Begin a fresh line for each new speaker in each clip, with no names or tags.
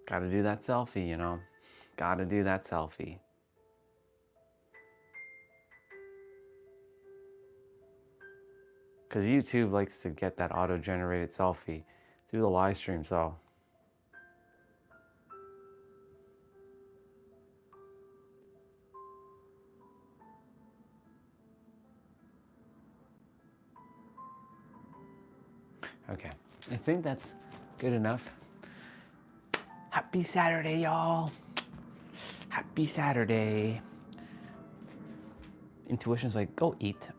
Gotta do that selfie, you know. Gotta do that selfie. Because YouTube likes to get that auto-generated selfie through the live stream, so. Okay, I think that's good enough. Happy Saturday, y'all. Happy Saturday. Intuition's like, go eat.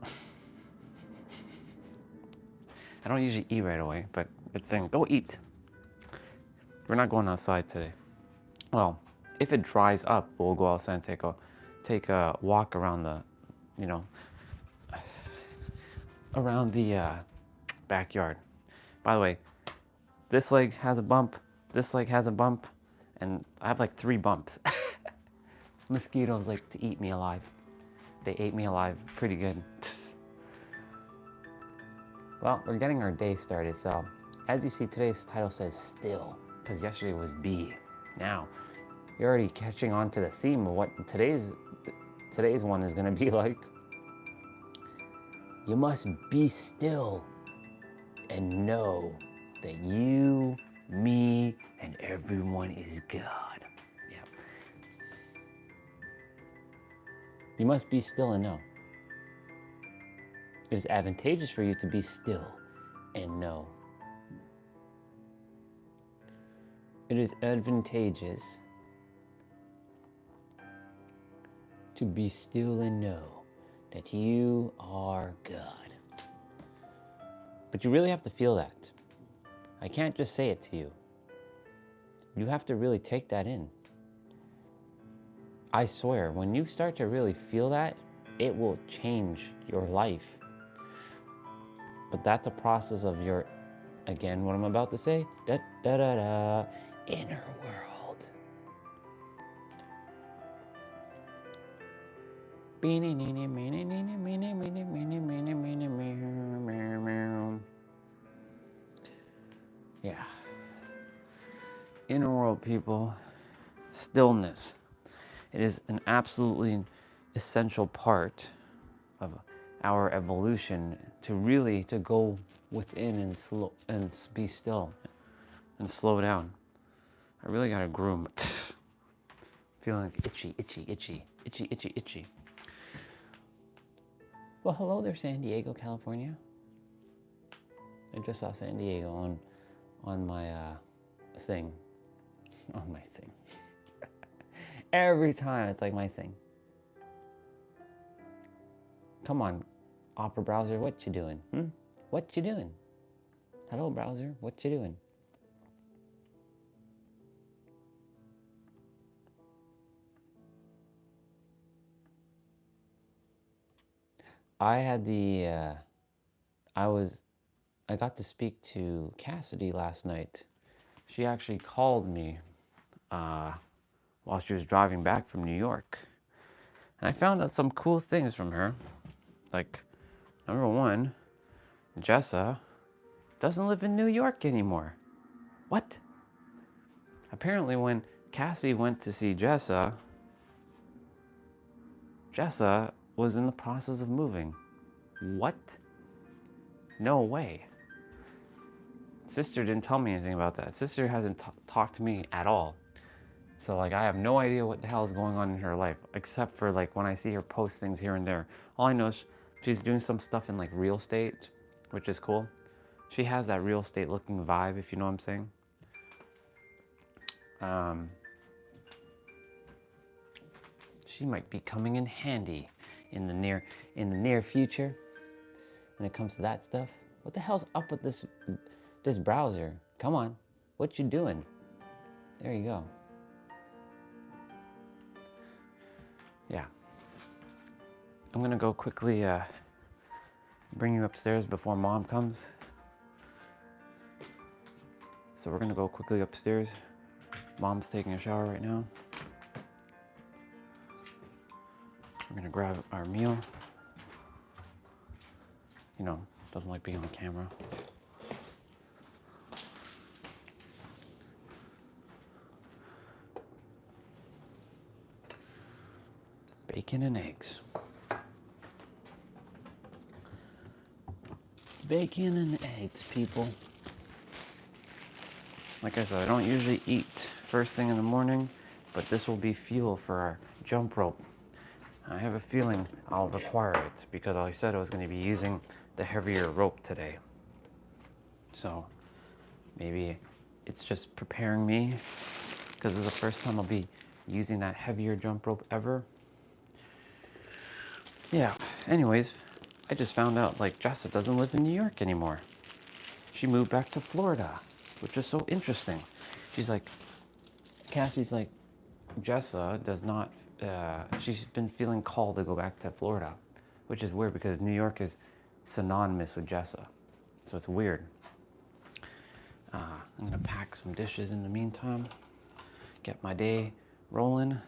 I don't usually eat right away, but it's saying, go eat. We're not going outside today. Well, if it dries up, we'll go outside and take a walk around the, you know, around the backyard. By the way, this leg has a bump, this leg has a bump, and I have like 3 bumps. Mosquitoes like to eat me alive. They ate me alive pretty good. Well, we're getting our day started, so as you see, today's title says still, because yesterday was be. Now, you're already catching on to the theme of what today's one is gonna be like. You must be still and know that you, me, and everyone is God. Yeah. You must be still and know. It is advantageous for you to be still and know. It is advantageous to be still and know that you are God. But you really have to feel that. I can't just say it to you. You have to really take that in. I swear, when you start to really feel that, it will change your life. But that's a process of your, again, what I'm about to say, inner world. Yeah. Inner world, people. Stillness. It is an absolutely essential part of our evolution to go within and be still and slow down. I really gotta groom. Feeling like itchy. Well, hello there, San Diego, California. I just saw San Diego on my thing. On my thing. Every time it's like my thing. Come on, Opera browser, what you doing? What you doing? Hello, browser, what you doing? I had I got to speak to Cassidy last night. She actually called me while she was driving back from New York. And I found out some cool things from her. Like, number one, Jessa doesn't live in New York anymore. What? Apparently when Cassie went to see Jessa was in the process of moving. What? No way. Sister didn't tell me anything about that. Sister hasn't talked to me at all. So like I have no idea what the hell is going on in her life, except for like when I see her post things here and there. All I know is she's doing some stuff in like real estate, which is cool. She has that real estate looking vibe, if you know what I'm saying. She might be coming in handy in the near future when it comes to that stuff. What the hell's up with this browser? Come on, what you doing? There you go. Yeah. I'm gonna go quickly bring you upstairs before Mom comes. So we're gonna go quickly upstairs. Mom's taking a shower right now. We're gonna grab our meal. You know, doesn't like being on camera. Bacon and eggs. Bacon and eggs, people. Like I said, I don't usually eat first thing in the morning, but this will be fuel for our jump rope. I have a feeling I'll require it because I said I was going to be using the heavier rope today. So maybe it's just preparing me because it's the first time I'll be using that heavier jump rope ever. Yeah, anyways, I just found out like Jessa doesn't live in New York anymore. She moved back to Florida, which is so interesting. She's like, Cassie's like, Jessa does not, she's been feeling called to go back to Florida, which is weird because New York is synonymous with Jessa. So it's weird. I'm gonna pack some dishes in the meantime, get my day rolling.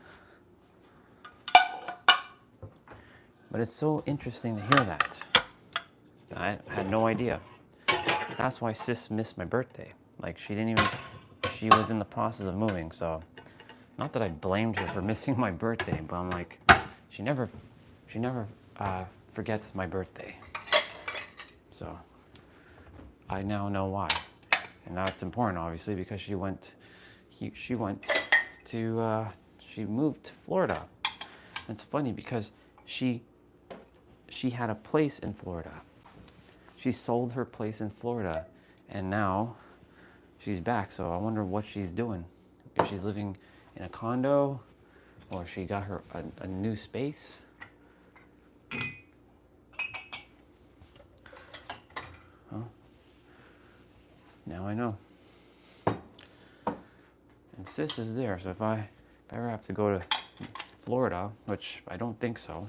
But it's so interesting to hear that. I had no idea. That's why sis missed my birthday. Like she was in the process of moving, so not that I blamed her for missing my birthday, but I'm like, she never forgets my birthday. So I now know why. And now it's important, obviously, because she moved to Florida. And it's funny because she had a place in Florida. She sold her place in Florida, and now she's back. So I wonder what she's doing. If she's living in a condo, or she got her a new space. Huh? Now I know. And sis is there, so if I ever have to go to Florida, which I don't think so,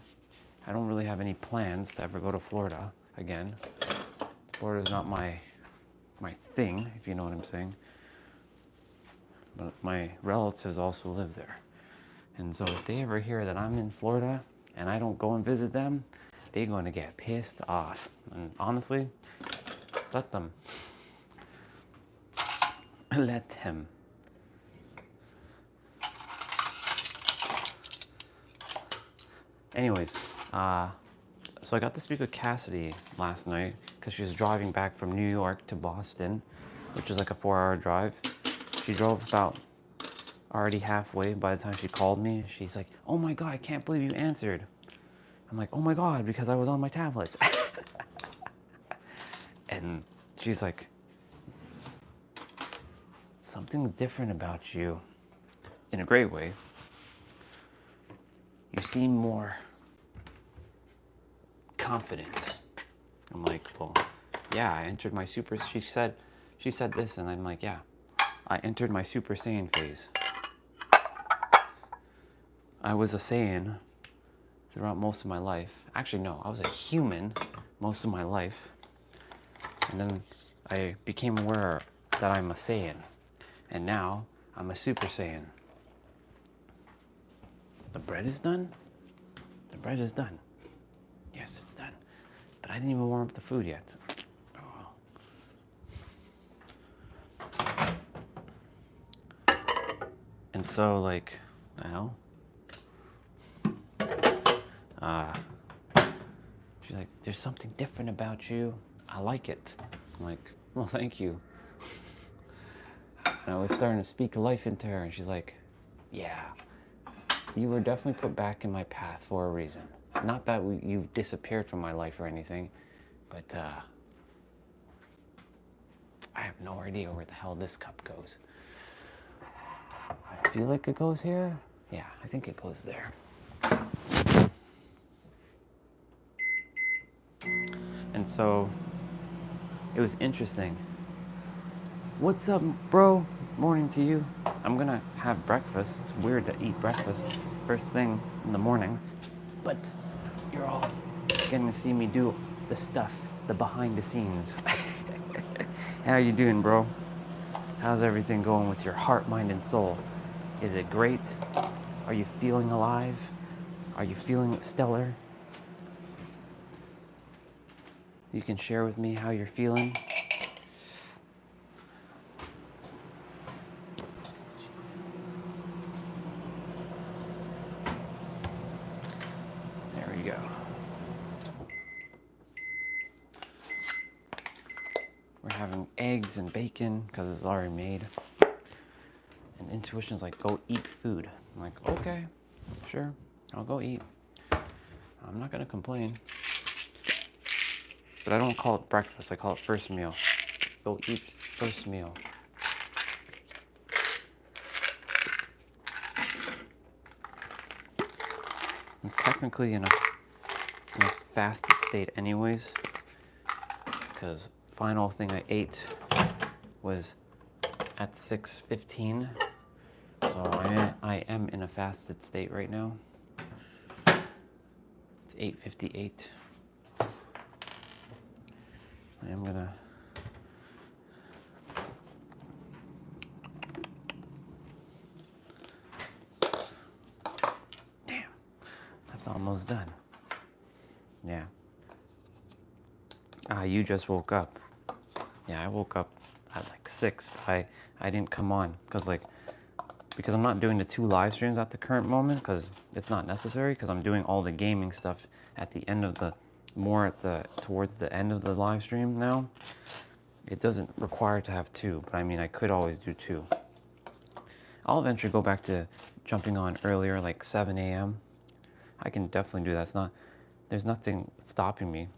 I don't really have any plans to ever go to Florida again. Florida's not my thing, if you know what I'm saying. But my relatives also live there. And so if they ever hear that I'm in Florida and I don't go and visit them, they're going to get pissed off. And honestly, let them. Let him. Anyways, so I got to speak with Cassidy last night because she was driving back from New York to Boston, which is like a 4-hour drive. She drove about already halfway by the time she called me. She's like, oh my God, I can't believe you answered. I'm like, oh my God, because I was on my tablet. And she's like, something's different about you in a great way. You seem more confident. I'm like, well, yeah, I entered my super, she said this, and I'm like, yeah, I entered my Super Saiyan phase. I was a Saiyan throughout most of my life. Actually, no, I was a human most of my life. And then I became aware that I'm a Saiyan. And now I'm a Super Saiyan. The bread is done? The bread is done. Yes, it's done. But I didn't even warm up the food yet. Oh. And so, like, now, she's like, there's something different about you. I like it. I'm like, well, thank you. And I was starting to speak life into her, and she's like, yeah, you were definitely put back in my path for a reason. Not that you've disappeared from my life or anything, but I have no idea where the hell this cup goes. I feel like it goes here. Yeah, I think it goes there. And so it was interesting. What's up, bro? Morning to you. I'm gonna have breakfast. It's weird to eat breakfast first thing in the morning, but you're all getting to see me do the stuff, the behind the scenes. How you doing, bro? How's everything going with your heart, mind, and soul? Is it great? Are you feeling alive? Are you feeling stellar? You can share with me how you're feeling. eggs and bacon because it's already made. And intuition's like, go eat food. I'm like, okay, sure, I'll go eat. I'm not gonna complain. But I don't call it breakfast, I call it first meal. Go eat first meal. I'm technically in a fasted state anyways, because final thing I ate was at 6:15, so I am in a fasted state right now. It's 8:58. I am gonna it's almost done. Yeah. You just woke up. Yeah, I woke up at like 6, but I didn't come on because I'm not doing the 2 live streams at the current moment because it's not necessary, because I'm doing all the gaming stuff at the end of towards the end of the live stream now. It doesn't require to have 2, but I mean, I could always do 2. I'll eventually go back to jumping on earlier, like 7 a.m. I can definitely do that. There's nothing stopping me.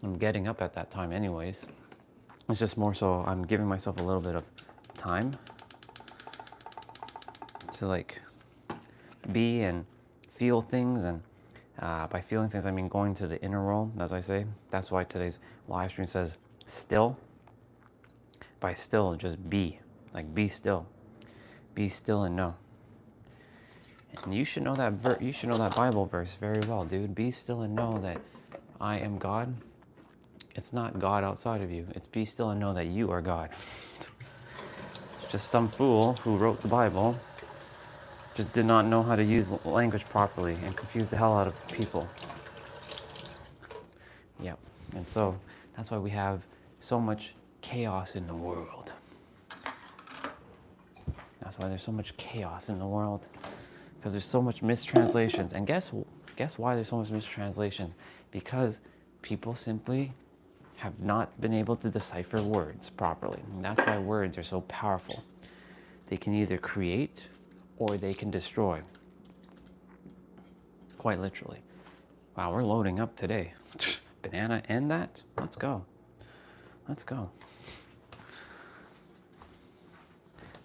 I'm getting up at that time anyways. It's just more so I'm giving myself a little bit of time to like be and feel things, and by feeling things I mean going to the inner world, as I say. That's why today's live stream says still. By still, just be. Like, be still. Be still and know. And you should know that you should know that Bible verse very well, dude. Be still and know that I am God. It's not God outside of you. It's be still and know that you are God. It's just some fool who wrote the Bible just did not know how to use language properly and confused the hell out of people. Yep. And so that's why we have so much chaos in the world. That's why there's so much chaos in the world. Because there's so much mistranslations. And guess why there's so much mistranslations? Because people simply have not been able to decipher words properly. And that's why words are so powerful. They can either create or they can destroy. Quite literally. Wow, we're loading up today. Banana and that? Let's go. Let's go.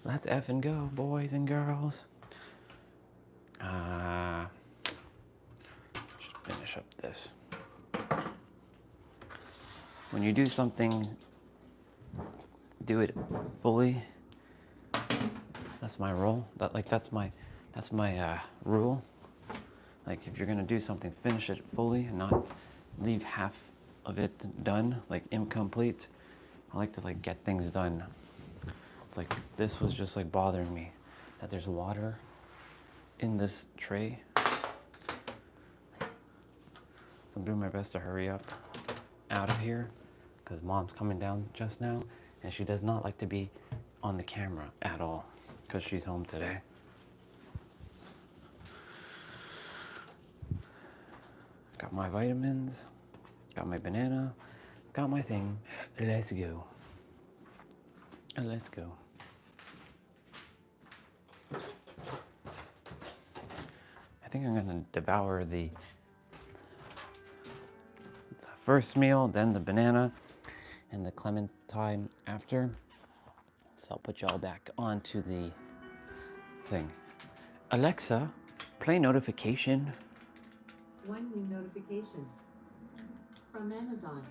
Let's effing go, boys and girls. Should finish up this. When you do something, do it fully. That's my rule. That's my rule. Like, if you're gonna do something, finish it fully and not leave half of it done, like incomplete. I like to like get things done. It's like this was just like bothering me, that there's water in this tray. So I'm doing my best to hurry up out of here because Mom's coming down just now and she does not like to be on the camera at all because she's home today. Got my vitamins, got my banana, got my thing. Let's go. Let's go. I think I'm gonna devour the first meal, then the banana, and the clementine after. So I'll put y'all back onto the thing. Alexa, play notification.
One new notification from Amazon.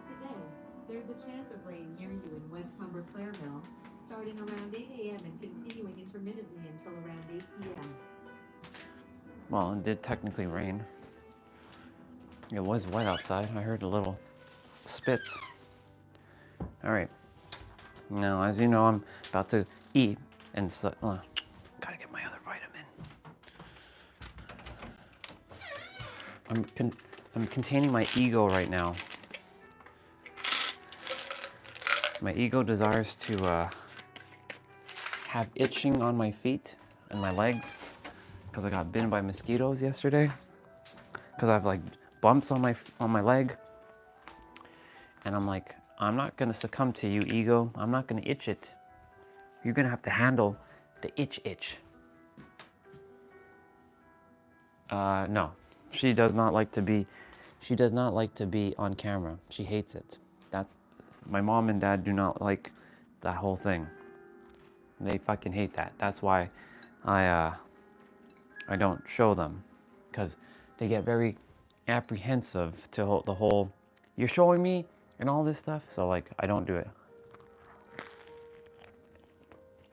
Today, there's a chance of rain near you in West Humber Clareville, starting around 8 a.m. and continuing intermittently until around 8 p.m.
Well, it did technically rain. It was wet outside. I heard a little spits. All right. Now, as you know, I'm about to eat, and so gotta get my other vitamin. I'm containing my ego right now. My ego desires to have itching on my feet and my legs because I got bitten by mosquitoes yesterday. Because I have like bumps on my leg, and I'm like, I'm not gonna succumb to you, ego. I'm not gonna itch it. You're gonna have to handle the itch. No, she does not like to be. She does not like to be on camera. She hates it. That's my mom and dad do not like that whole thing. They fucking hate that. That's why I don't show them, because they get very apprehensive to the whole you're showing me and all this stuff. So like I don't do it.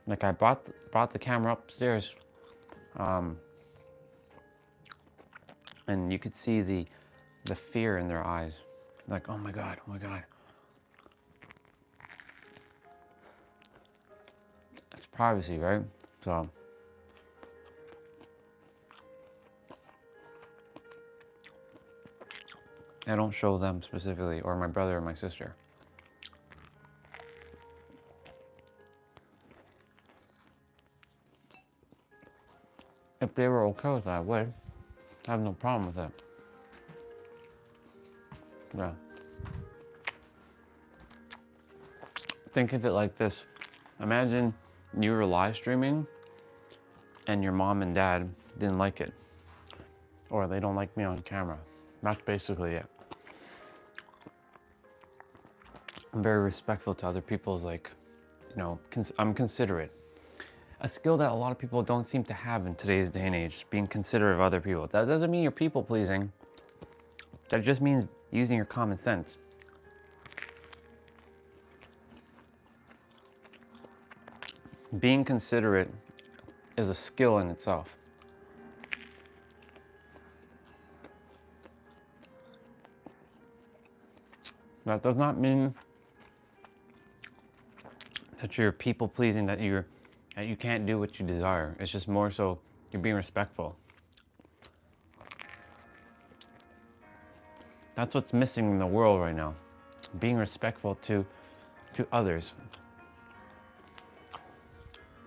Like I brought the camera upstairs, and you could see the fear in their eyes, like oh my god, oh my god. It's privacy, right? So I don't show them specifically, or my brother or my sister. If they were okay with that, I would. I have no problem with it. Yeah. Think of it like this. Imagine you were live streaming and your mom and dad didn't like it. Or they don't like me on camera. That's basically it. I'm very respectful to other people's, like, you know, I'm considerate. A skill that a lot of people don't seem to have in today's day and age, being considerate of other people. That doesn't mean you're people pleasing. That just means using your common sense. Being considerate is a skill in itself. That does not mean that you're people pleasing, that you can't do what you desire. It's just more so you're being respectful. That's what's missing in the world right now. Being respectful to others.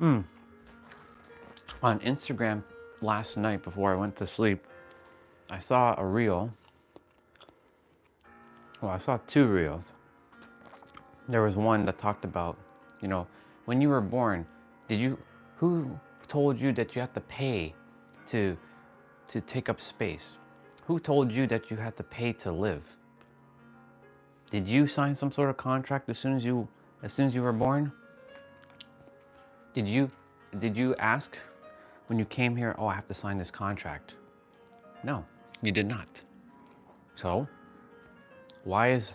On Instagram last night before I went to sleep, I saw a reel. Well, I saw two reels. There was one that talked about, you know, when you were born, who told you that you have to pay to take up space? Who told you that you have to pay to live? Did you sign some sort of contract as soon as you were born? Did you ask when you came here, oh, I have to sign this contract? No, you did not. So, why is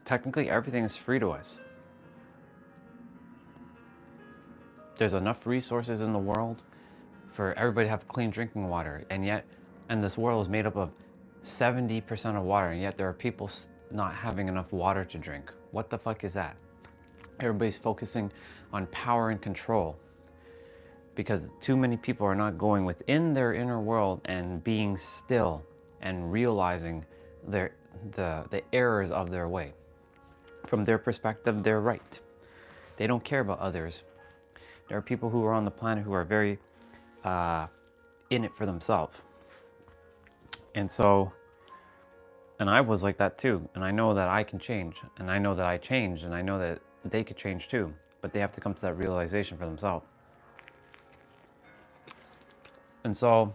technically everything is free to us? There's enough resources in the world for everybody to have clean drinking water, and this world is made up of 70% of water, and yet there are people not having enough water to drink. What the fuck is that? Everybody's focusing on power and control because too many people are not going within their inner world and being still and realizing the errors of their way. From their perspective, they're right. They don't care about others. There are people who are on the planet who are very in it for themselves. And I was like that too. And I know that I can change. And I know that I changed. And I know that they could change too. But they have to come to that realization for themselves. And so,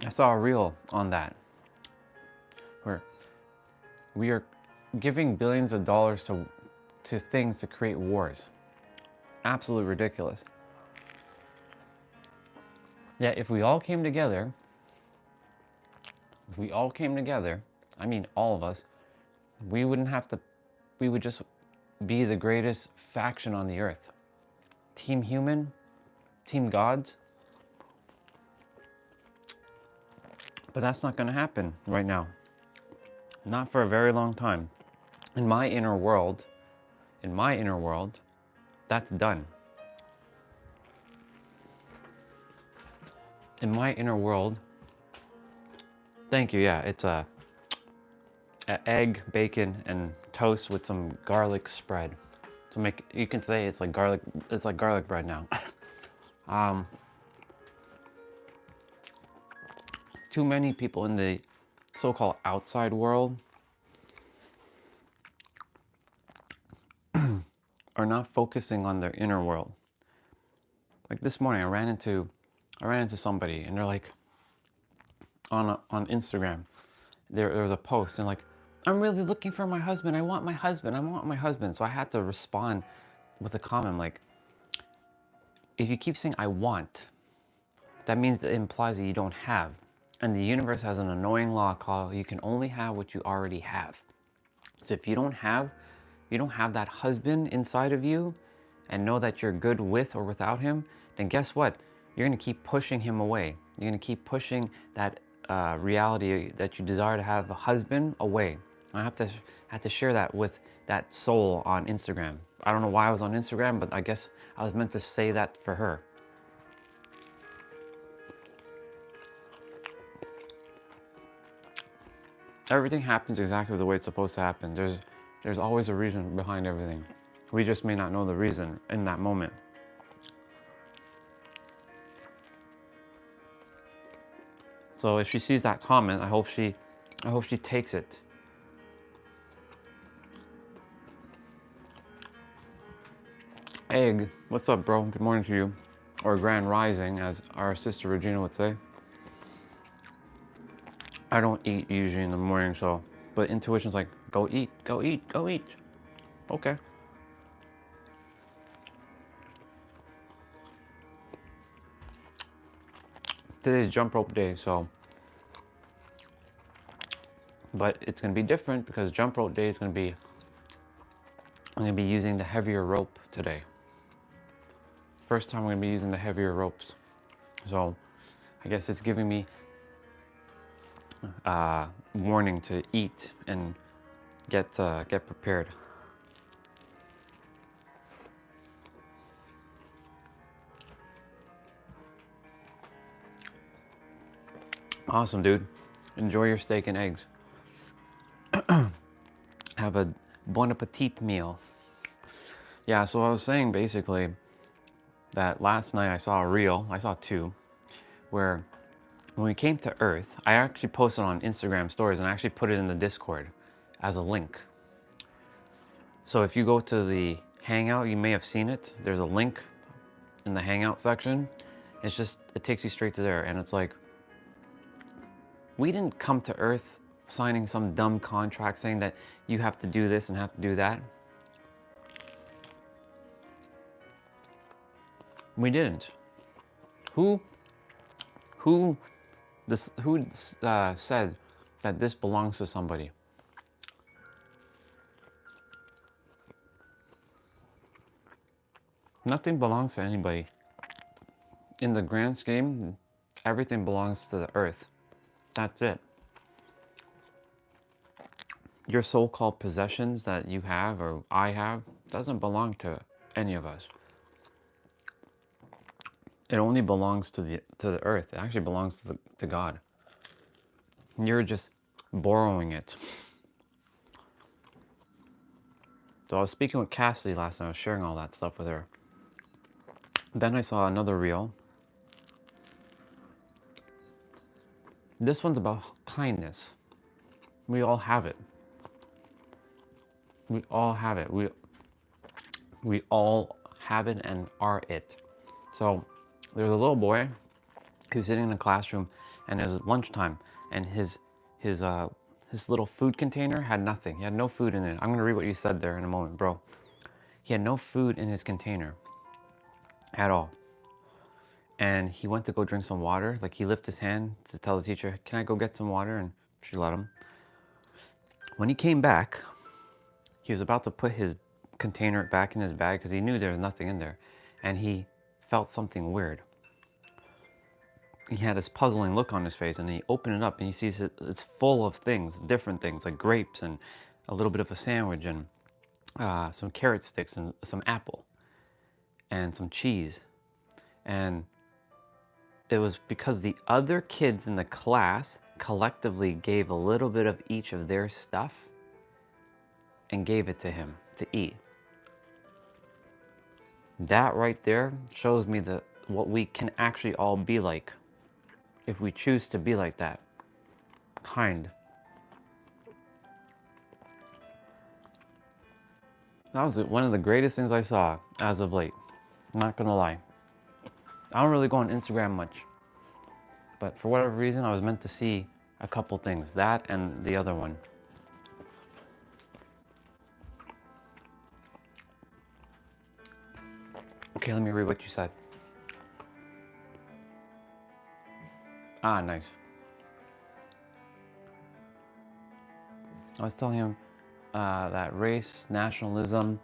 I saw a reel on that where we are giving billions of dollars to things to create wars. Absolutely ridiculous. Yet if we all came together, I mean all of us, we would just be the greatest faction on the earth. Team human, team gods. But that's not going to happen right now. Not for a very long time. In my inner world, that's done. In my inner world, thank you, yeah, it's a egg, bacon, and toast with some garlic spread. So you can say it's like garlic bread now. Too many people in the so-called outside world are not focusing on their inner world. Like this morning, I ran into somebody, and they're like, on Instagram, there was a post, and like, I'm really looking for my husband. I want my husband. I want my husband. So I had to respond with a comment like, if you keep saying I want, that means it implies that you don't have. And the universe has an annoying law called you can only have what you already have. So if you don't have that husband inside of you and know that you're good with or without him, then guess what? You're going to keep pushing him away. You're going to keep pushing that reality that you desire to have a husband away. I have to share that with that soul on Instagram. I don't know why I was on Instagram, but I guess I was meant to say that for her. Everything happens exactly the way it's supposed to happen. There's always a reason behind everything. We just may not know the reason in that moment. So if she sees that comment, I hope she takes it. Egg, what's up, bro? Good morning to you. Or grand rising, as our sister Regina would say. I don't eat usually in the morning, so, but intuition's like, go eat, go eat, go eat. Okay. Today's jump rope day, so, but it's gonna be different because jump rope day is gonna be, I'm gonna be using the heavier rope today. First time I'm gonna be using the heavier ropes. So, I guess it's giving me warning to eat and get prepared. Awesome, dude. Enjoy your steak and eggs. Have a bon appetit meal. Yeah, so I was saying basically that last night I saw a reel, I saw two, where when we came to Earth, I actually posted on Instagram stories and I actually put it in the Discord as a link. So if you go to the Hangout, you may have seen it. There's a link in the Hangout section. It's just, it takes you straight to there. And it's like, we didn't come to Earth signing some dumb contract saying that you have to do this and have to do that. We didn't. Who said that this belongs to somebody? Nothing belongs to anybody. In the grand scheme, everything belongs to the earth. That's it. Your so-called possessions that you have or I have doesn't belong to any of us. It only belongs to the earth. It actually belongs to God. You're just borrowing it. So I was speaking with Cassidy last night. I was sharing all that stuff with her. Then I saw another reel. This one's about kindness. We all have it. We all have it. We all have it and are it. So there's a little boy who's sitting in a classroom, and it's lunchtime, and his little food container had nothing. He had no food in it. I'm gonna read what you said there in a moment, bro. He had no food in his container at all. And he went to go drink some water. Like, he lifted his hand to tell the teacher, can I go get some water? And she let him. When he came back, he was about to put his container back in his bag because he knew there was nothing in there. And he felt something weird. He had this puzzling look on his face, and he opened it up and he sees it's full of things, different things, like grapes and a little bit of a sandwich and some carrot sticks and some apple and some cheese. And it was because the other kids in the class collectively gave a little bit of each of their stuff and gave it to him to eat. That right there shows me what we can actually all be like if we choose to be like that. Kind. That was one of the greatest things I saw as of late. I'm not gonna lie. I don't really go on Instagram much, but for whatever reason, I was meant to see a couple things. That and the other one. Okay, let me read what you said. Ah, nice. I was telling him that race, nationalism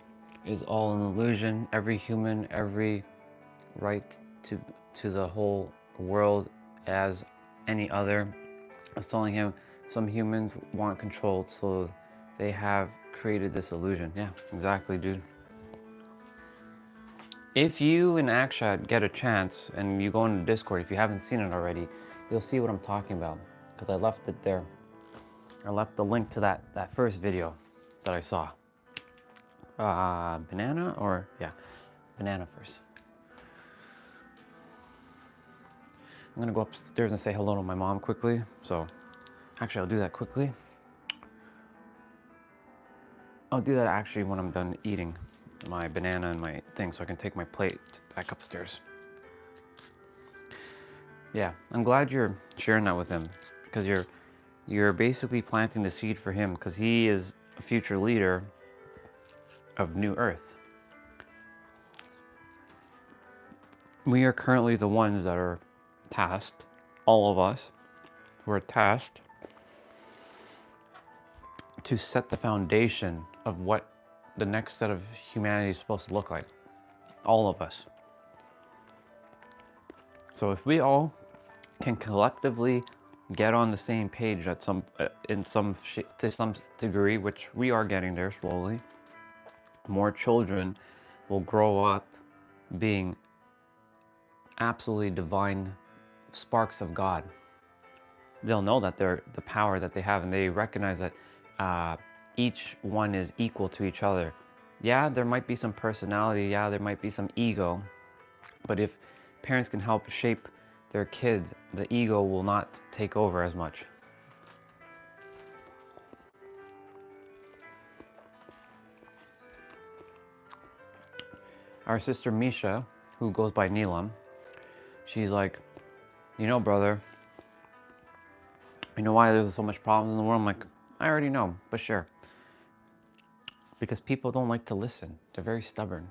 is all an illusion. Every human, every right to the whole world as any other. I was telling him some humans want control, so they have created this illusion. Yeah, exactly, dude. If you and Akshat get a chance and you go into Discord, if you haven't seen it already, you'll see what I'm talking about, because I left it there. I left the link to that first video that I saw. Banana, or yeah, banana first. I'm gonna go upstairs and say hello to my mom quickly. So actually I'll do that quickly. I'll do that actually when I'm done eating my banana and my thing, so I can take my plate back upstairs. Yeah, I'm glad you're sharing that with him, because you're basically planting the seed for him, because he is a future leader of New Earth. We are currently the ones that are tasked, all of us who are tasked to set the foundation of what the next set of humanity is supposed to look like. All of us. So if we all can collectively get on the same page at to some degree, which we are getting there slowly, more children will grow up being absolutely divine sparks of God. They'll know that they're the power that they have, and they recognize that each one is equal to each other. Yeah, there might be some personality, yeah, there might be some ego, but if parents can help shape their kids, the ego will not take over as much. Our sister Misha, who goes by Neelam, she's like, you know, brother, you know why there's so much problems in the world? I'm like, I already know, but sure. Because people don't like to listen. They're very stubborn.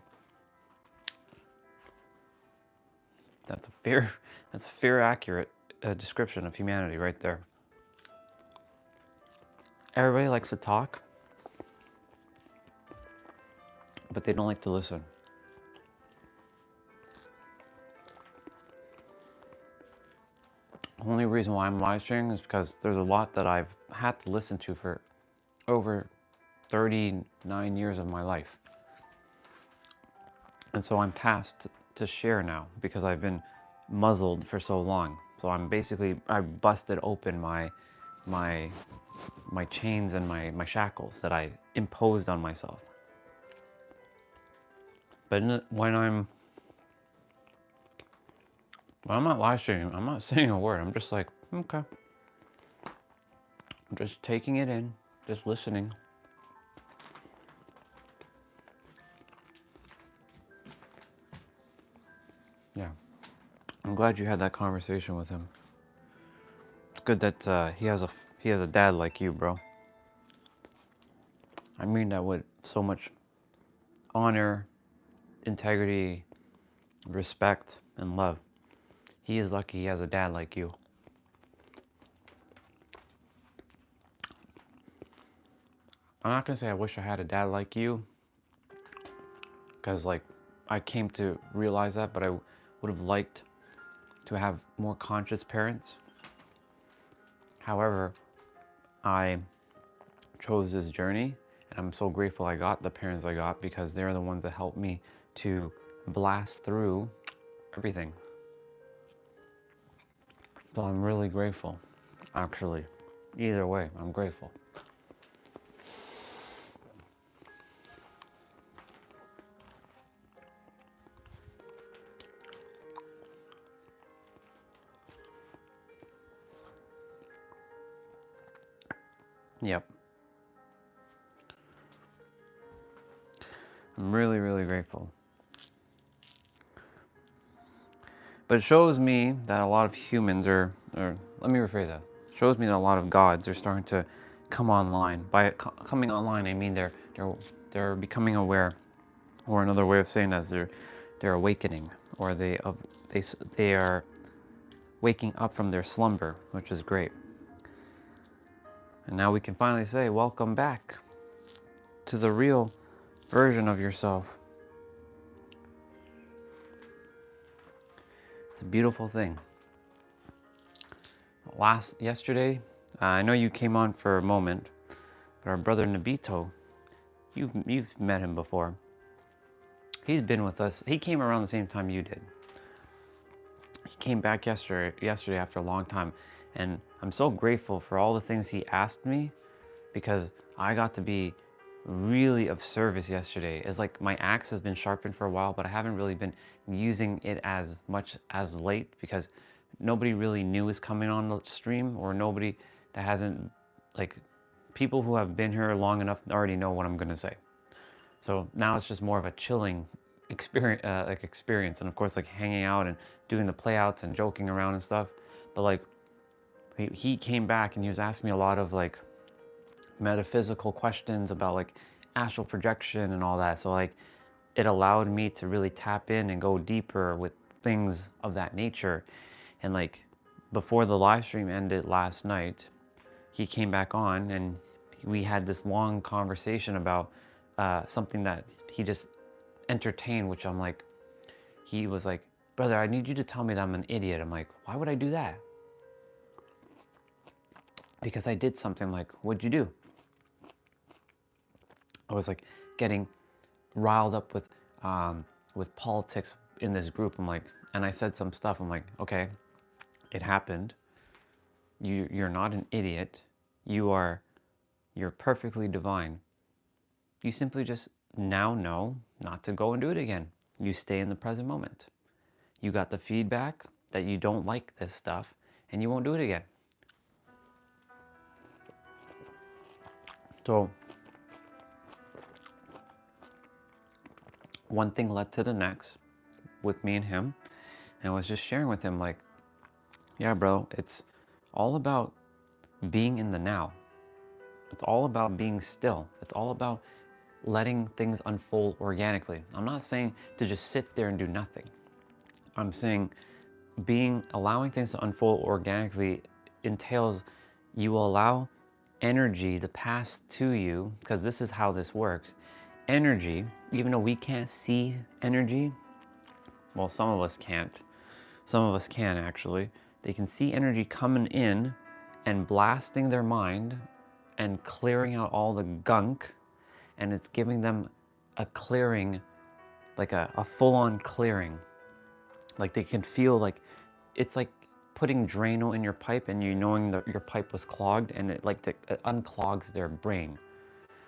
That's a fair accurate description of humanity right there. Everybody likes to talk, but they don't like to listen. The only reason why I'm live streaming is because there's a lot that I've had to listen to for over 39 years of my life. And so I'm tasked to share now because I've been muzzled for so long. So I busted open my chains and my shackles that I imposed on myself. But when I'm not live streaming, I'm not saying a word. I'm just like, okay. I'm just taking it in, just listening. Yeah. I'm glad you had that conversation with him. It's good that he has a dad like you, bro. I mean that with so much honor, integrity, respect, and love. He is lucky he has a dad like you. I'm not gonna say I wish I had a dad like you, because like I came to realize that, but I would have liked to have more conscious parents. However, I chose this journey, and I'm so grateful I got the parents I got, because they're the ones that helped me to blast through everything. So I'm really grateful, actually. Either way, I'm grateful. Yep. I'm really, really grateful. But it shows me that a lot of humans or let me rephrase that. It shows me that a lot of gods are starting to come online. By coming online, I mean they're becoming aware, or another way of saying that is they're awakening, or they are waking up from their slumber, which is great. And now we can finally say, welcome back to the real version of yourself. It's a beautiful thing. Yesterday, I know you came on for a moment, but our brother Nabito, you've met him before. He's been with us. He came around the same time you did. He came back yesterday after a long time, and I'm so grateful for all the things he asked me, because I got to be really of service yesterday. It's like my axe has been sharpened for a while, but I haven't really been using it as much as late, because nobody really new is coming on the stream, or nobody that hasn't, like, people who have been here long enough already know what I'm gonna say. So now it's just more of a chilling experience, and of course, like, hanging out and doing the playouts and joking around and stuff. But like, he came back and he was asking me a lot of like metaphysical questions about like astral projection and all that. So like, it allowed me to really tap in and go deeper with things of that nature. And like, before the live stream ended last night, he came back on and we had this long conversation about something that he just entertained, which I'm like, he was like, brother, I need you to tell me that I'm an idiot. I'm like, why would I do that? Because I did something. Like, what'd you do? I was like getting riled up with politics in this group. I'm like, and I said some stuff. I'm like, okay, it happened. You're not an idiot. You're perfectly divine. You simply just now know not to go and do it again. You stay in the present moment. You got the feedback that you don't like this stuff, and you won't do it again. So one thing led to the next with me and him, and I was just sharing with him like, yeah, bro, it's all about being in the now. It's all about being still. It's all about letting things unfold organically. I'm not saying to just sit there and do nothing. I'm saying allowing things to unfold organically entails you will allow energy to pass to you, because this is how this works. Energy, even though we can't see energy, well, some of us can't. Some of us can actually. They can see energy coming in and blasting their mind and clearing out all the gunk, and it's giving them a clearing, like a full-on clearing. Like they can feel like, it's like putting Drano in your pipe and you knowing that your pipe was clogged, and it unclogs their brain.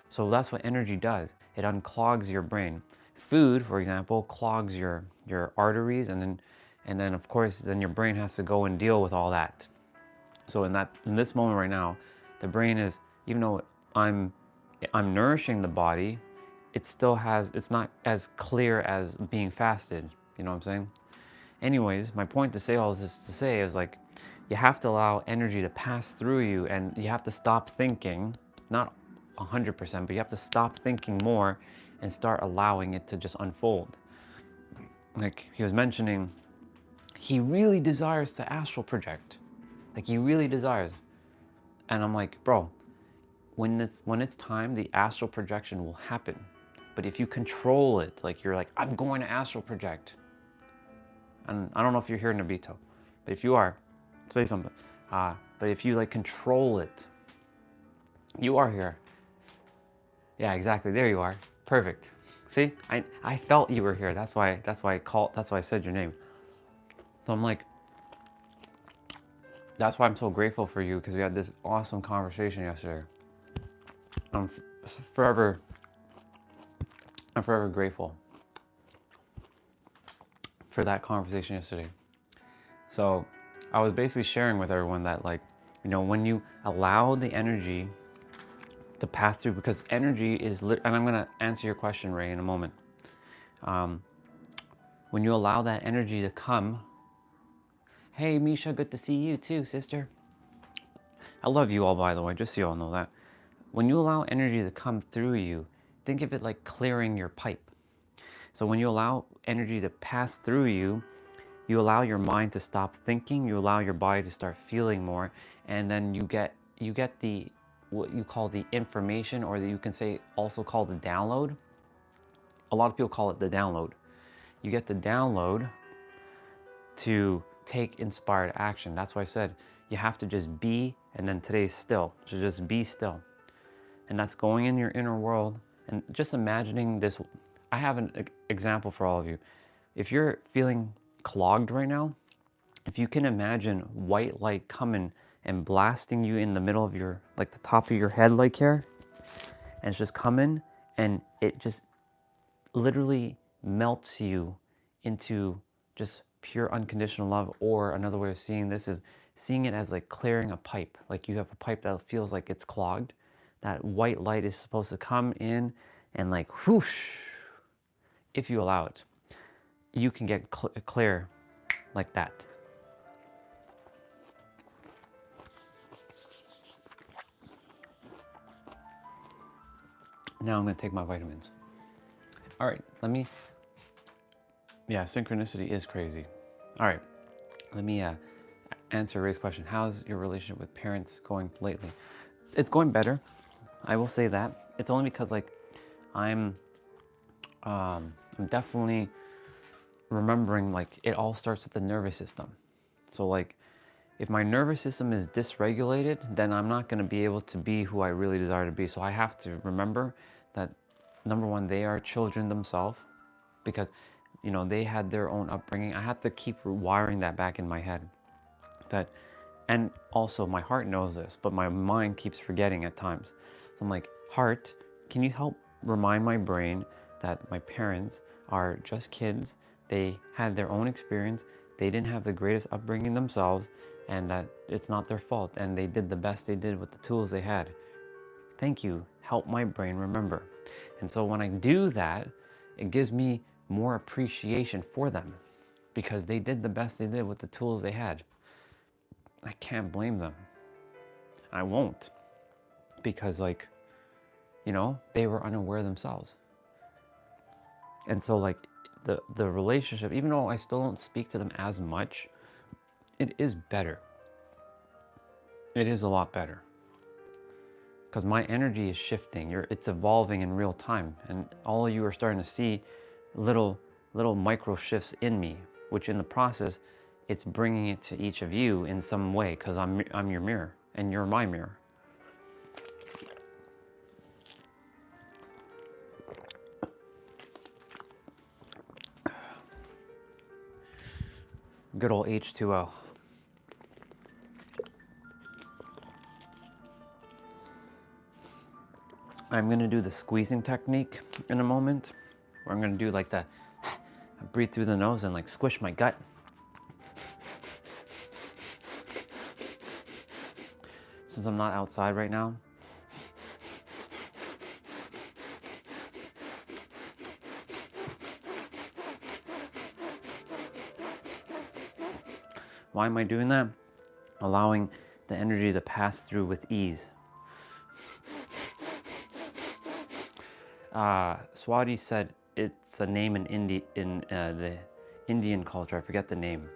So that's what energy does. It unclogs your brain. Food, for example, clogs your arteries, and then of course then your brain has to go and deal with all that. So in this moment right now, the brain is, even though I'm nourishing the body, it's not as clear as being fasted. You know what I'm saying? Anyways, my point to say all this to say is like, you have to allow energy to pass through you, and you have to stop thinking, not 100%, but you have to stop thinking more and start allowing it to just unfold. Like he was mentioning, he really desires to astral project. Like he really desires. And I'm like, bro, when it's time, the astral projection will happen. But if you control it, like you're like, I'm going to astral project. And I don't know if you're here, Nabito, but if you are, say something. But if you like control it, you are here. Yeah, exactly. There you are. Perfect. See, I felt you were here. That's why I said your name. So I'm like, that's why I'm so grateful for you, because we had this awesome conversation yesterday. I'm forever grateful for that conversation yesterday. So I was basically sharing with everyone that, like, you know, when you allow the energy to pass through, because energy is and I'm going to answer your question, Ray, in a moment. When you allow that energy to come, hey Misha, good to see you too, sister. I love you all, by the way, just so you all know that. When you allow energy to come through you, think of it like clearing your pipe. So when you allow energy to pass through you, you allow your mind to stop thinking, you allow your body to start feeling more, and then you get the what you call the information, or that you can say also call the download. A lot of people call it the download. You get the download to take inspired action. That's why I said you have to just be, and then today's still. So just be still. And that's going in your inner world and just imagining this. I have an example for all of you. If you're feeling clogged right now, if you can imagine white light coming and blasting you in the middle of your, like the top of your head, like here, and it's just coming, and it just literally melts you into just pure unconditional love. Or another way of seeing this is seeing it as like clearing a pipe. Like you have a pipe that feels like it's clogged. That white light is supposed to come in and like whoosh, if you allow it, you can get clear like that. Now I'm going to take my vitamins. All right, yeah, synchronicity is crazy. All right, let me answer Ray's question. How's your relationship with parents going lately? It's going better. I will say that. It's only because like I'm definitely remembering like it all starts with the nervous system. So like if my nervous system is dysregulated, then I'm not going to be able to be who I really desire to be. So I have to remember that, number one, they are children themselves, because you know they had their own upbringing. I have to keep wiring that back in my head. That, and also my heart knows this, but my mind keeps forgetting at times. So I'm like, heart, can you help remind my brain that my parents are just kids? They had their own experience. They didn't have the greatest upbringing themselves, and that it's not their fault, and they did the best they did with the tools they had. Thank you. Help my brain remember. And so when I do that, it gives me more appreciation for them, because they did the best they did with the tools they had. I can't blame them. I won't, because like, you know, they were unaware themselves. And so like the relationship, even though I still don't speak to them as much, it is better. It is a lot better, because my energy is shifting. It's evolving in real time, and all of you are starting to see little micro shifts in me, which in the process, it's bringing it to each of you in some way, because I'm your mirror, and you're my mirror. Good old H2O. I'm gonna do the squeezing technique in a moment, where I'm gonna do like the breathe through the nose and like squish my gut. Since I'm not outside right now. Why am I doing that? Allowing the energy to pass through with ease. Swati said it's a name in the Indian culture. I forget the name.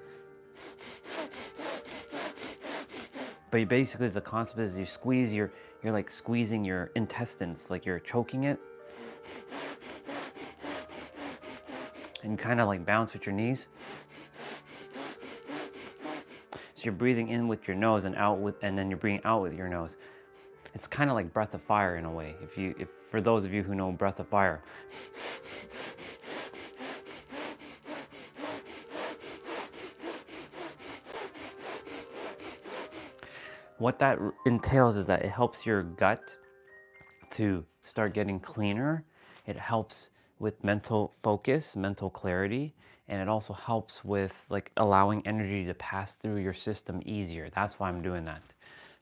But basically the concept is you squeeze you're like squeezing your intestines, like you're choking it. And you kind of like bounce with your knees. So you're breathing in with your nose and out with, and then you're breathing out with your nose. It's kind of like breath of fire in a way. If for those of you who know breath of fire. What that entails is that it helps your gut to start getting cleaner. It helps with mental focus, mental clarity, and it also helps with like allowing energy to pass through your system easier. That's why I'm doing that.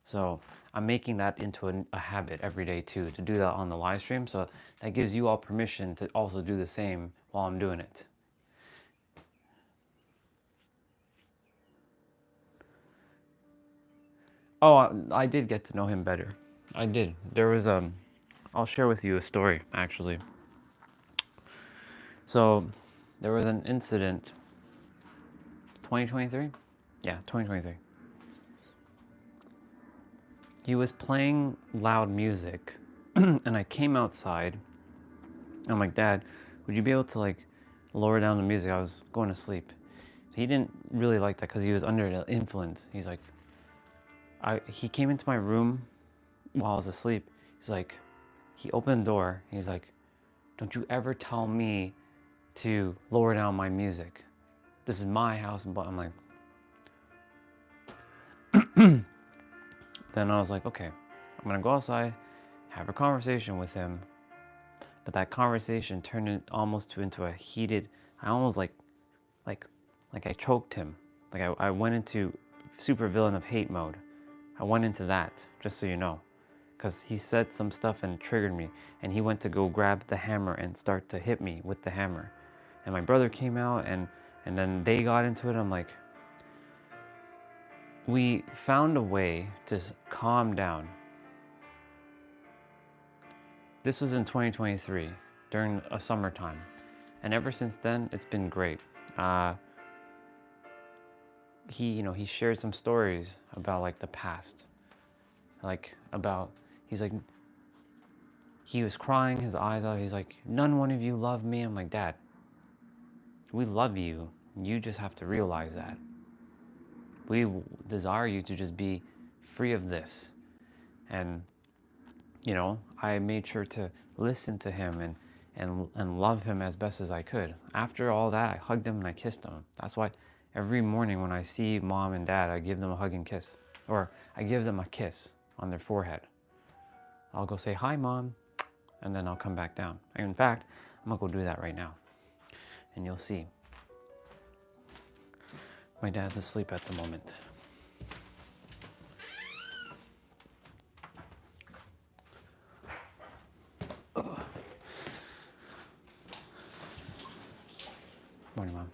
So I'm making that into a habit every day too, to do that on the live stream. So that gives you all permission to also do the same while I'm doing it. Oh, I did get to know him better. I did. There was I'll share with you a story actually. So there was an incident 2023? Yeah, 2023. He was playing loud music and I came outside. I'm like, Dad, would you be able to like lower down the music? I was going to sleep. He didn't really like that because he was under the influence. He's like, he came into my room while I was asleep. He's like, he opened the door. He's like, don't you ever tell me to lower down my music. This is my house. And I'm like, then I was like, okay, I'm gonna go outside, have a conversation with him. But that conversation turned almost into a heated. I almost like I choked him. Like I went into super villain of hate mode. I went into that, just so you know, because he said some stuff and it triggered me. And he went to go grab the hammer and start to hit me with the hammer. And my brother came out and then they got into it. I'm like, we found a way to calm down. This was in 2023 during a summertime. And ever since then, it's been great. He shared some stories about like the past. Like about, he's like, he was crying his eyes out. He's like, none one of you love me. I'm like, Dad, we love you. You just have to realize that. We desire you to just be free of this. And, I made sure to listen to him and love him as best as I could. After all that, I hugged him and I kissed him. That's why every morning when I see Mom and Dad, I give them a hug and kiss. Or I give them a kiss on their forehead. I'll go say, hi, Mom, and then I'll come back down. In fact, I'm gonna go do that right now. And you'll see. My dad's asleep at the moment. Morning, Mom.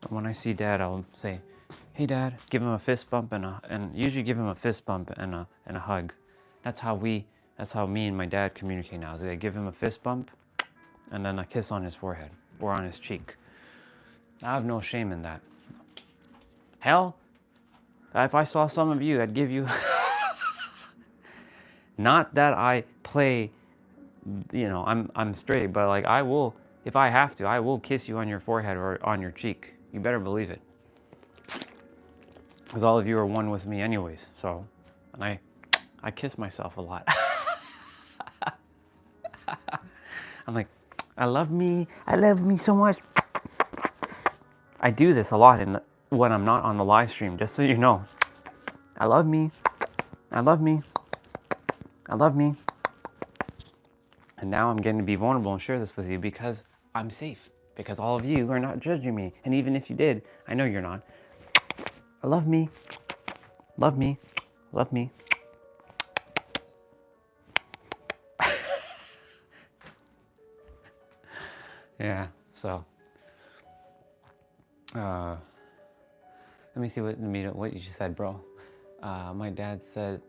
When I see Dad, I'll say, hey, Dad, give him a fist bump and usually give him a fist bump and a hug. That's how me and my dad communicate now. Is I give him a fist bump and then a kiss on his forehead or on his cheek. I have no shame in that. Hell, if I saw some of you, I'd give you. Not that I play, I'm straight, but like I will, if I have to, I will kiss you on your forehead or on your cheek. You better believe it. Because all of you are one with me anyways. So, and I kiss myself a lot. I'm like, I love me so much. I do this a lot when I'm not on the live stream, just so you know. I love me. I love me. I love me. And now I'm getting to be vulnerable and share this with you because I'm safe. Because all of you are not judging me. And even if you did, I know you're not. I love me. Love me. Love me. Yeah, so. Let me see what you just said, bro. My dad said,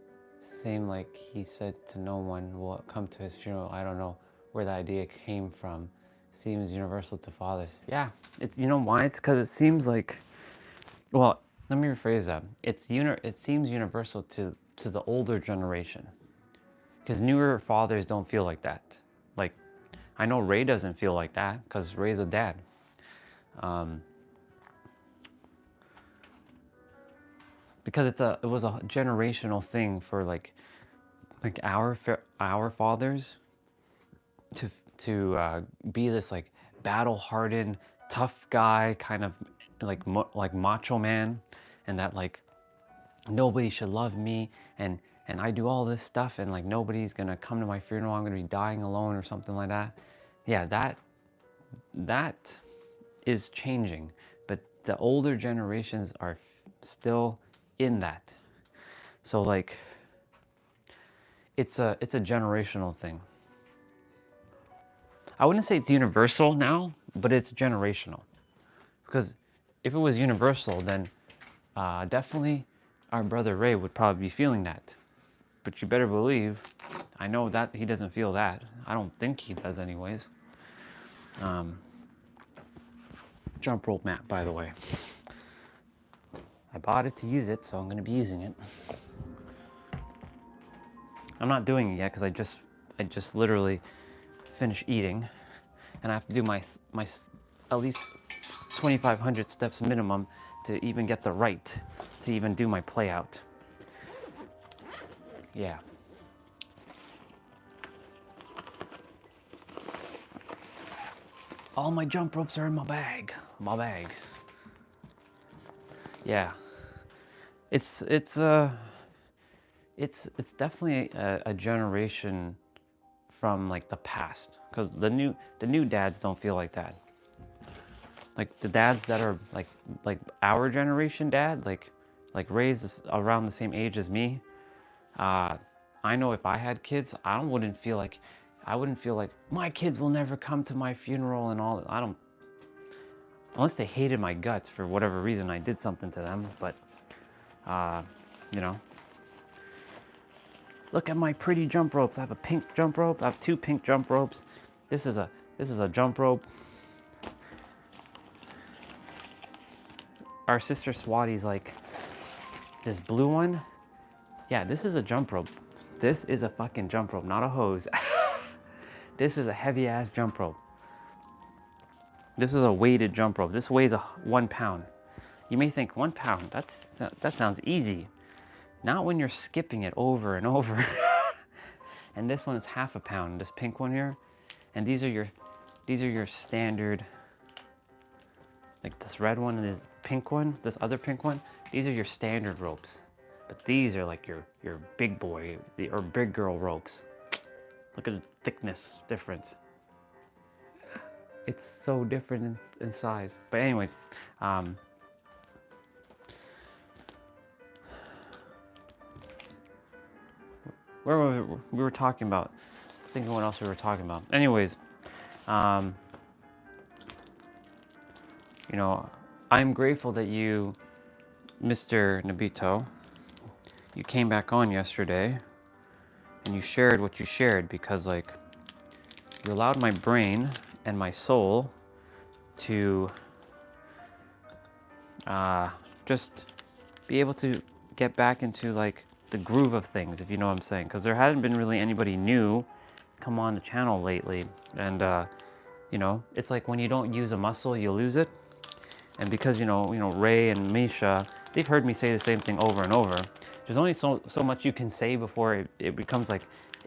same like he said to no one will come to his funeral. I don't know where the idea came from. Seems universal to fathers. Yeah, it's, you know why? It's because it seems like, well, let me rephrase that. It seems universal to the older generation. Because newer fathers don't feel like that. Like, I know Ray doesn't feel like that because Ray's a dad. Because it was a generational thing for like our fathers to be this like battle-hardened, tough guy kind of like macho man, and that like nobody should love me, and I do all this stuff, and like nobody's gonna come to my funeral, I'm gonna be dying alone or something like that. Yeah, that is changing, but the older generations are still in that. So like it's a generational thing. I wouldn't say it's universal now, but it's generational. Because if it was universal, then definitely our brother Ray would probably be feeling that. But you better believe, I know that he doesn't feel that. I don't think he does anyways. Jump rope mat, by the way. I bought it to use it, so I'm gonna be using it. I'm not doing it yet because I just literally finished eating, and I have to do my at least 2,500 steps minimum to even get the right to even do my play out. Yeah. All my jump ropes are in my bag. My bag. Yeah. It's definitely a generation from like the past, because the new dads don't feel like that. Like the dads that are like our generation dad, like Ray's around the same age as me. I know if I had kids, I wouldn't feel like my kids will never come to my funeral and all. I don't, unless they hated my guts for whatever reason I did something to them. But you know, look at my pretty jump ropes. I have a pink jump rope. I have 2 pink jump ropes. This is a jump rope. Our sister Swati's like, this blue one. Yeah, this is a jump rope. This is a fucking jump rope, not a hose. This is a heavy ass jump rope. This is a weighted jump rope. This weighs 1 pound. You may think 1 pound, that sounds easy. Not when you're skipping it over and over. And this one is half a pound, this pink one here. And these are your standard, like this red one and this pink one, this other pink one, these are your standard ropes. But these are like your big boy or big girl ropes. Look at the thickness difference. It's so different in size. But anyways, where were we were talking about? Thinking what else we were talking about. Anyways, you know, I'm grateful that you, Mr. Nobito, you came back on yesterday and you shared what you shared, because like you allowed my brain and my soul to just be able to get back into like the groove of things, if you know what I'm saying, because there hadn't been really anybody new come on the channel lately. And you know, it's like when you don't use a muscle, you lose it. And because you know Ray and Misha, they've heard me say the same thing over and over. There's only so much you can say before it becomes like,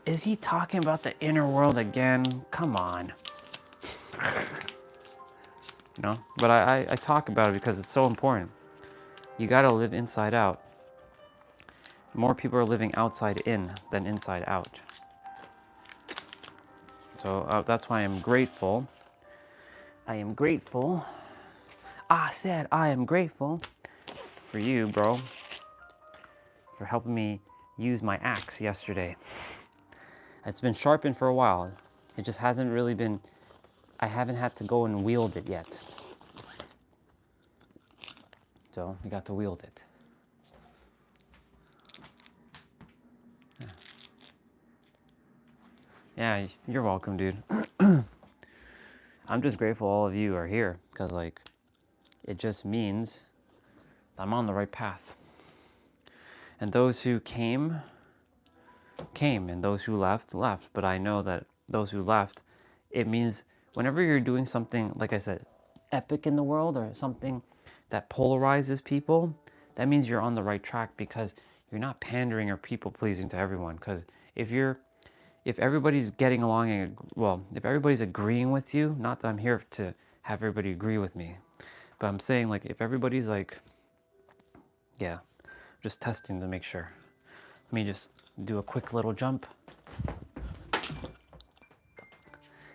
is he talking about the inner world again? Come on. You know, but I talk about it because it's so important. You gotta live inside out. More people are living outside in than inside out. So that's why I'm grateful. I am grateful. I said I am grateful for you, bro, for helping me use my axe yesterday. It's been sharpened for a while. It just hasn't really been, I haven't had to go and wield it yet. So we got to wield it. Yeah, you're welcome, dude. I'm just grateful all of you are here, because like, it just means I'm on the right path. And those who came, and those who left, left. But I know that those who left, it means whenever you're doing something, like I said, epic in the world, or something that polarizes people, that means you're on the right track, because you're not pandering or people pleasing to everyone. Because if everybody's getting along, and well, if everybody's agreeing with you, not that I'm here to have everybody agree with me, But I'm saying, like, if everybody's like, yeah, just testing to make sure. Let me just do a quick little jump.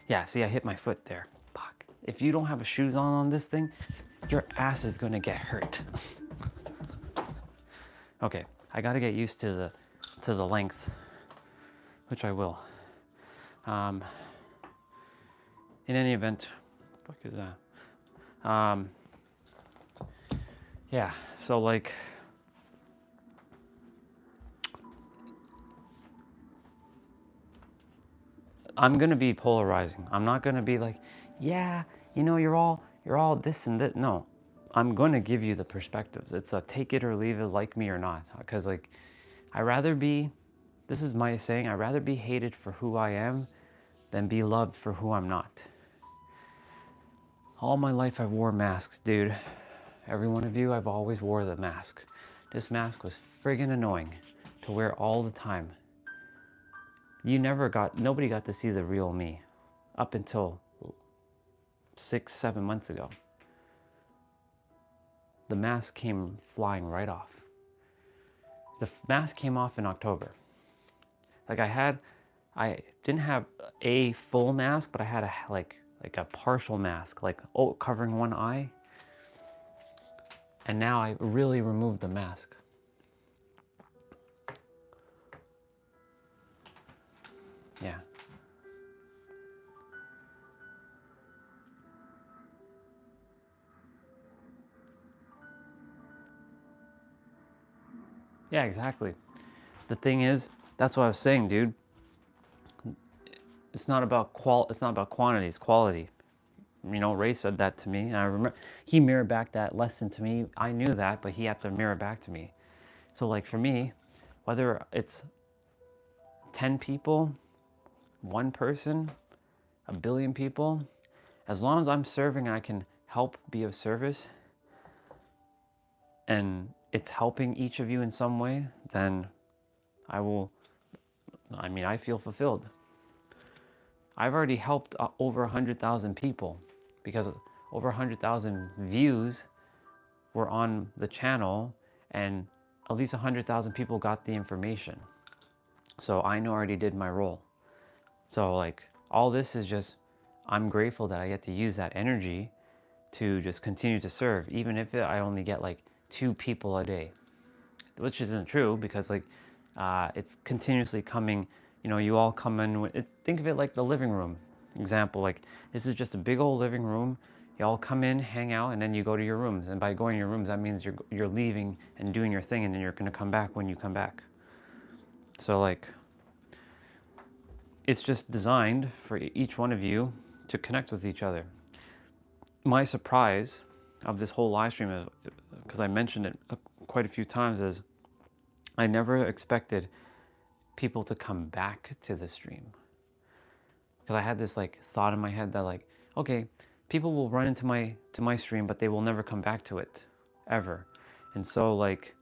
Yeah, see, I hit my foot there. Fuck. If you don't have shoes on this thing, your ass is gonna get hurt. Okay, I gotta get used to the length, which I will. In any event, what the fuck is that? Yeah, so like, I'm gonna be polarizing. I'm not gonna be like, yeah, you know, you're all this and that. No, I'm gonna give you the perspectives. It's a take it or leave it, like me or not. Because like, I rather be, this is my saying, I rather be hated for who I am than be loved for who I'm not. All my life I've wore masks, dude. Every one of you, I've always wore the mask. This mask was friggin' annoying to wear all the time. Nobody got to see the real me up until 6-7 months ago. The mask came flying right off. The mask came off in October. Like I didn't have a full mask, but I had like a partial mask, like covering one eye. And now I really removed the mask. Yeah. Yeah, exactly. The thing is, that's what I was saying, dude. It's not about quantity, it's quality. You know, Ray said that to me, and I remember he mirrored back that lesson to me. I knew that, but he had to mirror back to me. So like for me, whether it's 10 people, one person, a billion people, as long as I'm serving and I can help be of service and it's helping each of you in some way, then I feel fulfilled. I've already helped over 100,000 people because over 100,000 views were on the channel and at least 100,000 people got the information. So I know I already did my role. So like all this is just, I'm grateful that I get to use that energy to just continue to serve, even if I only get like 2 people a day, which isn't true because like it's continuously coming. You know, you all come in, think of it like the living room example. Like this is just a big old living room. You all come in, hang out, and then you go to your rooms. And by going to your rooms, that means you're leaving and doing your thing, and then you're gonna come back when you come back. So like, it's just designed for each one of you to connect with each other. My surprise of this whole live stream is, because I mentioned it quite a few times, is I never expected people to come back to the stream. Because I had this like thought in my head that like, okay, people will run into my stream, but they will never come back to it ever. And so like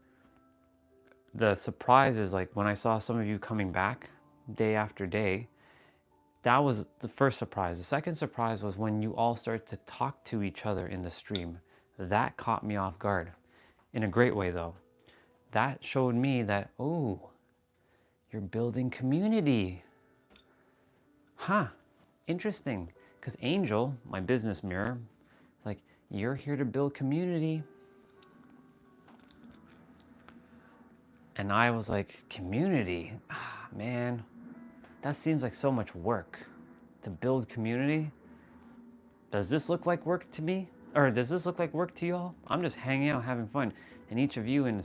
the surprise is like when I saw some of you coming back day after day, that was the first surprise. The second surprise was when you all start to talk to each other in the stream. That caught me off guard in a great way though. That showed me that, oh, you're building community. Huh, interesting. Because Angel, my business mirror, like, you're here to build community. And I was like, community? Ah, man, that seems like so much work to build community. Does this look like work to me? Or does this look like work to y'all? I'm just hanging out, having fun. And each of you in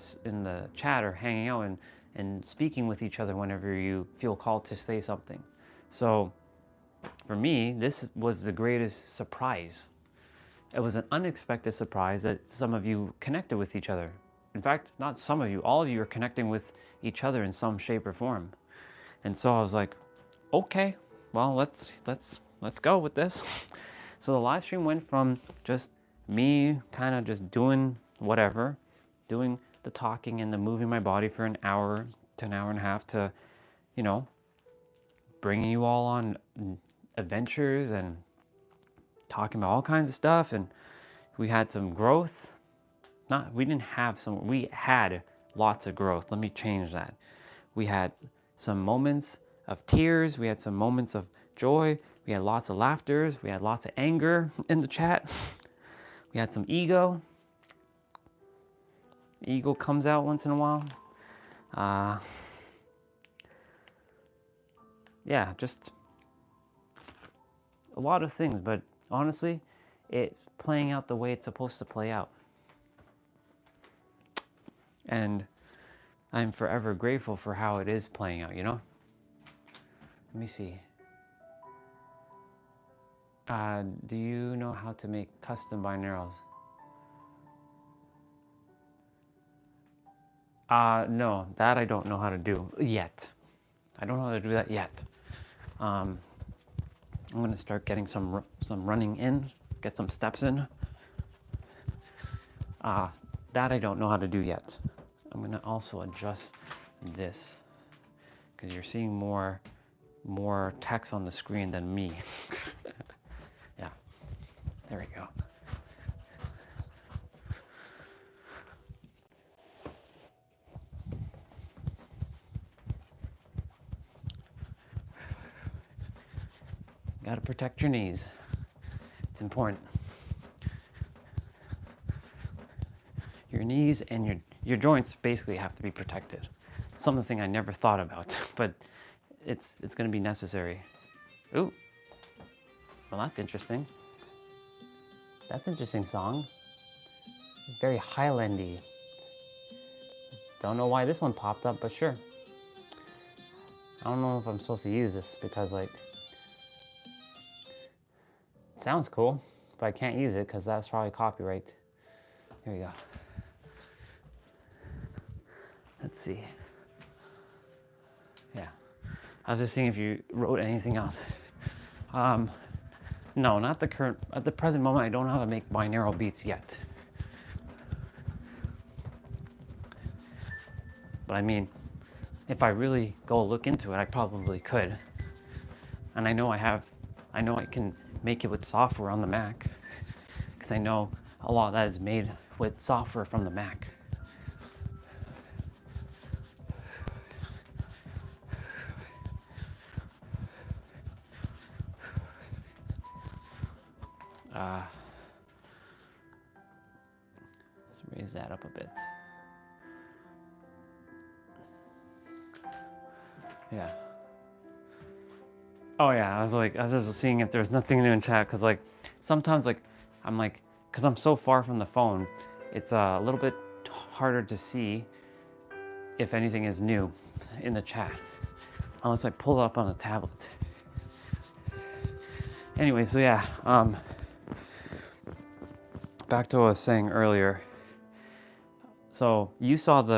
the chat are hanging out and speaking with each other whenever you feel called to say something. So for me, this was the greatest surprise. It was an unexpected surprise that some of you connected with each other. In fact, not some of you, all of you are connecting with each other in some shape or form. And so I was like, okay, well, let's go with this. So the live stream went from just me kind of just doing whatever, doing the talking and the moving my body for an hour to an hour and a half to, you know, bringing you all on adventures and talking about all kinds of stuff and, We had some growth. We didn't have some, we had lots of growth. Let me change that. We had some moments of tears. We had some moments of joy. We had lots of laughters. We had lots of anger in the chat. We had some ego. Ego comes out once in a while. Yeah, just a lot of things, but honestly, it playing out the way it's supposed to play out. And I'm forever grateful for how it is playing out, you know? Let me see. Do you know how to make custom binaurals? No, that I don't know how to do yet. I don't know how to do that yet. I'm gonna start getting some running in, get some steps in. That I don't know how to do yet. I'm gonna also adjust this because you're seeing more text on the screen than me. Yeah, there we go. Gotta protect your knees. It's important. Your knees and your joints basically have to be protected. Something I never thought about, but it's gonna be necessary. Ooh, well that's interesting. That's an interesting song. It's very Highlandy. Don't know why this one popped up, but sure. I don't know if I'm supposed to use this because like, it sounds cool, but I can't use it because that's probably copyright. Here we go. Let's see. Yeah, I was just seeing if you wrote anything else. No, not the current, at the present moment, I don't know how to make binaural beats yet. But I mean, if I really go look into it, I probably could. And I know I can make it with software on the Mac, because I know a lot of that is made with software from the Mac. Let's raise that up a bit. Yeah. Oh yeah, I was just seeing if there's nothing new in chat, because like sometimes like I'm like, because I'm so far from the phone, it's a little bit harder to see if anything is new in the chat, unless I pull it up on a tablet. Anyway, so yeah, back to what I was saying earlier. So you saw on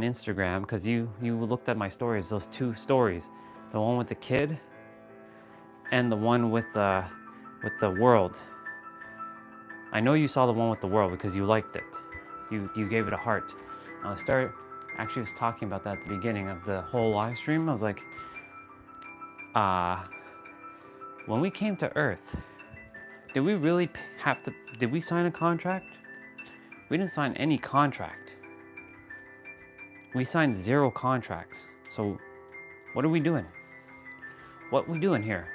Instagram, because you looked at my stories, those two stories, the one with the kid and the one with the world. I know you saw the one with the world because you liked it. You gave it a heart. I was talking about that at the beginning of the whole live stream. I was like, when we came to Earth, did we really did we sign a contract? We didn't sign any contract. We signed 0 contracts. So what are we doing? What are we doing here?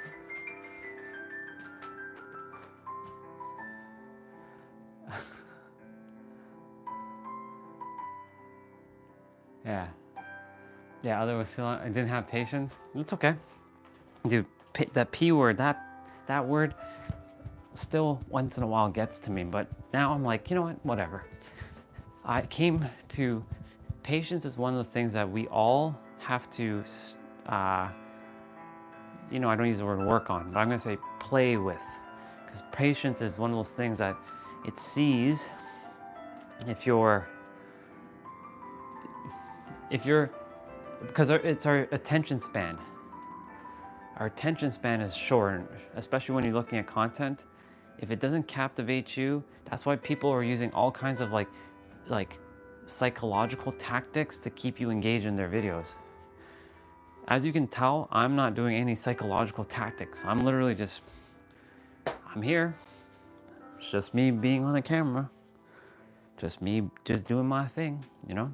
Yeah. Yeah, otherwise I didn't have patience. It's okay. Dude, that P word, that word still once in a while gets to me, but now I'm like, you know what, whatever. Patience is one of the things that we all have to, I don't use the word work on, but I'm gonna say play with. Because patience is one of those things that it sees because it's our attention span. Our attention span is short, especially when you're looking at content. If it doesn't captivate you, that's why people are using all kinds of like psychological tactics to keep you engaged in their videos. As you can tell, I'm not doing any psychological tactics. I'm literally I'm here, It's just me being on the camera. Just me just doing my thing, you know?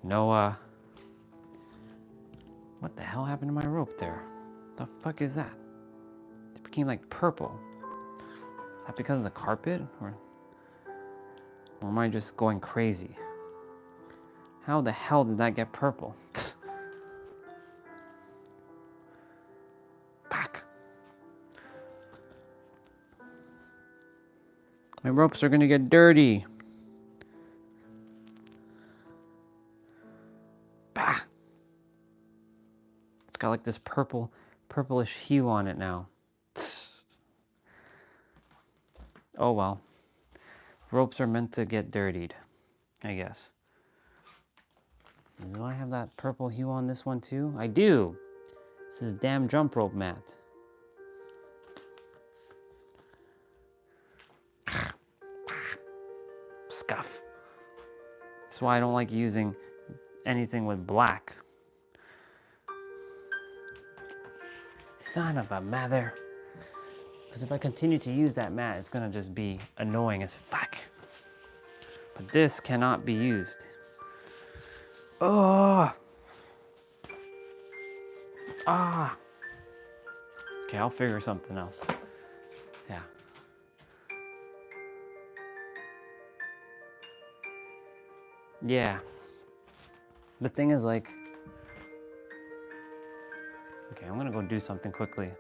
No, what the hell happened to my rope there? The fuck is that? It became like purple. Is that because of the carpet? Or am I just going crazy? How the hell did that get purple? Pack. My ropes are gonna get dirty. Bah. It's got like this purplish hue on it now. Oh well. Ropes are meant to get dirtied, I guess. Do I have that purple hue on this one too? I do. This is damn jump rope mat. Scuff. That's why I don't like using anything with black. Son of a mother. Because if I continue to use that mat, it's gonna just be annoying as fuck. But this cannot be used. Oh. Ah. Okay, I'll figure something else. Yeah. Yeah. The thing is like, okay, I'm gonna go do something quickly.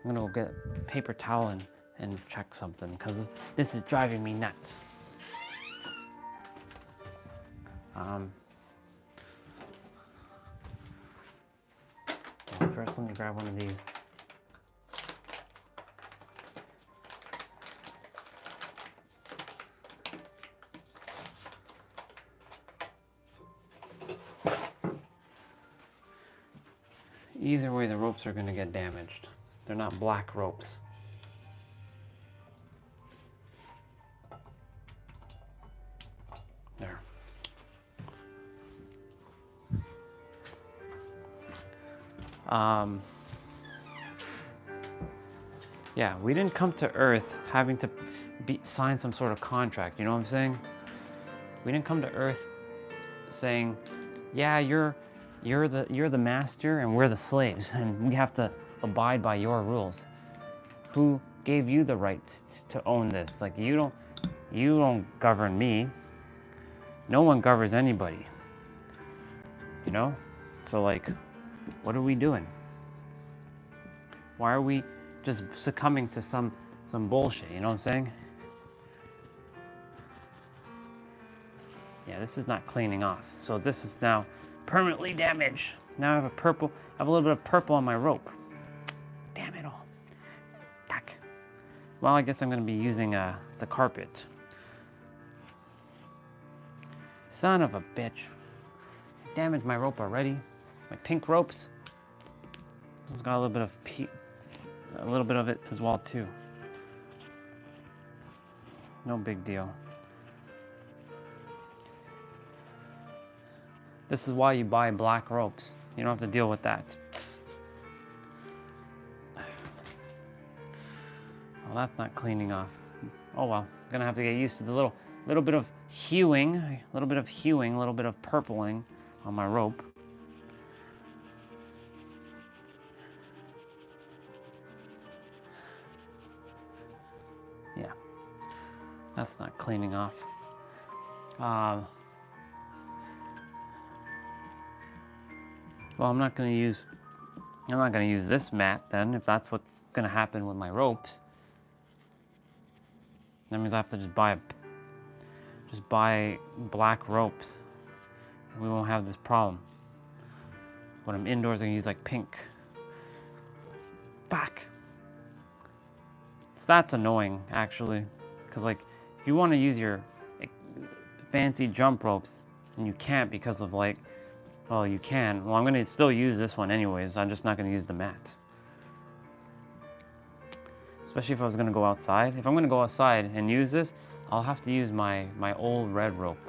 I'm gonna go get a paper towel and check something because this is driving me nuts. Well, first let me grab one of these. Either way, the ropes are gonna get damaged. They're not black ropes. There. Yeah, we didn't come to Earth having to sign some sort of contract, you know what I'm saying? We didn't come to Earth saying, yeah, you're the master and we're the slaves and we have to abide by your rules. Who gave you the right to own this? Like you don't govern me. No one governs anybody. You know? So like, what are we doing? Why are we just succumbing to some bullshit, you know what I'm saying? Yeah, this is not cleaning off. So this is now permanently damaged. Now I have a little bit of purple on my rope. Damn it all. Tack. Well, I guess I'm gonna be using the carpet. Son of a bitch. I damaged my rope already. My pink ropes. It's got a little bit of it as well too. No big deal. This is why you buy black ropes. You don't have to deal with that. Well, that's not cleaning off. Oh well, gonna have to get used to the little bit of hueing, a little bit of purpling on my rope. Yeah, that's not cleaning off. Well, I'm not gonna use this mat then, if that's what's gonna happen with my ropes. That means I have to just buy black ropes. We won't have this problem. When I'm indoors, I can use like pink. Fuck. So that's annoying, actually. Because like, if you want to use your fancy jump ropes, and you can't because of like, well, you can. Well, I'm gonna still use this one anyways. I'm just not gonna use the mat. Especially if I was gonna go outside. If I'm gonna go outside and use this, I'll have to use my old red rope.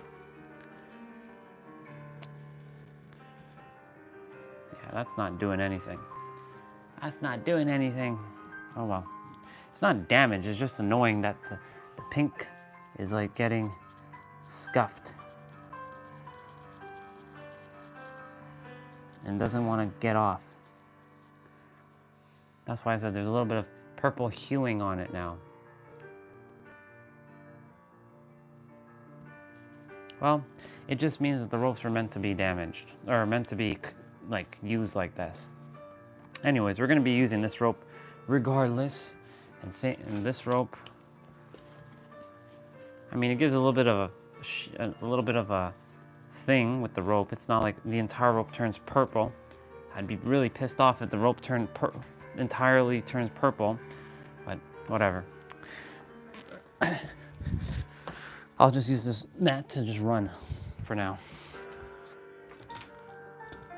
Yeah, that's not doing anything. That's not doing anything. Oh well. It's not damaged, it's just annoying that the pink is like getting scuffed and doesn't want to get off. That's why I said there's a little bit of purple hueing on it now. Well, it just means that the ropes were meant to be damaged, or meant to be like used like this. Anyways, we're going to be using this rope regardless, and this rope, I mean, it gives a little bit of a thing with the rope. It's not like the entire rope turns purple. I'd be really pissed off if the rope entirely turns purple, but whatever. I'll just use this mat to just run for now.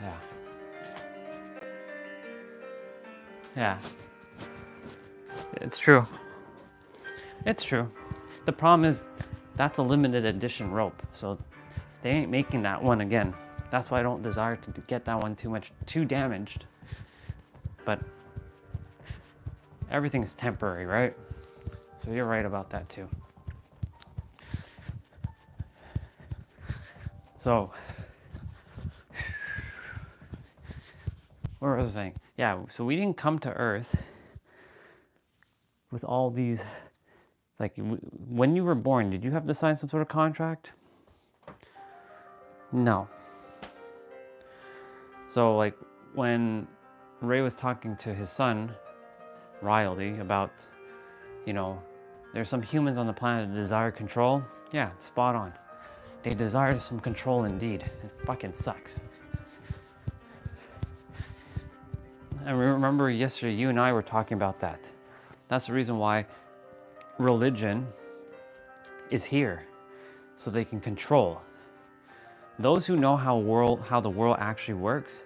Yeah. Yeah. It's true. It's true. The problem is that's a limited edition rope, so they ain't making that one again. That's why I don't desire to get that one too damaged. But everything's temporary, right? So you're right about that too. So, what was I saying? Yeah, so we didn't come to Earth with all these, like, when you were born, did you have to sign some sort of contract? No. So, like, when Ray was talking to his son, Riley, about, there's some humans on the planet that desire control. Yeah, spot on. They desire some control indeed. It fucking sucks. I remember yesterday you and I were talking about that. That's the reason why religion is here, so they can control. Those who know how the world actually works,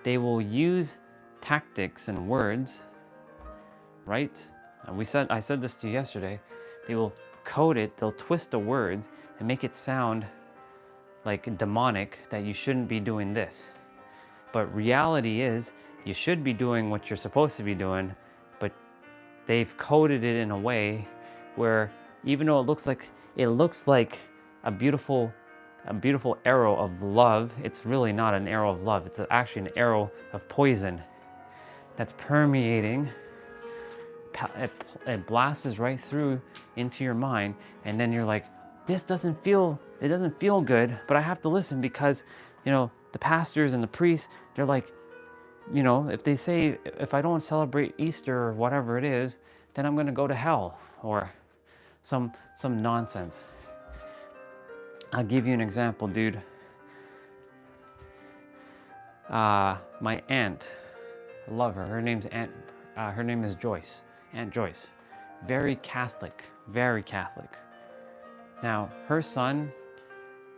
they will use tactics and words, right? And I said this to you yesterday. They will code it, they'll twist the words and make it sound like demonic, that you shouldn't be doing this. But reality is, you should be doing what you're supposed to be doing, but they've coded it in a way where even though it looks like a beautiful arrow of love, it's really not an arrow of love. It's actually an arrow of poison that's permeating. It blasts right through into your mind, and then you're like, it doesn't feel good, but I have to listen because, the pastors and the priests, they're like, if they say, if I don't celebrate Easter or whatever it is, then I'm going to go to hell, or some nonsense. I'll give you an example, dude. My aunt, I love her. Her name's her name is Joyce. Aunt Joyce. Very Catholic. Very Catholic. Now, her son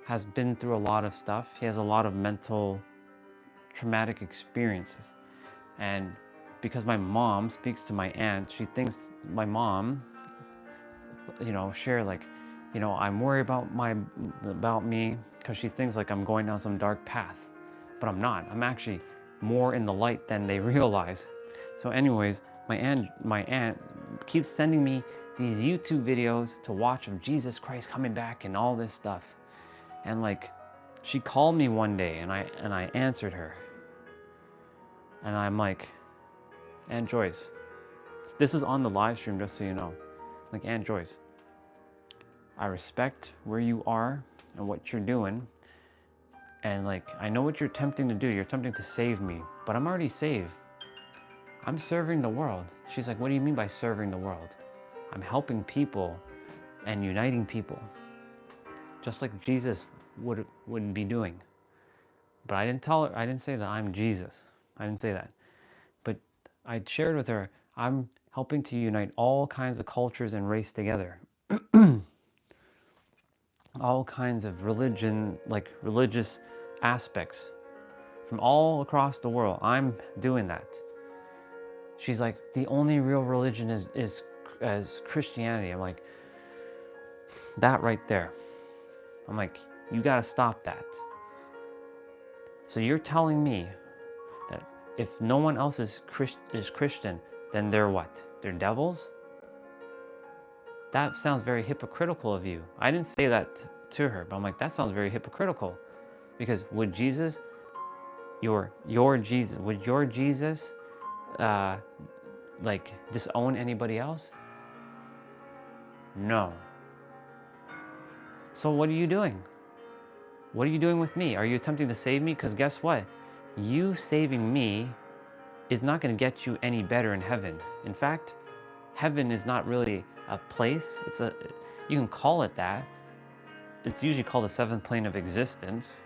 has been through a lot of stuff. He has a lot of mental traumatic experiences. And because my mom speaks to my aunt, she thinks my mom, share like, I'm worried about me, because she thinks like I'm going down some dark path. But I'm not. I'm actually more in the light than they realize. So anyways, my aunt keeps sending me these YouTube videos to watch of Jesus Christ coming back and all this stuff. And like, she called me one day and I answered her. And I'm like, Aunt Joyce, this is on the live stream, just so you know. Like, Aunt Joyce, I respect where you are and what you're doing. And like, I know what you're attempting to do. You're attempting to save me, but I'm already saved. I'm serving the world. She's like, what do you mean by serving the world? I'm helping people and uniting people, just like Jesus would be doing. But I didn't say that I'm Jesus. I didn't say that. But I shared with her, I'm helping to unite all kinds of cultures and race together. All kinds of religion, like religious aspects from all across the world. I'm doing that. She's like, the only real religion is Christianity. I'm like, that right there. I'm like, you gotta stop that. So you're telling me that if no one else is Christian, then they're what? They're devils? that sounds very hypocritical of you. I didn't say that to her, but I'm like, that sounds very hypocritical. Because would Jesus, your Jesus, would your Jesus like disown anybody else? No. So what are you doing? What are you doing with me? Are you attempting to save me? Because guess what? You saving me is not going to get you any better in heaven. In fact, heaven is not really a place. You can call it that. It's usually called the seventh plane of existence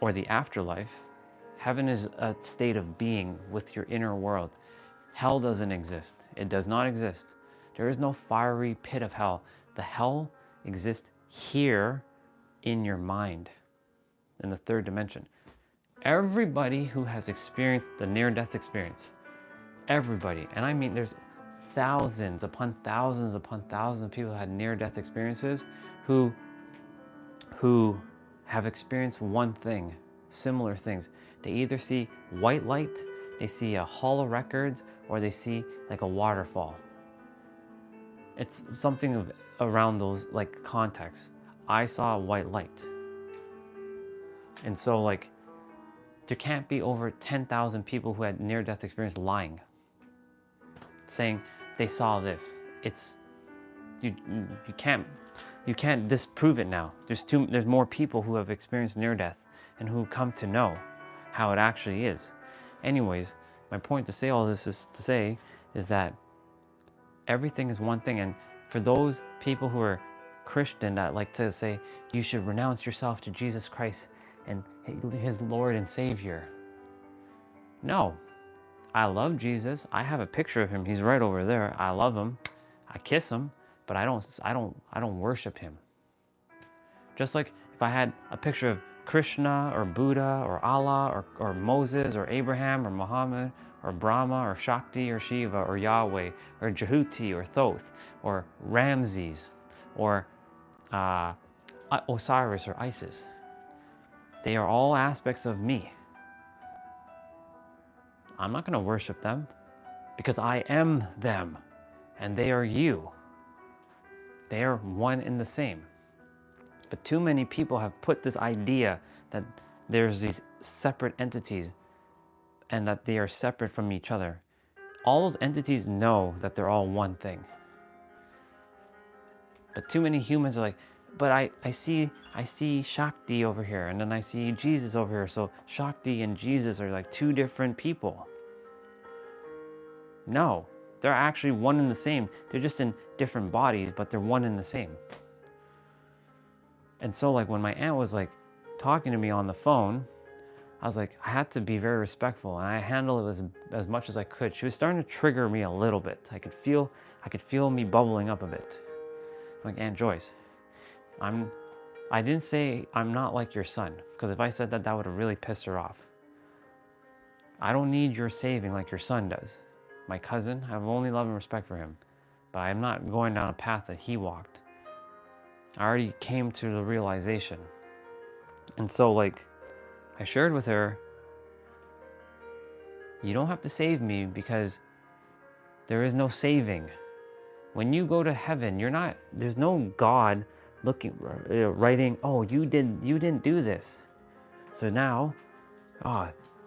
or the afterlife. Heaven is a state of being with your inner world. Hell doesn't exist. It does not exist. There is no fiery pit of hell. The hell exists here in your mind, in the third dimension. Everybody who has experienced the near-death experience, everybody, and I mean there's thousands upon thousands upon thousands of people who had near-death experiences who have experienced one thing, similar things. They either see white light, they see a hall of records, or they see like a waterfall. It's something of around those like contexts. I saw a white light. And so like there can't be over 10,000 people who had near-death experience lying, saying they saw this. It's you can't disprove it now. There's more people who have experienced near-death and who come to know how it actually is. Anyways, my point to say all this is that everything is one thing. And for those people who are Christian that like to say you should renounce yourself to Jesus Christ and his Lord and Savior. No, I love Jesus. I have a picture of him. He's right over there. I love him. I kiss him, but I don't worship him. Just like if I had a picture of Krishna or Buddha or Allah or Moses or Abraham or Muhammad or Brahma or Shakti or Shiva or Yahweh or Jehuti or Thoth or Ramses or Osiris or Isis. They are all aspects of me. I'm not going to worship them because I am them and they are you. They are one and the same. But too many people have put this idea that there's these separate entities and that they are separate from each other. All those entities know that they're all one thing. But too many humans are like, but I see Shakti over here and then I see Jesus over here. So Shakti and Jesus are like two different people. No, they're actually one and the same. They're just in different bodies, but they're one and the same. And so like when my aunt was like talking to me on the phone, I was like, I had to be very respectful and I handled it as much as I could. She was starting to trigger me a little bit. I could feel me bubbling up a bit. I'm like, Aunt Joyce, I didn't say I'm not like your son, because if I said that, that would have really pissed her off. I don't need your saving like your son does. My cousin, I have only love and respect for him, but I'm not going down a path that he walked. I already came to the realization. And so like, I shared with her, you don't have to save me because there is no saving. When you go to heaven, there's no God looking, writing, oh, you didn't do this. So now,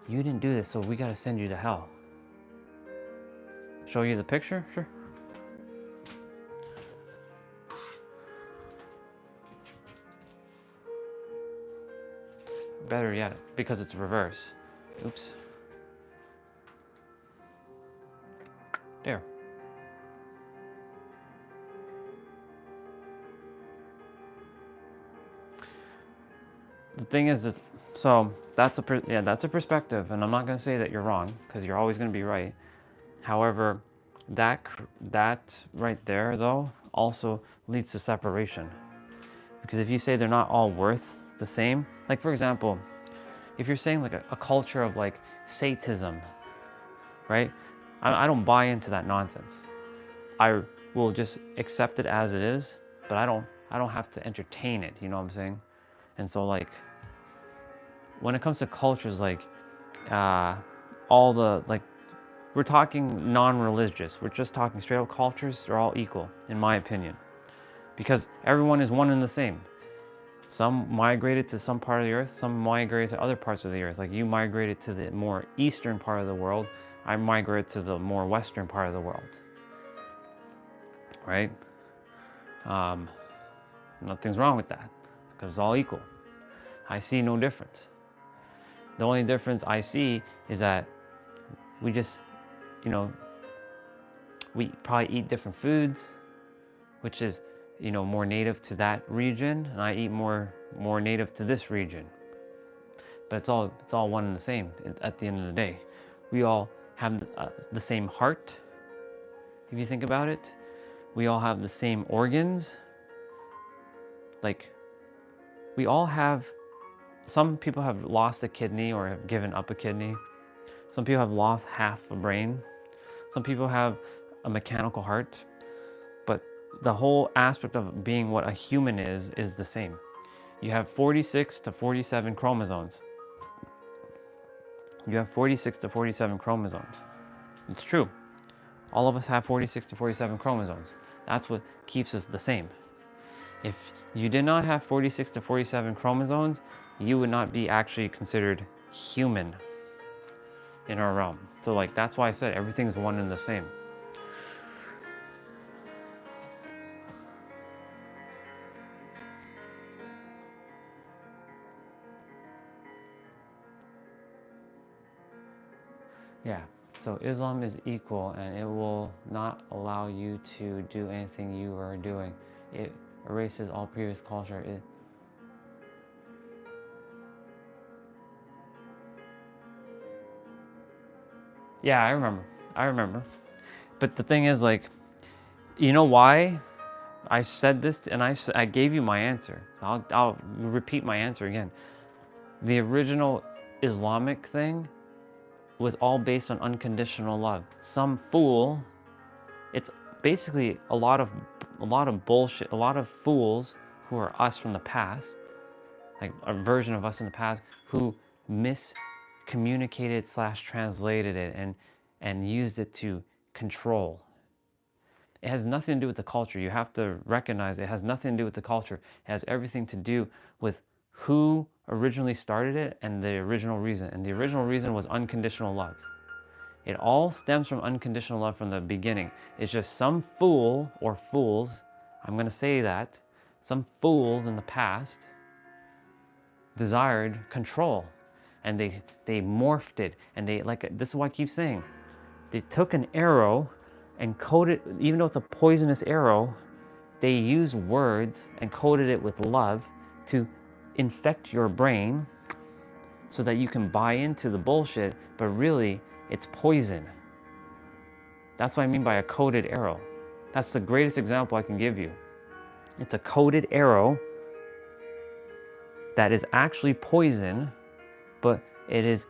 you didn't do this, so we got to send you to hell. Show you the picture? Sure. Better yet, because it's reverse. Oops. There. The thing is that, so that's a perspective, and I'm not going to say that you're wrong, because you're always going to be right. However, that right there, though, also leads to separation. Because if you say they're not all worth the same, like for example, if you're saying like a culture of like Satanism, right? I don't buy into that nonsense. I will just accept it as it is, but I don't have to entertain it, you know what I'm saying? And so like, when it comes to cultures like all the like we're talking non-religious, we're just talking straight up cultures, they're all equal, in my opinion. Because everyone is one and the same. Some migrated to some part of the earth, some migrated to other parts of the earth. Like you migrated to the more eastern part of the world, I migrated to the more western part of the world. Right? Nothing's wrong with that, because it's all equal. I see no difference. The only difference I see is that we just, you know, we probably eat different foods, which is, you know, more native to that region, and I eat more native to this region. But it's all one and the same at the end of the day. We all have the same heart, if you think about it. We all have the same organs. Like, we all have, some people have lost a kidney or have given up a kidney. Some people have lost half a brain. Some people have a mechanical heart. But the whole aspect of being what a human is the same. You have 46 to 47 chromosomes. You have 46 to 47 chromosomes. It's true. All of us have 46 to 47 chromosomes. That's what keeps us the same. If you did not have 46 to 47 chromosomes, you would not be actually considered human in our realm. So like, that's why I said everything's one and the same. Yeah, so Islam is equal and it will not allow you to do anything you are doing. It erases all previous culture. Yeah, I remember. But the thing is, like, you know why I said this, and I gave you my answer. I'll repeat my answer again. The original Islamic thing was all based on unconditional love. Some fool, it's basically a lot of bullshit, a lot of fools who are us from the past, like a version of us in the past, who miscommunicated / translated it and used it to control. It has nothing to do with the culture. You have to recognize it has nothing to do with the culture. It has everything to do with who originally started it and the original reason. And the original reason was unconditional love. It all stems from unconditional love from the beginning. It's just some fool or fools, I'm going to say that, some fools in the past desired control. And they morphed it. And they, like, this is what I keep saying. They took an arrow and coated, even though it's a poisonous arrow, they use words and coated it with love to infect your brain so that you can buy into the bullshit, but really it's poison. That's what I mean by a coated arrow. That's the greatest example I can give you. It's a coated arrow that is actually poison, but it's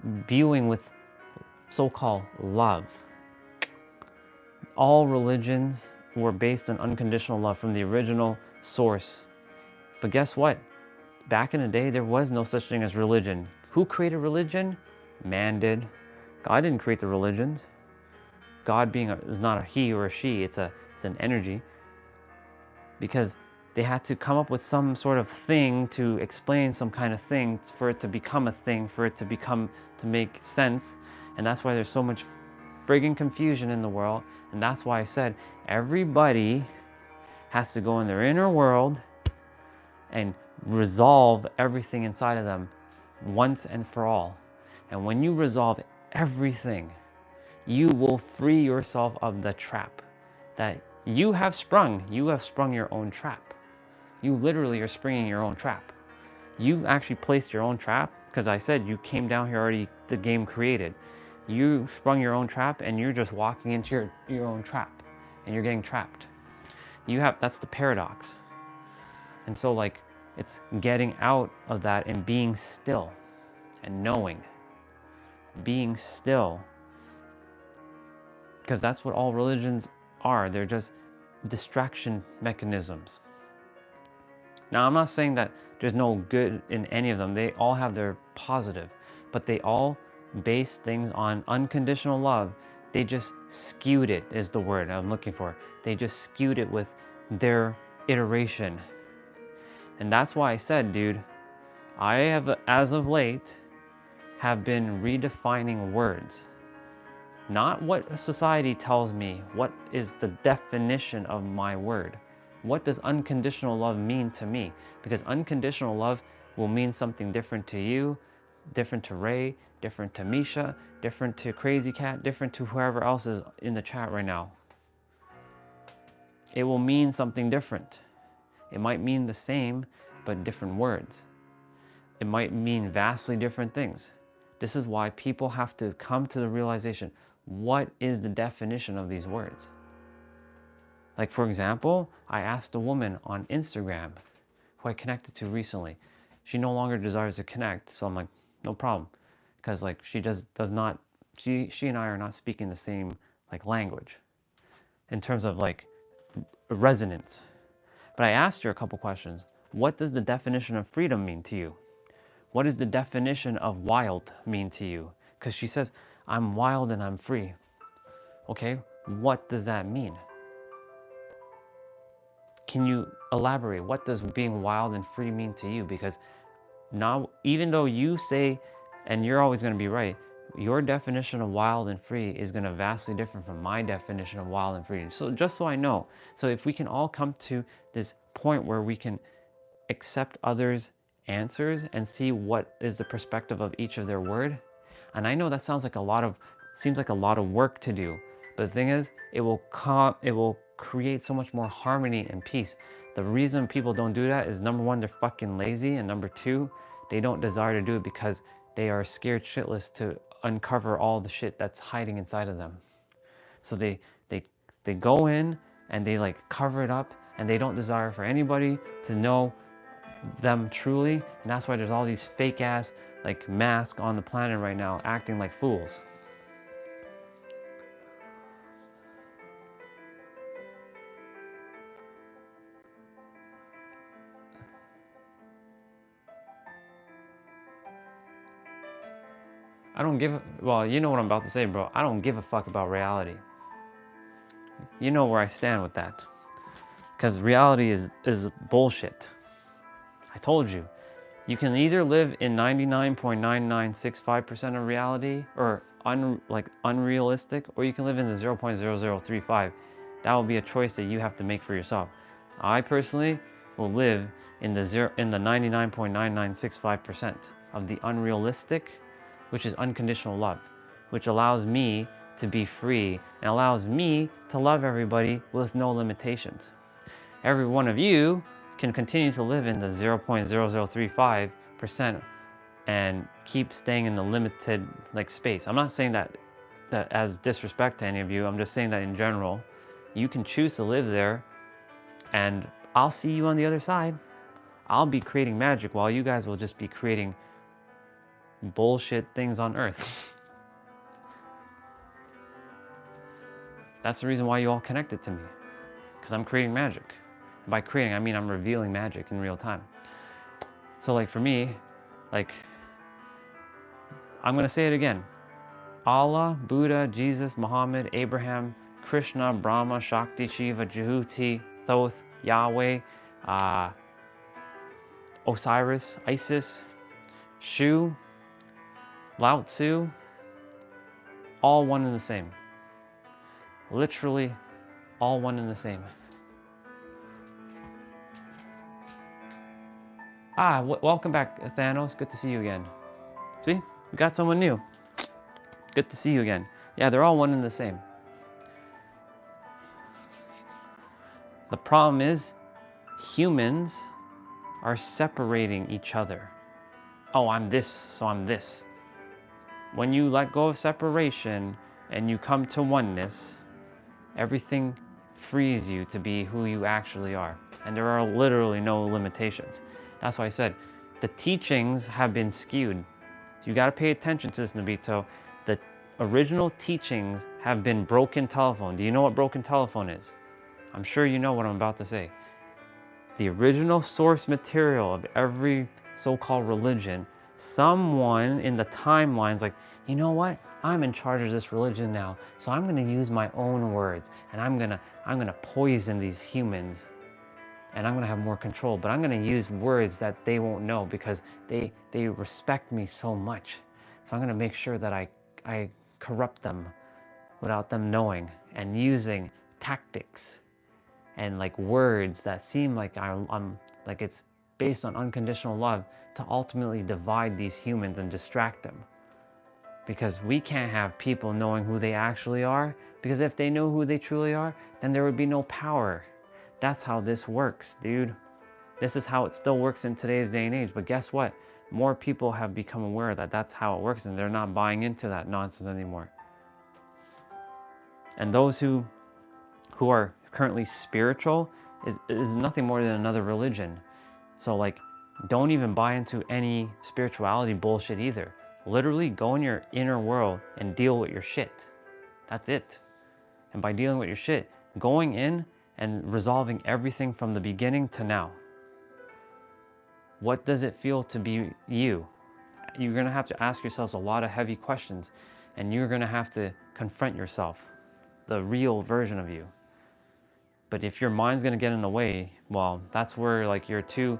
imbuing with so-called love. All religions were based on unconditional love from the original source. But guess what? Back in the day, there was no such thing as religion. Who created religion? Man did. God didn't create the religions. God is not a he or a she, it's an energy. Because they had to come up with some sort of thing to explain some kind of thing for it to become a thing, for it to make sense. And that's why there's so much friggin' confusion in the world. And that's why I said everybody has to go in their inner world and resolve everything inside of them once and for all. And when you resolve everything, you will free yourself of the trap that you have sprung. You have sprung your own trap. You literally are springing your own trap. You actually placed your own trap, because I said you came down here already, the game created. You sprung your own trap and you're just walking into your own trap and you're getting trapped. That's the paradox. And so, like, it's getting out of that and being still and knowing. Being still. Because that's what all religions are. They're just distraction mechanisms. Now, I'm not saying that there's no good in any of them. They all have their positive, but they all based things on unconditional love. They just skewed it, is the word I'm looking for. They just skewed it with their iteration. And that's why I said, dude, I have, as of late, have been redefining words. Not what society tells me, what is the definition of my word. What does unconditional love mean to me? Because unconditional love will mean something different to you, different to Ray, different to Misha, different to Crazy Cat, different to whoever else is in the chat right now. It will mean something different. It might mean the same, but different words. It might mean vastly different things. This is why people have to come to the realization, what is the definition of these words? Like, for example, I asked a woman on Instagram who I connected to recently. She no longer desires to connect, so I'm like, no problem. Because like she does not, she and I are not speaking the same like language in terms of like resonance. But I asked her a couple questions. What does the definition of freedom mean to you? What does the definition of wild mean to you? Because she says, I'm wild and I'm free. Okay, what does that mean? Can you elaborate? What does being wild and free mean to you? Because now, even though you say, and you're always going to be right, your definition of wild and free is going to vastly different from my definition of wild and free. So just so I know, so if we can all come to this point where we can accept others' answers and see what is the perspective of each of their word. And I know that sounds like seems like a lot of work to do. But the thing is, it will create so much more harmony and peace. The reason people don't do that is number one, they're fucking lazy. And number two, they don't desire to do it because they are scared shitless to uncover all the shit that's hiding inside of them. So they go in and they like cover it up and they don't desire for anybody to know them truly. And that's why there's all these fake ass like masks on the planet right now acting like fools. I don't give a, well, you know what I'm about to say, bro. I don't give a fuck about reality. You know where I stand with that. Because reality is bullshit. I told you. You can either live in 99.9965% of reality or unrealistic, or you can live in the 0.0035. That will be a choice that you have to make for yourself. I personally will live in the 99.9965% of the unrealistic, which is unconditional love, which allows me to be free and allows me to love everybody with no limitations. Every one of you can continue to live in the 0.0035% and keep staying in the limited like space. I'm not saying that as disrespect to any of you. I'm just saying that in general, you can choose to live there and I'll see you on the other side. I'll be creating magic while you guys will just be creating bullshit things on earth. That's the reason why you all connected to me, because I'm creating magic. By creating, I mean I'm revealing magic in real time. So like for me, like, I'm gonna say it again. Allah, Buddha, Jesus, Muhammad, Abraham, Krishna, Brahma, Shakti, Shiva, Jehuti, Thoth, Yahweh, Osiris, Isis, Shu, Lao Tzu, all one and the same. Literally all one and the same. Welcome back, Thanos. Good to see you again. See, we got someone new. Good to see you again. Yeah, they're all one and the same. The problem is, humans are separating each other. Oh, I'm this, so I'm this. When you let go of separation and you come to oneness, everything frees you to be who you actually are. And there are literally no limitations. That's why I said the teachings have been skewed. You got to pay attention to this, Nobito. The original teachings have been broken telephone. Do you know what broken telephone is? I'm sure you know what I'm about to say. The original source material of every so-called religion, someone in the timelines, like, you know what? I'm in charge of this religion now, so I'm going to use my own words, and I'm going to poison these humans, and I'm going to have more control, but I'm going to use words that they won't know because they respect me so much. So I'm going to make sure that I corrupt them without them knowing, and using tactics and like words that seem like I'm like it's based on unconditional love to ultimately divide these humans and distract them. Because we can't have people knowing who they actually are, because if they know who they truly are, then there would be no power. That's how this works, dude. This is how it still works in today's day and age. But guess what? More people have become aware that that's how it works, and they're not buying into that nonsense anymore. And those who are currently spiritual is nothing more than another religion. So like, don't even buy into any spirituality bullshit either. Literally go in your inner world and deal with your shit. That's it. And by dealing with your shit, going in and resolving everything from the beginning to now. What does it feel to be you? You're gonna have to ask yourselves a lot of heavy questions, and you're gonna have to confront yourself, the real version of you. But if your mind's gonna get in the way, well, that's where like you're too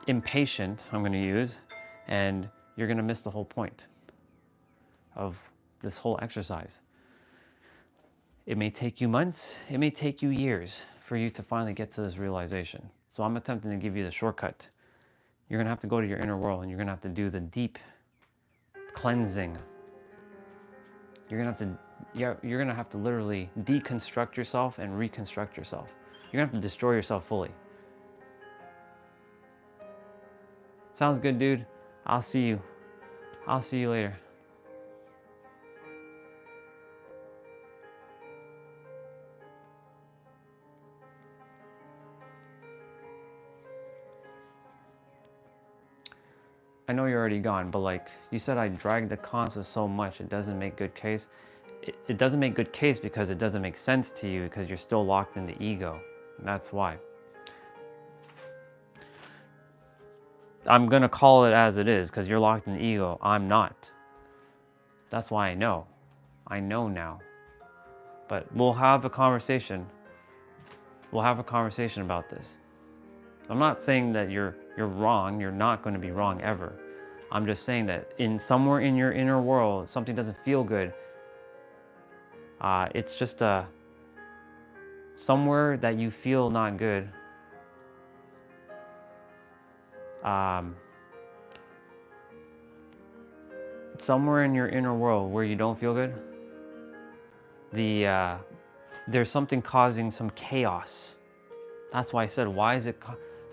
impatient, I'm gonna use, and you're gonna miss the whole point of this whole exercise. It may take you months, it may take you years for you to finally get to this realization. So I'm attempting to give you the shortcut. You're gonna have to go to your inner world, and you're gonna have to do the deep cleansing. You're gonna have to literally deconstruct yourself and reconstruct yourself. You're gonna have to destroy yourself fully. Sounds good, dude. I'll see you later. I know you're already gone, but like you said, I dragged the concept so much, it doesn't make good case. It doesn't make good case because it doesn't make sense to you, because you're still locked in the ego. And that's why. I'm gonna call it as it is because you're locked in the ego. I'm not. That's why I know. I know now. But we'll have a conversation. We'll have a conversation about this. I'm not saying that you're wrong. You're not going to be wrong ever. I'm just saying that somewhere in your inner world, something doesn't feel good. It's just somewhere that you feel not good. Somewhere in your inner world where you don't feel good, there's something causing some chaos. That's why I said, why is it,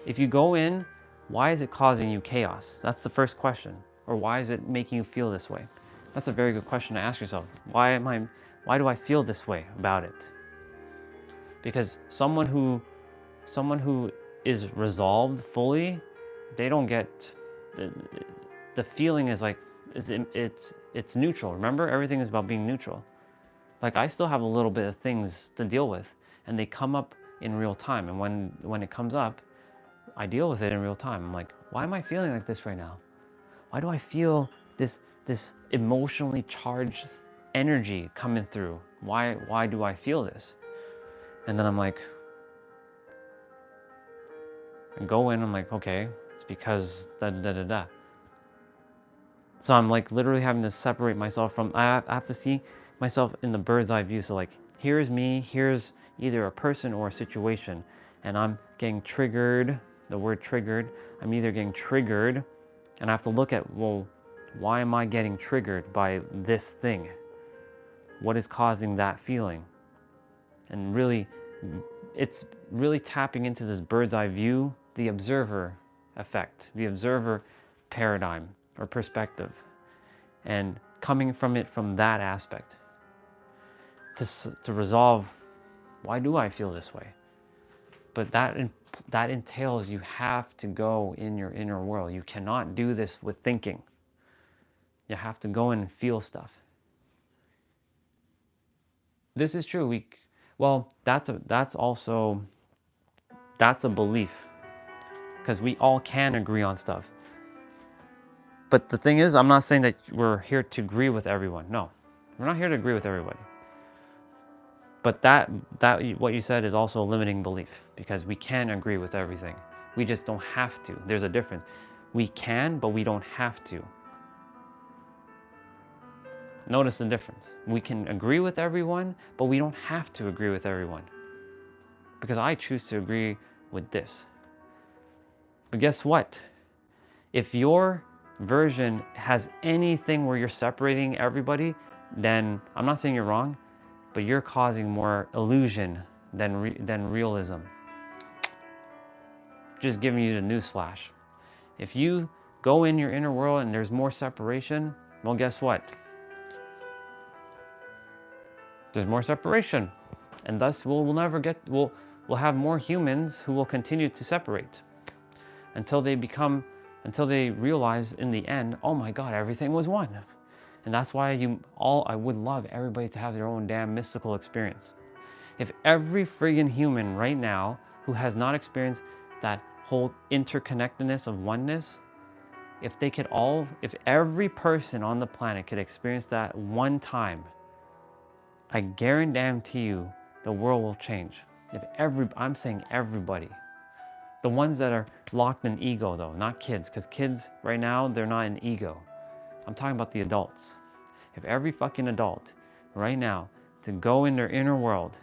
if you go in, why is it causing you chaos? That's the first question. Or why is it making you feel this way? That's a very good question to ask yourself. Why do I feel this way about it? Because someone who is resolved fully, they don't get, the feeling is like, it's neutral. Remember, everything is about being neutral. Like I still have a little bit of things to deal with, and they come up in real time. And when it comes up, I deal with it in real time. I'm like, why am I feeling like this right now? Why do I feel this emotionally charged energy coming through? Why do I feel this? And then I'm like, I go in, I'm like, okay, it's because da da da da. So I'm like literally having to separate myself from, I have to see myself in the bird's eye view. So like, here's me, here's either a person or a situation, and I'm getting triggered, the word triggered, I'm either getting triggered, and I have to look at, well, why am I getting triggered by this thing? What is causing that feeling? And really, it's really tapping into this bird's eye view, the observer effect, the observer paradigm or perspective, and coming from it from that aspect to resolve, why do I feel this way? But that entails you have to go in your inner world. You cannot do this with thinking. You have to go in and feel stuff. This is true. That's a belief, because we all can agree on stuff. But the thing is, I'm not saying that we're here to agree with everyone. No, we're not here to agree with everybody. But that what you said is also a limiting belief, because we can agree with everything. We just don't have to. There's a difference. We can, but we don't have to. Notice the difference. We can agree with everyone, but we don't have to agree with everyone. Because I choose to agree with this. But guess what? If your version has anything where you're separating everybody, then I'm not saying you're wrong, but you're causing more illusion than realism. Just giving you the news flash. If you go in your inner world and there's more separation, well, guess what? There's more separation, and thus we'll never get. We'll have more humans who will continue to separate until they realize in the end, oh my God, everything was one. And that's why I would love everybody to have their own damn mystical experience. If every friggin' human right now who has not experienced that whole interconnectedness of oneness, if every person on the planet could experience that one time, I guarantee you the world will change. I'm saying everybody. The ones that are locked in ego though, not kids, because kids right now, they're not in ego. I'm talking about the adults. If every fucking adult right now to go in their inner world,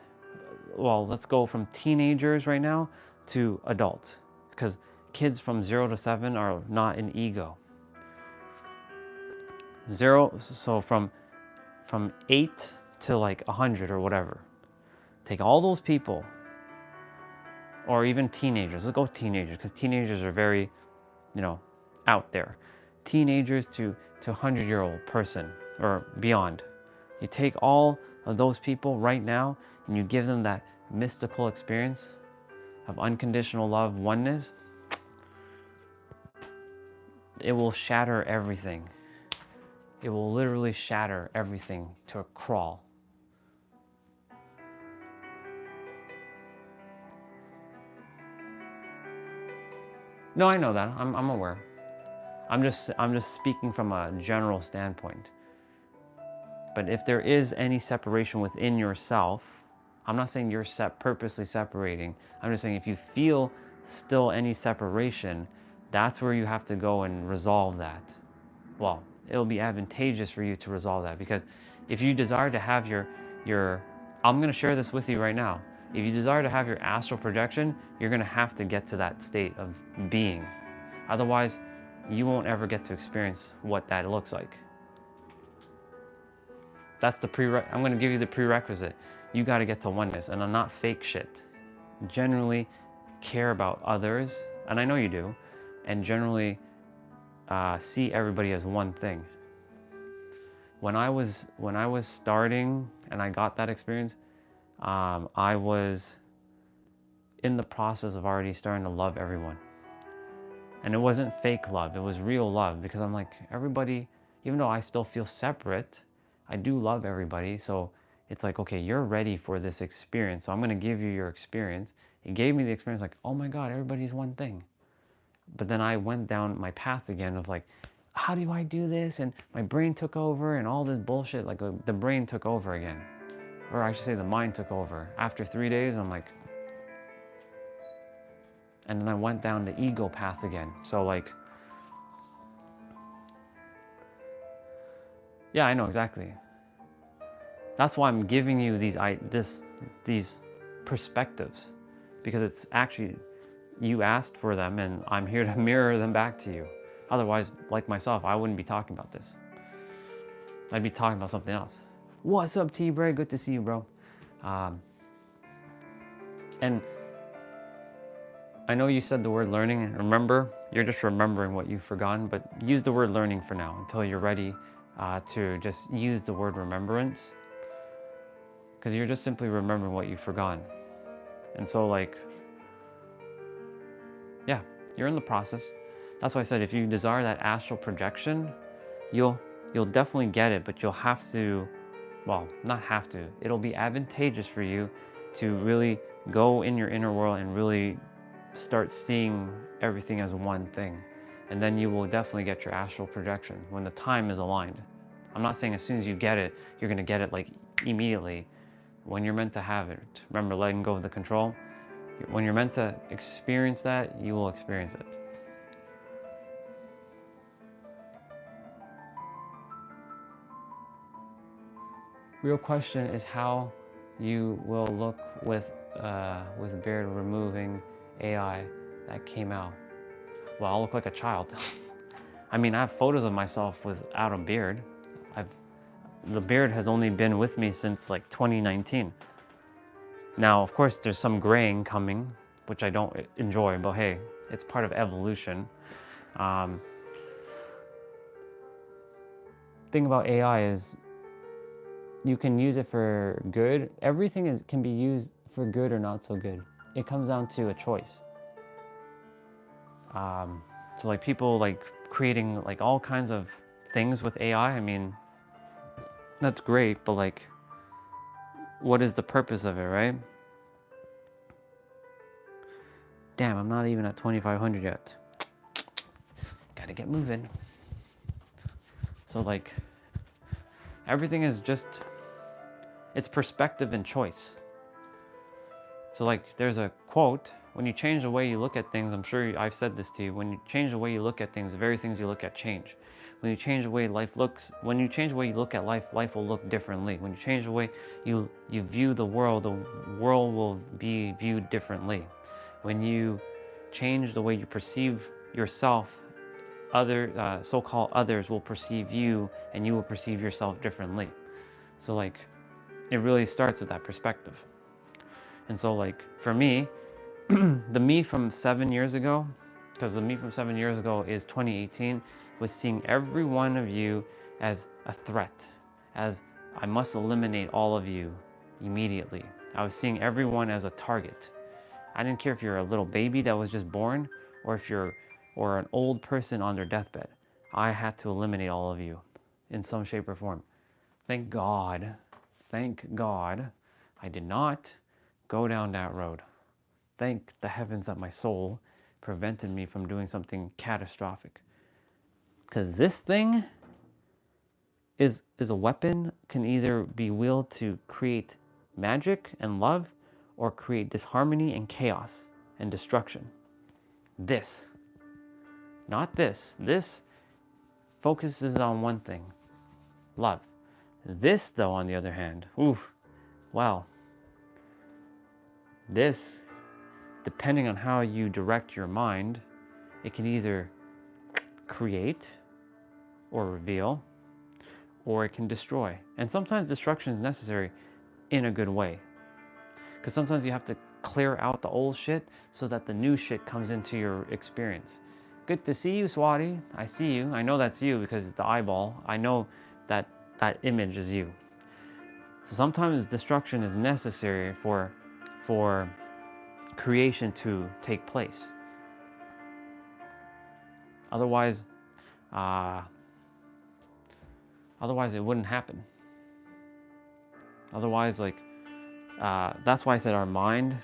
well, let's go from teenagers right now to adults, because kids from 0 to 7 are not in ego. So from 8 to like 100 or whatever. Take all those people, or even teenagers. Let's go teenagers, because teenagers are very, out there. Teenagers to 100-year-old person or beyond. You take all of those people right now and you give them that mystical experience of unconditional love, oneness. It will shatter everything. It will literally shatter everything to a crawl. No, I know that. I'm aware. I'm just speaking from a general standpoint. But if there is any separation within yourself, I'm not saying you're purposely separating. I'm just saying if you feel still any separation, that's where you have to go and resolve that. Well, it'll be advantageous for you to resolve that, because if you desire to have your I'm going to share this with you right now. If you desire to have your astral projection, you're going to have to get to that state of being. Otherwise, you won't ever get to experience what that looks like. That's I'm going to give you the prerequisite. You got to get to oneness, and I'm not fake shit. Generally care about others, and I know you do, and generally see everybody as one thing. When I was starting and I got that experience, I was in the process of already starting to love everyone. And it wasn't fake love, it was real love, because I'm like, everybody, even though I still feel separate, I do love everybody. So it's like, okay, you're ready for this experience, so I'm going to give you your experience. It gave me the experience like, oh my God, everybody's one thing. But then I went down my path again of like, how do I do this? And my brain took over and all this bullshit, like the brain took over again. Or I should say the mind took over. After 3 days, I'm like, and then I went down the ego path again. So like, yeah, I know exactly. That's why I'm giving you these perspectives, because it's actually, you asked for them and I'm here to mirror them back to you. Otherwise, like myself, I wouldn't be talking about this. I'd be talking about something else. What's up, T-Bray? Good to see you, bro. And I know you said the word learning, and remember, you're just remembering what you've forgotten, but use the word learning for now until you're ready to just use the word remembrance, because you're just simply remembering what you've forgotten. And so like, yeah, you're in the process. That's why I said if you desire that astral projection, you'll definitely get it, but you'll have to, well, not have to, it'll be advantageous for you to really go in your inner world and really start seeing everything as one thing. And then you will definitely get your astral projection when the time is aligned. I'm not saying as soon as you get it, you're gonna get it like immediately. When you're meant to have it, remember letting go of the control. When you're meant to experience that, you will experience it. Real question is how you will look with beard removing AI that came out. Well, I'll look like a child. I mean, I have photos of myself without a beard. The beard has only been with me since like 2019. Now, of course, there's some graying coming, which I don't enjoy, but hey, it's part of evolution. Thing about AI is you can use it for good. Everything can be used for good or not so good. It comes down to a choice. So like people like creating like all kinds of things with AI. I mean, that's great, but like, what is the purpose of it, right? Damn, I'm not even at 2,500 yet. Gotta get moving. So like, everything is just, it's perspective and choice. So like, there's a quote, when you change the way you look at things, I'm sure I've said this to you, when you change the way you look at things, the very things you look at change. When you change the way life looks, when you change the way you look at life, life will look differently. When you change the way you view the world will be viewed differently. When you change the way you perceive yourself, other so-called others will perceive you, and you will perceive yourself differently. So like, it really starts with that perspective. And so like, for me, the me from 7 years ago, because the me from 7 years ago is 2018, was seeing every one of you as a threat, as I must eliminate all of you immediately. I was seeing everyone as a target. I didn't care if you're a little baby that was just born, or if you're an old person on their deathbed. I had to eliminate all of you in some shape or form. Thank God I did not go down that road. Thank the heavens that my soul prevented me from doing something catastrophic. Because this thing is a weapon, can either be wielded to create magic and love, or create disharmony and chaos and destruction. This, not this. This focuses on one thing, love. This, though, on the other hand, wow. This, depending on how you direct your mind, it can either create or reveal, or it can destroy. And sometimes destruction is necessary in a good way. Because sometimes you have to clear out the old shit so that the new shit comes into your experience. Good to see you, Swati. I see you. I know that's you because it's the eyeball. I know that that image is you. So sometimes destruction is necessary for creation to take place. Otherwise it wouldn't happen. Otherwise, like, that's why I said our mind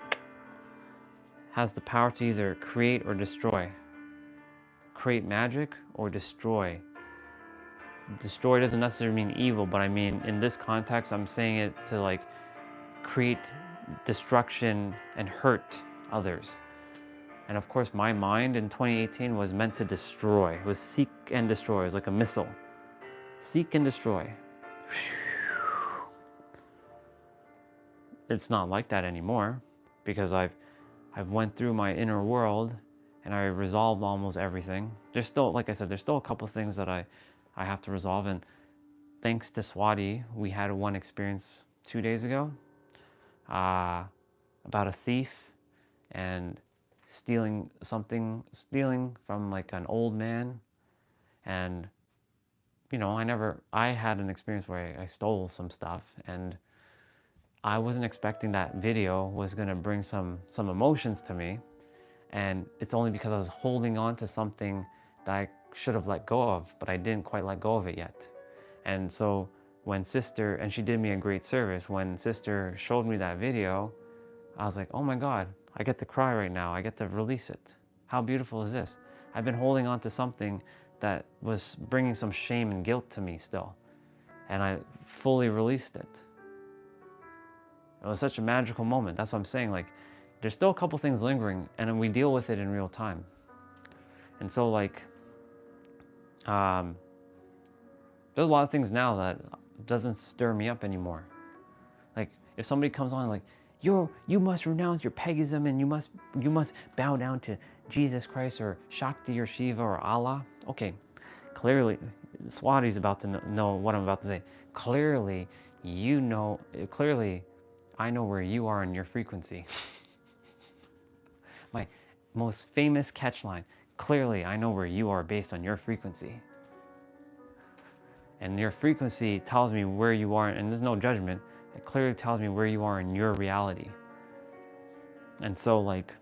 has the power to either create or destroy. Create magic or destroy. Destroy doesn't necessarily mean evil, but I mean, in this context, I'm saying it to like create destruction and hurt others. And of course, my mind in 2018 was meant to destroy. It was seek and destroy. It was like a missile. Seek and destroy. It's not like that anymore, because I've went through my inner world and I resolved almost everything. There's still, like I said, there's still a couple things that I have to resolve. And thanks to Swati, we had one experience 2 days ago about a thief and stealing from like an old man. And you know, I had an experience where I stole some stuff, and I wasn't expecting that video was gonna bring some emotions to me. And it's only because I was holding on to something that I should have let go of, but I didn't quite let go of it yet. And so when Sister, and she did me a great service, when Sister showed me that video, I was like, oh my God, I get to cry right now. I get to release it. How beautiful is this? I've been holding on to something that was bringing some shame and guilt to me still. And I fully released it. It was such a magical moment. That's what I'm saying. Like, there's still a couple things lingering, and then we deal with it in real time. And so, like, there's a lot of things now that doesn't stir me up anymore. Like, if somebody comes on like, you must renounce your paganism and you must bow down to Jesus Christ or Shakti or Shiva or Allah. Okay, clearly, Swati's about to know what I'm about to say. Clearly, I know where you are in your frequency. My most famous catchline, clearly I know where you are based on your frequency. And your frequency tells me where you are, and there's no judgment. It clearly tells me where you are in your reality. And so, like,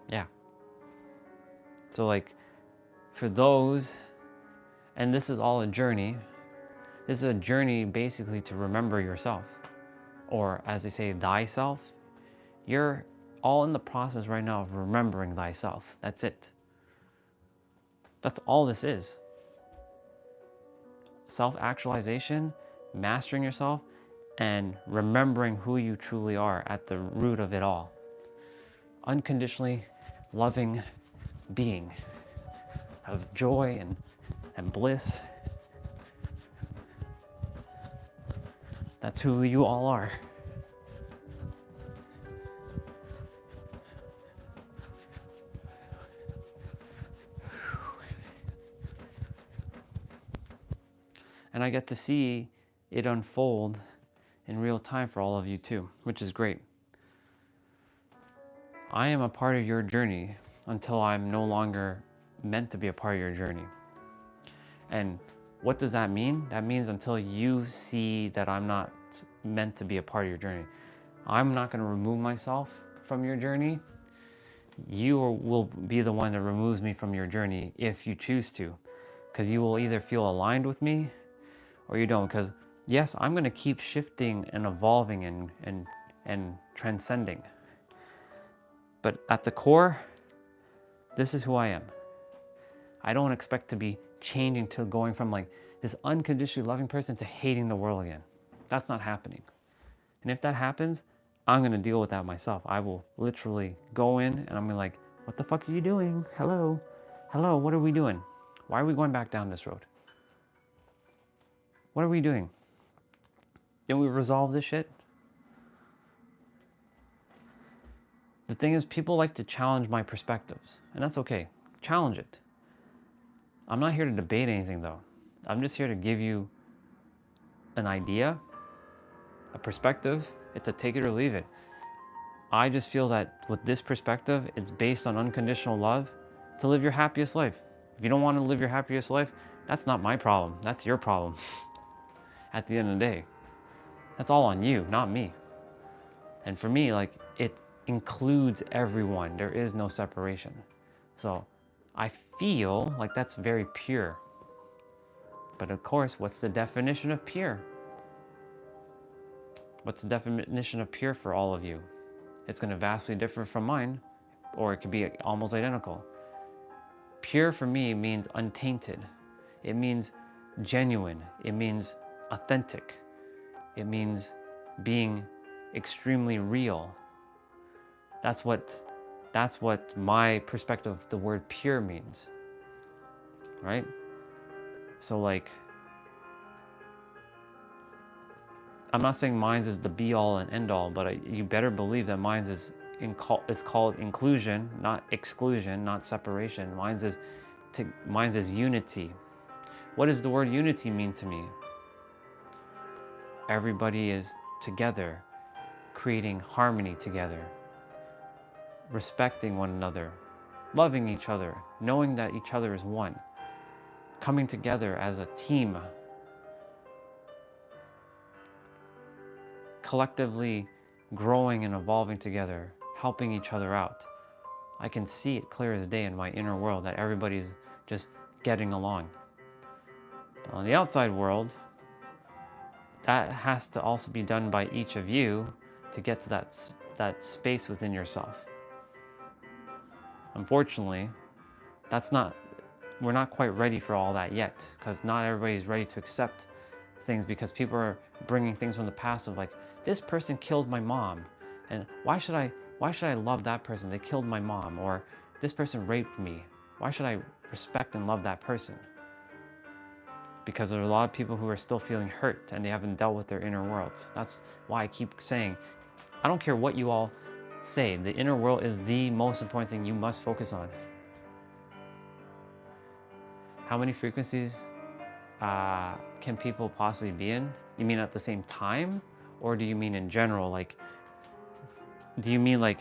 yeah. So, like, for those, and this is all a journey. This is a journey basically to remember yourself. Or as they say, thyself. You're all in the process right now of remembering thyself. That's it. That's all this is. Self-actualization, mastering yourself, and remembering who you truly are at the root of it all. Unconditionally loving being of joy and bliss. That's who you all are. And I get to see it unfold in real time for all of you too, which is great. I am a part of your journey until I'm no longer meant to be a part of your journey. And what does that mean? That means until you see that I'm not meant to be a part of your journey. I'm not going to remove myself from your journey. You will be the one that removes me from your journey if you choose to. Because you will either feel aligned with me or you don't. Because yes, I'm going to keep shifting and evolving and transcending. But at the core, this is who I am. I don't expect to be changing to going from like this unconditionally loving person to hating the world again. That's not happening. And if that happens, I'm going to deal with that myself. I will literally go in and I'm going to like, what the fuck are you doing? Hello? Hello, what are we doing? Why are we going back down this road? What are we doing? Didn't we resolve this shit? The thing is, people like to challenge my perspectives, and that's okay. Challenge it. I'm not here to debate anything though. I'm just here to give you an idea, a perspective. It's a take it or leave it. I just feel that with this perspective, it's based on unconditional love to live your happiest life. If you don't want to live your happiest life, that's not my problem. That's your problem. At the end of the day, that's all on you, not me. And for me, like, it includes everyone. There is no separation. So I feel like that's very pure. But of course, what's the definition of pure? What's the definition of pure for all of you? It's going to vastly differ from mine, or it could be almost identical. Pure for me means untainted. It means genuine. It means authentic. It means being extremely real. That's what my perspective of the word pure means, right? So like, I'm not saying mine's is the be all and end all, but you better believe that mine's is called inclusion, not exclusion, not separation. Mine's is unity. What does the word unity mean to me? Everybody is together, creating harmony together, respecting one another, loving each other, knowing that each other is one, coming together as a team, collectively growing and evolving together, helping each other out. I can see it clear as day in my inner world that everybody's just getting along. On the outside world, that has to also be done by each of you to get to that space within yourself. Unfortunately, we're not quite ready for all that yet, because not everybody's ready to accept things, because people are bringing things from the past of like, this person killed my mom, and why should I love that person? They killed my mom. Or this person raped me. Why should I respect and love that person? Because there are a lot of people who are still feeling hurt and they haven't dealt with their inner worlds. That's why I keep saying, I don't care what you all say, the inner world is the most important thing you must focus on. How many frequencies can people possibly be in? You mean at the same time? Or do you mean in general? Like, do you mean like,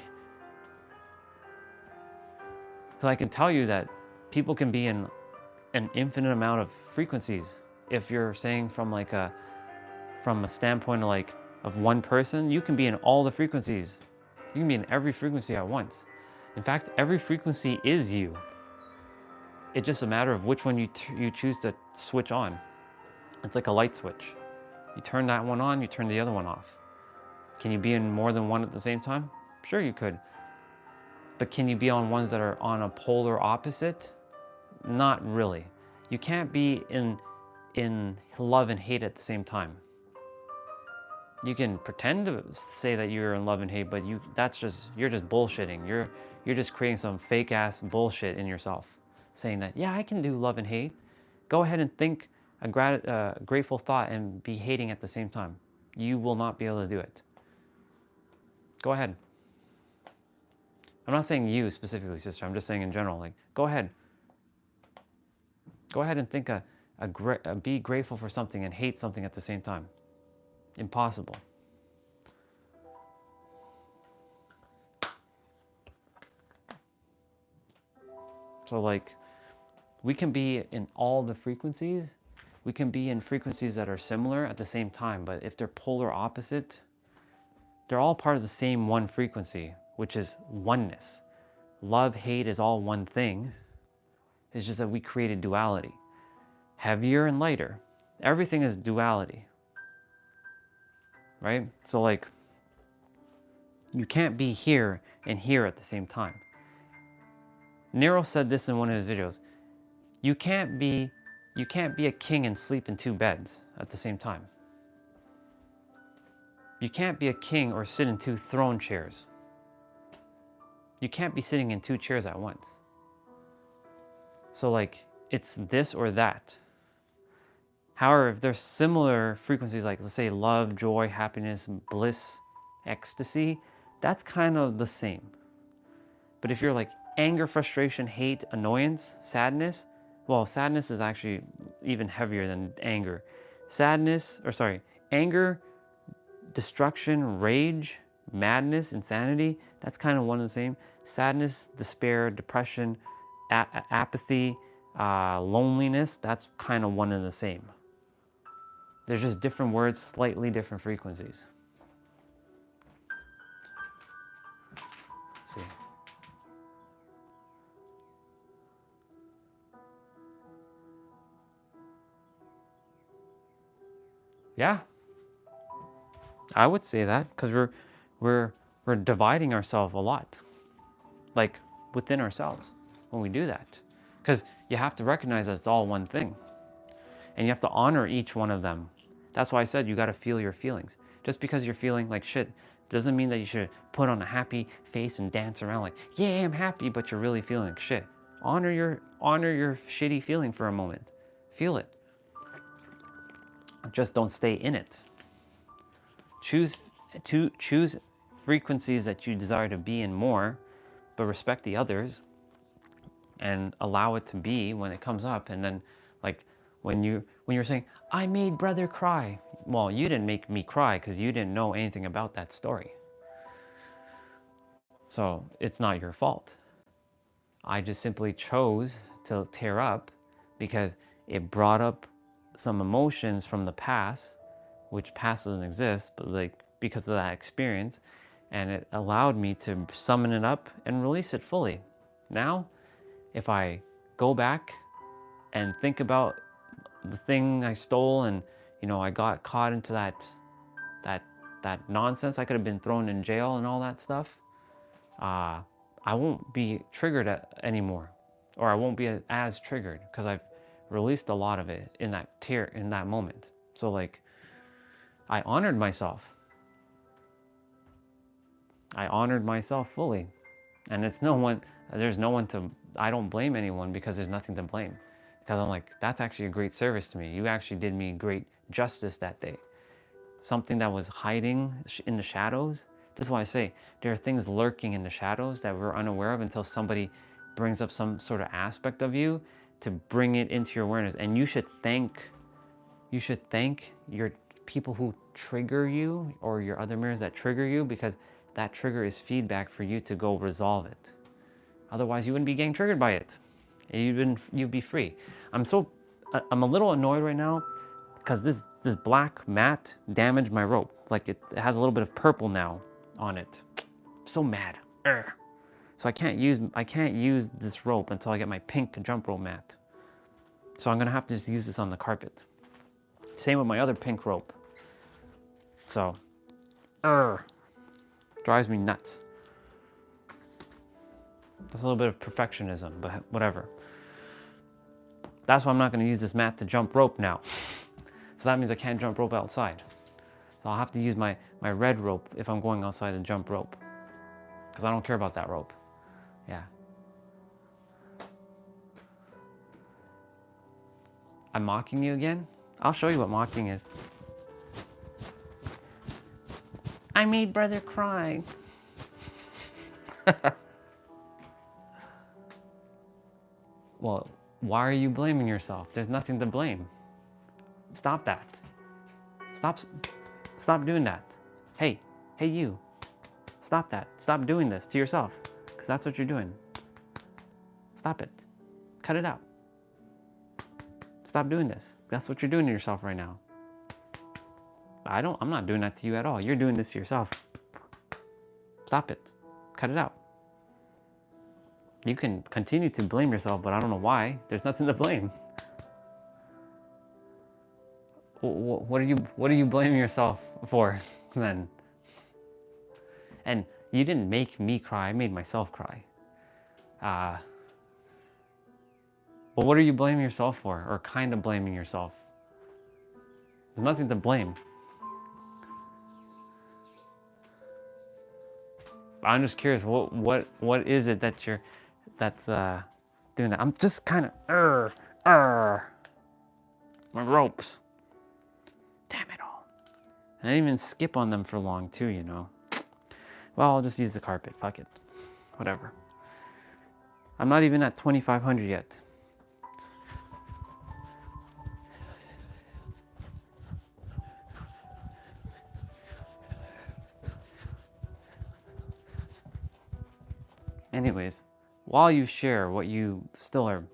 because I can tell you that people can be in an infinite amount of frequencies. If you're saying from a standpoint of like of one person, you can be in all the frequencies. You can be in every frequency at once. In fact, every frequency is you. It's just a matter of which one you choose to switch on. It's like a light switch. You turn that one on, you turn the other one off. Can you be in more than one at the same time? Sure you could. But can you be on ones that are on a polar opposite? Not really. You can't be in love and hate at the same time. You can pretend to say that you're in love and hate, but you're just bullshitting. You're just creating some fake ass bullshit in yourself, saying that, yeah, I can do love and hate. Go ahead and think a grateful thought and be hating at the same time. You will not be able to do it. Go ahead. I'm not saying you specifically, sister. I'm just saying in general. Like, go ahead. Go ahead and think be grateful for something and hate something at the same time. Impossible. So like, we can be in all the frequencies. We can be in frequencies that are similar at the same time, but if they're polar opposite, they're all part of the same one frequency, which is oneness. Love, hate is all one thing. It's just that we created duality. Heavier and lighter. Everything is duality. Right? So like, you can't be here and here at the same time. Nero said this in one of his videos. You can't be a king and sleep in two beds at the same time. You can't be a king or sit in two throne chairs. You can't be sitting in two chairs at once. So like, it's this or that. However, if there's similar frequencies, like let's say love, joy, happiness, bliss, ecstasy, that's kind of the same. But if you're like anger, frustration, hate, annoyance, sadness, well, sadness is actually even heavier than anger. Anger, destruction, rage, madness, insanity, that's kind of one and the same. Sadness, despair, depression, apathy, loneliness, that's kind of one and the same. They're just different words, slightly different frequencies. Let's see. Yeah, I would say that, because we're dividing ourselves a lot, like within ourselves when we do that. Because you have to recognize that it's all one thing, and you have to honor each one of them. That's why I said you got to feel your feelings. Just because you're feeling like shit doesn't mean that you should put on a happy face and dance around like, yeah, I'm happy, but you're really feeling like shit. Honor your shitty feeling for a moment. Feel it. Just don't stay in it. Choose frequencies that you desire to be in more, but respect the others and allow it to be when it comes up. And then like when you're saying, I made brother cry. Well, you didn't make me cry because you didn't know anything about that story. So it's not your fault. I just simply chose to tear up because it brought up some emotions from the past, which past doesn't exist, but like because of that experience, and it allowed me to summon it up and release it fully. Now, if I go back and think about the thing I stole and, you know, I got caught into that that nonsense. I could have been thrown in jail and all that stuff. I won't be triggered anymore, or I won't be as triggered because I've released a lot of it in that moment. So like, I honored myself. I honored myself fully, and there's no one to, I don't blame anyone because there's nothing to blame. Because I'm like, that's actually a great service to me. You actually did me great justice that day. Something that was hiding in the shadows. This is why I say there are things lurking in the shadows that we're unaware of until somebody brings up some sort of aspect of you to bring it into your awareness. And you should thank your people who trigger you, or your other mirrors that trigger you, because that trigger is feedback for you to go resolve it. Otherwise, you wouldn't be getting triggered by it. You'd be free. I'm a little annoyed right now because this black mat damaged my rope. Like it has a little bit of purple now on it. I'm so mad. Urgh. So I can't use this rope until I get my pink jump rope mat. So I'm gonna have to just use this on the carpet. Same with my other pink rope. So, drives me nuts. That's a little bit of perfectionism, but whatever. That's why I'm not going to use this mat to jump rope now. So that means I can't jump rope outside. So I'll have to use my red rope if I'm going outside and jump rope. Because I don't care about that rope. Yeah. I'm mocking you again? I'll show you what mocking is. I made brother cry. Well, why are you blaming yourself? There's nothing to blame. Stop that. Stop doing that. Hey you. Stop that. Stop doing this to yourself, because that's what you're doing. Stop it. Cut it out. Stop doing this. That's what you're doing to yourself right now. I'm not doing that to you at all. You're doing this to yourself. Stop it. Cut it out. You can continue to blame yourself, but I don't know why. There's nothing to blame. What are you blaming yourself for then? And you didn't make me cry. I made myself cry. Well, what are you blaming yourself for, or kind of blaming yourself? There's nothing to blame. I'm just curious. What is it that's doing that? I'm just kind of my ropes. Damn it all. And I didn't even skip on them for long too, you know. Well, I'll just use the carpet. Fuck it. Whatever. I'm not even at 2,500 yet. Anyways, while you share what you still are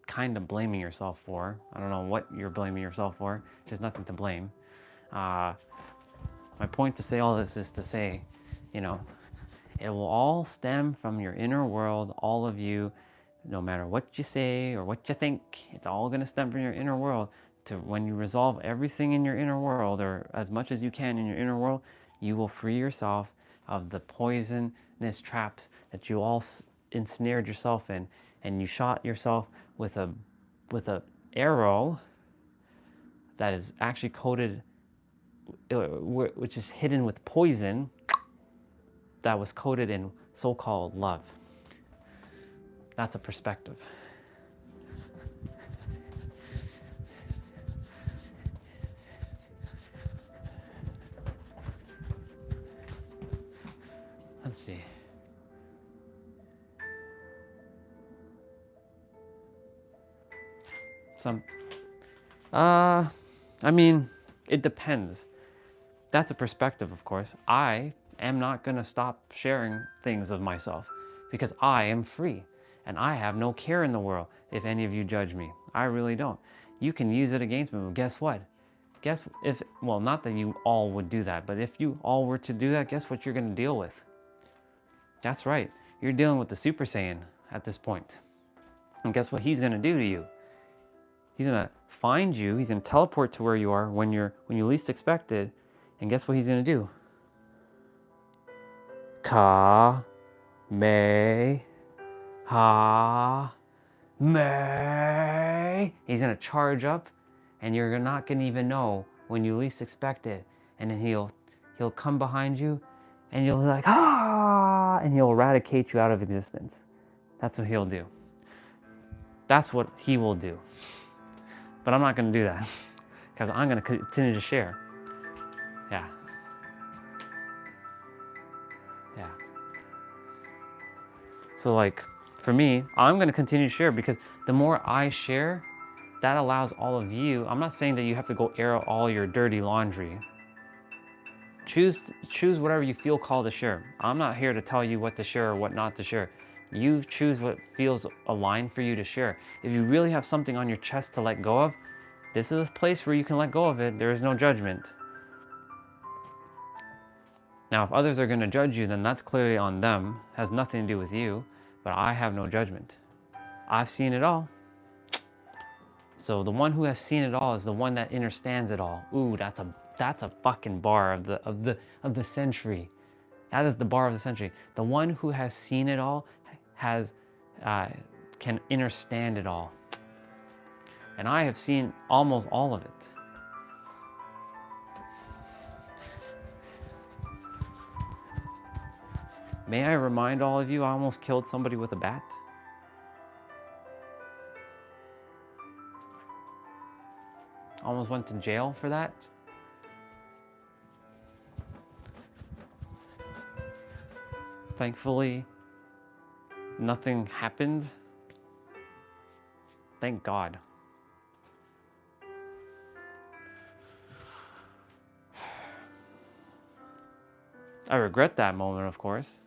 kind of blaming yourself for, I don't know what you're blaming yourself for, there's nothing to blame. My point to say all this is to say, you know, it will all stem from your inner world, all of you, no matter what you say or what you think, it's all going to stem from your inner world. To when you resolve everything in your inner world, or as much as you can in your inner world, you will free yourself of the poisonous traps that you all ensnared yourself in, and you shot yourself with a arrow that is actually coated, which is hidden with poison, that was coated in so-called love. That's a perspective. Let's see. I mean, it depends. That's a perspective, of course. I am not going to stop sharing things of myself because I am free and I have no care in the world if any of you judge me. I really don't. You can use it against me, but guess what? Well, not that you all would do that, but if you all were to do that, guess what you're going to deal with? That's right. You're dealing with the Super Saiyan at this point. And guess what he's going to do to you? He's going to find you. He's going to teleport to where you are when you least expect it. And guess what he's going to do? Ka, me, ha, me. He's gonna charge up, and you're not gonna even know when you least expect it. And then he'll come behind you, and you'll be like, ah, and he'll eradicate you out of existence. That's what he'll do. That's what he will do. But I'm not gonna do that, because I'm gonna continue to share. Yeah. Yeah. So like, for me, I'm going to continue to share, because the more I share, that allows all of you. I'm not saying that you have to go air all your dirty laundry. Choose whatever you feel called to share. I'm not here to tell you what to share or what not to share. You choose what feels aligned for you to share. If you really have something on your chest to let go of, this is a place where you can let go of it. There is no judgment. Now, if others are going to judge you, then that's clearly on them. It has nothing to do with you, but I have no judgment. I've seen it all. So the one who has seen it all is the one that understands it all. Ooh, that's a fucking bar of the century. That is the bar of the century. The one who has seen it all can understand it all. And I have seen almost all of it. May I remind all of you, I almost killed somebody with a bat. Almost went to jail for that. Thankfully, nothing happened. Thank God. I regret that moment, of course.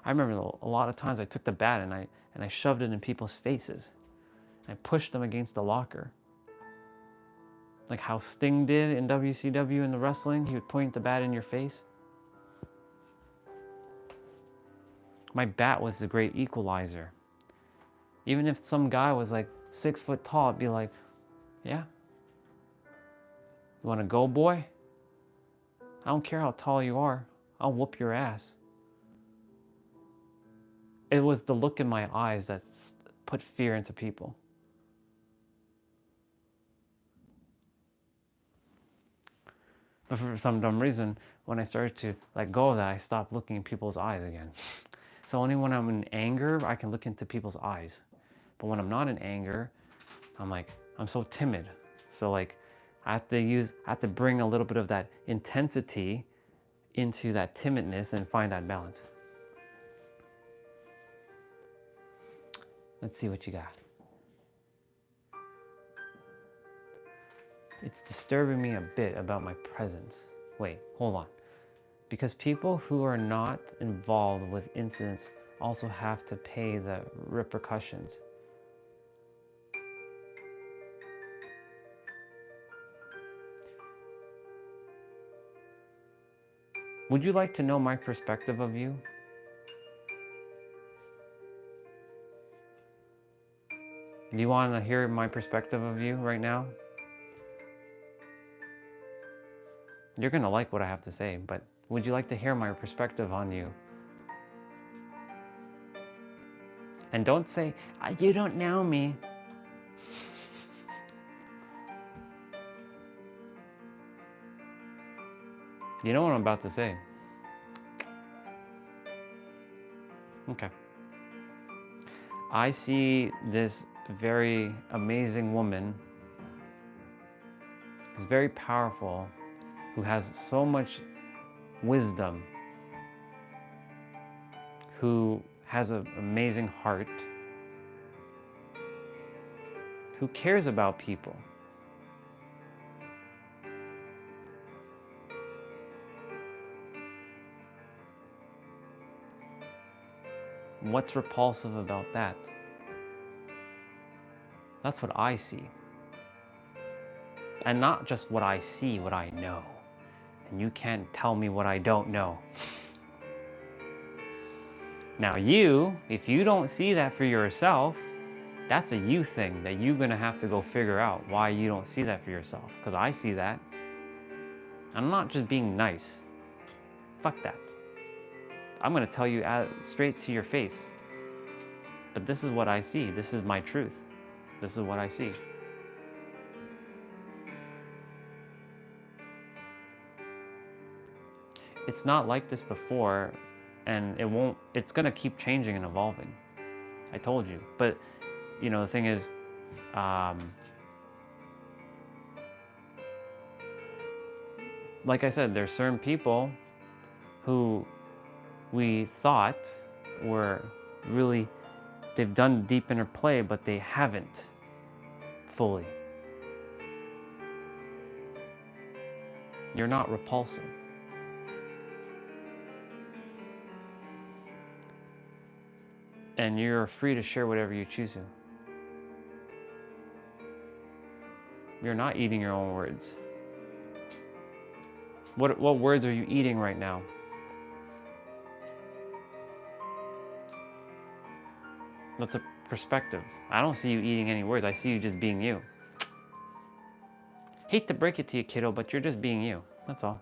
I remember a lot of times I took the bat and I shoved it in people's faces. I pushed them against the locker. Like how Sting did in WCW in the wrestling. He would point the bat in your face. My bat was the great equalizer. Even if some guy was like 6 foot tall, I'd be like, yeah. You want to go, boy? I don't care how tall you are. I'll whoop your ass. It was the look in my eyes that put fear into people. But for some dumb reason, when I started to let go of that, I stopped looking in people's eyes again. So only when I'm in anger, I can look into people's eyes. But when I'm not in anger, I'm so timid. So like, I have to bring a little bit of that intensity into that timidness and find that balance. Let's see what you got. It's disturbing me a bit about my presence. Wait, hold on. Because people who are not involved with incidents also have to pay the repercussions. Would you like to know my perspective of you? Do you want to hear my perspective of you right now? You're going to like what I have to say, but would you like to hear my perspective on you? And don't say, you don't know me. You know what I'm about to say. Okay. I see this very amazing woman who's very powerful, who has so much wisdom, who has an amazing heart, who cares about people. What's repulsive about that? That's what I see. And not just what I see, what I know. And you can't tell me what I don't know. Now if you don't see that for yourself, that's a you thing that you're gonna have to go figure out why you don't see that for yourself. Because I see that. I'm not just being nice. Fuck that. I'm going to tell you straight to your face. But this is what I see. This is my truth. This is what I see. It's not like this before, and it's going to keep changing and evolving. I told you. But, the thing is, like I said, there's certain people who we thought were really, they've done deep inner play, but they haven't fully. You're not repulsive. And you're free to share whatever you choose to. You're not eating your own words. What words are you eating right now? That's a perspective. I don't see you eating any words. I see you just being you. Hate to break it to you, kiddo, but you're just being you. That's all.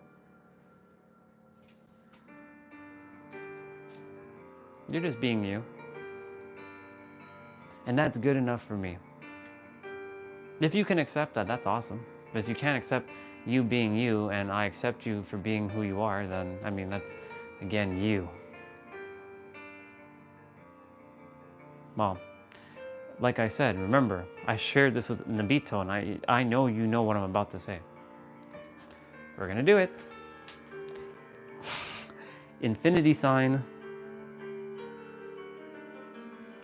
You're just being you. And that's good enough for me. If you can accept that, that's awesome. But if you can't accept you being you and I accept you for being who you are, then, that's, again, you. Well, like I said, remember, I shared this with Nabito, and I know you know what I'm about to say. We're going to do it. Infinity sign.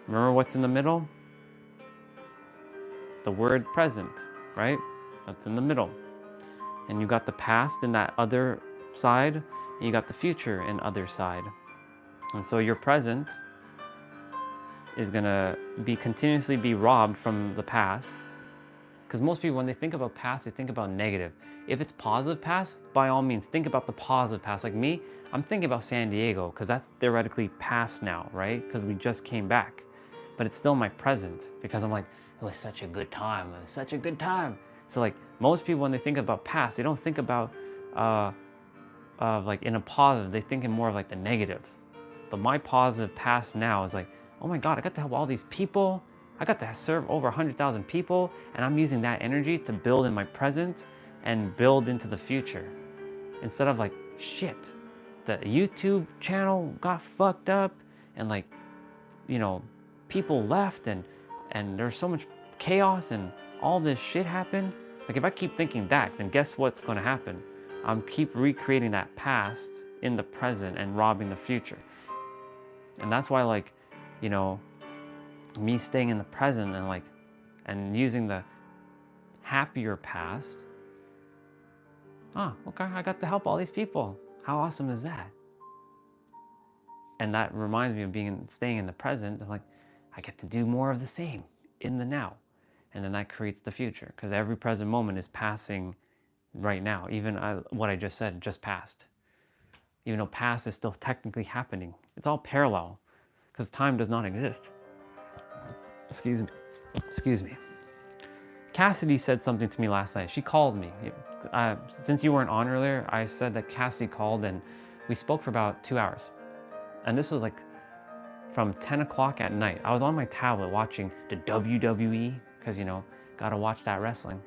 Remember what's in the middle? The word present, right? That's in the middle. And you got the past in that other side, and you got the future in other side. And so your present is gonna continuously be robbed from the past. Because most people, when they think about past, they think about negative. If it's positive past, by all means, think about the positive past. Like me, I'm thinking about San Diego, because that's theoretically past now, right? Because we just came back. But it's still my present, because I'm like, it was such a good time. It was such a good time. So like most people, when they think about past, they don't think about like in a positive. They think in more of like the negative. But my positive past now is like, oh my God, I got to help all these people. I got to serve over 100,000 people, and I'm using that energy to build in my present and build into the future. Instead of like, shit, the YouTube channel got fucked up, and like, people left, and there's so much chaos and all this shit happened. Like if I keep thinking that, then guess what's going to happen? I'm keep recreating that past in the present and robbing the future. And that's why, like, me staying in the present and using the happier past. Okay, I got to help all these people. How awesome is that? And that reminds me of staying in the present. I'm like, I get to do more of the same in the now. And then that creates the future, because every present moment is passing right now. Even what I just said just passed. Even though past is still technically happening. It's all parallel, because time does not exist. Excuse me. Cassidy said something to me last night. She called me. Since you weren't on earlier, I said that Cassidy called, and we spoke for about 2 hours. And this was like from 10 o'clock at night. I was on my tablet watching the WWE, because, gotta watch that wrestling.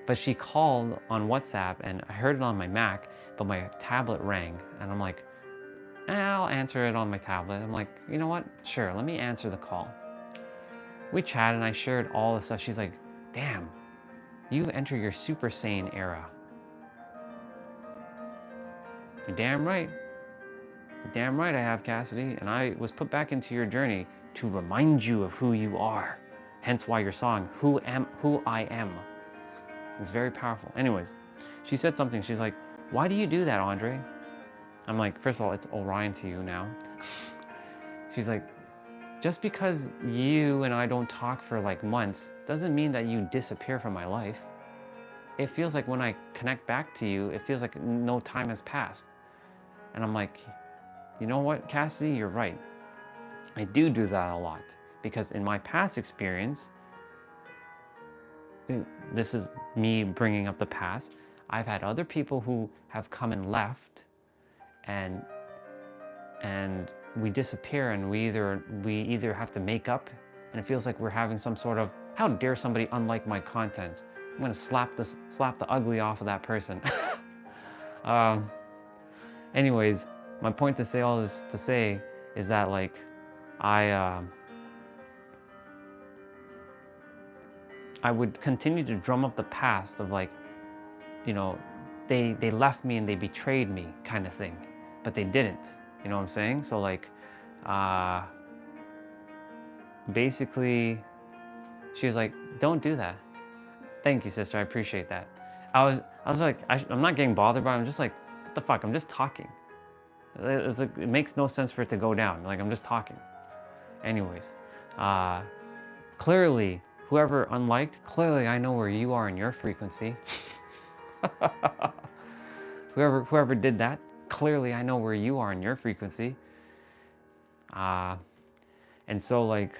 But she called on WhatsApp, and I heard it on my Mac, but my tablet rang. And I'm like, I'll answer it on my tablet. I'm like, you know what? Sure, let me answer the call. We chatted, and I shared all the stuff. She's like, damn, you enter your Super Saiyan era. You're damn right. You're damn right I have, Cassidy. And I was put back into your journey to remind you of who you are. Hence why your song, Who I Am. It's very powerful. Anyways, she said something. She's like, why do you do that, Andre? I'm like, first of all, it's Orion to you now. She's like, just because you and I don't talk for like months doesn't mean that you disappear from my life. It feels like when I connect back to you, it feels like no time has passed. And I'm like, you know what, Cassidy, you're right. I do that a lot, because in my past experience, this is me bringing up the past, I've had other people who have come and left, and and we disappear, and we either have to make up, and it feels like we're having some sort of, how dare somebody unlike my content? I'm gonna slap the ugly off of that person. Anyways, my point to say all this to say is that like I would continue to drum up the past of like, you know, they left me and they betrayed me kind of thing, but they didn't. You know what I'm saying? So like, basically, she was like, "Don't do that." Thank you, sister. I appreciate that. I was like, I'm not getting bothered by it. I'm just like, what the fuck? I'm just talking. It's like, it makes no sense for it to go down. Like, I'm just talking. Anyways, clearly, whoever unliked, clearly I know where you are in your frequency. whoever did that, clearly I know where you are in your frequency. And so like,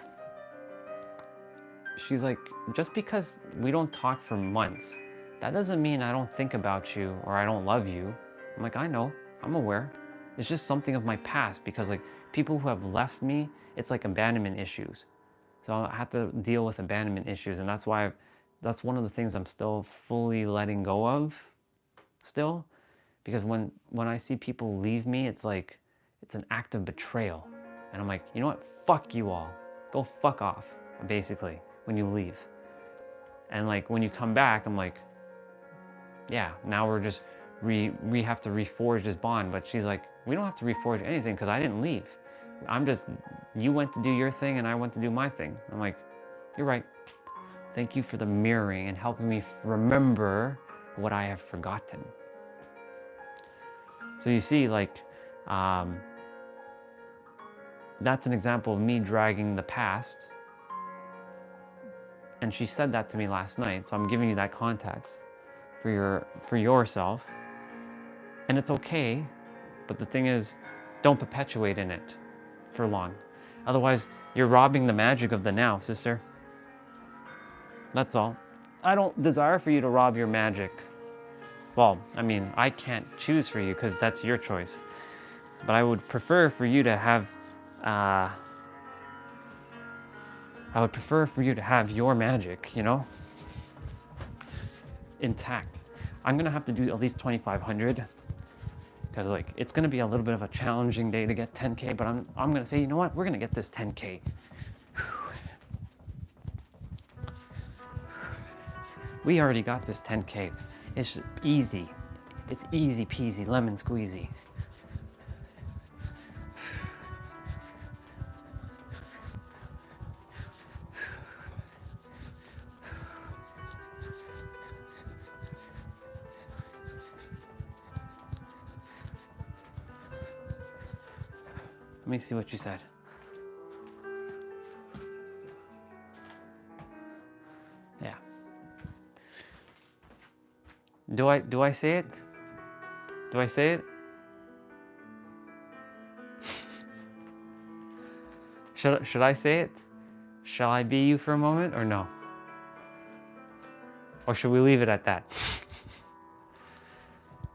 she's like, just because we don't talk for months, that doesn't mean I don't think about you or I don't love you. I'm like, I know, I'm aware. It's just something of my past, because like people who have left me, it's like abandonment issues. So I have to deal with abandonment issues, and that's why that's one of the things I'm still fully letting go of still, because when I see people leave me, it's like, it's an act of betrayal. And I'm like, you know what? Fuck you all. Go fuck off, basically, when you leave. And like when you come back, I'm like, yeah, now we're just we have to reforge this bond. But she's like, we don't have to reforge anything because I didn't leave. I'm just, you went to do your thing and I went to do my thing. I'm like, you're right. Thank you for the mirroring and helping me remember what I have forgotten. So you see, like, that's an example of me dragging the past. And she said that to me last night, so I'm giving you that context for yourself. And it's okay, but the thing is, don't perpetuate in it for long. Otherwise, you're robbing the magic of the now, sister. That's all. I don't desire for you to rob your magic. Well, I mean, I can't choose for you because that's your choice. But I would prefer for you to have, your magic, you know, intact. I'm gonna have to do at least 2,500 because like it's gonna be a little bit of a challenging day to get 10K. But I'm gonna say, you know what? We're gonna get this 10K. We already got this 10K. It's just easy. It's easy peasy, lemon squeezy. Let me see what you said. Yeah. Do I say it? Do I say it? Should I say it? Shall I be you for a moment or no? Or should we leave it at that?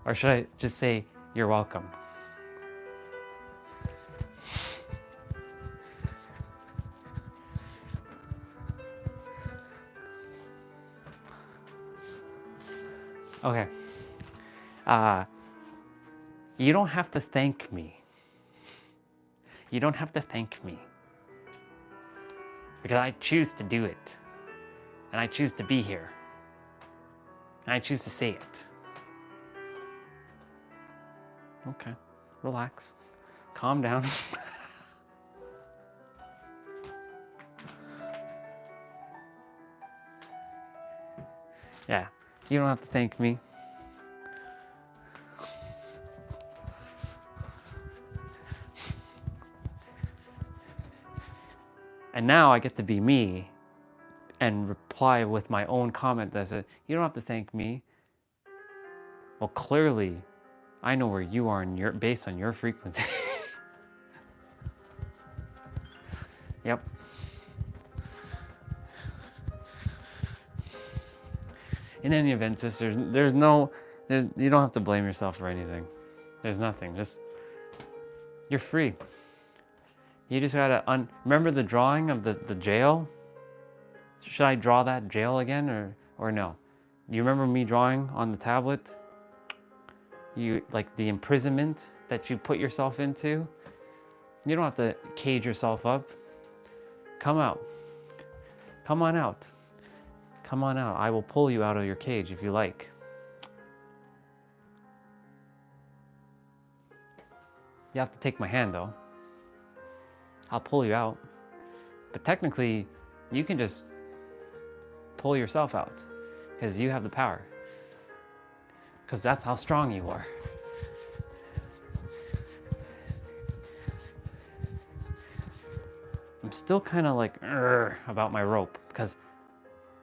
Or should I just say, you're welcome? Okay. You don't have to thank me. You don't have to thank me. Because I choose to do it. And I choose to be here. And I choose to say it. Okay. Relax. Calm down. Yeah. You don't have to thank me. And now I get to be me and reply with my own comment that says, you don't have to thank me. Well, clearly, I know where you are based on your frequency. Yep. In any event, sisters, you don't have to blame yourself for anything. There's nothing. Just You're free. You just gotta remember the drawing of the jail? Should I draw that jail again or no? Do you remember me drawing on the tablet? You like the imprisonment that you put yourself into? You don't have to cage yourself up. Come out. Come on out. Come on out. I will pull you out of your cage if you like. You have to take my hand though. I'll pull you out. But technically, you can just pull yourself out because you have the power. Because that's how strong you are. I'm still kind of like about my rope because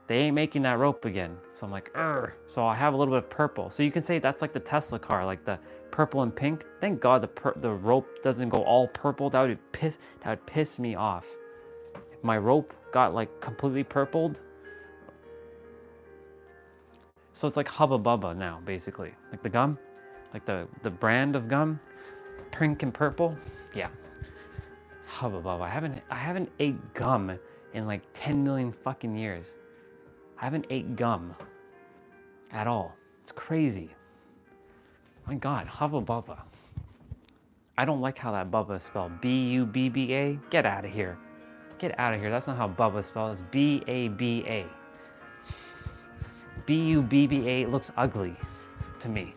they ain't making that rope again. So I'm like, so I have a little bit of purple. So you can say that's like the Tesla car, like the purple and pink. Thank God the rope doesn't go all purple. That would piss me off. If my rope got like completely purpled. So it's like Hubba Bubba now, basically. Like the gum, like the brand of gum, pink and purple. Yeah. Hubba Bubba. I haven't ate gum in like 10 million fucking years. I haven't ate gum at all. It's crazy. My God, Hubba Bubba. I don't like how that Bubba is spelled. B-U-B-B-A. Get out of here. Get out of here. That's not how Bubba is spelled. It's B-A-B-A. B-U-B-B-A looks ugly to me.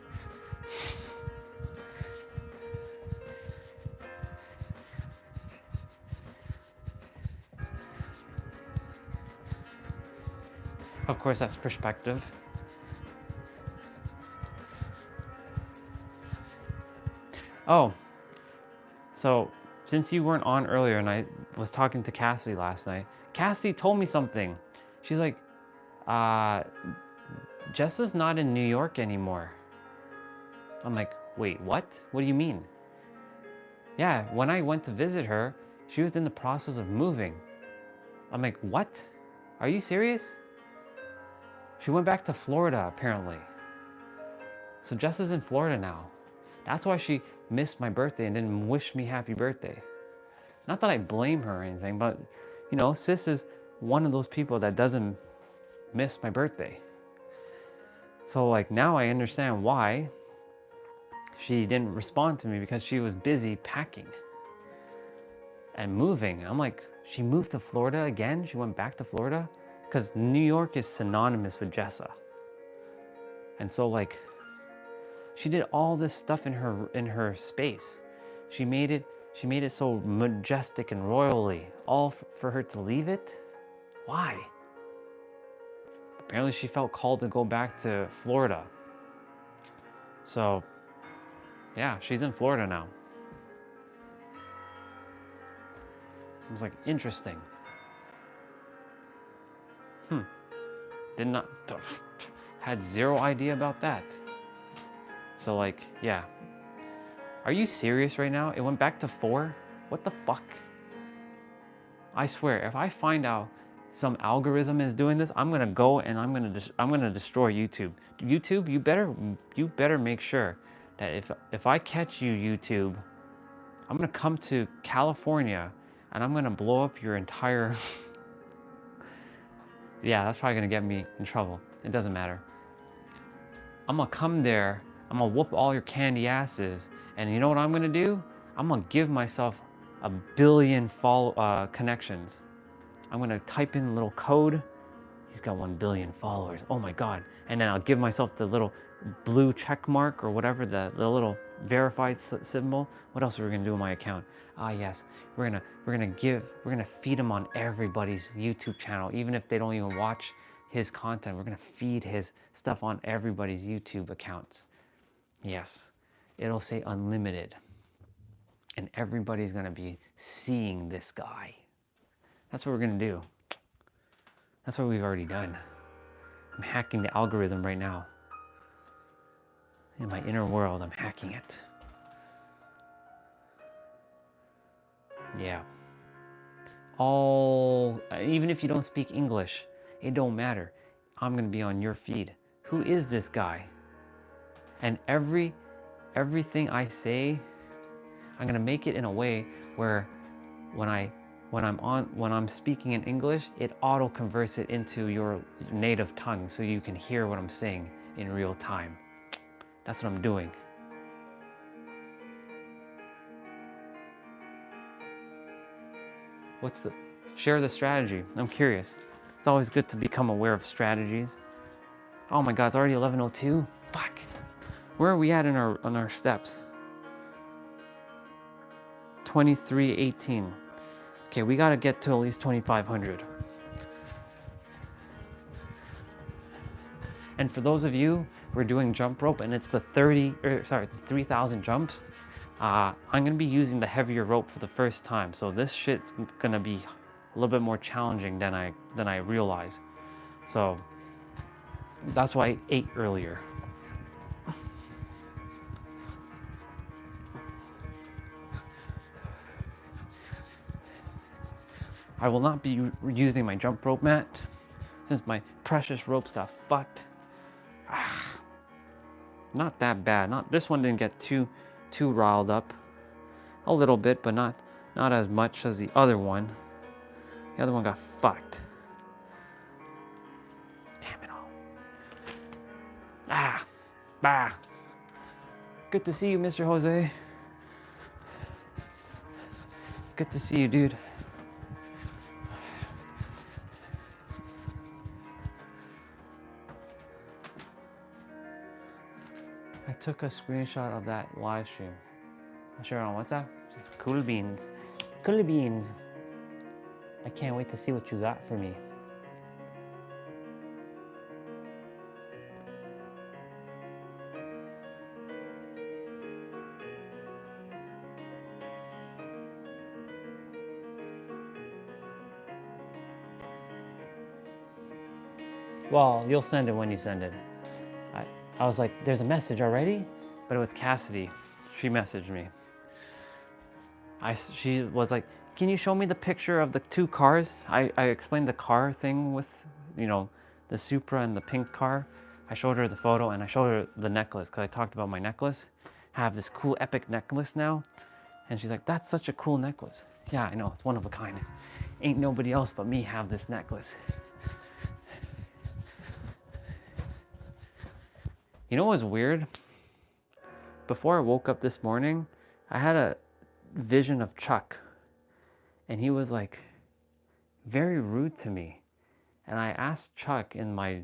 Of course, that's perspective. Oh, so since you weren't on earlier and I was talking to Cassie last night, Cassie told me something. She's like, Jessa's not in New York anymore. I'm like, wait, what? What do you mean? Yeah, when I went to visit her, she was in the process of moving. I'm like, what? Are you serious? She went back to Florida, apparently. So Jessa's in Florida now. That's why she missed my birthday and didn't wish me happy birthday. Not that I blame her or anything, but you know, sis is one of those people that doesn't miss my birthday. So like now I understand why she didn't respond to me, because she was busy packing and moving. I'm like, she moved to Florida again? She went back to Florida? Because New York is synonymous with Jessa. And so like, she did all this stuff in her space. She made it so majestic and royally, all for her to leave it? Why? Apparently she felt called to go back to Florida. So, yeah, she's in Florida now. I was like, interesting. Had zero idea about that. So like, yeah. Are you serious right now? It went back to 4? What the fuck? I swear, if I find out some algorithm is doing this, I'm gonna go and I'm gonna destroy YouTube. YouTube, you better make sure that if I catch you, YouTube, I'm gonna come to California and I'm gonna blow up your entire. Yeah, that's probably gonna get me in trouble. It doesn't matter. I'm gonna come there, I'm gonna whoop all your candy asses, and you know what I'm gonna do? I'm gonna give myself 1 billion connections. I'm gonna type in a little code. He's got 1 billion followers. Oh my God. And then I'll give myself the little blue check mark or whatever, the little verified symbol. What else are we gonna do with my account? Ah yes, we're gonna feed him on everybody's YouTube channel, even if they don't even watch his content. We're gonna feed his stuff on everybody's YouTube accounts. Yes, it'll say unlimited. And everybody's gonna be seeing this guy. That's what we're gonna do. That's what we've already done. I'm hacking the algorithm right now. In my inner world, I'm hacking it. Yeah. Even if you don't speak English, it don't matter. I'm gonna be on your feed. Who is this guy? And everything I say, I'm gonna make it in a way where when I'm speaking in English, it auto converts it into your native tongue so you can hear what I'm saying in real time. That's what I'm doing. Share the strategy. I'm curious. It's always good to become aware of strategies. Oh my God, it's already 11:02. Fuck. Where are we at on our steps? 23:18. Okay, we gotta get to at least 2,500. And for those of you who are doing jump rope and it's the 3,000 jumps, I'm gonna be using the heavier rope for the first time. So this shit's gonna be a little bit more challenging than I realize. So that's why I ate earlier. I will not be using my jump rope mat since my precious ropes got fucked. Not that bad. This one didn't get too riled up. A little bit, but not as much as the other one. The other one got fucked. Damn it all. Bah. Good to see you, Mr. Jose. Good to see you, dude. I took a screenshot of that live stream. I'll share it on WhatsApp. Cool beans. Cool beans. I can't wait to see what you got for me. Well, you'll send it when you send it. I was like, there's a message already? But it was Cassidy. She messaged me. She was like, can you show me the picture of the two cars? I explained the car thing with, the Supra and the pink car. I showed her the photo and I showed her the necklace because I talked about my necklace. I have this cool epic necklace now. And she's like, that's such a cool necklace. Yeah, I know, it's one of a kind. Ain't nobody else but me have this necklace. You know what was weird? Before I woke up this morning, I had a vision of Chuck. And he was like very rude to me. And I asked Chuck in my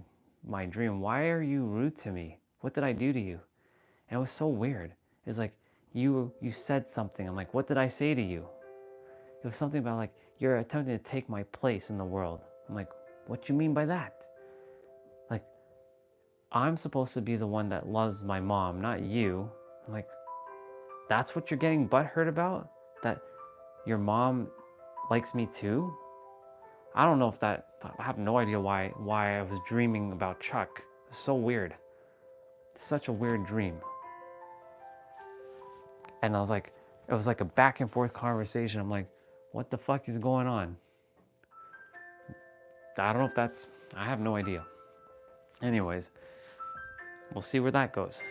dream, why are you rude to me? What did I do to you? And it was so weird. It's like, you said something. I'm like, what did I say to you? It was something about like, you're attempting to take my place in the world. I'm like, what you mean by that? Like, I'm supposed to be the one that loves my mom, not you. I'm like, that's what you're getting butthurt about? That your mom likes me too? I don't know if I have no idea why I was dreaming about Chuck. It was so weird. Such a weird dream. And I was like, it was like a back and forth conversation. I'm like, what the fuck is going on? I don't know if I have no idea. Anyways, we'll see where that goes.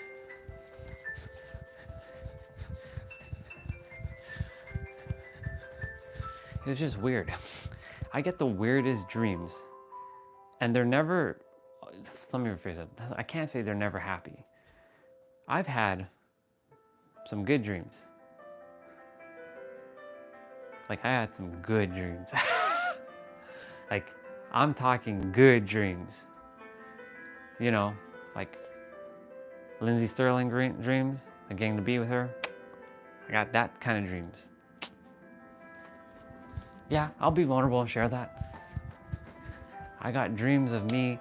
It was just weird. I get the weirdest dreams. And they're never, let me rephrase that. I can't say they're never happy. I've had some good dreams. Like I had some good dreams. Like I'm talking good dreams. Like Lindsay Sterling dreams, like getting to be with her. I got that kind of dreams. Yeah, I'll be vulnerable and share that. I got dreams of me,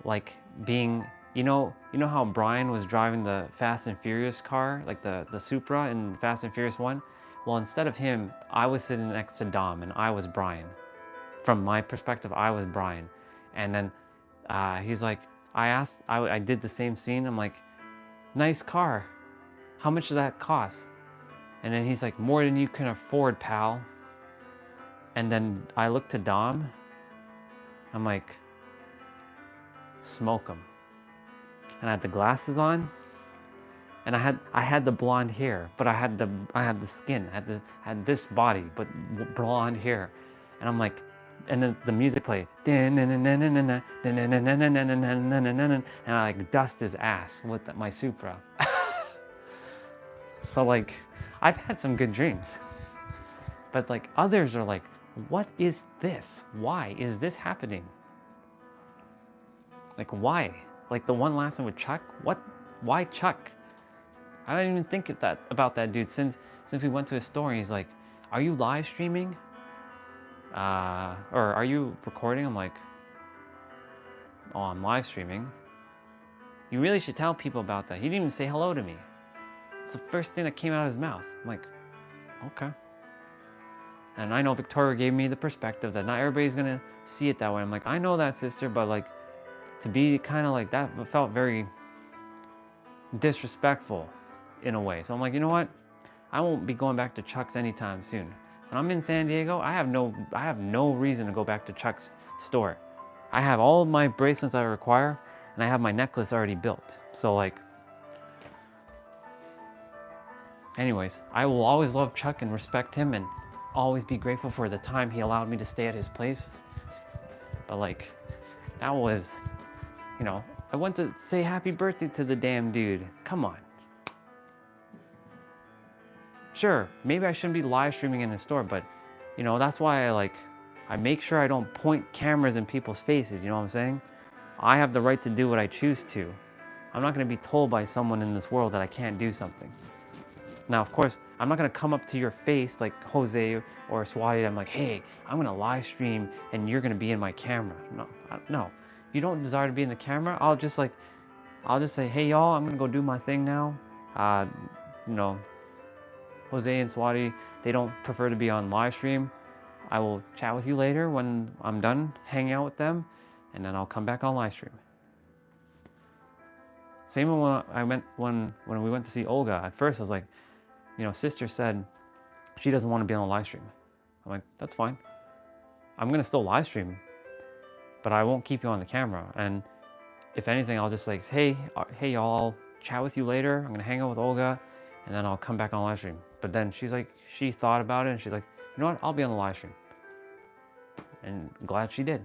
like being, you know how Brian was driving the Fast and Furious car, like the Supra in Fast and Furious 1? Well, instead of him, I was sitting next to Dom and I was Brian. From my perspective, I was Brian. And then he's like, I did the same scene. I'm like, nice car. How much did that cost? And then he's like, more than you can afford, pal. And then I look to Dom. I'm like, smoke him. And I had the glasses on. And I had the blonde hair, but I had the skin, had this body, but blonde hair. And I'm like, and then the music played, and I like dust his ass with my Supra. So like, I've had some good dreams, but like others are like, what is this? Why is this happening? Like why? Like the one last one with Chuck. What? Why Chuck? I don't even think about that dude since we went to his store. He's like, "Are you live streaming? Or are you recording?" I'm like, "Oh, I'm live streaming." You really should tell people about that. He didn't even say hello to me. It's the first thing that came out of his mouth. I'm like, okay. And I know Victoria gave me the perspective that not everybody's gonna see it that way. I'm like, I know that, sister, but like, to be kind of like that felt very disrespectful in a way. So I'm like, you know what? I won't be going back to Chuck's anytime soon. When I'm in San Diego, I have no reason to go back to Chuck's store. I have all of my bracelets I require, and I have my necklace already built. So like, anyways, I will always love Chuck and respect him and always be grateful for the time he allowed me to stay at his place. But like, that was, you know, I went to say happy birthday to the damn dude. Come on. Sure, maybe I shouldn't be live streaming in the store, but you know, that's why I make sure I don't point cameras in people's faces, you know what I'm saying? I have the right to do what I choose to. I'm not gonna be told by someone in this world that I can't do something. Now, of course, I'm not gonna come up to your face like Jose or Swati. I'm like, hey, I'm gonna live stream and you're gonna be in my camera. No. If you don't desire to be in the camera, I'll just say, hey y'all, I'm gonna go do my thing now. You know, Jose and Swati, they don't prefer to be on live stream. I will chat with you later when I'm done hanging out with them, and then I'll come back on live stream. Same when we went to see Olga. At first I was like, you know, sister said she doesn't want to be on a live stream. I'm like, that's fine. I'm gonna still live stream, but I won't keep you on the camera. And if anything, I'll just like, hey y'all, I'll chat with you later. I'm gonna hang out with Olga, and then I'll come back on live stream. But then she's like, she thought about it, and she's like, you know what? I'll be on the live stream. And glad she did.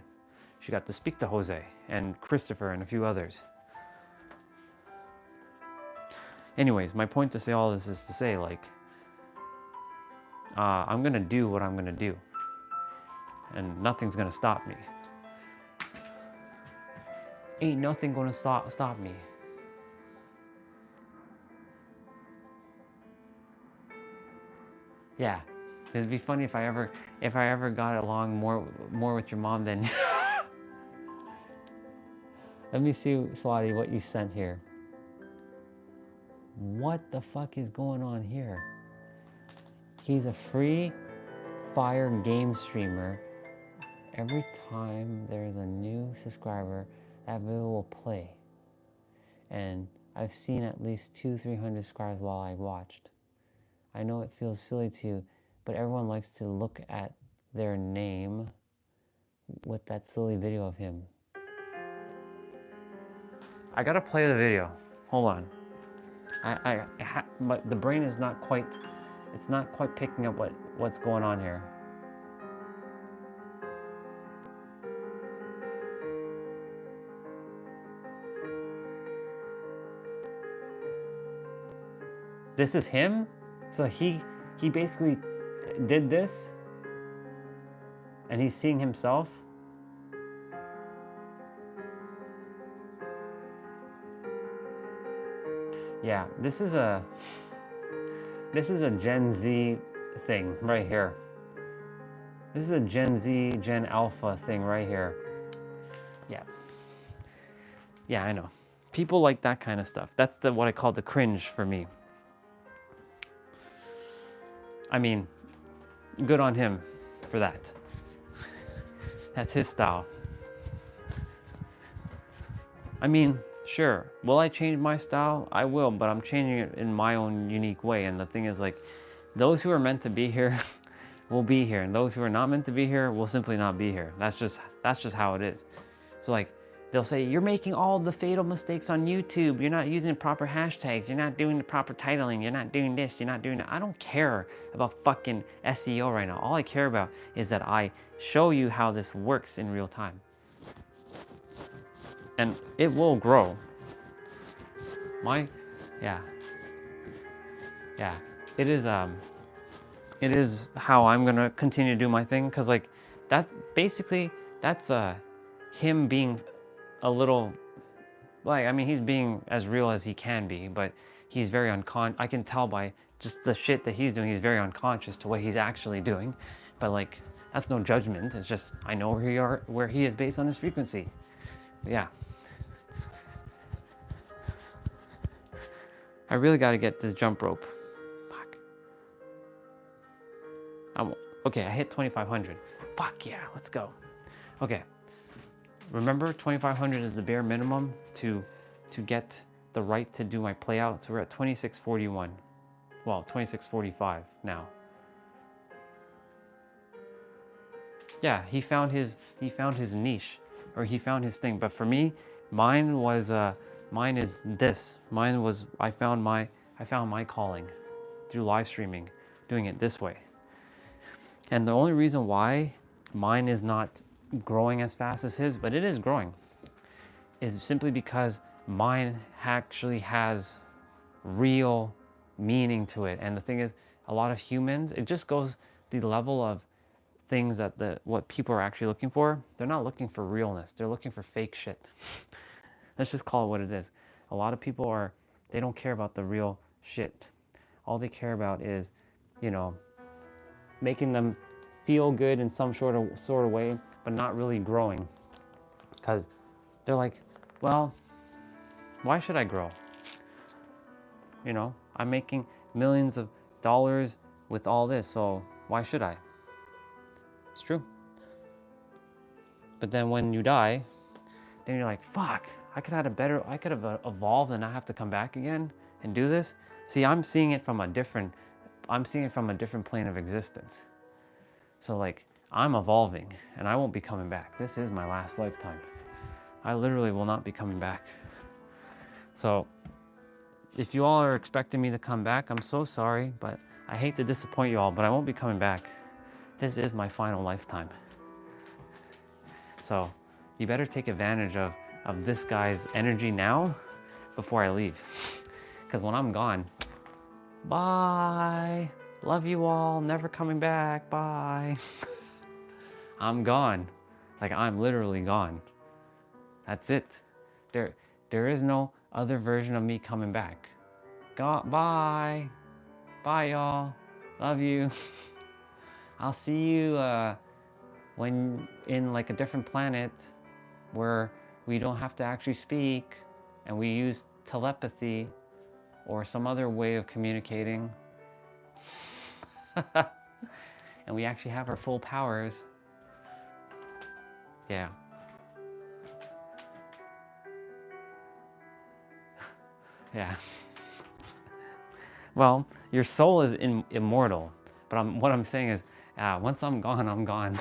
She got to speak to Jose and Christopher and a few others. Anyways, my point to say all this is to say, like, I'm gonna do what I'm gonna do, and nothing's gonna stop me. Ain't nothing gonna stop me. Yeah, it'd be funny if I ever got along more with your mom than. Let me see, Swati, what you sent here. What the fuck is going on here? He's a free fire game streamer. Every time there's a new subscriber, that video will play. And I've seen at least 200-300 subscribers while I watched. I know it feels silly to you, but everyone likes to look at their name with that silly video of him. I gotta play the video. Hold on. But the brain is not quite, it's not quite picking up what's going on here. This is him? So he basically did this and he's seeing himself. Yeah, this is a Gen Z thing right here. This is a Gen Z, Gen Alpha thing right here. Yeah. Yeah, I know. People like that kind of stuff. That's what I call the cringe for me. I mean, good on him for that. That's his style. I mean, sure, will I change my style? I will, but I'm changing it in my own unique way. And the thing is, like, those who are meant to be here will be here, and those who are not meant to be here will simply not be here. That's just how it is. So like, They'll say, you're making all the fatal mistakes on YouTube. You're not using the proper hashtags. You're not doing the proper titling. You're not doing this. You're not doing that. I don't care about fucking SEO right now. All I care about is that I show you how this works in real time. And it will grow. Yeah. It is how I'm gonna continue to do my thing, because like that's him being a little, like, I mean, he's being as real as he can be, but he's very I can tell by just the shit that he's doing, he's very unconscious to what he's actually doing. But like, that's no judgment. It's just, I know where he is based on his frequency. Yeah. I really got to get this jump rope. Fuck. Okay, I hit 2,500. Fuck yeah, let's go. Okay. Remember, 2,500 is the bare minimum to get the right to do my play out. So we're at 2641. Well, 2645 now. Yeah, he found his niche, or he found his thing. But for me, mine is this. I found my calling through live streaming, doing it this way. And the only reason why mine is not growing as fast as his, but it is growing, is simply because mine actually has real meaning to it. And the thing is, a lot of humans, it just goes the level of things that what people are actually looking for. They're not looking for realness. They're looking for fake shit. Let's just call it what it is. A lot of people they don't care about the real shit. All they care about is, making them feel good in some sort of way, but not really growing. Because they're like, well, why should I grow? I'm making millions of dollars with all this, so why should I? It's true. But then when you die, then you're like, fuck, I could have evolved and not have to come back again and do this. See, I'm seeing it from a different plane of existence. So like, I'm evolving and I won't be coming back. This is my last lifetime. I literally will not be coming back. So if you all are expecting me to come back, I'm so sorry, but I hate to disappoint you all, but I won't be coming back. This is my final lifetime. So you better take advantage of this guy's energy now before I leave. Because when I'm gone, bye. Love you all, never coming back, bye. I'm gone. Like, I'm literally gone. That's it. There is no other version of me coming back. Bye. Bye, y'all. Love you. I'll see you when in like a different planet where we don't have to actually speak and we use telepathy or some other way of communicating. And we actually have our full powers. Yeah. Yeah. Well, your soul is immortal, but what I'm saying is, once I'm gone, I'm gone.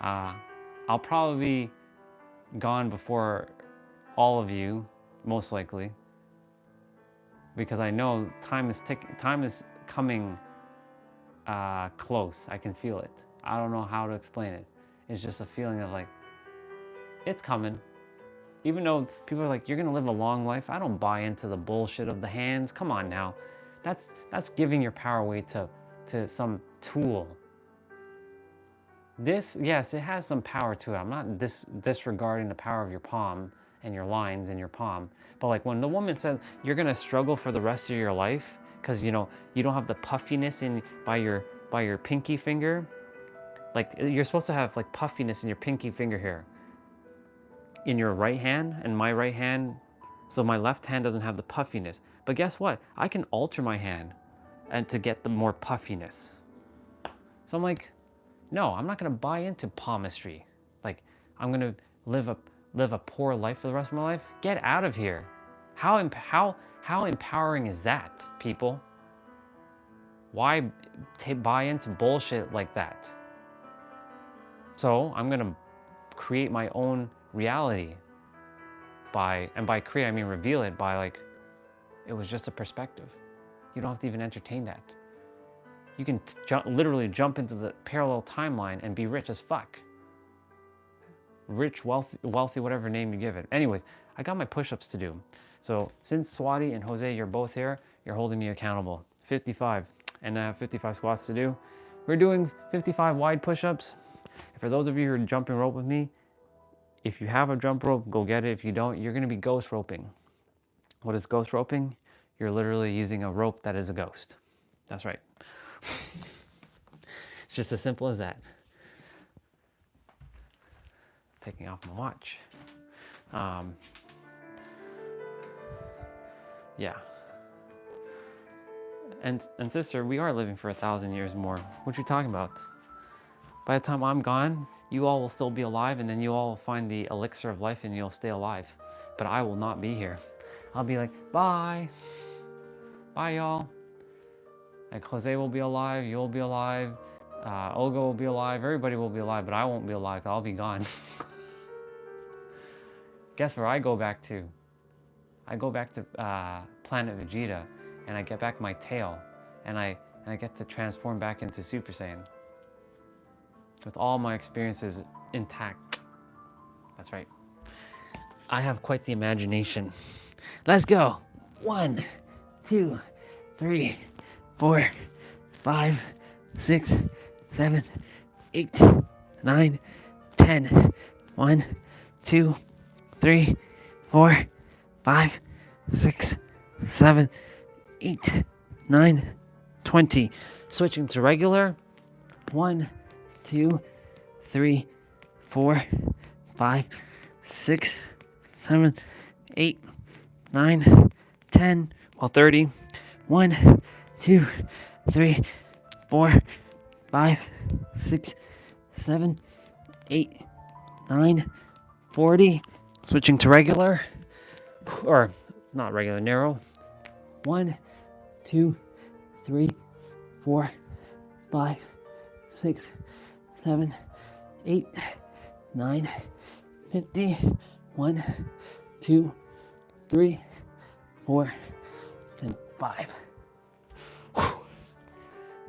I'll probably be gone before all of you, most likely, because I know time is coming close. I can feel it. I don't know how to explain it. It's just a feeling of like, it's coming. Even though people are like, you're gonna live a long life, I don't buy into the bullshit of the hands. Come on now. That's giving your power away to some tool. This, yes, it has some power to it. I'm not disregarding the power of your palm and your lines in your palm. But like when the woman says you're gonna struggle for the rest of your life because you don't have the puffiness by your pinky finger. Like you're supposed to have like puffiness in your pinky finger here. In your right hand and my right hand, so my left hand doesn't have the puffiness. But guess what? I can alter my hand and to get the more puffiness. So I'm like, no, I'm not gonna buy into palmistry. Like I'm gonna live a poor life for the rest of my life. Get out of here. How empowering is that, people? Why buy into bullshit like that? So I'm gonna create my own reality and by create I mean reveal it by like, it was just a perspective. You don't have to even entertain that. You can literally jump into the parallel timeline and be rich as fuck. Rich, wealthy, whatever name you give it. Anyways, I got my push-ups to do. So since Swati and Jose, you're both here, you're holding me accountable. 55, and I have 55 squats to do. We're doing 55 wide push-ups. For those of you who are jumping rope with me, if you have a jump rope, go get it. If you don't, you're gonna be ghost roping. What is ghost roping? You're literally using a rope that is a ghost. That's right. It's just as simple as that. Taking off my watch. Yeah. And sister, we are living for 1,000 years more. What you talking about? By the time I'm gone, you all will still be alive, and then you all will find the elixir of life and you'll stay alive. But I will not be here. I'll be like, bye. Bye, y'all. Like Jose will be alive, you'll be alive, Olga will be alive, everybody will be alive, but I won't be alive, I'll be gone. Guess where I go back to? I go back to Planet Vegeta, and I get back my tail, and I get to transform back into Super Saiyan. With all my experiences intact. That's right. I have quite the imagination. Let's go. 1, 2, 3, 4, 5, 6, 7, 8, 9, 10. 1, 2, 3, 4, 5, 6, 7, 8, 9, 20. Switching to regular. 1, 2, 3, 4, 5, 6, 7, 8, 9, 10. Well, 30. 1, 2, 3, 4, 5, 6, 7, 8, 9, 40. Switching to regular. Or, it's not regular, narrow. 1, 2, 3, 4, 5, 6, 7, 8, 9, 50. 1, 2, 3, 4, and 5. Whew.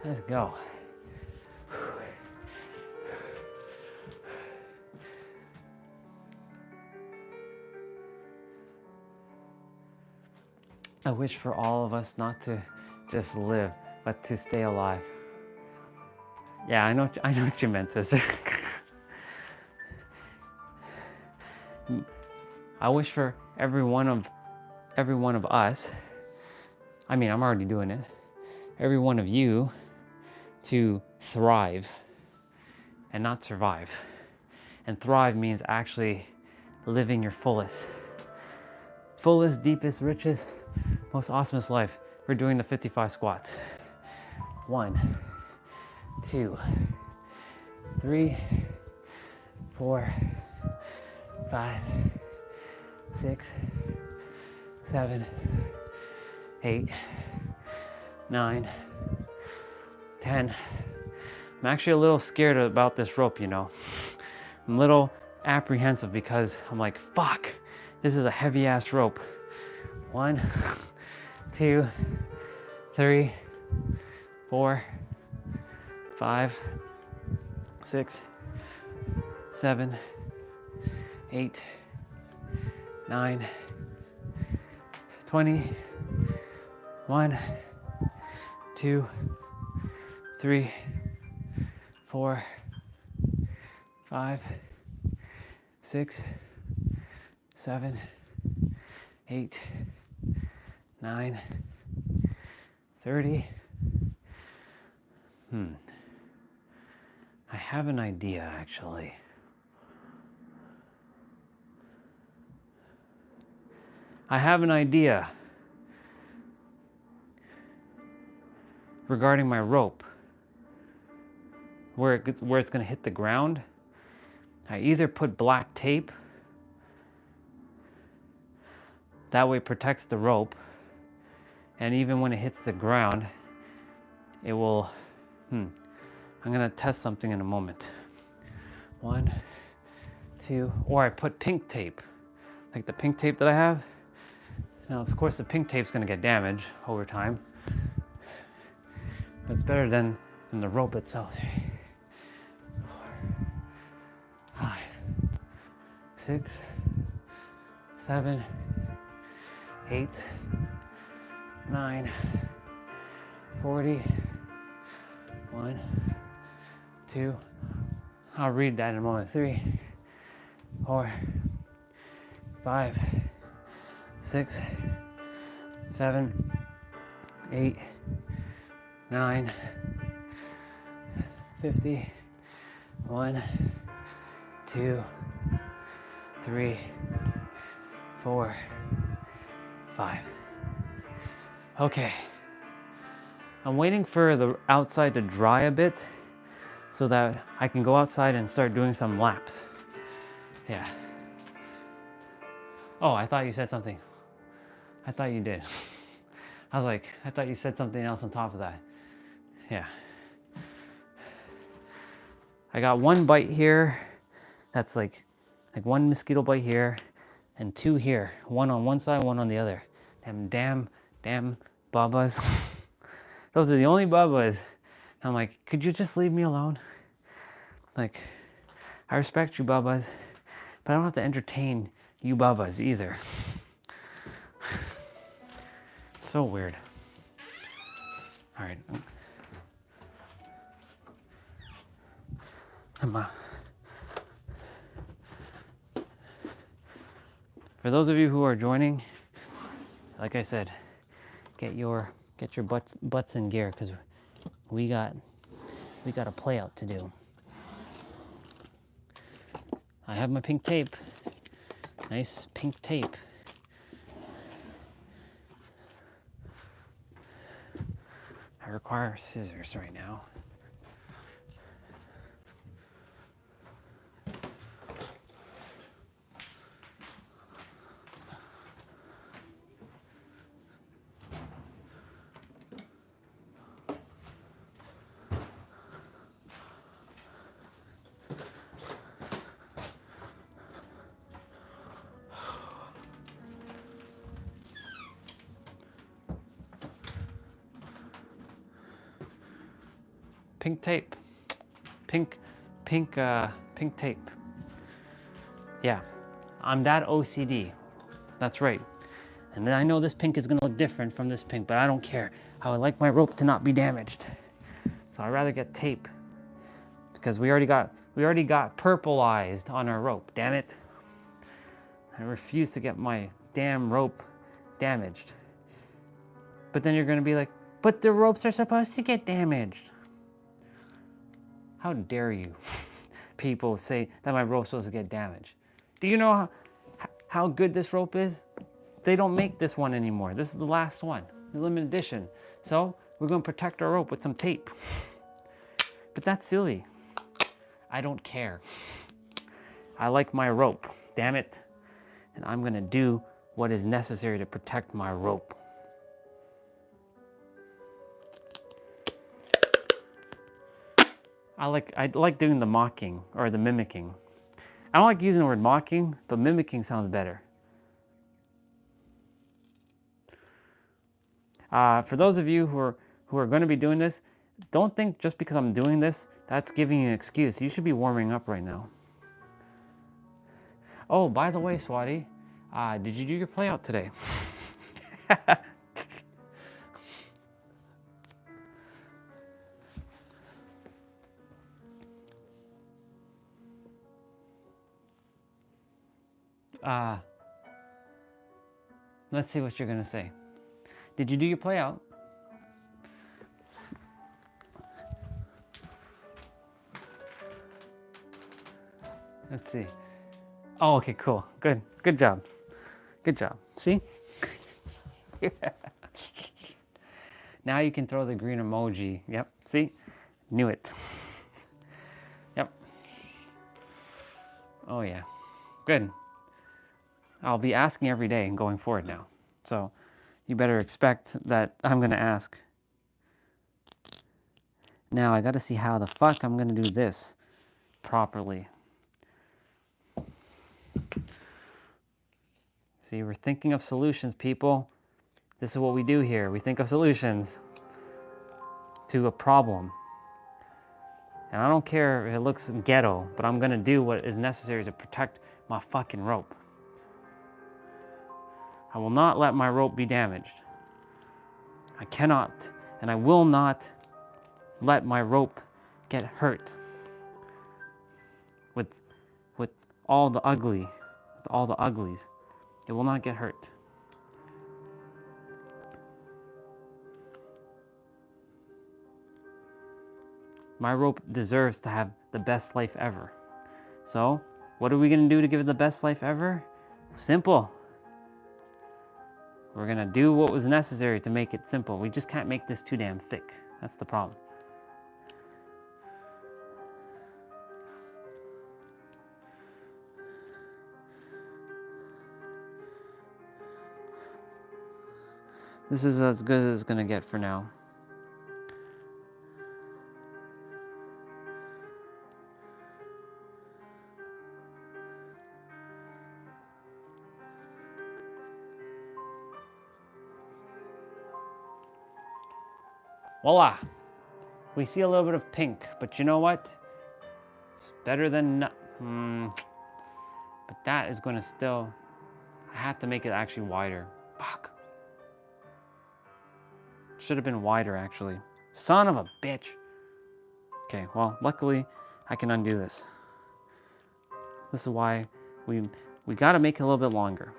Let's go. I wish for all of us not to just live, but to stay alive. Yeah, I know what you meant, sister. I wish for every one of us, I mean, I'm already doing it, every one of you to thrive and not survive. And thrive means actually living your fullest, deepest, richest, most awesomest life. We're doing the 55 squats. 1, 2, 3, 4, 5, 6, 7, 8, 9, 10. I'm actually a little scared about this rope, you know. I'm a little apprehensive because I'm like, fuck, this is a heavy ass rope. 1, 2, 3, 4, 5, 6, 7, 8, 9, 20. 1, 2, 3, 4, 5, 6, 7, 8, 9, 30. I have an idea, actually. I have an idea regarding my rope, where it's going to hit the ground. I either put black tape, that way it protects the rope, and even when it hits the ground, it will, I'm going to test something in a moment. 1, 2, or I put pink tape, like the pink tape that I have. Now, of course, the pink tape's gonna get damaged over time, but it's better than the rope itself. 4, 5, 6, 7, 8, 9, 40, 1, 2, I'll read that in a moment, 3, 4, 5, 6, 7, 8, 9, 50, 1, 2, 3, 4, 5. Okay. I'm waiting for the outside to dry a bit so that I can go outside and start doing some laps. Yeah. Oh, I thought you said something. I thought you did. I was like, I thought you said something else on top of that. Yeah. I got one bite here. That's like one mosquito bite here and 2 here. One on one side, one on the other. Damn babas. Those are the only babas. I'm like, could you just leave me alone? Like, I respect you babas, but I don't have to entertain you babas either. So weird. All right. For those of you who are joining, like I said, get your butts in gear because we got a play out to do. I have my pink tape. Nice pink tape. I require scissors right now. Pink tape. Pink tape. Yeah, I'm that OCD. That's right. And then I know this pink is gonna look different from this pink, but I don't care. I would like my rope to not be damaged. So I'd rather get tape because we already got purpleized on our rope. Damn it. I refuse to get my damn rope damaged. But then you're gonna be like, but the ropes are supposed to get damaged. How dare you people say that my rope's supposed to get damaged? Do you know how good this rope is? They don't make this one anymore. This is the last one, the limited edition. So we're gonna protect our rope with some tape. But that's silly. I don't care. I like my rope, damn it. And I'm gonna do what is necessary to protect my rope. I like doing the mocking or the mimicking. I don't like using the word mocking, but mimicking sounds better. For those of you who are going to be doing this, don't think just because I'm doing this, that's giving you an excuse. You should be warming up right now. Oh, by the way, Swati, did you do your play out today? Let's see what you're gonna say. Did you do your play out? Let's see. Oh, okay, cool. Good job. Good job. See? Now you can throw the green emoji. Yep, see? Knew it. Yep. Oh yeah, good. I'll be asking every day going forward now. So you better expect that I'm gonna ask. Now I gotta see how the fuck I'm gonna do this properly. See, we're thinking of solutions, people. This is what we do here. We think of solutions to a problem. And I don't care if it looks ghetto, but I'm gonna do what is necessary to protect my fucking rope. I will not let my rope be damaged. I cannot and I will not let my rope get hurt with all the uglies. It will not get hurt. My rope deserves to have the best life ever. So, what are we gonna do to give it the best life ever? Simple. We're gonna do what was necessary to make it simple. We just can't make this too damn thick. That's the problem. This is as good as it's gonna get for now. Voila! We see a little bit of pink, but you know what? It's better than but that is gonna still, I have to make it actually wider. Fuck. Should have been wider, actually. Son of a bitch. Okay, well, luckily, I can undo this. This is why we gotta make it a little bit longer,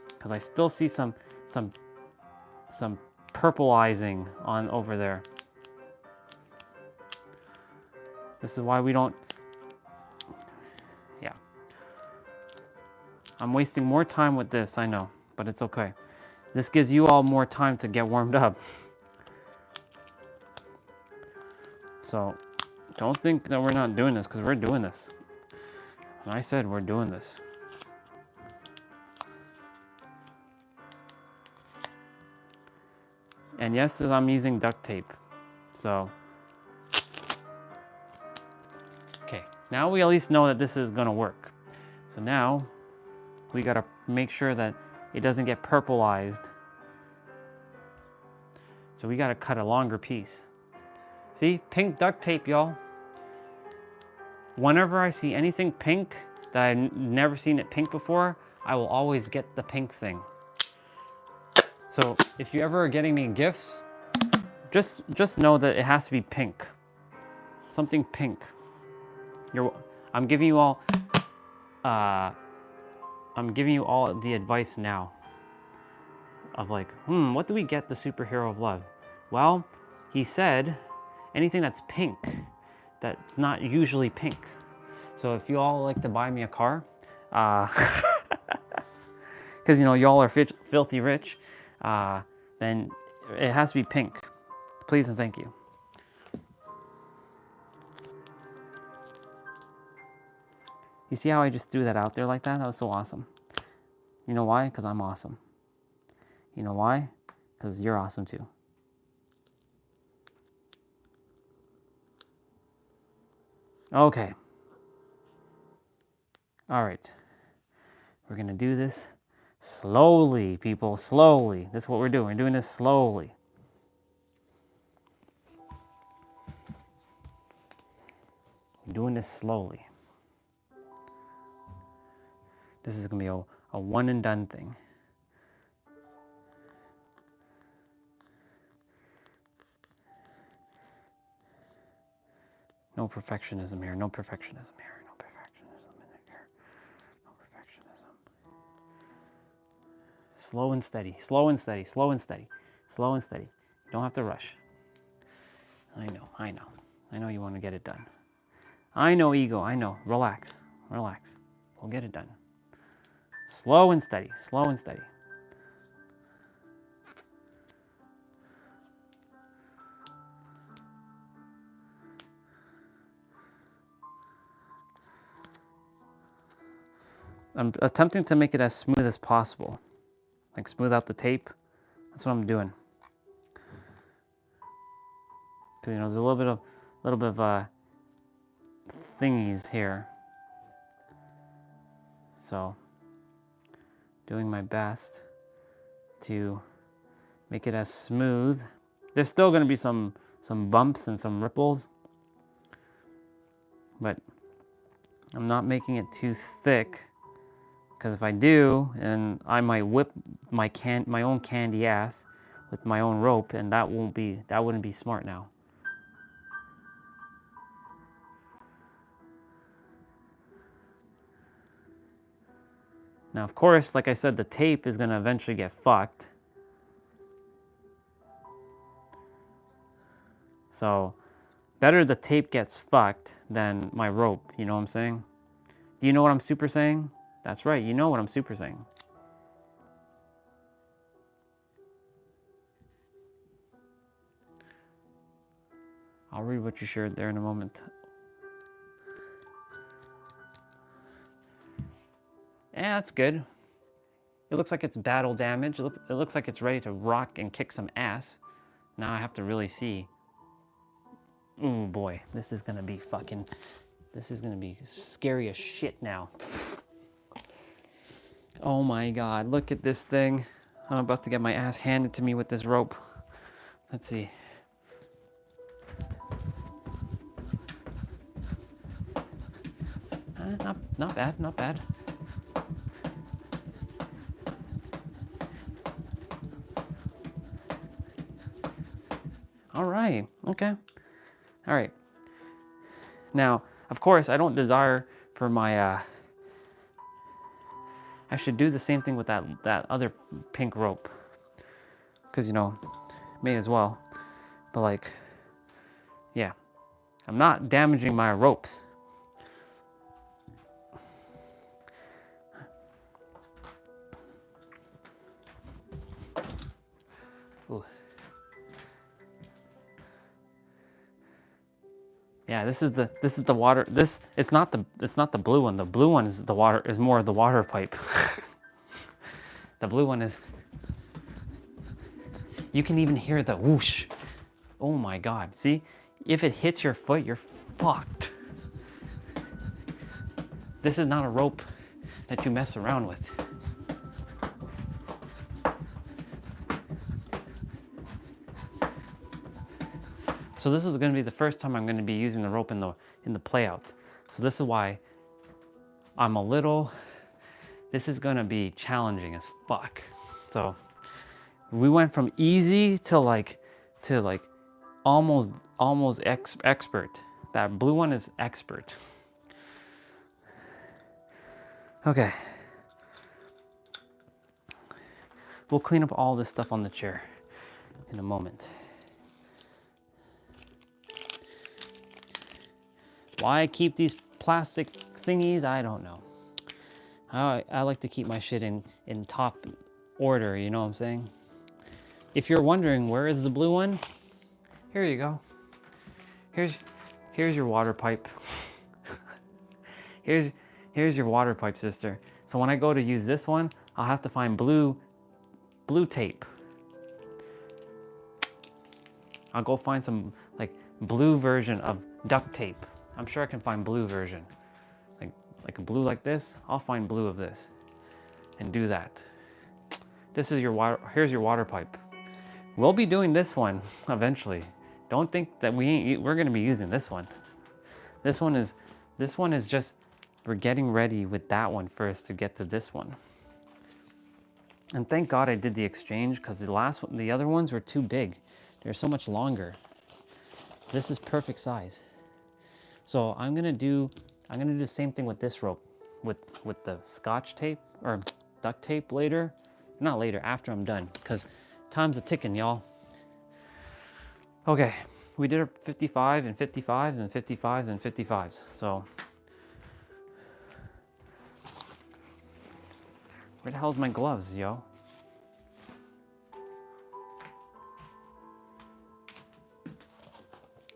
because I still see some purplizing on over there. This is why we don't, yeah. I'm wasting more time with this, I know, but it's okay. This gives you all more time to get warmed up. So don't think that we're not doing this, because we're doing this. And I said we're doing this. And yes, I'm using duct tape. So, okay, now we at least know that this is gonna work. So now we gotta make sure that it doesn't get purplized. So we gotta cut a longer piece. See, pink duct tape, y'all. Whenever I see anything pink that I've never seen it pink before, I will always get the pink thing. So if you ever are getting me gifts, just know that it has to be pink. Something pink. I'm giving you all the advice now of like, what do we get the superhero of love? Well, he said anything that's pink, that's not usually pink. So if you all like to buy me a car, because you know y'all are filthy rich, then it has to be pink. Please and thank you. You see how I just threw that out there like that? That was so awesome. You know why? Because I'm awesome. You know why? Because you're awesome too. Okay. All right. We're going to do this slowly, people. Slowly. That's what we're doing. We're doing this slowly. We're doing this slowly. This is going to be a one and done thing. No perfectionism here. No perfectionism here. No perfectionism in here. No perfectionism. Slow and steady. Slow and steady. Slow and steady. Slow and steady. You don't have to rush. I know. I know. I know you want to get it done. I know, ego. I know. Relax. Relax. We'll get it done. Slow and steady. Slow and steady. I'm attempting to make it as smooth as possible. Like smooth out the tape. That's what I'm doing. Because you know, there's a little bit of thingies here. So doing my best to make it as smooth. There's still going to be some bumps and some ripples, but I'm not making it too thick, because if I do, then I might whip my own candy ass with my own rope, and that wouldn't be smart now. Now, of course, like I said, the tape is going to eventually get fucked. So, better the tape gets fucked than my rope, you know what I'm saying? Do you know what I'm super saying? That's right, you know what I'm super saying. I'll read what you shared there in a moment. Yeah, that's good. It looks like it's battle damage. It looks like it's ready to rock and kick some ass. Now I have to really see. Oh boy, this is gonna be scary as shit now. Oh my God, look at this thing. I'm about to get my ass handed to me with this rope. Let's see. Not bad, not bad. All right, okay. All right. Now, of course, I don't desire for my, I should do the same thing with that other pink rope. Because, you know, may as well. But like, yeah, I'm not damaging my ropes. Ooh. Yeah, this is the water. It's not the blue one. The blue one is more of the water pipe. The blue one is. You can even hear the whoosh. Oh my God! See, if it hits your foot, you're fucked. This is not a rope that you mess around with. So this is going to be the first time I'm going to be using the rope in the playout. So this is why I'm a little. This is going to be challenging as fuck. So we went from easy to like almost expert. That blue one is expert. Okay. We'll clean up all this stuff on the chair in a moment. Why I keep these plastic thingies, I don't know. I like to keep my shit in top order, you know what I'm saying? If you're wondering where is the blue one, here you go. Here's your water pipe. here's your water pipe, sister. So when I go to use this one, I'll have to find blue tape. I'll go find some like blue version of duct tape. I'm sure I can find blue version. Like a blue like this, I'll find blue of this and do that. This is your water, here's your water pipe. We'll be doing this one eventually. Don't think that we're gonna be using this one. This one is just, we're getting ready with that one first to get to this one. And thank God I did the exchange, because the other ones were too big. They're so much longer. This is perfect size. So I'm gonna do the same thing with this rope, with the scotch tape or duct tape later. Not later, after I'm done, because time's a ticking, y'all. Okay, we did a 55 and 55 and 55s and 55s. So where the hell's my gloves, yo?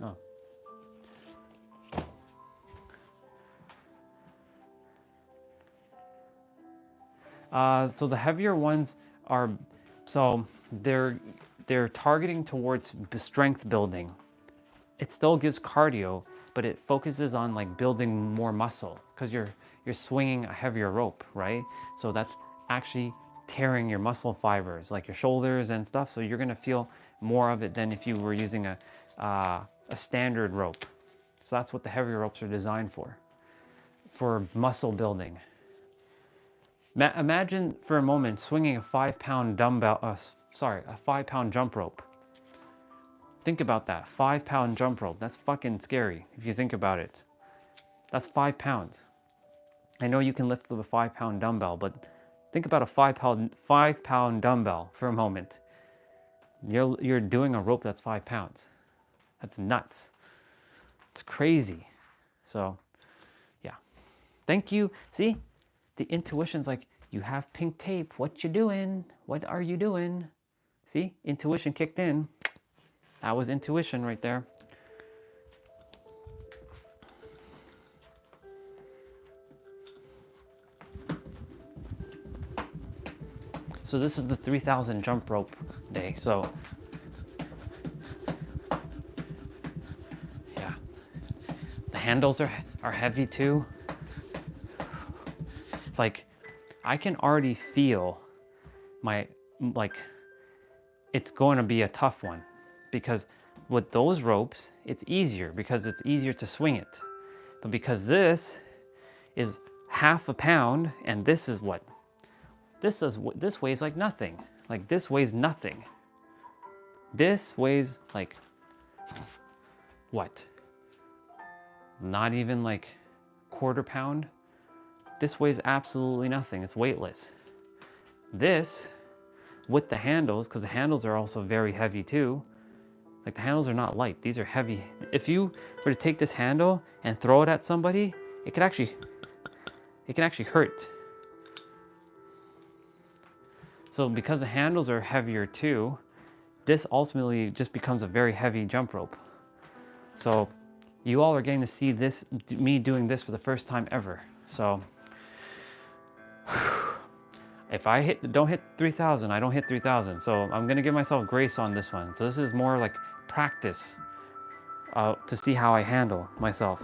Oh. So the heavier ones are, so they're targeting towards strength building. It still gives cardio, but it focuses on like building more muscle, because you're swinging a heavier rope, right? So that's actually tearing your muscle fibers, like your shoulders and stuff. So you're gonna feel more of it than if you were using a standard rope. So that's what the heavier ropes are designed for muscle building. Imagine for a moment swinging a 5-pound dumbbell, a 5-pound jump rope. Think about that, 5-pound jump rope. That's fucking scary if you think about it. That's 5 pounds. I know you can lift with a 5-pound dumbbell, but think about a 5-pound dumbbell for a moment. You're doing a rope that's 5 pounds. That's nuts. It's crazy. So, yeah. Thank you. See, the intuition's like, you have pink tape. What you doing? What are you doing? See, intuition kicked in. That was intuition right there. So this is the 3,000 jump rope day. So yeah, the handles are heavy too. Like I can already feel it's going to be a tough one, because with those ropes, it's easier because it's easier to swing it. But because this is half a pound and this is what? This weighs like nothing. Like this weighs nothing. This weighs like what? Not even like quarter pound. This weighs absolutely nothing. It's weightless. This, with the handles, because the handles are also very heavy too. Like the handles are not light. These are heavy. If you were to take this handle and throw it at somebody, it can actually hurt. So because the handles are heavier too, this ultimately just becomes a very heavy jump rope. So you all are getting to see this, me doing this for the first time ever. So if I don't hit 3,000, I don't hit 3,000. So I'm gonna give myself grace on this one. So this is more like practice to see how I handle myself.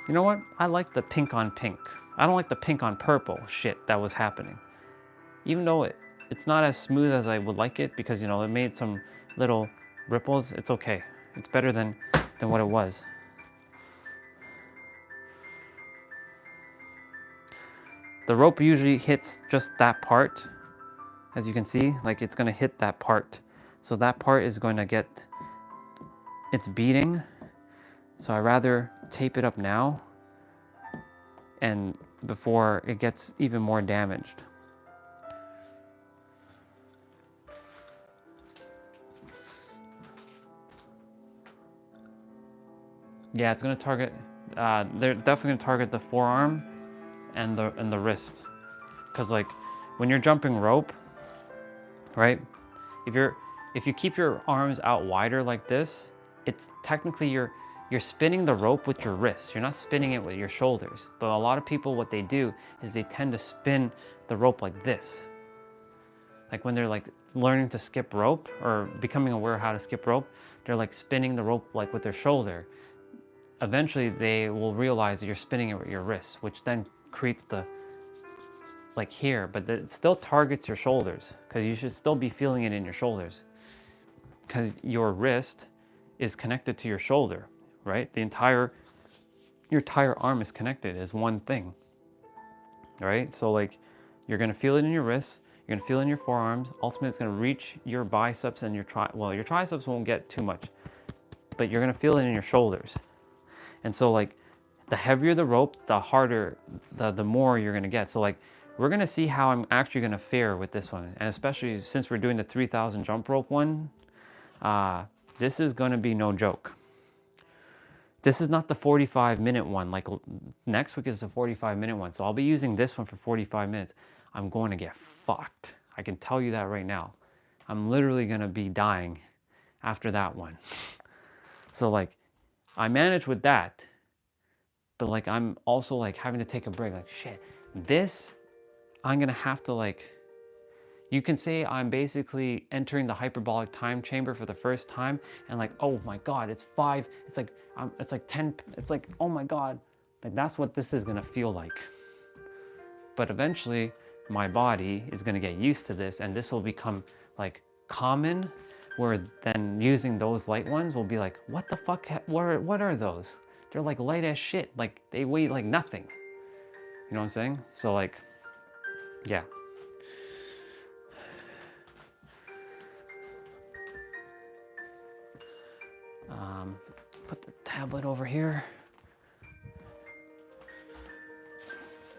You know what? I like the pink on pink. I don't like the pink on purple shit that was happening. Even though it's not as smooth as I would like it, because, you know, it made some little ripples. It's okay. It's better than what it was. The rope usually hits just that part. As you can see, like it's gonna hit that part. So that part is going to get, it's beating. So I rather tape it up now and before it gets even more damaged. Yeah, it's gonna target, they're definitely gonna target the forearm and the wrist. Cause like when you're jumping rope, right? If you keep your arms out wider like this, it's technically you're spinning the rope with your wrists. You're not spinning it with your shoulders. But a lot of people, what they do is they tend to spin the rope like this. Like when they're like learning to skip rope or becoming aware of how to skip rope, they're like spinning the rope like with their shoulder. Eventually they will realize that you're spinning it with your wrists, which then creates the, like here, but it still targets your shoulders, because you should still be feeling it in your shoulders, because your wrist is connected to your shoulder, right? Your entire arm is connected as one thing, right? So like you're gonna feel it in your wrists, you're gonna feel it in your forearms. Ultimately, it's gonna reach your biceps and your triceps won't get too much, but you're gonna feel it in your shoulders. And so like the heavier the rope, the harder, the more you're gonna get. So like we're gonna see how I'm actually gonna fare with this one. And especially since we're doing the 3,000 jump rope one, this is gonna be no joke. This is not the 45-minute one. Like next week is the 45-minute one. So I'll be using this one for 45 minutes. I'm going to get fucked. I can tell you that right now. I'm literally gonna be dying after that one. So like, I managed with that, but like I'm also like having to take a break. Like shit, this I'm gonna have to like. You can say I'm basically entering the hyperbolic time chamber for the first time, and like, oh my god, it's 5. It's like 10. It's like, oh my god, Like that's what this is gonna feel like. But eventually my body is gonna get used to this and this will become like common, where then using those light ones will be like, what the fuck, what are those? They're like light as shit, like they weigh like nothing. You know what I'm saying? So like, yeah. Put the tablet over here.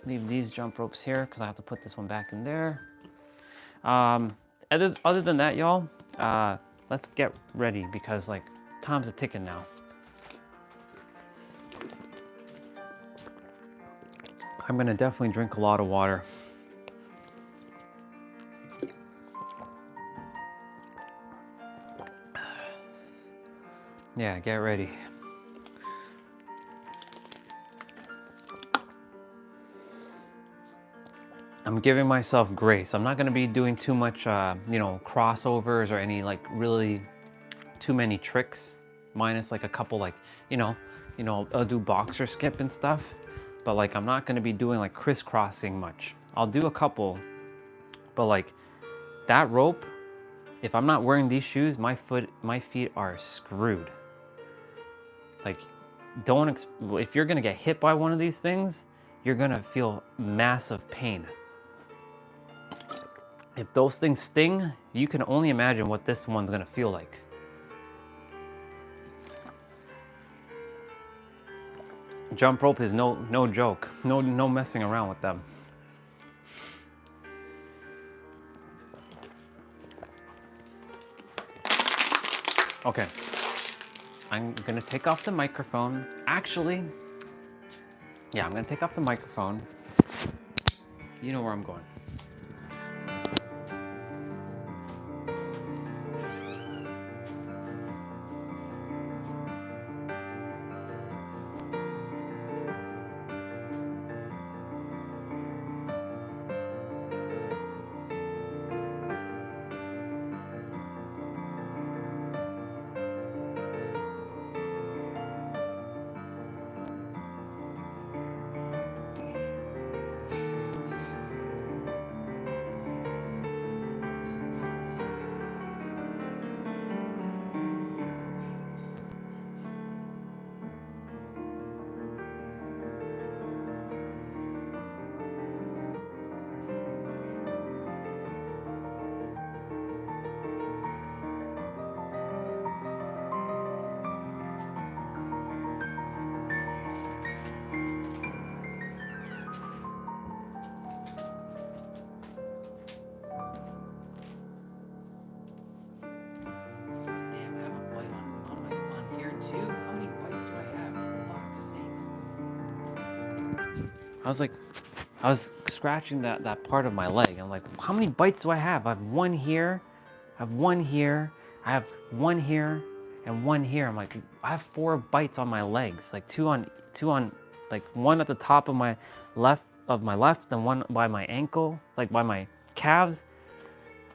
Leave these jump ropes here because I have to put this one back in there. Other than that, y'all, let's get ready because like time's a ticking now. I'm gonna definitely drink a lot of water. Yeah, get ready. I'm giving myself grace. I'm not gonna be doing too much, you know, crossovers or any like really too many tricks, minus like a couple like, you know, I'll do boxer skip and stuff, but like I'm not gonna be doing like crisscrossing much. I'll do a couple, but like that rope, if I'm not wearing these shoes, my feet are screwed. Like, if you're gonna get hit by one of these things, you're gonna feel massive pain. If those things sting, you can only imagine what this one's gonna feel like. Jump rope is no joke. No messing around with them. Okay. I'm gonna take off the microphone. Actually, yeah, I'm gonna take off the microphone. You know where I'm going. I was scratching that part of my leg. I'm like, how many bites do I have? I have one here, I have one here, I have one here, and one here. I'm like, I have 4 bites on my legs, like two on, like one at the top of my left, and one by my ankle, like by my calves.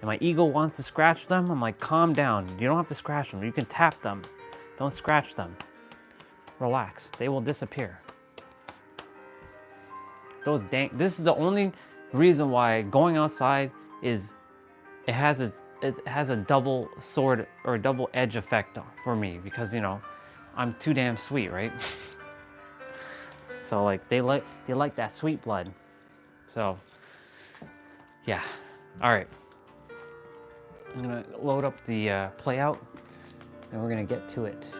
And my ego wants to scratch them. I'm like, calm down. You don't have to scratch them. You can tap them. Don't scratch them. Relax. They will disappear. This is the only reason why going outside is, it has a double sword or a double edge effect for me, because you know, I'm too damn sweet, right? So like they like that sweet blood. So yeah. All right. I'm gonna load up the play out and we're gonna get to it.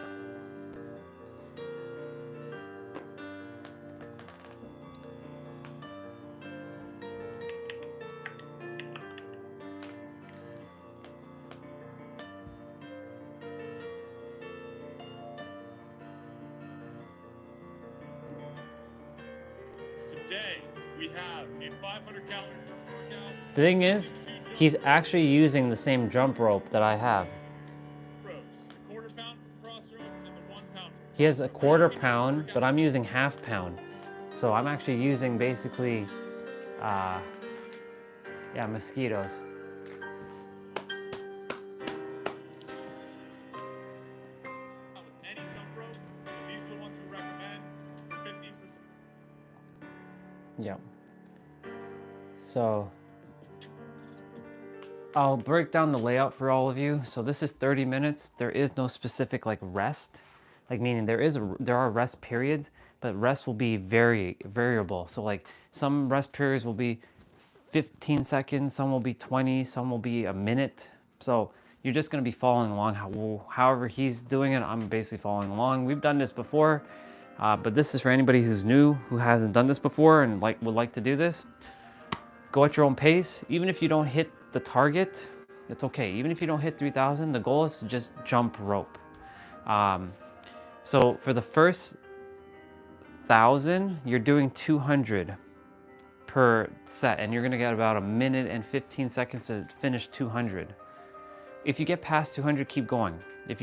Today, we have a 500-calorie workout.
The thing is, he's actually using the same jump rope that I have.
Ropes, a quarter pound for cross rope and the 1 pound.
He has a quarter pound, but I'm using half pound. So I'm actually using basically, yeah, mosquitoes.
With any jump rope, these are the ones we recommend for 15%
Yeah. So I'll break down the layout for all of you. So this is 30 minutes. There is no specific like rest, like meaning there are rest periods, but rest will be variable. So like some rest periods will be 15 seconds, some will be 20, some will be a minute. So you're just going to be following along. However he's doing it, I'm basically following along. We've done this before, but this is for anybody who's new, who hasn't done this before and would like to do this. Go at your own pace. Even if you don't hit the target, it's okay. Even if you don't hit 3,000, the goal is to just jump rope. So for the first 1,000, you're doing 200 per set, and you're gonna get about 1 minute and 15 seconds to finish 200. If you get past 200, keep going. If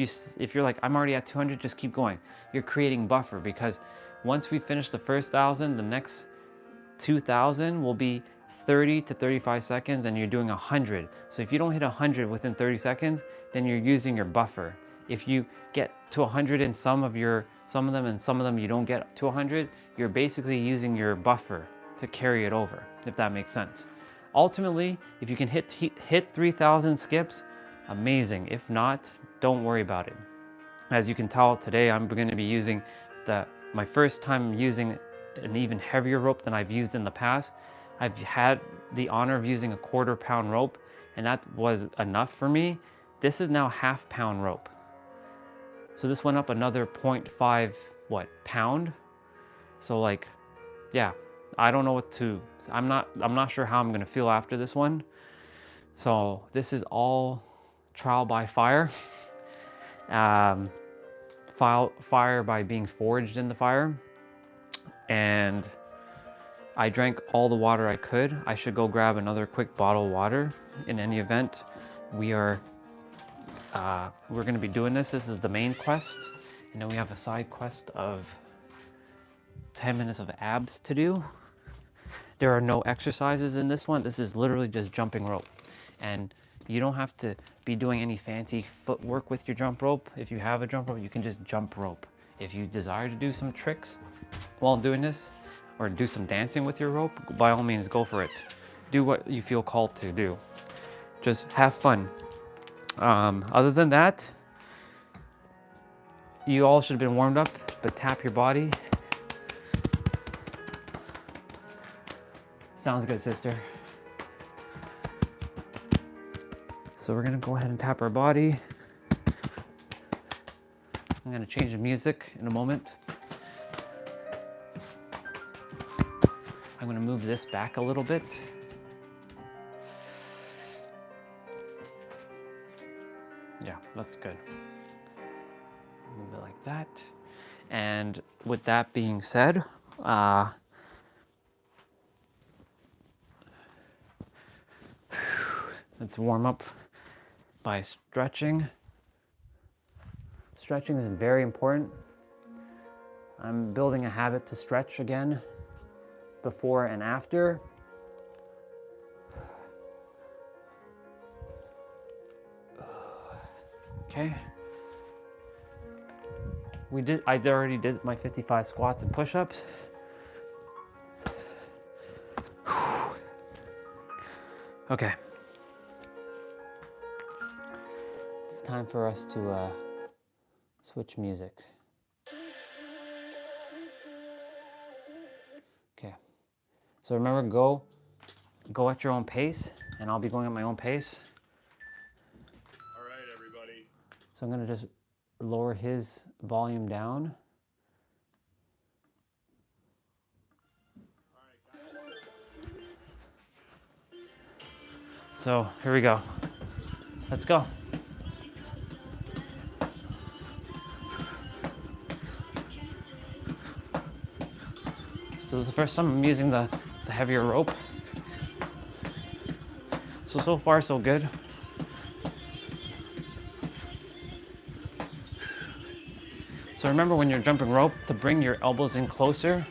you're like, I'm already at 200, just keep going. You're creating buffer, because once we finish the first 1,000, the next 2,000 will be 30 to 35 seconds, and you're doing 100. So if you don't hit 100 within 30 seconds, then you're using your buffer. If you get to 100 in some of them and some of them you don't get to 100, you're basically using your buffer to carry it over, if that makes sense. Ultimately, if you can hit 3,000 skips, amazing. If not, don't worry about it. As you can tell, today I'm going to be using my first time using an even heavier rope than I've used in the past. I've had the honor of using a 1/4 pound rope, and that was enough for me. This is now 1/2 pound rope. So this went up another 0.5 pound. So like, yeah, I don't know what to, I'm not sure how I'm gonna feel after this one. So this is all trial by fire. Fire by being forged in the fire. And I drank all the water I could. I should go grab another quick bottle of water. In any event, we're gonna be doing this. This is the main quest. And then we have a side quest of 10 minutes of abs to do. There are no exercises in this one. This is literally just jumping rope. And you don't have to be doing any fancy footwork with your jump rope. If you have a jump rope, you can just jump rope. If you desire to do some tricks while doing this, or do some dancing with your rope, by all means, go for it. Do what you feel called to do. Just have fun. Other than that, you all should have been warmed up, but tap your body. Sounds good, sister. So we're gonna go ahead and tap our body. I'm gonna change the music in a moment. I'm gonna move this back a little bit. Yeah, that's good. Move it like that. And with that being said, let's warm up by stretching. Stretching is very important. I'm building a habit to stretch again, before and after. Okay. I already did my 55 squats and push-ups. Okay. It's time for us to switch music. Okay. So remember, go at your own pace, and I'll be going at my own pace.
All right, everybody.
So I'm gonna just lower his volume down. So here we go. Let's go. So this is the first time I'm using the heavier rope. So far so good. So remember, when you're jumping rope, to bring your elbows in closer.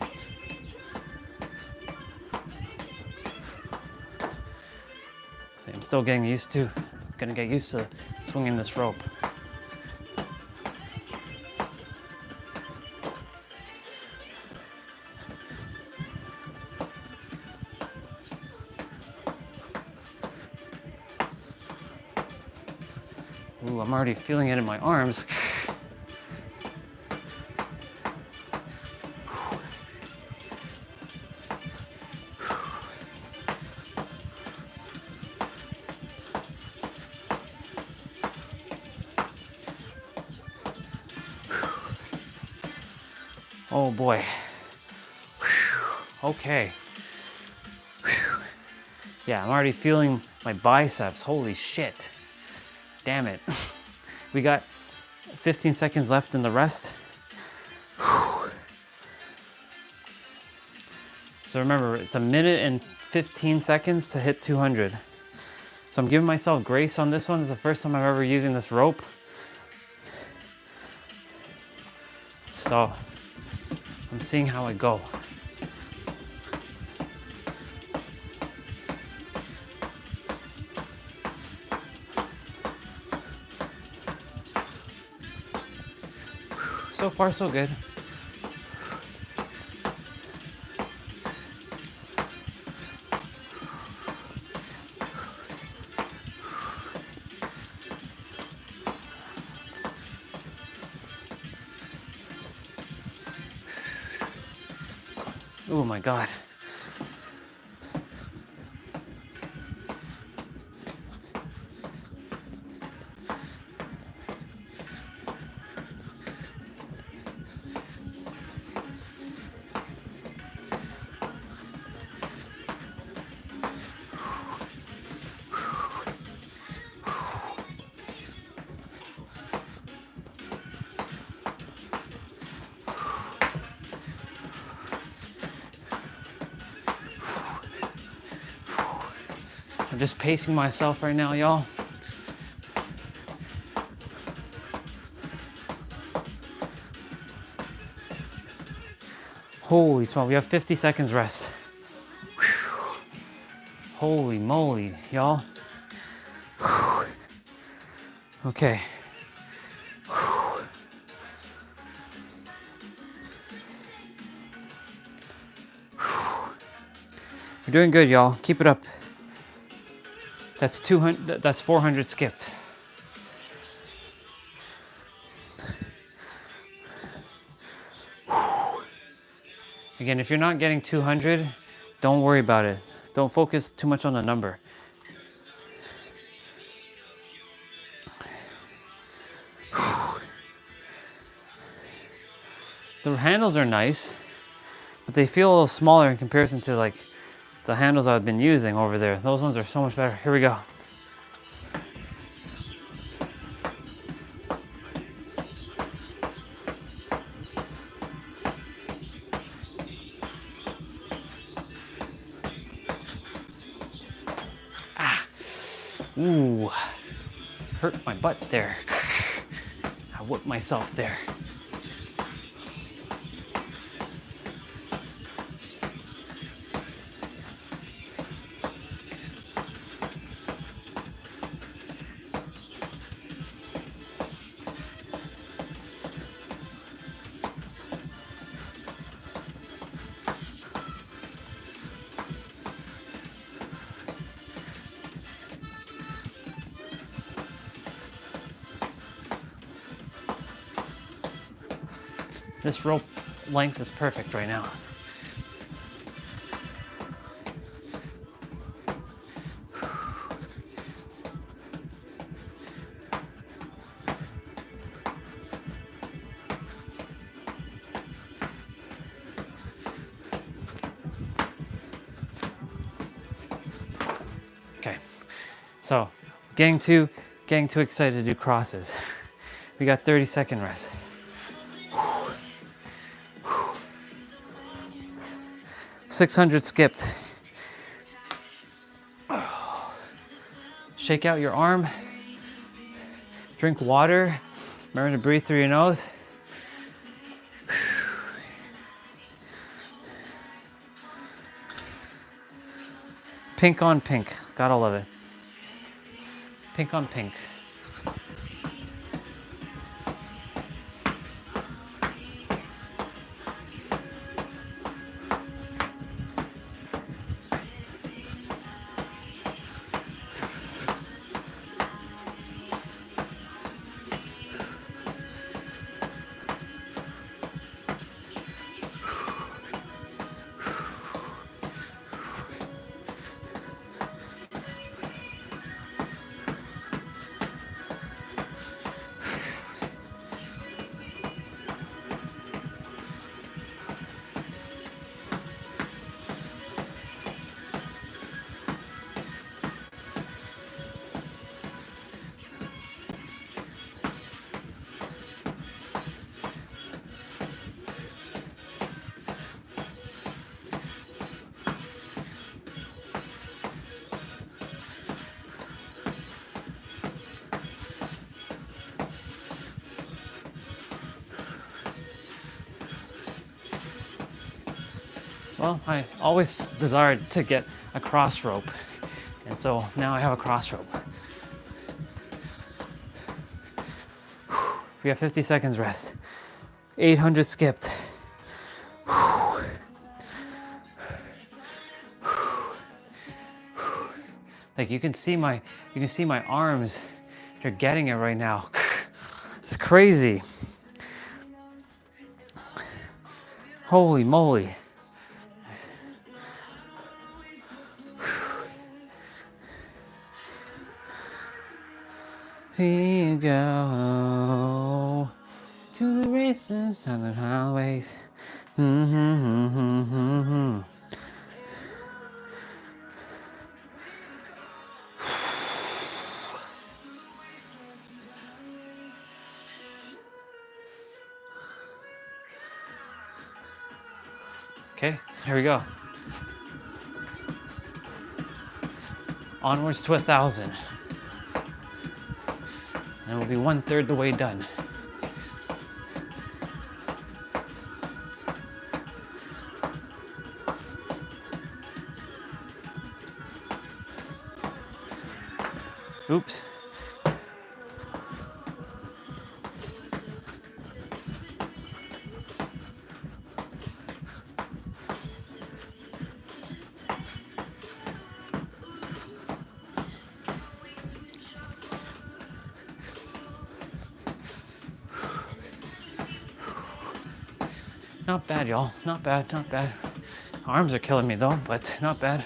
See, I'm still getting gonna get used to swinging this rope. Ooh, I'm already feeling it in my arms. Oh boy. Okay. Yeah, I'm already feeling my biceps. Holy shit. Damn it. We got 15 seconds left in the rest. So remember, it's a minute and 15 seconds to hit 200. So I'm giving myself grace on this one. It's the first time I'm ever using this rope. So I'm seeing how I go. So far, so good. Oh my God. I'm just pacing myself right now, y'all. Holy smoke, we have 50 seconds rest. Whew. Holy moly, y'all. Okay. You're doing good, y'all. Keep it up. That's 200, that's 400 skipped. Again, if you're not getting 200, don't worry about it. Don't focus too much on the number. The handles are nice, but they feel a little smaller in comparison to like the handles I've been using over there. Those ones are so much better. Here we go. Ooh, hurt my butt there. I whipped myself there. This rope length is perfect right now. Okay, so getting too excited to do crosses. We got 30-second rest. 600 skipped. Shake out your arm. Drink water. Remember to breathe through your nose. Pink on pink. Gotta love it. Pink on pink. Well, I always desired to get a cross rope, and so now I have a cross rope. We have 50 seconds rest. 800 skipped. Like you can see my arms. They're getting it right now. It's crazy. Holy moly. We go to the races on the highways. Okay, here we go. Onwards to 1,000. And we'll be 1/3 the way done. Oops. Not bad, y'all. Not bad, not bad. Arms are killing me though, but not bad.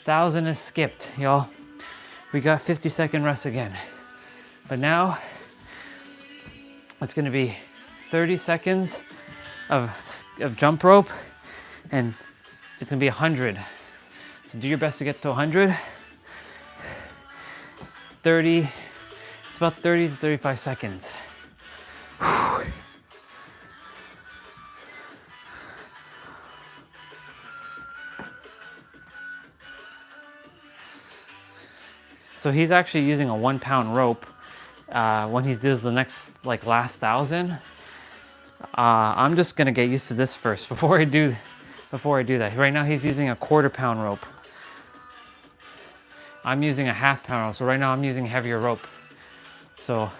Thousand is skipped, y'all. We got 50-second rest again. But now it's gonna be 30 seconds of jump rope, and it's gonna be 100. So do your best to get to 100. 30, it's about 30 to 35 seconds. So he's actually using a 1-pound rope when he does the next, like, last 1,000. I'm just gonna get used to this first before I do that. Right now he's using a 1/4-pound rope. I'm using a 1/2-pound rope. So right now I'm using heavier rope. So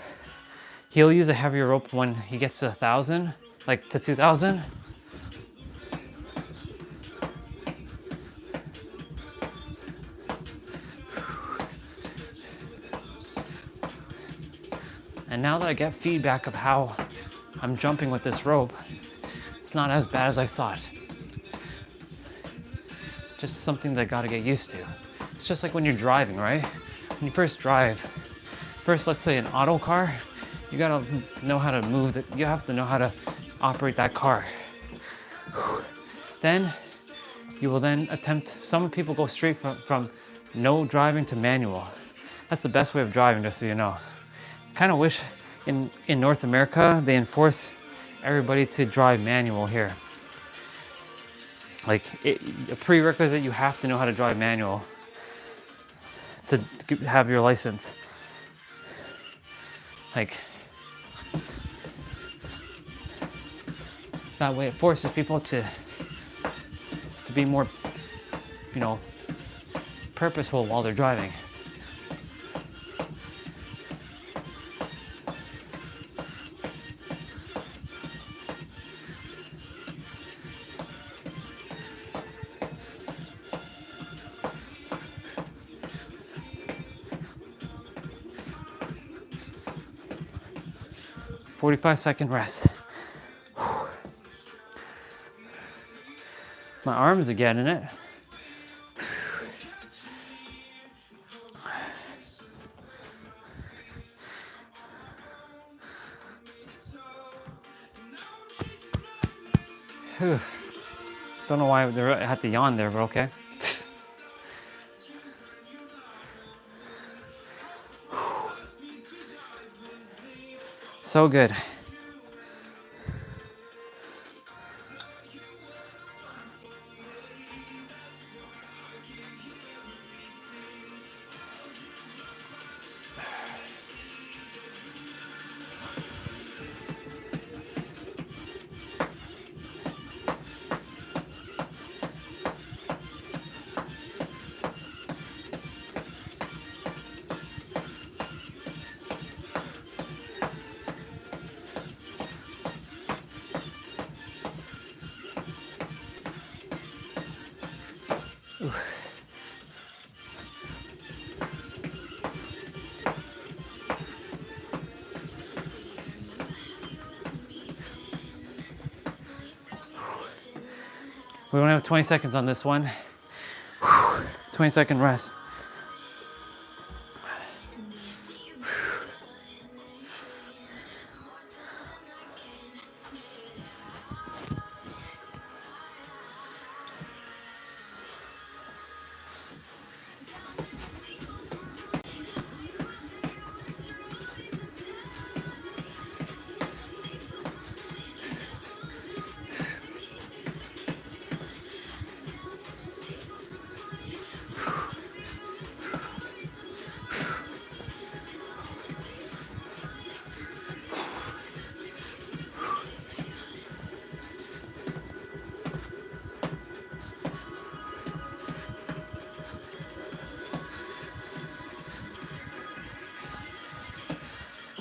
he'll use a heavier rope when he gets to 1,000, like to 2,000. And now that I get feedback of how I'm jumping with this rope, it's not as bad as I thought. Just something that I gotta get used to. It's just like when you're driving, right? When you first drive, let's say an auto car, you gotta know how to move it. You have to know how to operate that car. Then you will then attempt, some people go straight from no driving to manual. That's the best way of driving, just so you know. Kind of wish in North America they enforce everybody to drive manual here. Like a prerequisite, you have to know how to drive manual to have your license. Like that way it forces people to be more, purposeful while they're driving. "45-second rest." My arms are getting it. Don't know why I had to yawn there, but okay. So good. We only have 20 seconds on this one. 20-second rest.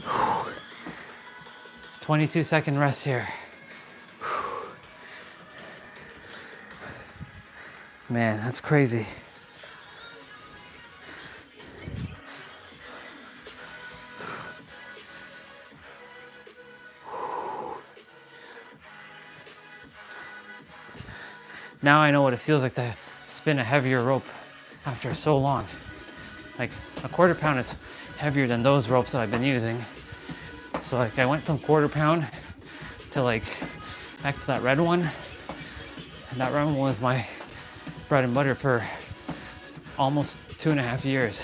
Whew. 22-second rest here. Man, that's crazy. Now I know what it feels like to spin a heavier rope after so long. Like a quarter pound is heavier than those ropes that I've been using. So like I went from quarter pound to like back to that red one. And that red one was my bread and butter for almost 2.5 years.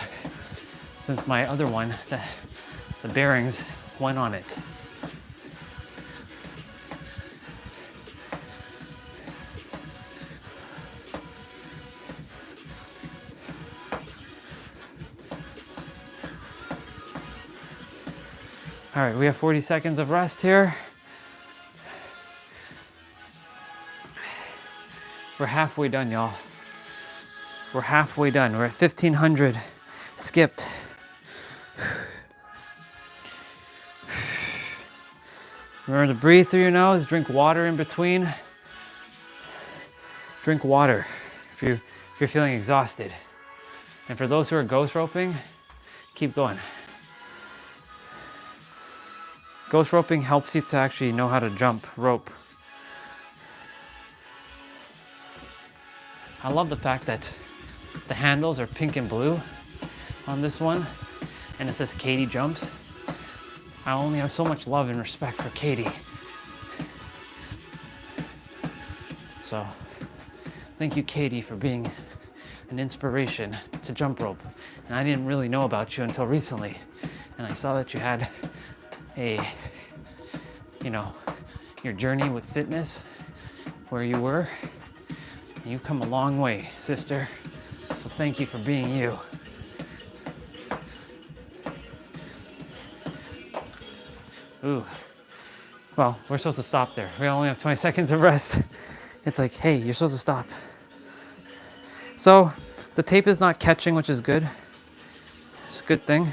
Since my other one, the bearings went on it. All right, we have 40 seconds of rest here. We're halfway done, y'all. We're halfway done. We're at 1,500 skipped. Remember to breathe through your nose, drink water in between. Drink water if you're feeling exhausted. And for those who are ghost roping, keep going. Ghost roping helps you to actually know how to jump rope. I love the fact that the handles are pink and blue on this one, and it says Katie Jumps. I only have so much love and respect for Katie. So, thank you, Katie, for being an inspiration to jump rope. And I didn't really know about you until recently, and I saw that you had your journey with fitness, where you were. And you've come a long way, sister. So thank you for being you. Ooh. Well, we're supposed to stop there. We only have 20 seconds of rest. It's like, hey, you're supposed to stop. So the tape is not catching, which is good. It's a good thing.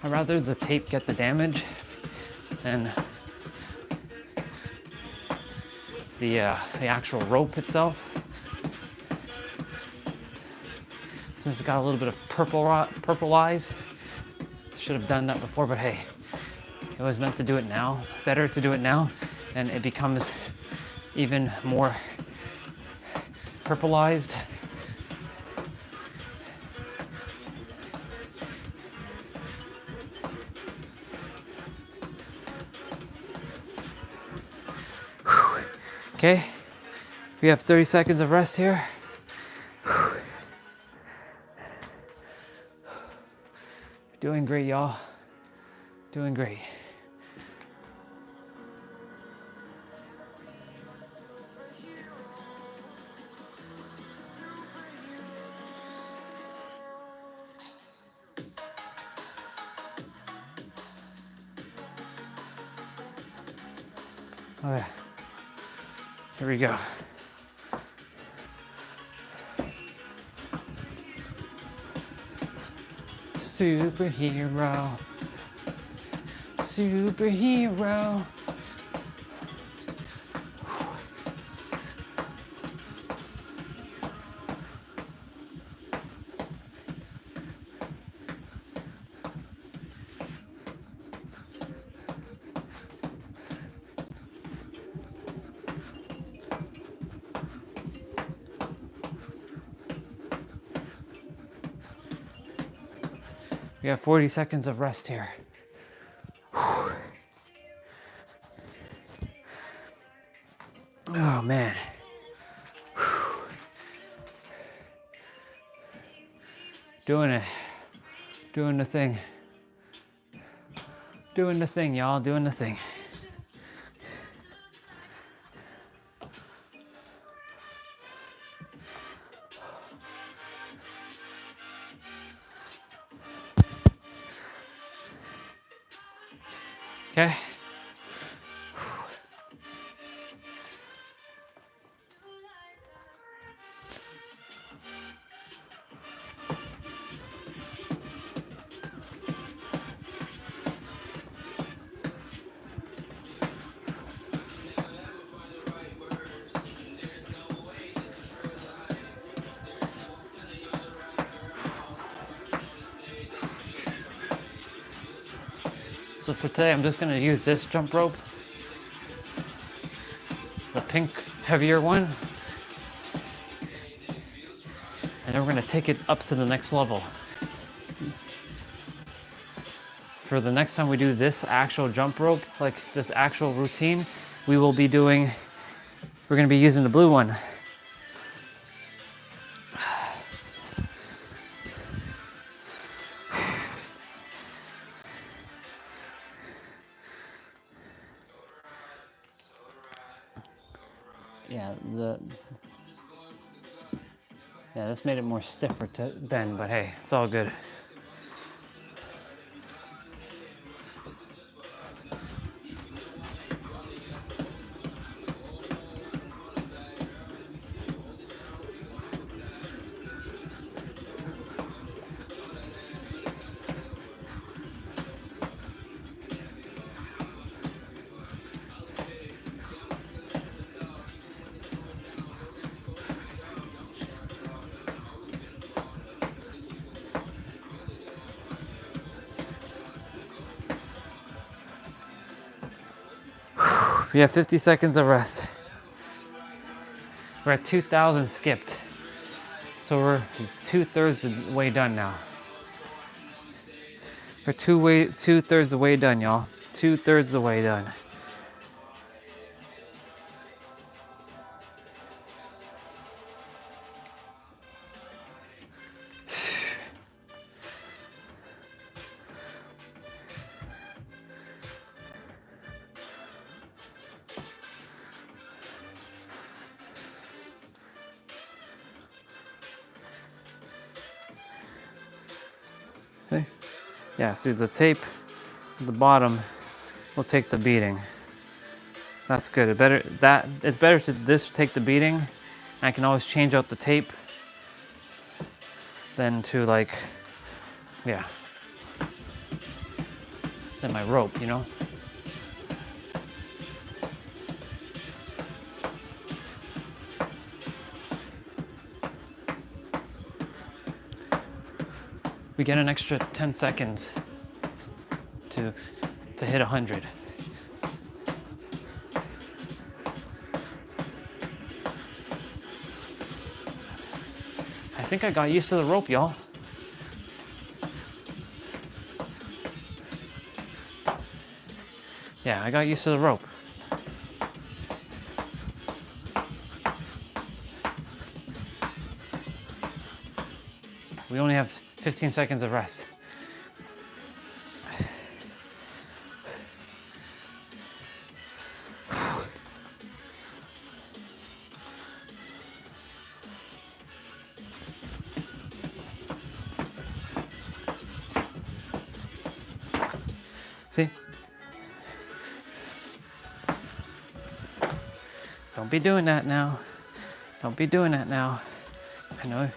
I'd rather the tape get the damage than the actual rope itself. Since it's got a little bit of purpleized, should have done that before, but hey, it was meant to do it now. Better to do it now, and it becomes even more purpleized. Okay, we have 30 seconds of rest here. Doing great, y'all. Doing great. Okay, here we go. Superhero. Superhero. We have 40 seconds of rest here. Oh man. Doing it. Doing the thing. Doing the thing, y'all. Doing the thing. Okay. So for today, I'm just gonna use this jump rope, the pink heavier one, and then we're gonna take it up to the next level. For the next time we do this actual jump rope, like this actual routine, we're gonna be using the blue one. Yeah, this made it more stiffer to bend, but hey, it's all good. We have 50 seconds of rest. We're at 2,000 skipped. So we're 2/3 the way done now. We're 2/3 the way done, y'all. 2/3 the way done. See? Yeah, see the tape at the bottom will take the beating. That's good. It's better to this take the beating. I can always change out the tape than to than my rope, you know? We get an extra 10 seconds to hit 100. I think I got used to the rope, y'all. Yeah, I got used to the rope. We only have 15 seconds of rest. See? Don't be doing that now. Don't be doing that now. I know.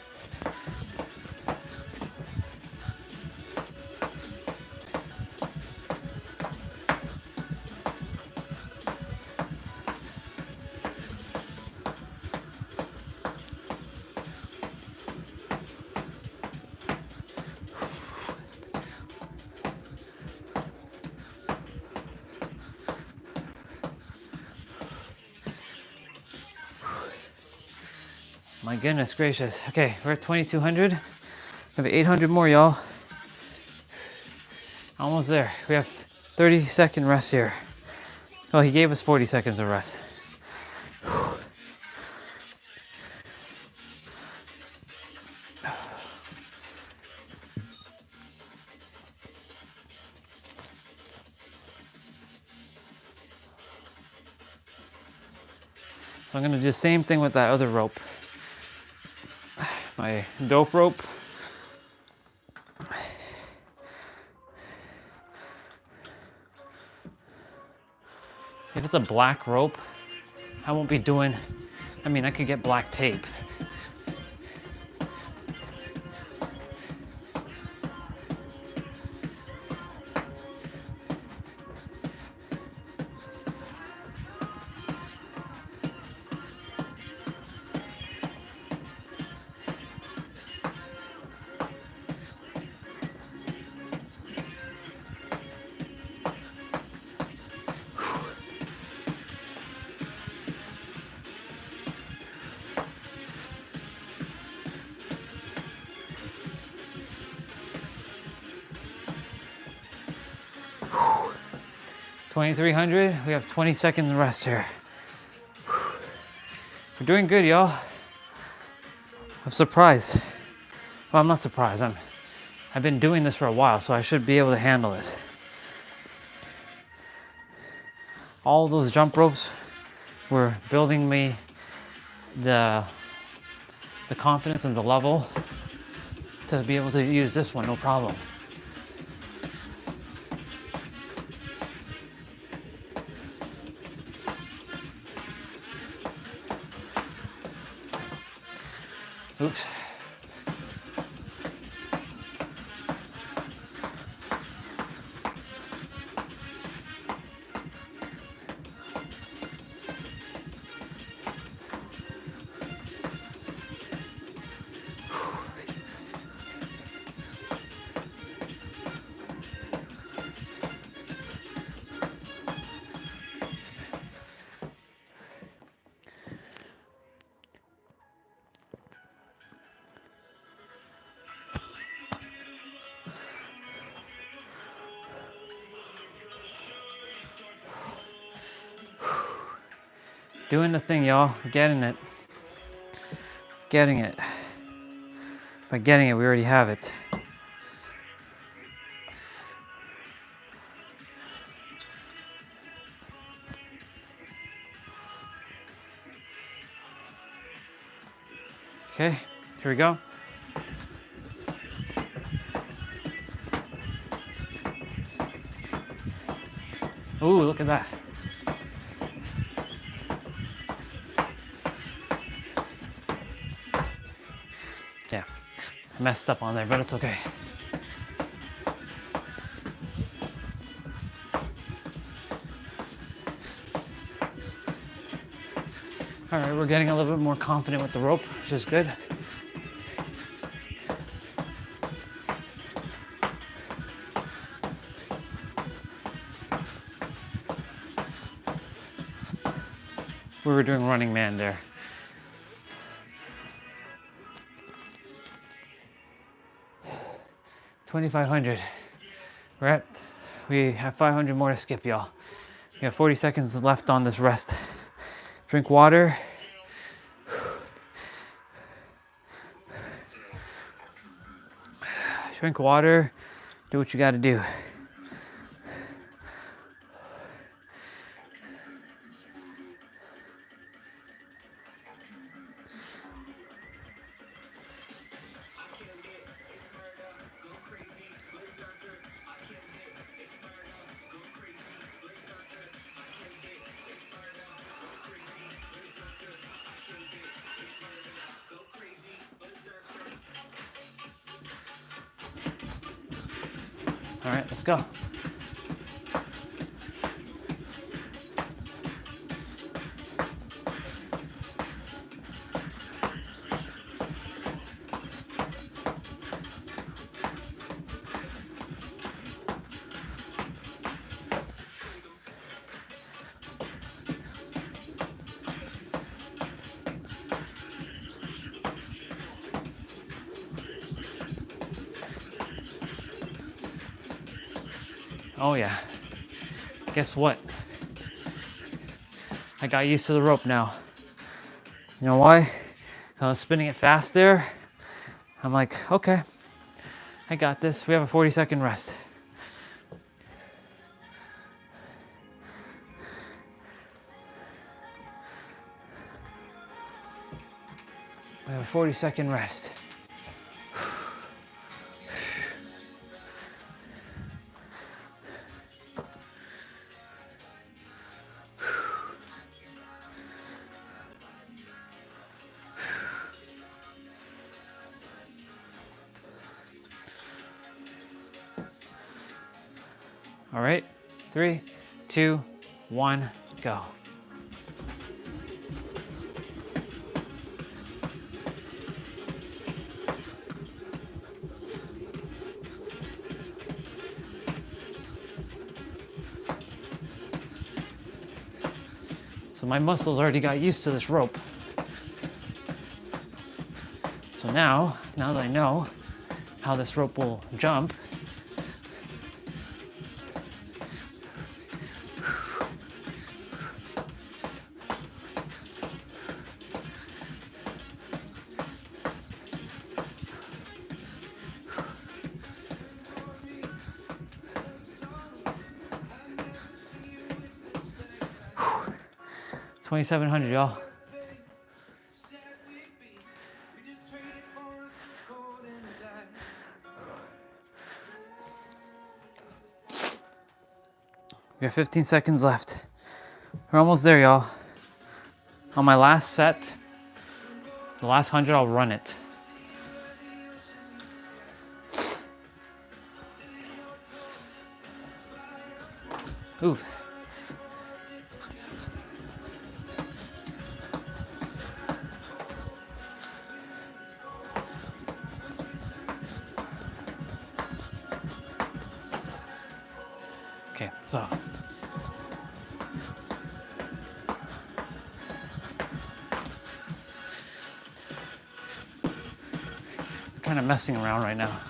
My goodness gracious. Okay, we're at 2,200. We have 800 more, y'all. Almost there. We have 30-second rest here. Well, he gave us 40 seconds of rest. So I'm gonna do the same thing with that other rope. My dope rope. If it's a black rope, I won't be doing, I mean, I could get black tape. Whew. 2,300, we have 20 seconds of rest here. We're doing good, y'all. I'm surprised. Well, I'm not surprised. I've been doing this for a while, so I should be able to handle this. All those jump ropes were building me the confidence and the level to be able to use this one, no problem. Oops. Doing the thing, y'all. Getting it. Getting it. By getting it, we already have it. Okay, here we go. Ooh, look at that. Yeah, I messed up on there, but it's okay. All right, we're getting a little bit more confident with the rope, which is good. We were doing running man there. $2,500. We have 500 more to skip, y'all. We have 40 seconds left on this rest. Drink water. Drink water. Do what you got to do. All right, let's go. Oh yeah. Guess what? I got used to the rope now. You know why? I was spinning it fast there. I'm like, okay, I got this. We have a 40-second rest. We have a 40-second rest. All right, 3, 2, 1, go. So my muscles already got used to this rope. So now that I know how this rope will jump, $2,700, y'all. We have 15 seconds left. We're almost there, y'all. On my last set, the last 100, I'll run it. Ooh. Okay, so kind of messing around right now.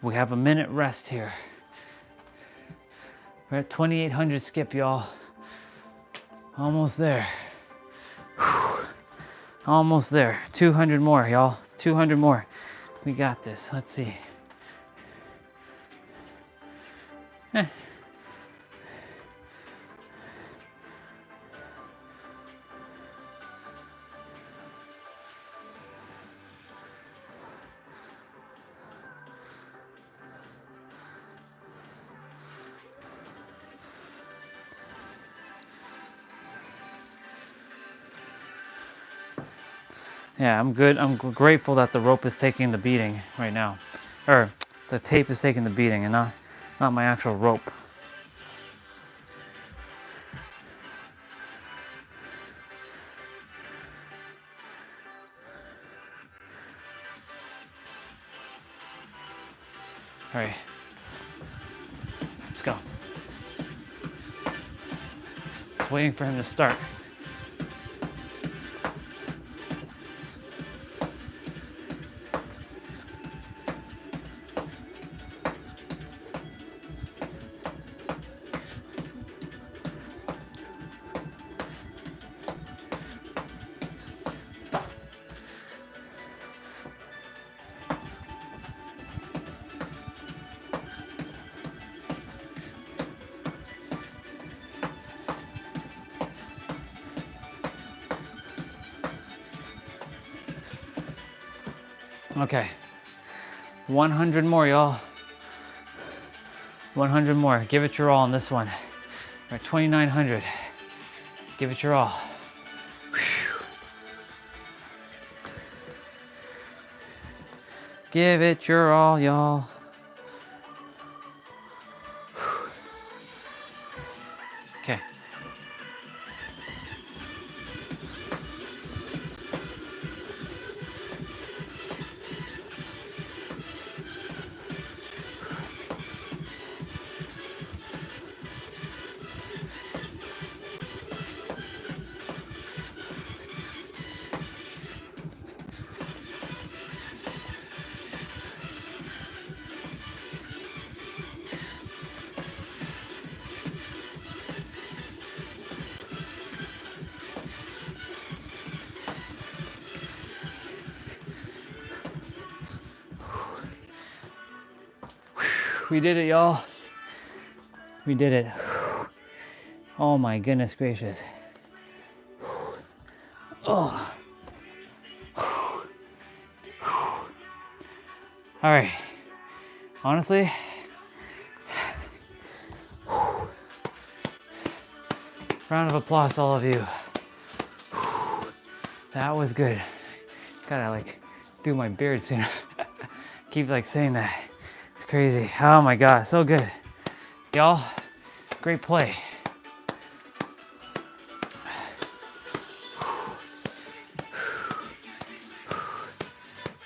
We have a minute rest here. We're at 2,800 skip, y'all. Almost there. Whew. Almost there. 200 more, y'all. 200 more. We got this. Let's see. Yeah, I'm good. I'm grateful that the rope is taking the beating right now. Or the tape is taking the beating and not my actual rope. All right, let's go. Just waiting for him to start. Okay. 100 more, y'all. 100 more. Give it your all on this one. We're at 2,900. Give it your all. Whew. Give it your all, y'all. Okay. We did it, y'all. We did it. Oh my goodness gracious. Oh. All right. Honestly, round of applause, all of you. That was good. Gotta like do my beard soon. Keep like saying that. It's crazy. Oh my God, so good. Y'all, great play.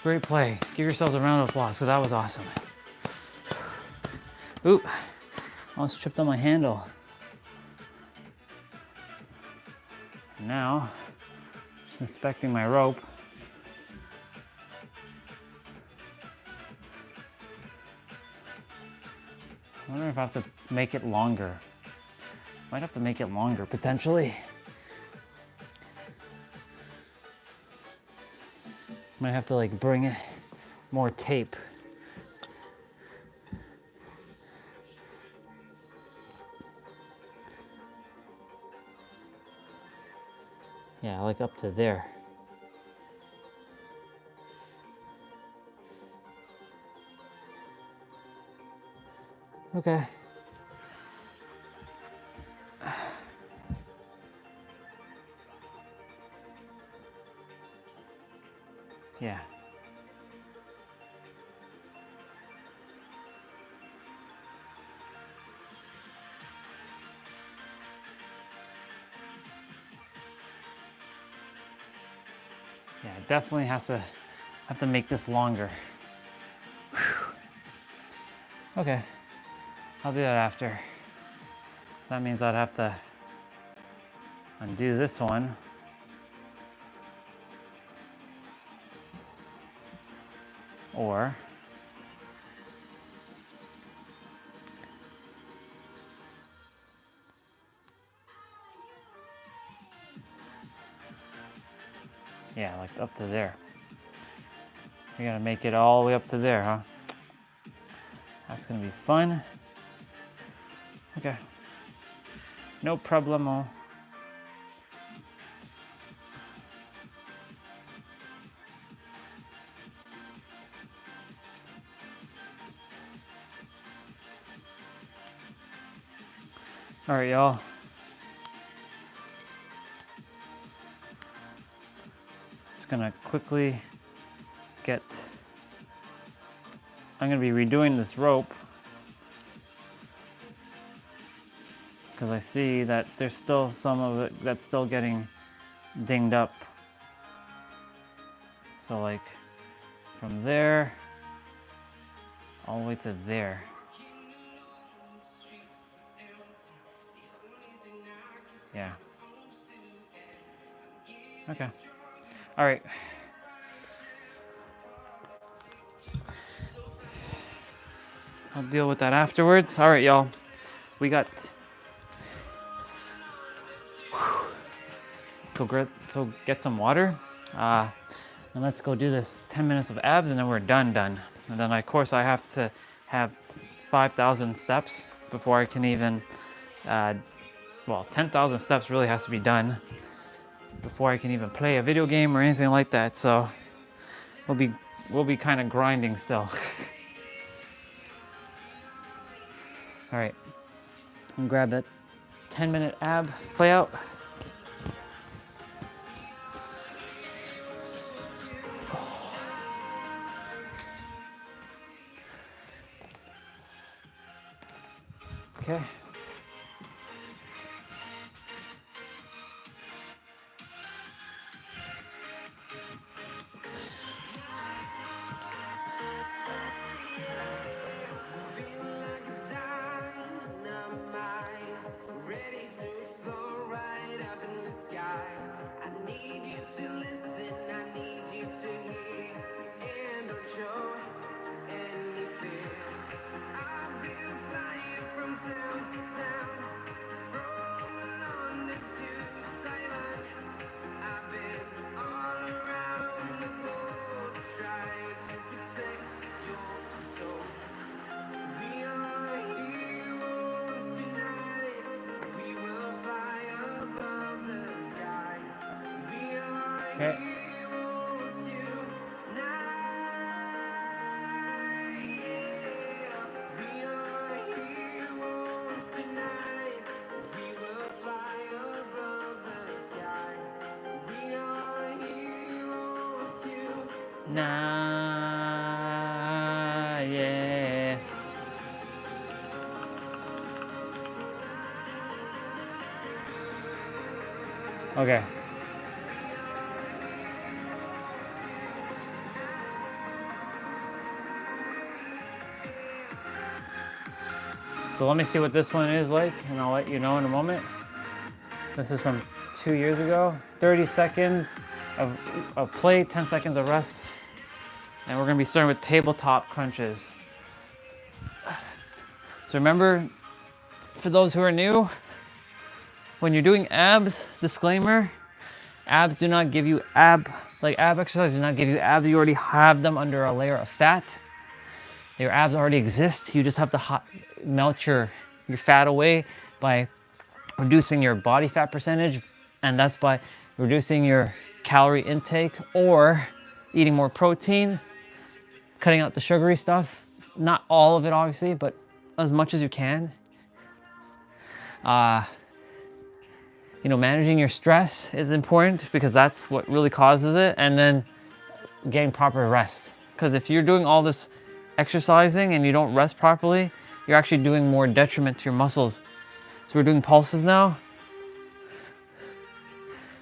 Great play. Give yourselves a round of applause, because that was awesome. Oop, almost tripped on my handle. Now, just inspecting my rope. I wonder if I have to make it longer. Might have to make it longer, potentially. Might have to like bring it more tape. Yeah, like up to there. Okay. Yeah. Yeah, it definitely have to make this longer. Whew. Okay, I'll do that after. That means I'd have to undo this one. Or yeah, like up to there. We gotta make it all the way up to there, huh? That's gonna be fun. Okay. No problemo. All right, y'all. Just gonna quickly I'm gonna be redoing this rope because I see that there's still some of it that's still getting dinged up. So like from there all the way to there. Yeah. Okay. All right. I'll deal with that afterwards. All right, y'all. We got go get some water. And let's go do this 10 minutes of abs and then we're done. And then of course I have to have 5,000 steps before I can even, 10,000 steps really has to be done before I can even play a video game or anything like that. So we'll be we'll be kind of grinding still. All right, I'm gonna grab that 10-minute ab play out. Okay. Okay. Nah, yeah. Okay. So let me see what this one is like, and I'll let you know in a moment. This is from 2 years ago. 30 seconds of play, 10 seconds of rest. And we're gonna be starting with tabletop crunches. So remember, for those who are new, when you're doing abs, disclaimer, abs do not give you ab exercise do not give you abs. You already have them under a layer of fat. Your abs already exist. You just have to melt your fat away by reducing your body fat percentage, and that's by reducing your calorie intake or eating more protein, cutting out the sugary stuff. Not all of it, obviously, but as much as you can. Managing your stress is important because that's what really causes it, and then getting proper rest. Because if you're doing all this exercising and you don't rest properly, you're actually doing more detriment to your muscles. So we're doing pulses now.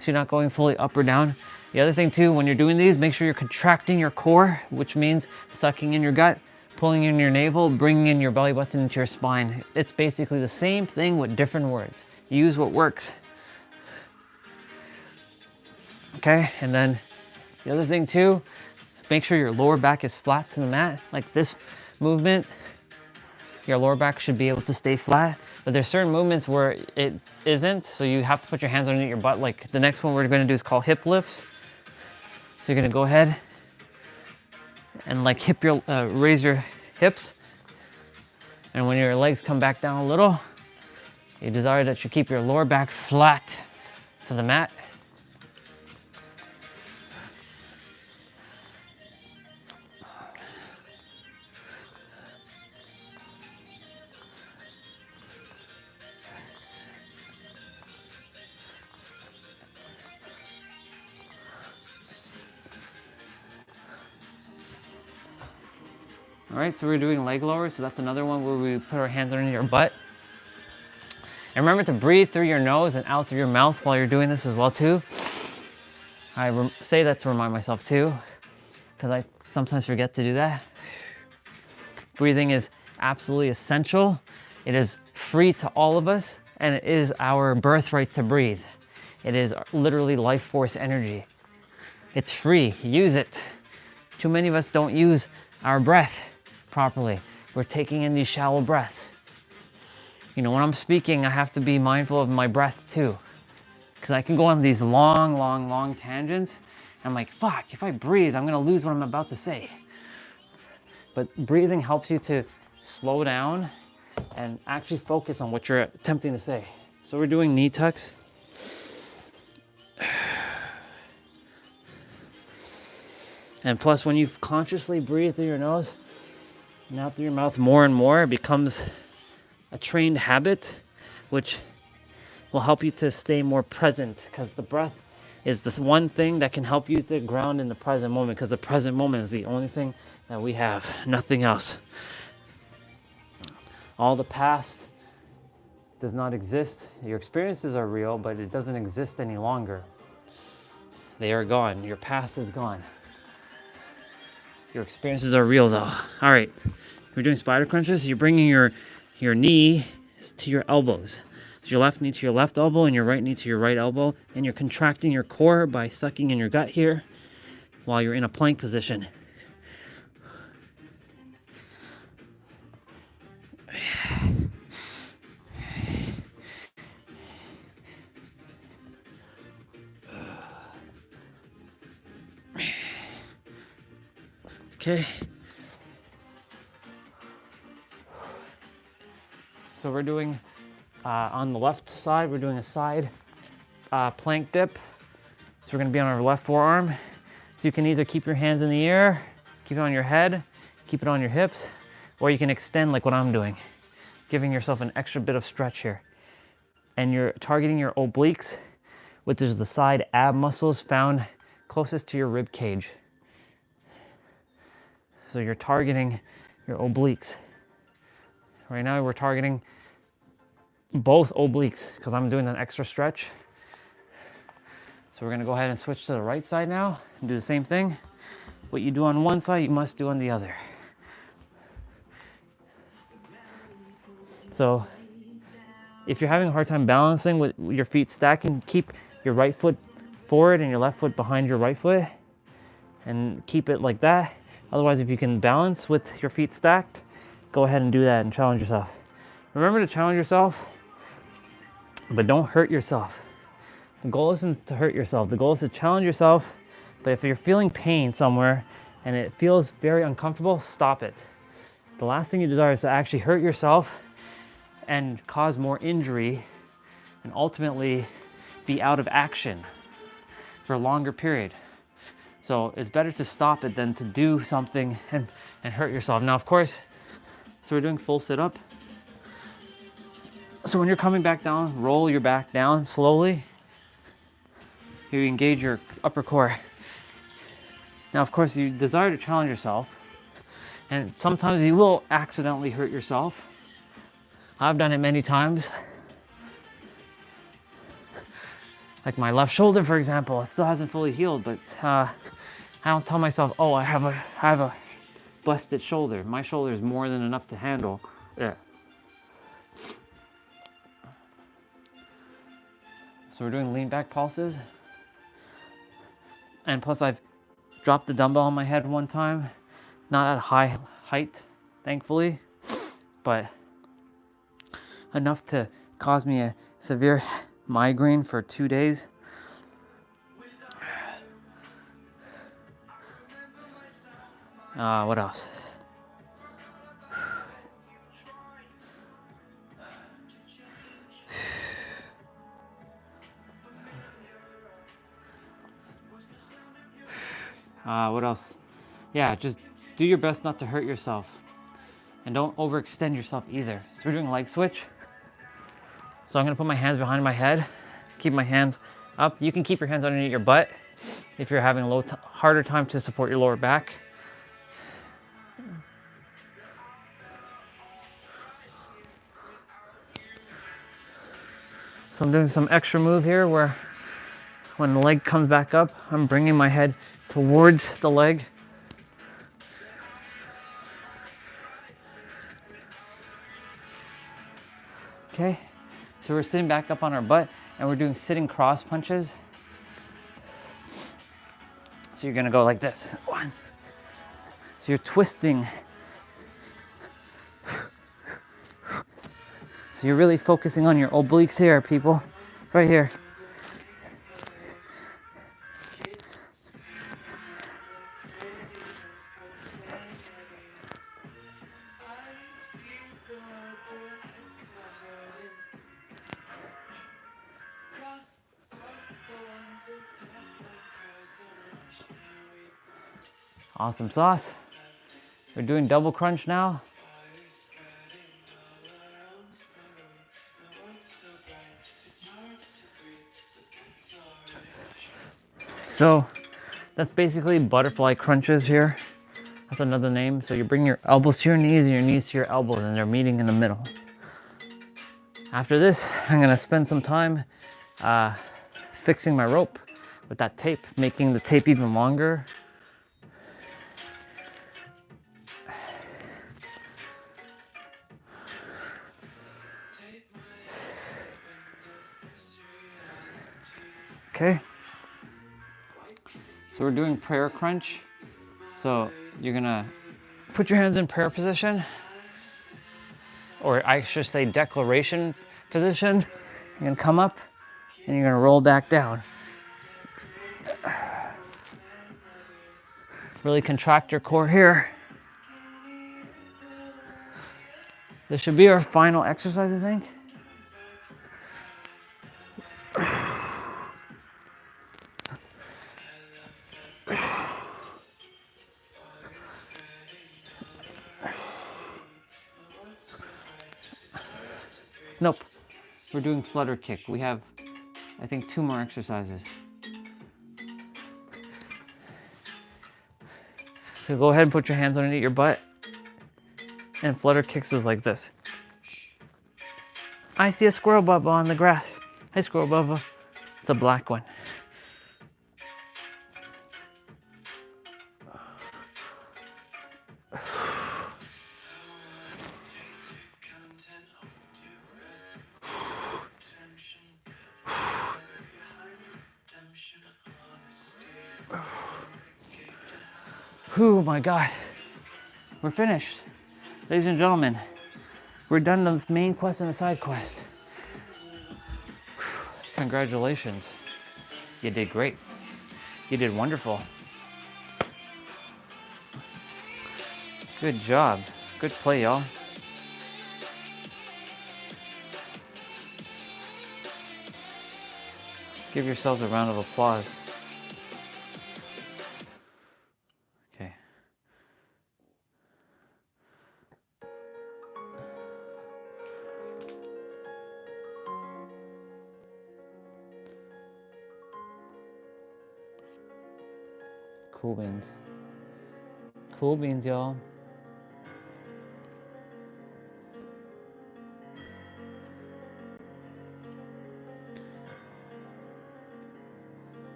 So you're not going fully up or down. The other thing too, when you're doing these, make sure you're contracting your core, which means sucking in your gut, pulling in your navel, bringing in your belly button into your spine. It's basically the same thing with different words. Use what works. Okay, and then the other thing too, make sure your lower back is flat to the mat. Like this movement, your lower back should be able to stay flat, but there's certain movements where it isn't, so you have to put your hands underneath your butt. Like the next one we're gonna do is called hip lifts. So you're gonna go ahead and like raise your hips, and when your legs come back down a little, you desire that you keep your lower back flat to the mat. All right, so we're doing leg lowers. So that's another one where we put our hands underneath your butt. And remember to breathe through your nose and out through your mouth while you're doing this as well too. I say that to remind myself too, because I sometimes forget to do that. Breathing is absolutely essential. It is free to all of us, and it is our birthright to breathe. It is literally life force energy. It's free, use it. Too many of us don't use our breath properly. We're taking in these shallow breaths. When I'm speaking, I have to be mindful of my breath too, because I can go on these long tangents. I'm like, fuck, if I breathe, I'm gonna lose what I'm about to say. But breathing helps you to slow down and actually focus on what you're attempting to say. So we're doing knee tucks. And plus, when you consciously breathe through your nose and out through your mouth more and more, it becomes a trained habit, which will help you to stay more present, because the breath is the one thing that can help you to ground in the present moment, because the present moment is the only thing that we have, nothing else. All the past does not exist. Your experiences are real, but it doesn't exist any longer. They are gone. Your past is gone. Your experiences are real though. All right, we're doing spider crunches. You're bringing your knee to your elbows. So your left knee to your left elbow and your right knee to your right elbow. And you're contracting your core by sucking in your gut here while you're in a plank position. Okay. So we're doing, on the left side, we're doing a side plank dip. So we're gonna be on our left forearm. So you can either keep your hands in the air, keep it on your head, keep it on your hips, or you can extend like what I'm doing, giving yourself an extra bit of stretch here. And you're targeting your obliques, which is the side ab muscles found closest to your rib cage. So you're targeting your obliques. Right now we're targeting both obliques because I'm doing an extra stretch. So we're gonna go ahead and switch to the right side now and do the same thing. What you do on one side, you must do on the other. So if you're having a hard time balancing with your feet stacking, keep your right foot forward and your left foot behind your right foot and keep it like that. Otherwise, if you can balance with your feet stacked, go ahead and do that and challenge yourself. Remember to challenge yourself, but don't hurt yourself. The goal isn't to hurt yourself. The goal is to challenge yourself, but if you're feeling pain somewhere and it feels very uncomfortable, stop it. The last thing you desire is to actually hurt yourself and cause more injury and ultimately be out of action for a longer period. So it's better to stop it than to do something and hurt yourself. Now, of course, so we're doing full sit-up. So when you're coming back down, roll your back down slowly. You engage your upper core. Now, of course, you desire to challenge yourself, and sometimes you will accidentally hurt yourself. I've done it many times. Like my left shoulder, for example, it still hasn't fully healed, but I don't tell myself, oh, I have a busted shoulder. My shoulder is more than enough to handle. Yeah. So we're doing lean back pulses. And plus I've dropped the dumbbell on my head one time. Not at a high height, thankfully, but enough to cause me a severe migraine for 2 days. What else? What else? Yeah, just do your best not to hurt yourself. And don't overextend yourself either. So we're doing leg switch. So I'm gonna put my hands behind my head, keep my hands up. You can keep your hands underneath your butt if you're having a harder time to support your lower back. So I'm doing some extra move here where when the leg comes back up, I'm bringing my head towards the leg. Okay, so we're sitting back up on our butt and we're doing sitting cross punches. So you're gonna go like this. One. So you're twisting. So you're really focusing on your obliques here, people. Right here. Awesome sauce. We're doing double crunch now. So that's basically butterfly crunches here. That's another name. So you bring your elbows to your knees and your knees to your elbows, and they're meeting in the middle. After this, I'm gonna spend some time fixing my rope with that tape, making the tape even longer. Okay. So we're doing prayer crunch. So you're gonna put your hands in prayer position, or I should say declaration position. You're gonna come up and you're gonna roll back down. Really contract your core here. This should be our final exercise, I think. Nope, we're doing flutter kick. We have, I think, 2 more exercises. So go ahead and put your hands underneath your butt. And flutter kicks is like this. I see a squirrel, Bubba, on the grass. Hi, squirrel, Bubba. It's a black one. Oh my God, we're finished. Ladies and gentlemen, we're done the main quest and the side quest. Congratulations. You did great. You did wonderful. Good job. Good play, y'all. Give yourselves a round of applause. Okay. Cool beans. Cool beans, y'all.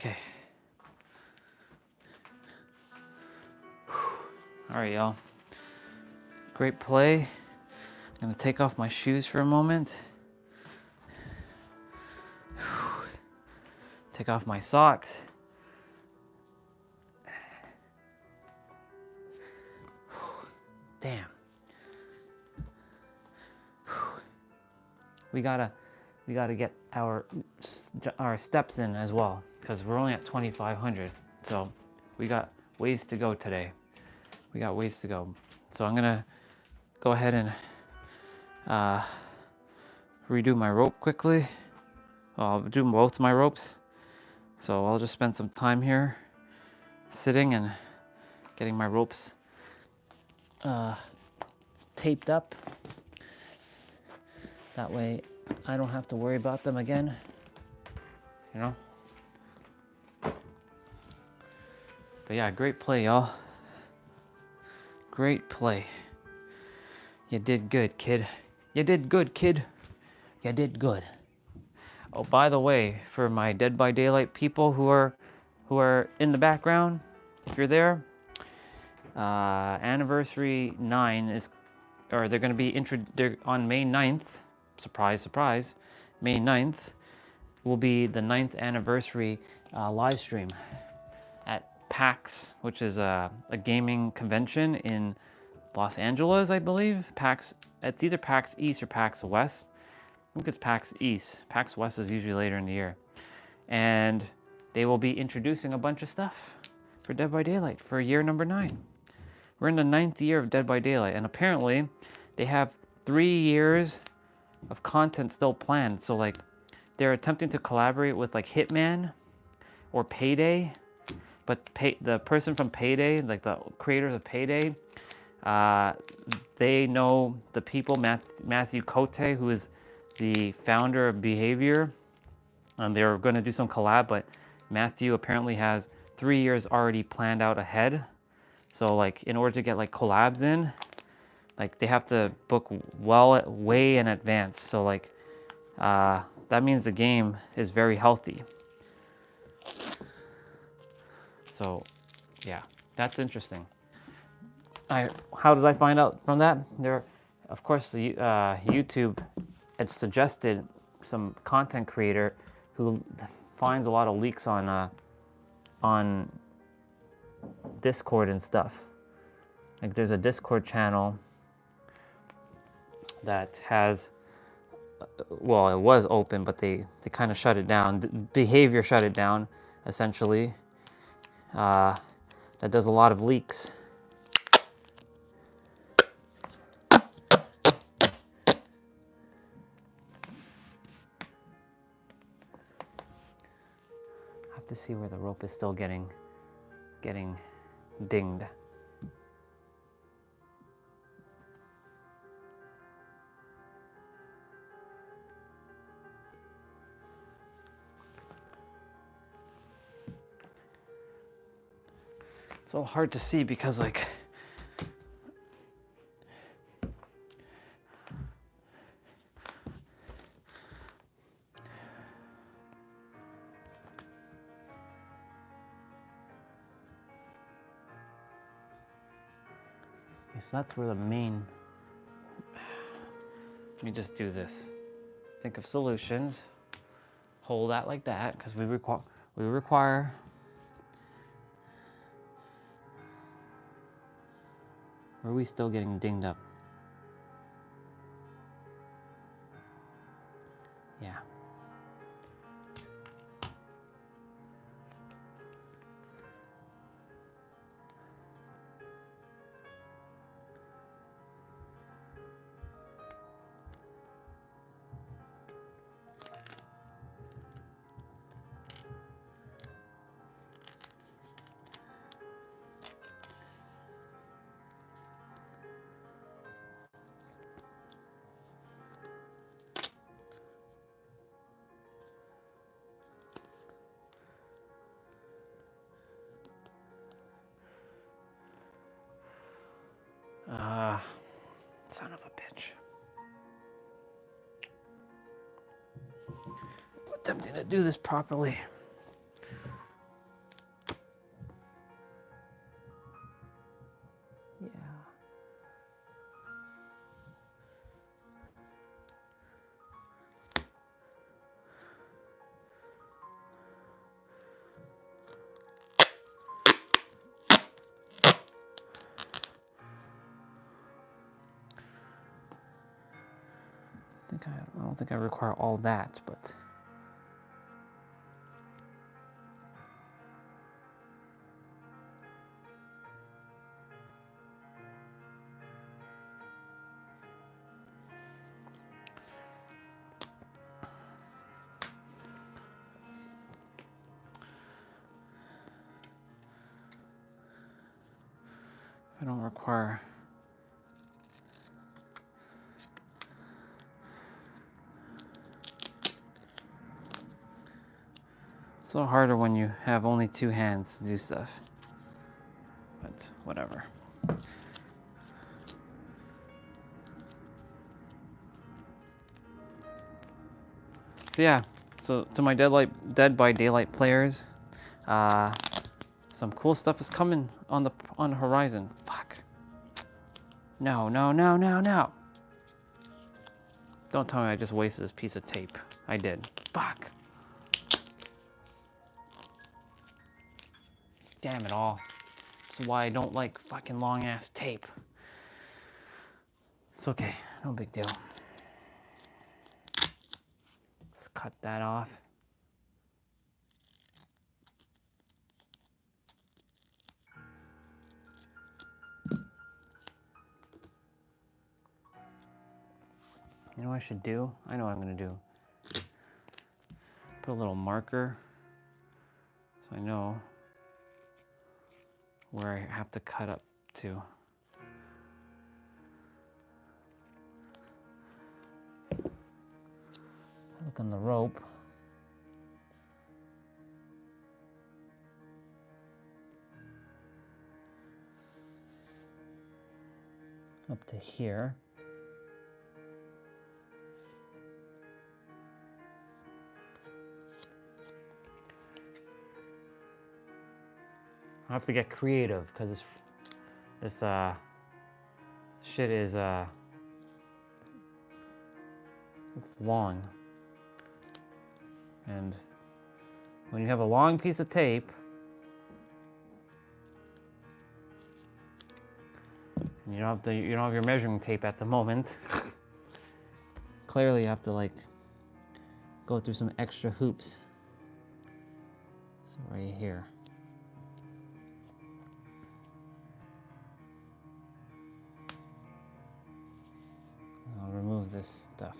Okay. All right, y'all. Great play. I'm gonna take off my shoes for a moment. Take off my socks. Damn. We gotta get our steps in as well, because we're only at 2,500. So we got ways to go today. We got ways to go. So I'm gonna go ahead and redo my rope quickly. Well, I'll do both my ropes. So I'll just spend some time here sitting and getting my ropes taped up. That way I don't have to worry about them again, you know? But yeah, great play, y'all. Great play. You did good, kid. You did good, kid. You did good. Oh, by the way, for my Dead by Daylight people who are in the background, if you're there, anniversary 9 is, or they're going to be on May 9th. Surprise, surprise. May 9th will be the 9th anniversary live stream at PAX, which is a gaming convention in Los Angeles, I believe. PAX It's either PAX East or PAX West. I think it's PAX East. PAX West is usually later in the year. And they will be introducing a bunch of stuff for Dead by Daylight for year number 9. We're in the 9th year of Dead by Daylight, and apparently they have 3 years of content still planned. So like they're attempting to collaborate with like Hitman or Payday, but the person from Payday, like the creators of Payday, they know the people, Matthew Cote, who is the founder of Behavior, and they're going to do some collab, but Matthew apparently has 3 years already planned out ahead. So like in order to get like collabs in, like they have to book way in advance. So like that means the game is very healthy. So yeah, that's interesting. How did I find out from that? There, of course, the YouTube had suggested some content creator who finds a lot of leaks on Discord and stuff. Like there's a Discord channel that has, well, it was open, but they kind of shut it down. Behavior shut it down, essentially. That does a lot of leaks. To see where the rope is still getting dinged. It's so hard to see because like so that's where the main, let me just do this. Think of solutions, hold that like that, because we require or are we still getting dinged up? Yeah. Son of a bitch. I'm attempting to do this properly. Yeah. I don't think I require all that, but I don't require. It's a little harder when you have only 2 hands to do stuff, but whatever. So yeah, so to my Dead by Daylight players, some cool stuff is coming on the horizon. Fuck. No. Don't tell me I just wasted this piece of tape. I did. Fuck. Damn it all. That's why I don't like fucking long ass tape. It's okay, no big deal. Let's cut that off. You know what I should do? I know what I'm gonna do. Put a little marker so I know where I have to cut up to. Look on the rope. Up to here. I have to get creative because this shit is it's long. And when you have a long piece of tape and you don't have your measuring tape at the moment, clearly you have to like go through some extra hoops. So right here. I'll remove this stuff.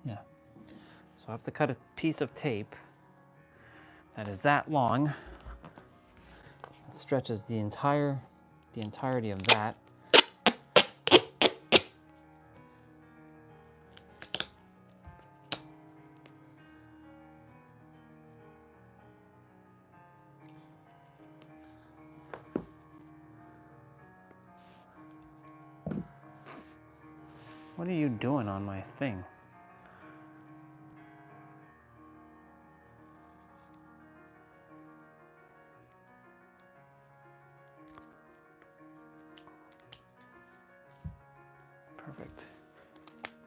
Yeah. So I have to cut a piece of tape that is that long. It stretches the entirety of that. What are you doing on my thing? Perfect.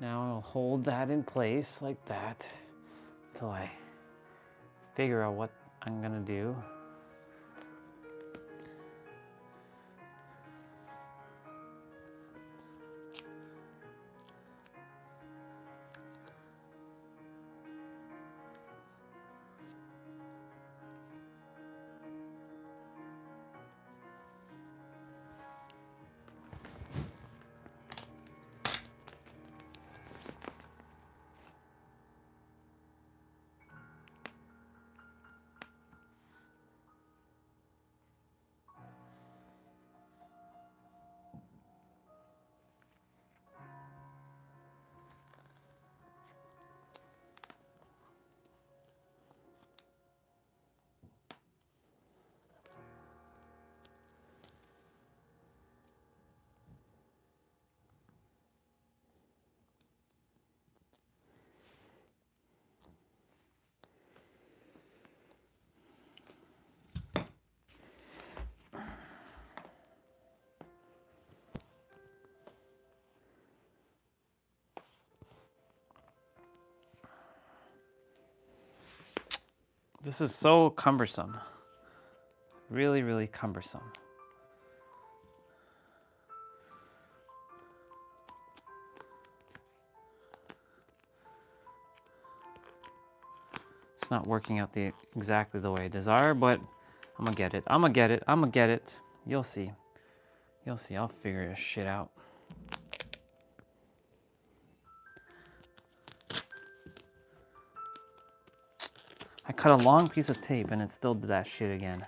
Now I'll hold that in place like that until I figure out what I'm gonna do. This is so cumbersome. Really, really cumbersome. It's not working out exactly the way I desire, but I'm gonna get it. I'm gonna get it. I'm gonna get it. You'll see. You'll see. I'll figure this shit out. I cut a long piece of tape and it still did that shit again.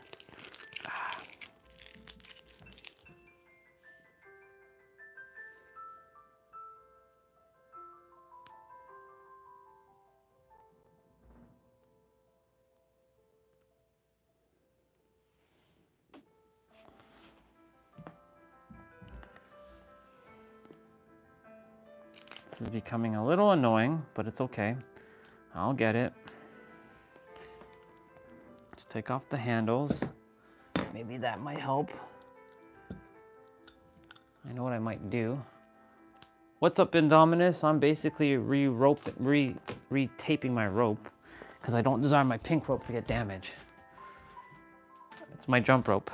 This is becoming a little annoying, but it's okay. I'll get it. Let's take off the handles. Maybe that might help. I know what I might do. What's up, Indominus? I'm basically re-taping my rope because I don't desire my pink rope to get damaged. It's my jump rope.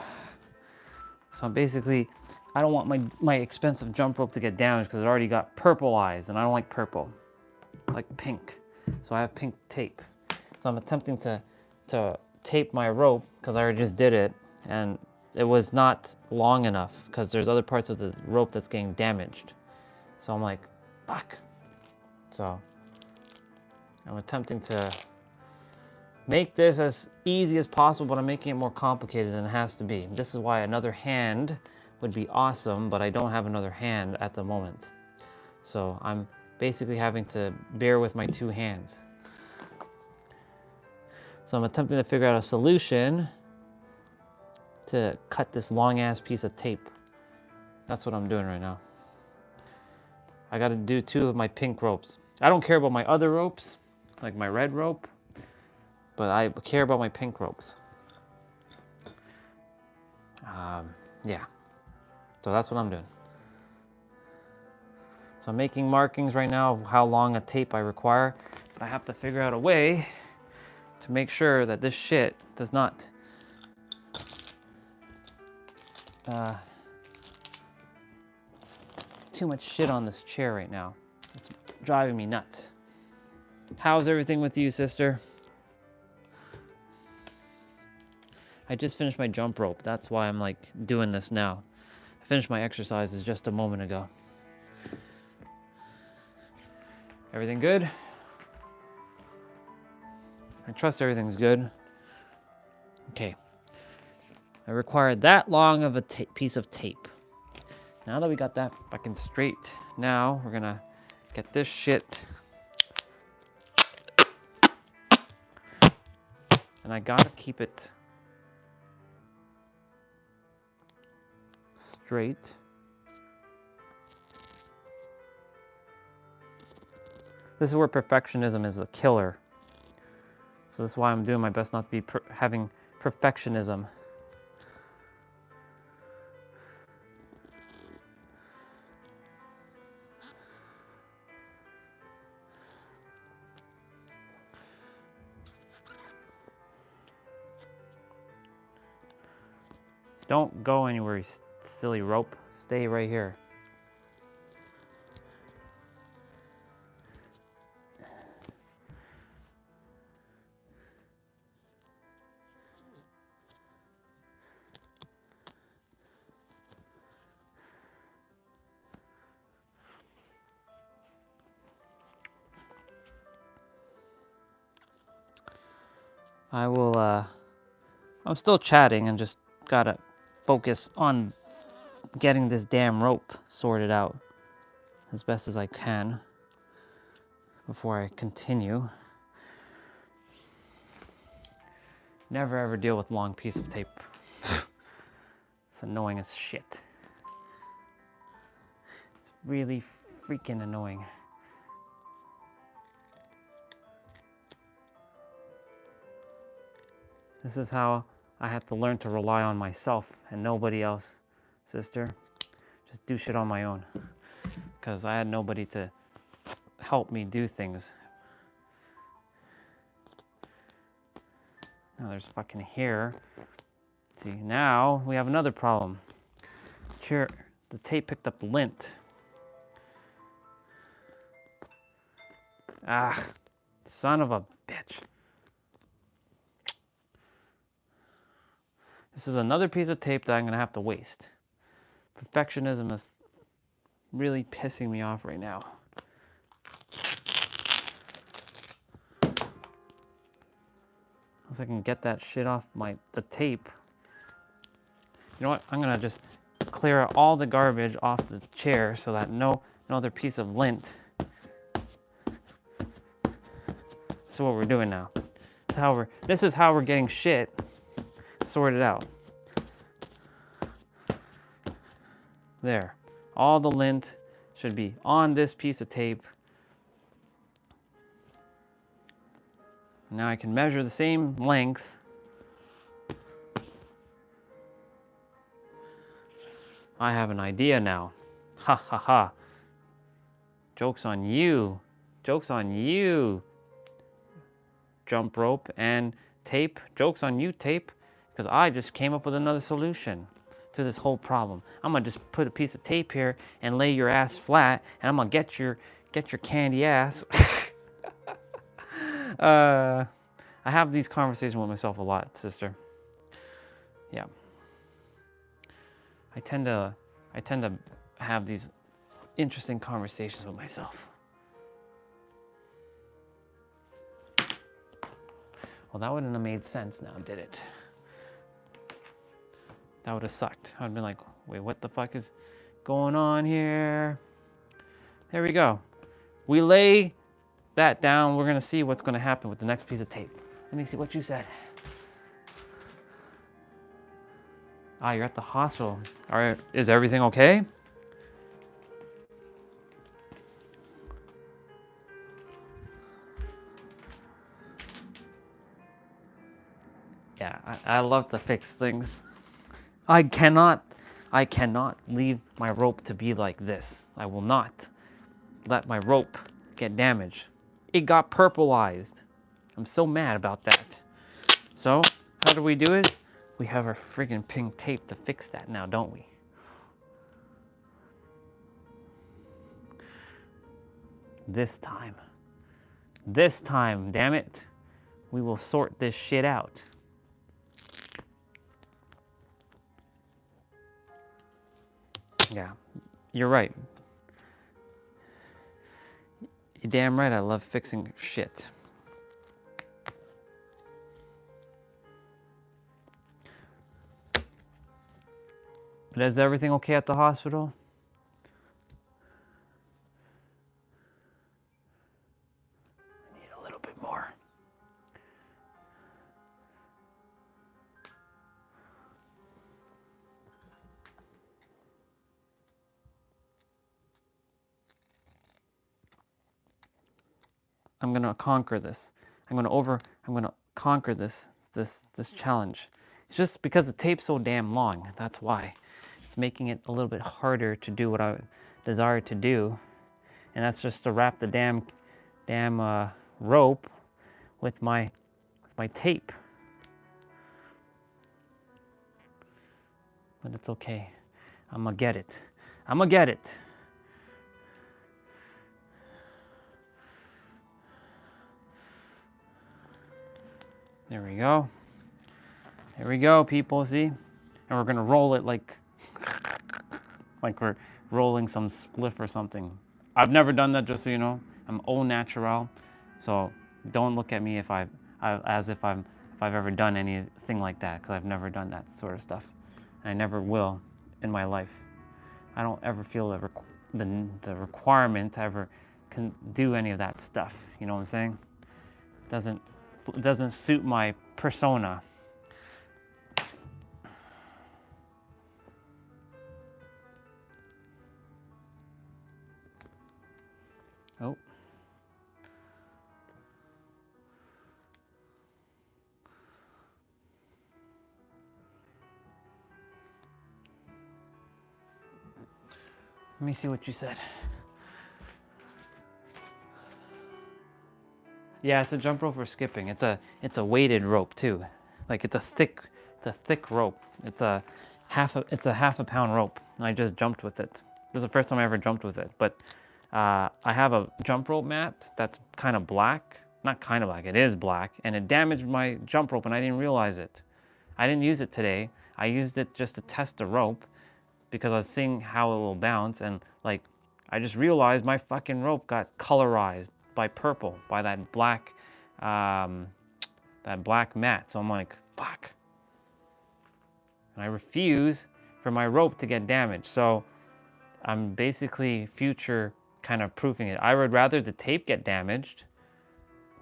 So basically, I don't want my expensive jump rope to get damaged because it already got purple eyes, and I don't like purple. I like pink. So I have pink tape. So I'm attempting to tape my rope because I already just did it, and it was not long enough because there's other parts of the rope that's getting damaged. So I'm like, fuck. So I'm attempting to make this as easy as possible, but I'm making it more complicated than it has to be. This is why another hand would be awesome, but I don't have another hand at the moment. So I'm basically having to bear with my two hands. So I'm attempting to figure out a solution to cut this long ass piece of tape. That's what I'm doing right now. I gotta do 2 of my pink ropes. I don't care about my other ropes, like my red rope, but I care about my pink ropes. Yeah, so that's what I'm doing. So I'm making markings right now of how long a tape I require, but I have to figure out a way to make sure that this shit does not too much shit on this chair right now. It's driving me nuts. How's everything with you, sister? I just finished my jump rope. That's why I'm like doing this now. I finished my exercises just a moment ago. Everything good? I trust everything's good. Okay. I required that long of a piece of tape. Now that we got that fucking straight, now we're gonna get this shit. And I gotta keep it straight. This is where perfectionism is a killer. So this is why I'm doing my best not to be having perfectionism. Don't go anywhere, you silly rope. Stay right here. I'm still chatting and just gotta focus on getting this damn rope sorted out as best as I can before I continue. Never ever deal with a long piece of tape. It's annoying as shit. It's really freaking annoying. This is how I have to learn to rely on myself and nobody else, sister. Just do shit on my own. Because I had nobody to help me do things. Now there's fucking hair. See, now we have another problem. Chair, the tape picked up lint. Ah, son of a bitch. This is another piece of tape that I'm gonna have to waste. Perfectionism is really pissing me off right now. Unless I can get that shit off the tape. You know what? I'm gonna just clear all the garbage off the chair so that no other piece of lint. This is what we're doing now. This is how we're getting shit sorted out. There. All the lint should be on this piece of tape. Now I can measure the same length. I have an idea now. Ha ha ha. Joke's on you. Joke's on you. Jump rope and tape. Joke's on you, tape. because I just came up with another solution to this whole problem. I'm gonna just put a piece of tape here and lay your ass flat, and I'm gonna get your candy ass. I have these conversations with myself a lot, sister. Yeah. I tend to have these interesting conversations with myself. Well, that wouldn't have made sense now, did it? That would have sucked. I'd been like, wait, what the fuck is going on here? There we go. We lay that down. We're gonna see what's gonna happen with the next piece of tape. Let me see what you said. Ah, you're at the hospital. All right, is everything okay? Yeah, I love to fix things. I cannot leave my rope to be like this. I will not let my rope get damaged. It got purpleized. I'm so mad about that. So, how do we do it? We have our friggin' pink tape to fix that now, don't we? This time, damn it, we will sort this shit out. Yeah, you're right. You're damn right, I love fixing shit. But is everything okay at the hospital? I need a little bit more. I'm gonna conquer this. I'm gonna conquer this challenge. It's just because the tape's so damn long. That's why. It's making it a little bit harder to do what I desire to do. And that's just to wrap the damn rope with my tape. But it's okay. I'm gonna get it. I'm gonna get it. There we go. There we go, people, see? And we're gonna roll it like we're rolling some spliff or something. I've never done that, just so you know. I'm au naturel, so don't look at me as if I've ever done anything like that, because I've never done that sort of stuff. And I never will in my life. I don't ever feel the requirement to ever can do any of that stuff. You know what I'm saying? It doesn't suit my persona. Oh. Let me see what you said. Yeah, it's a jump rope for skipping. It's a weighted rope too. Like it's a thick rope. It's a half a pound rope. And I just jumped with it. This is the first time I ever jumped with it. But I have a jump rope mat that's kind of black. Not kind of black, it is black. And it damaged my jump rope and I didn't realize it. I didn't use it today. I used it just to test the rope because I was seeing how it will bounce, and like I just realized my fucking rope got colorized by purple, by that black mat. So I'm like, fuck. And I refuse for my rope to get damaged. So I'm basically future kind of proofing it. I would rather the tape get damaged,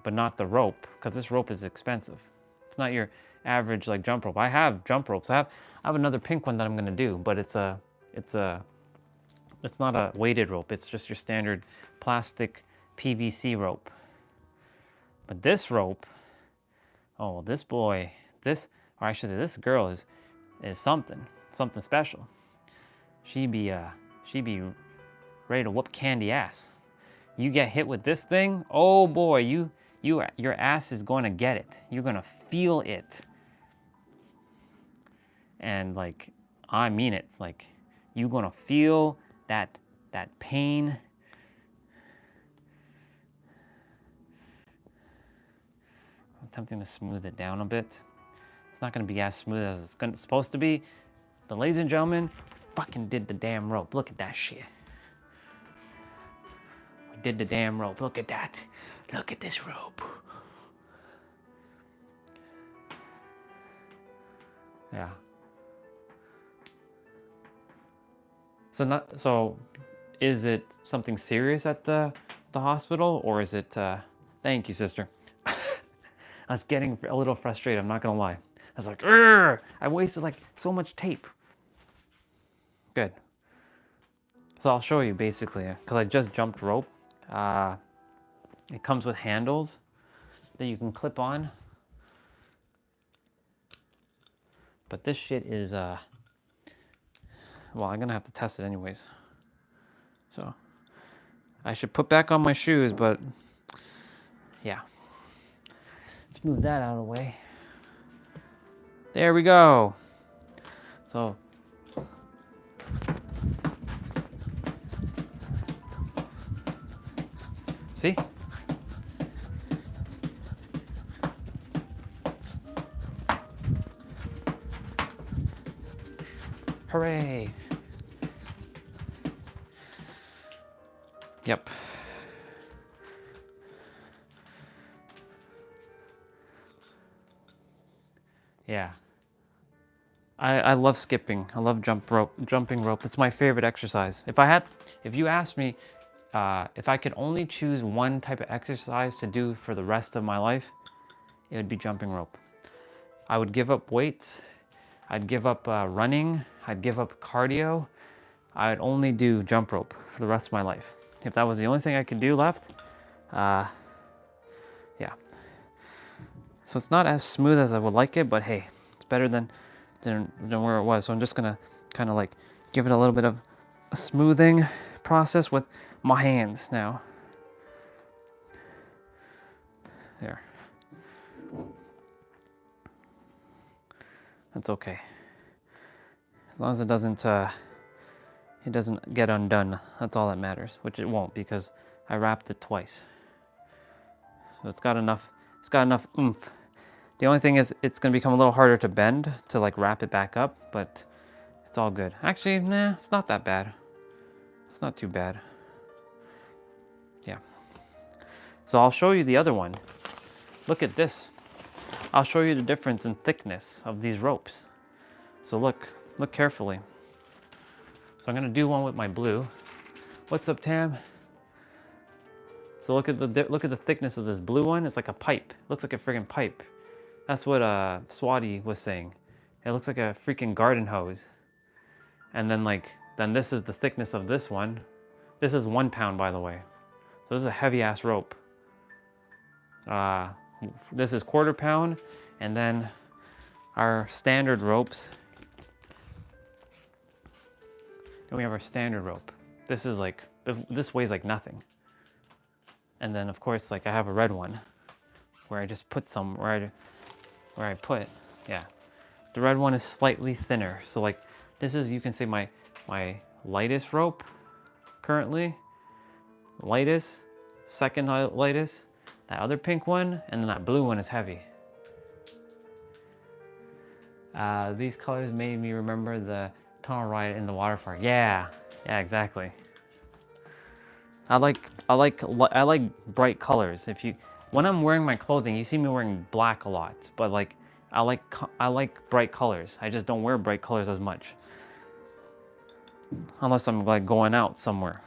but not the rope, because this rope is expensive. It's not your average like jump rope. I have jump ropes. I have another pink one that I'm gonna do, but it's not a weighted rope. It's just your standard plastic PVC rope. But this rope, oh, this boy, or I should say this girl is something special. She be ready to whoop candy ass. You get hit with this thing, oh boy, your ass is going to get it. You're going to feel it. And like, I mean it. Like, you're gonna feel that pain. I'm attempting to smooth it down a bit. It's not gonna be as smooth as it's supposed to be. But ladies and gentlemen, I fucking did the damn rope. Look at that shit. I did the damn rope. Look at that. Look at this rope. Yeah. So is it something serious at the hospital, or is it thank you, sister. I was getting a little frustrated, I'm not gonna lie. I was like, "Urgh!" I wasted like so much tape. Good. So I'll show you basically, because I just jumped rope. It comes with handles that you can clip on. But this shit is, well, I'm gonna have to test it anyways. So I should put back on my shoes, but yeah. Let's move that out of the way. There we go. So see? Hooray. Yep. Yeah. I love skipping. I love jumping rope. It's my favorite exercise. If you asked me if I could only choose one type of exercise to do for the rest of my life, it would be jumping rope. I would give up weights. I'd give up running. I'd give up cardio. I'd only do jump rope for the rest of my life. If that was the only thing I could do left, yeah. So it's not as smooth as I would like it, but hey, it's better than where it was. So I'm just gonna kind of like give it a little bit of a smoothing process with my hands now. There. That's okay. As long as it doesn't get undone, that's all that matters, which it won't because I wrapped it twice. So it's got enough oomph. The only thing is it's gonna become a little harder to bend to like wrap it back up, but it's all good. Actually, nah, it's not that bad. It's not too bad. Yeah. So I'll show you the other one. Look at this. I'll show you the difference in thickness of these ropes. So look carefully. So I'm gonna do one with my blue. What's up, Tam? So look at the thickness of this blue one. It's like a pipe. It looks like a friggin' pipe. That's what Swati was saying. It looks like a freaking garden hose. And then this is the thickness of this one. This is 1 pound, by the way. So this is a heavy ass rope. This is 1/4 pound, and then our standard ropes. Then we have our standard rope. This is like, this weighs like nothing. And then of course, like I have a red one where I just put some, where I put, yeah. The red one is slightly thinner. So like, this is, you can say my lightest rope currently. Lightest, second lightest, that other pink one, and then that blue one is heavy. These colors made me remember the tunnel ride in the water park. Yeah, exactly. I like bright colors. When I'm wearing my clothing, you see me wearing black a lot, but like I like bright colors. I just don't wear bright colors as much, unless I'm like going out somewhere.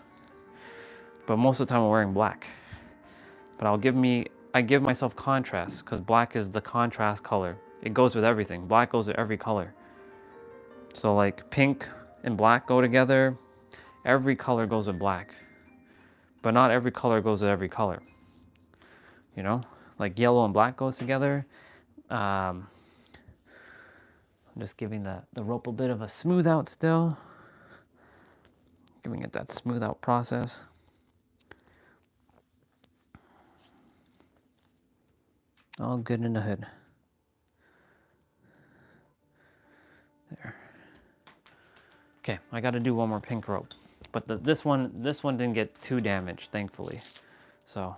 But most of the time I'm wearing black. But I give myself contrast because black is the contrast color. It goes with everything. Black goes with every color. So like pink and black go together. Every color goes with black. But not every color goes with every color. You know? Like yellow and black goes together. I'm just giving the rope a bit of a smooth out still. Giving it that smooth out process. All good in the hood. There. Okay, I got to do one more pink rope, but this one didn't get too damaged, thankfully. So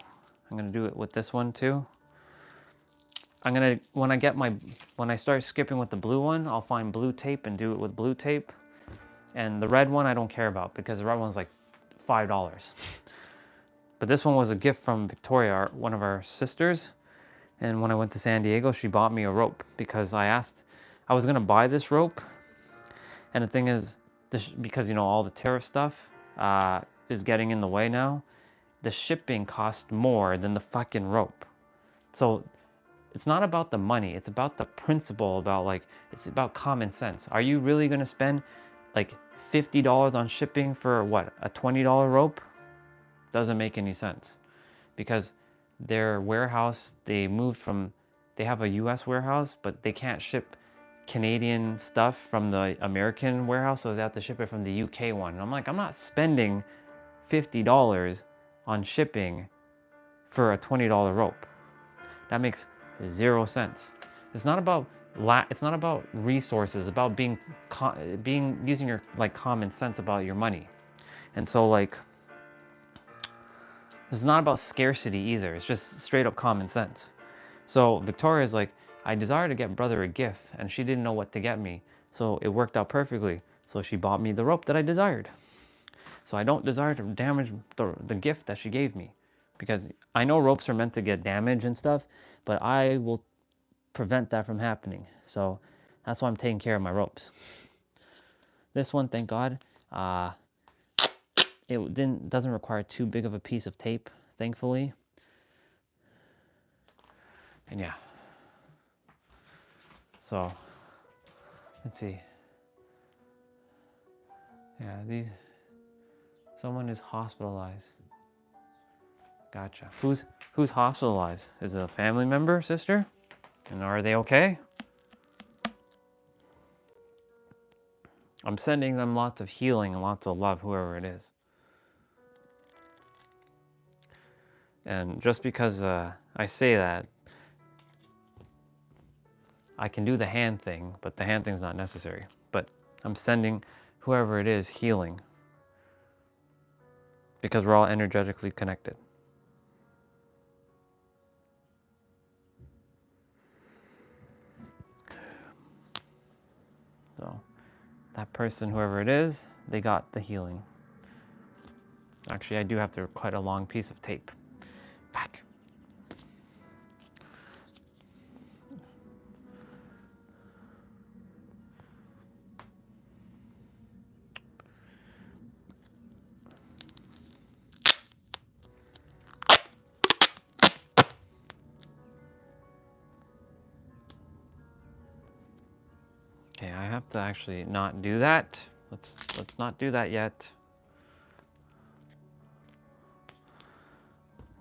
I'm gonna do it with this one too. I'm gonna when I start skipping with the blue one, I'll find blue tape and do it with blue tape. And the red one I don't care about because the red one's like $5. But this one was a gift from Victoria, one of our sisters. And when I went to San Diego, she bought me a rope because I was gonna buy this rope. And the thing is, because you know all the tariff stuff is getting in the way now, the shipping costs more than the fucking rope. So it's not about the money, it's about the principle, it's about common sense. Are you really gonna spend like $50 on shipping for what, a $20 rope? Doesn't make any sense. Because their warehouse, they have a US warehouse, but they can't ship Canadian stuff from the American warehouse, so they have to ship it from the UK one. And I'm like, I'm not spending $50 on shipping for a $20 rope. That makes 0 sense. It's not about resources, it's about using your like common sense about your money. And so like, it's not about scarcity either. It's just straight up common sense. So Victoria's like, I desire to get brother a gift, and she didn't know what to get me. So it worked out perfectly. So she bought me the rope that I desired. So I don't desire to damage the gift that she gave me, because I know ropes are meant to get damaged and stuff, but I will prevent that from happening. So that's why I'm taking care of my ropes. This one, thank God, it doesn't require too big of a piece of tape, thankfully. And yeah. So, let's see. Yeah, someone is hospitalized. Gotcha. Who's hospitalized? Is it a family member, sister? And are they okay? I'm sending them lots of healing and lots of love, whoever it is. And just because I say that, I can do the hand thing, but the hand thing's not necessary. But I'm sending whoever it is healing, because we're all energetically connected. So that person, whoever it is, they got the healing. Actually, I do have to cut a long piece of tape. Back. Okay, I have to actually not do that. Let's not do that yet.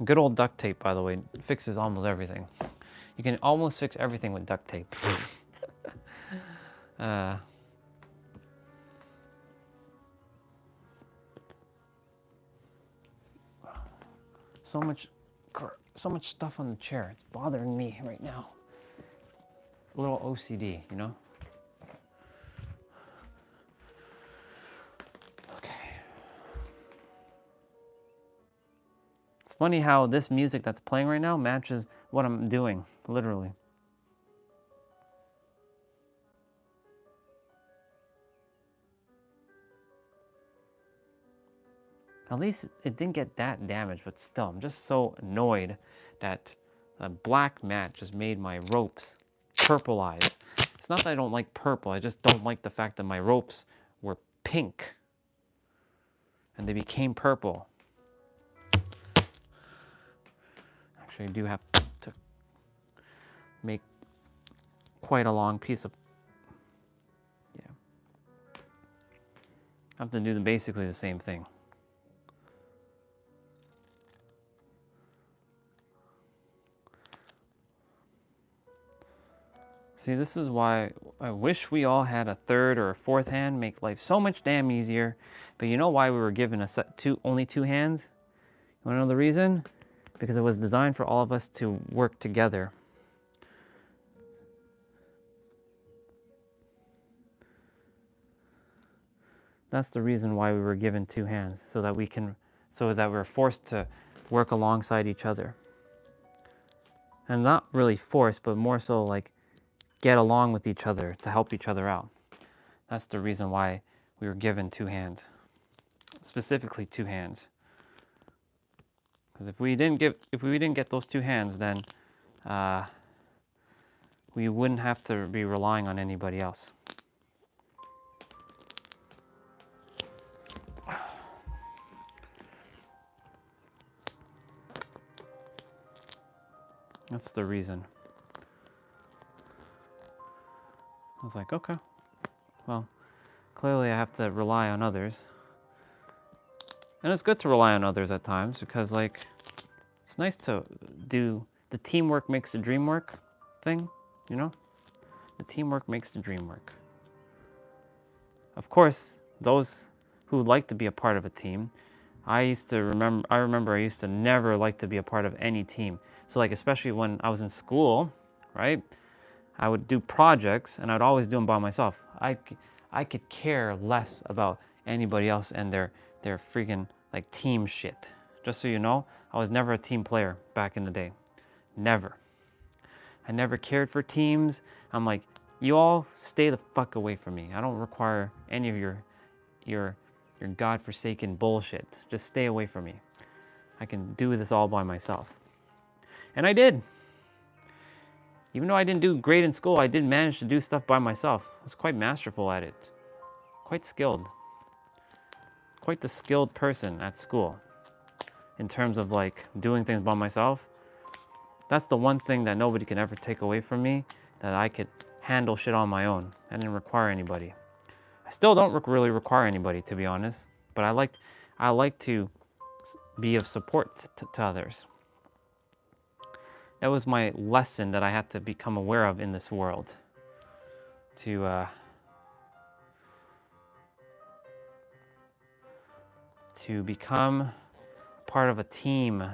Good old duct tape, by the way, fixes almost everything. You can almost fix everything with duct tape. So much stuff on the chair. It's bothering me right now. A little OCD, you know? Okay. It's funny how this music that's playing right now matches what I'm doing, literally. At least it didn't get that damaged, but still, I'm just so annoyed that the black mat just made my ropes purpleize. It's not that I don't like purple, I just don't like the fact that my ropes were pink and they became purple. Actually, I do have to make quite a long piece of, yeah. I have to do basically the same thing. See, this is why I wish we all had a third or a fourth hand, make life so much damn easier. But you know why we were given only two hands? You wanna know the reason? Because it was designed for all of us to work together. That's the reason why we were given two hands, so that we're forced to work alongside each other. And not really forced, but more so like get along with each other to help each other out. That's the reason why we were given two hands, specifically two hands. Because if we didn't get those two hands, then we wouldn't have to be relying on anybody else. That's the reason. I was like, okay, well, clearly I have to rely on others. And it's good to rely on others at times because, like, it's nice to do the teamwork makes the dream work thing, you know? The teamwork makes the dream work. Of course, those who like to be a part of a team, I remember I used to never like to be a part of any team. So, like, especially when I was in school, right? I would do projects and I'd always do them by myself. I could care less about anybody else and their freaking like team shit. Just so you know, I was never a team player back in the day. Never. I never cared for teams. I'm like, you all stay the fuck away from me. I don't require any of your godforsaken bullshit. Just stay away from me. I can do this all by myself. And I did. Even though I didn't do great in school, I did manage to do stuff by myself. I was quite masterful at it. Quite skilled. Quite the skilled person at school. In terms of like doing things by myself. That's the one thing that nobody can ever take away from me. That I could handle shit on my own. I didn't require anybody. I still don't really require anybody, to be honest. But I like to be of support to others. That was my lesson that I had to become aware of in this world. To become part of a team.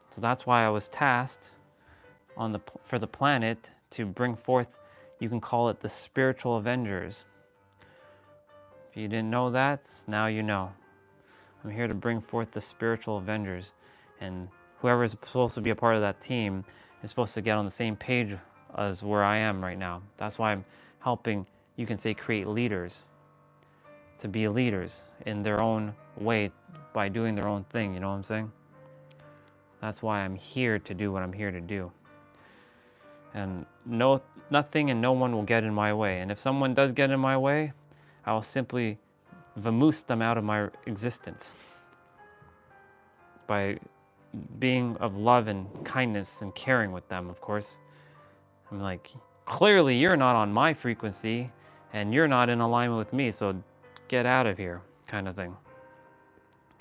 So that's why I was tasked for the planet to bring forth, you can call it the spiritual Avengers. If you didn't know that, now you know. I'm here to bring forth the spiritual Avengers, and whoever is supposed to be a part of that team is supposed to get on the same page as where I am right now. That's why I'm helping, you can say, create leaders, to be leaders in their own way by doing their own thing, you know what I'm saying? That's why I'm here to do what I'm here to do. And nothing and no one will get in my way. And if someone does get in my way, I will simply vamoose them out of my existence by being of love and kindness and caring with them, of course. I'm like, clearly you're not on my frequency and you're not in alignment with me, so get out of here, kind of thing.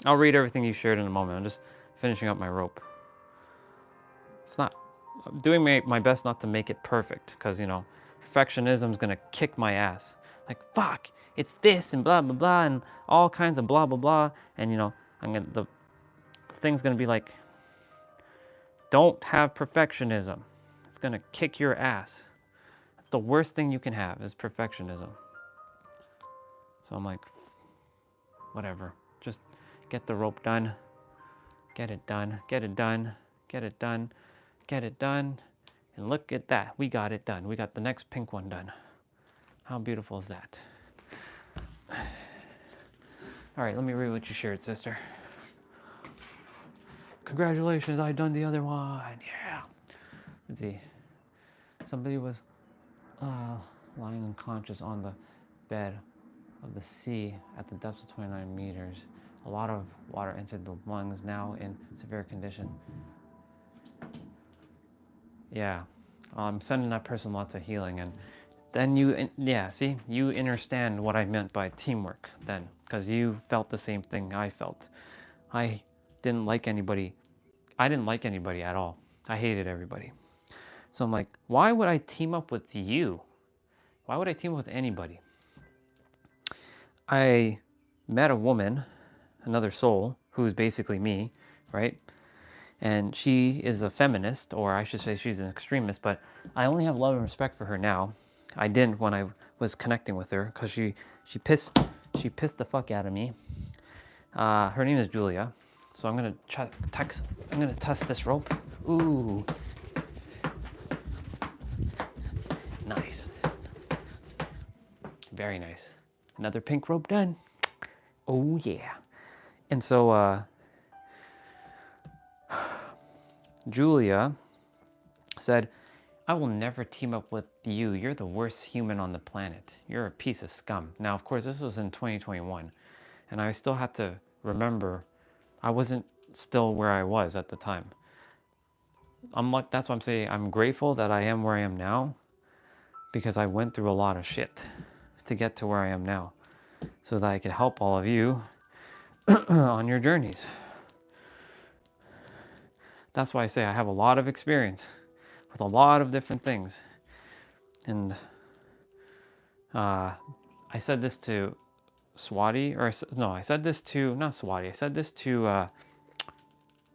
I'll read everything you shared in a moment. I'm just finishing up my rope. I'm doing my best not to make it perfect, because, you know, perfectionism is going to kick my ass. Like, fuck, it's this and blah, blah, blah, and all kinds of blah, blah, blah. And, you know, the thing's going to be like, don't have perfectionism. It's going to kick your ass. That's the worst thing you can have, is perfectionism. So I'm like, whatever. Just get the rope done. Get it done. Get it done. Get it done. Get it done. And look at that. We got it done. We got the next pink one done. How beautiful is that? All right, let me read what you shared, sister. Congratulations, I done the other one. Yeah. Let's see. Somebody was lying unconscious on the bed of the sea at the depths of 29 meters. A lot of water entered the lungs, now in severe condition. Yeah, I'm sending that person lots of healing, and then you understand what I meant by teamwork then, because you felt the same thing I felt. I didn't like anybody at all. I hated everybody. So I'm like, why would I team up with you? Why would I team up with anybody? I met a woman, another soul, who is basically me, right? And she is a feminist, or I should say she's an extremist, but I only have love and respect for her now. I didn't when I was connecting with her, because she She pissed the fuck out of me. Her name is Julia. So I'm gonna test this rope. Ooh. Nice. Very nice. Another pink rope done. Oh yeah. And so Julia said, I will never team up with you. You're the worst human on the planet. You're a piece of scum. Now, of course, this was in 2021. And I still had to remember I wasn't still where I was at the time. That's why I'm saying I'm grateful that I am where I am now, because I went through a lot of shit to get to where I am now, so that I could help all of you on your journeys. That's why I say I have a lot of experience with a lot of different things. And I said this to Swati, or no, I said this to, not Swati, I said this to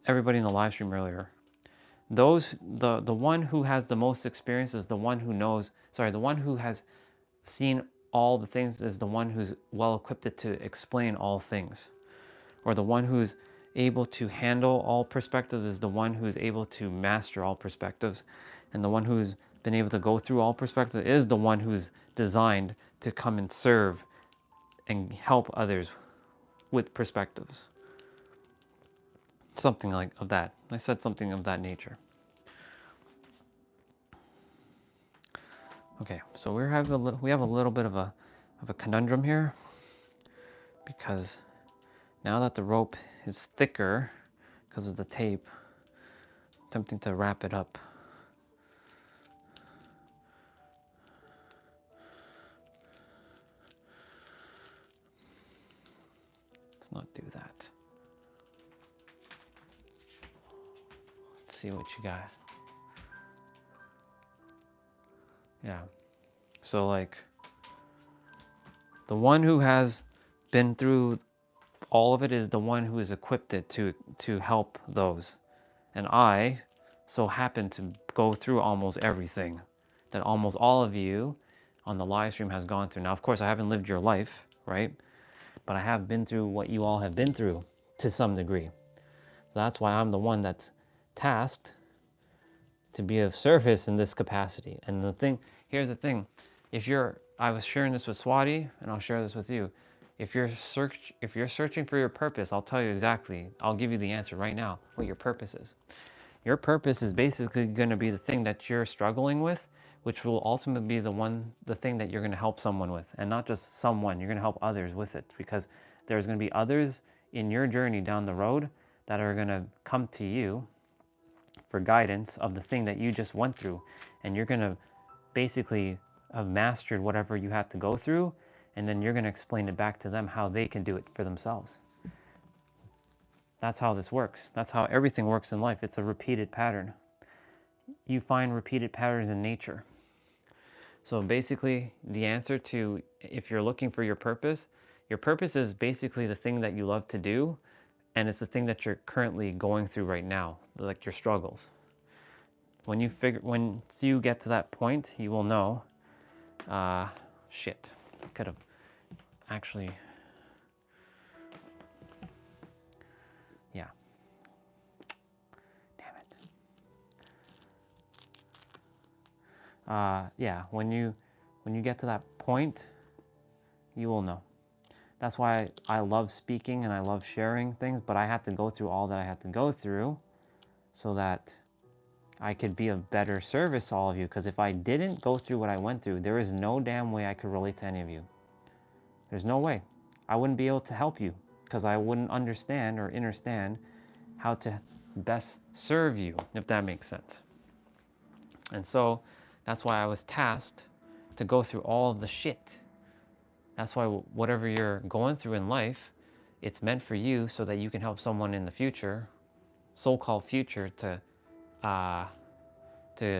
everybody in the live stream earlier. The one who has the most experience is the one who knows, the one who has seen all the things is the one who's well equipped to explain all things. Or the one who's able to handle all perspectives is the one who's able to master all perspectives. And the one who's been able to go through all perspectives is the one who's designed to come and serve and help others with perspectives. Something like of that. I said something of that nature. Okay, so we have a little bit of a conundrum here, because now that the rope is thicker because of the tape, I'm attempting to wrap it up. Let's not do that. Let's see what you got. Yeah. So like, the one who has been through all of it is the one who is equipped to help those. And I so happen to go through almost everything that almost all of you on the live stream has gone through. Now, of course, I haven't lived your life, right? But I have been through what you all have been through to some degree. So that's why I'm the one that's tasked to be of service in this capacity. And here's the thing, I was sharing this with Swati, and I'll share this with you. If you're searching for your purpose, I'll tell you exactly, I'll give you the answer right now, what your purpose is. Your purpose is basically going to be the thing that you're struggling with, which will ultimately be the thing that you're going to help someone with. And not just someone, you're going to help others with it, because there's going to be others in your journey down the road that are going to come to you for guidance of the thing that you just went through. And you're going to basically have mastered whatever you had to go through, and then you're going to explain it back to them how they can do it for themselves. That's how this works. That's how everything works in life. It's a repeated pattern. You find repeated patterns in nature. So basically, the answer to, if you're looking for your purpose is basically the thing that you love to do, and it's the thing that you're currently going through right now, like your struggles. Once you get to that point, you will know, shit, I could have actually, yeah, damn it. Yeah, when you get to that point, you will know. That's why I love speaking and I love sharing things, but I had to go through all that I had to go through so that I could be of better service to all of you. Because if I didn't go through what I went through, there is no damn way I could relate to any of you. There's no way. I wouldn't be able to help you, because I wouldn't understand or understand how to best serve you, if that makes sense. And so that's why I was tasked to go through all of the shit. That's why whatever you're going through in life, it's meant for you so that you can help someone in the future, so-called future, to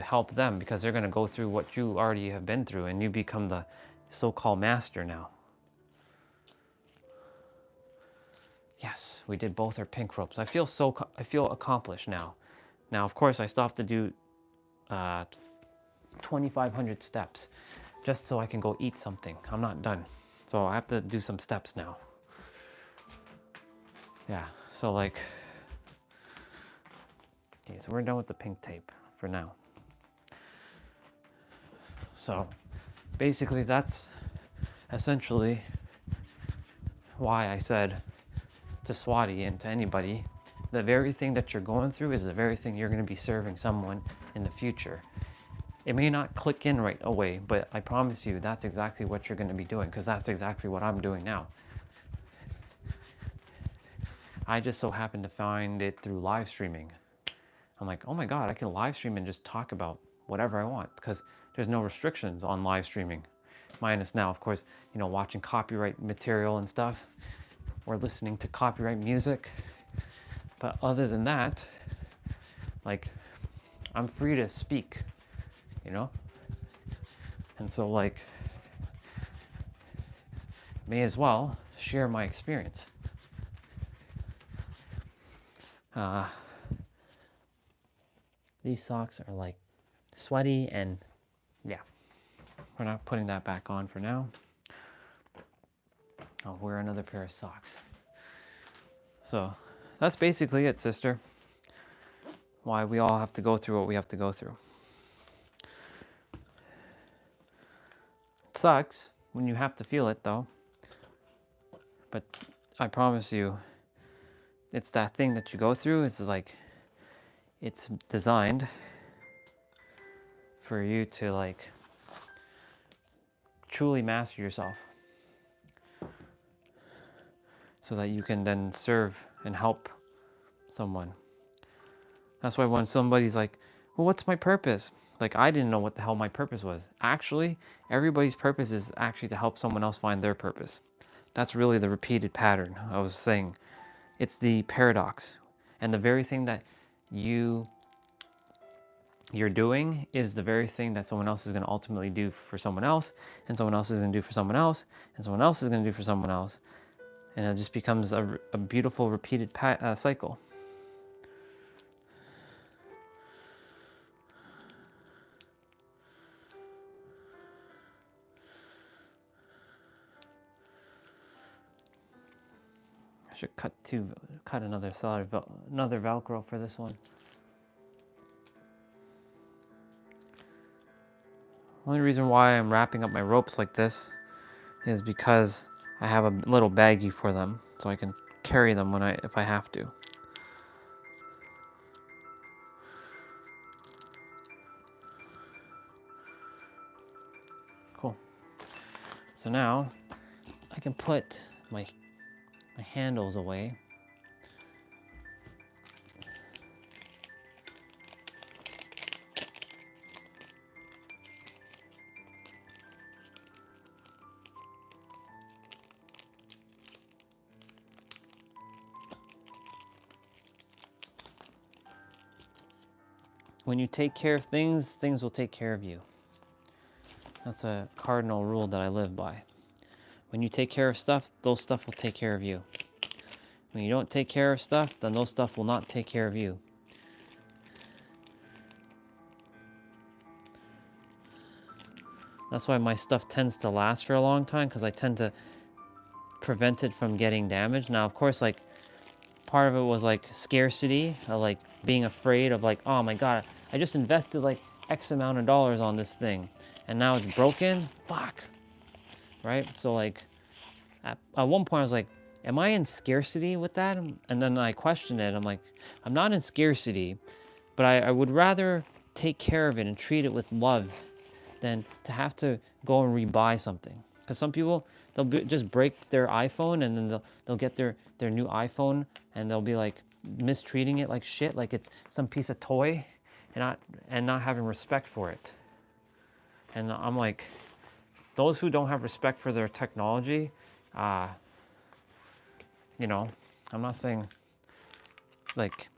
help them, because they're going to go through what you already have been through, and you become the so-called master now. Yes, we did both our pink ropes. I feel accomplished now. Now, of course, I still have to do 2,500 steps just so I can go eat something. I'm not done. So I have to do some steps now. Yeah, so like, okay, so we're done with the pink tape for now. So basically that's essentially why I said to Swati and to anybody, the very thing that you're going through is the very thing you're going to be serving someone in the future. It may not click in right away, but I promise you that's exactly what you're going to be doing, because that's exactly what I'm doing now. I just so happened to find it through live streaming. I'm like, oh my God, I can live stream and just talk about whatever I want, because there's no restrictions on live streaming. Minus now, of course, you know, watching copyright material and stuff, or listening to copyright music. But other than that, like, I'm free to speak, you know? And so, like, may as well share my experience. These socks are like sweaty, and yeah, we're not putting that back on for now. I'll wear another pair of socks. So that's basically it, sister. Why we all have to go through what we have to go through. It sucks when you have to feel it though. But I promise you, it's that thing that you go through. It's like, it's designed for you to like truly master yourself, so that you can then serve and help someone. That's why when somebody's like, well, what's my purpose? Like, I didn't know what the hell my purpose was. Actually, everybody's purpose is actually to help someone else find their purpose. That's really the repeated pattern I was saying. It's the paradox. And the very thing that you're doing is the very thing that someone else is going to ultimately do for someone else, and someone else is going to do for someone else, and someone else is going to do for someone else. And it just becomes a beautiful repeated cycle. I should cut another solid another Velcro for this one. Only reason why I'm wrapping up my ropes like this is because I have a little baggie for them, so I can carry them if I have to. Cool. So now I can put my handles away. When you take care of things, things will take care of you. That's a cardinal rule that I live by. When you take care of stuff, those stuff will take care of you. When you don't take care of stuff, then those stuff will not take care of you. That's why my stuff tends to last for a long time, because I tend to prevent it from getting damaged. Now, of course, like, part of it was like scarcity, like being afraid of like, oh my God, I just invested like X amount of dollars on this thing, and now it's broken, fuck, right? So like, at one point I was like, am I in scarcity with that? And then I questioned it. I'm like, I'm not in scarcity, but I would rather take care of it and treat it with love than to have to go and rebuy something. Because some people, they'll just break their iPhone, and then they'll get their new iPhone, and they'll be like mistreating it like shit, like it's some piece of toy, and not having respect for it. And I'm like, those who don't have respect for their technology, you know, I'm not saying like,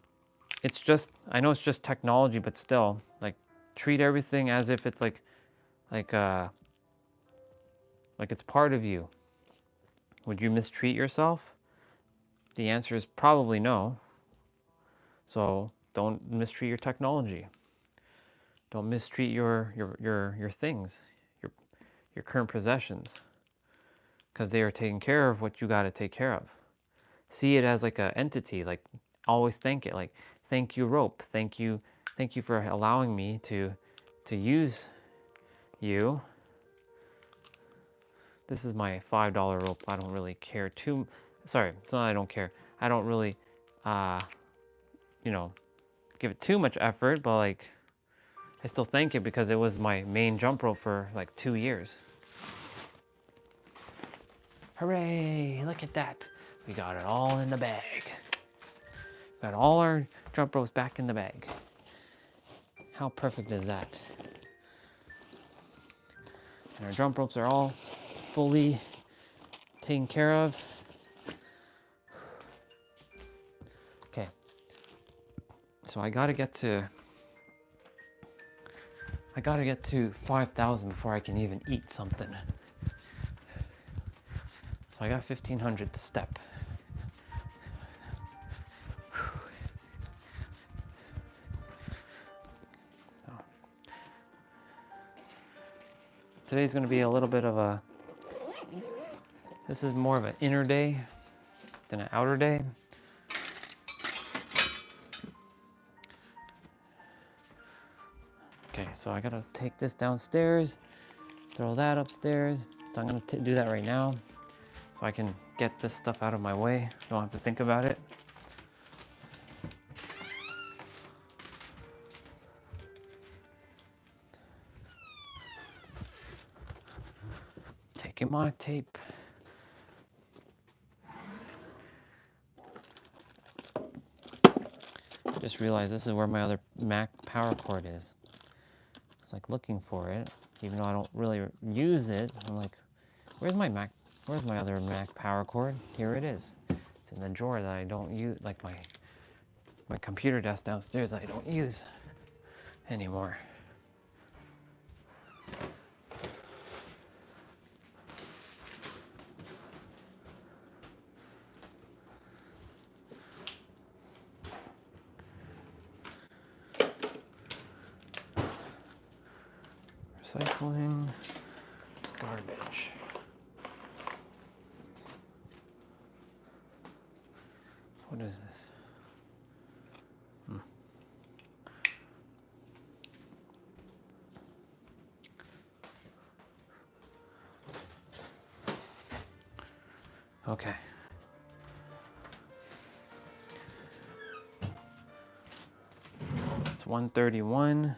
it's just, I know it's just technology, but still, like, treat everything as if it's like it's part of you. Would you mistreat yourself? The answer is probably no. So don't mistreat your technology. Don't mistreat your things, your current possessions. because they are taking care of what you got to take care of. See it as like an entity, like always thank it, like thank you rope, thank you for allowing me to use you. This is my $5 rope. I don't really care too, sorry, it's not I don't care. I don't really, you know, give it too much effort, but like, I still thank it because it was my main jump rope for like 2 years. Hooray, look at that. We got it all in the bag. Got all our jump ropes back in the bag. How perfect is that? And our jump ropes are all fully taken care of. Okay. So I gotta get to 5,000 before I can even eat something. So I got 1,500 to step. So. Today's gonna be a little bit of a, this is more of an inner day than an outer day. Okay, so I gotta take this downstairs, throw that upstairs. So I'm gonna do that right now so I can get this stuff out of my way. Don't have to think about it. Taking my tape. Just realized this is where my other Mac power cord is. It's like looking for it, even though I don't really use it. I'm like, where's my other Mac power cord? Here it is. It's in the drawer that I don't use, like my computer desk downstairs that I don't use anymore. Recycling, garbage. What is this? Okay. It's 1:31.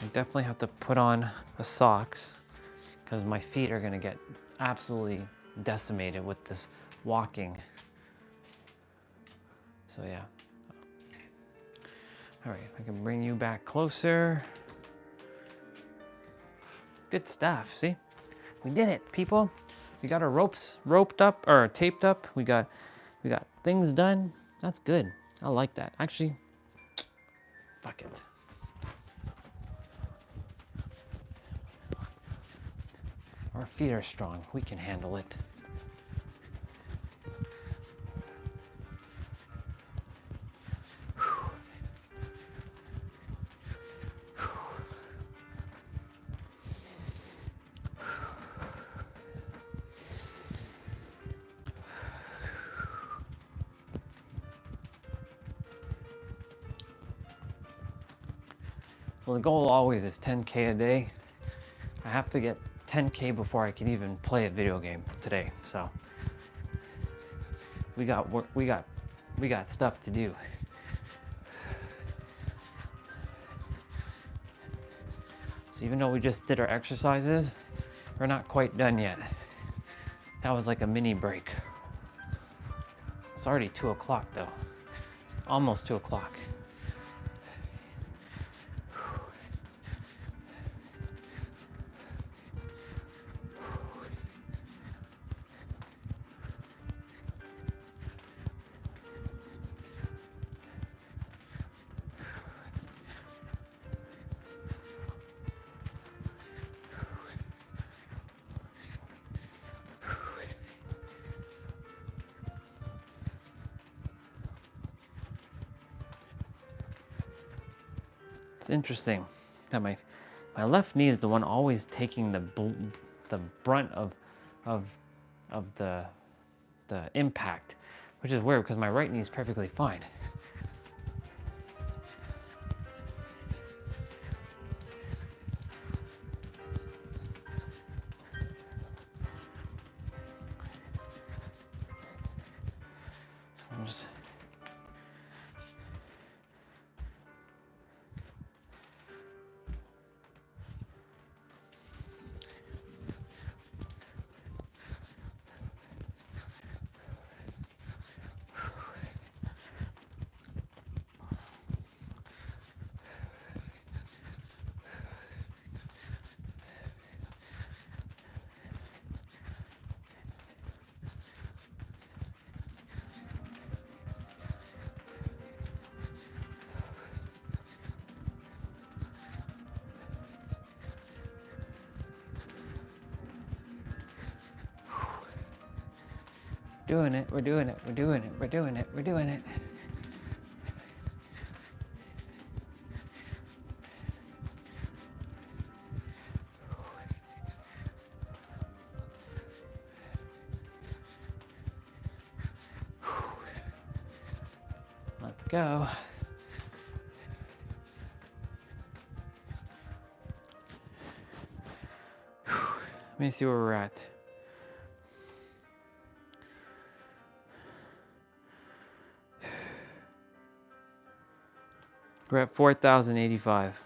I definitely have to put on the socks because my feet are gonna get absolutely decimated with this walking. So yeah. All right, I can bring you back closer. Good stuff, see? We did it, people. We got our ropes roped up or taped up. We got things done. That's good. I like that. Actually, fuck it. Our feet are strong. We can handle it. So the goal always is 10K a day. I have to get 10K before I can even play a video game today. So we got work, we got stuff to do. So even though we just did our exercises, we're not quite done yet. That was like a mini break. It's already 2 o'clock though. It's almost 2 o'clock. It's interesting that my left knee is the one always taking the the brunt of the impact, which is weird because my right knee is perfectly fine. So I'm just doing it, we're doing it, we're doing it, we're doing it, we're doing it. Let's go. Let me see where we're at. We're at 4,085.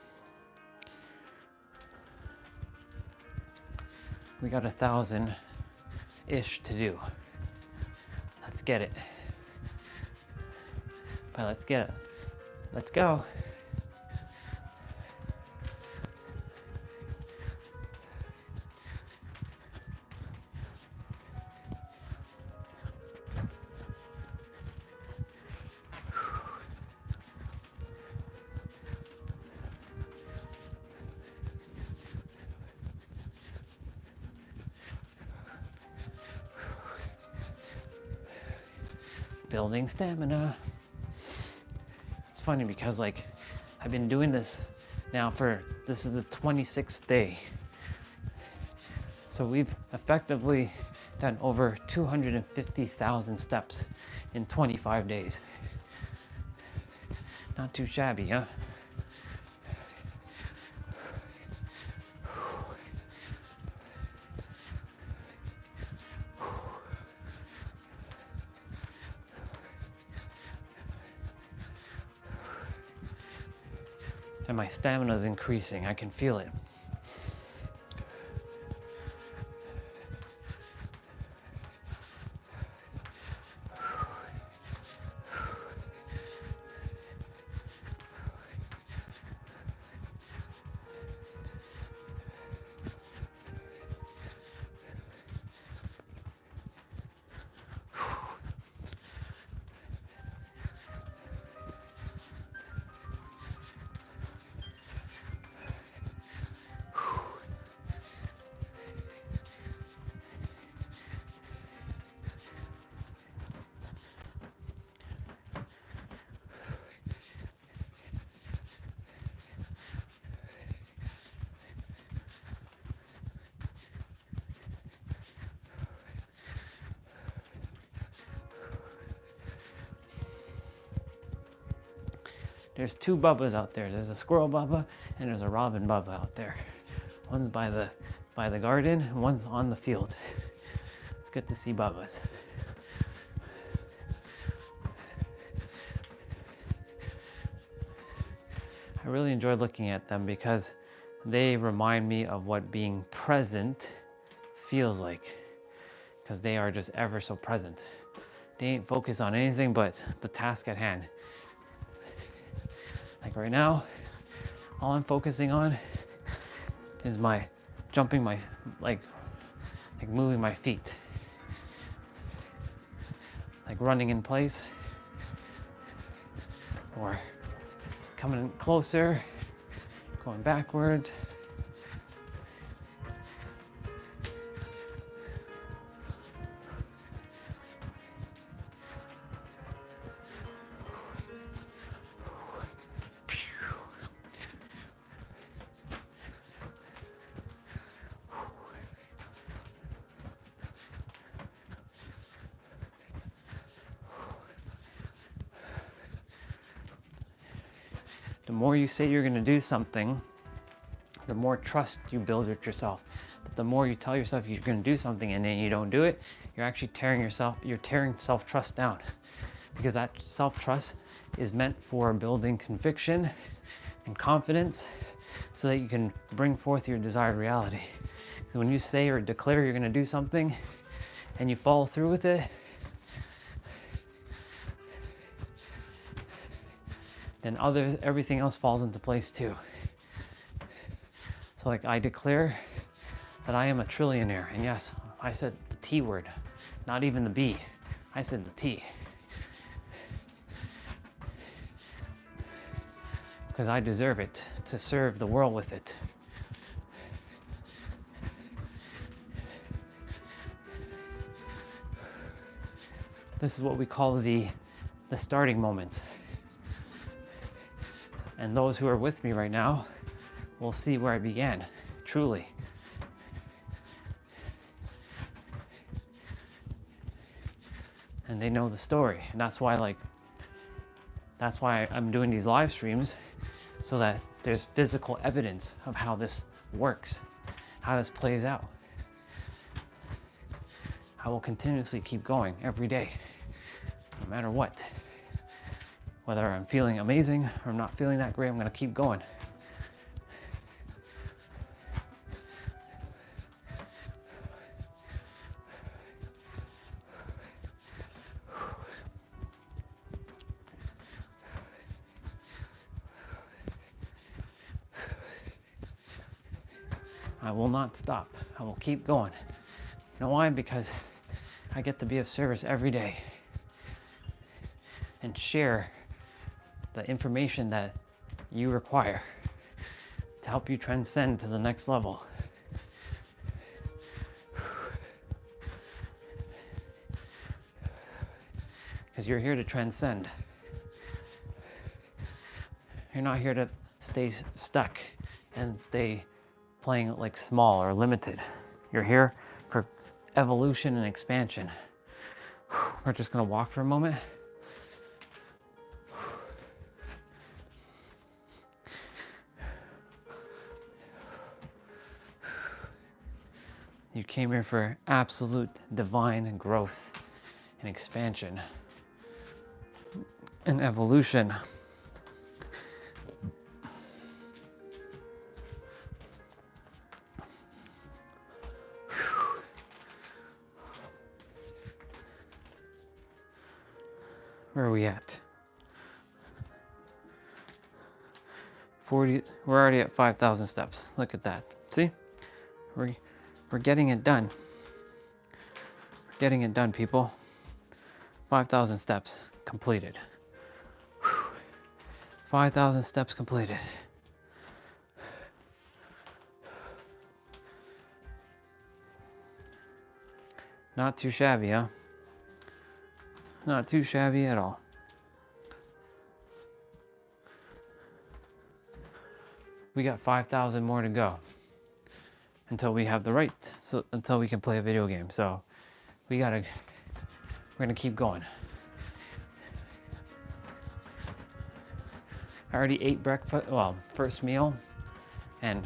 We got 1,000-ish to do. Let's get it. But let's get it. Let's go. Building stamina. It's funny because like I've been doing this now this is the 26th day. So we've effectively done over 250,000 steps in 25 days. Not too shabby, huh? And my stamina is increasing. I can feel it. There's two Bubbas out there. There's a squirrel Bubba and there's a robin Bubba out there. One's by the garden and one's on the field. It's good to see Bubbas. I really enjoy looking at them because they remind me of what being present feels like, because they are just ever so present. They ain't focused on anything but the task at hand. Like right now, all I'm focusing on is jumping like moving my feet. Like running in place or coming in closer, going backwards. The more you say you're going to do something, the more trust you build with yourself. But the more you tell yourself you're going to do something and then you don't do it, you're actually tearing self-trust down. Because that self-trust is meant for building conviction and confidence so that you can bring forth your desired reality. So when you say or declare you're going to do something and you follow through with it, then everything else falls into place too. So like I declare that I am a trillionaire. And yes, I said the T word, not even the B. I said the T. Because I deserve it to serve the world with it. This is what we call the starting moments. And those who are with me right now will see where I began, truly. And they know the story. And that's why I'm doing these live streams, so that there's physical evidence of how this works, how this plays out. I will continuously keep going every day, no matter what. Whether I'm feeling amazing or I'm not feeling that great, I'm gonna keep going. I will not stop. I will keep going. You know why? Because I get to be of service every day and share the information that you require to help you transcend to the next level. Because you're here to transcend. You're not here to stay stuck and stay playing like small or limited. You're here for evolution and expansion. We're just gonna walk for a moment. You came here for absolute divine growth and expansion and evolution. Where are we at? 40, we're already at 5,000 steps. Look at that. See? We're getting it done. We're getting it done, people. 5,000 steps completed. 5,000 steps completed. Not too shabby, huh? Not too shabby at all. We got 5,000 more to go until we have the right, until we can play a video game. So we're gonna keep going. I already ate breakfast, well, first meal, and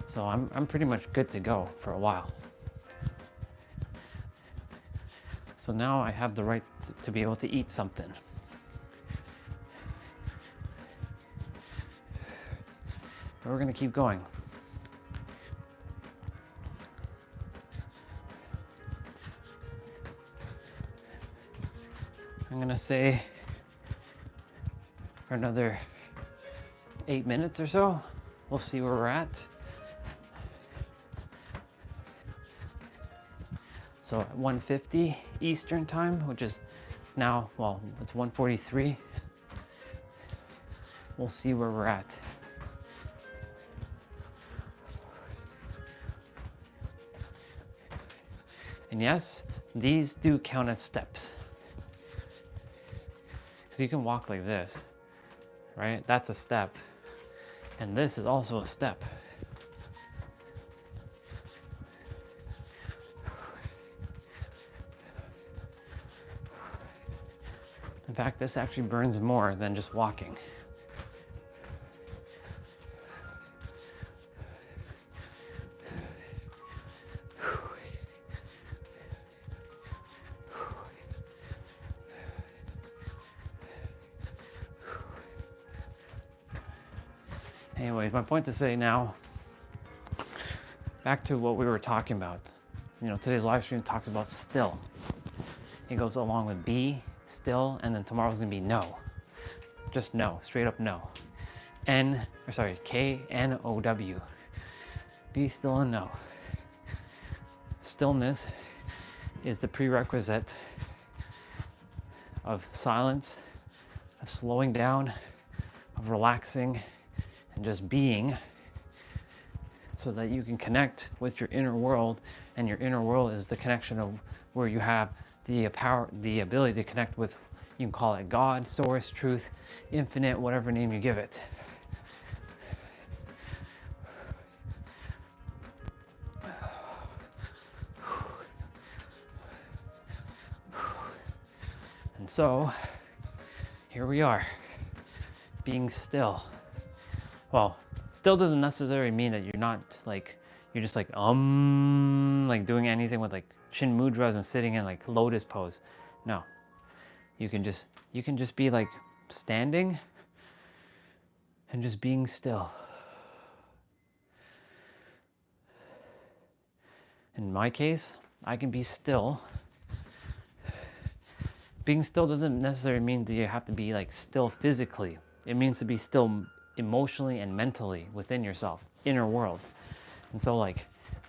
so I'm pretty much good to go for a while. So now I have the right to be able to eat something. But we're gonna keep going. I'm gonna say for another 8 minutes or so, we'll see where we're at. So at 1:50 Eastern time, which is now, well, it's 1:43. We'll see where we're at. And yes, these do count as steps. So you can walk like this, right? That's a step. And this is also a step. In fact, this actually burns more than just walking. Anyways, my point to say now, back to what we were talking about. You know, today's live stream talks about still. It goes along with be, still, and then tomorrow's gonna be no. Just no, straight up no. K-N-O-W. Be still and know. Stillness is the prerequisite of silence, of slowing down, of relaxing, and just being, so that you can connect with your inner world. And your inner world is the connection of where you have the power, the ability to connect with, you can call it God, source, truth, infinite, whatever name you give it. And so here we are, being still. Well, still doesn't necessarily mean that you're not like, you're just like like doing anything with like chin mudras and sitting in like lotus pose. No, you can just be like standing and just being still. In my case, I can be still. Being still doesn't necessarily mean that you have to be like still physically. It means to be still emotionally and mentally within yourself, inner world. And so like,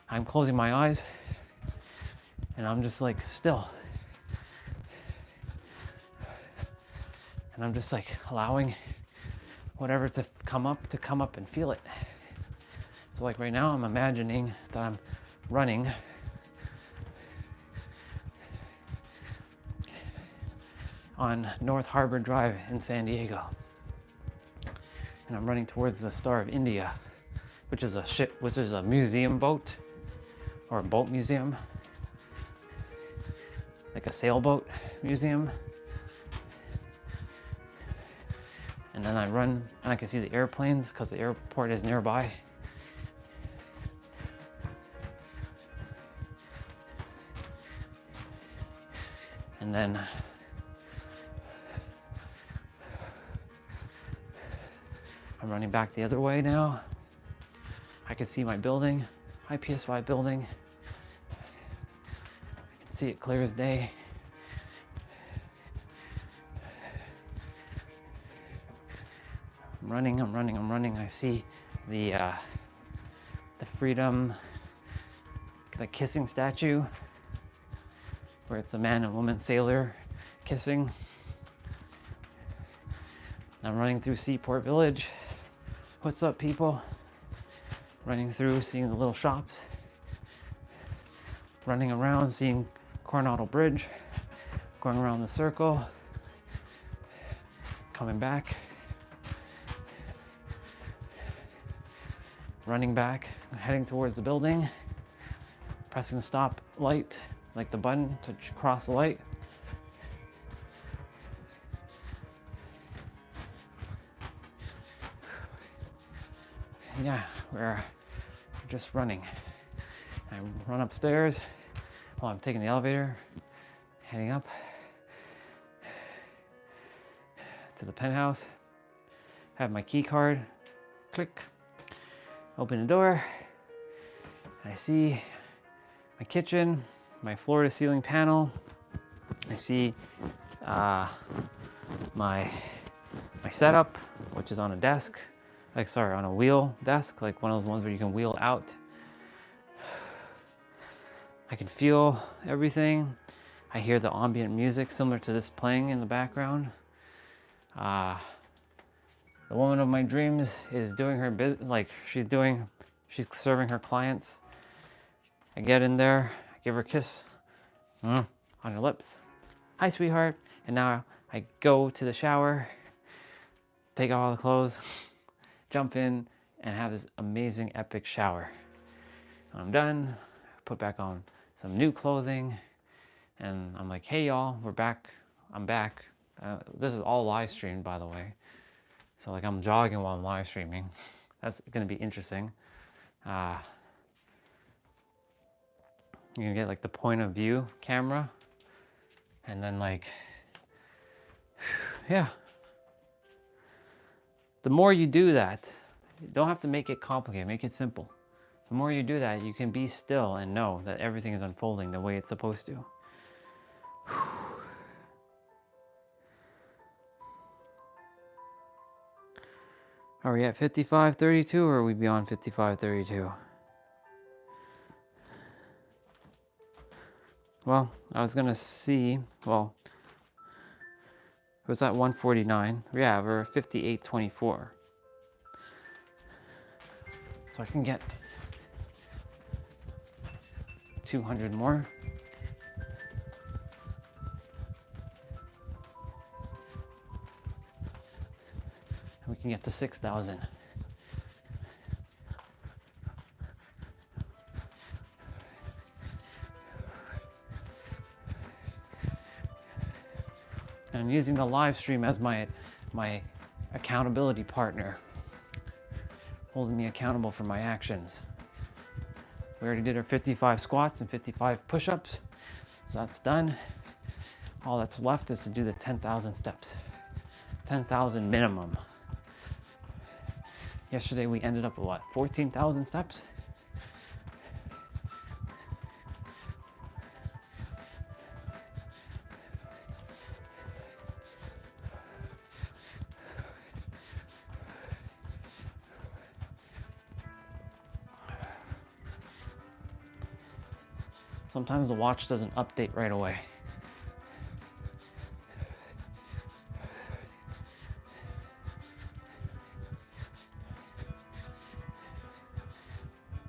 I'm closing my eyes and I'm just like still. And I'm just like allowing whatever to come up and feel it. So like right now I'm imagining that I'm running on North Harbor Drive in San Diego. And I'm running towards the Star of India, which is a museum boat, or a boat museum, like a sailboat museum. And then I run and I can see the airplanes because the airport is nearby. And then I'm running back the other way now. I can see my building, IPS5 building. I can see it clear as day. I'm running. I see the freedom, the kissing statue, where it's a man and woman sailor kissing. I'm running through Seaport Village. What's up, people? Running through, seeing the little shops. Running around, seeing Coronado Bridge. Going around the circle. Coming back. Running back, heading towards the building. Pressing the stop light, like the button to cross the light. Yeah, we're just running. I run upstairs while I'm taking the elevator, heading up to the penthouse. Have my key card, click, open the door. I see my kitchen, my floor to ceiling panel. I see my setup, which is on a desk. On a wheel desk, like one of those ones where you can wheel out. I can feel everything. I hear the ambient music similar to this playing in the background. The woman of my dreams is doing her business, she's serving her clients. I get in there, I give her a kiss on her lips. Hi, sweetheart. And now I go to the shower, take off all the clothes, jump in and have this amazing epic shower. When I'm done, put back on some new clothing and I'm like, hey y'all, we're back. I'm back. This is all live streamed, by the way. So like I'm jogging while I'm live streaming. That's gonna be interesting. You're gonna get like the point of view camera, and then like, yeah. The more you do that, you don't have to make it complicated, make it simple. The more you do that, you can be still and know that everything is unfolding the way it's supposed to. Are we at 55:32 or are we beyond 55:32? Well, I was gonna see, well, it was at 149. Yeah, we're at 58:24. So I can get 200 more. And we can get to 6,000. And I'm using the live stream as my accountability partner, holding me accountable for my actions. We already did our 55 squats and 55 push-ups, so that's done. All that's left is to do the 10,000 steps, 10,000 minimum. Yesterday we ended up at what, 14,000 steps? Sometimes the watch doesn't update right away.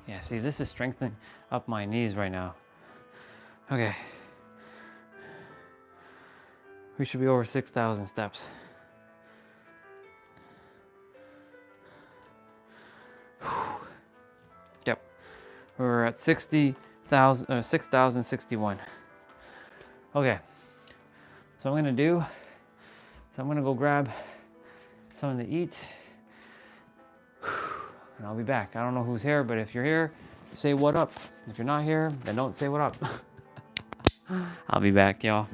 Yeah, see, this is strengthening up my knees right now. Okay. We should be over 6,000 steps. Yep. We're at 6,061. Okay. So I'm gonna do, I'm gonna go grab something to eat. And I'll be back. I don't know who's here, but if you're here, say what up. If you're not here, then don't say what up. I'll be back, y'all.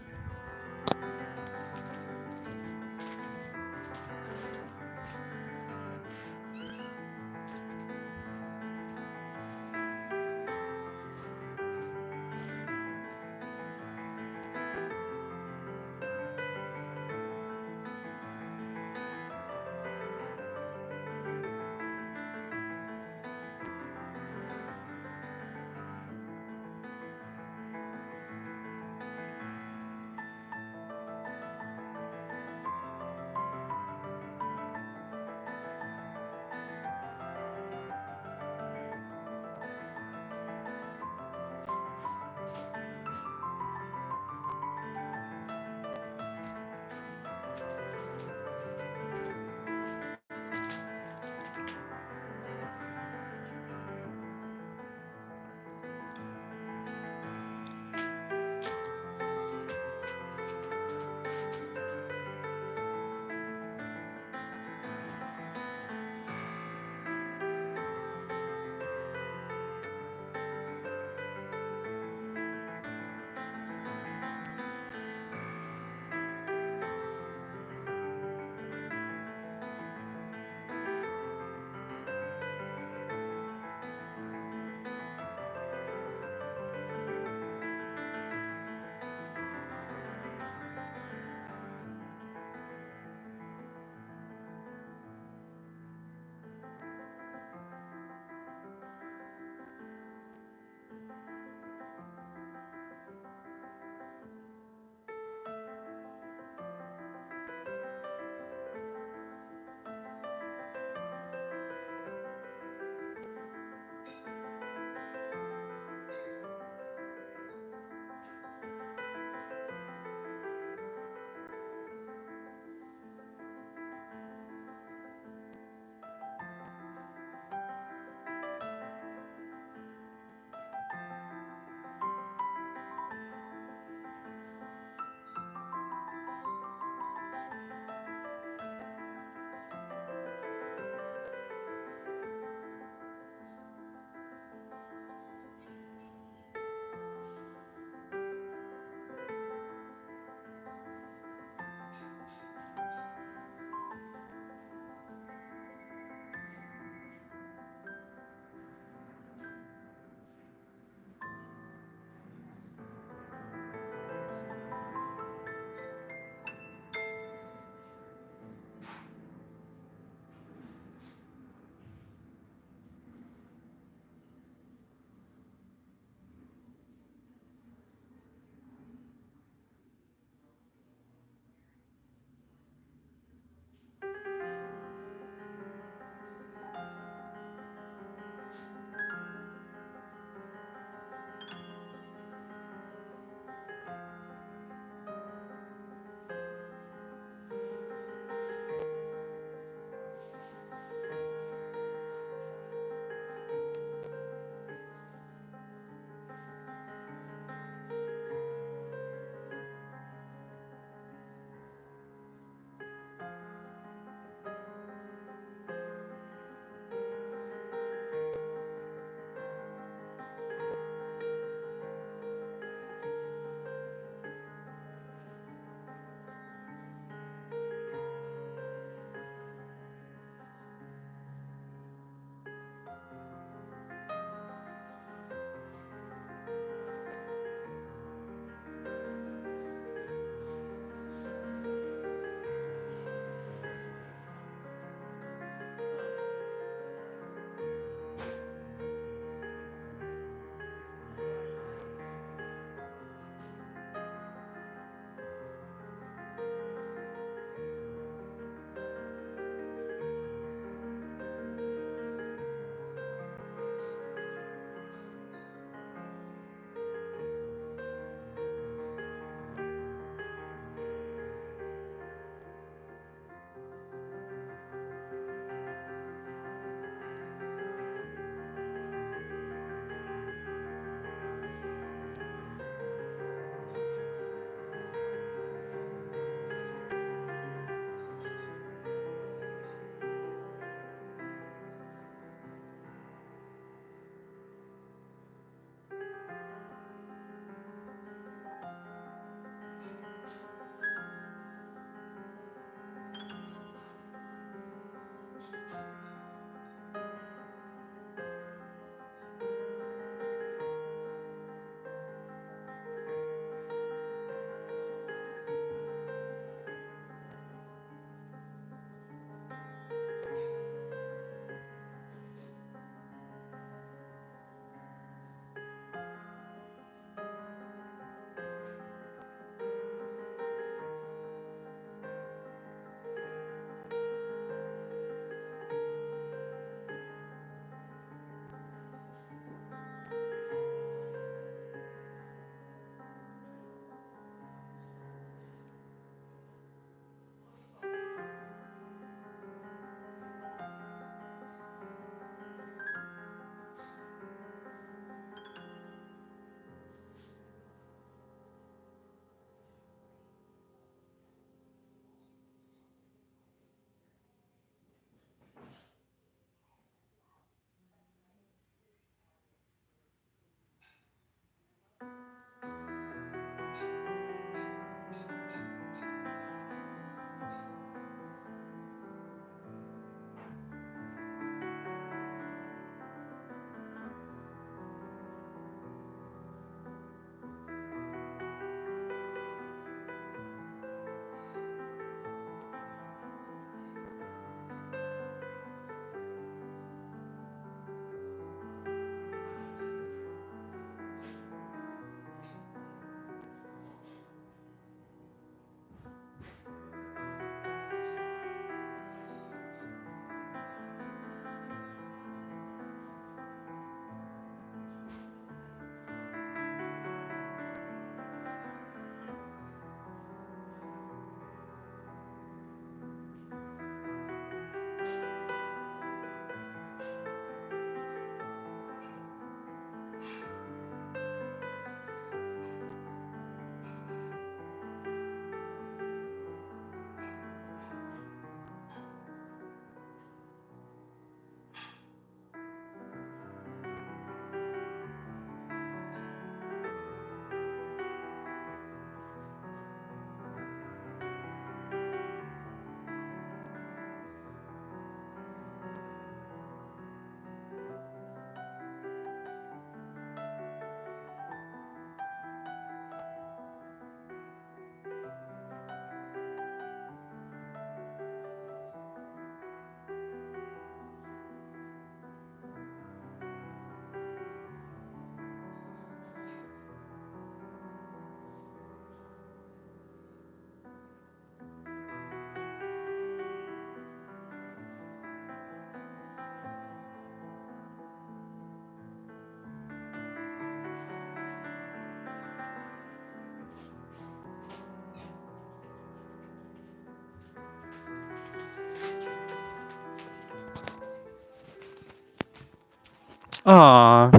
Aw,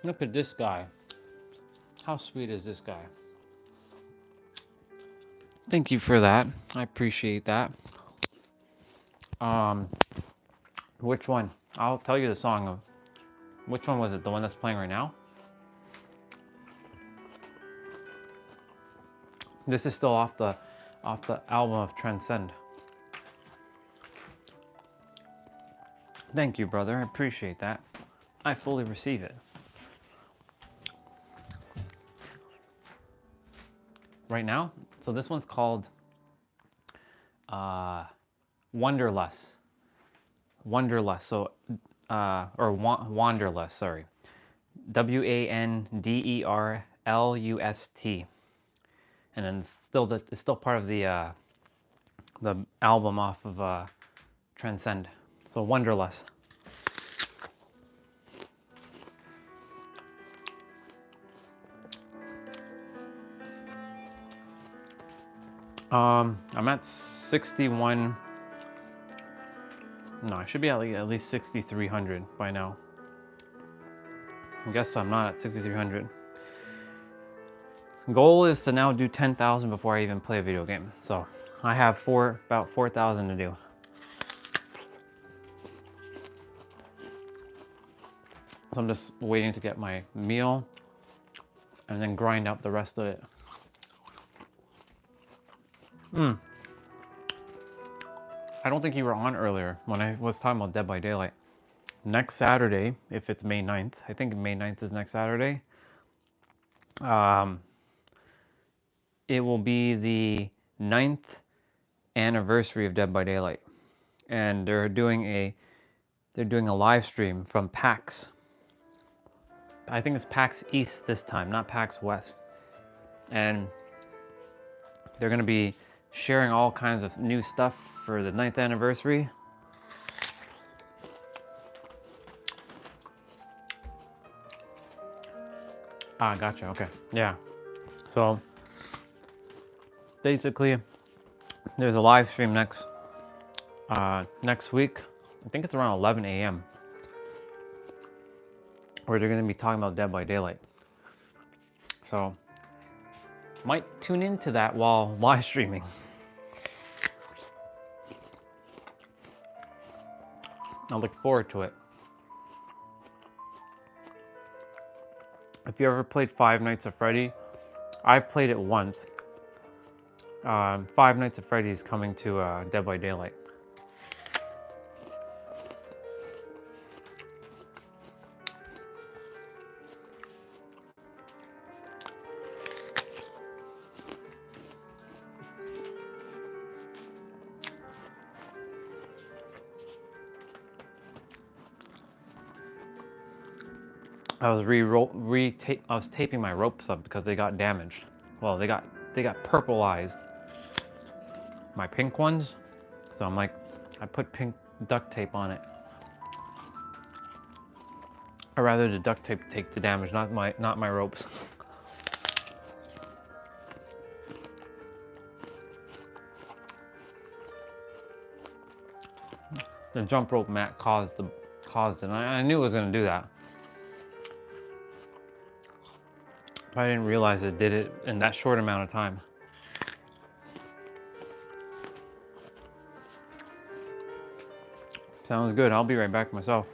look at this guy. How sweet is this guy? Thank you for that. I appreciate that. Which one? I'll tell you the song of. Which one was it? The one that's playing right now? This is still off the album of Transcend. Thank you, brother. I appreciate that. I fully receive it. Right now, so this one's called Wonderless. Wonderless. So, Wanderlust. Sorry, WANDERLUST. And then it's still part of the album off of Transcend. So Wonderless. I'm at 61. No, I should be at least 6,300 by now. I guess I'm not at 6,300. Goal is to now do 10,000 before I even play a video game. So I have about 4,000 to do. So I'm just waiting to get my meal and then grind out the rest of it. I don't think you were on earlier when I was talking about Dead by Daylight. Next Saturday, if it's May 9th, I think May 9th is next Saturday. It will be the 9th anniversary of Dead by Daylight. And they're doing a live stream from PAX. I think it's PAX East this time, not PAX West. And they're going to be sharing all kinds of new stuff for the 9th anniversary. Ah, gotcha. Okay. Yeah. So basically, there's a live stream next week. I think it's around 11 a.m. where they're going to be talking about Dead by Daylight. So might tune into that while live streaming. I look forward to it. If you ever played Five Nights at Freddy, I've played it once. Five Nights at Freddy's coming to Dead by Daylight. I was taping my ropes up because they got damaged. Well, they got purpleized. My pink ones. So I'm like, I put pink duct tape on it. I'd rather the duct tape take the damage, not my ropes. The jump rope mat caused it. I knew it was gonna do that. I didn't realize it did it in that short amount of time. Sounds good. I'll be right back myself.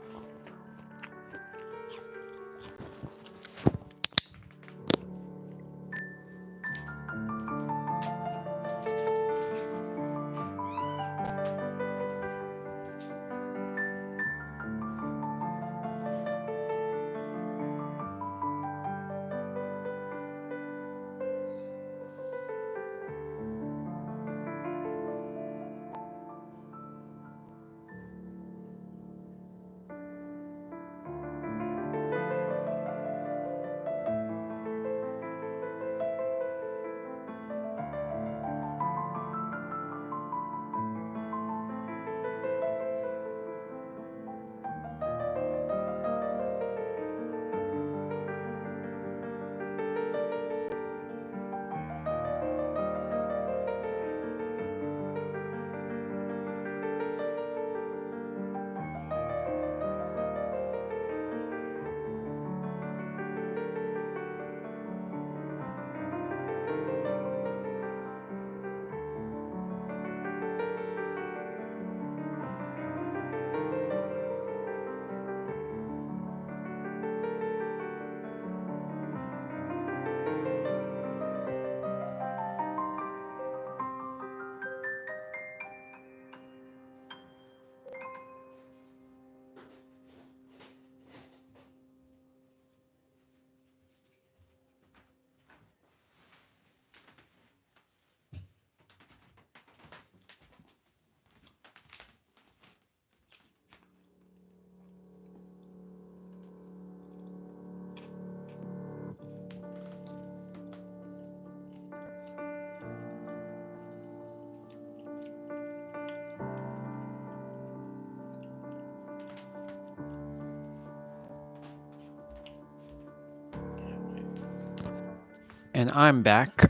And I'm back.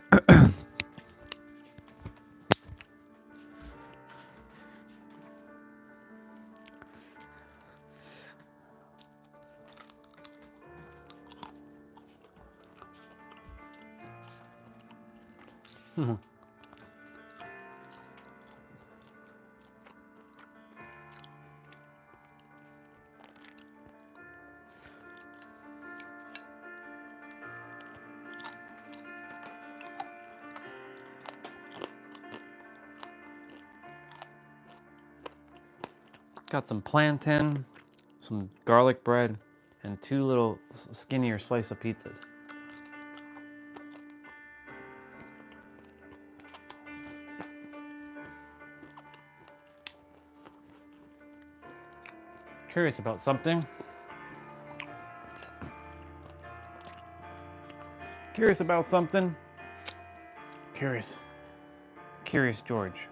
Got some plantain, some garlic bread, and 2 little skinnier slice of pizzas. Curious about something. Curious about something. Curious. Curious George.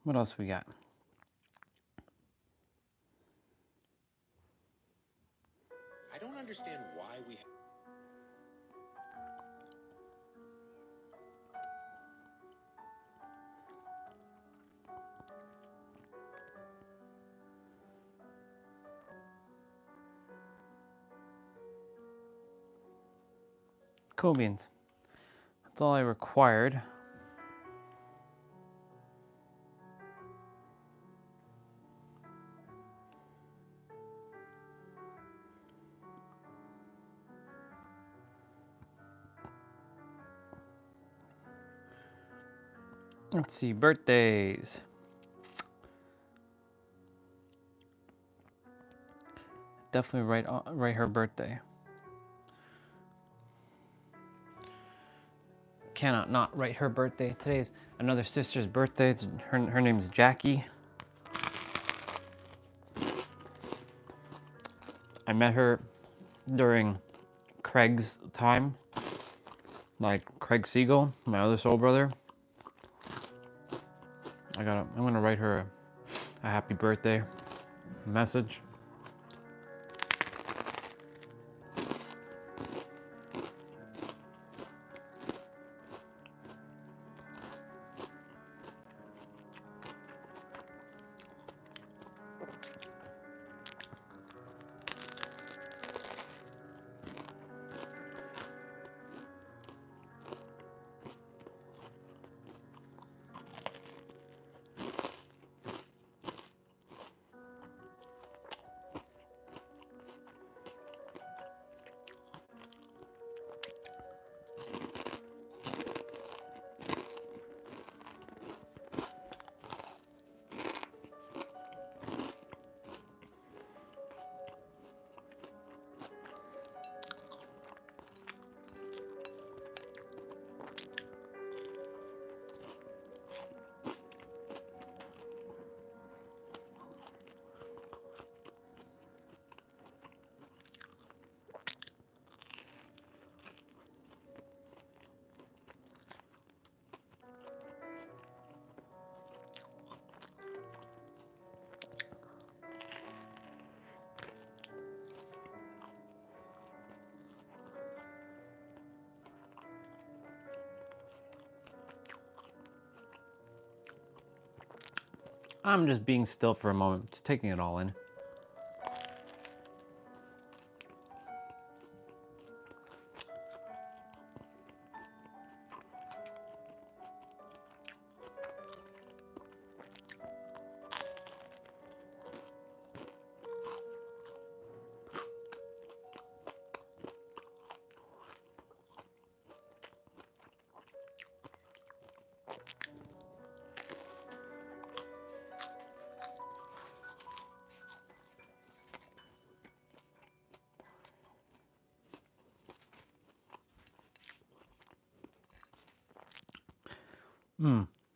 What else we got?
I don't understand why we.
Cool beans. That's all I required. Let's see, birthdays. Definitely write her birthday. Cannot not write her birthday. Today's another sister's birthday. Her name's Jackie. I met her during Craig's time. Like Craig Siegel, my other soul brother. I'm gonna write her a happy birthday message. I'm just being still for a moment, just taking it all in.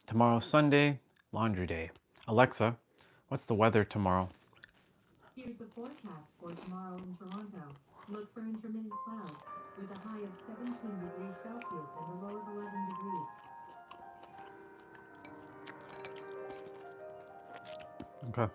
Tomorrow's Sunday, laundry day. Alexa, what's the weather tomorrow?
Here's the forecast for tomorrow in Toronto. Look for intermittent clouds with a high of 17 degrees Celsius and a low of 11 degrees.
Okay.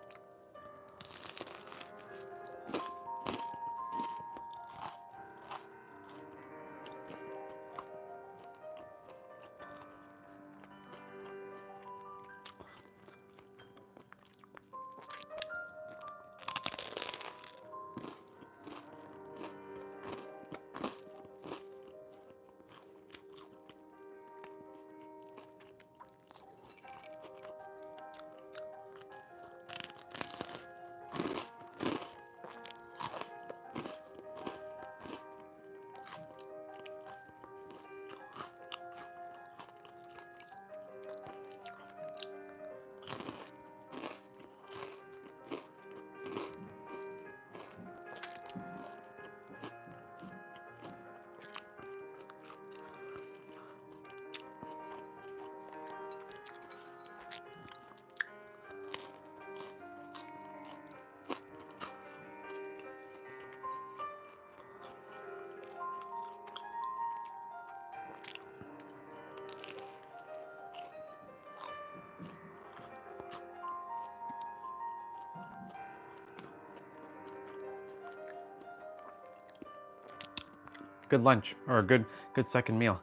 Good lunch, or a good second meal.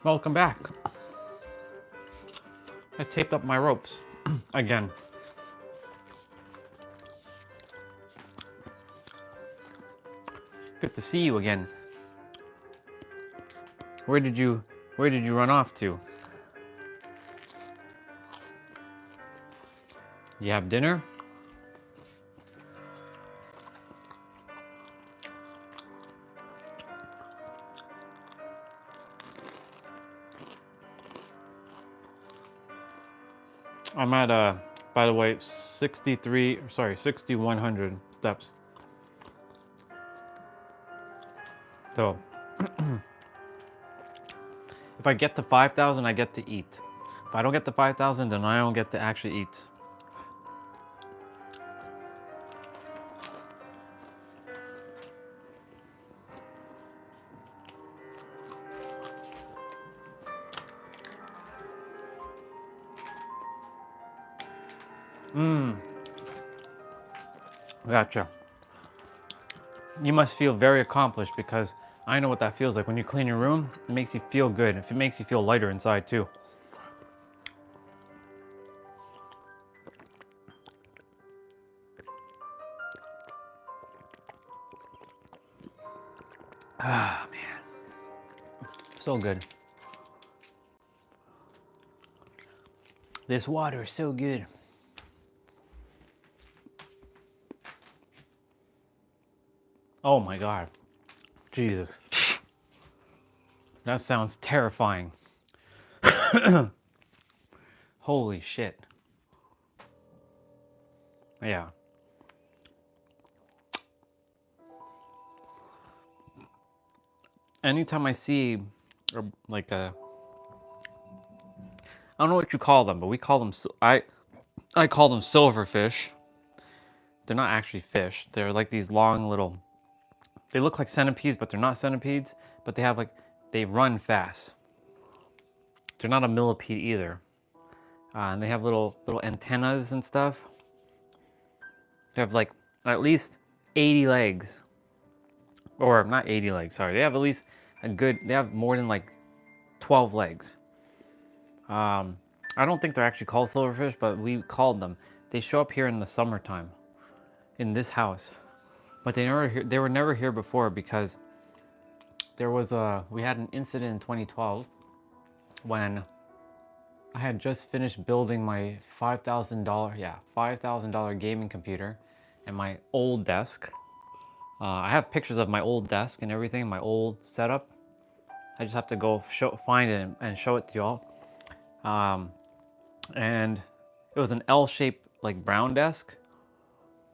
Welcome back. I taped up my ropes again. Good to see you again. Where did you run off to? You have dinner? I'm at by the way, 6,100 steps. So if I get to 5,000, I get to eat. If I don't get to 5,000, then I don't get to actually eat. Gotcha. You must feel very accomplished, because I know what that feels like. When you clean your room, it makes you feel good. If it makes you feel lighter inside too. Ah, man. So good. This water is so good. Oh my God. Jesus. That sounds terrifying. Holy shit. Yeah. Anytime I see, or like a, I don't know what you call them, but we call them, I call them silverfish. They're not actually fish. They're like these long little, they look like centipedes, but they're not centipedes, but they have like, they run fast. They're not a millipede either. And they have little antennas and stuff. They have like at least 80 legs. Or not 80 legs, sorry. They have at least they have more than like 12 legs. I don't think they're actually called silverfish, but we called them. They show up here in the summertime in this house. But they were never here before, because we had an incident in 2012 when I had just finished building my $5,000 gaming computer and my old desk. I have pictures of my old desk and everything, my old setup. I just have to go find it and show it to y'all. And it was an L-shaped like brown desk,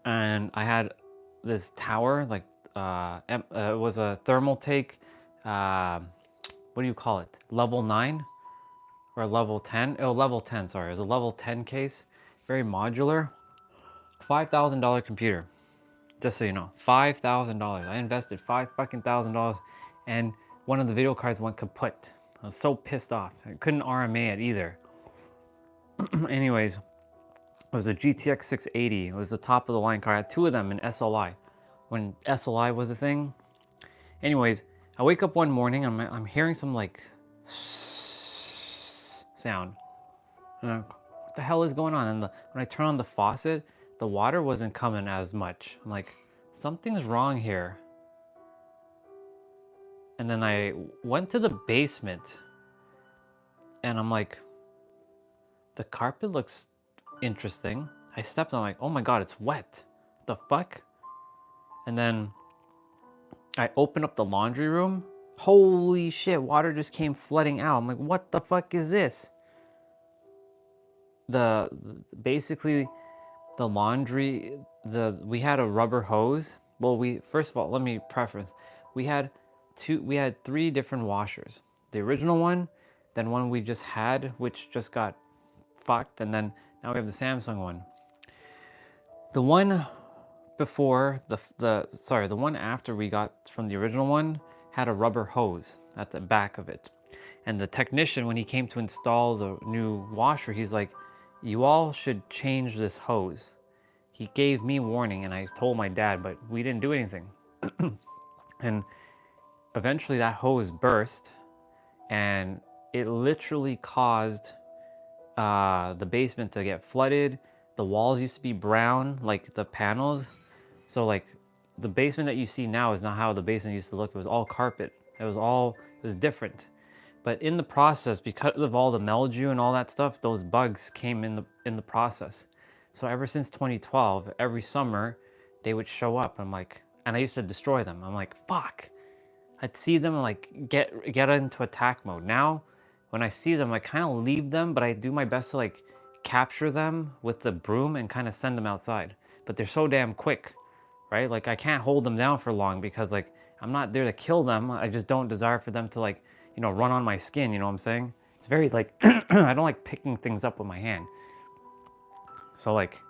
and I had this tower like it was a thermal take. What do you call it? Level 9 or level 10? Oh, level 10. Sorry, it was a level 10 case, very modular. $5,000 computer. Just so you know, $5,000. I invested $5,000, and one of the video cards went kaput. I was so pissed off. I couldn't RMA it either. Anyways, it was a GTX 680. It was the top of the line card. I had two of them in SLI, when SLI was a thing. Anyways, I wake up one morning and I'm hearing some like sound. And I'm, what the hell is going on? And when I turn on the faucet, the water wasn't coming as much. I'm like, something's wrong here. And then I went to the basement and I'm like, the carpet looks interesting. I stepped on, like, oh my God, it's wet. What the fuck? And then I opened up the laundry room. Holy shit, water just came flooding out. I'm like, what the fuck is this? Basically the laundry, we had a rubber hose. Well, first of all, let me preface. We had three different washers. The original one, then one we just had, which just got fucked, and then now we have the Samsung one. The one before the one after we got from the original one had a rubber hose at the back of it. And the technician, when he came to install the new washer, he's like, you all should change this hose. He gave me warning and I told my dad, but we didn't do anything. And eventually that hose burst and it literally caused the basement to get flooded. The walls used to be brown, like the panels. So like the basement that you see now is not how the basement used to look. It was all carpet. It was different. But in the process, because of all the mildew and all that stuff, those bugs came in the process. So ever since 2012, every summer they would show up. I'm like, and I used to destroy them. I'm like, fuck. I'd see them and like get into attack mode. Now, when I see them, I kind of leave them, but I do my best to like capture them with the broom and kind of send them outside. But they're so damn quick, right? Like I can't hold them down for long because like I'm not there to kill them. I just don't desire for them to like, you know, run on my skin. You know what I'm saying? It's very like, I don't like picking things up with my hand. So like,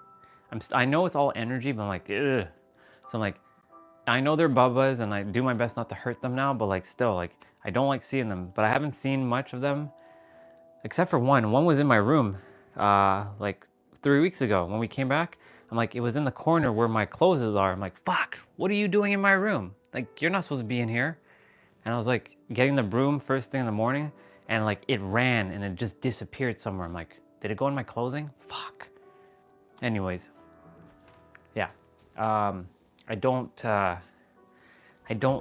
I know it's all energy, but I'm like, ugh. So I'm like, I know they're bubbas and I do my best not to hurt them now, but like still, like I don't like seeing them. But I haven't seen much of them, except for one. One was in my room, like 3 weeks ago when we came back. I'm like, it was in the corner where my clothes are. I'm like, fuck, what are you doing in my room? Like, you're not supposed to be in here. And I was like, getting the broom first thing in the morning, and like it ran and it just disappeared somewhere. I'm like, did it go in my clothing? Fuck. Anyways, yeah. I don't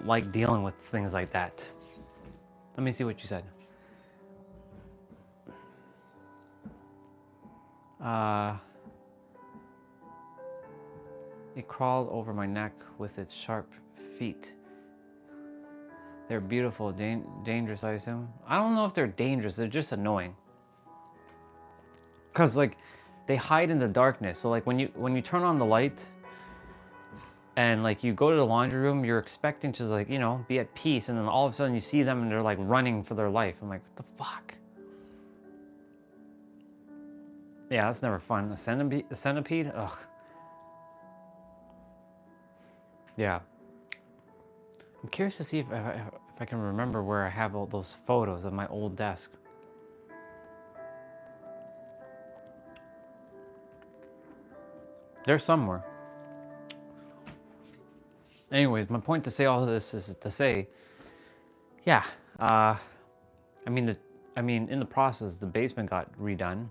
like dealing with things like that. Let me see what you said. It crawled over my neck with its sharp feet. They're beautiful, dangerous, I assume. I don't know if they're dangerous, they're just annoying. Cause like, they hide in the darkness. So like when you turn on the light, and like you go to the laundry room, you're expecting to like, you know, be at peace, and then all of a sudden you see them and they're like running for their life. I'm like, what the fuck? Yeah, that's never fun. A centipede? Ugh. Yeah. I'm curious to see if I can remember where I have all those photos of my old desk. They're somewhere. Anyways, my point to say all of this is to say, yeah, I mean, in the process, the basement got redone.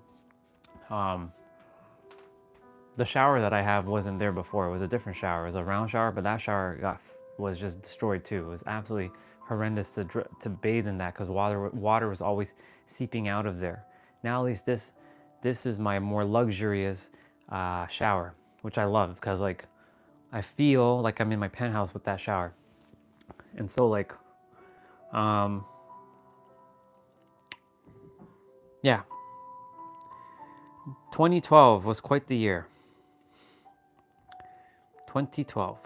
The shower that I have wasn't there before. It was a different shower. It was a round shower, but that shower was just destroyed too. It was absolutely horrendous to bathe in that because water was always seeping out of there. Now at least this is my more luxurious shower, which I love because like I feel like I'm in my penthouse with that shower. And so like, yeah, 2012 was quite the year. 2012.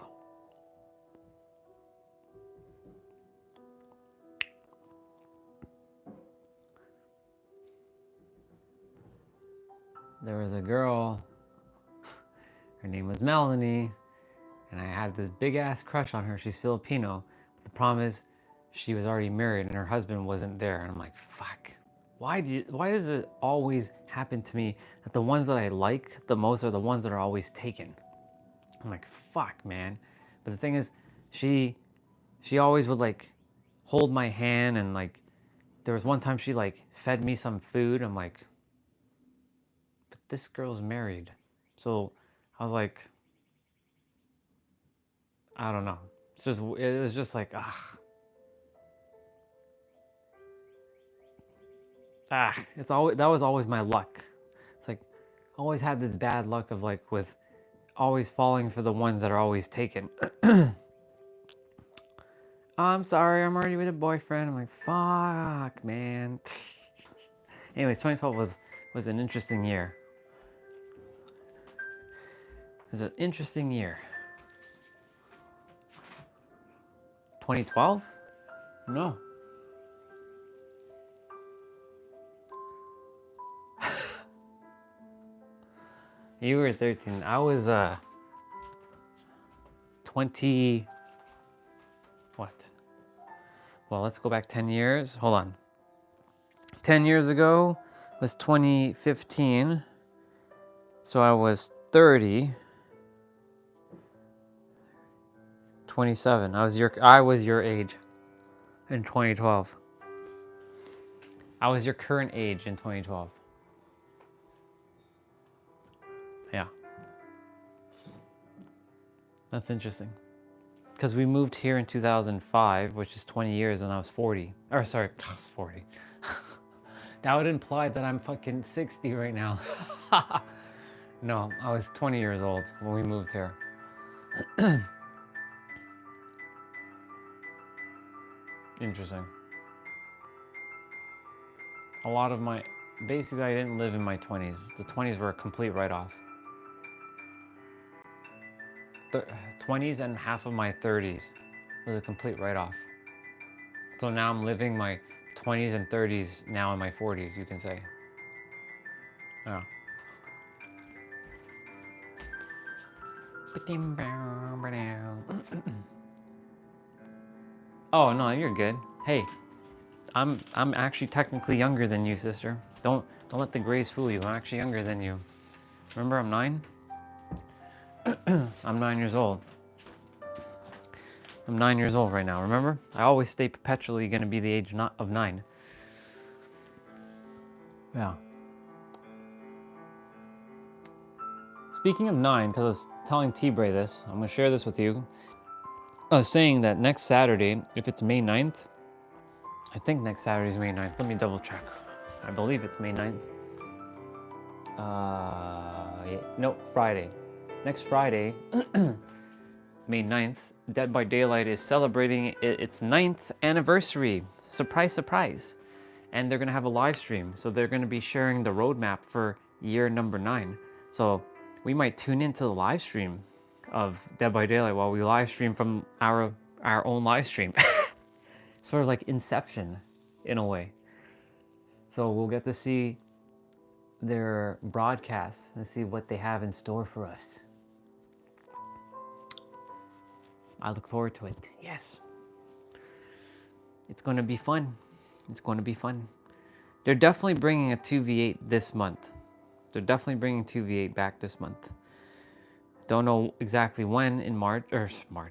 There was a girl, her name was Melanie, and I had this big ass crush on her. She's Filipino. But the problem is she was already married and her husband wasn't there. And I'm like, fuck. Why does it always happen to me that the ones that I like the most are the ones that are always taken? I'm like, fuck, man. But the thing is, she always would like hold my hand, and like there was one time she like fed me some food. I'm like, but this girl's married. So I was like, I don't know. It was just like, that was always my luck. It's like, I always had this bad luck of like with always falling for the ones that are always taken. I'm sorry, I'm already with a boyfriend. I'm like, fuck, man. Anyways, 2012 was an interesting year. It was an interesting year. 2012? No. You were 13. I was 20. What? Well, let's go back 10 years. Hold on. 10 years ago was 2015. So I was 30. 27. I was your age in 2012. I was your current age in 2012. Yeah. That's interesting. Because we moved here in 2005, which is 20 years, and I was 40. Or sorry, I was 40. That would imply that I'm fucking 60 right now. No, I was 20 years old when we moved here. Interesting. A lot of basically I didn't live in my 20s. The 20s were a complete write-off. 20s and half of my 30s was a complete write-off. So now I'm living my 20s and 30s now in my 40s, you can say. Yeah. Oh no, you're good. Hey, I'm actually technically younger than you, sister. Don't let the grays fool you. I'm actually younger than you. Remember, I'm 9. I'm 9 years old. I'm 9 years old right now. Remember, I always stay perpetually going to be the age of 9. Yeah. Speaking of 9, because I was telling T-Bray this, I'm going to share this with you. I was saying that next Saturday, if it's May 9th, I think next Saturday is May 9th. Let me double check. I believe it's May 9th. Nope, Friday. Next Friday, May 9th, Dead by Daylight is celebrating its 9th anniversary. Surprise, surprise. And they're going to have a live stream. So they're going to be sharing the roadmap for year number 9. So we might tune into the live stream of Dead by Daylight while we live stream from our own live stream. Sort of like Inception in a way. So we'll get to see their broadcast and see what they have in store for us. I look forward to it. Yes. It's going to be fun. It's going to be fun. They're definitely bringing a 2v8 this month. They're definitely bringing 2v8 back this month. Don't know exactly when in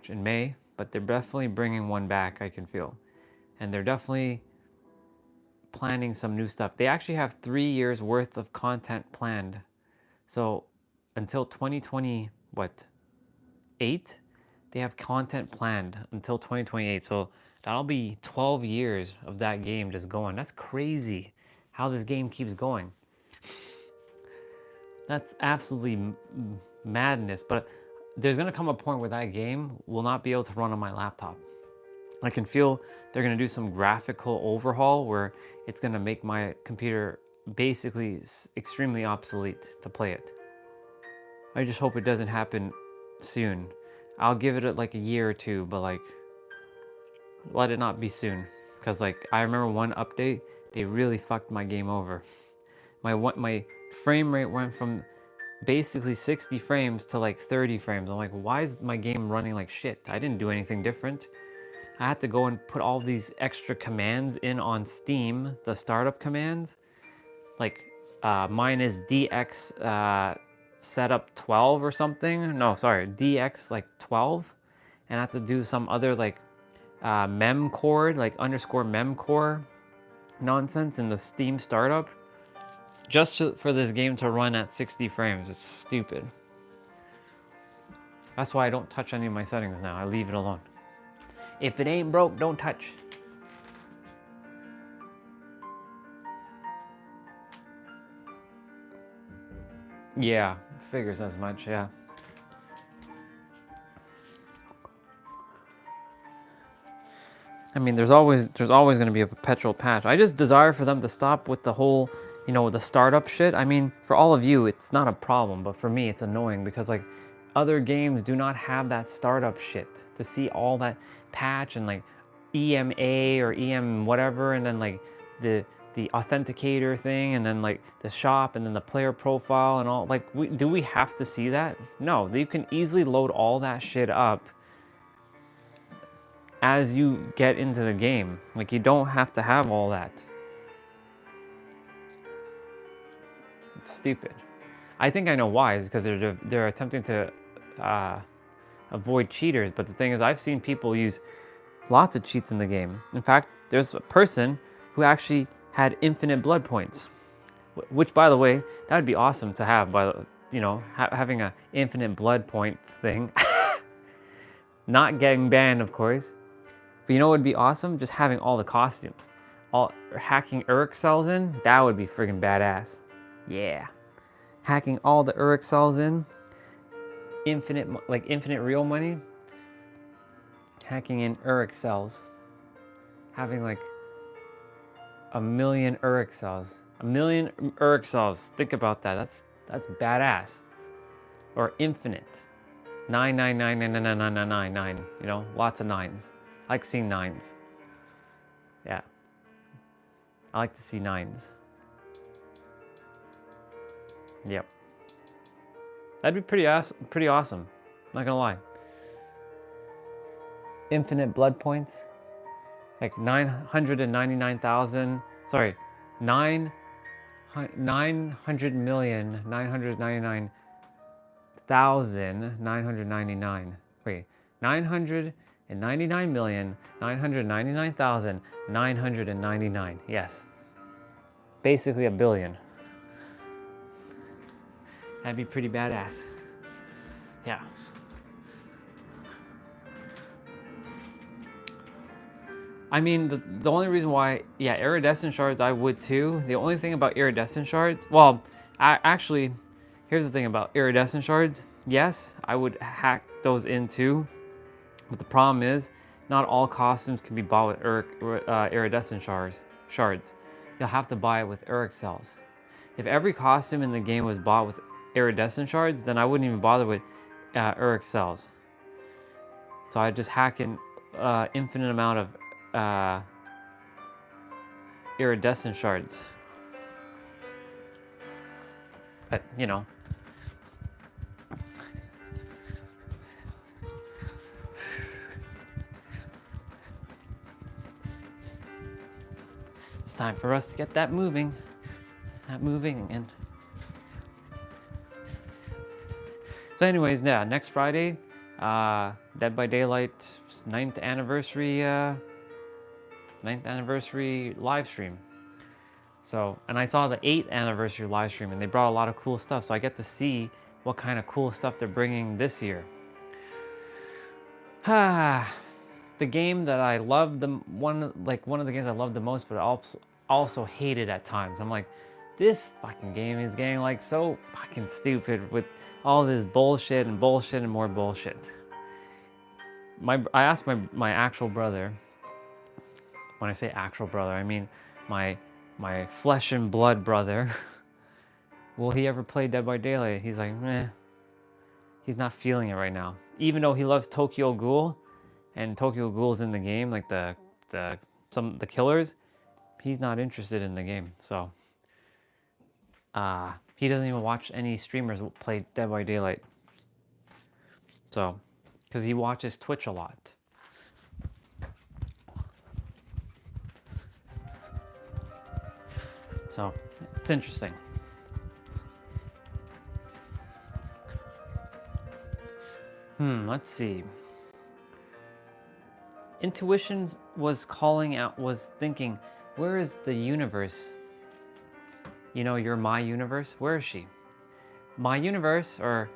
in May, but they're definitely bringing one back, I can feel. And they're definitely planning some new stuff. They actually have 3 years worth of content planned. So until 2028, they have content planned until 2028. So that'll be 12 years of that game just going. That's crazy how this game keeps going. That's absolutely madness. But there's gonna come a point where that game will not be able to run on my laptop. I can feel they're gonna do some graphical overhaul where it's gonna make my computer basically extremely obsolete to play it. I just hope it doesn't happen soon. I'll give it like a year or two, but like, let it not be soon. Cause like, I remember one update, they really fucked my game over. My frame rate went from basically 60 frames to like 30 frames. I'm like, why is my game running like shit? I didn't do anything different. I had to go and put all these extra commands in on Steam, the startup commands. Like, mine is DX setup 12 or something. No, sorry, DX like 12. And I have to do some other like memcore, like underscore memcore nonsense in the Steam startup. Just for this game to run at 60 frames. It's stupid. That's why I don't touch any of my settings now. I leave it alone. If it ain't broke, don't touch. Yeah, figures as much, yeah. I mean, there's always going to be a perpetual patch. I just desire for them to stop with the whole, you know, the startup shit. I mean, for all of you, it's not a problem, but for me, it's annoying because like other games do not have that startup shit to see all that patch and like EMA or EM whatever, and then like the authenticator thing, and then like the shop, and then the player profile and all. Like, do we have to see that? No, you can easily load all that shit up as you get into the game. Like, you don't have to have all that. It's stupid. I think I know why. It's because they're attempting to avoid cheaters. But the thing is, I've seen people use lots of cheats in the game. In fact, there's a person who actually had infinite blood points, which, by the way, that would be awesome to have. By you know, having an infinite blood point thing, not getting banned, of course. But you know what would be awesome? Just having all the costumes. Hacking Urk cells in, that would be friggin' badass. Yeah. Hacking all the Urk cells in. Infinite real money. Hacking in Urk cells. Having like 1,000,000 Urk cells. 1,000,000 Urk cells. Think about that. That's badass. Or infinite. 999999999. You know, lots of nines. I like seeing nines. Yeah. I like to see nines. Yep. That'd be pretty awesome. Not gonna lie. Infinite blood points. Like 999,000. Sorry. 900,999,999. Wait. 999,999,999. Yes. Basically a billion. That'd be pretty badass. Yeah. I mean, the only reason why, yeah, iridescent shards, I would too. The only thing about iridescent shards, well, actually, here's the thing about iridescent shards. Yes, I would hack those in too. But the problem is, not all costumes can be bought with iridescent shards. You'll have to buy it with Urk cells. If every costume in the game was bought with iridescent shards, then I wouldn't even bother with Urk cells. So I'd just hack in infinite amount of iridescent shards. But, you know. It's time for us to get that moving. And so anyways, yeah, next Friday, Dead by Daylight 9th anniversary live stream. So, and I saw the 8th anniversary live stream, and they brought a lot of cool stuff. So I get to see what kind of cool stuff they're bringing this year. The game that I loved, one of the games I loved the most, but I also hated at times. I'm like, This fucking game is getting like so fucking stupid with all this bullshit and bullshit and more bullshit. I asked my actual brother. When I say actual brother, I mean my flesh and blood brother. Will he ever play Dead by Daylight? He's like, meh. He's not feeling it right now. Even though he loves Tokyo Ghoul, and Tokyo Ghoul's in the game, like the killers, he's not interested in the game. So he doesn't even watch any streamers play Dead by Daylight. So, because he watches Twitch a lot. So, it's interesting. Let's see. Intuition was calling out, was thinking, where is the universe? You know, you're my universe. Where is she? My universe, or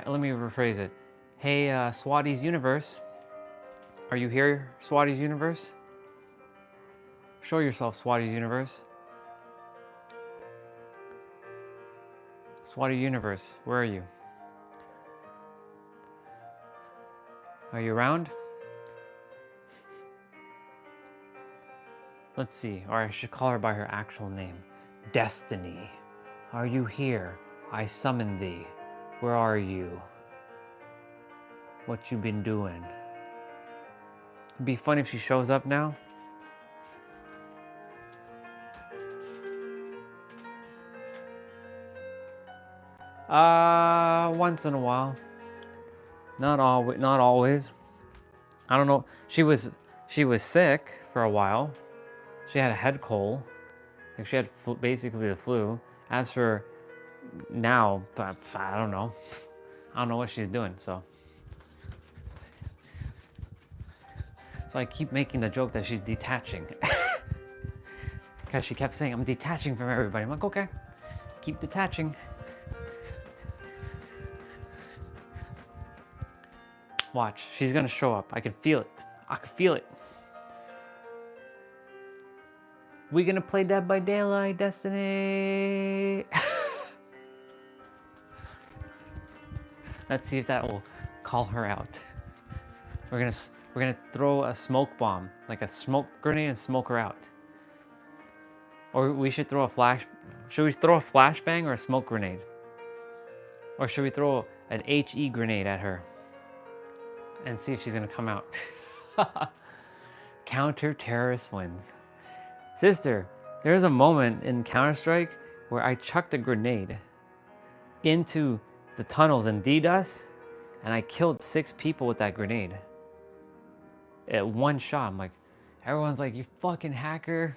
let me rephrase it. Hey, Swati's universe. Are you here, Swati's universe? Show yourself, Swati's universe. Swati universe, where are you? Are you around? Let's see, or I should call her by her actual name. Destiny. Are you here? I summon thee. Where are you? What you been doing? It'd be fun if she shows up now. Once in a while. Not always. I don't know. She was sick for a while. She had a head cold. Like she had basically the flu. As for now, I don't know. I don't know what she's doing. So I keep making the joke that she's detaching. Because she kept saying, I'm detaching from everybody. I'm like, okay, keep detaching. Watch, she's gonna show up. I can feel it. I can feel it. We gonna play Dead by Daylight, Destiny. Let's see if that will call her out. We're gonna throw a smoke bomb, like a smoke grenade, and smoke her out. Or we should throw a flash. Should we throw a flashbang or a smoke grenade? Or should we throw an HE grenade at her and see if she's gonna come out? Counter-terrorist wins. Sister, there was a moment in Counter-Strike where I chucked a grenade into the tunnels in DDoS, and I killed 6 people with that grenade. At one shot. I'm like, everyone's like, you fucking hacker.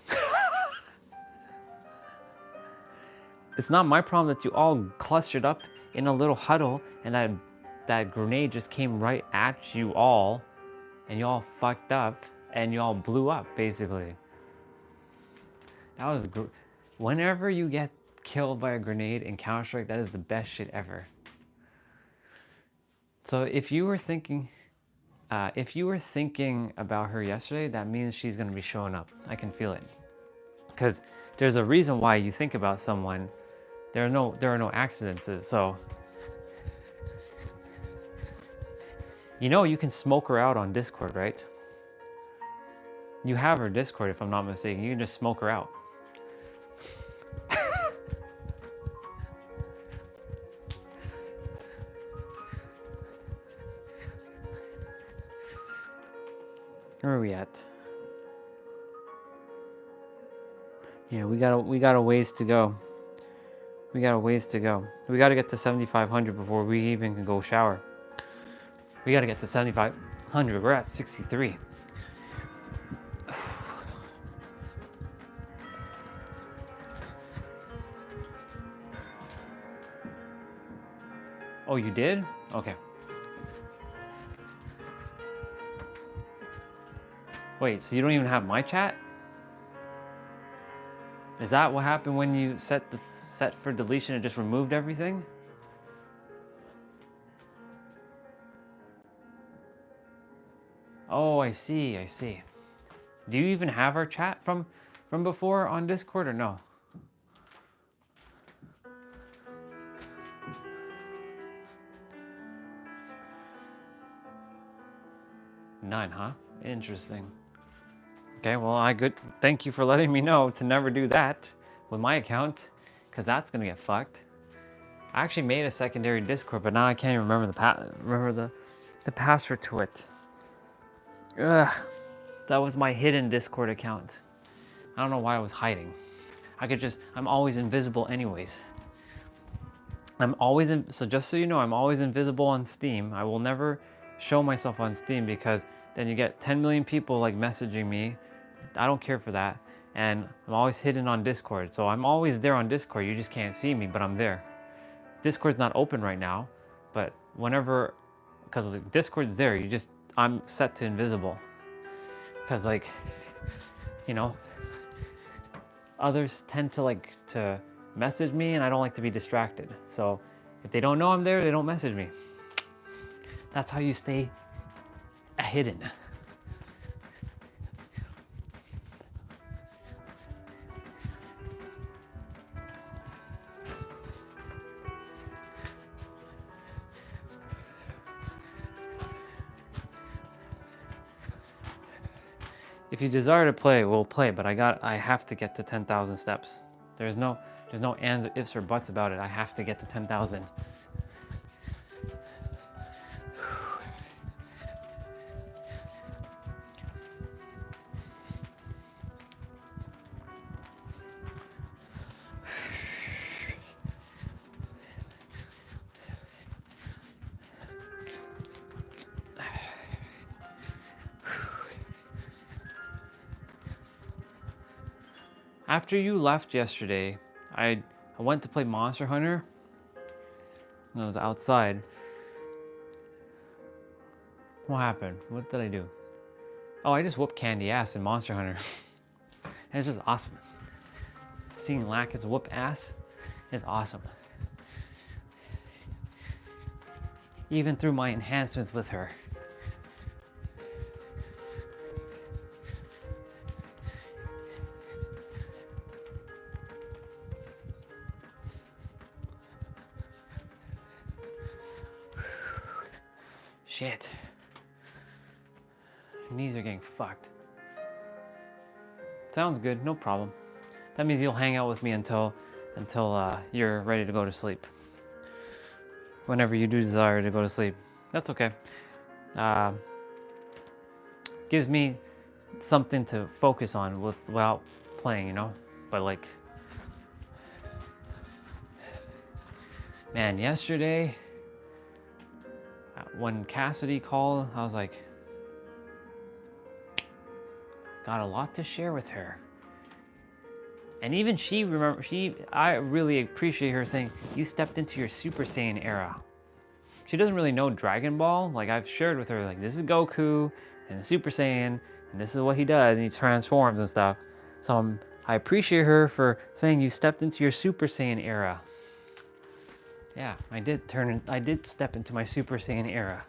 It's not my problem that you all clustered up in a little huddle and that grenade just came right at you all, and you all fucked up and you all blew up, basically. That was whenever you get killed by a grenade in Counter-Strike, that is the best shit ever. So if you were thinking about her yesterday, that means she's gonna be showing up. I can feel it. Because there's a reason why you think about someone. There are no accidents. So you know you can smoke her out on Discord, right? You have her Discord, if I'm not mistaken. You can just smoke her out. Where are we at? Yeah, we got a ways to go. We got a ways to go. We got to get to 7,500 before we even can go shower. We got to get to 7,500. We're at 63. Oh, you did? Okay. Wait, so you don't even have my chat? Is that what happened when you set for deletion and just removed everything? Oh, I see. Do you even have our chat from before on Discord or no? None, huh? Interesting. Okay, well, thank you for letting me know to never do that with my account, because that's gonna get fucked. I actually made a secondary Discord, but now I can't even remember the password to it. Ugh, that was my hidden Discord account. I don't know why I was hiding. I'm always invisible anyways. So just so you know, I'm always invisible on Steam. I will never show myself on Steam because then you get 10 million people like messaging me. I don't care for that. And I'm always hidden on Discord. So I'm always there on Discord. You just can't see me, but I'm there. Discord's not open right now, but because Discord's there, I'm set to invisible. Because like, you know, others tend to message me and I don't like to be distracted. So if they don't know I'm there, they don't message me. That's how you stay hidden. If you desire to play, we'll play, but I have to get to 10,000 steps. There's no ands, ifs, or buts about it. I have to get to 10,000. After you left yesterday, I went to play Monster Hunter. I was outside. What happened? What did I do? Oh, I just whooped Candy ass in Monster Hunter. And it's just awesome. Seeing Lacus whoop ass is awesome. Even through my enhancements with her. Shit. Knees are getting fucked. Sounds good, no problem. That means you'll hang out with me until you're ready to go to sleep. Whenever you do desire to go to sleep. That's okay. Gives me something to focus on without playing, you know? But like, man, yesterday, when Cassidy called, I was like, got a lot to share with her. And even I really appreciate her saying, you stepped into your Super Saiyan era. She doesn't really know Dragon Ball. Like, I've shared with her, like, this is Goku and Super Saiyan, and this is what he does, and he transforms and stuff. So I appreciate her for saying you stepped into your Super Saiyan era. Yeah, I did step into my Super Saiyan era.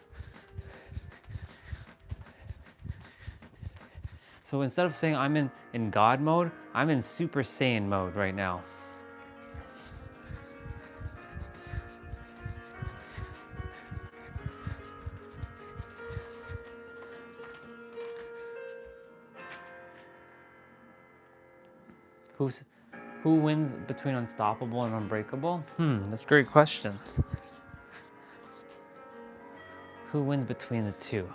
So instead of saying I'm in God mode, I'm in Super Saiyan mode right now. Who wins between unstoppable and unbreakable? That's a great question. Who wins between the two?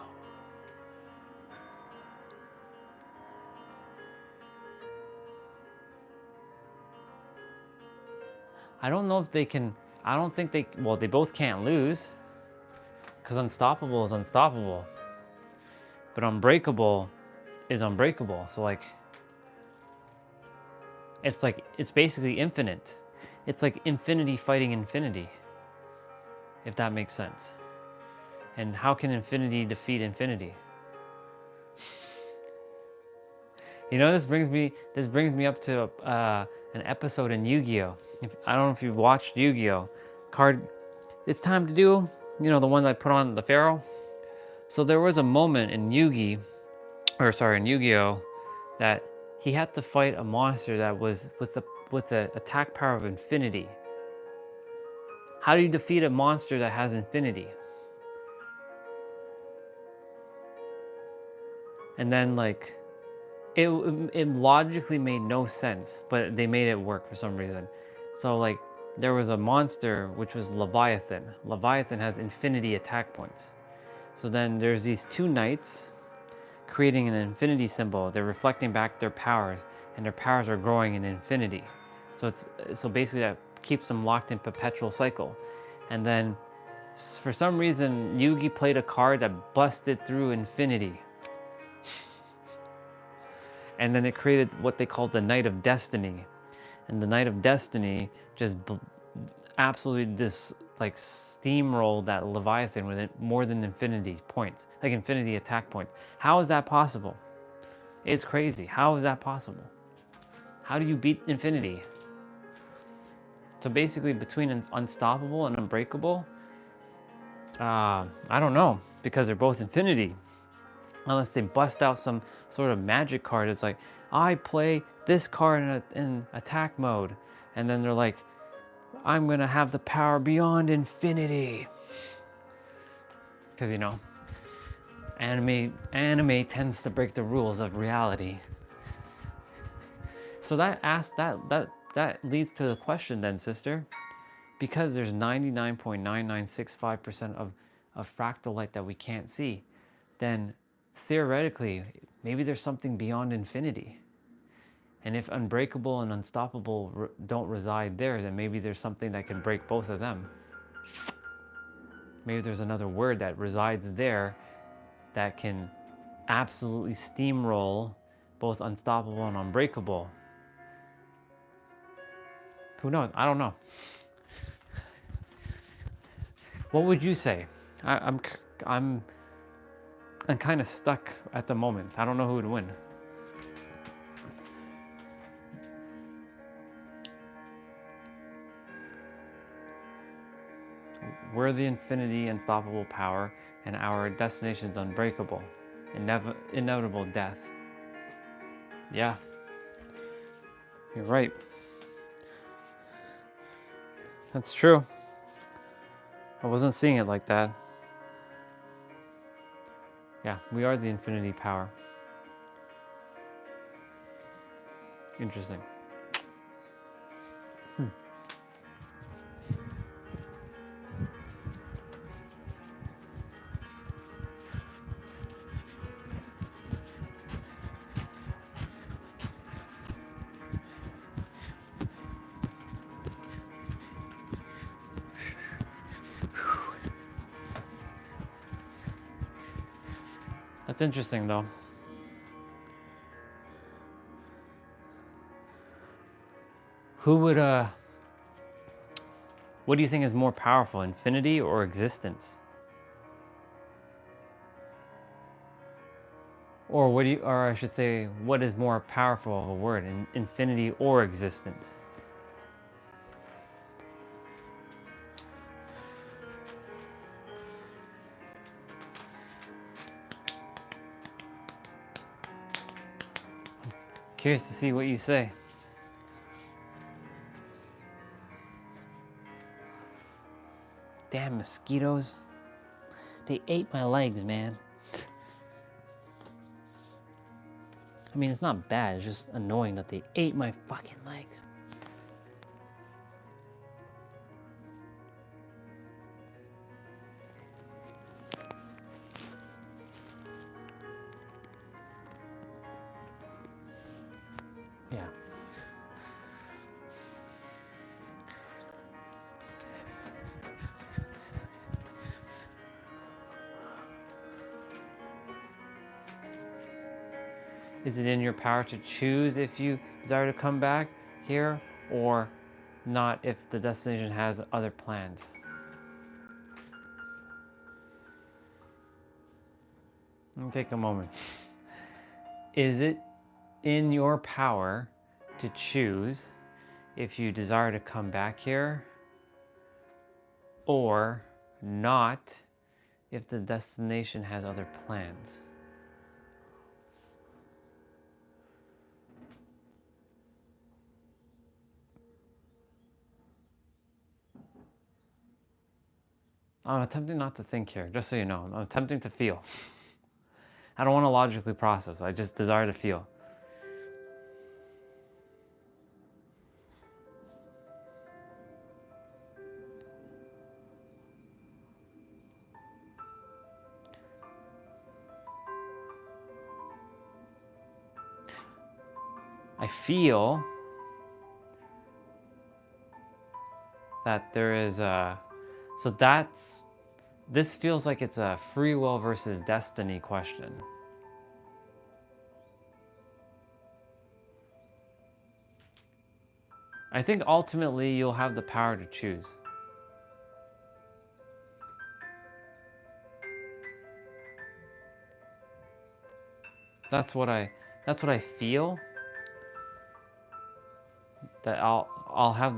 I don't know if they can, I don't think they both can't lose. Because unstoppable is unstoppable. But unbreakable is unbreakable. So it's basically infinite. It's like infinity fighting infinity. If that makes sense. And how can infinity defeat infinity? You know, this brings me up to an episode in Yu-Gi-Oh! I don't know if you've watched Yu-Gi-Oh! It's time to do, you know, the one I put on the Pharaoh. So there was a moment in Yu-Gi-Oh! That he had to fight a monster that was with the attack power of infinity. How do you defeat a monster that has infinity? And then like it logically made no sense, but they made it work for some reason. So like there was a monster which was Leviathan. Leviathan has infinity attack points. So then there's these two knights creating an infinity symbol. They're reflecting back their powers, and their powers are growing in infinity. So basically that keeps them locked in perpetual cycle. And then for some reason Yugi played a card that busted through infinity. And then it created what they call the Knight of Destiny. And the Knight of Destiny just absolutely like steamrolled that Leviathan with more than infinity points, like infinity attack points. How is that possible? It's crazy. How is that possible? How do you beat infinity? So basically between unstoppable and unbreakable, I don't know, because they're both infinity. Unless they bust out some sort of magic card. It's like, I play this card in attack mode. And then they're like, I'm gonna have the power beyond infinity. Because, you know, anime tends to break the rules of reality. So that leads to the question then, sister. Because there's 99.9965% of fractal light that we can't see, then theoretically, maybe there's something beyond infinity. And if unbreakable and unstoppable don't reside there, then maybe there's something that can break both of them. Maybe there's another word that resides there that can absolutely steamroll both unstoppable and unbreakable. Who knows? I don't know. What would you say? I'm kind of stuck at the moment. I don't know who would win. We're the infinity, unstoppable power, and our destination's unbreakable, inevitable death. Yeah, you're right. That's true. I wasn't seeing it like that. Yeah, we are the infinity power. Interesting. That's interesting though. Who would what do you think is more powerful, infinity or existence? Or or I should say, what is more powerful of a word, infinity or existence? Curious to see what you say. Damn mosquitoes. They ate my legs, man. I mean, it's not bad, it's just annoying that they ate my fucking legs. Yeah. Is it in your power to choose if you desire to come back here or not if the destination has other plans? Let me take a moment. Is it in your power to choose if you desire to come back here or not if the destination has other plans? I'm attempting not to think here, just so you know. I'm attempting to feel. I don't want to logically process. I just desire to feel. I feel that there is a, so this feels like it's a free will versus destiny question. I think ultimately you'll have the power to choose. That's what I feel. That I'll have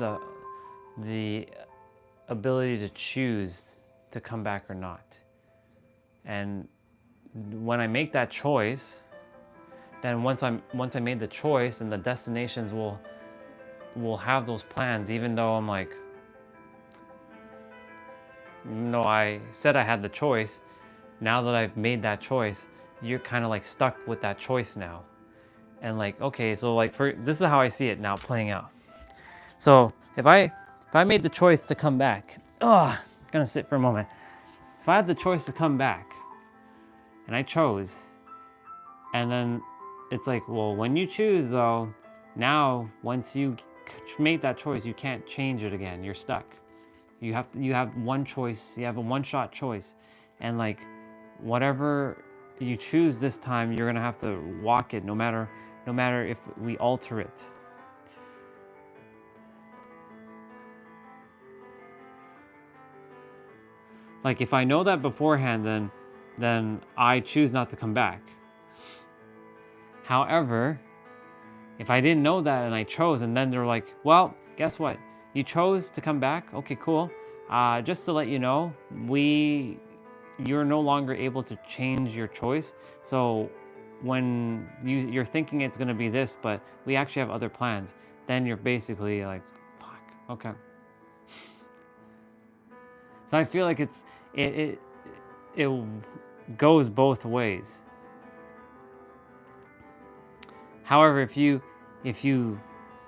the ability to choose to come back or not. And when I make that choice, then once I made the choice, and the destinations will have those plans, even though I'm like, no, I said I had the choice. Now that I've made that choice, you're kind of like stuck with that choice now. And like, okay, so like this is how I see it now playing out. So if I made the choice to come back, gonna sit for a moment. If I had the choice to come back and I chose, and then it's like, well, when you choose though, now once you make that choice, you can't change it again. You're stuck. You have one choice. You have a one-shot choice, and like whatever you choose this time, you're gonna have to walk it, no matter if we alter it. Like if I know that beforehand, then I choose not to come back. However, if I didn't know that and I chose, and then they're like, well, guess what? You chose to come back. Okay, cool. Just to let you know, you're no longer able to change your choice. So when you're thinking it's gonna be this, but we actually have other plans, then you're basically like, fuck, okay. So I feel like it goes both ways. However, if you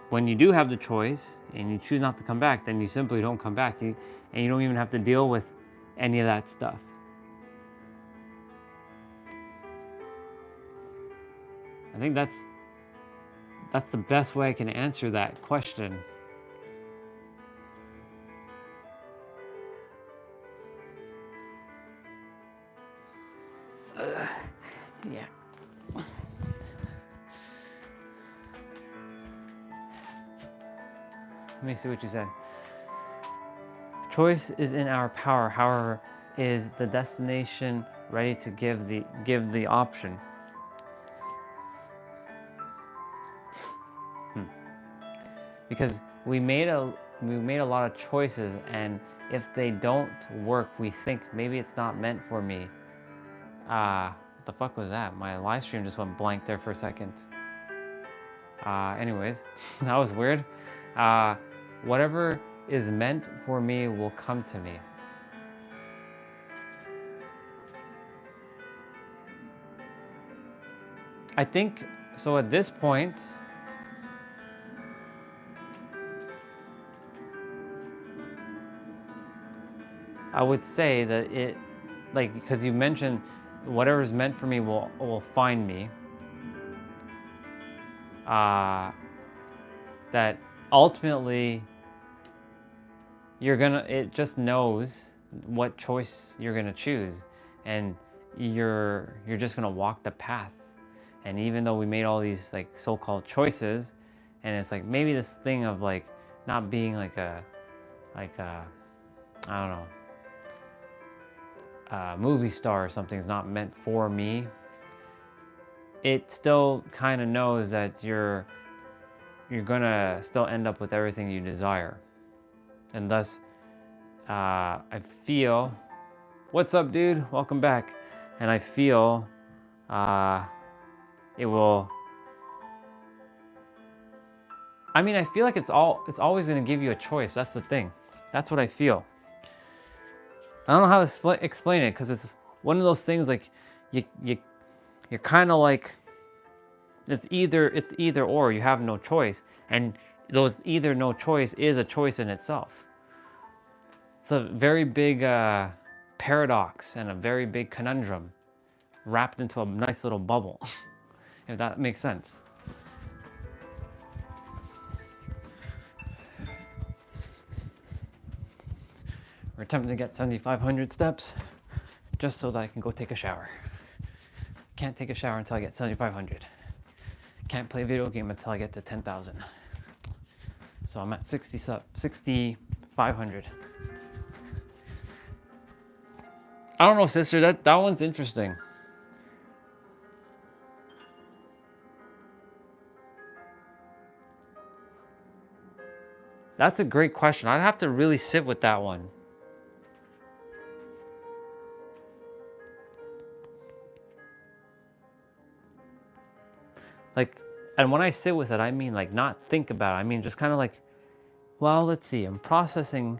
when you do have the choice and you choose not to come back, then you simply don't come back, and you don't even have to deal with any of that stuff. I think that's the best way I can answer that question. Yeah. Let me see what you said. Choice is in our power. However, is the destination ready to give the option? Because we made a lot of choices, and if they don't work, we think maybe it's not meant for me. What the fuck was that? My live stream just went blank there for a second. Anyways, that was weird. Whatever is meant for me will come to me. I think so. At this point, I would say that it, like, because you mentioned whatever's meant for me will find me. That ultimately it just knows what choice you're gonna choose, and you're just gonna walk the path. And even though we made all these like so-called choices, and it's like maybe this thing of like not being like a I don't know, movie star or something is not meant for me, it still kind of knows that you're gonna still end up with everything you desire. And thus, I feel, what's up, dude? Welcome back. And I feel it will, I mean, I feel like it's always gonna give you a choice. That's the thing. That's what I feel. I don't know how to explain it, because it's one of those things like you you're kind of like, it's either or. You have no choice, and those either no choice is a choice in itself. It's a very big paradox and a very big conundrum wrapped into a nice little bubble, if that makes sense. We're attempting to get 7,500 steps just so that I can go take a shower. Can't take a shower until I get 7,500. Can't play a video game until I get to 10,000. So I'm at 6,500. I don't know, sister, that one's interesting. That's a great question. I'd have to really sit with that one. Like, and when I sit with it, I mean like not think about it. I mean just kind of like, well, let's see. I'm processing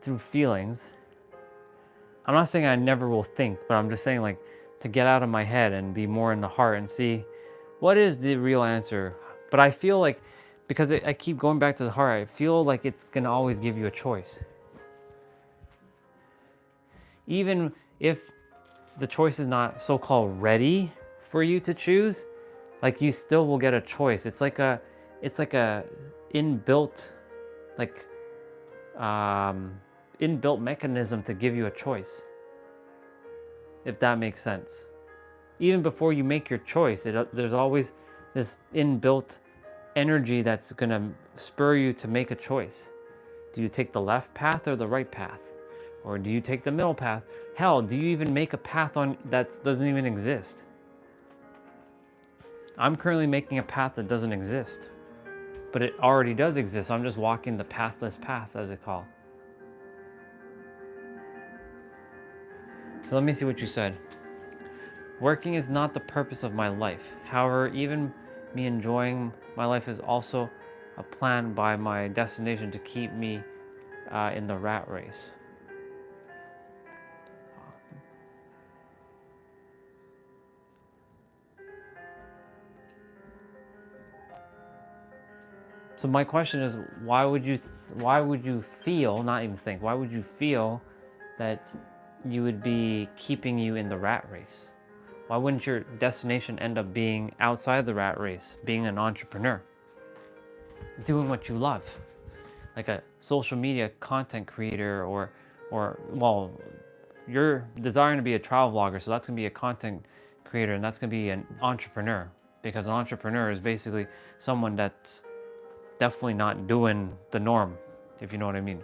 through feelings. I'm not saying I never will think, but I'm just saying like to get out of my head and be more in the heart and see what is the real answer. But I feel like, because I keep going back to the heart, I feel like it's gonna always give you a choice. Even if the choice is not so-called ready for you to choose, like you still will get a choice. It's like a inbuilt, like inbuilt mechanism to give you a choice, if that makes sense. Even before you make your choice, there's always this inbuilt energy that's gonna spur you to make a choice. Do you take the left path or the right path? Or do you take the middle path? Hell, do you even make a path on that doesn't even exist? I'm currently making a path that doesn't exist, but it already does exist. I'm just walking the pathless path, as it's called. So let me see what you said. Working is not the purpose of my life. However, even me enjoying my life is also a plan by my destination to keep me in the rat race. So my question is, why would you feel, not even think, why would you feel that you would be keeping you in the rat race? Why wouldn't your destination end up being outside the rat race, being an entrepreneur, doing what you love, like a social media content creator, or well, you're desiring to be a travel vlogger, so that's gonna be a content creator, and that's gonna be an entrepreneur, because an entrepreneur is basically someone that's definitely not doing the norm, if you know what I mean,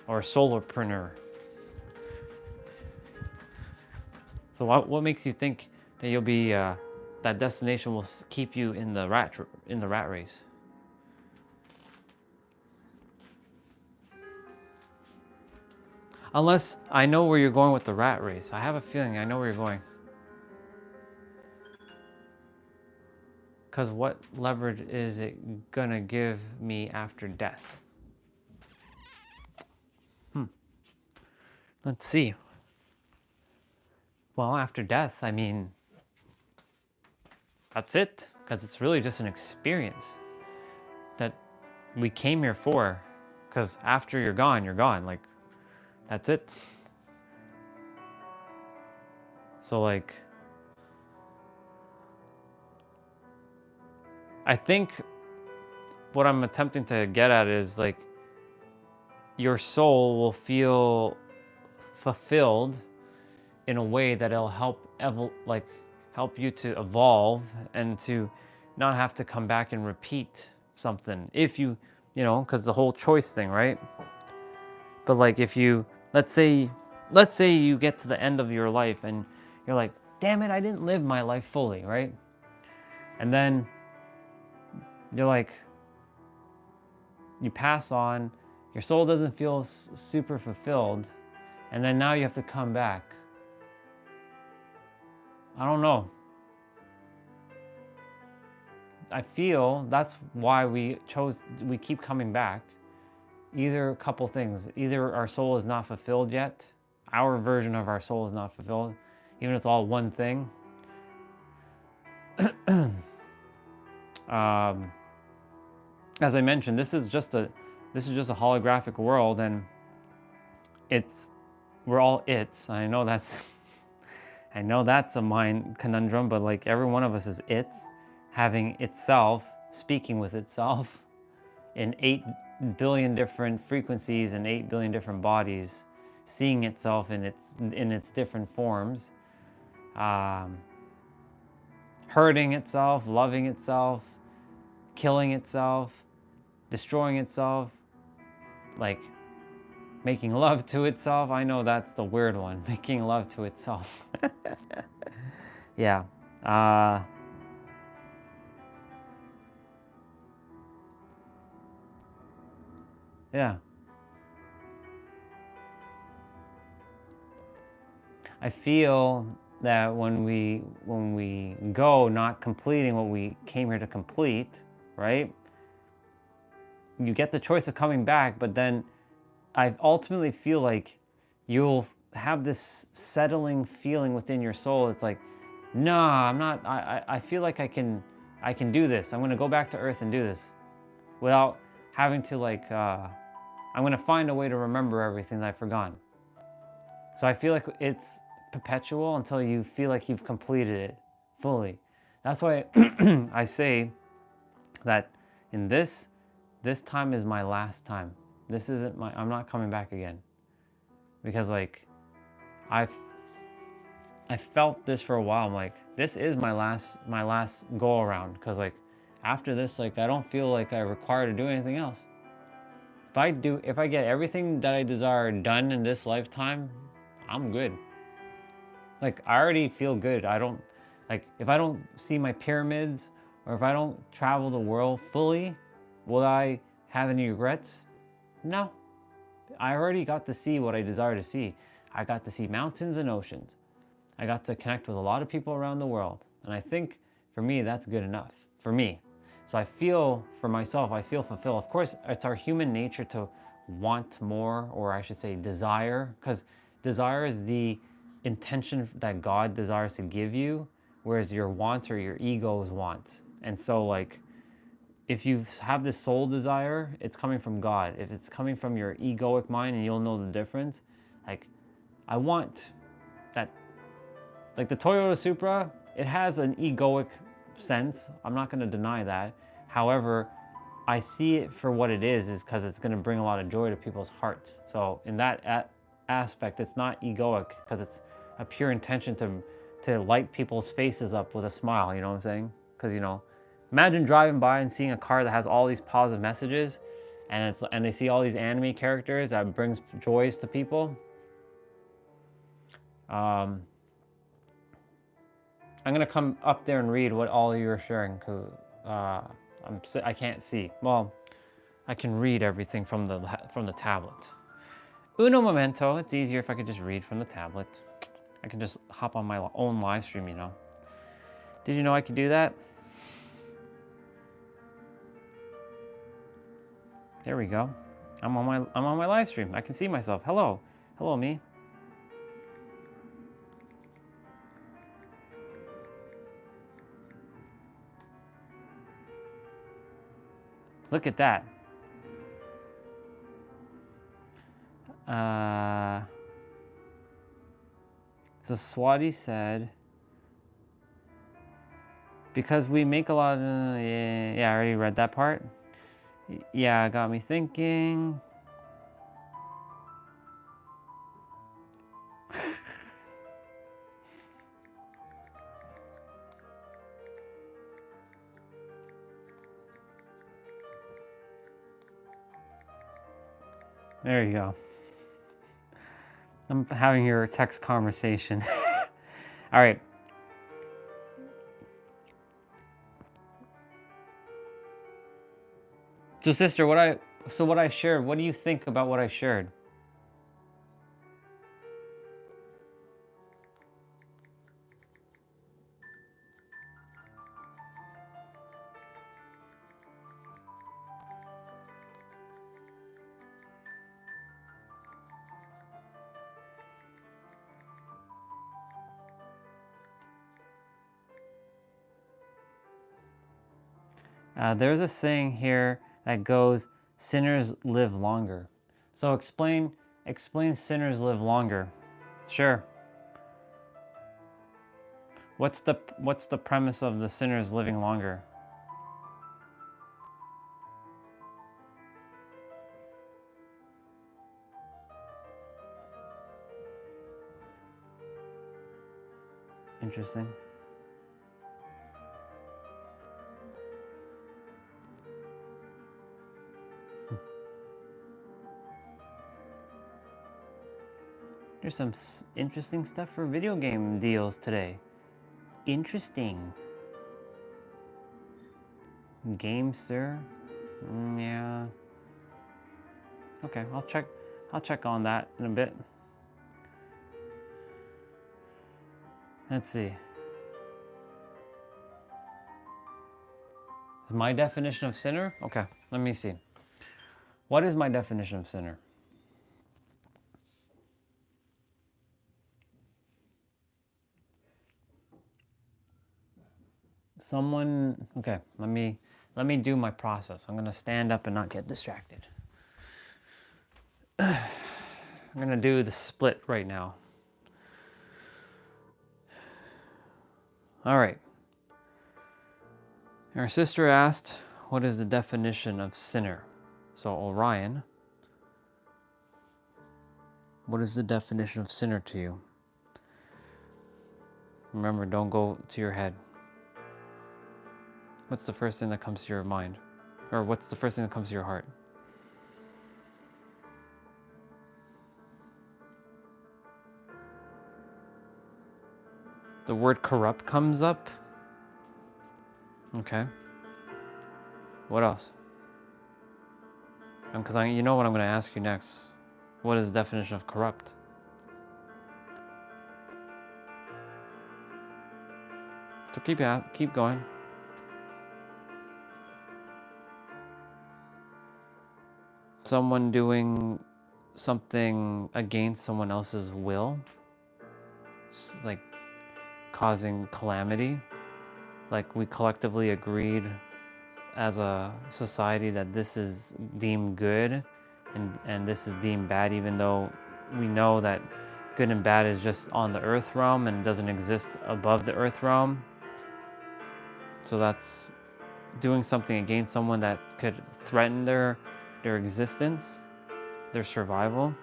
or a solopreneur. So what makes you think that you'll be that destination will keep you in the rat race? Unless I know where you're going with the rat race. I have a feeling I know where you're going. Because what leverage is it gonna give me after death? Let's see. Well, after death, I mean, that's it. Because it's really just an experience that we came here for. Because after you're gone, you're gone. Like, that's it. So like, I think what I'm attempting to get at is like, your soul will feel fulfilled in a way that it'll help you to evolve and to not have to come back and repeat something. If you know, because the whole choice thing, right? But like, if you, let's say you get to the end of your life and you're like, damn it, I didn't live my life fully, right? And then you're like, you pass on, your soul doesn't feel super fulfilled, and then now you have to come back. I don't know. I feel that's why we keep coming back. Either a couple things. Either our soul is not fulfilled yet. Our version of our soul is not fulfilled. Even if it's all one thing. as I mentioned, this is just a holographic world, and we're all it's. I know that's a mind conundrum, but like every one of us is it's, having itself, speaking with itself in 8 billion different frequencies and 8 billion different bodies, seeing itself in its different forms, hurting itself, loving itself, killing itself, destroying itself, like making love to itself. I know that's the weird one, making love to itself. Yeah. Yeah. I feel that when we go not completing what we came here to complete, right? You get the choice of coming back, but then I ultimately feel like you'll have this settling feeling within your soul. It's like, no, I'm not. I feel like I can do this. I'm gonna go back to Earth and do this, without having to like. I'm gonna find a way to remember everything that I've forgotten. So I feel like it's perpetual until you feel like you've completed it fully. That's why I say that in this time is my last time. This isn't I'm not coming back again. Because like I felt this for a while. I'm like, this is my last go around, because like after this, like I don't feel like I require to do anything else. If I get everything that I desire done in this lifetime, I'm good. Like I already feel good. I don't, like, if I don't see my pyramids, or if I don't travel the world fully, will I have any regrets? No. I already got to see what I desire to see. I got to see mountains and oceans. I got to connect with a lot of people around the world. And I think for me, that's good enough for me. So I feel, for myself, I feel fulfilled. Of course, it's our human nature to want more, or I should say desire, because desire is the intention that God desires to give you, whereas your wants are your ego's wants. And so like, if you have this soul desire, it's coming from God. If it's coming from your egoic mind, and you'll know the difference. Like, I want that, like the Toyota Supra, it has an egoic sense. I'm not going to deny that. However, I see it for what it is because it's going to bring a lot of joy to people's hearts. So in that aspect, it's not egoic, because it's a pure intention to light people's faces up with a smile. You know what I'm saying? Because, you know, imagine driving by and seeing a car that has all these positive messages, and they see all these anime characters that brings joys to people. I'm gonna come up there and read what all of you are sharing, because I can't see. Well, I can read everything from the tablet. Uno momento. It's easier if I could just read from the tablet. I can just hop on my own live stream, you know. Did you know I could do that? There we go. I'm on my live stream. I can see myself. Hello. Hello, me. Look at that. So Swati said, because we make a lot of, yeah, I already read that part. Yeah, it got me thinking. There you go. I'm having your text conversation. All right. So sister, what I shared, what do you think about what I shared? There's a saying here that goes, sinners live longer. So explain sinners live longer. Sure. What's the premise of the sinners living longer? Interesting. There's some interesting stuff for video game deals today. Interesting. Games, sir? Yeah. Okay, I'll check on that in a bit. Let's see. My definition of sinner? Okay, let me see. What is my definition of sinner? Someone, okay, let me do my process. I'm gonna stand up and not get distracted. I'm gonna do the split right now. All right. Our sister asked, what is the definition of sinner? So Orion, what is the definition of sinner to you? Remember, don't go to your head. What's the first thing that comes to your mind? Or what's the first thing that comes to your heart? The word corrupt comes up. Okay. What else? Because you know what I'm going to ask you next. What is the definition of corrupt? So keep going. Someone doing something against someone else's will, like causing calamity. Like we collectively agreed as a society that this is deemed good and this is deemed bad, even though we know that good and bad is just on the earth realm and doesn't exist above the earth realm. So that's doing something against someone that could threaten their existence, their survival,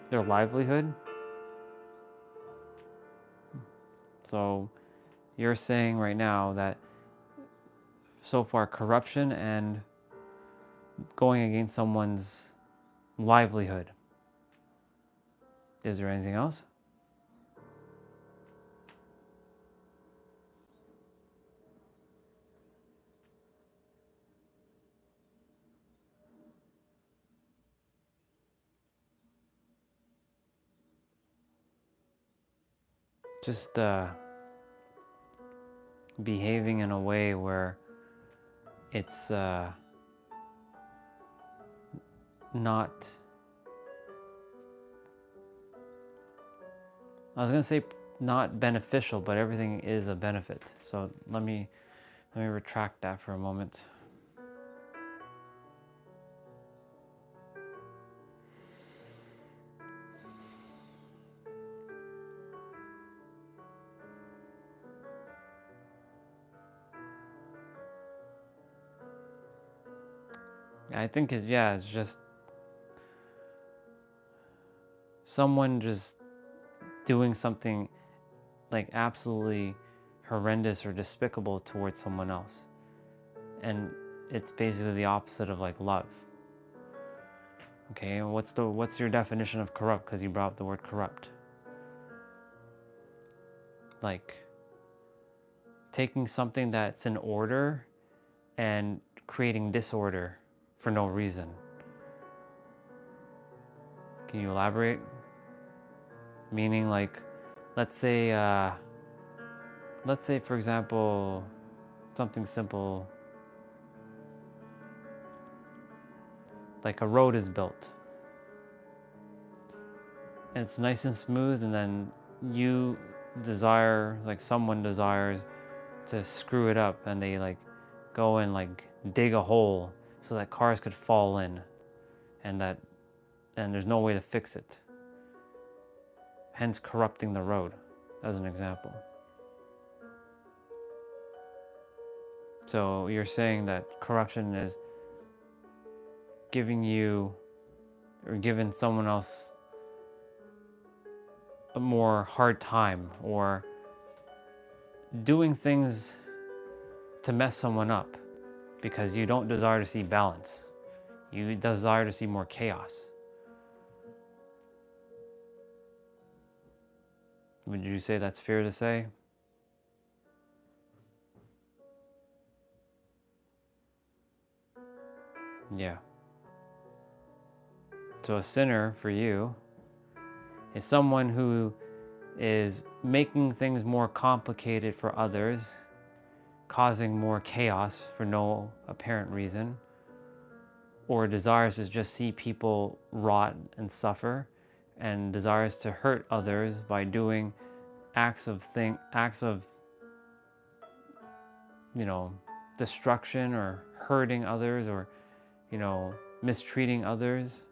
their livelihood. So you're saying right now that so far corruption and going against someone's livelihood. Is there anything else? Just behaving in a way where it's not, I was gonna say not beneficial, but everything is a benefit. So let me retract that for a moment. I think it's just someone just doing something like absolutely horrendous or despicable towards someone else. And it's basically the opposite of like love. Okay, and what's your definition of corrupt? Because you brought up the word corrupt. Like taking something that's in order and creating disorder for no reason. Can you elaborate? Meaning like, let's say for example, something simple, like a road is built. And it's nice and smooth, and then someone desires to screw it up, and they like go and like dig a hole so that cars could fall in, and there's no way to fix it. Hence corrupting the road, as an example. So you're saying that corruption is giving you or giving someone else a more hard time, or doing things to mess someone up because you don't desire to see balance. You desire to see more chaos. Would you say that's fair to say? Yeah. So a sinner for you is someone who is making things more complicated for others, causing more chaos for no apparent reason, or desires to just see people rot and suffer, and desires to hurt others by doing acts of destruction, or hurting others, or mistreating others.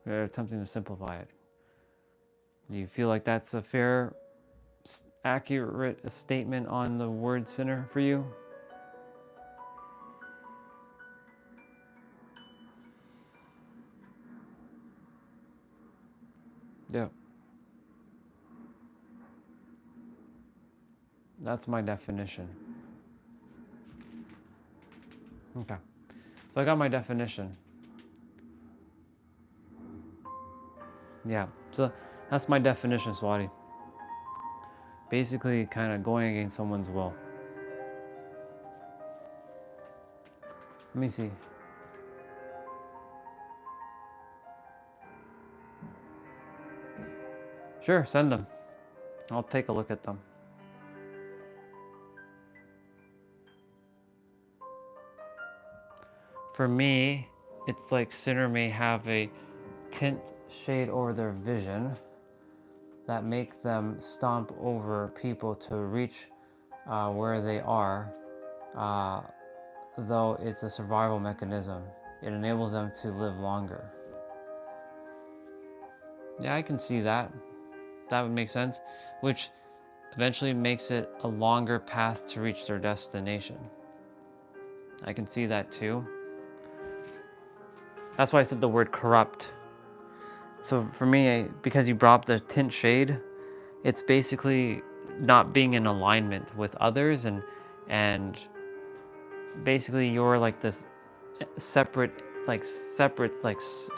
We're attempting to simplify it. Do you feel like that's a fair, accurate statement on the word sinner for you? Yeah. That's my definition. Okay. So I got my definition. Yeah. So that's my definition, Swati. Basically, kind of going against someone's will. Let me see. Sure, send them. I'll take a look at them. For me, it's like sinner may have a tint shade over their vision that make them stomp over people to reach where they are, though it's a survival mechanism. It enables them to live longer. Yeah, I can see that. That would make sense, which eventually makes it a longer path to reach their destination. I can see that too. That's why I said the word corrupt. So for me, because you brought up the tint shade, it's basically not being in alignment with others, and basically you're like this separate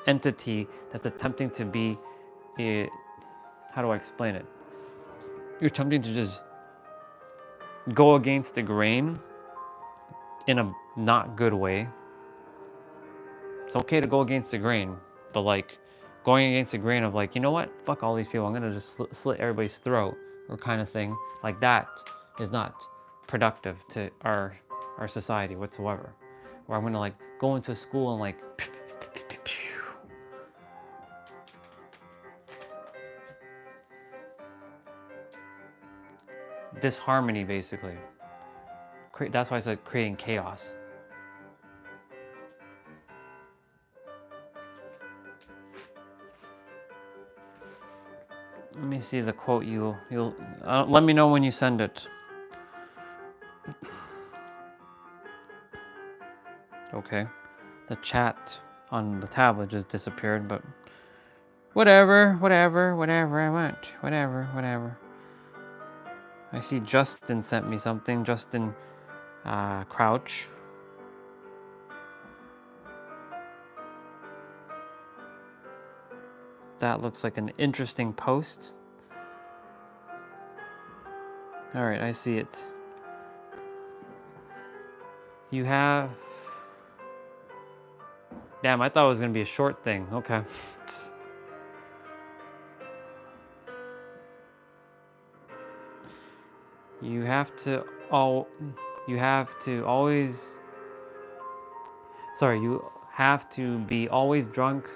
entity that's attempting to be how do I explain it? You're attempting to just go against the grain in a not good way. It's okay to go against the grain, but like going against the grain of like, you know what? Fuck all these people. I'm gonna just slit everybody's throat, or kind of thing. Like that is not productive to our society whatsoever. Or I'm gonna like go into a school and like disharmony, basically. That's why I said creating chaos. Let me see the quote. You'll let me know when you send it. Okay, the chat on the tablet just disappeared, but whatever I want. Whatever. I see Justin sent me something. Justin Crouch. That looks like an interesting post. All right, I see it. You have... Damn, I thought it was gonna be a short thing. Okay. You have to always... Sorry, you have to be always drunk.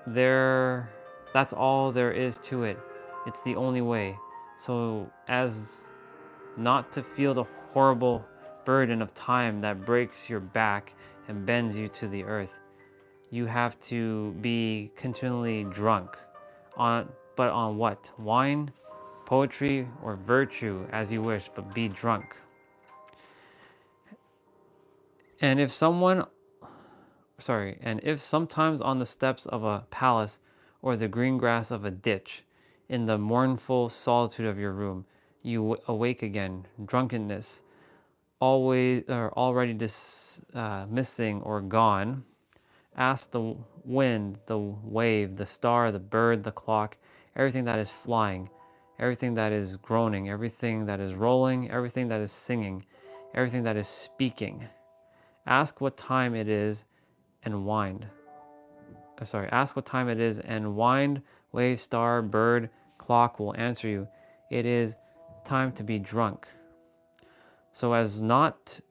That's all there is to it. It's the only way. So as not to feel the horrible burden of time that breaks your back and bends you to the earth, you have to be continually drunk but on what? Wine, poetry, or virtue, as you wish, but be drunk. And if sometimes on the steps of a palace or the green grass of a ditch, in the mournful solitude of your room, you awake again, drunkenness, always or already missing or gone. Ask the wind, the wave, the star, the bird, the clock, everything that is flying, everything that is groaning, everything that is rolling, everything that is singing, everything that is speaking. Ask what time it is and wind. Ask what time it is and wind, wave, star, bird, clock will answer you. It is time to be drunk. So as not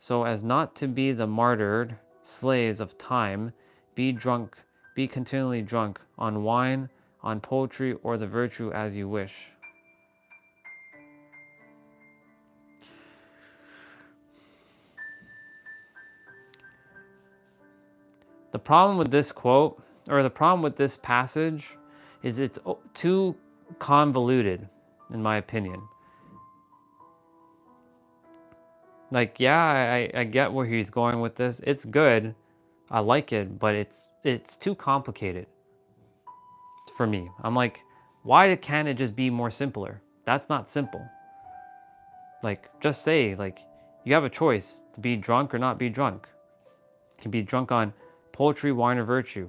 to be the martyred slaves of time, be drunk, be continually drunk on wine, on poetry, or the virtue as you wish. The problem with this quote, or the problem with this passage, is it's too convoluted, in my opinion. Like, yeah, I get where he's going with this. It's good. I like it, but it's too complicated for me. I'm like, why can't it just be more simpler? That's not simple. Like, just say, like, you have a choice to be drunk or not be drunk. You can be drunk on poetry, wine, or virtue.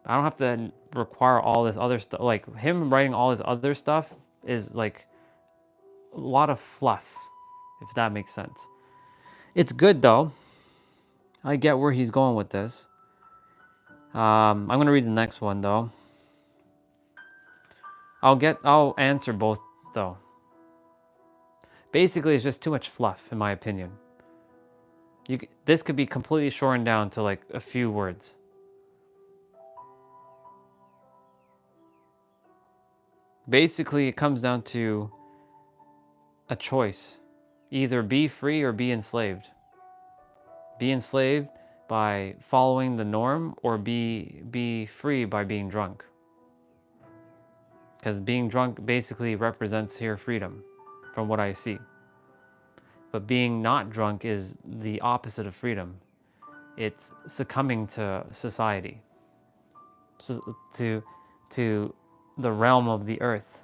I don't have to require all this other stuff. Like, him writing all this other stuff is like a lot of fluff, if that makes sense. It's good though. I get where he's going with this. I'm gonna read the next one though. I'll answer both though. Basically, it's just too much fluff, in my opinion. This could be completely shortened down to like a few words. Basically, it comes down to a choice. Either be free or be enslaved. Be enslaved by following the norm, or be free by being drunk. Because being drunk basically represents here freedom, from what I see. But being not drunk is the opposite of freedom. It's succumbing to society, to the realm of the earth.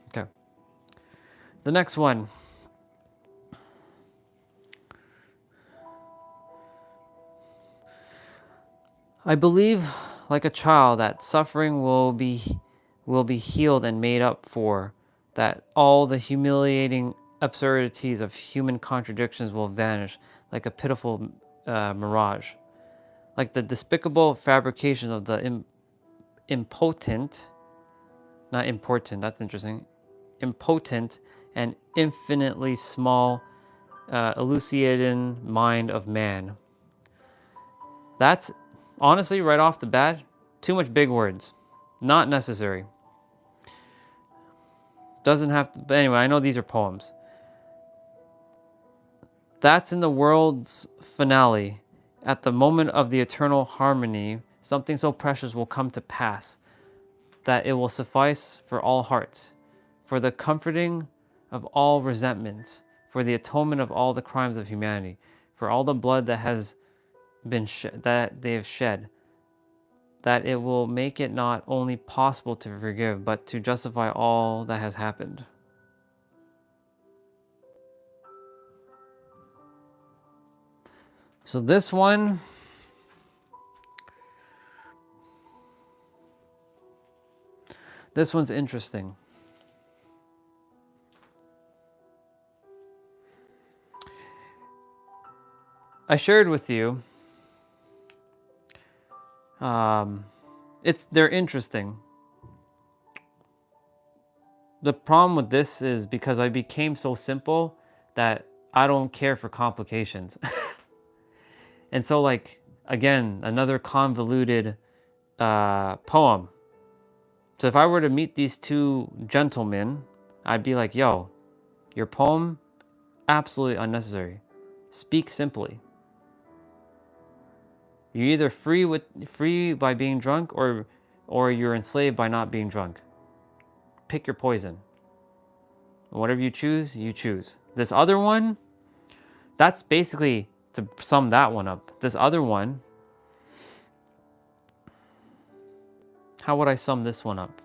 Okay. The next one. I believe, like a child, that suffering will be healed and made up for, that all the humiliating absurdities of human contradictions will vanish like a pitiful mirage, like the despicable fabrication of the impotent, not important, that's interesting, impotent and infinitely small elucidating mind of man. That's honestly, right off the bat, too much big words. Not necessary. Doesn't have to, but anyway, I know these are poems. That's in the world's finale. At the moment of the eternal harmony, something so precious will come to pass that it will suffice for all hearts, for the comforting of all resentments, for the atonement of all the crimes of humanity, for all the blood that has been that they have shed, that it will make it not only possible to forgive, but to justify all that has happened. So this one's interesting. I shared with you. They're interesting. The problem with this is because I became so simple that I don't care for complications. And so, like, again, another convoluted poem. So if I were to meet these two gentlemen, I'd be like, yo, your poem, absolutely unnecessary. Speak simply. You're either free by being drunk or you're enslaved by not being drunk. Pick your poison. Whatever you choose, you choose. This other one, that's basically, to sum that one up. This other one, how would I sum this one up?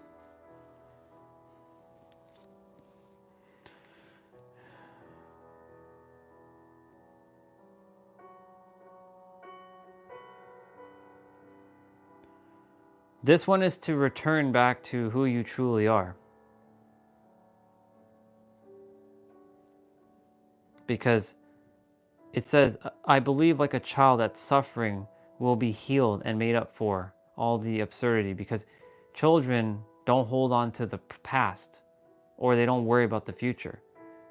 This one is to return back to who you truly are. Because it says, I believe like a child that suffering will be healed and made up for all the absurdity. Because children don't hold on to the past, or they don't worry about the future.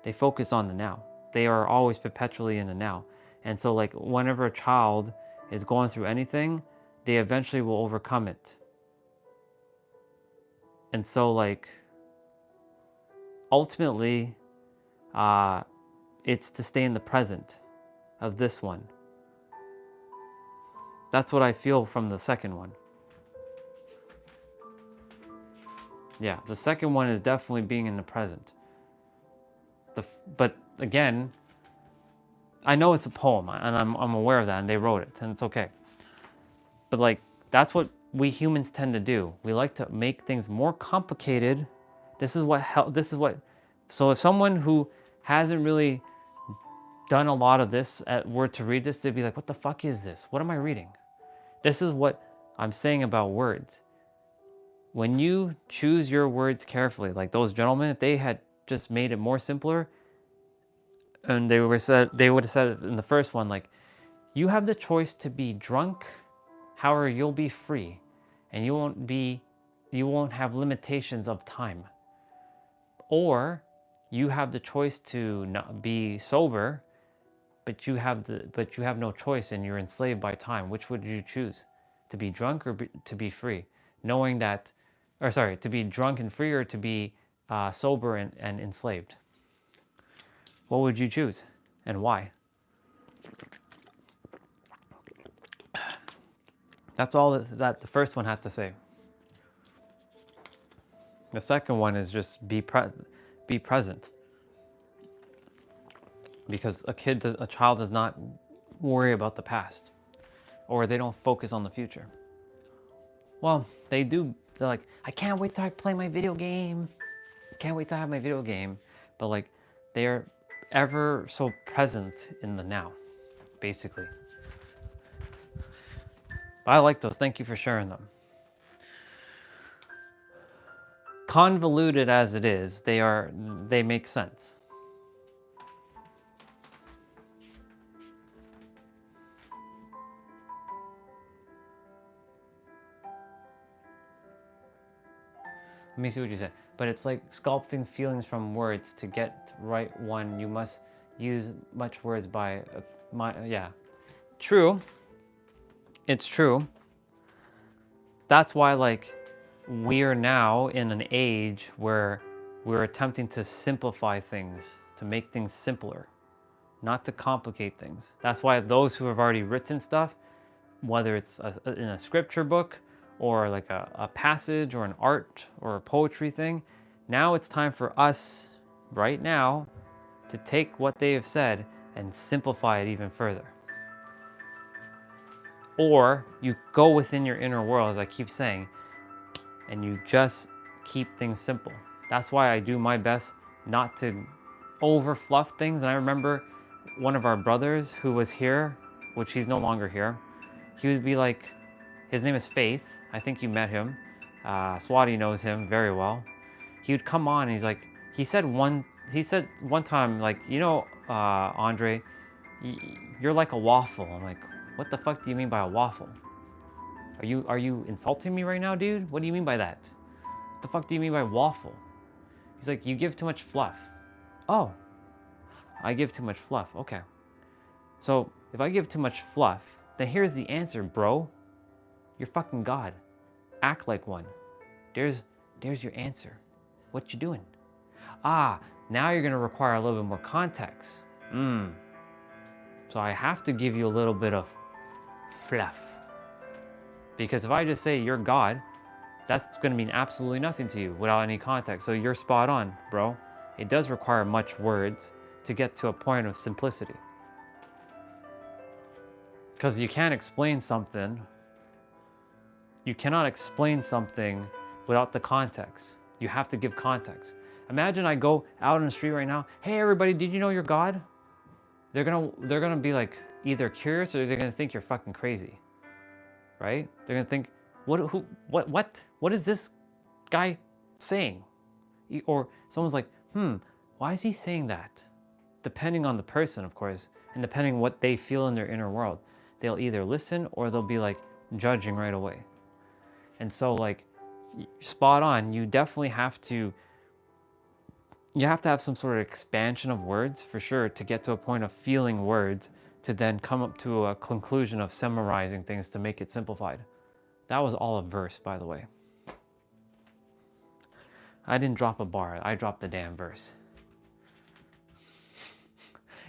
They focus on the now. They are always perpetually in the now. And so like whenever a child is going through anything, they eventually will overcome it. And so like ultimately, it's to stay in the present of this one. That's what I feel from the second one. Yeah, the second one is definitely being in the present. But again, I know it's a poem, and I'm aware of that, and they wrote it, and it's okay. But like, that's what we humans tend to do. We like to make things more complicated. So if someone who hasn't really done a lot of this were to read this, they'd be like, what the fuck is this? What am I reading? This is what I'm saying about words. When you choose your words carefully, like those gentlemen, if they had just made it more simpler, and they would have said it in the first one, like, you have the choice to be drunk, however, you'll be free, and you won't have limitations of time. Or you have the choice to not be sober, but you have no choice and you're enslaved by time. Which would you choose? To be drunk or to be free? Knowing that, to be drunk and free, or to be sober and enslaved? What would you choose and why? That's all that the first one had to say. The second one is just be present. Because a child does not worry about the past, or they don't focus on the future. Well, they do. They're like, I can't wait till I play my video game. Can't wait to have my video game. But like, they're ever so present in the now, basically. But I like those. Thank you for sharing them. Convoluted as it is, they make sense. Let me see what you said. But it's like sculpting feelings from words. To get right one, you must use much words by yeah. True. It's true. That's why like we're now in an age where we're attempting to simplify things, to make things simpler, not to complicate things. That's why those who have already written stuff, whether it's in a scripture book, or like a passage, or an art, or a poetry thing, now it's time for us, right now, to take what they have said and simplify it even further. Or you go within your inner world, as I keep saying, and you just keep things simple. That's why I do my best not to over fluff things. And I remember one of our brothers who was here, which he's no longer here, he would be like, his name is Faith. I think you met him. Swati knows him very well. He would come on and he's like, he said one time, like, Andre, you're like a waffle. I'm like, what the fuck do you mean by a waffle? Are you insulting me right now, dude? What do you mean by that? What the fuck do you mean by waffle? He's like, you give too much fluff. Oh, I give too much fluff. Okay. So if I give too much fluff, then here's the answer, bro. You're fucking God. act like one. There's your answer. What you doing? Ah, now you're gonna require a little bit more context. So I have to give you a little bit of fluff. Because if I just say you're God, that's gonna mean absolutely nothing to you without any context. So you're spot on, bro. It does require much words to get to a point of simplicity. Because you can't explain something. You cannot explain something without the context. You have to give context. Imagine I go out on the street right now. Hey everybody, did you know you're God? They're gonna be like either curious or they're gonna think you're fucking crazy, right? They're gonna think, what is this guy saying? Or someone's like, why is he saying that? Depending on the person, of course, and depending what they feel in their inner world, they'll either listen or they'll be like judging right away. And so like, spot on, you definitely have to have some sort of expansion of words for sure to get to a point of feeling words to then come up to a conclusion of summarizing things to make it simplified. That was all a verse, by the way. I didn't drop a bar, I dropped the damn verse.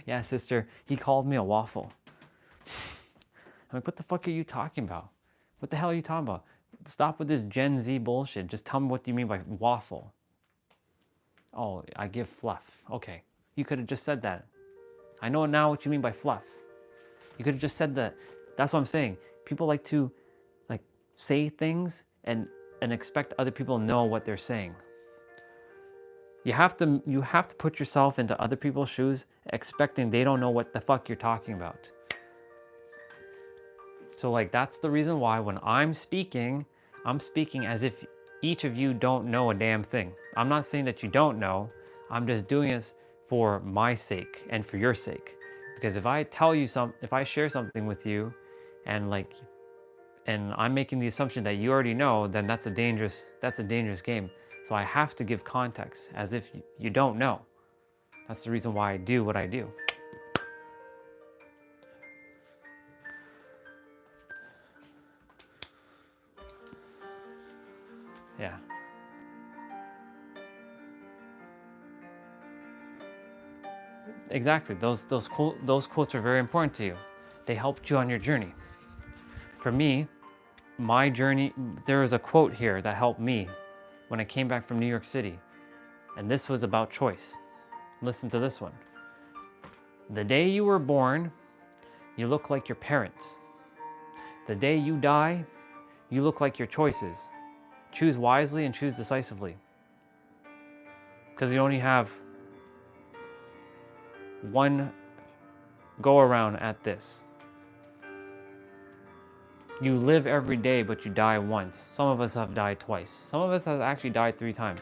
Yeah, sister, he called me a waffle. I'm like, what the fuck are you talking about? What the hell are you talking about? Stop with this Gen Z bullshit. Just tell me what you mean by waffle. Oh, I give fluff. Okay, you could have just said that. I know now what you mean by fluff. You could have just said that. That's what I'm saying. People like to say things and expect other people to know what they're saying. You have to put yourself into other people's shoes, expecting they don't know what the fuck you're talking about. So like that's the reason why when I'm speaking as if each of you don't know a damn thing. I'm not saying that you don't know. I'm just doing this for my sake and for your sake. Because if I tell you if I share something with you and I'm making the assumption that you already know, then that's a dangerous game. So I have to give context as if you don't know. That's the reason why I do what I do. Yeah. Exactly. Those quotes are very important to you. They helped you on your journey. For me, my journey, there is a quote here that helped me when I came back from New York City. And this was about choice. Listen to this one. The day you were born, you look like your parents. The day you die, you look like your choices. Choose wisely and choose decisively. Because you only have one go around at this. You live every day, but you die once. Some of us have died twice. Some of us have actually died 3 times,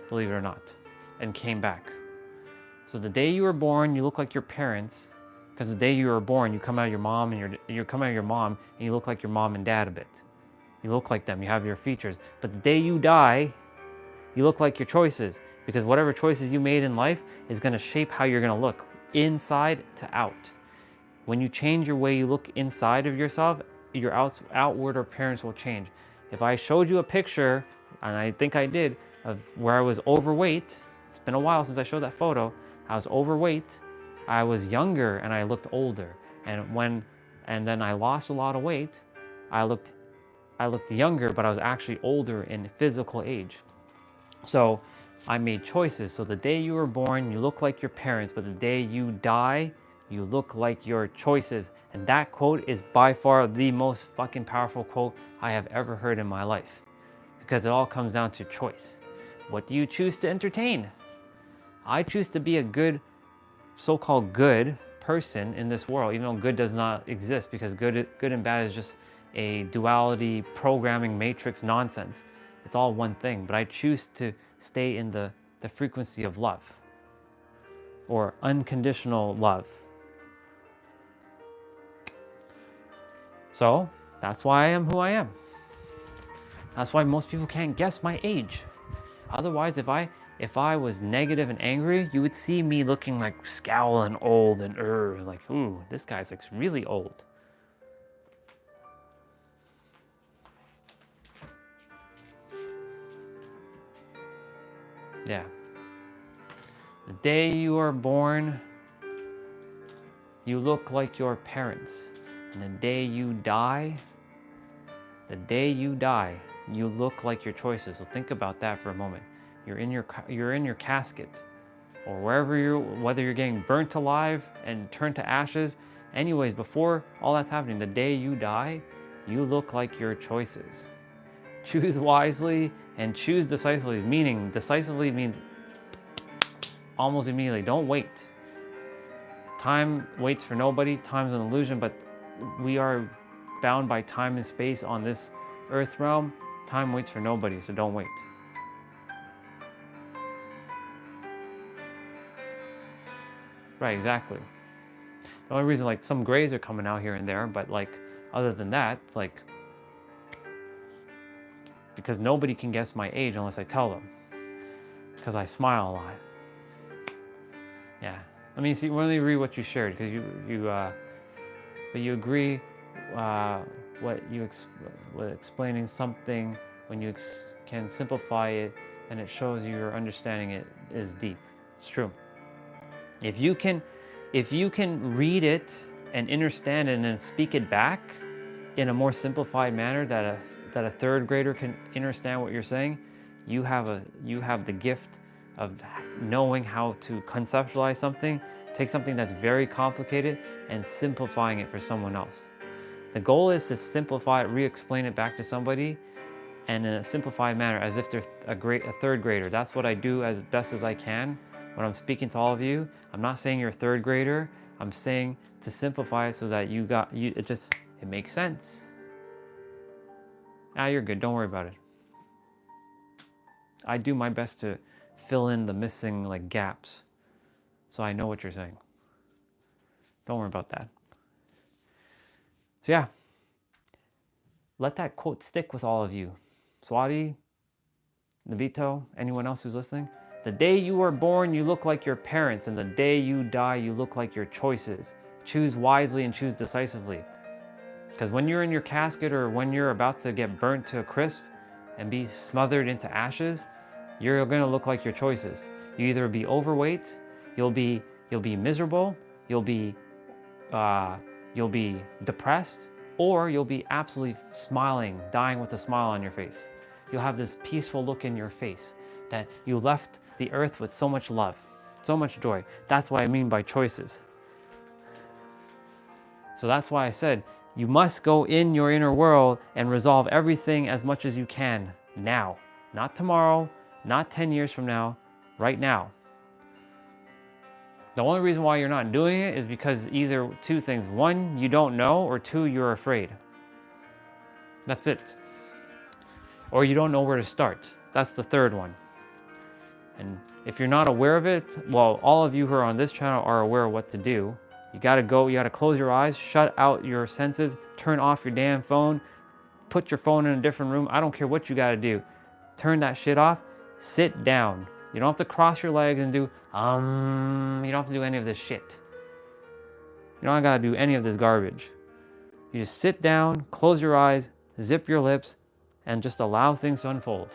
believe it or not, and came back. So the day you were born, you look like your parents, because the day you were born, you come out of your mom and you come out of your mom and you look like your mom and dad a bit. You look like them, you have your features. But the day you die, you look like your choices, because whatever choices you made in life is going to shape how you're going to look, inside to out. When you change your way you look inside of yourself, your outward appearance will change. If I showed you a picture, and I think I did, of where I was overweight, it's been a while since I showed that photo, I was overweight, I was younger and I looked older. And then I lost a lot of weight, I looked younger, but I was actually older in physical age. So I made choices. So the day you were born, you look like your parents, but the day you die, you look like your choices. And that quote is by far the most fucking powerful quote I have ever heard in my life. Because it all comes down to choice. What do you choose to entertain? I choose to be a good, so-called good person in this world, even though good does not exist, because good and bad is just a duality programming matrix nonsense. It's all one thing, but I choose to stay in the frequency of love or unconditional love. So that's why I am who I am. That's why most people can't guess my age. Otherwise, if I was negative and angry, you would see me looking like scowl and old and like, ooh, this guy's like really old. Yeah. The day you are born, you look like your parents. And the day you die, you look like your choices. So think about that for a moment. You're in your casket, or wherever whether you're getting burnt alive and turned to ashes. Anyways, before all that's happening, the day you die, you look like your choices. Choose wisely and choose decisively. Meaning, decisively means almost immediately. Don't wait. Time waits for nobody. Time's an illusion, but we are bound by time and space on this earth realm. Time waits for nobody, so don't wait. Right, exactly. The only reason like some grays are coming out here and there, but like other than that, like, because nobody can guess my age unless I tell them, because I smile a lot. Yeah. Let me read what you shared, because but you agree what explaining something when you can simplify it, and it shows your understanding it is deep. It's true. If you can read it and understand it and then speak it back in a more simplified manner that a third grader can understand what you're saying, you have the gift of knowing how to conceptualize something, take something that's very complicated and simplifying it for someone else. The goal is to simplify it, re-explain it back to somebody and in a simplified manner as if they're a third grader. That's what I do as best as I can when I'm speaking to all of you. I'm not saying you're a third grader. I'm saying to simplify it so that it makes sense. You're good. Don't worry about it. I do my best to fill in the missing like gaps so I know what you're saying. Don't worry about that. So yeah, let that quote stick with all of you. Swati, Navito, anyone else who's listening. The day you were born, you look like your parents, and the day you die, you look like your choices. Choose wisely and choose decisively. Because when you're in your casket or when you're about to get burnt to a crisp and be smothered into ashes, you're gonna look like your choices. You either be overweight, you'll be miserable, you'll be depressed, or you'll be absolutely smiling, dying with a smile on your face. You'll have this peaceful look in your face that you left the earth with so much love, so much joy. That's what I mean by choices. So that's why I said you must go in your inner world and resolve everything as much as you can now. Not tomorrow, not 10 years from now, right now. The only reason why you're not doing it is because either two things. One, you don't know, or two, you're afraid. That's it. Or you don't know where to start. That's the third one. And if you're not aware of it, well, all of you who are on this channel are aware of what to do. You gotta close your eyes, shut out your senses, turn off your damn phone, put your phone in a different room. I don't care what you gotta do. Turn that shit off, sit down. You don't have to cross your legs and do, you don't have to do any of this shit. You don't gotta do any of this garbage. You just sit down, close your eyes, zip your lips, and just allow things to unfold.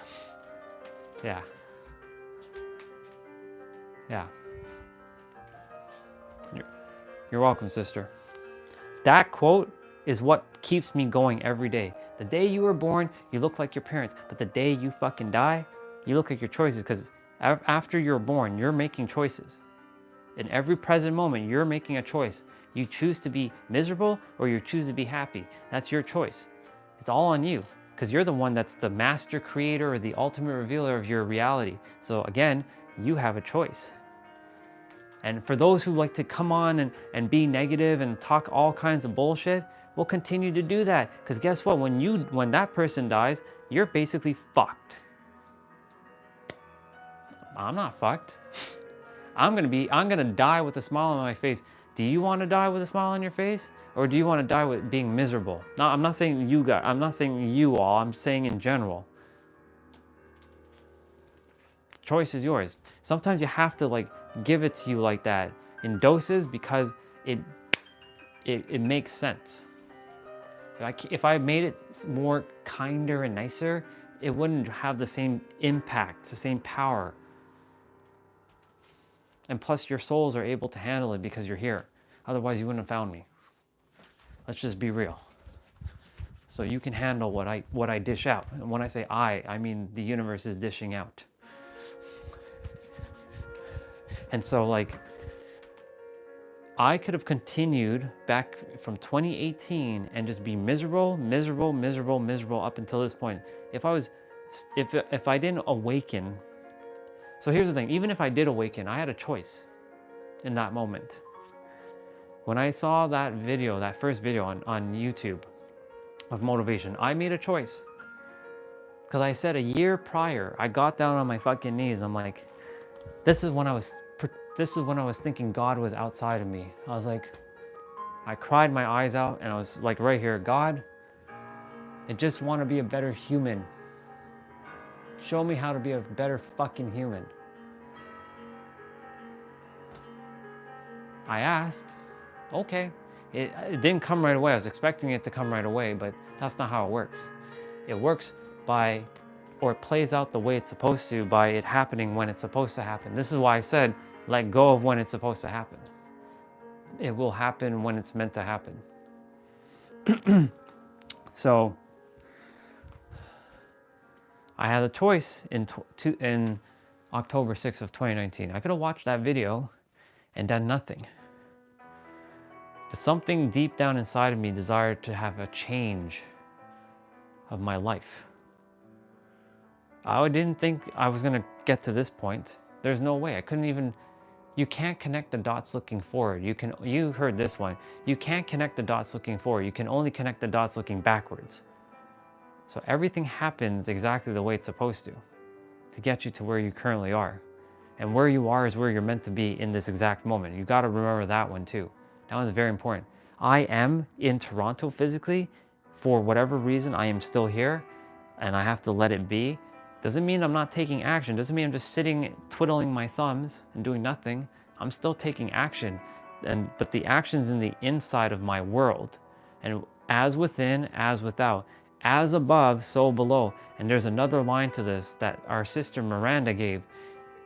Yeah. Yeah. You're welcome, sister. That quote is what keeps me going every day. The day you were born, you look like your parents, but the day you fucking die, you look like your choices, because after you're born, you're making choices. In every present moment, you're making a choice. You choose to be miserable or you choose to be happy. That's your choice. It's all on you, because you're the one that's the master creator or the ultimate revealer of your reality. So again, you have a choice. And for those who like to come on and be negative and talk all kinds of bullshit, we'll continue to do that. Because guess what? When that person dies, you're basically fucked. I'm not fucked. I'm gonna die with a smile on my face. Do you want to die with a smile on your face? Or do you want to die with being miserable? No, I'm not saying you guys, I'm not saying you all, I'm saying in general. The choice is yours. Sometimes you have to like give it to you like that in doses because it makes sense. If I made it more kinder and nicer, it wouldn't have the same impact, the same power. And plus your souls are able to handle it because you're here. Otherwise you wouldn't have found me. Let's just be real. So you can handle what I dish out. And when I say I mean the universe is dishing out. And so like, I could have continued back from 2018 and just be miserable up until this point. If I didn't awaken. So here's the thing, even if I did awaken, I had a choice in that moment. When I saw that video, that first video on YouTube of motivation, I made a choice. Because I said a year prior, I got down on my fucking knees. I'm like, this is when I was thinking God was outside of me. I was like, I cried my eyes out and I was like right here, God, I just want to be a better human. Show me how to be a better fucking human. I asked, okay. It didn't come right away. I was expecting it to come right away, but that's not how it works. It works by, or it plays out the way it's supposed to by it happening when it's supposed to happen. This is why I said, let go of when it's supposed to happen. It will happen when it's meant to happen. So, I had a choice in October 6th of 2019. I could have watched that video and done nothing. But something deep down inside of me desired to have a change of my life. I didn't think I was gonna get to this point. There's no way. I couldn't even, you can't connect the dots looking forward. You heard this one. You can't connect the dots looking forward. You can only connect the dots looking backwards. So everything happens exactly the way it's supposed to get you to where you currently are. And where you are is where you're meant to be in this exact moment. You gotta remember that one too. That one's very important. I am in Toronto physically. For whatever reason, I am still here and I have to let it be. Doesn't mean I'm not taking action. Doesn't mean I'm just sitting, twiddling my thumbs and doing nothing. I'm still taking action. But the action's in the inside of my world. And as within, as without. As above, so below. And there's another line to this that our sister Miranda gave.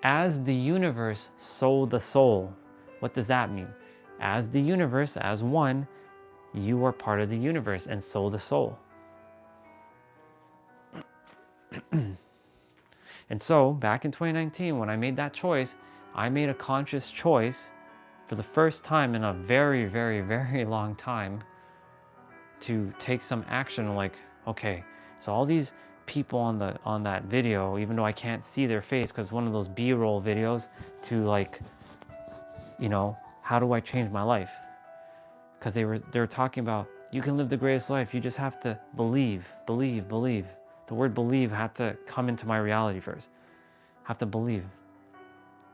As the universe, so the soul. What does that mean? As the universe, as one, you are part of the universe, and so the soul. And so, back in 2019, when I made that choice, I made a conscious choice for the first time in a very, very, very long time to take some action. Like, okay, so all these people on that video, even though I can't see their face because one of those B-roll videos, to like, you know, how do I change my life? Because they were talking about, you can live the greatest life. You just have to believe. The word believe had to come into my reality first. Have to believe.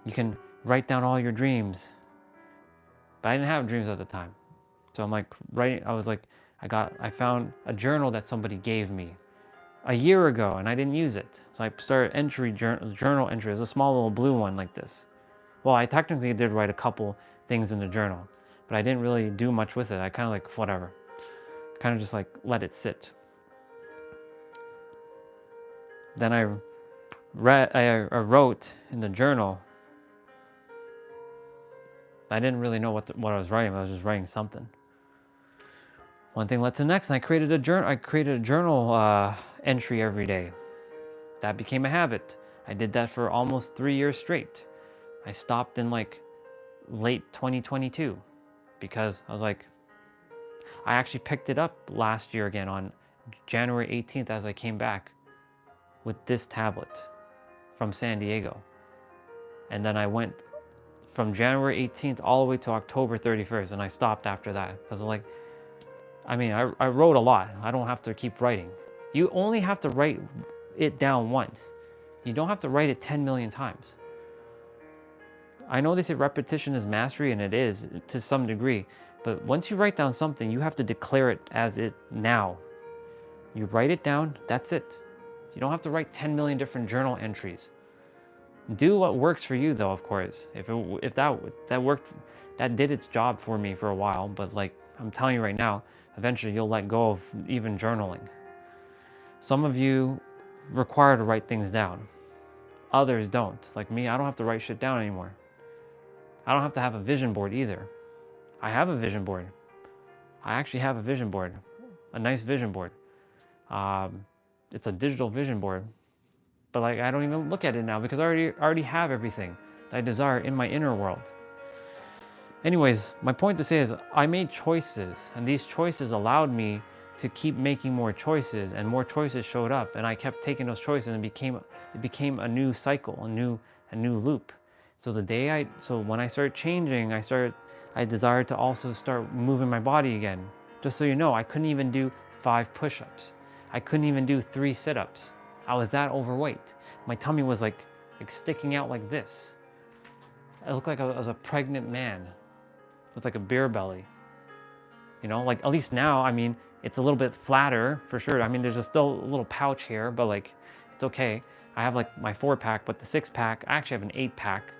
You can write down all your dreams. But I didn't have dreams at the time. So I'm like, I found a journal that somebody gave me a year ago and I didn't use it. So I started journal entry. It was a small little blue one like this. Well, I technically did write a couple things in the journal, but I didn't really do much with it. I kind of like, whatever. Kind of just like let it sit. Then I wrote in the journal. I didn't really know what I was writing. I was just writing something. One thing led to the next, and I created a journal entry every day. That became a habit. I did that for almost 3 years straight. I stopped in like late 2022 because I was like, I actually picked it up last year again on January 18th as I came back with this tablet from San Diego. And then I went from January 18th all the way to October 31st, and I stopped after that because I'm like, I mean, I wrote a lot. I don't have to keep writing. You only have to write it down once. You don't have to write it 10 million times. I know they say repetition is mastery, and it is to some degree, but once you write down something, you have to declare it as it now. You write it down, that's it. You don't have to write 10 million different journal entries. Do what works for you though, of course. If that worked, that did its job for me for a while, but like I'm telling you right now, eventually you'll let go of even journaling. Some of you require to write things down. Others don't. Like me, I don't have to write shit down anymore. I don't have to have a vision board either. I have a vision board. I actually have a vision board, a nice vision board. It's a digital vision board, but like I don't even look at it now because I already have everything that I desire in my inner world. Anyways, my point to say is I made choices, and these choices allowed me to keep making more choices, and more choices showed up, and I kept taking those choices, and it became a new cycle, a new loop. So when I started changing, I desired to also start moving my body again. Just so you know, I couldn't even do 5 push-ups. I couldn't even do 3 sit-ups. I was that overweight. My tummy was like sticking out like this. I looked like I was a pregnant man with like a beer belly. You know, like at least now, I mean, it's a little bit flatter for sure. I mean, there's still a little pouch here, but like, it's okay. I have like my 4-pack, but the 6-pack, I actually have an 8-pack.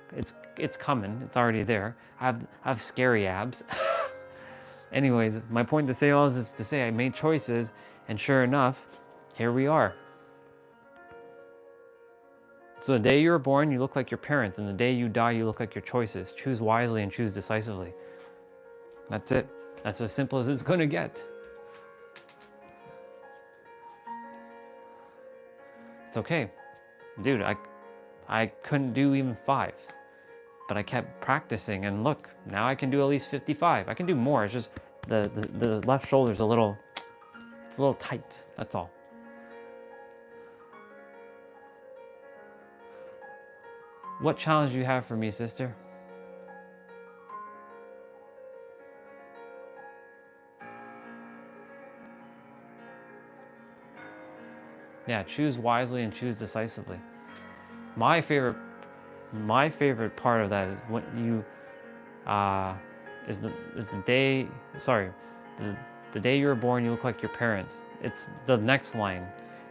It's coming, it's already there. I have scary abs. Anyways, my point to say all this is to say I made choices, and sure enough, here we are. So the day you were born, you look like your parents, and the day you die, you look like your choices. Choose wisely and choose decisively. That's it. That's as simple as it's going to get. It's okay. Dude, I couldn't do even 5, but I kept practicing, and look, now I can do at least 55. I can do more. It's just the left shoulder's it's a little tight. That's all. What challenge do you have for me, sister? Yeah, choose wisely and choose decisively. My favorite part of that is when you is the day. Sorry, the day you were born, you look like your parents. It's the next line.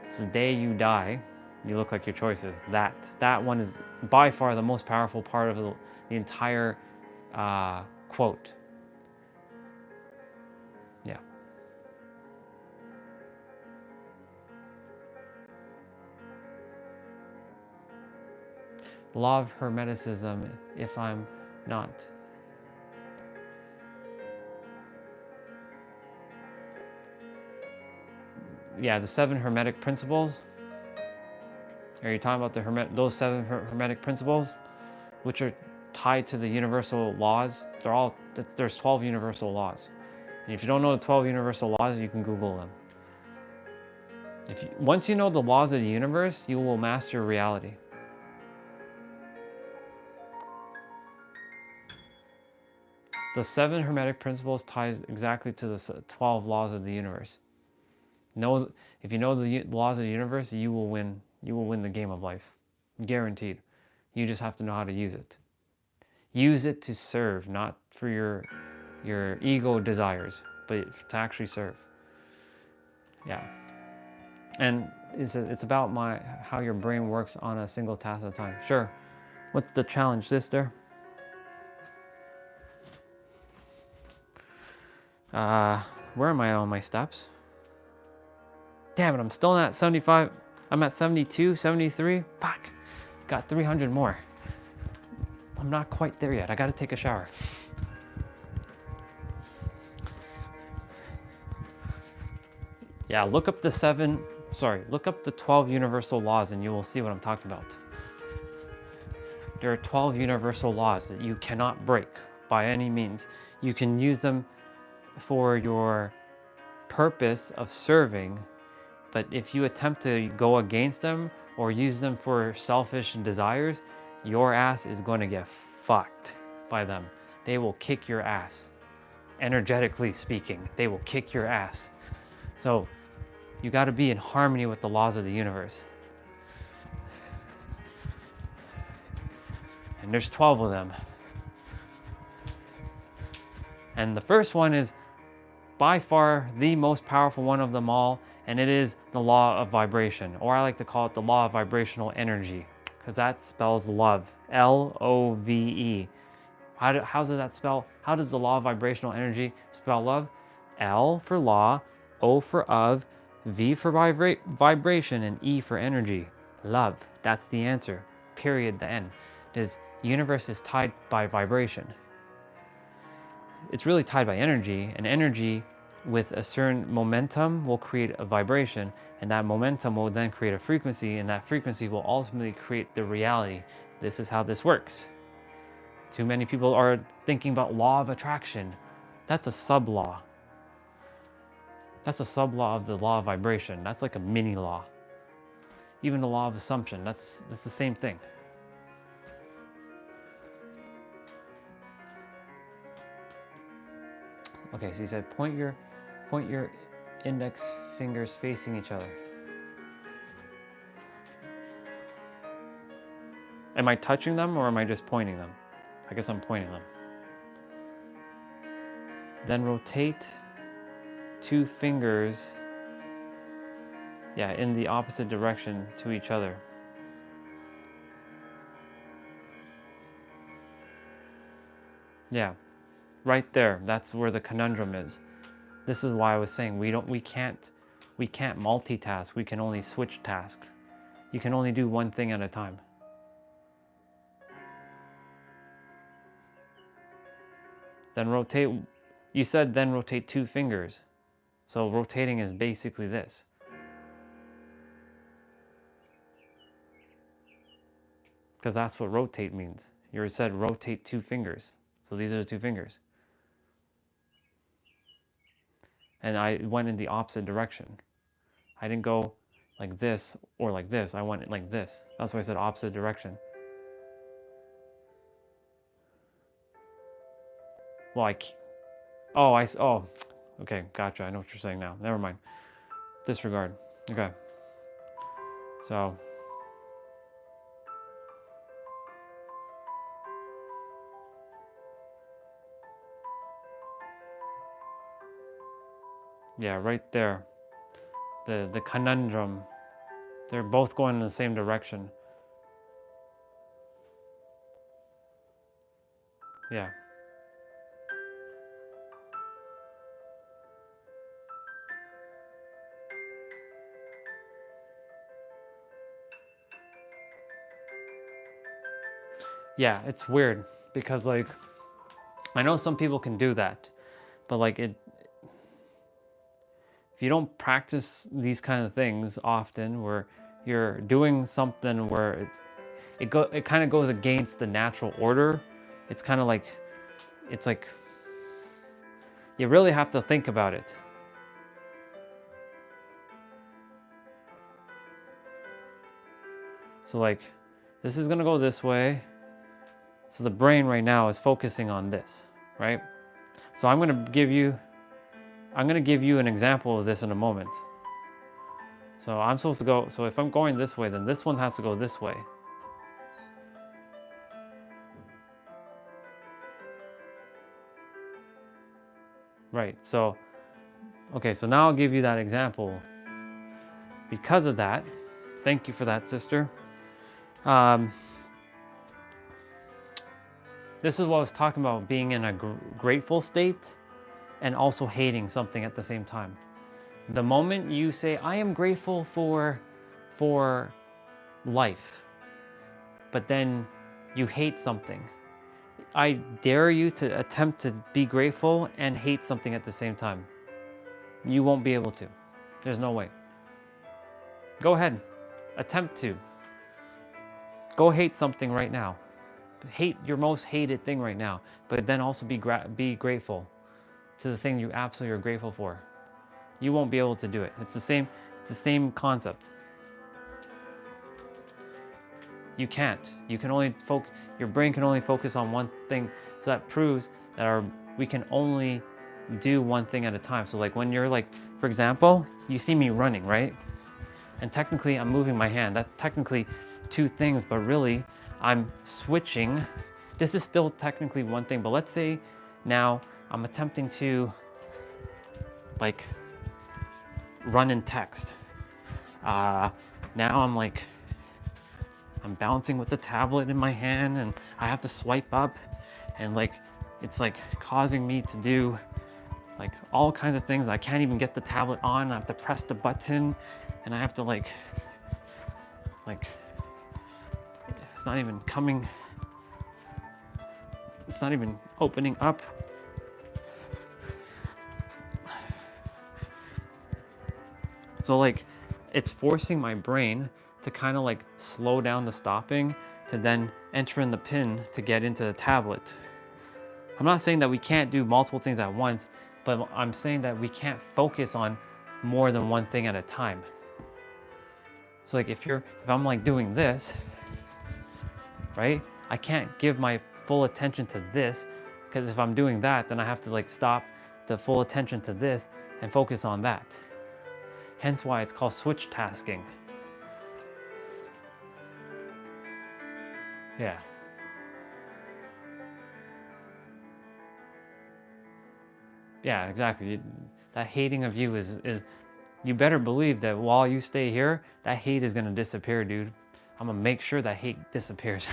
It's the day you die, you look like your choices. That one is by far the most powerful part of the entire quote. Yeah. Law of Hermeticism, if I'm not. Yeah, the 7 Hermetic principles. Are you talking about those 7 Hermetic principles, which are tied to the universal laws? There's 12 universal laws. And if you don't know the 12 universal laws, you can Google them. Once you know the laws of the universe, you will master reality. The 7 Hermetic principles ties exactly to the 12 laws of the universe. If you know the laws of the universe, you will win. You will win the game of life, guaranteed. You just have to know how to use it. Use it to serve, not for your ego desires, but to actually serve. Yeah. And it's about how your brain works on a single task at a time. Sure. What's the challenge, sister? Where am I on my steps? Damn it, I'm still not at 75. I'm at 72, 73. Fuck. Got 300 more. I'm not quite there yet. I gotta take a shower. Yeah, look up the 12 universal laws and you will see what I'm talking about. There are 12 universal laws that you cannot break by any means. You can use them for your purpose of serving, but if you attempt to go against them or use them for selfish desires, your ass is going to get fucked by them. They will kick your ass. Energetically speaking, they will kick your ass. So you got to be in harmony with the laws of the universe. And there's 12 of them. And the first one is by far the most powerful one of them all, and it is the law of vibration, or I like to call it the law of vibrational energy, because that spells love. L-O-V-E. How does that spell? How does the law of vibrational energy spell love? L for law, O for of, V for vibration, and E for energy. Love. That's the answer. Period. The end. It is The universe is tied by vibration. It's really tied by energy, and energy with a certain momentum will create a vibration, and that momentum will then create a frequency, and that frequency will ultimately create the reality. This is how this works. Too many people are thinking about law of attraction. That's a sub-law. That's a sub-law of the law of vibration. That's like a mini law. Even the law of assumption, that's the same thing. Okay, so you said point your index fingers facing each other. Am I touching them or am I just pointing them? I guess I'm pointing them. Then rotate 2 fingers, in the opposite direction to each other. Yeah, right there. That's where the conundrum is. This is why I was saying we can't multitask. We can only switch tasks. You can only do one thing at a time. Then rotate. You said then rotate 2 fingers. So rotating is basically this. Because that's what rotate means. You said rotate 2 fingers. So these are the 2 fingers. And I went in the opposite direction. I didn't go like this or like this. I went like this. That's why I said opposite direction. Well, okay, gotcha. I know what you're saying now. Never mind. Disregard. Okay. So. Yeah, right there. The conundrum. They're both going in the same direction. Yeah. Yeah, it's weird because like I know some people can do that, but like if you don't practice these kind of things often, where you're doing something where it kind of goes against the natural order, it's kind of like you really have to think about it. So like this is gonna go this way. So the brain right now is focusing on this, right? So I'm gonna give you an example of this in a moment. So I'm supposed to go, so if I'm going this way, then this one has to go this way. Right, so, okay, so now I'll give you that example. Because of that, thank you for that, sister. This is what I was talking about, being in a grateful state and also hating something at the same time. The moment you say, I am grateful for life, but then you hate something, I dare you to attempt to be grateful and hate something at the same time. You won't be able to. There's no way. Go ahead. Attempt to. Go hate something right now. Hate your most hated thing right now, but then also be grateful to the thing you absolutely are grateful for. You won't be able to do it. It's the same concept. You can't. You can only your brain can only focus on one thing. So that proves that we can only do one thing at a time. So like when you're like, for example, you see me running, right? And technically I'm moving my hand. That's technically 2 things, but really I'm switching. This is still technically one thing, but let's say now I'm attempting to like run and text. Now I'm bouncing with the tablet in my hand and I have to swipe up, and like it's like causing me to do like all kinds of things. I can't even get the tablet on. I have to press the button and I have to like it's not even coming. It's not even opening up. So like, it's forcing my brain to kind of like slow down the stopping to then enter in the pin to get into the tablet. I'm not saying that we can't do multiple things at once, but I'm saying that we can't focus on more than one thing at a time. So like if I'm like doing this, right? I can't give my full attention to this, because if I'm doing that, then I have to like stop the full attention to this and focus on that. Hence why it's called switch tasking. Yeah. Yeah, exactly. That hating of you is you better believe that while you stay here, that hate is gonna disappear, dude. I'm gonna make sure that hate disappears.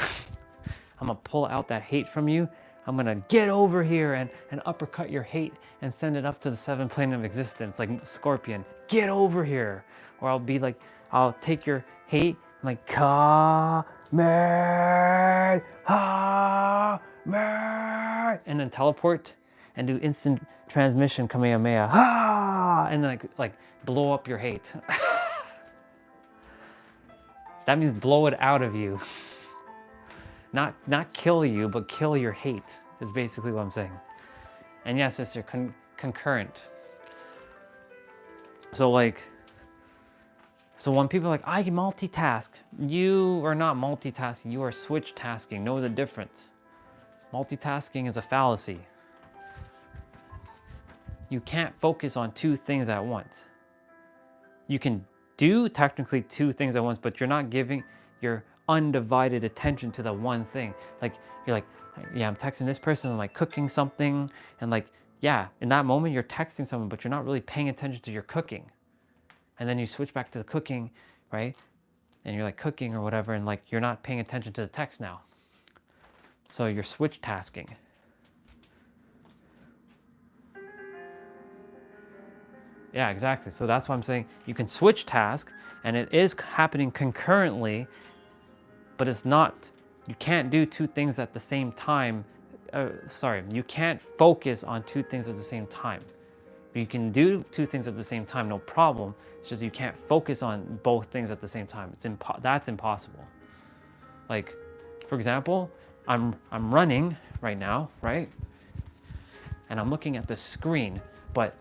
I'm gonna pull out that hate from you. I'm gonna get over here and uppercut your hate and send it up to the 7th plane of existence, like Scorpion. Get over here. Or I'll be like, I'll take your hate, I'm like, and then teleport and do instant transmission Kamehameha. And then like blow up your hate. That means blow it out of you. Not kill you, but kill your hate is basically what I'm saying. And yes, sister, concurrent. So like, so when people are like, I multitask, you are not multitasking, you are switch tasking. Know the difference. Multitasking is a fallacy. You can't focus on 2 things at once. You can do technically 2 things at once, but you're not giving your undivided attention to the one thing. Like you're like, yeah, I'm texting this person, I'm like cooking something, and like, yeah, in that moment you're texting someone, but you're not really paying attention to your cooking. And then you switch back to the cooking, right? And you're like cooking or whatever, and like you're not paying attention to the text now. So you're switch tasking. Yeah, exactly. So that's why I'm saying you can switch task, and it is happening concurrently, but it's not, you can't do 2 things at the same time. You can't focus on 2 things at the same time. You can do 2 things at the same time, no problem. It's just you can't focus on both things at the same time. That's impossible. Like, for example, I'm running right now, right? And I'm looking at the screen, but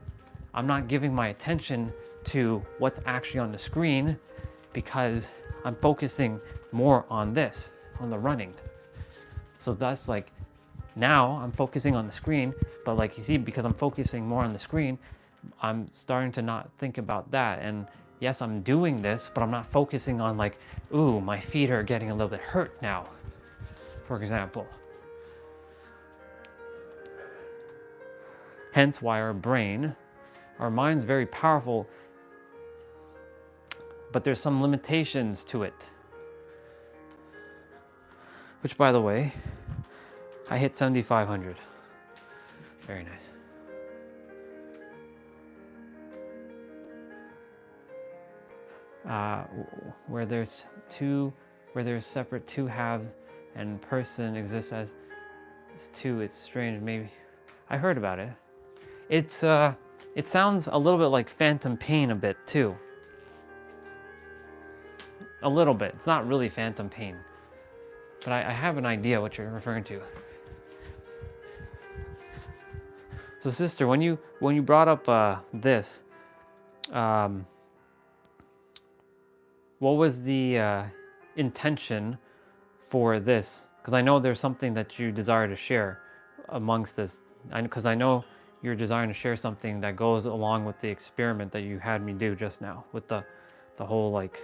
I'm not giving my attention to what's actually on the screen because I'm focusing more on this, on the running. So that's like, now I'm focusing on the screen, but like you see, because I'm focusing more on the screen, I'm starting to not think about that. And yes, I'm doing this, but I'm not focusing on like, ooh, my feet are getting a little bit hurt now, for example. Hence why our mind's very powerful, but there's some limitations to it. Which, by the way, I hit 7,500. Very nice. Where there's separate 2 halves and person exists as 2, it's strange. Maybe I heard about it. It sounds a little bit like Phantom Pain a bit too. A little bit. It's not really Phantom Pain, but I have an idea what you're referring to. So sister, when you brought up this, what was the intention for this? Because I know there's something that you desire to share amongst this. Because I know you're desiring to share something that goes along with the experiment that you had me do just now with the whole like.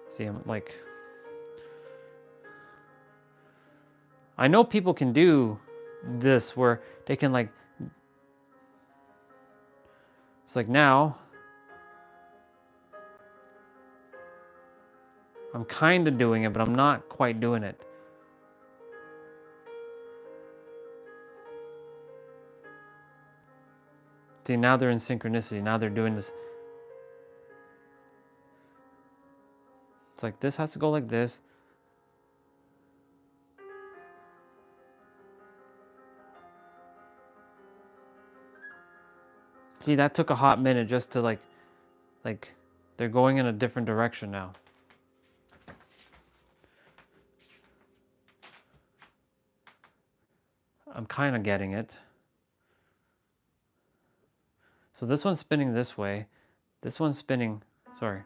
See, I'm like, I know people can do this where they can like, it's like now, I'm kind of doing it, but I'm not quite doing it. See, now they're in synchronicity. Now they're doing this. It's like this has to go like this, See, that took a hot minute just to like they're going in a different direction now. I'm kind of getting it. So this one's spinning this way. This one's spinning, sorry.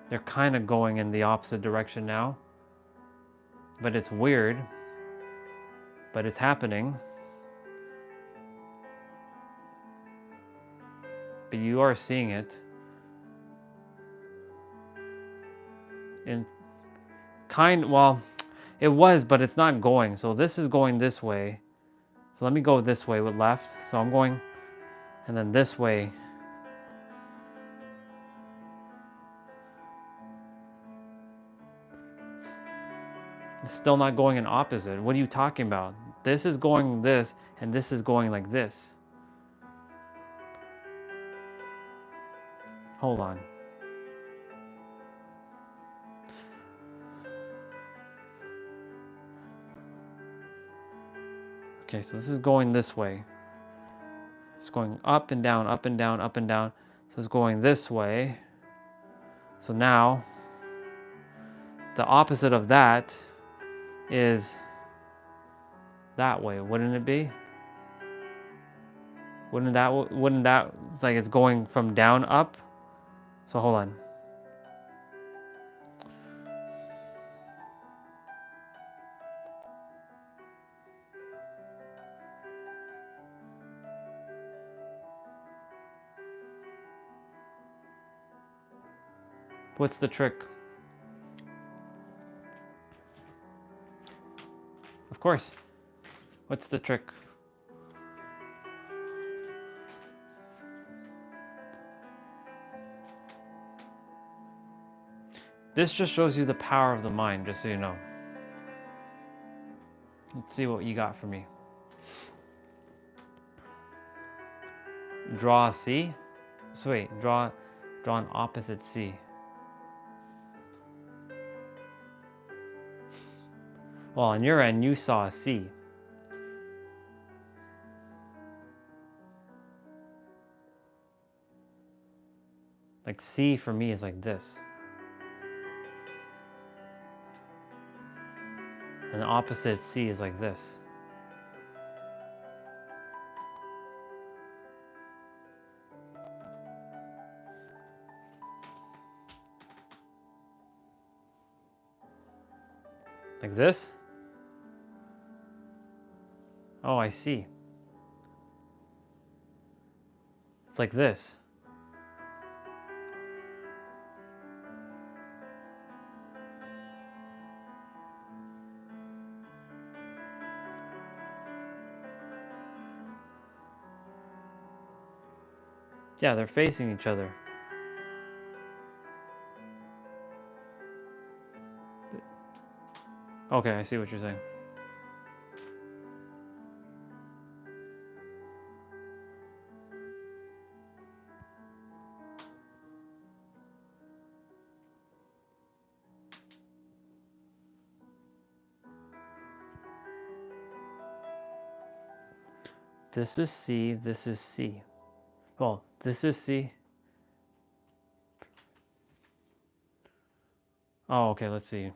They're kind of going in the opposite direction now. But it's weird. But it's happening. But you are seeing it. And well, it was, but it's not going. So this is going this way. So let me go this way with left. So I'm going, and then this way. It's still not going in opposite. What are you talking about? This is going this, and this is going like this. Hold on. Okay, so this is going this way. It's going up and down, up and down, up and down. So it's going this way. So now, the opposite of that is that way, wouldn't it be? Wouldn't that, like it's going from down up? So hold on. What's the trick? Of course. What's the trick? This just shows you the power of the mind, just so you know. Let's see what you got for me. Draw a C. So wait, draw an opposite C. Well, on your end, you saw a C. Like C for me is like this. And the opposite C is like this. Like this? Oh, I see. It's like this. Yeah, they're facing each other. Okay, I see what you're saying. This is C, this is C. Well, this is C. Oh, okay, let's see.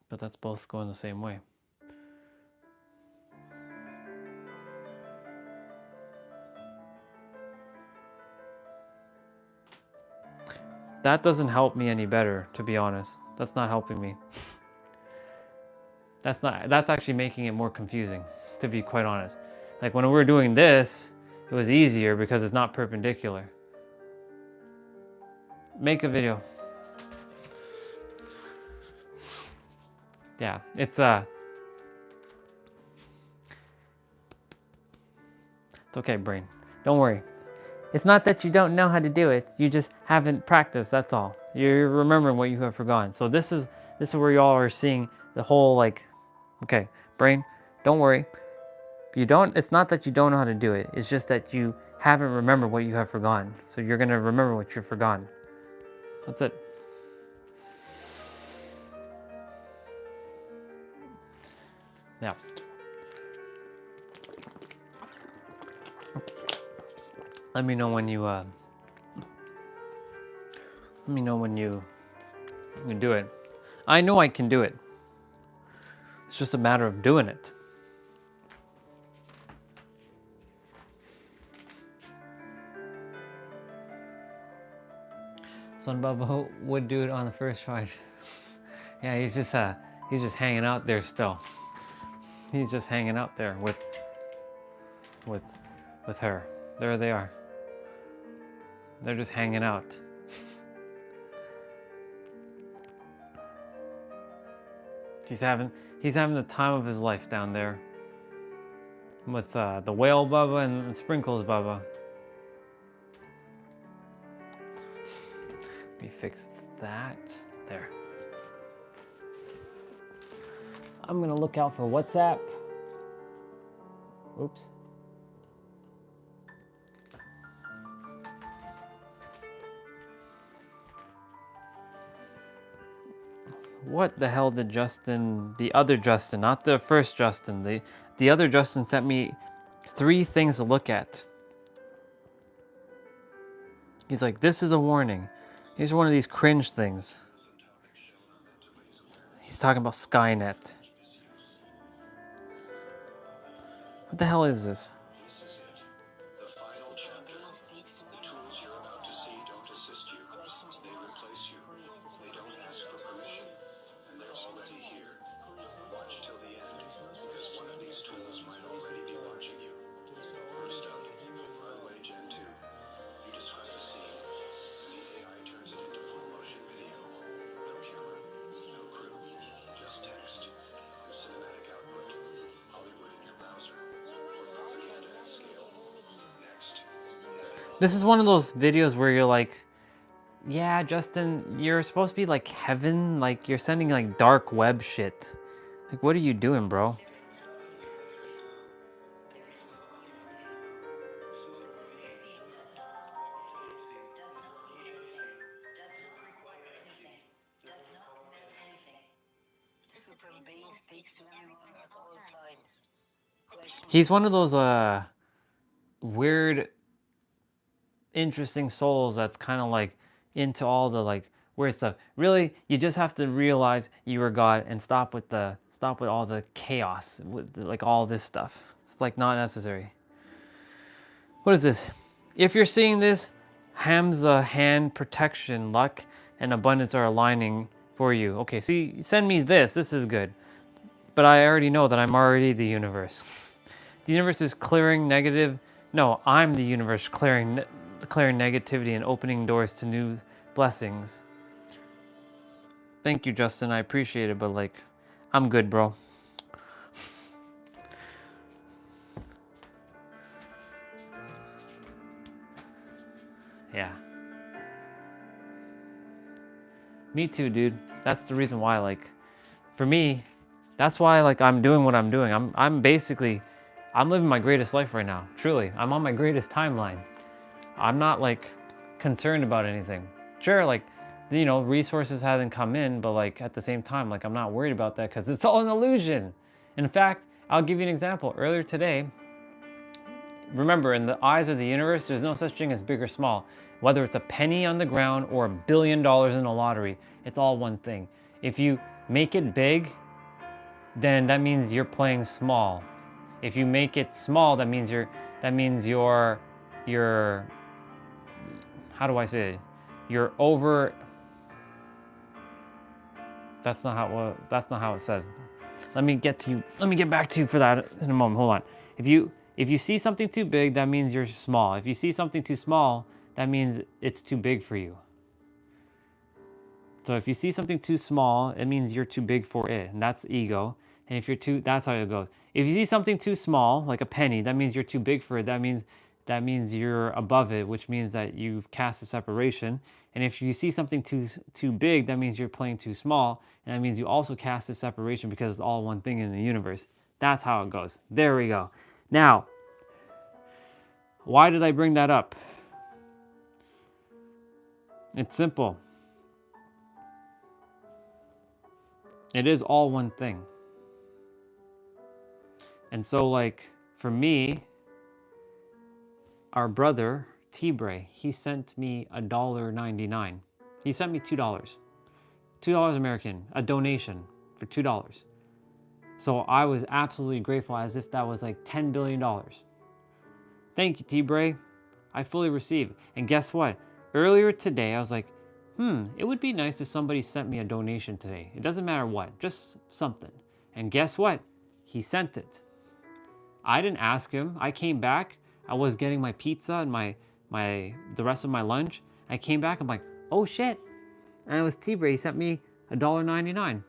But that's both going the same way. That doesn't help me any better, to be honest. That's not helping me. That's actually making it more confusing, to be quite honest. Like when we were doing this, it was easier because it's not perpendicular. Make a video. Yeah, it's okay, brain. Don't worry. It's not that you don't know how to do it. You just haven't practiced, that's all. You're remembering what you have forgotten. So this is where y'all are seeing the whole like, okay, brain, don't worry. You don't, it's not that you don't know how to do it. It's just that you haven't remembered what you have forgotten. So you're going to remember what you've forgotten. That's it. Yeah. Let me know when you can do it. I know I can do it. It's just a matter of doing it. Son Bubba would do it on the first try. Yeah, he's just hanging out there still. He's just hanging out there with her. There they are. They're just hanging out. He's having the time of his life down there with the whale Bubba and the sprinkles Bubba. Let me fix that. There. I'm gonna look out for WhatsApp. Oops. What the hell did Justin, the other Justin, not the first Justin, the other Justin sent me 3 things to look at. He's like, this is a warning. Here's one of these cringe things. He's talking about Skynet. What the hell is this?
The final chapter. The tools you're about to see don't assist you. They replace you. They don't ask for permission. And they're already here. Watch till the end, because one of these tools might already be watching you. First up, Runway Gen 2. You describe the scene, and the AI turns it into full motion video. No camera, no crew, just text and cinematic output. Hollywood in your browser. Or propaganda at scale. Next.
This is one of those videos where you're like, yeah, Justin, you're supposed to be like heaven, like you're sending like dark web shit. Like, what are you doing, bro? He's one of those weird, interesting souls that's kind of like into all the like weird stuff. Really, you just have to realize you are God and stop with all the chaos, with like all this stuff. It's like not necessary. What is this? If you're seeing this, Hamza hand protection, luck, and abundance are aligning for you. Okay, see, send me this. This is good. But I already know that I'm already the universe. The universe is clearing negative. No, I'm the universe clearing negativity and opening doors to new blessings. Thank you, Justin. I appreciate it, but like, I'm good, bro. Yeah. Me too, dude. That's the reason why, like, for me, that's why, like, I'm doing what I'm doing. I'm basically, I'm living my greatest life right now. Truly, I'm on my greatest timeline. I'm not like concerned about anything. Sure, like, you know, resources haven't come in, but like at the same time, like I'm not worried about that because it's all an illusion. In fact, I'll give you an example. Earlier today, remember, in the eyes of the universe, there's no such thing as big or small. Whether it's a penny on the ground or $1 billion in a lottery, it's all one thing. If you make it big, then that means you're playing small. If you make it small, that means you're how do I say it? You're over. That's not how it says. Let me get back to you for that in a moment. Hold on. If you see something too big, that means you're small. If you see something too small, that means it's too big for you. So if you see something too small, it means you're too big for it, and that's ego. And if you're too, that's how it goes. If you see something too small, like a penny, that means you're too big for it. That means you're above it, which means that you've cast a separation. And if you see something too big, that means you're playing too small, and that means you also cast a separation because it's all one thing in the universe. That's how it goes. There we go. Now, why did I bring that up? It's simple. It is all one thing. And so, like, for me, our brother, T-Bray, he sent me $1.99. He sent me $2. $2 American, a donation for $2. So I was absolutely grateful, as if that was like $10 billion. Thank you, T-Bray. I fully receive. And guess what? Earlier today, I was like, it would be nice if somebody sent me a donation today. It doesn't matter what, just something. And guess what? He sent it. I didn't ask him. I came back. I was getting my pizza and the rest of my lunch. I came back. I'm like, oh shit. And it was T-Bray. He sent me $1.99.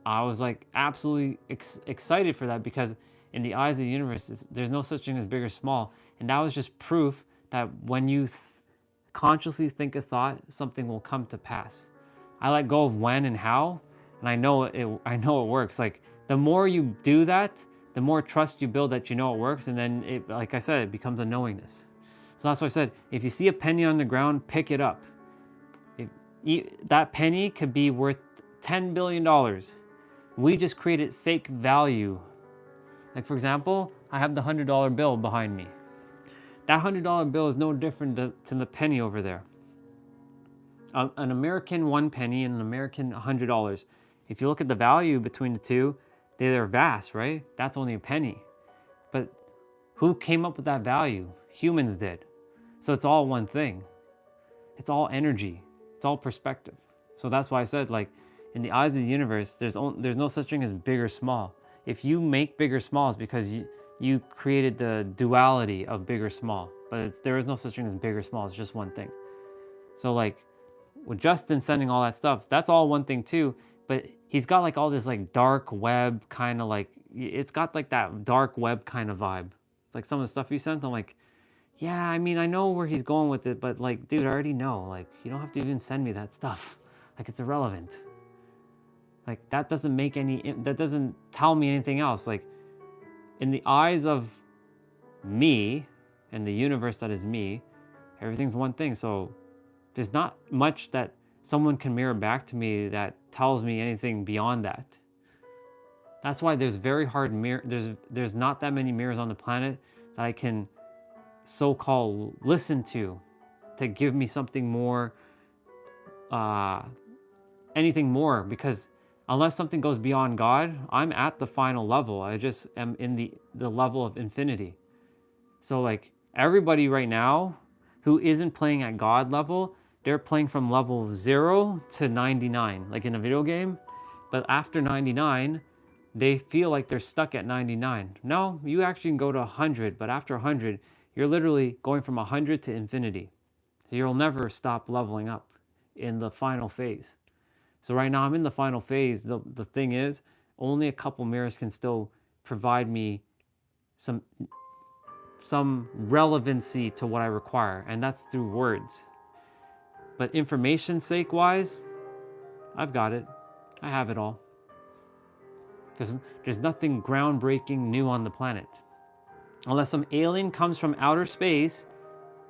I was like absolutely excited for that, because in the eyes of the universe, there's no such thing as big or small. And that was just proof that when you consciously think a thought, something will come to pass. I let go of when and how, and I know it works. Like, the more you do that, the more trust you build that you know it works, and then it, like I said, it becomes a knowingness. So that's why I said, if you see a penny on the ground, pick it up. That penny could be worth $10 billion. We just created fake value. Like, for example, I have the $100 bill behind me. That $100 bill is no different to the penny over there. An American 1 penny and an American $100. If you look at the value between the two, they're vast, right? That's only a penny. But who came up with that value? Humans did. So it's all one thing. It's all energy. It's all perspective. So that's why I said, like, in the eyes of the universe, there's no such thing as big or small. If you make big or small, it's because you created the duality of big or small. But there is no such thing as big or small. It's just one thing. So, like, with Justin sending all that stuff, that's all one thing too. But he's got like all this like dark web kind of, like, it's got like that dark web kind of vibe. Like some of the stuff he sent, I'm like, yeah, I mean, I know where he's going with it, but like, dude, I already know. Like, you don't have to even send me that stuff. Like, it's irrelevant. Like, that doesn't tell me anything else. Like, in the eyes of me and the universe that is me, everything's one thing. So there's not much that someone can mirror back to me that tells me anything beyond that. That's why there's there's not that many mirrors on the planet that I can so-called listen to give me something more, anything more, because unless something goes beyond God, I'm at the final level. I just am in the level of infinity. So like, everybody right now who isn't playing at God level, they're playing from level 0 to 99, like in a video game. But after 99, they feel like they're stuck at 99. No, you actually can go to 100, but after 100, you're literally going from 100 to infinity. So you'll never stop leveling up in the final phase. So right now I'm in the final phase. The thing is, only a couple mirrors can still provide me some relevancy to what I require, and that's through words. But information sake wise, I've got it. I have it all. There's nothing groundbreaking new on the planet. Unless some alien comes from outer space,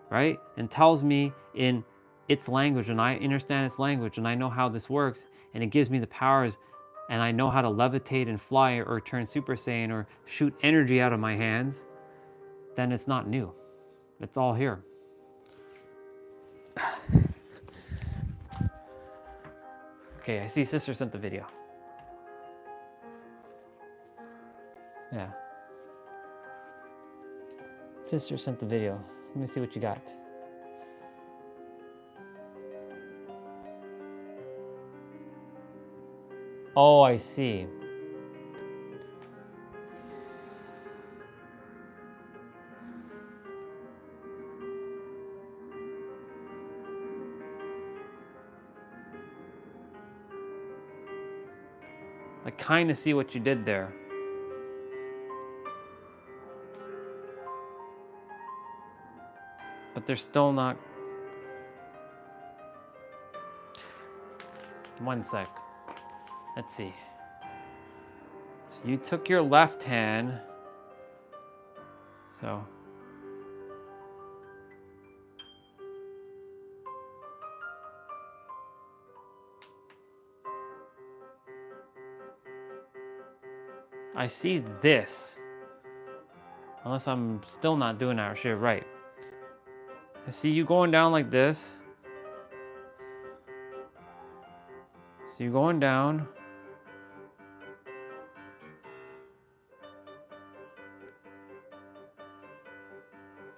right, and tells me in its language, and I understand its language, and I know how this works, and it gives me the powers, and I know how to levitate and fly or turn Super Saiyan or shoot energy out of my hands, then it's not new. It's all here. Okay, I see Sister sent the video. Yeah. Sister sent the video. Let me see what you got. Oh, I see. I kind of see what you did there. But they're still not. One sec. Let's see. So you took your left hand. So I see this. Unless I'm still not doing our shit right. I see you going down like this. So you're going down.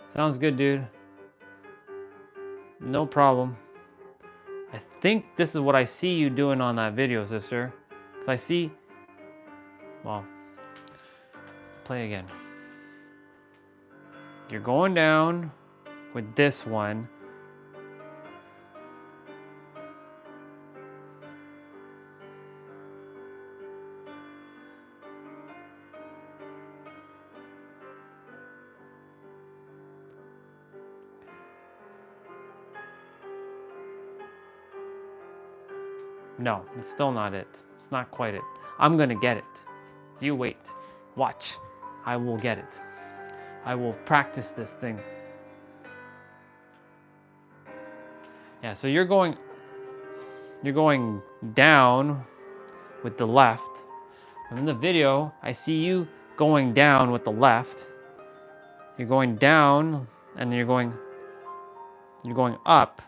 Sounds good, dude. No problem. I think this is what I see you doing on that video, sister. Because I see... Well, play again. You're going down with this one. No, it's still not it. It's not quite it. I'm gonna get it. You wait. Watch. I will get it. I will practice this thing. Yeah, so you're going down with the left. And in the video, I see you going down with the left. You're going down and you're going up.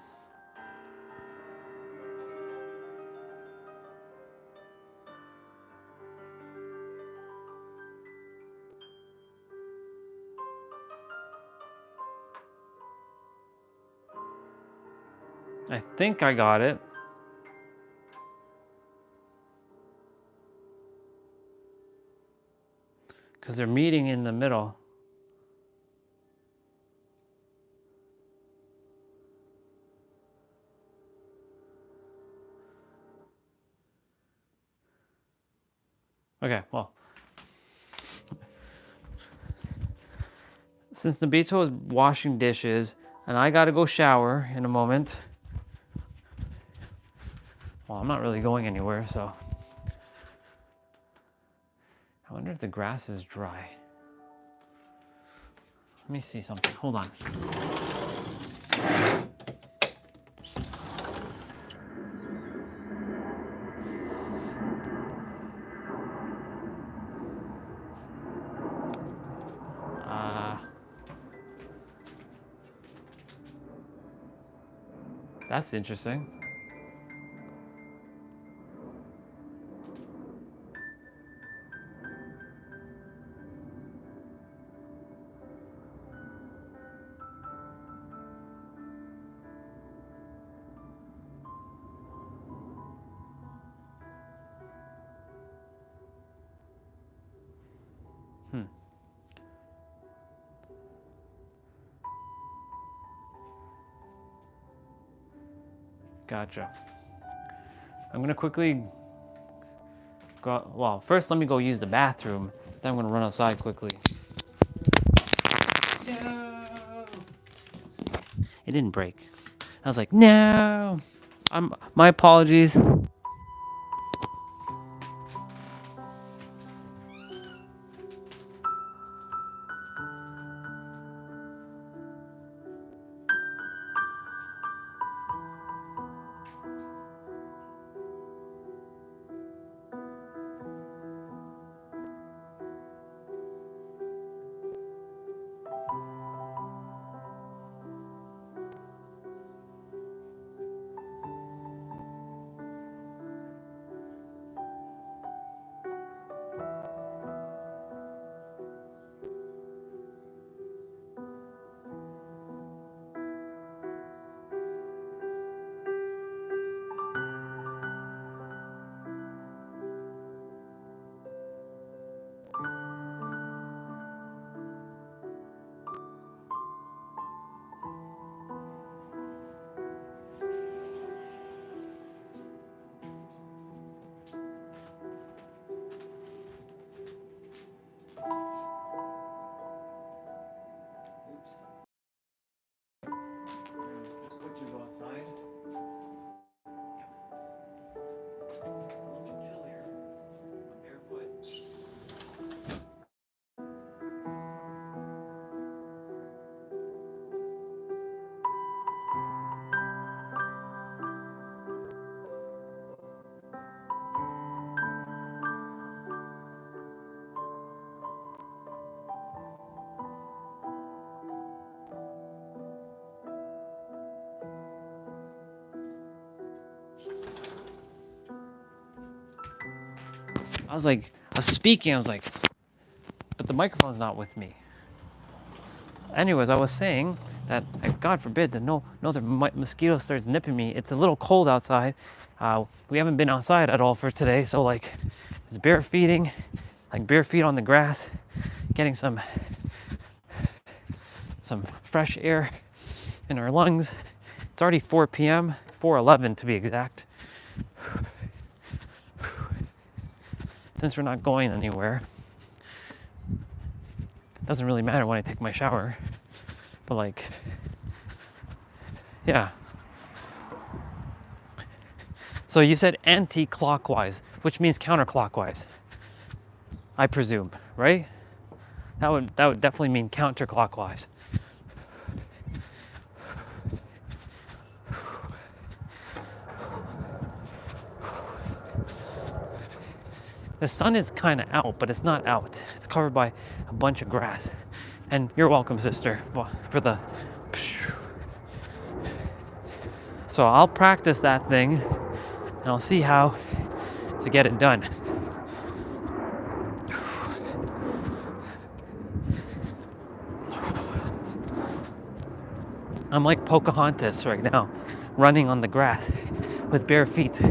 I think I got it. Because they're meeting in the middle. Okay, well. Since Nabito is washing dishes and I gotta go shower in a moment. Well, I'm not really going anywhere, so. I wonder if the grass is dry. Let me see something. Hold on. That's interesting. Gotcha. I'm gonna quickly go, well, first let me go use the bathroom, then I'm gonna run outside quickly. No! It didn't break. I was like, no! My apologies. I was speaking, I was like, but the microphone's not with me. Anyways, I was saying that, God forbid, that no other mosquito starts nipping me. It's a little cold outside. We haven't been outside at all for today, so like, it's bare feeding, like bare feet on the grass, getting some fresh air in our lungs. It's already 4 p.m., 4:11 to be exact. Since we're not going anywhere, it doesn't really matter when I take my shower, but like, yeah. So you said anti-clockwise, which means counterclockwise, I presume, right? That would definitely mean counterclockwise. The sun is kind of out, but it's not out. It's covered by a bunch of grass. And you're welcome, sister, for the... So I'll practice that thing, and I'll see how to get it done. I'm like Pocahontas right now, running on the grass with bare feet.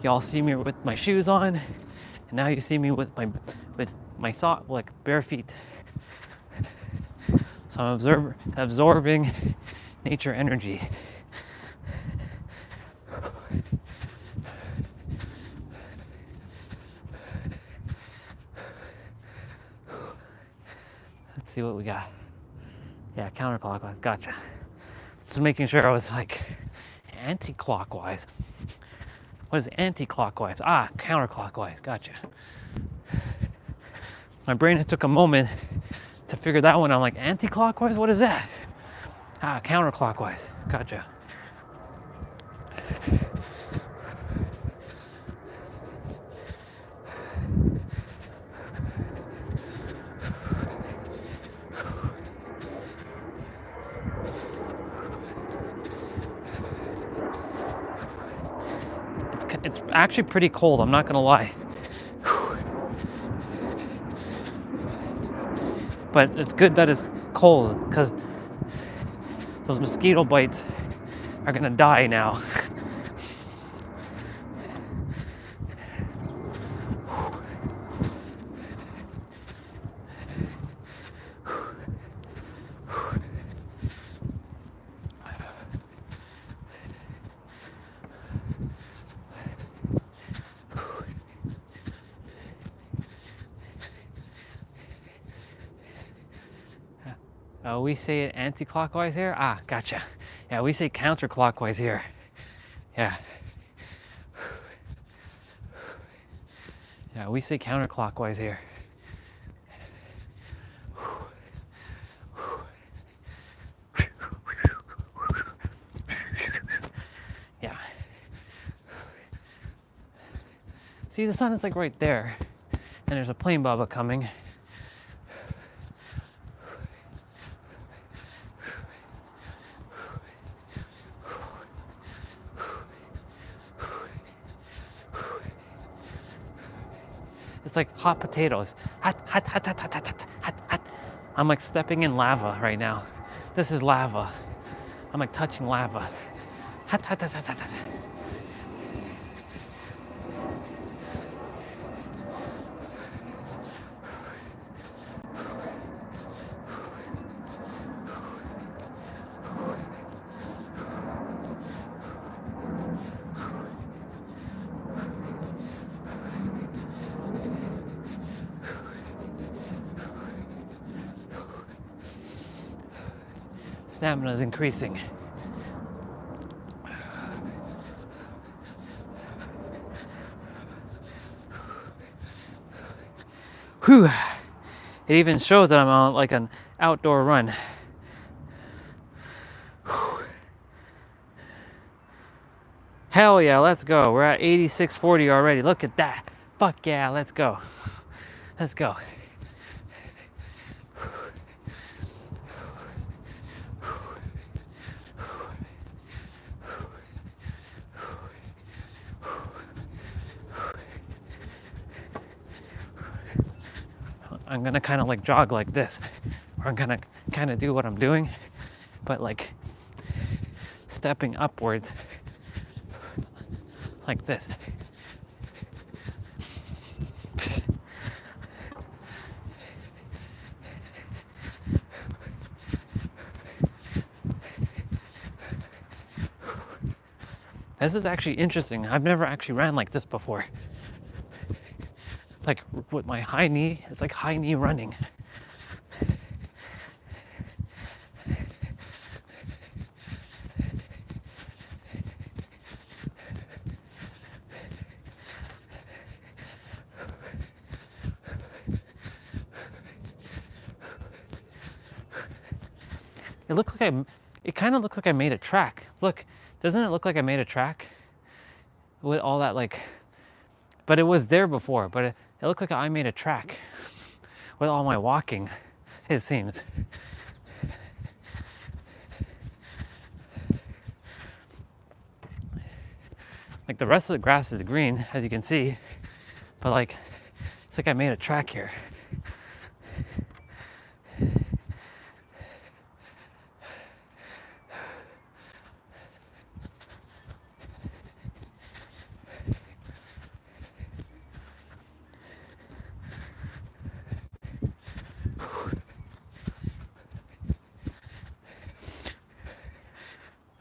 Y'all see me with my shoes on, and now you see me with my sock, like bare feet. So I'm absorbing nature energy. Let's see what we got. Yeah, counterclockwise. Gotcha. Just making sure I was like anti-clockwise. What is anti-clockwise? Ah, counterclockwise. Gotcha. My brain took a moment to figure that one out. I'm like, anti-clockwise? What is that? Ah, counterclockwise. Gotcha. It's actually pretty cold, I'm not gonna lie. But it's good that it's cold, because those mosquito bites are gonna die now. We say it anti-clockwise here? Ah, gotcha. Yeah, we say counterclockwise here. Yeah. Yeah, we say counterclockwise here. Yeah. See, the sun is like right there, and there's a plane baba coming. It's like hot potatoes. Hot, hot, hot, hot, hot, hot, hot, hot, hot. I'm like stepping in lava right now. This is lava. I'm like touching lava. Hot, hot, hot, hot, hot, hot. Stamina is increasing. Whew. It even shows that I'm on like an outdoor run. Whew. Hell yeah, let's go. We're at 86:40 already. Look at that. Fuck yeah, let's go. Let's go. I'm gonna kind of like jog like this, or I'm gonna kind of do what I'm doing, but like stepping upwards like this. This is actually interesting. I've never actually ran like this before. Like with my high knee, it's like high knee running. It kind of looks like I made a track. Look, doesn't it look like I made a track? With all that like, but it was there before, but it looked like I made a track with all my walking, it seems. Like the rest of the grass is green, as you can see, but like, it's like I made a track here.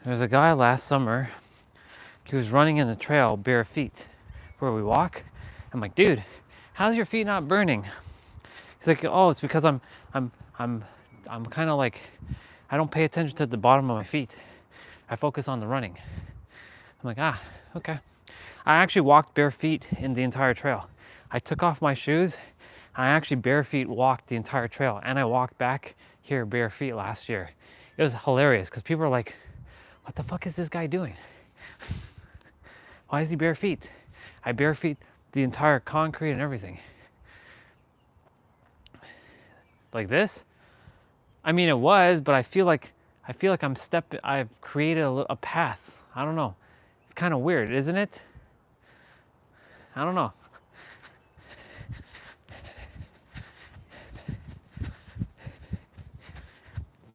There was a guy last summer, he was running in the trail bare feet where we walk. I'm like, dude, how's your feet not burning? He's like, oh, it's because I'm kind of like, I don't pay attention to the bottom of my feet. I focus on the running. I'm like, ah, okay. I actually walked bare feet in the entire trail. I took off my shoes, and I actually bare feet walked the entire trail, and I walked back here bare feet last year. It was hilarious because people were like, what the fuck is this guy doing? Why is he bare feet? I bare feet the entire concrete and everything. Like this? I mean, it was, but I feel like I've created a path. I don't know. It's kind of weird, isn't it? I don't know.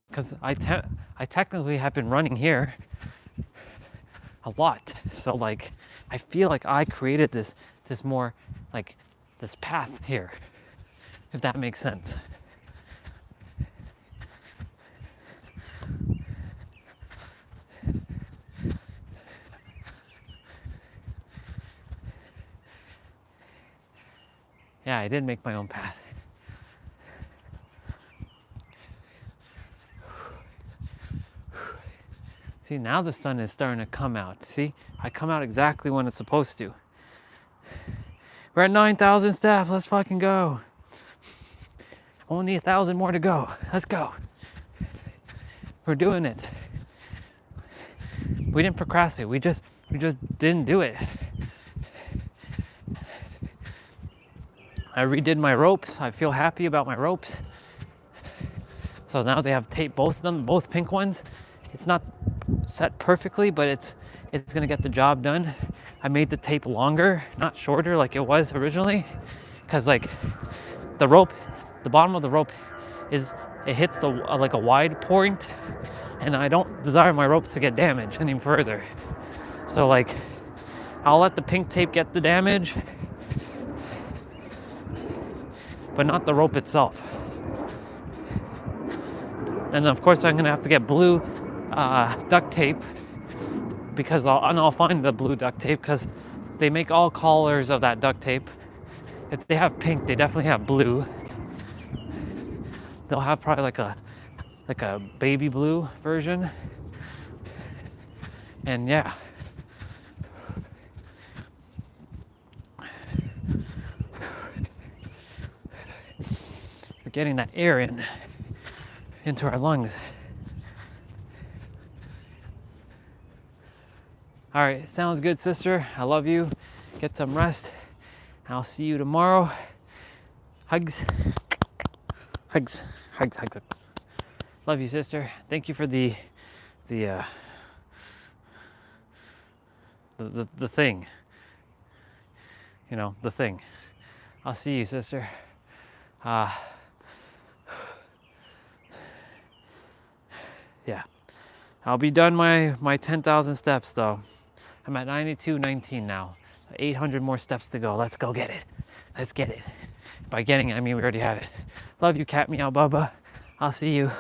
Because I technically have been running here a lot. So like, I feel like I created this more like this path here, if that makes sense. Yeah, I did make my own path. See, now the sun is starting to come out. See, I come out exactly when it's supposed to. We're at 9,000 steps. Let's fucking go. Only 1,000 more to go. Let's go. We're doing it. We didn't procrastinate. We just didn't do it. I redid my ropes. I feel happy about my ropes. So now they have tape, both of them, both pink ones. It's not set perfectly, but it's gonna get the job done. I made the tape longer, not shorter like it was originally, because like the rope, the bottom of the rope it hits the like a wide point, and I don't desire my rope to get damaged any further. So like, I'll let the pink tape get the damage, but not the rope itself. And of course I'm gonna have to get blue duct tape, because I'll find the blue duct tape, because they make all colors of that duct tape. If they have pink, they definitely have blue. They'll have probably like a baby blue version. And yeah. We're getting that air into our lungs. All right, sounds good, sister. I love you. Get some rest. I'll see you tomorrow. Hugs. Hugs. Hugs. Hugs. Love you, sister. Thank you for the thing. You know, the thing. I'll see you, sister. Yeah. I'll be done my 10,000 steps though. I'm at 92:19 now. 800 more steps to go. Let's go get it. Let's get it. By getting it, I mean we already have it. Love you, Cat Meow Bubba. I'll see you.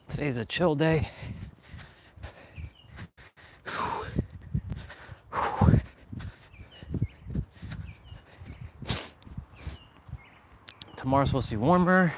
Today's a chill day. Tomorrow's supposed to be warmer.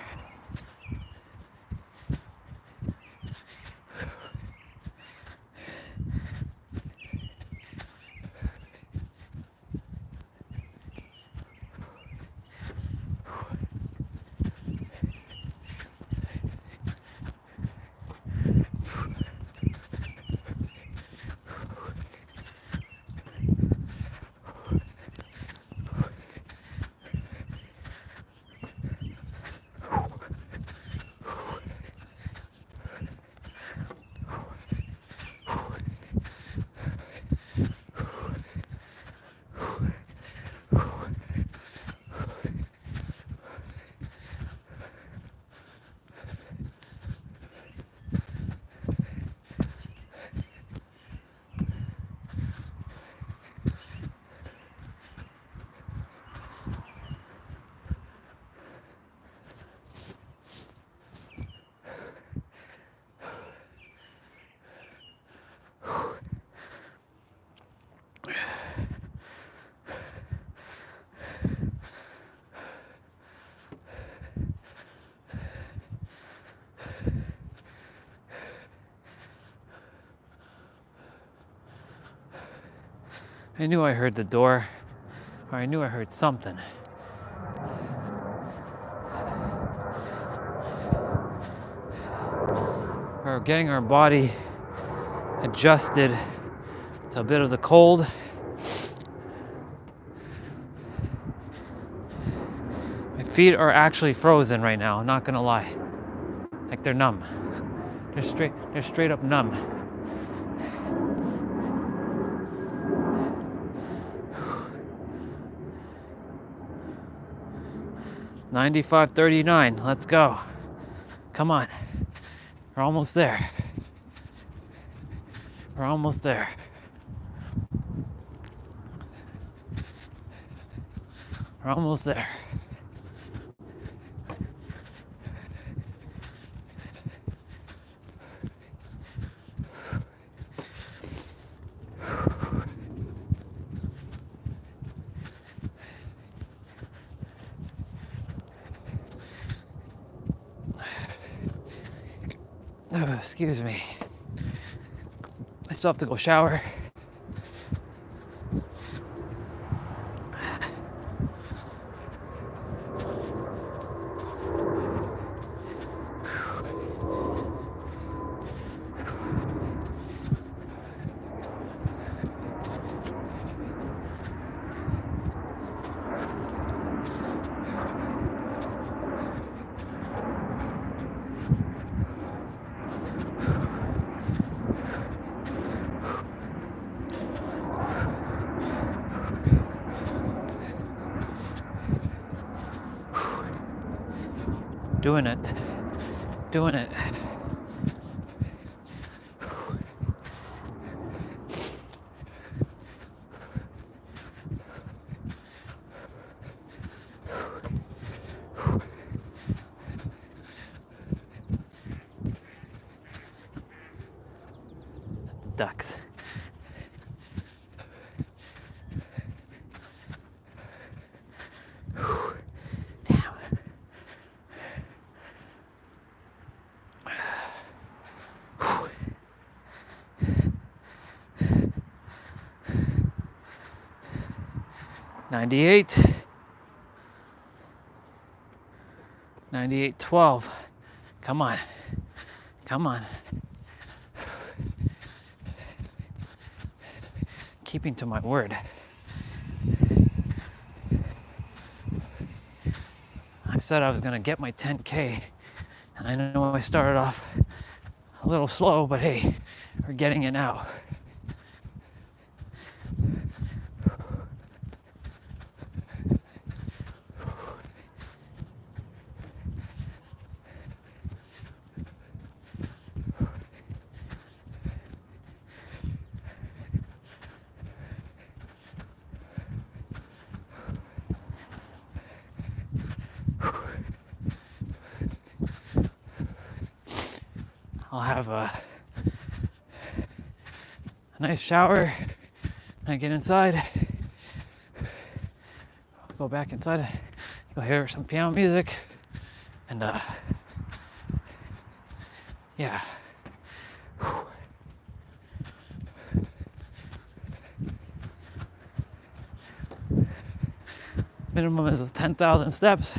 I knew I heard the door, or I knew I heard something. We're getting our body adjusted to a bit of the cold. My feet are actually frozen right now, I'm not gonna lie. Like they're numb. They're straight up numb. $95.39. Let's go. Come on. We're almost there. We're almost there. We're almost there. Oh, excuse me. I still have to go shower. Doing it. Doing it. Ducks. Damn. 98. 98.12. Come on. Come on. Keeping to my word. I said I was gonna get my 10K, and I know I started off A little slow, but hey, we're getting it now. I'll have a nice shower, and I get inside. I'll go back inside, you'll hear some piano music, and yeah. Minimum is 10,000 steps.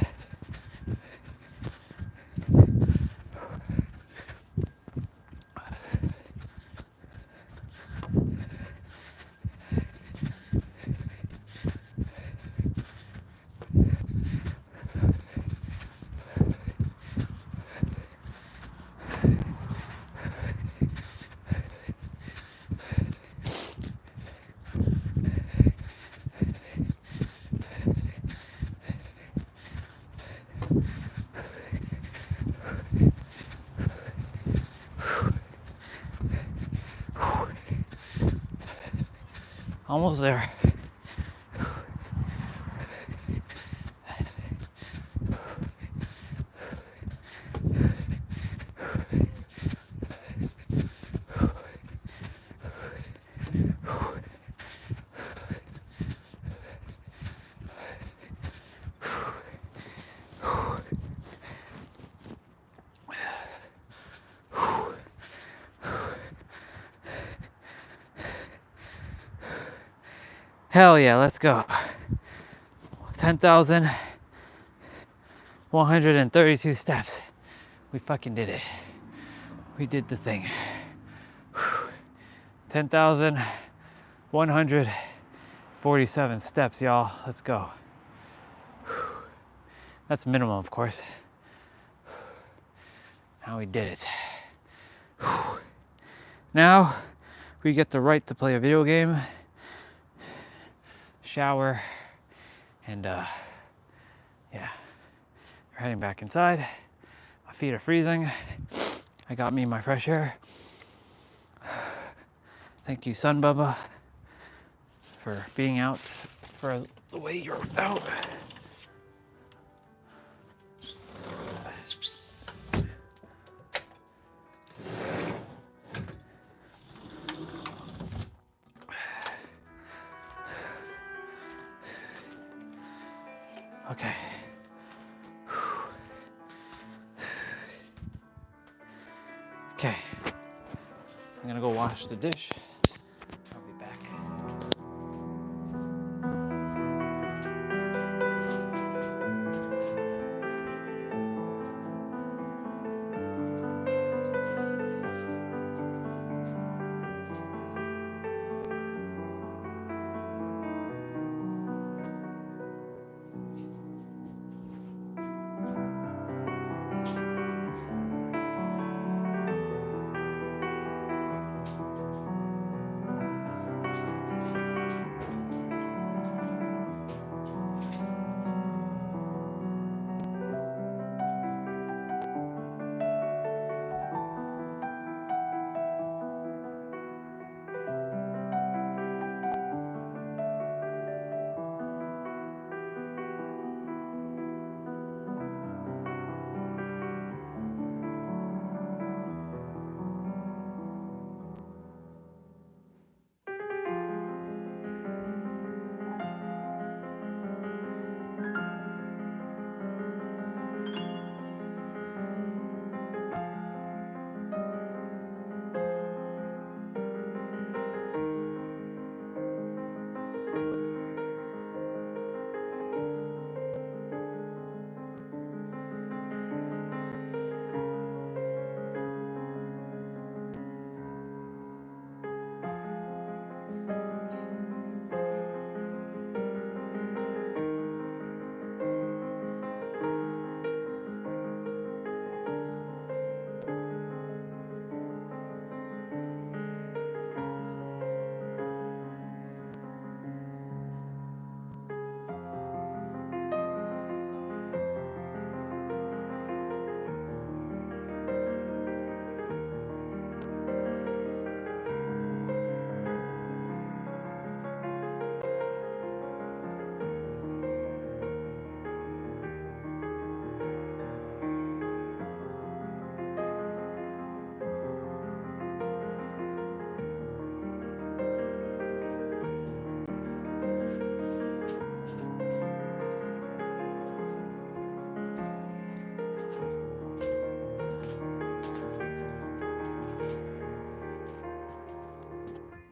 Almost there. Hell yeah, let's go. 10,132 steps. We fucking did it. We did the thing. 10,147 steps, y'all. Let's go. That's minimum, of course. Now we did it. Now we get the right to play a video game, shower, and yeah, we're heading back inside. My feet are freezing. I got me my fresh air. Thank you, Sun Bubba, for being out for the way you're out. Okay. Okay. I'm gonna go wash the dish. I'll be back.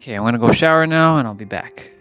Okay, I'm gonna go shower now and I'll be back.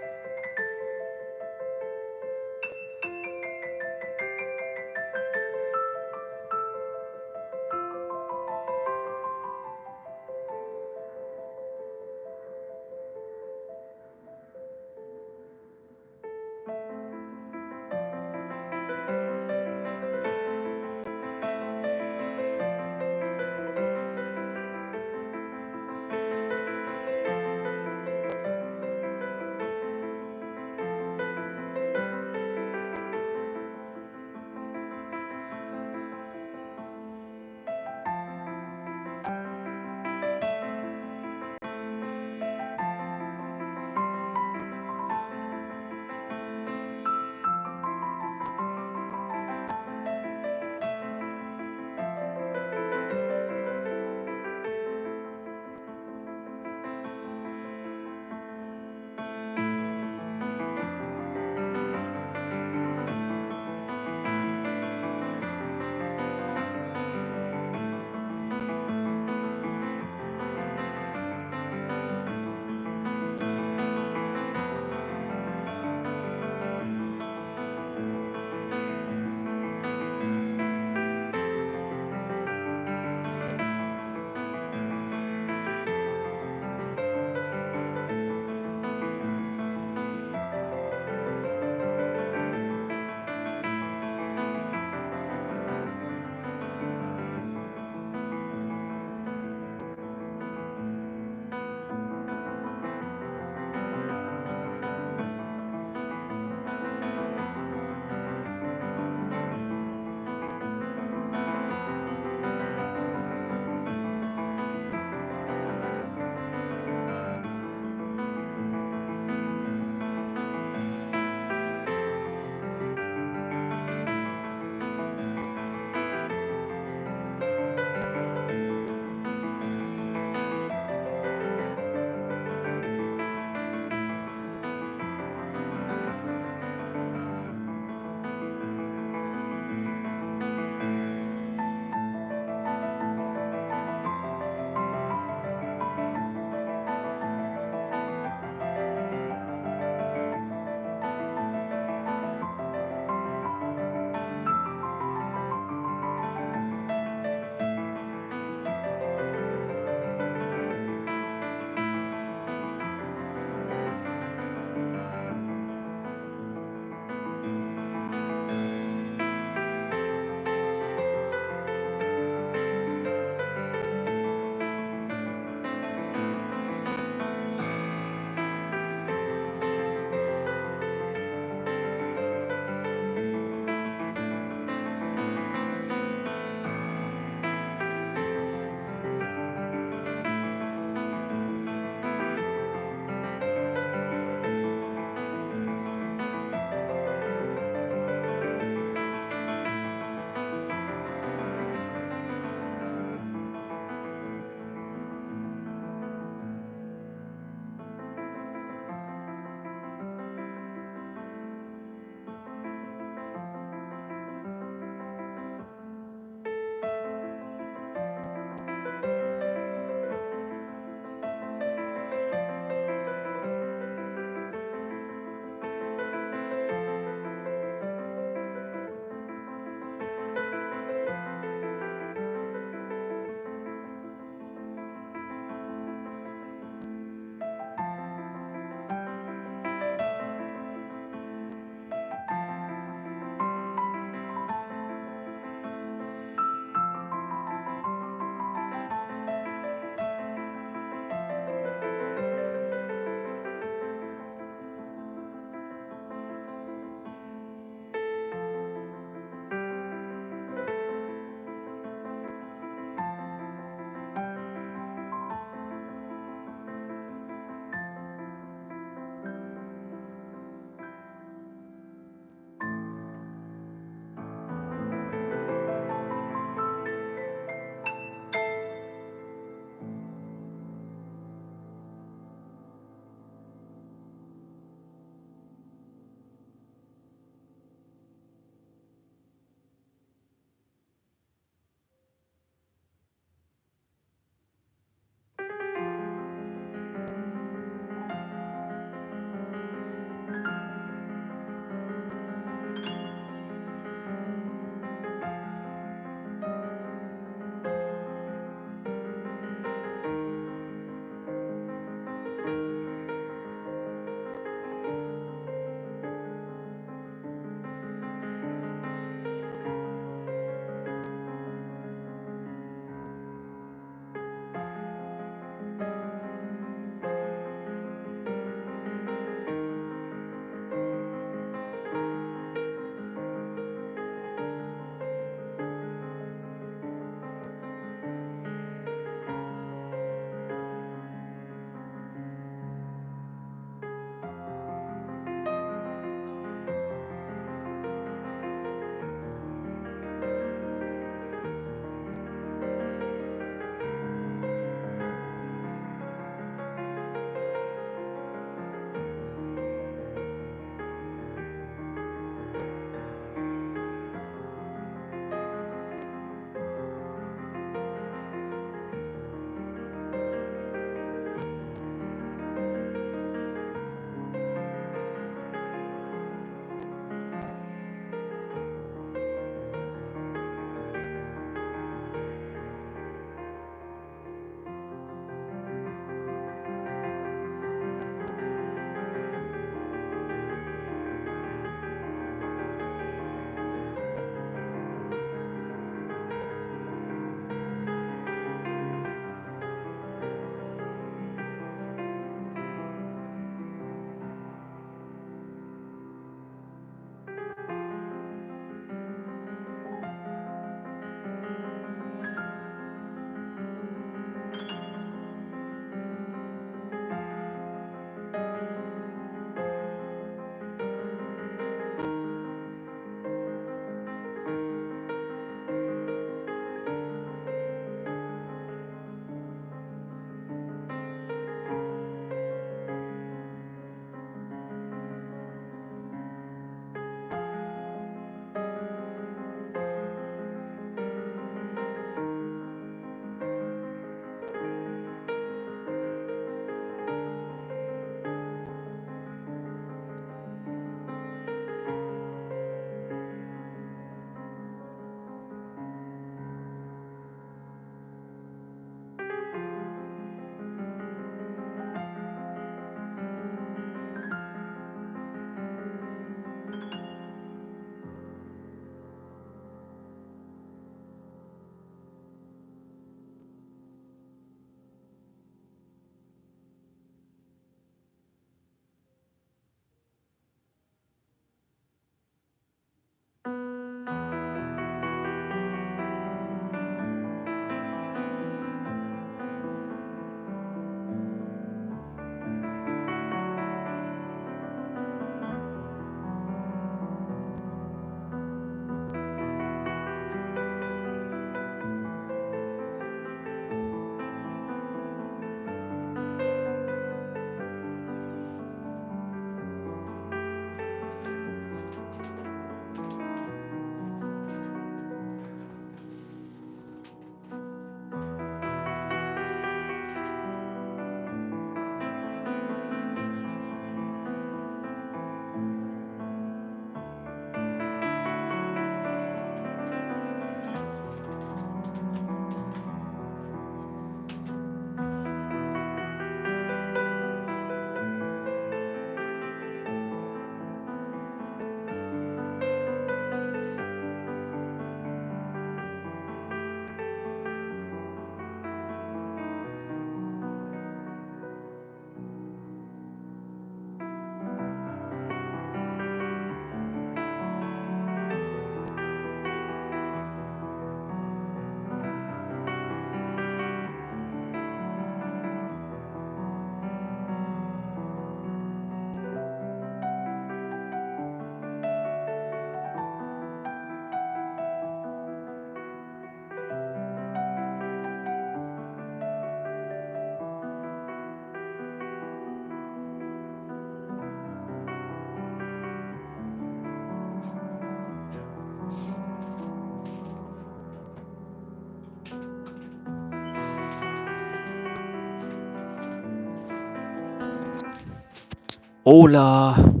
Hola.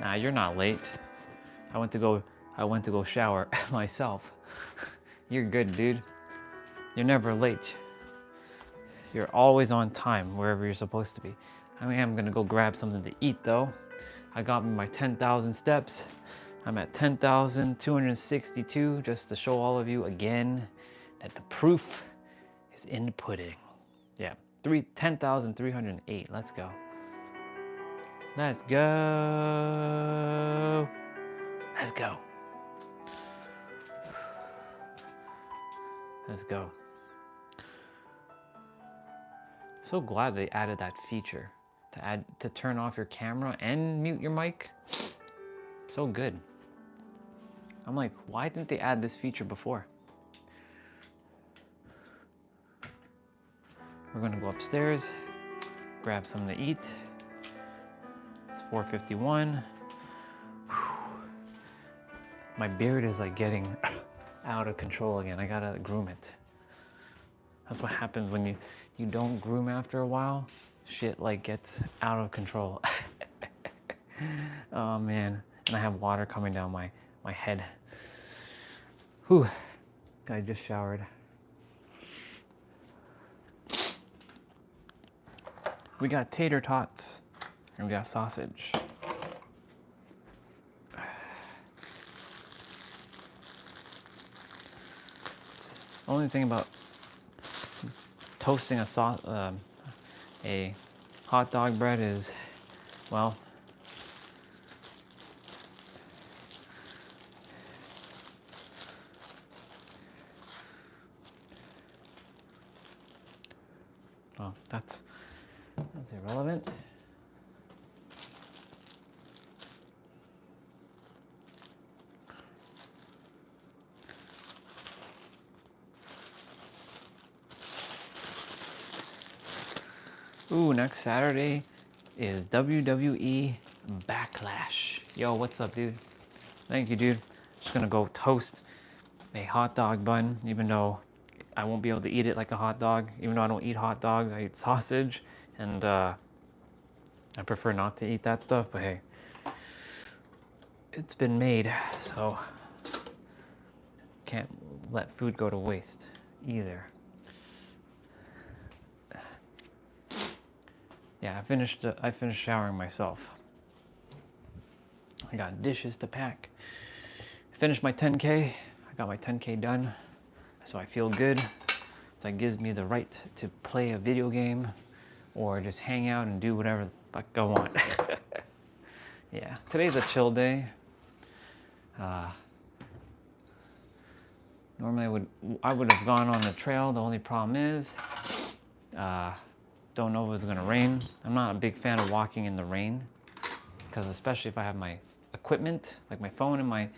Nah, you're not late. I went to go shower myself. You're good, dude. You're never late. You're always on time wherever you're supposed to be. I mean, I'm gonna go grab something to eat though. I got my 10,000 steps. I'm at 10,262 just to show all of you again that the proof is in the pudding. Yeah, 10,308. Let's go. Let's go. Let's go. Let's go. So glad they added that feature to turn off your camera and mute your mic. So good. I'm like, why didn't they add this feature before? We're gonna go upstairs, grab something to eat. It's 4:51. My beard is like getting out of control again. I gotta groom it. That's what happens when you don't groom after a while. Shit like gets out of control. Oh man. And I have water coming down my head. Whew. I just showered. We got tater tots and we got sausage. Only thing about toasting a hot dog bread is, well, that's irrelevant. Ooh, next Saturday is WWE Backlash. Yo, what's up, dude? Thank you, dude. Just gonna go toast a hot dog bun, even though I won't be able to eat it like a hot dog. Even though I don't eat hot dogs, I eat sausage, and I prefer not to eat that stuff, but hey, it's been made, so can't let food go to waste either. Yeah, I finished showering myself. I got dishes to pack. Finished my 10K. I got my 10K done, so I feel good. So that gives me the right to play a video game or just hang out and do whatever the fuck I want. Yeah, today's a chill day. Normally I would have gone on the trail. The only problem is, don't know if it's gonna rain. I'm not a big fan of walking in the rain, because especially if I have my equipment, like my phone and my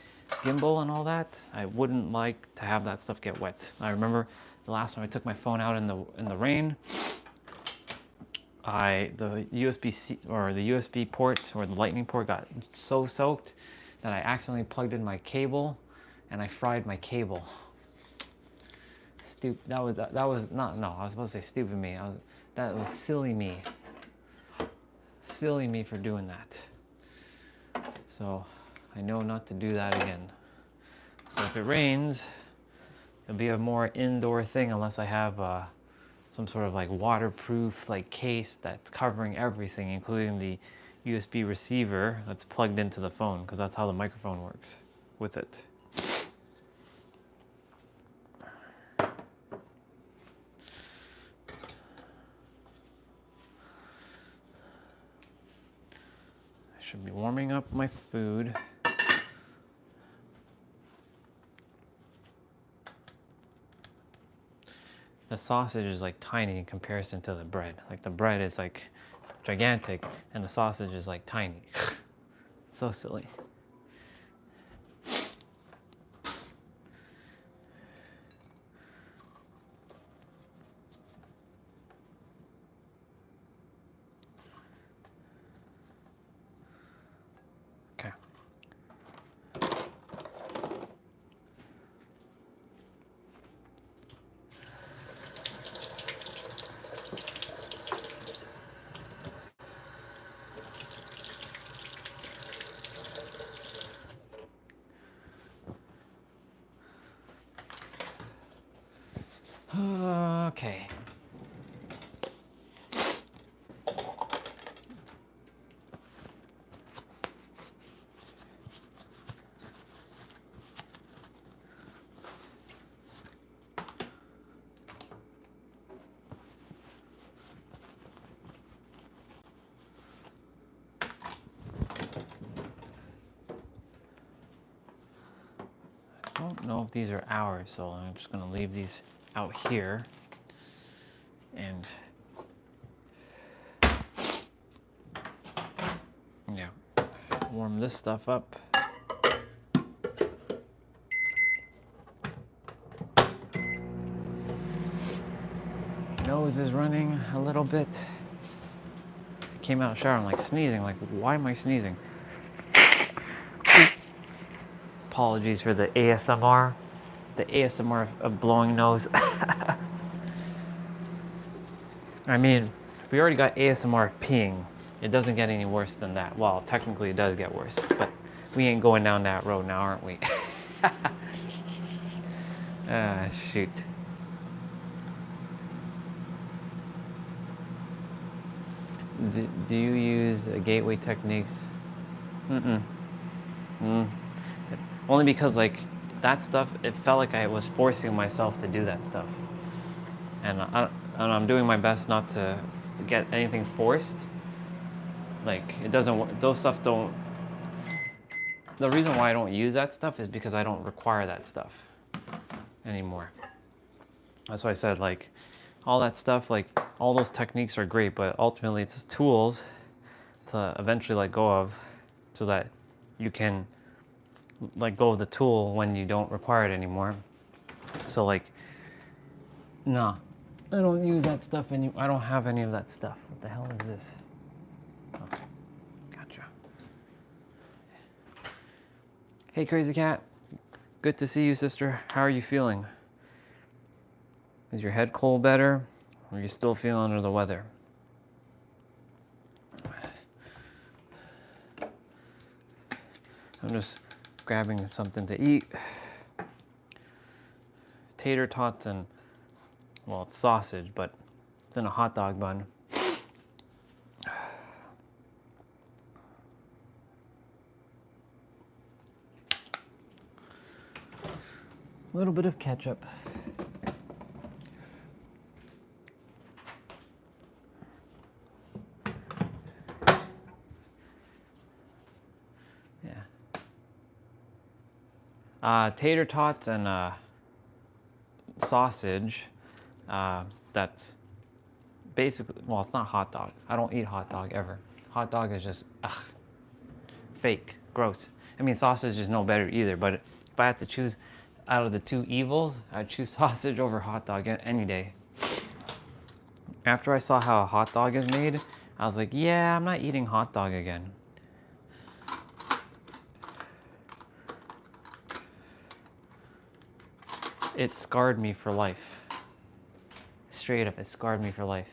gimbal and all that, I wouldn't like to have that stuff get wet. I remember the last time I took my phone out in the rain, the USB-C or the USB port or the lightning port got so soaked that I accidentally plugged in my cable and I fried my cable. That was not, no, I was supposed to say stupid me. That was silly me. Silly me for doing that. So I know not to do that again. So if it rains, it'll be a more indoor thing unless I have some sort of like waterproof like case that's covering everything, including the USB receiver that's plugged into the phone, because that's how the microphone works with it. Should be warming up my food. The sausage is like tiny in comparison to the bread. Like the bread is like gigantic and the sausage is like tiny. So silly. Okay. Okay. I don't know if these are ours, so I'm just gonna leave these out here. And yeah, warm this stuff up. Nose is running a little bit. I came out of the shower, I'm like sneezing, like why am I sneezing? Apologies for the ASMR. The ASMR of blowing nose. I mean, we already got ASMR of peeing. It doesn't get any worse than that. Well, technically it does get worse, but we ain't going down that road now, aren't we? Ah, shoot. Do you use gateway techniques? Only because like that stuff, it felt like I was forcing myself to do that stuff. And I'm doing my best not to get anything forced. Like it doesn't, those stuff don't, the reason why I don't use that stuff is because I don't require that stuff anymore. That's why I said like all that stuff, like all those techniques are great, but ultimately it's tools to eventually let go of so that you can let go of the tool when you don't require it anymore. So like, no, I don't use that stuff I don't have any of that stuff. What the hell is this? Okay, gotcha. Hey, Crazy Cat. Good to see you, sister. How are you feeling? Is your head cold better? Or are you still feeling under the weather? I'm just grabbing something to eat. Tater tots and, well, it's sausage, but it's in a hot dog bun. A little bit of ketchup. Yeah. Tater tots and sausage. That's basically, well, it's not hot dog. I don't eat hot dog ever. Hot dog is just, fake, gross. I mean, sausage is no better either, but if I had to choose out of the two evils, I'd choose sausage over hot dog any day. After I saw how a hot dog is made, I was like, yeah, I'm not eating hot dog again. It scarred me for life. Straight up, it scarred me for life.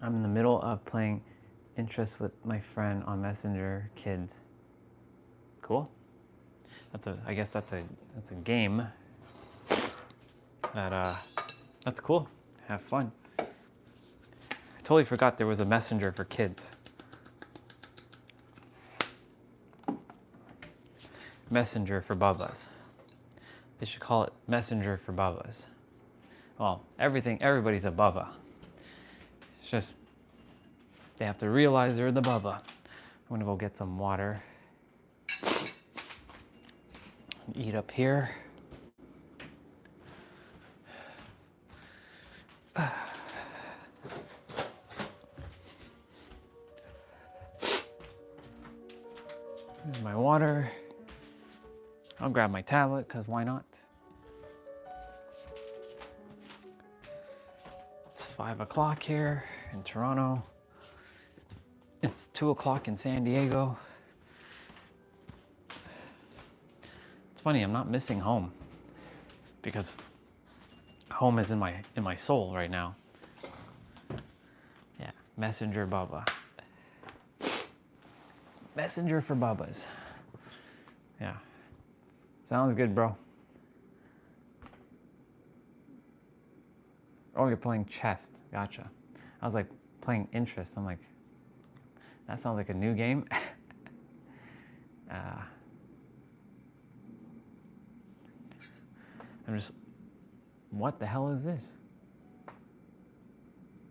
I'm in the middle of playing interest with my friend on Messenger Kids. Cool. I guess that's a game. That's cool. Have fun. I totally forgot there was a Messenger for kids. Messenger for Babas. They should call it Messenger for Babas. Well, everybody's a Baba. It's just, they have to realize they're the Baba. I'm gonna go get some water. Eat up here. Here's my water. I'll grab my tablet, because why not? It's 5 o'clock here in Toronto. It's 2 o'clock in San Diego. It's funny, I'm not missing home because home is in my soul right now. Yeah, Messenger Baba. Messenger for Babas. Yeah. Sounds good, bro. Oh, you're playing chess. Gotcha. I was like, playing interest. I'm like, that sounds like a new game. I'm just, what the hell is this?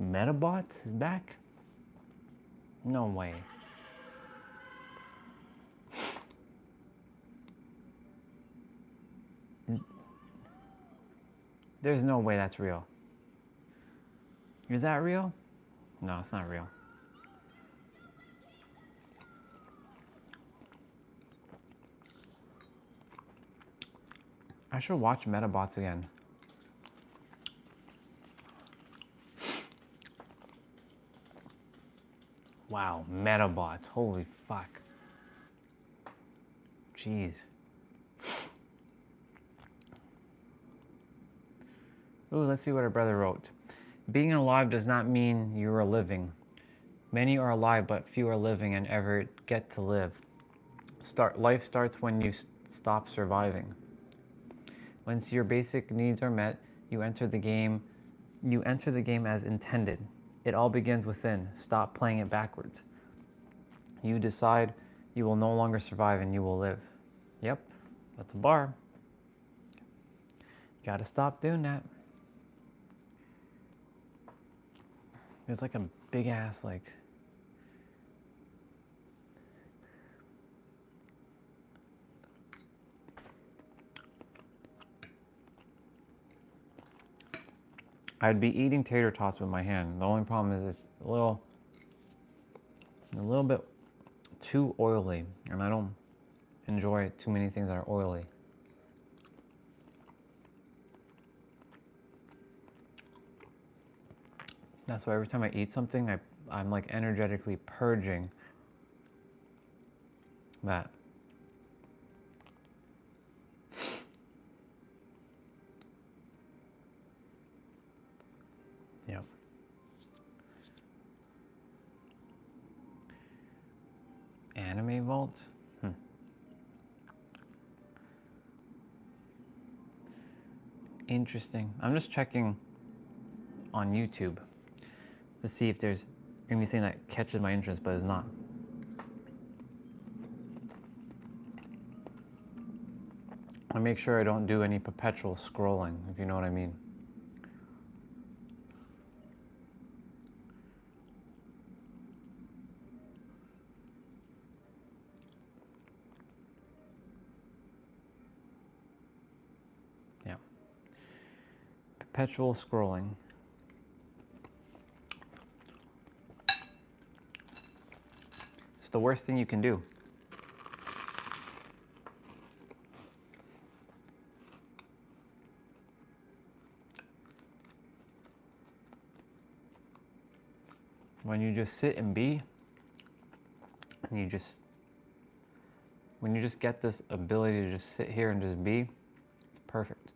Metabots is back? No way. There's no way that's real. Is that real? No, it's not real. I should watch Metabots again. Wow, Metabots. Holy fuck. Jeez. Ooh, let's see what our brother wrote. Being alive does not mean you are living. Many are alive, but few are living and ever get to live. Life starts when you stop surviving. Once your basic needs are met, you enter the game as intended. It all begins within. Stop playing it backwards. You decide you will no longer survive and you will live. Yep, that's a bar. You gotta stop doing that. There's like a big ass like I'd be eating tater tots with my hand. The only problem is it's a little bit too oily, and I don't enjoy too many things that are oily. That's why every time I eat something, I'm like energetically purging that. Yep. Anime Vault? Interesting. I'm just checking on YouTube to see if there's anything that catches my interest, but it's not. I make sure I don't do any perpetual scrolling, if you know what I mean. Yeah. Perpetual scrolling. It's the worst thing you can do. When you just sit and be, and when you just get this ability to just sit here and just be, it's perfect.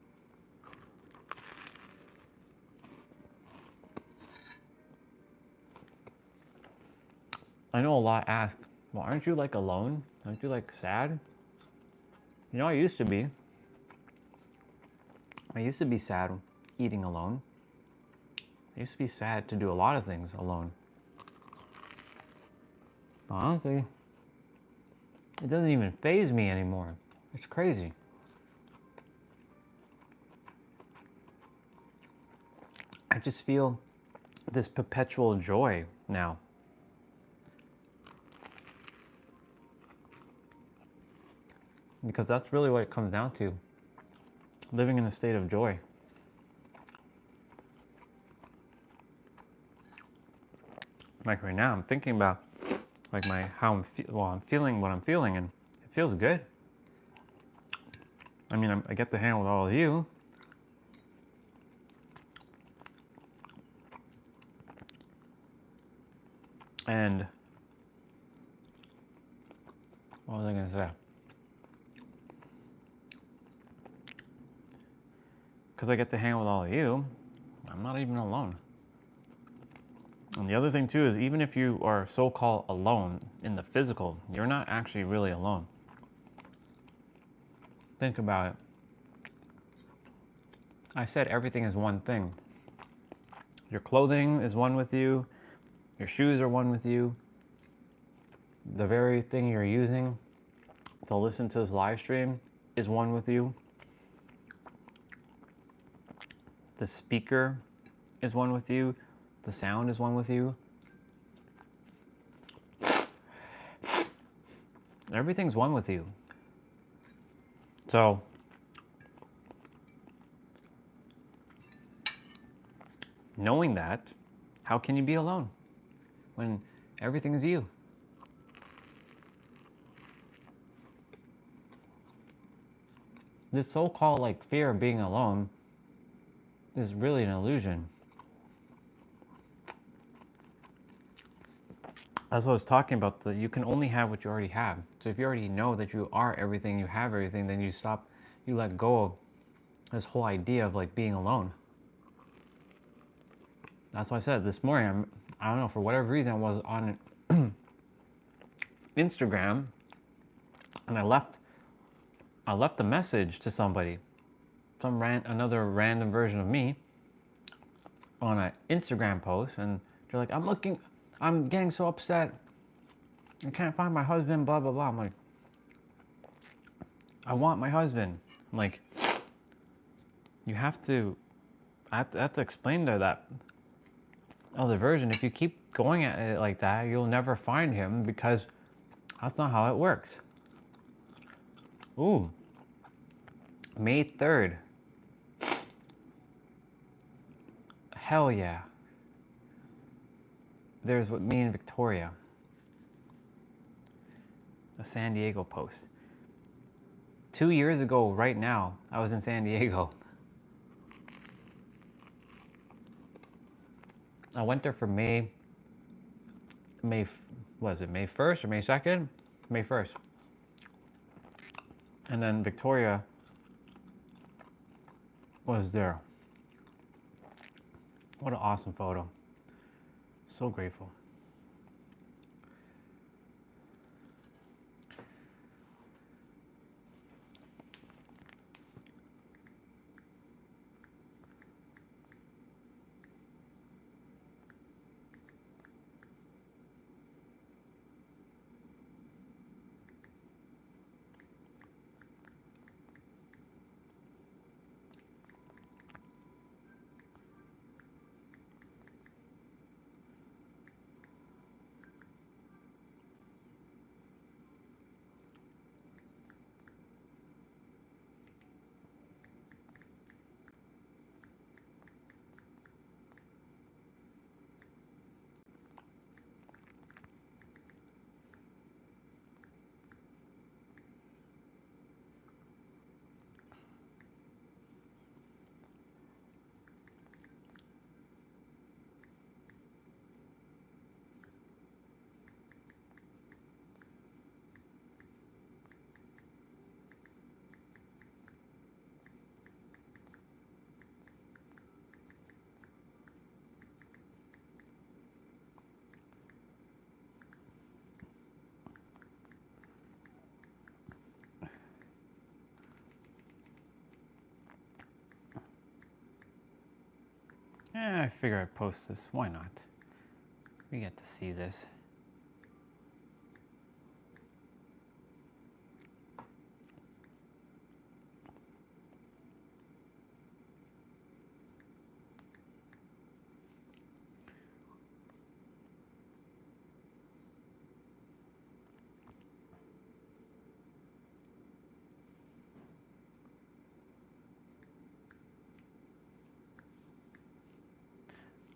I know a lot ask, well, aren't you like alone? Aren't you like sad? You know, I used to be. I used to be sad eating alone. I used to be sad to do a lot of things alone. But honestly, it doesn't even faze me anymore. It's crazy. I just feel this perpetual joy now. Because that's really what it comes down to. Living in a state of joy. Like right now, I'm thinking about like I'm feeling what I'm feeling, and it feels good. I mean, I get to hang out with all of you. And what was I gonna say? Because I get to hang out with all of you, I'm not even alone. And the other thing too is, even if you are so-called alone in the physical, you're not actually really alone. Think about it. I said everything is one thing. Your clothing is one with you. Your shoes are one with you. The very thing you're using to listen to this live stream is one with you. The speaker is one with you. The sound is one with you. Everything's one with you. So, knowing that, how can you be alone when everything is you? This so-called like fear of being alone is really an illusion. As I was talking about, you can only have what you already have. So if you already know that you are everything, you have everything, then you let go of this whole idea of like being alone. That's why I said this morning, I don't know, for whatever reason, I was on Instagram and I left a message to somebody, another random version of me on an Instagram post, and they're like, I'm getting so upset. I can't find my husband, blah, blah, blah. I'm like, I want my husband. I'm like, I have to explain to that other version, if you keep going at it like that, you'll never find him, because that's not how it works. Ooh, May 3rd. Hell yeah. There's me and Victoria. A San Diego post. 2 years ago, right now, I was in San Diego. I went there for was it May 1st or May 2nd? May 1st. And then Victoria was there. What an awesome photo. So grateful. I figure I'd post this. Why not? We get to see this.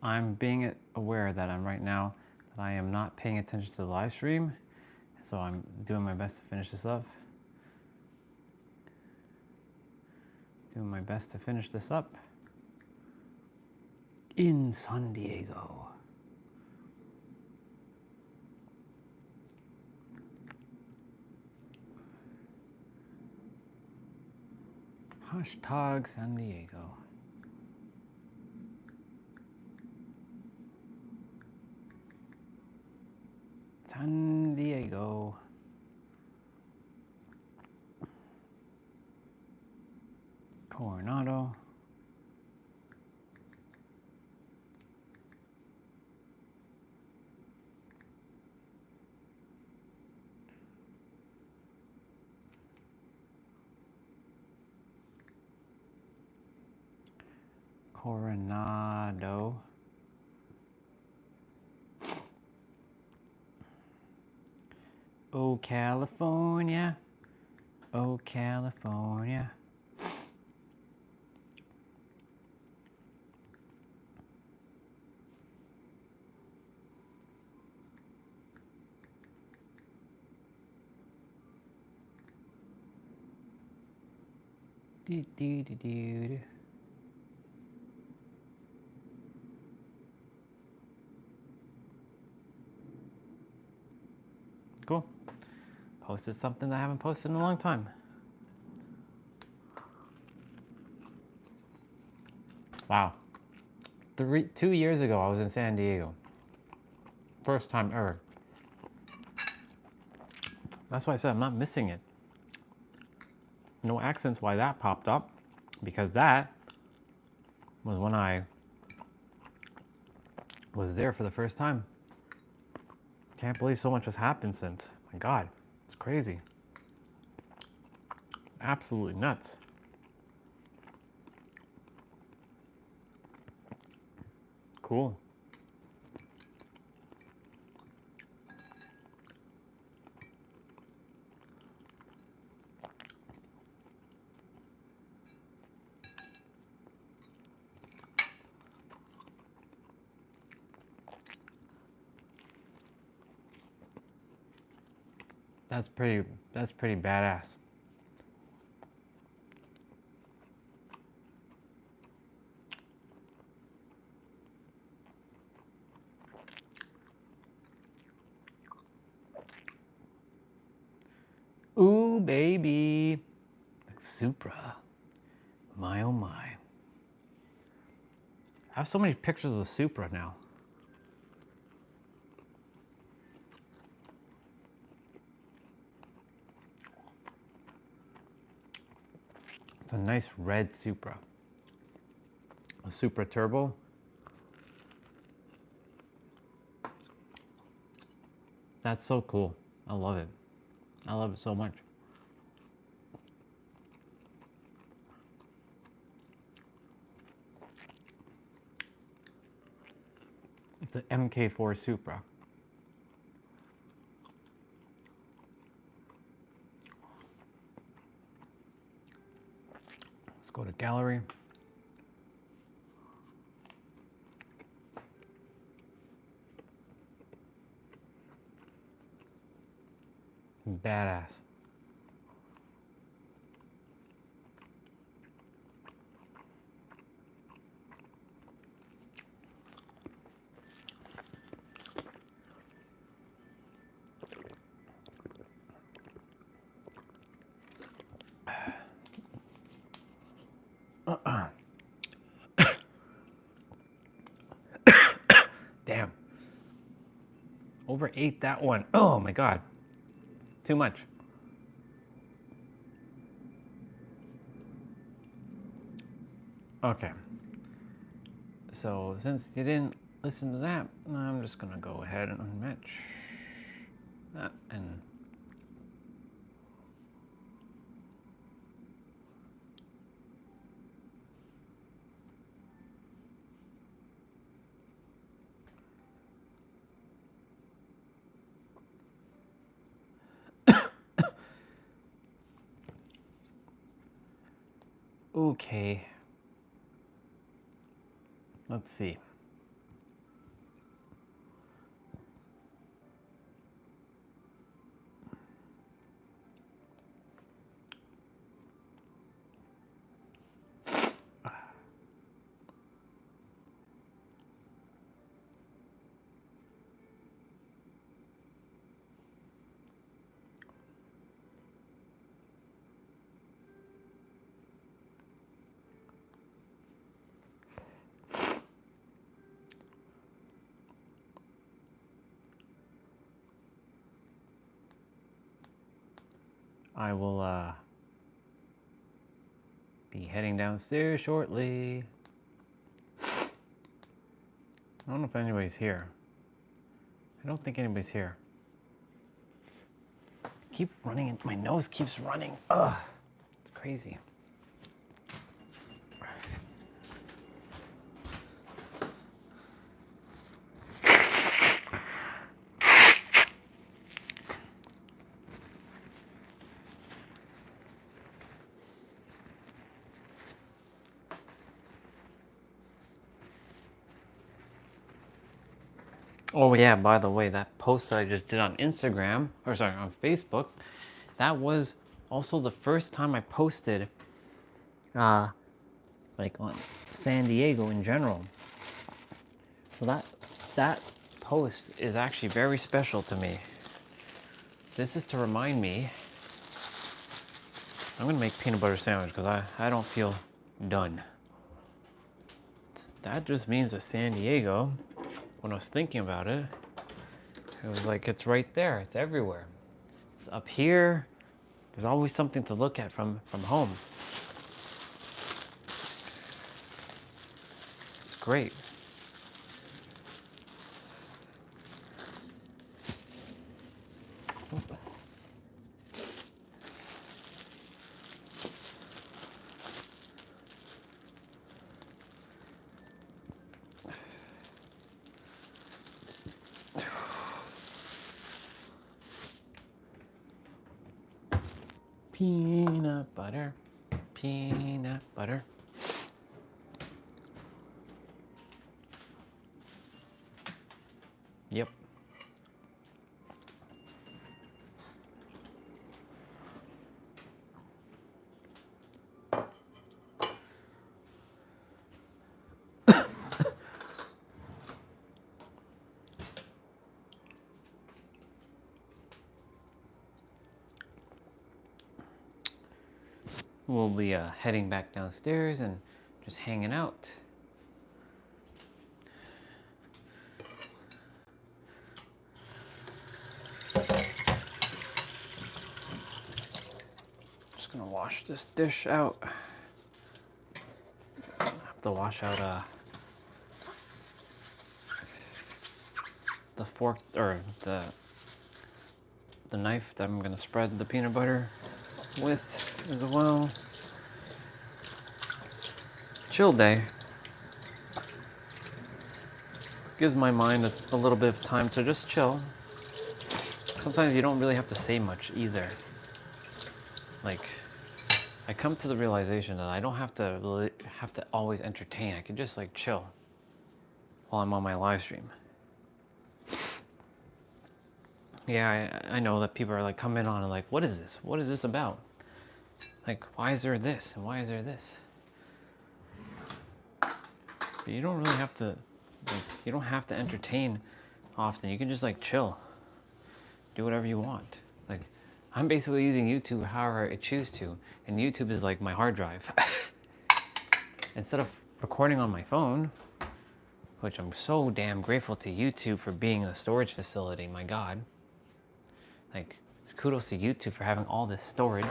I'm being aware that right now that I am not paying attention to the live stream, so I'm doing my best to finish this up. Doing my best to finish this up in San Diego. Hashtag San Diego. San Diego. Coronado. Coronado. Oh, California. Oh, California. Do, do, do, do, do. Cool. Posted something that I haven't posted in a long time. Wow. 2 years ago, I was in San Diego. First time ever. That's why I said I'm not missing it. No accents why that popped up, because that was when I was there for the first time. Can't believe so much has happened since. My God, it's crazy. Absolutely nuts. Cool. That's pretty badass. Ooh, baby. The Supra. My oh my. I have so many pictures of the Supra now. It's a nice red Supra. A Supra Turbo. That's so cool. I love it. I love it so much. It's an MK4 Supra. Let's go to gallery. Badass. Damn. Overate that one. Oh my God. Too much. Okay. So since you didn't listen to that, I'm just gonna go ahead and unmatch that and okay. Let's see. I will be heading downstairs shortly. I don't know if anybody's here. I don't think anybody's here. Keep running, my nose keeps running. Ugh, it's crazy. Oh yeah, by the way, that post that I just did on Instagram, or sorry, on Facebook, that was also the first time I posted, like on San Diego in general. So that post is actually very special to me. This is to remind me. I'm gonna make peanut butter sandwich because I don't feel done. That just means that San Diego, when I was thinking about it, it was like it's right there. It's everywhere. It's up here. There's always something to look at from home. It's great. Peanut butter, peanut butter. Yep. We'll be heading back downstairs and just hanging out. Just gonna wash this dish out. I have to wash out the fork or the knife that I'm gonna spread the peanut butter with as well. Chill day. Gives my mind a little bit of time to just chill. Sometimes you don't really have to say much either. Like, I come to the realization that I don't have to always entertain. I can just like chill while I'm on my live stream. Yeah, I know that people are like coming on and like, what is this? What is this about? Like, why is there this and why is there this? But you don't really have to, like, you don't have to entertain often. You can just like chill, do whatever you want. Like, I'm basically using YouTube however I choose to, and YouTube is like my hard drive. Instead of recording on my phone, which I'm so damn grateful to YouTube for being a storage facility, my God. Like, kudos to YouTube for having all this storage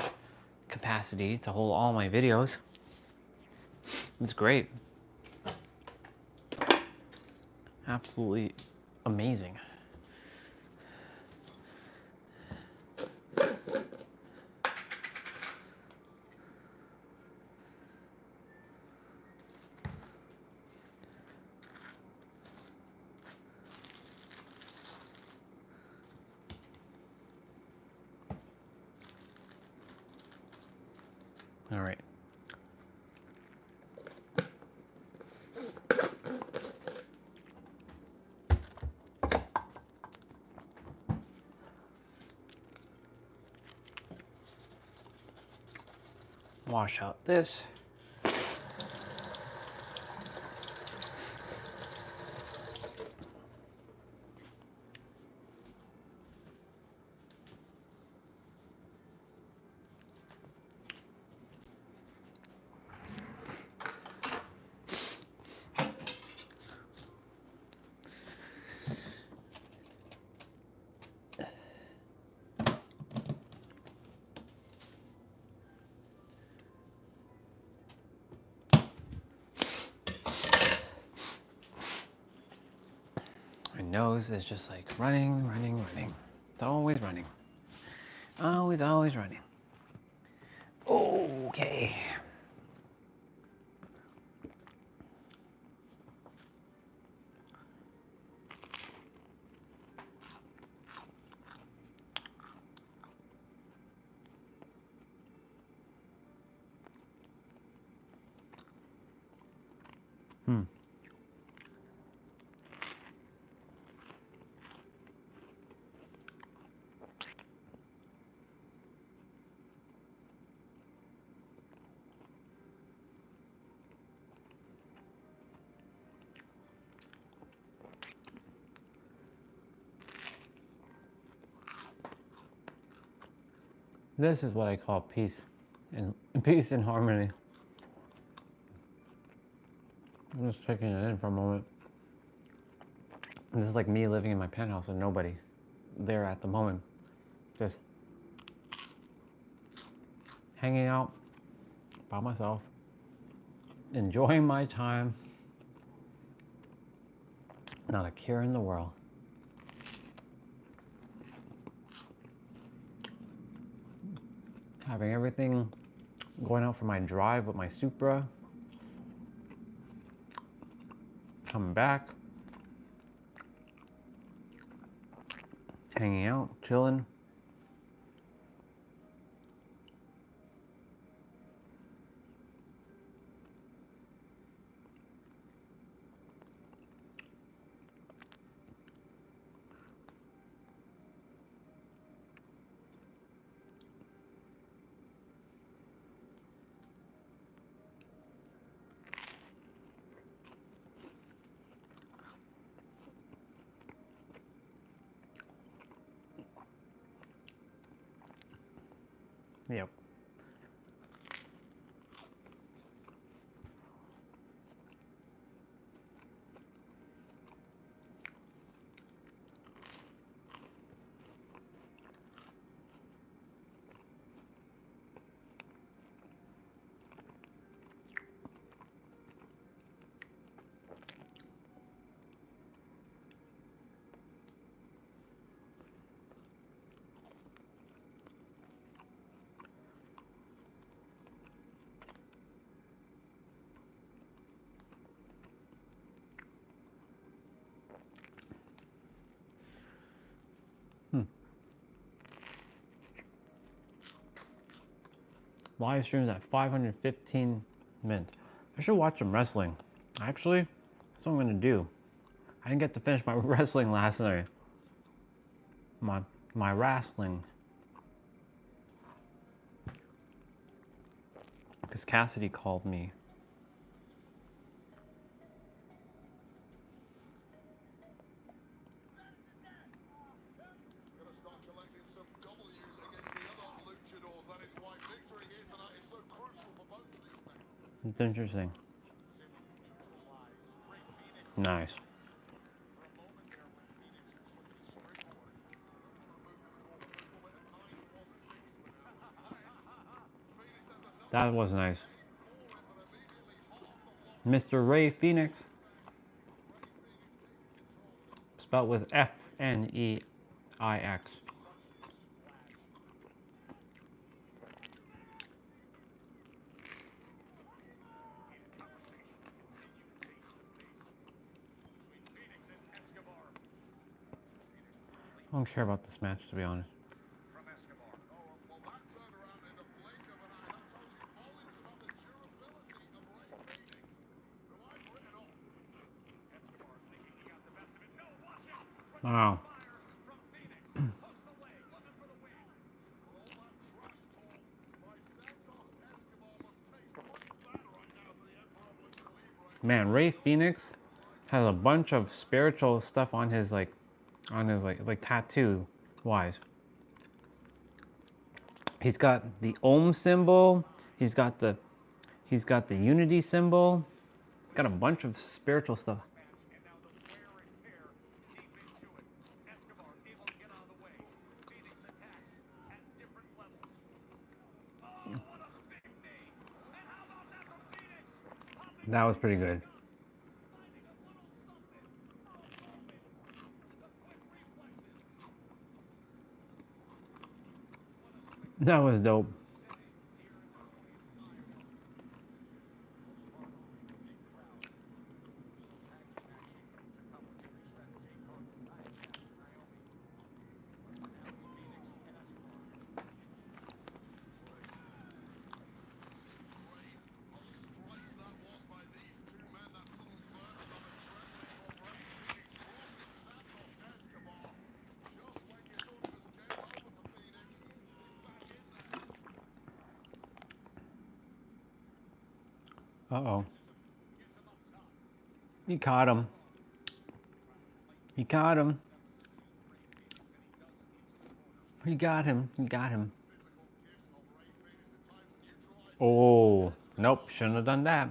capacity to hold all my videos. It's great. Absolutely amazing. All right. Wash out this. My nose is just like running, running, running. It's always running. Always, always running. Okay. This is what I call peace and peace and harmony. I'm just taking it in for a moment. This is like me living in my penthouse with nobody there at the moment. Just hanging out by myself, enjoying my time, not a care in the world. Having everything going out for my drive with my Supra, coming back, hanging out, chilling. Yep. Live streams at 515 minutes. I should watch some wrestling. Actually, that's what I'm gonna do. I didn't get to finish my wrestling last night. My wrestling. Because Cassidy called me.
Gonna start collecting some W's against the other luchadors. That is why victory here tonight is so crucial for both of these men.
It's interesting. Nice. That was nice. Mr. Ray Phoenix. Spelled with F-N-E-I-X. I don't care about this match, to be honest. Wow. Man, Ray Phoenix has a bunch of spiritual stuff on his like tattoo wise. He's got the Om symbol, he's got the unity symbol. He's got a bunch of spiritual stuff. That was pretty good. That was dope. Uh-oh. He caught him. He caught him. He got him. He got him. Nope, shouldn't have done that.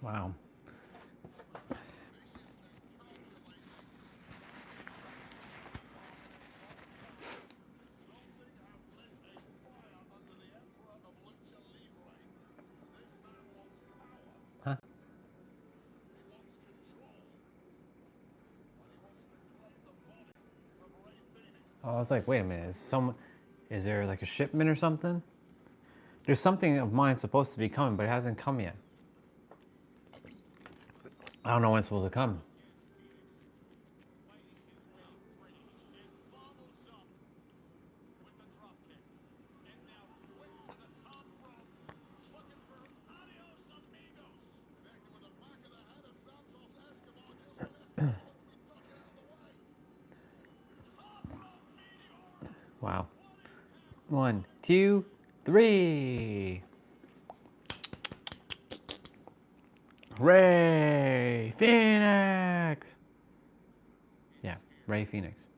Wow. Huh? Oh, I was like, wait a minute, is there like a shipment or something? There's something of mine supposed to be coming, but it hasn't come yet. I don't know when it's supposed to come. Wow. 1, 2, 3. Ray Phoenix. Yeah, Ray Phoenix.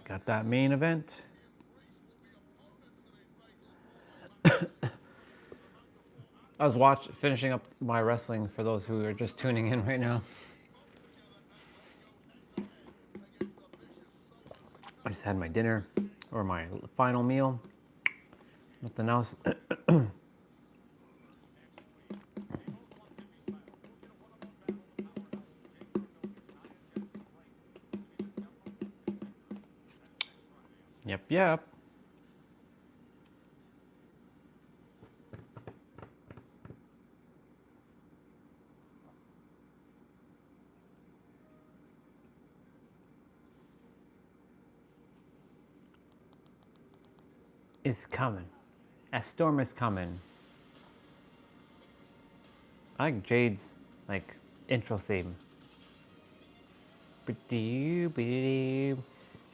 Got that main event. I was finishing up my wrestling for those who are just tuning in right now. I just had my dinner, or my final meal. Nothing else. Yep. It's coming. A storm is coming. I like Jade's like intro theme.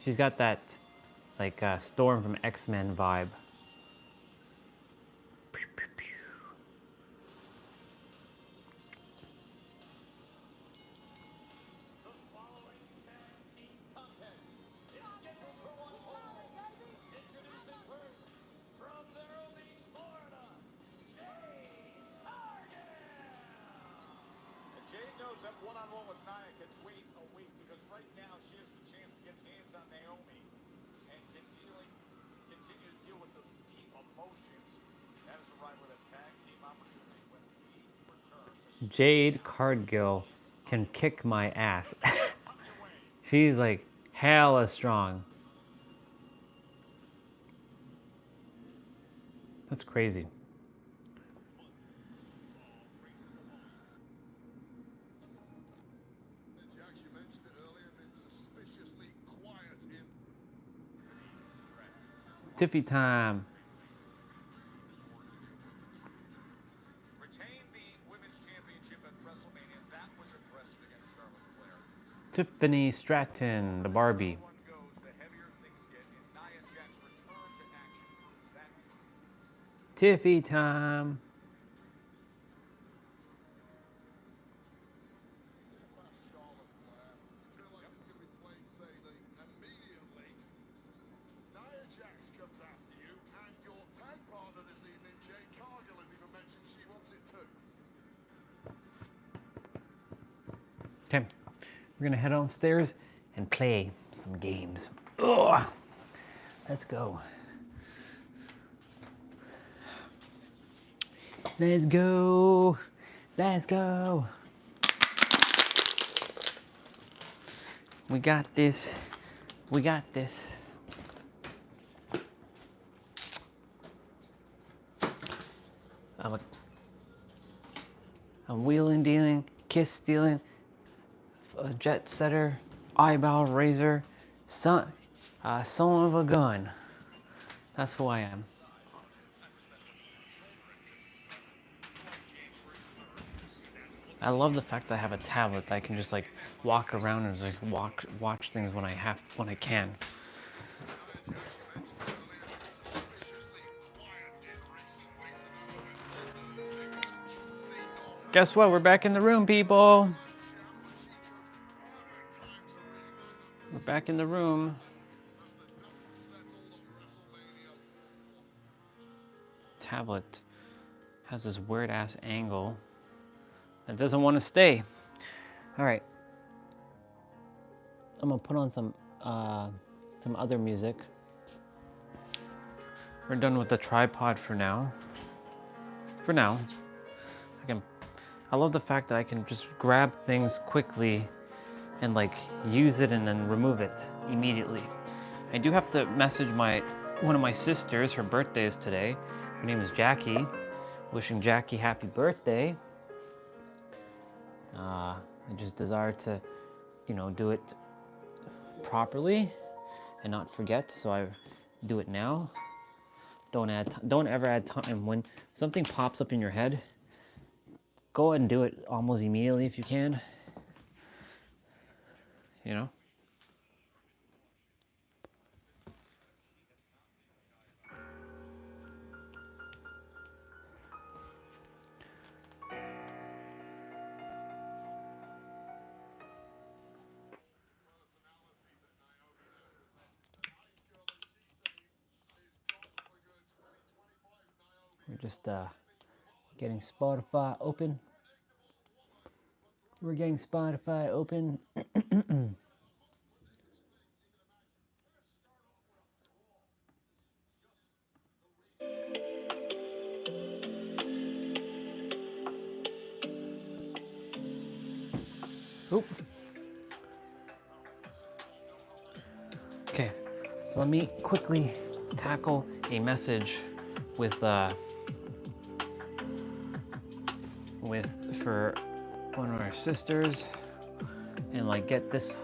She's got that like Storm from X-Men vibe.
Jade knows that one-on-one with Nia can wait a week because right now she has the chance to get hands on Naomi and continue to deal with the deep emotions that is arrived with a tag team opportunity when we return.
Jade Cargill can kick my ass. She's like hella strong. That's crazy.
Jack, you mentioned it earlier, been suspiciously quiet in.
Tiffy time.
Retained the women's championship at WrestleMania. That was impressive against Charlotte Flair.
Tiffany Stratton, the Barbie.
One goes, the heavier things get, and Nia Jax's return to action proves that.
Tiffy time.
Charlotte Flair. Feel like it's going to be plain sailing immediately. Nia Jax comes after you, and your tag partner this evening, Jade Cargill, has even mentioned she wants it too.
Okay, we're gonna head downstairs and play some games. Ugh. Let's go. Let's go. Let's go. We got this. We got this. I'm wheeling, dealing, kiss stealing, a jet setter, eyebrow raiser, Son of a gun. That's who I am. I love the fact that I have a tablet that I can just like walk around and like watch things when I can. Guess what? We're back in the room, people. We're back in the room. Tablet has this weird ass angle that doesn't want to stay. All right. I'm gonna put on some other music. We're done with the tripod for now. For now, I love the fact that I can just grab things quickly and like use it and then remove it immediately. I do have to message one of my sisters. Her birthday is today. Her name is Jackie. Wishing Jackie happy birthday. I just desire to, do it properly and not forget. So I do it now. Don't ever add time. When something pops up in your head, go ahead and do it almost immediately if you can. We're just getting Spotify open. We're getting Spotify open. Oop. Okay, so let me quickly tackle a message for one of our sisters and like get this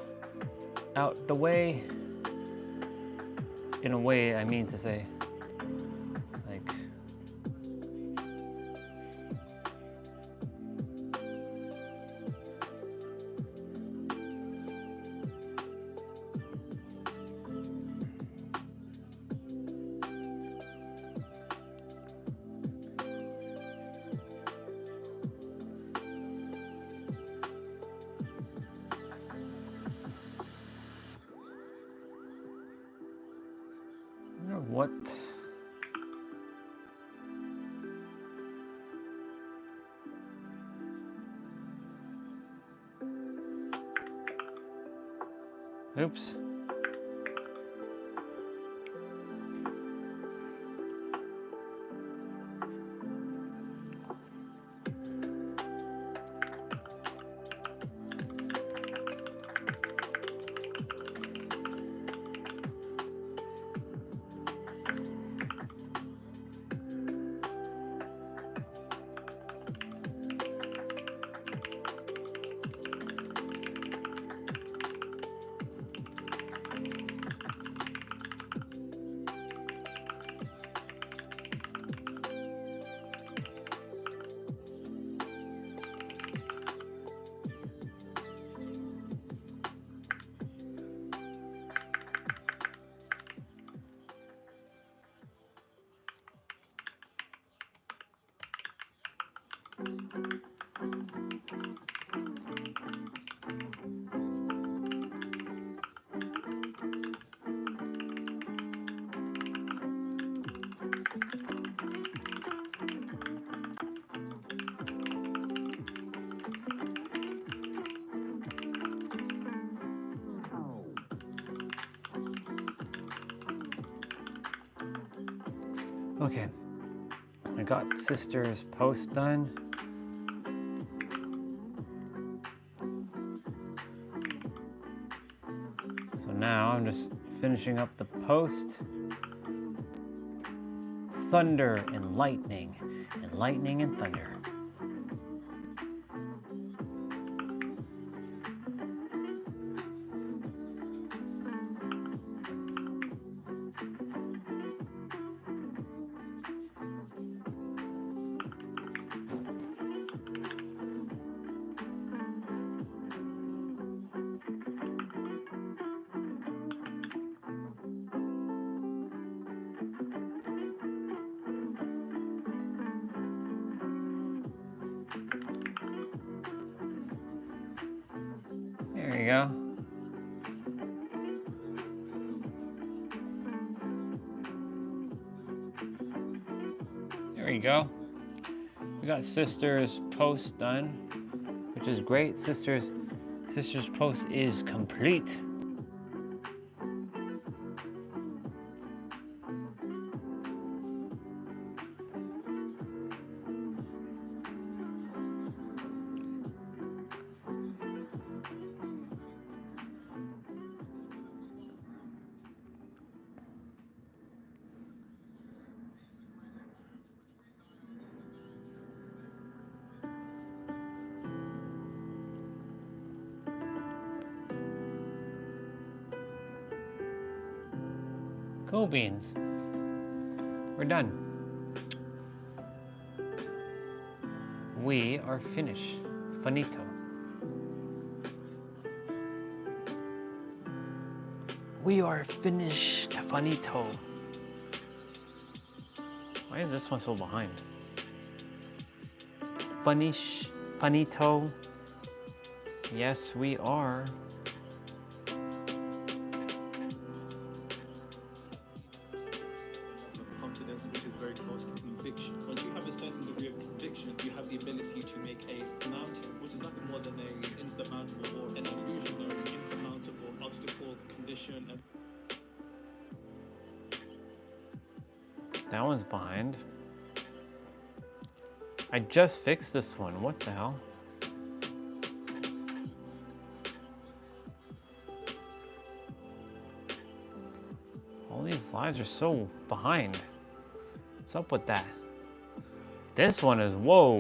out the way. In a way, I mean to say, like, what? Oops. Okay, I got sister's post done. So now I'm just finishing up the post. Thunder and lightning and thunder. you go. There we go. We got sister's post done, which is great. Sister's post is complete. Cool beans. We're done. We are finished. Finito. We are finished. Finito. Why is this one so behind? Finish. Finito. Yes, we are.
Confidence, which is very close to conviction. Once you have a certain degree of conviction, you have the ability to make a mountain, which is nothing more than an insurmountable or an illusionary, insurmountable obstacle, condition. And
That one's behind. I just fixed this one. What the hell? All these lives are so behind. What's up with that? This one is, whoa.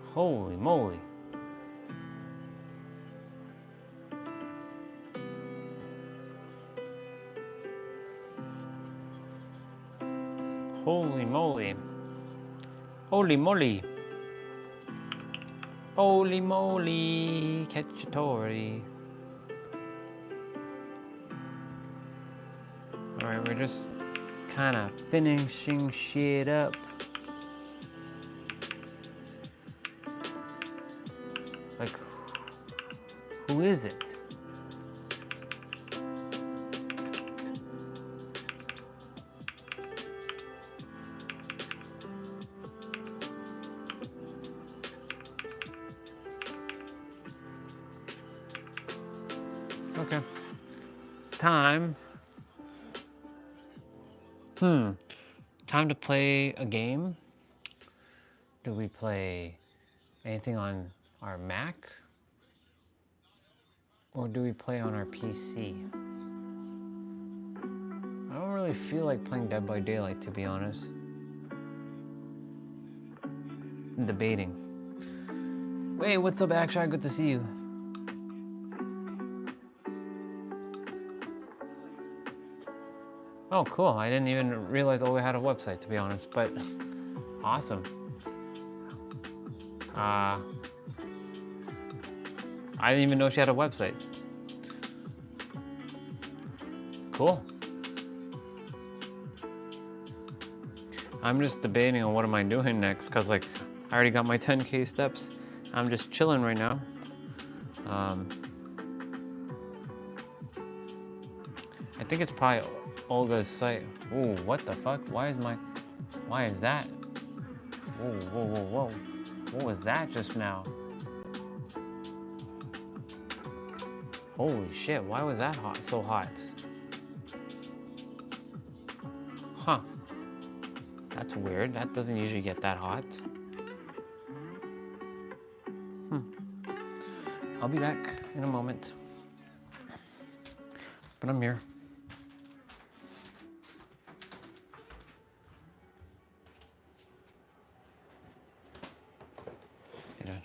Holy moly. Holy moly. Holy moly. Holy moly. Cacciatore. Alright, we're just kind of finishing shit up. Like, who is it? Okay. Time. Time to play a game. Do we play anything on our Mac? Or do we play on our PC? I don't really feel like playing Dead by Daylight, to be honest. I'm debating. Wait, what's up, Akshay? Good to see you. Oh, cool. I didn't even realize Olga had a website, to be honest, but awesome. I didn't even know she had a website. Cool. I'm just debating on what am I doing next, because like I already got my 10K steps. I'm just chilling right now. I think it's probably Olga's site. Ooh, what the fuck? Why is that? Whoa, whoa, whoa, whoa. What was that just now? Holy shit, why was that hot? So hot? Huh. That's weird. That doesn't usually get that hot. I'll be back in a moment. But I'm here. Hey, Dad.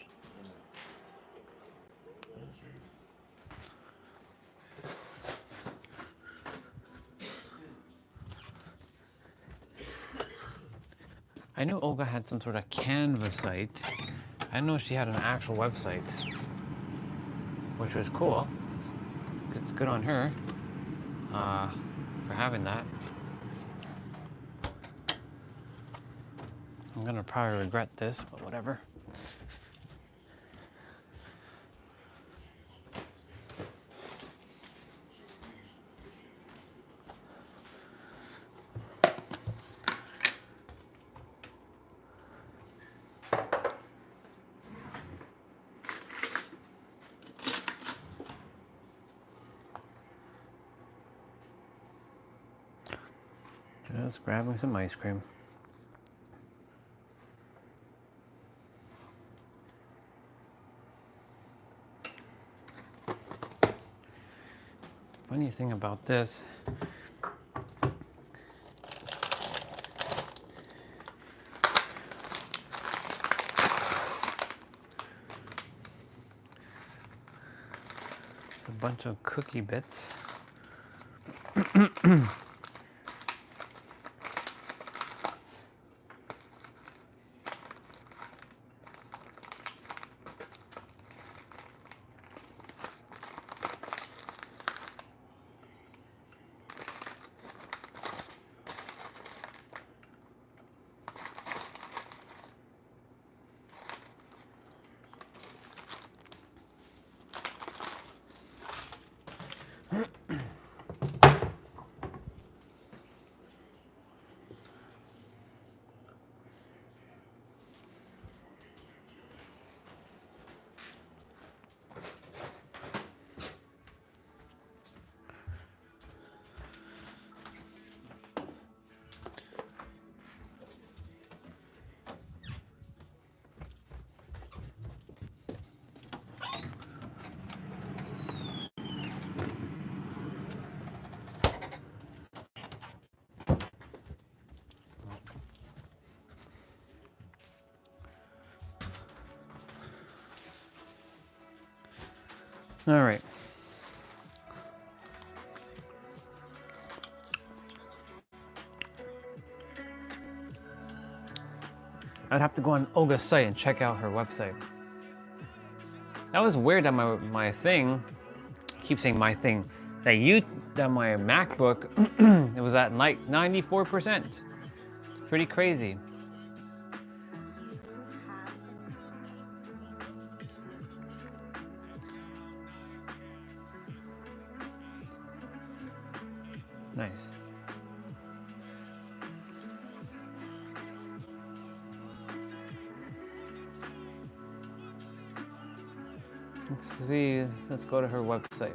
I knew Olga had some sort of Canva site. I didn't know she had an actual website, which was cool. It's good on her for having that. I'm gonna probably regret this, but whatever. Just grabbing some ice cream. Funny thing about this, it's a bunch of cookie bits. All right. I'd have to go on Olga's site and check out her website. That was weird that my thing, I keep saying my thing, that my MacBook, it was at like 94%. Pretty crazy. Nice. Let's see, let's go to her website.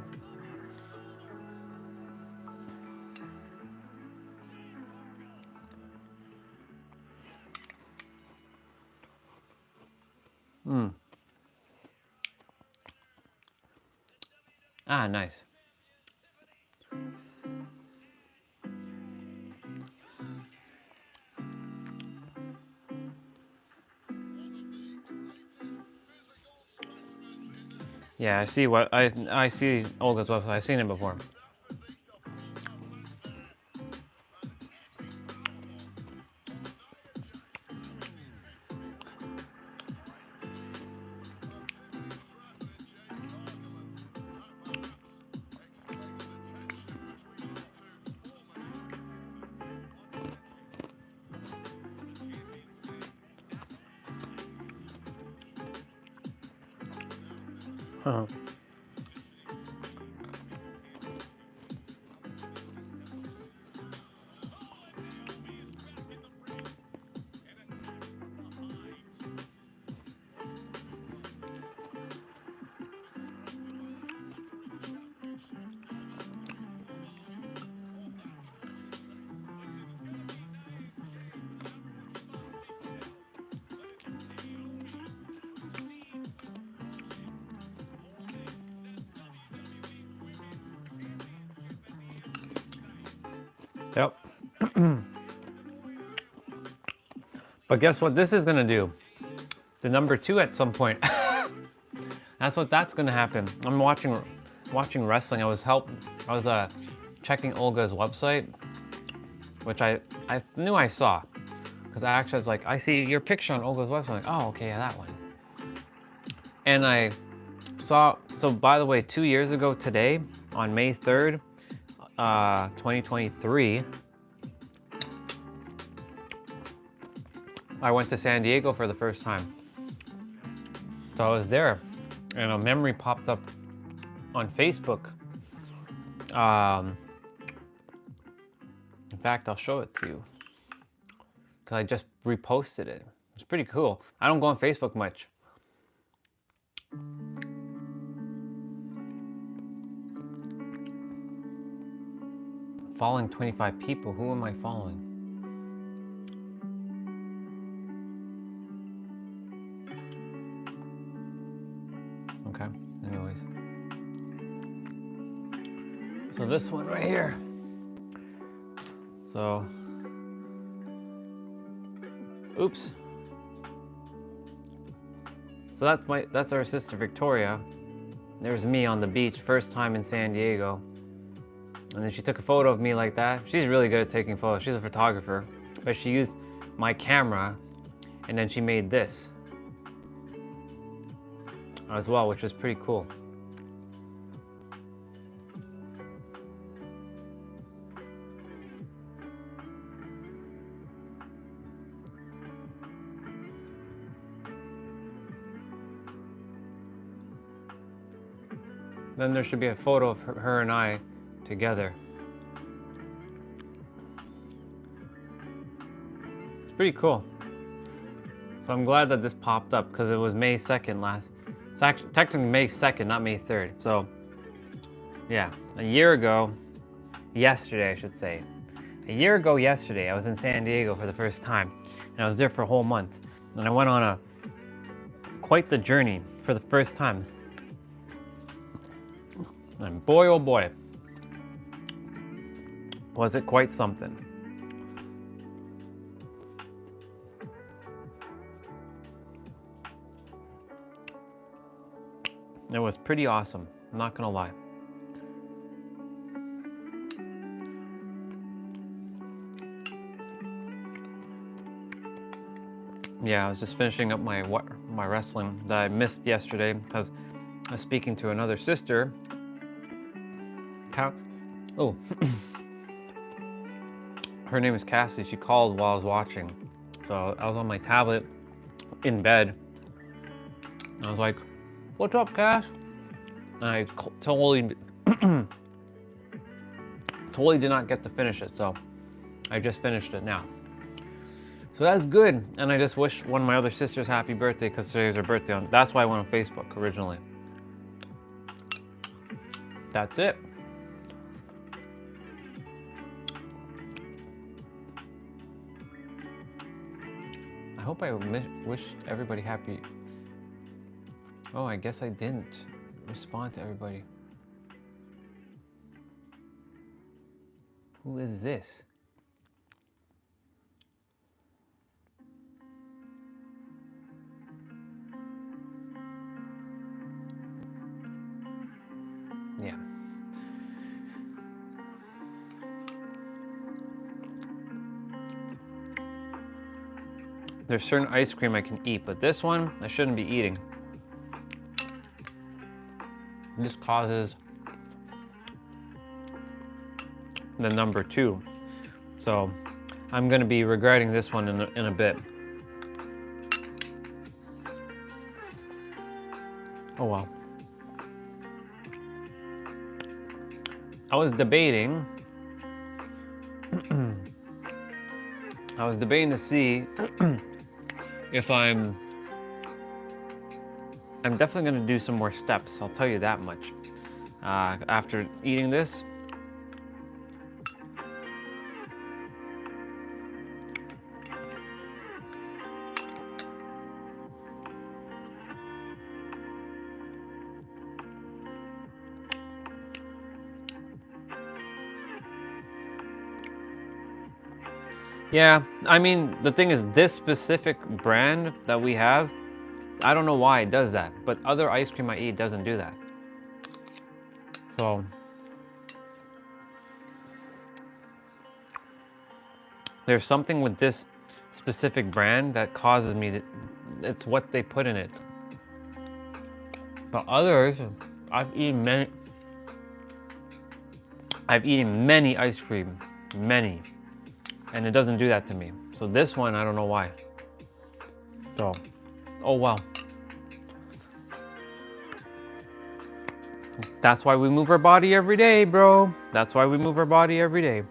Ah, nice. Yeah, I see what I see Olga's website. I've seen it before. Huh. Yep. But guess what this is gonna do? The number 2 at some point. That's what that's gonna happen. I'm watching wrestling. I was checking Olga's website, which I knew I saw, because I actually was like, I see your picture on Olga's website. I'm like, oh, okay, yeah, that one. And I saw. So by the way, 2 years ago today, on May 3rd, 2023. I went to San Diego for the first time. So I was there, and a memory popped up on Facebook. In fact, I'll show it to you, because I just reposted it. It's pretty cool. I don't go on Facebook much. Following 25 people. Who am I following? Okay, anyways. So this one right here. So, oops. So that's our sister Victoria. There's me on the beach, first time in San Diego. And then she took a photo of me like that. She's really good at taking photos. She's a photographer. But she used my camera and then she made this as well, which was pretty cool. Then there should be a photo of her and I together. It's pretty cool. So I'm glad that this popped up because it was May 2nd last. It's actually technically May 2nd, not May 3rd. So yeah, a year ago, yesterday I should say. A year ago yesterday, I was in San Diego for the first time. And I was there for a whole month. And I went on quite the journey for the first time. And boy, oh boy, was it quite something. It was pretty awesome, I'm not gonna lie. Yeah, I was just finishing up my wrestling that I missed yesterday because I was speaking to another sister. Oh, her name is Cassie. She called while I was watching. So I was on my tablet in bed. And I was like, "What's up, Cass?" And I totally did not get to finish it. So I just finished it now. So that's good. And I just wish one of my other sisters happy birthday because today is her birthday. That's why I went on Facebook originally. That's it. I hope I wish everybody happy. Oh, I guess I didn't respond to everybody. Who is this? Yeah. There's certain ice cream I can eat, but this one I shouldn't be eating. This causes the number 2. So I'm gonna be regretting this one in a bit. Oh well. I was debating to see if I'm definitely gonna do some more steps, I'll tell you that much. After eating this. Yeah, I mean, the thing is, this specific brand that we have, I don't know why it does that, but other ice cream I eat doesn't do that. So, there's something with this specific brand that causes me to, it's what they put in it. But others, I've eaten many ice cream, many. And it doesn't do that to me. So this one, I don't know why. So, oh well. That's why we move our body every day, bro. That's why we move our body every day.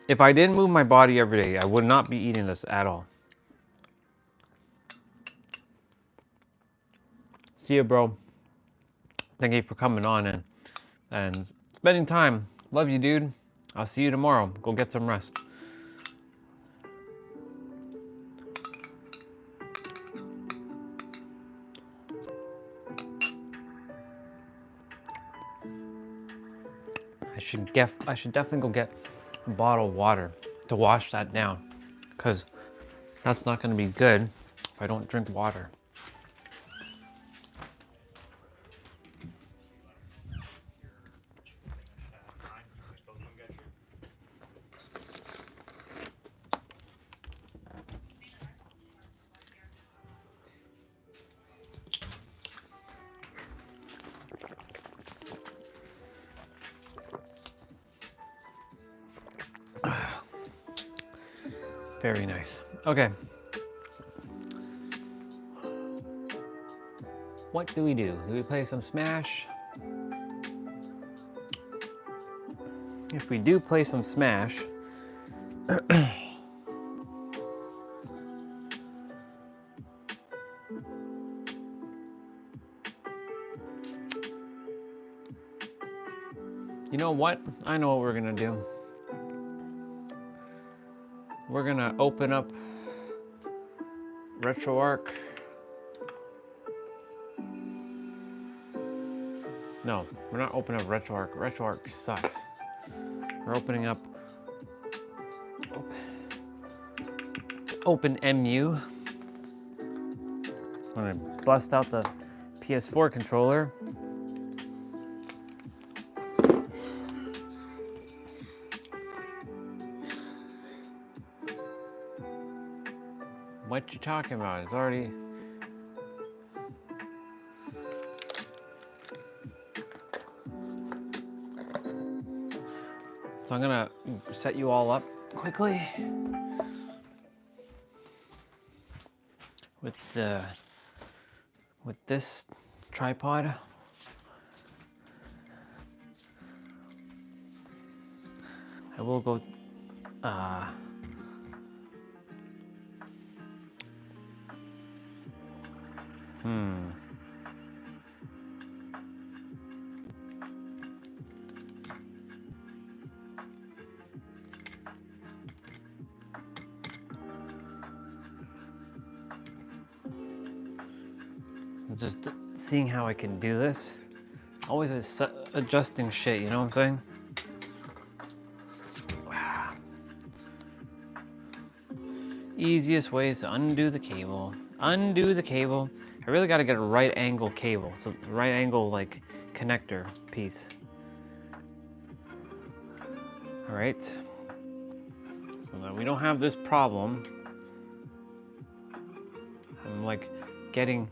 If I didn't move my body every day, I would not be eating this at all. See you, bro. Thank you for coming on and spending time. Love you, dude. I'll see you tomorrow. Go get some rest. should definitely go get a bottle of water to wash that down, because that's not going to be good if I don't drink water. Very nice. Okay. What do? Do we play some Smash? If we do play some Smash, you know what? I know what we're gonna do. We're gonna open up RetroArch. No, we're not opening up RetroArch. RetroArch sucks. We're opening up OpenMU. I'm gonna bust out the PS4 controller. What you talking about? It's already... So I'm gonna set you all up quickly with this tripod. I will go I'm just seeing how I can do this. Always adjusting shit, you know what I'm saying? Wow. Easiest way is to undo the cable. Undo the cable. I really gotta get a right angle cable. So right angle like connector piece. All right. So that we don't have this problem. I'm like getting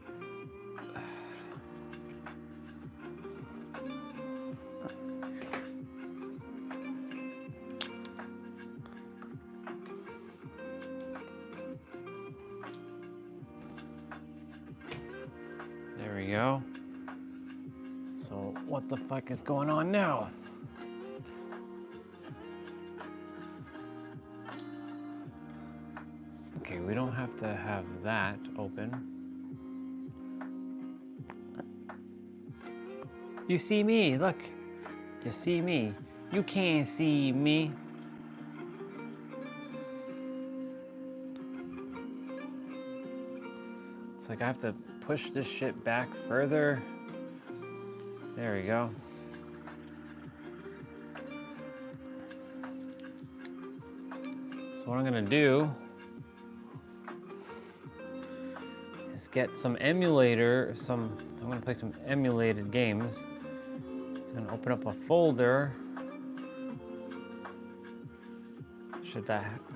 there we go. So what the fuck is going on now? Okay, we don't have to have that open. You see me, look. You see me. You can't see me. It's like I have to push this shit back further. There we go. So what I'm gonna do is get some emulator, I'm gonna play some emulated games. I'm gonna open up a folder.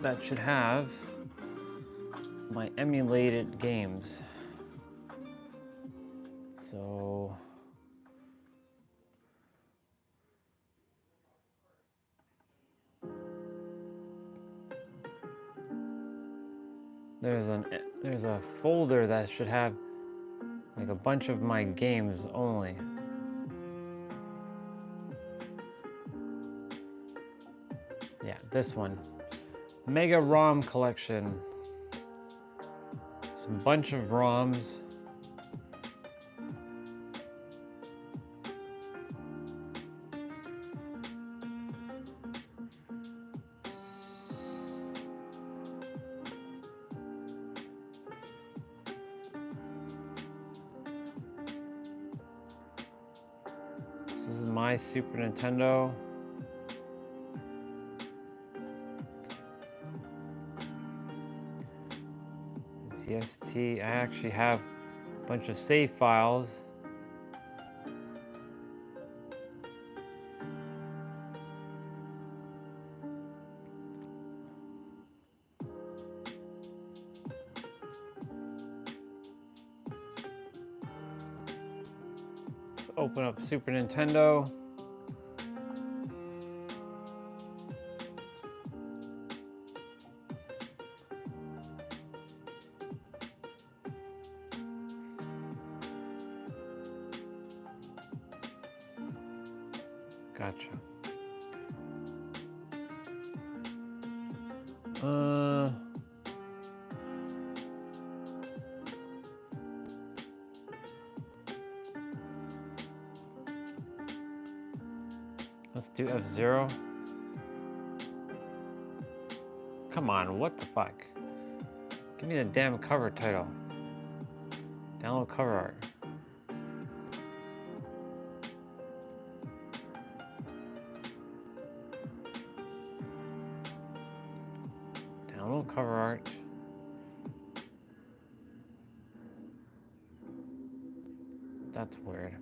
That should have my emulated games. So there's a folder that should have like a bunch of my games only. Yeah, this one. Mega ROM collection. It's a bunch of ROMs. This is my Super Nintendo. CST. I actually have a bunch of save files. Let's open up Super Nintendo. Gotcha. Let's do F-Zero. Come on, what the fuck? Give me the damn cover title. Download cover art. Download cover art. That's weird.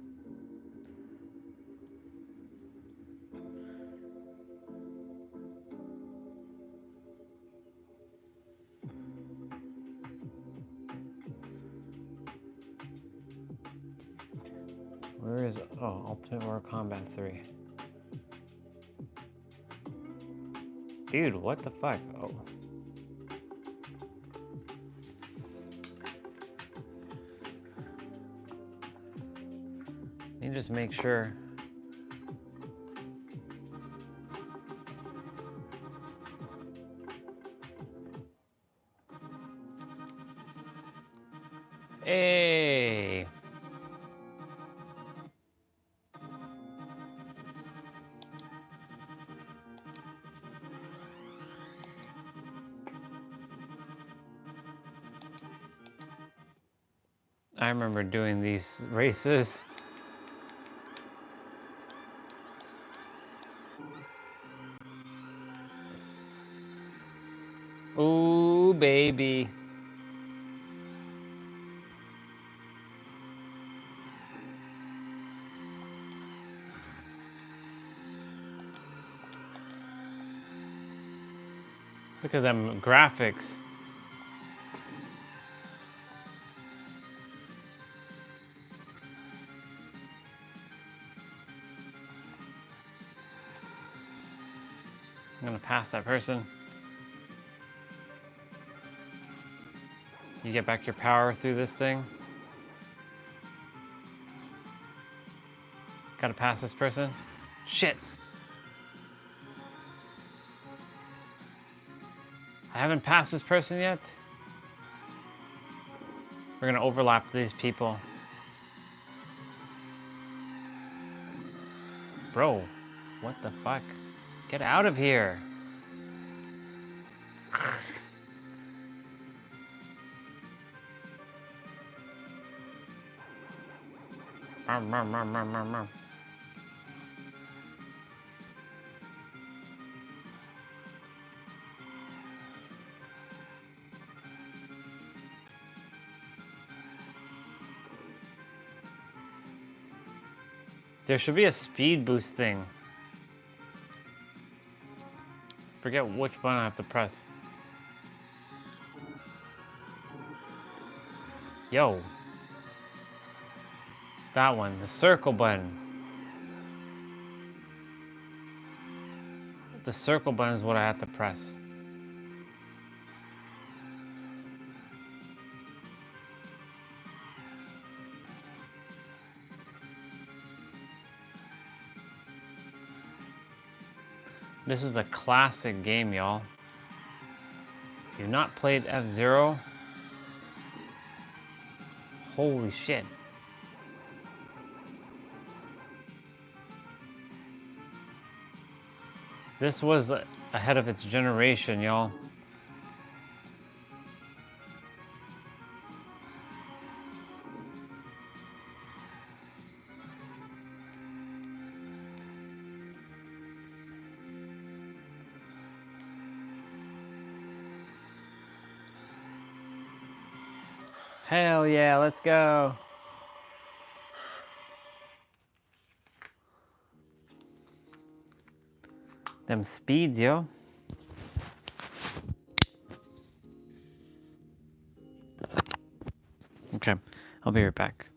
Where is it? Oh, Ultimate Warrior Combat 3. Dude, what the fuck? Oh. Let me just make sure. Hey. I remember doing these races. Ooh, baby. Look at them graphics. I'm gonna pass that person. You get back your power through this thing. Gotta pass this person. Shit. I haven't passed this person yet. We're gonna overlap these people. Bro, what the fuck? Get out of here. There should be a speed boost thing. Forget which button I have to press. Yo. That one, the circle button. The circle button is what I have to press. This is a classic game, y'all. If you've not played F-Zero, holy shit. This was ahead of its generation, y'all. Hell yeah, let's go. Them speeds, yo. Okay, I'll be right back.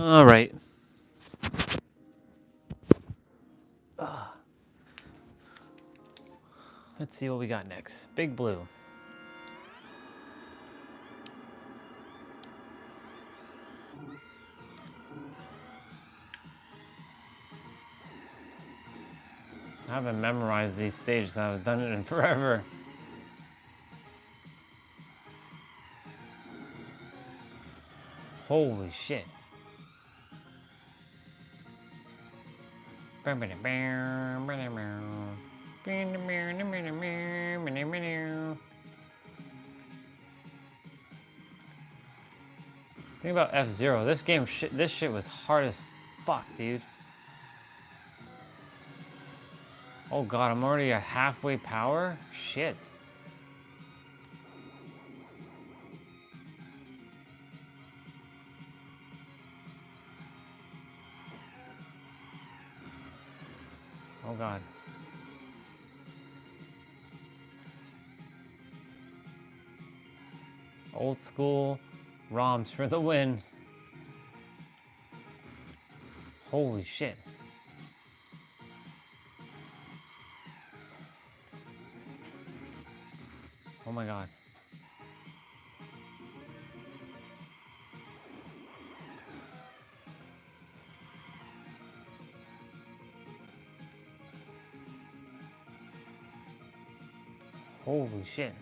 All right. Let's see what we got next. Big Blue. I haven't memorized these stages. I haven't done it in forever. Holy shit. Think about F-Zero. This game, this shit was hard as fuck, dude. Oh god, I'm already at halfway power? Shit. Oh god. Old school ROMs for the win. Holy shit. Oh my god. Holy shit.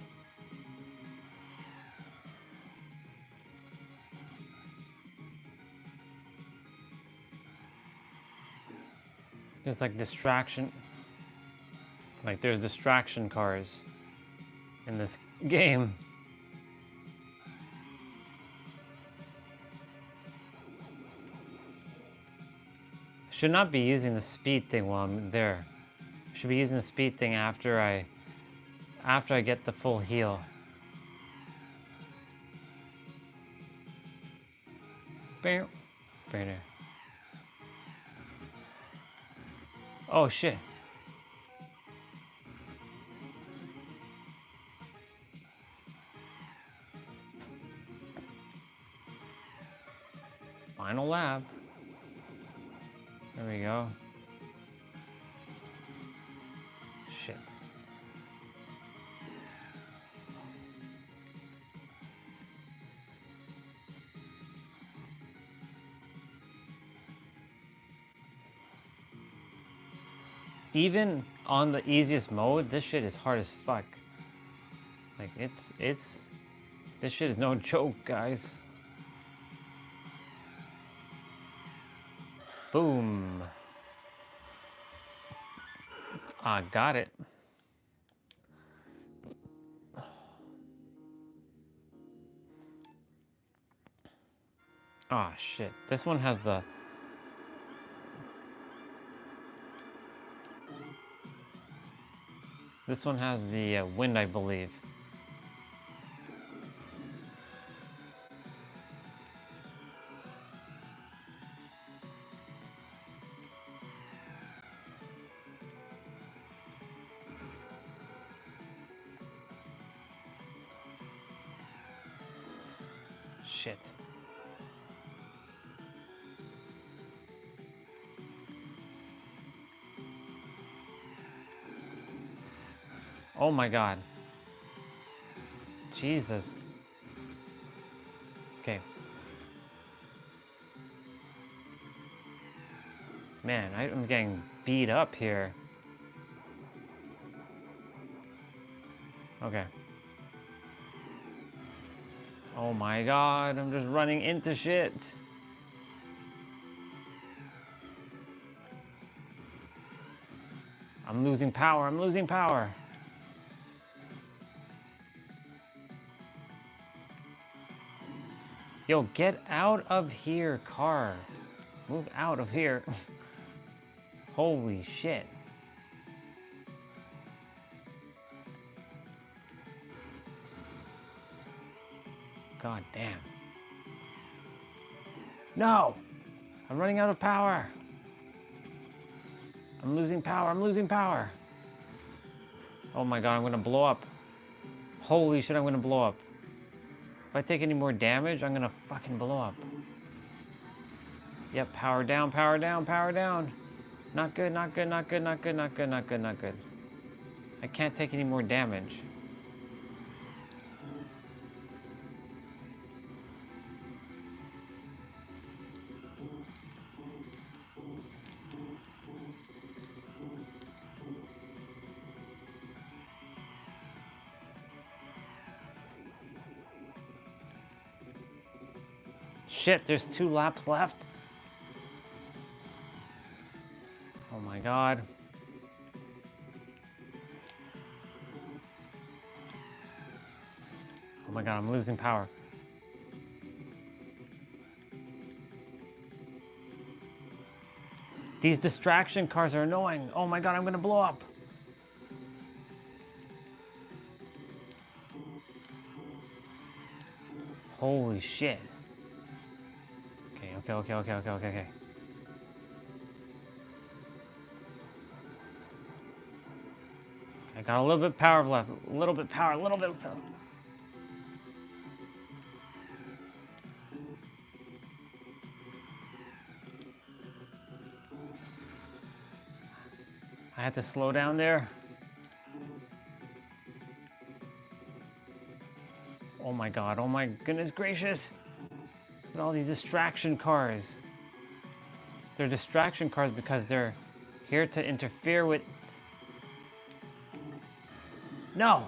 It's like distraction. Like there's distraction cars in this game. Should not be using the speed thing while I'm there. Should be using the speed thing after I get the full heal. Bam. Right there. Oh shit. Final lap. There we go. Shit. Even on the easiest mode, this shit is hard as fuck. Like this shit is no joke, guys. Boom. I got it. Ah, shit. This one has the... This one has the wind, I believe. Shit. Oh my god. Jesus. Okay. Man, I'm getting beat up here. Okay. Oh my god, I'm just running into shit. I'm losing power, I'm losing power. Yo, get out of here, car. Move out of here. Holy shit. God damn. No! I'm running out of power. I'm losing power, I'm losing power. Oh my god, I'm gonna blow up. Holy shit, I'm gonna blow up. If I take any more damage, I'm gonna fucking blow up. Yep, power down, power down, power down. Not good, not good, not good, not good, not good, not good, not good. I can't take any more damage. Shit, there's 2 laps left. Oh my god. Oh my god, I'm losing power. These distraction cars are annoying. Oh my god, I'm gonna blow up. Holy shit. Okay. I got a little bit of power left. A little bit of power, a little bit of power. I had to slow down there. Oh my god, oh my goodness gracious. Look at all these distraction cars. They're distraction cars because they're here to interfere with... No!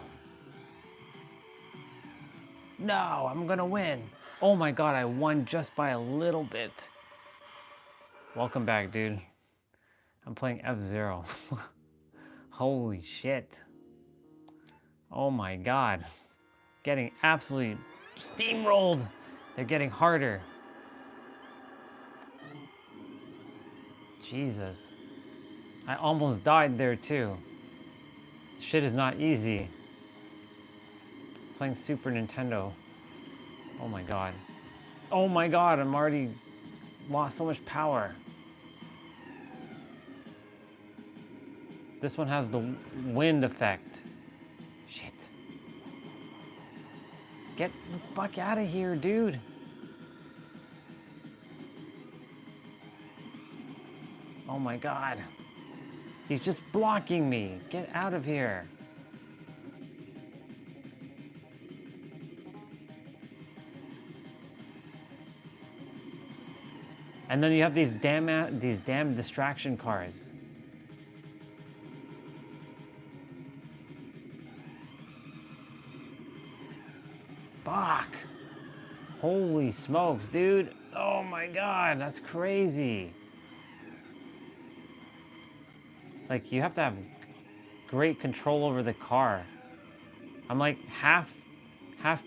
No, I'm gonna win. Oh my god, I won just by a little bit. Welcome back, dude. I'm playing F-Zero. Holy shit. Oh my god. Getting absolutely steamrolled. They're getting harder. Jesus. I almost died there too. Shit is not easy. Playing Super Nintendo. Oh my god. Oh my god, I'm already lost so much power. This one has the wind effect. Shit. Get the fuck out of here, dude. Oh my god. He's just blocking me. Get out of here. And then you have these damn distraction cars. Fuck. Holy smokes, dude. Oh my god, that's crazy. Like, you have to have great control over the car. I'm like half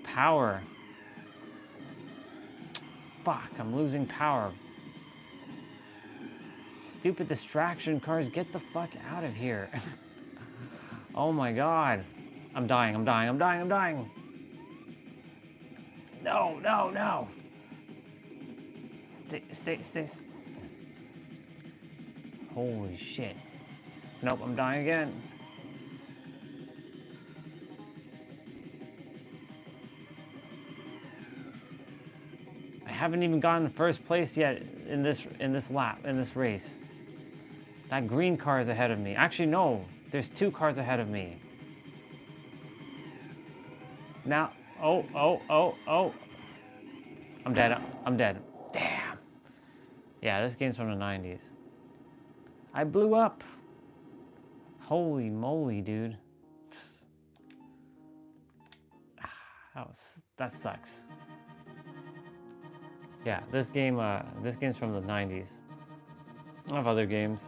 power. Fuck, I'm losing power. Stupid distraction cars, get the fuck out of here. Oh my god. I'm dying. No. Stay. Holy shit. Nope, I'm dying again. I haven't even gotten first place yet in this race. That green car is ahead of me. Actually, no. There's 2 cars ahead of me. Now, oh. I'm dead. Damn. Yeah, this game's from the 90s. I blew up. Holy moly, dude. That sucks. Yeah, this game's from the 90s. I have other games.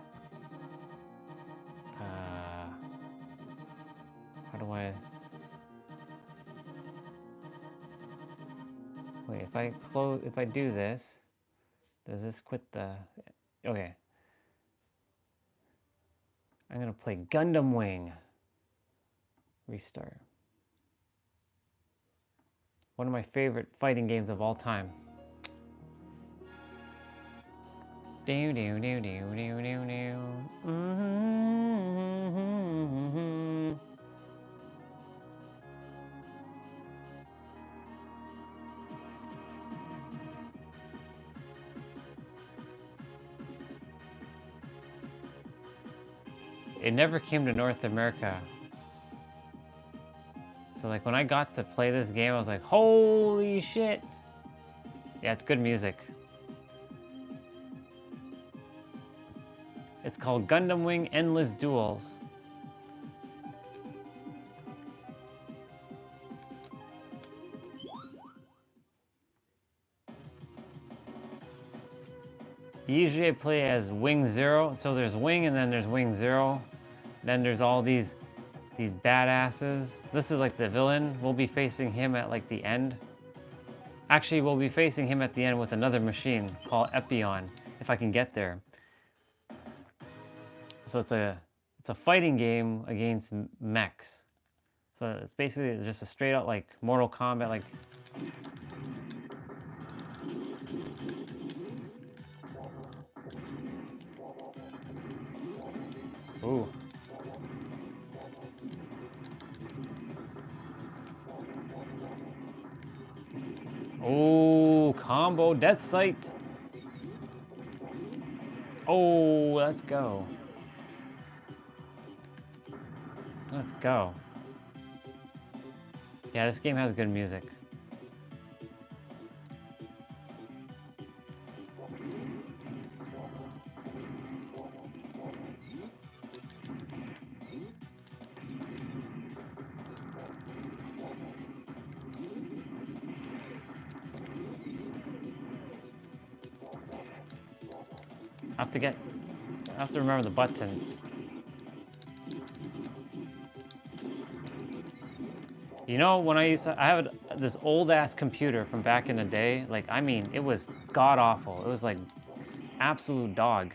How do I... Wait, if I do this, does this quit the... Okay. I'm gonna play Gundam Wing. Restart. One of my favorite fighting games of all time. it never came to North America. So like when I got to play this game, I was like, holy shit. Yeah, it's good music. It's called Gundam Wing Endless Duels. Usually I play as Wing Zero. So there's Wing and then there's Wing Zero. Then there's all these badasses. This is like the villain. We'll be facing him at like the end. Actually, we'll be facing him at the end with another machine called Epion, if I can get there. So it's a fighting game against mechs. So it's basically just a straight out like Mortal Kombat, like. Ooh. Oh, combo death sight. Oh, let's go. Let's go. Yeah, this game has good music. I have to remember the buttons. You know, when I have this old ass computer from back in the day, like, I mean, it was god awful. It was like absolute dog.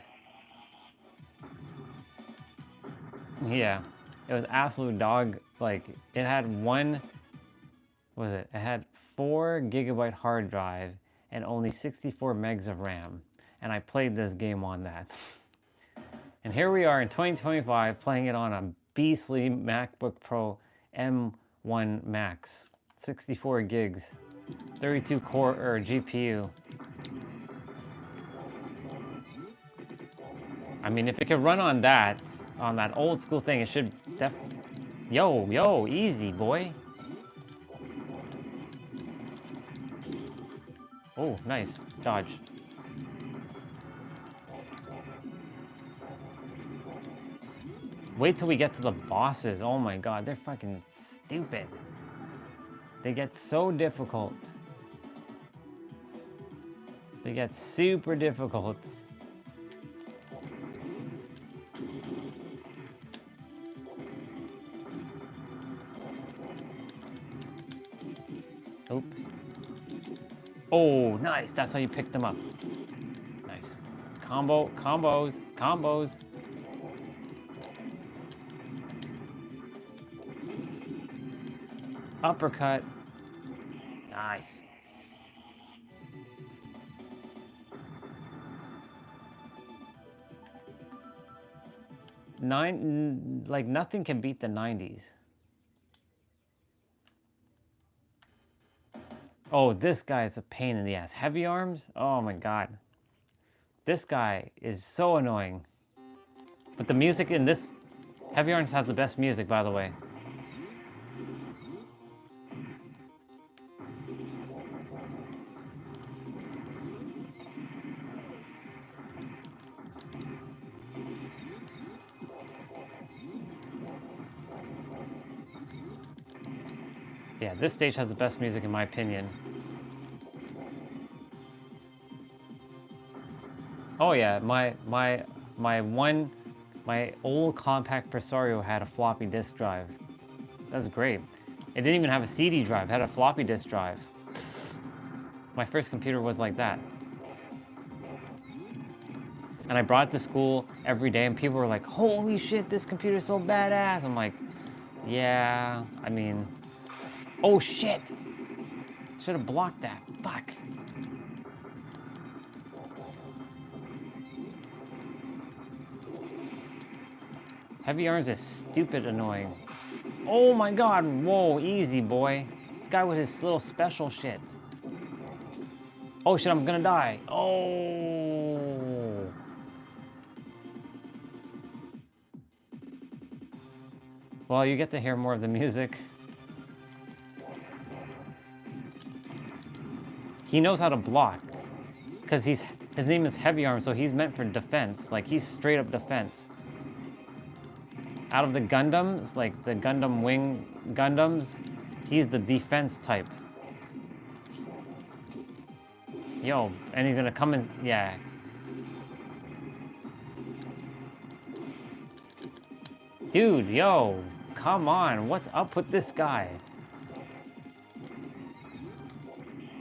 Yeah, it was absolute dog. Like, it had it had 4 GB hard drive and only 64 megs of RAM. And I played this game on that. And here we are in 2025 playing it on a beastly MacBook Pro M1 Max. 64 gigs, 32 core GPU. I mean, if it could run on that old school thing, it should Yo, easy, boy. Oh, nice. Dodge. Wait till we get to the bosses. Oh my god, they're fucking stupid. They get so difficult. They get super difficult. Oops. Oh, nice. That's how you pick them up. Nice. Combos. Uppercut. Nice. Like nothing can beat the 90s. Oh, this guy is a pain in the ass. Heavy arms? Oh my god. This guy is so annoying. But the music in this Heavy Arms has the best music, by the way. Yeah, this stage has the best music in my opinion. Oh yeah, my old compact Presario had a floppy disk drive. That's great. It didn't even have a CD drive, it had a floppy disk drive. My first computer was like that. And I brought it to school every day and people were like, holy shit, this computer's so badass. I'm like, yeah, I mean, oh shit! Should have blocked that. Fuck. Heavy Arms is stupid annoying. Oh my god, whoa, easy boy. This guy with his little special shit. Oh shit, I'm gonna die. Oh. Well, you get to hear more of the music. He knows how to block. Because his name is Heavy Arm, so he's meant for defense. Like, he's straight up defense. Out of the Gundams, like the Gundam Wing Gundams, he's the defense type. Yo, and he's gonna come in, yeah. Dude, yo, come on, what's up with this guy?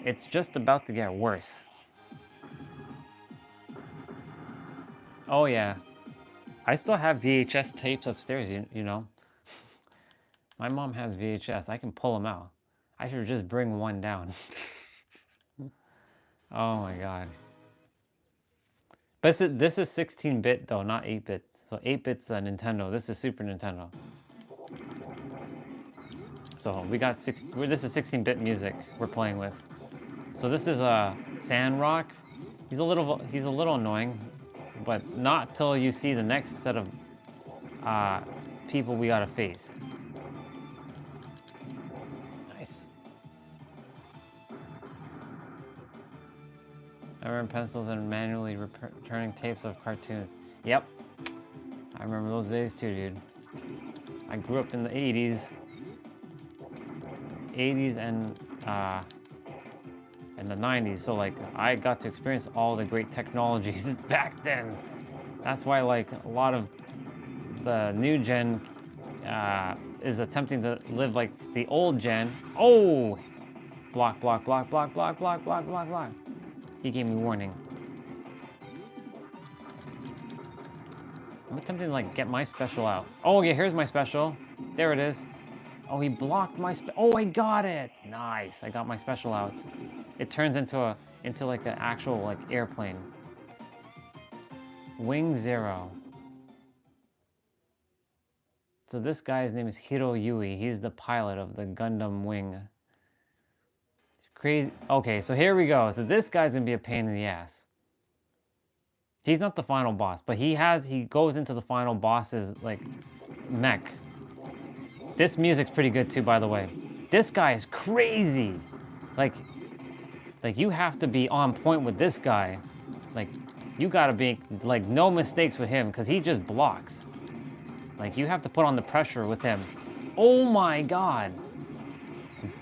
It's just about to get worse. Oh yeah, I still have VHS tapes upstairs, you know. My mom has VHS, I can pull them out. I should just bring one down. Oh my god. But this is 16-bit though, not 8-bit. So 8-bit's Nintendo, this is Super Nintendo. So we got this is 16-bit music we're playing with. So this is Sandrock. He's a little annoying, but not till you see the next set of people we gotta face. Nice. I remember pencils and manually returning tapes of cartoons. Yep. I remember those days too, dude. I grew up in the 80s. 80s and the 90s, so like I got to experience all the great technologies back then. That's why like a lot of the new gen is attempting to live like the old gen. Oh! Block, block, block, block, block, block, block, block, block. He gave me warning. I'm attempting to like get my special out. Oh yeah, here's my special. There it is. Oh, he blocked my oh, I got it. Nice. I got my special out. It turns into like an actual like airplane. Wing Zero. So this guy's name is Hiro Yui. He's the pilot of the Gundam Wing. Crazy. Okay, so here we go. So this guy's gonna be a pain in the ass. He's not the final boss, but he goes into the final boss's like mech. This music's pretty good too, by the way. This guy is crazy. Like you have to be on point with this guy. Like you gotta be like no mistakes with him because he just blocks. Like you have to put on the pressure with him. Oh my god.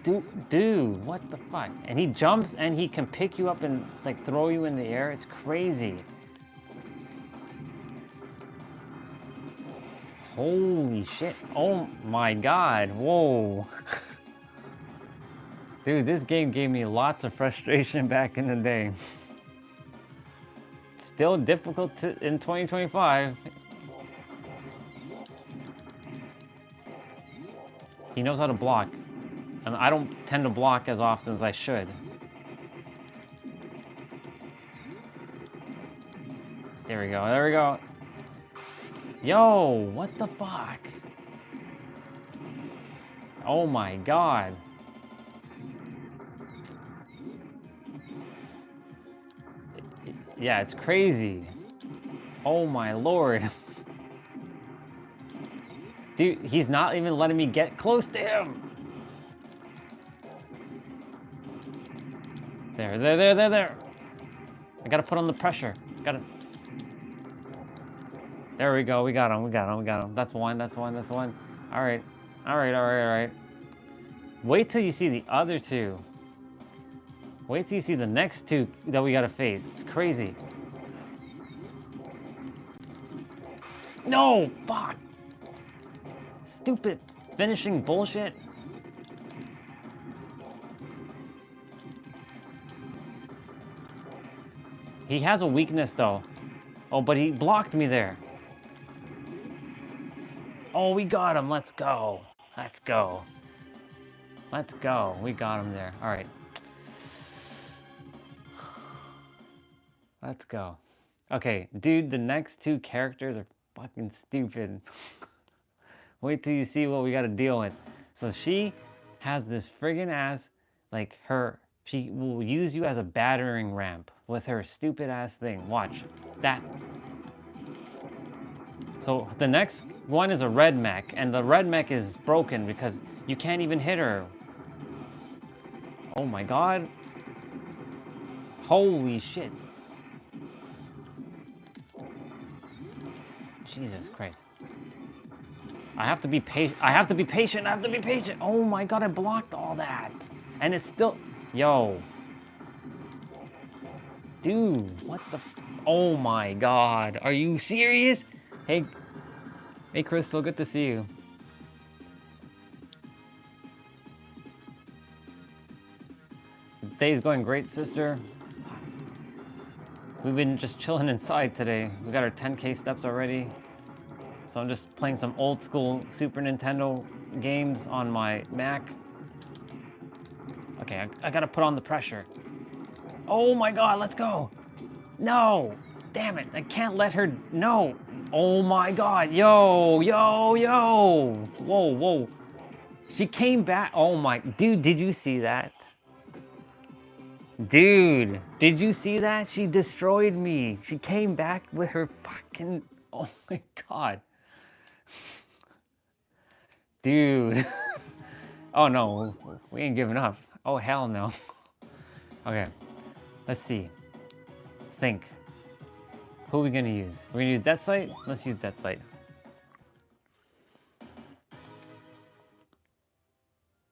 Dude, what the fuck? And he jumps and he can pick you up and like throw you in the air. It's crazy. Holy shit. Oh my god. Whoa. Dude, this game gave me lots of frustration back in the day. Still difficult in 2025. He knows how to block. And I don't tend to block as often as I should. There we go, there we go. Yo, what the fuck? Oh my god. Yeah, it's crazy. Oh my lord. Dude, he's not even letting me get close to him. There. I gotta put on the pressure. Gotta. There we go. We got him. That's one. All right. Wait till you see the other two. Wait till you see the next two that we gotta face. It's crazy. No, fuck. Stupid finishing bullshit. He has a weakness though. Oh, but he blocked me there. Oh, we got him. Let's go. Let's go. We got him there. All right. Let's go. Okay, dude, the next two characters are fucking stupid. Wait till you see what we gotta deal with. So she has this friggin' ass, like she will use you as a battering ramp with her stupid ass thing. Watch that. So the next one is a red mech, and the red mech is broken because you can't even hit her. Oh my god. Holy shit. Jesus Christ. I have to be patient. I have to be patient. I have to be patient. Oh my god, I blocked all that. And it's still... Yo. Dude, what the... Oh my god. Are you serious? Hey, Crystal, good to see you. The day's going great, sister. We've been just chilling inside today. We got our 10K steps already. So I'm just playing some old school Super Nintendo games on my Mac. Okay, I gotta put on the pressure. Oh my god, let's go. No, damn it, I can't let her, no. Oh my god, yo. Whoa. She came back, oh my, dude, did you see that? Dude, did you see that? She destroyed me. She came back with her fucking, oh my god. Dude. Oh no, we ain't giving up. Oh hell no. Okay, let's see. Think. Who are we gonna use? We're gonna use Death Sight? Let's use Death Sight.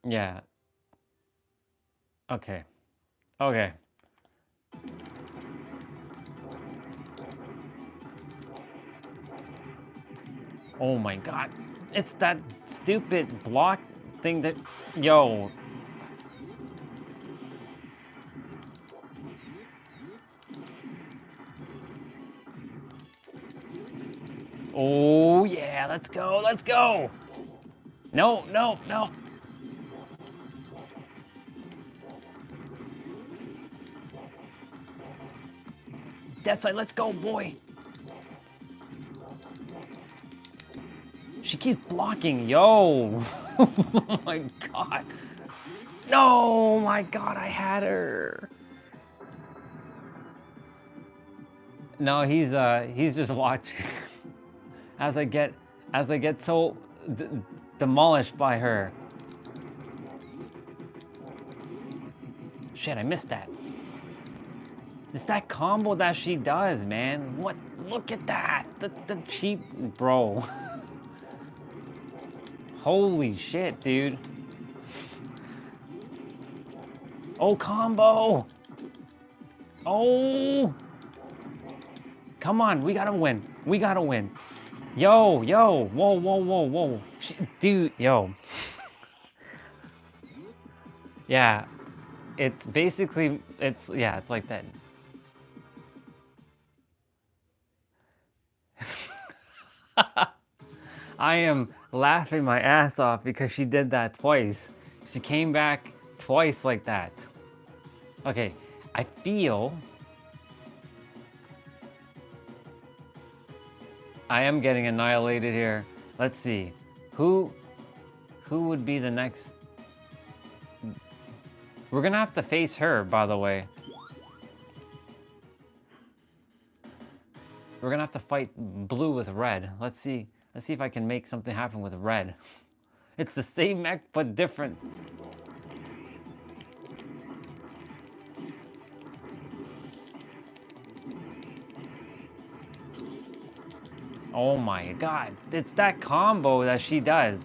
Yeah. Okay. Okay. Oh my god. It's that stupid block thing that... Yo. Oh yeah, let's go, let's go. No. Death Sight, let's go, boy. She keeps blocking, yo. Oh my god. No, my god, I had her. No, he's just watching. As I get so demolished by her. Shit, I missed that. It's that combo that she does, man. What? Look at that. The cheap, bro. Holy shit, dude. Oh, combo. Oh. Come on, we gotta win. We gotta win. Yo. Whoa. Dude, yo. Yeah. It's basically, it's like that. I am laughing my ass off because she did that twice. She came back twice like that. Okay, I feel I am getting annihilated here. Let's see. Who would be the next? We're gonna have to face her, by the way. We're gonna have to fight blue with red. Let's see if I can make something happen with red. It's the same mech, but different. Oh my god, it's that combo that she does.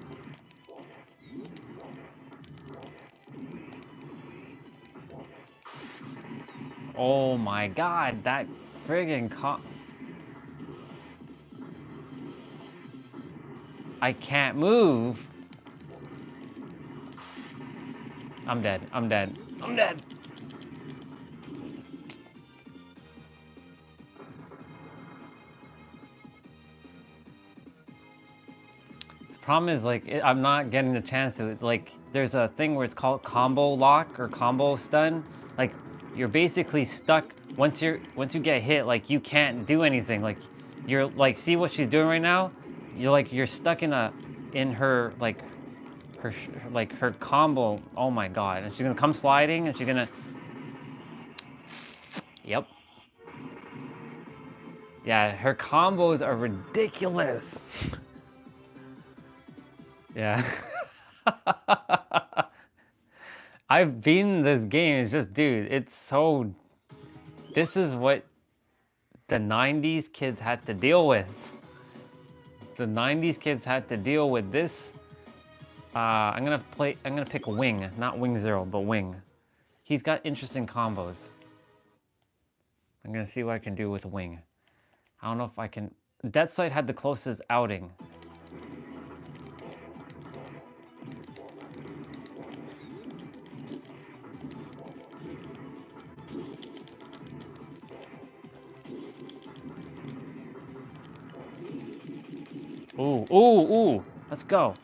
Oh my god, that friggin' I can't move. I'm dead. The problem is, like, I'm not getting the chance to, like, there's a thing where it's called combo lock or combo stun. Like, you're basically stuck once you get hit, like, you can't do anything. Like, you're, like, see what she's doing right now? You're stuck in her combo. Oh my god. And she's gonna come sliding and she's gonna... Yep. Yeah, her combos are ridiculous. Yeah. I've beaten this game. It's just, dude, it's so... This is what the 90s kids had to deal with. The 90s kids had to deal with this. I'm gonna pick Wing, not Wing Zero, but Wing. He's got interesting combos. I'm gonna see what I can do with Wing. I don't know if I can... Dead Sight had the closest outing. Ooh, ooh, ooh. Let's go.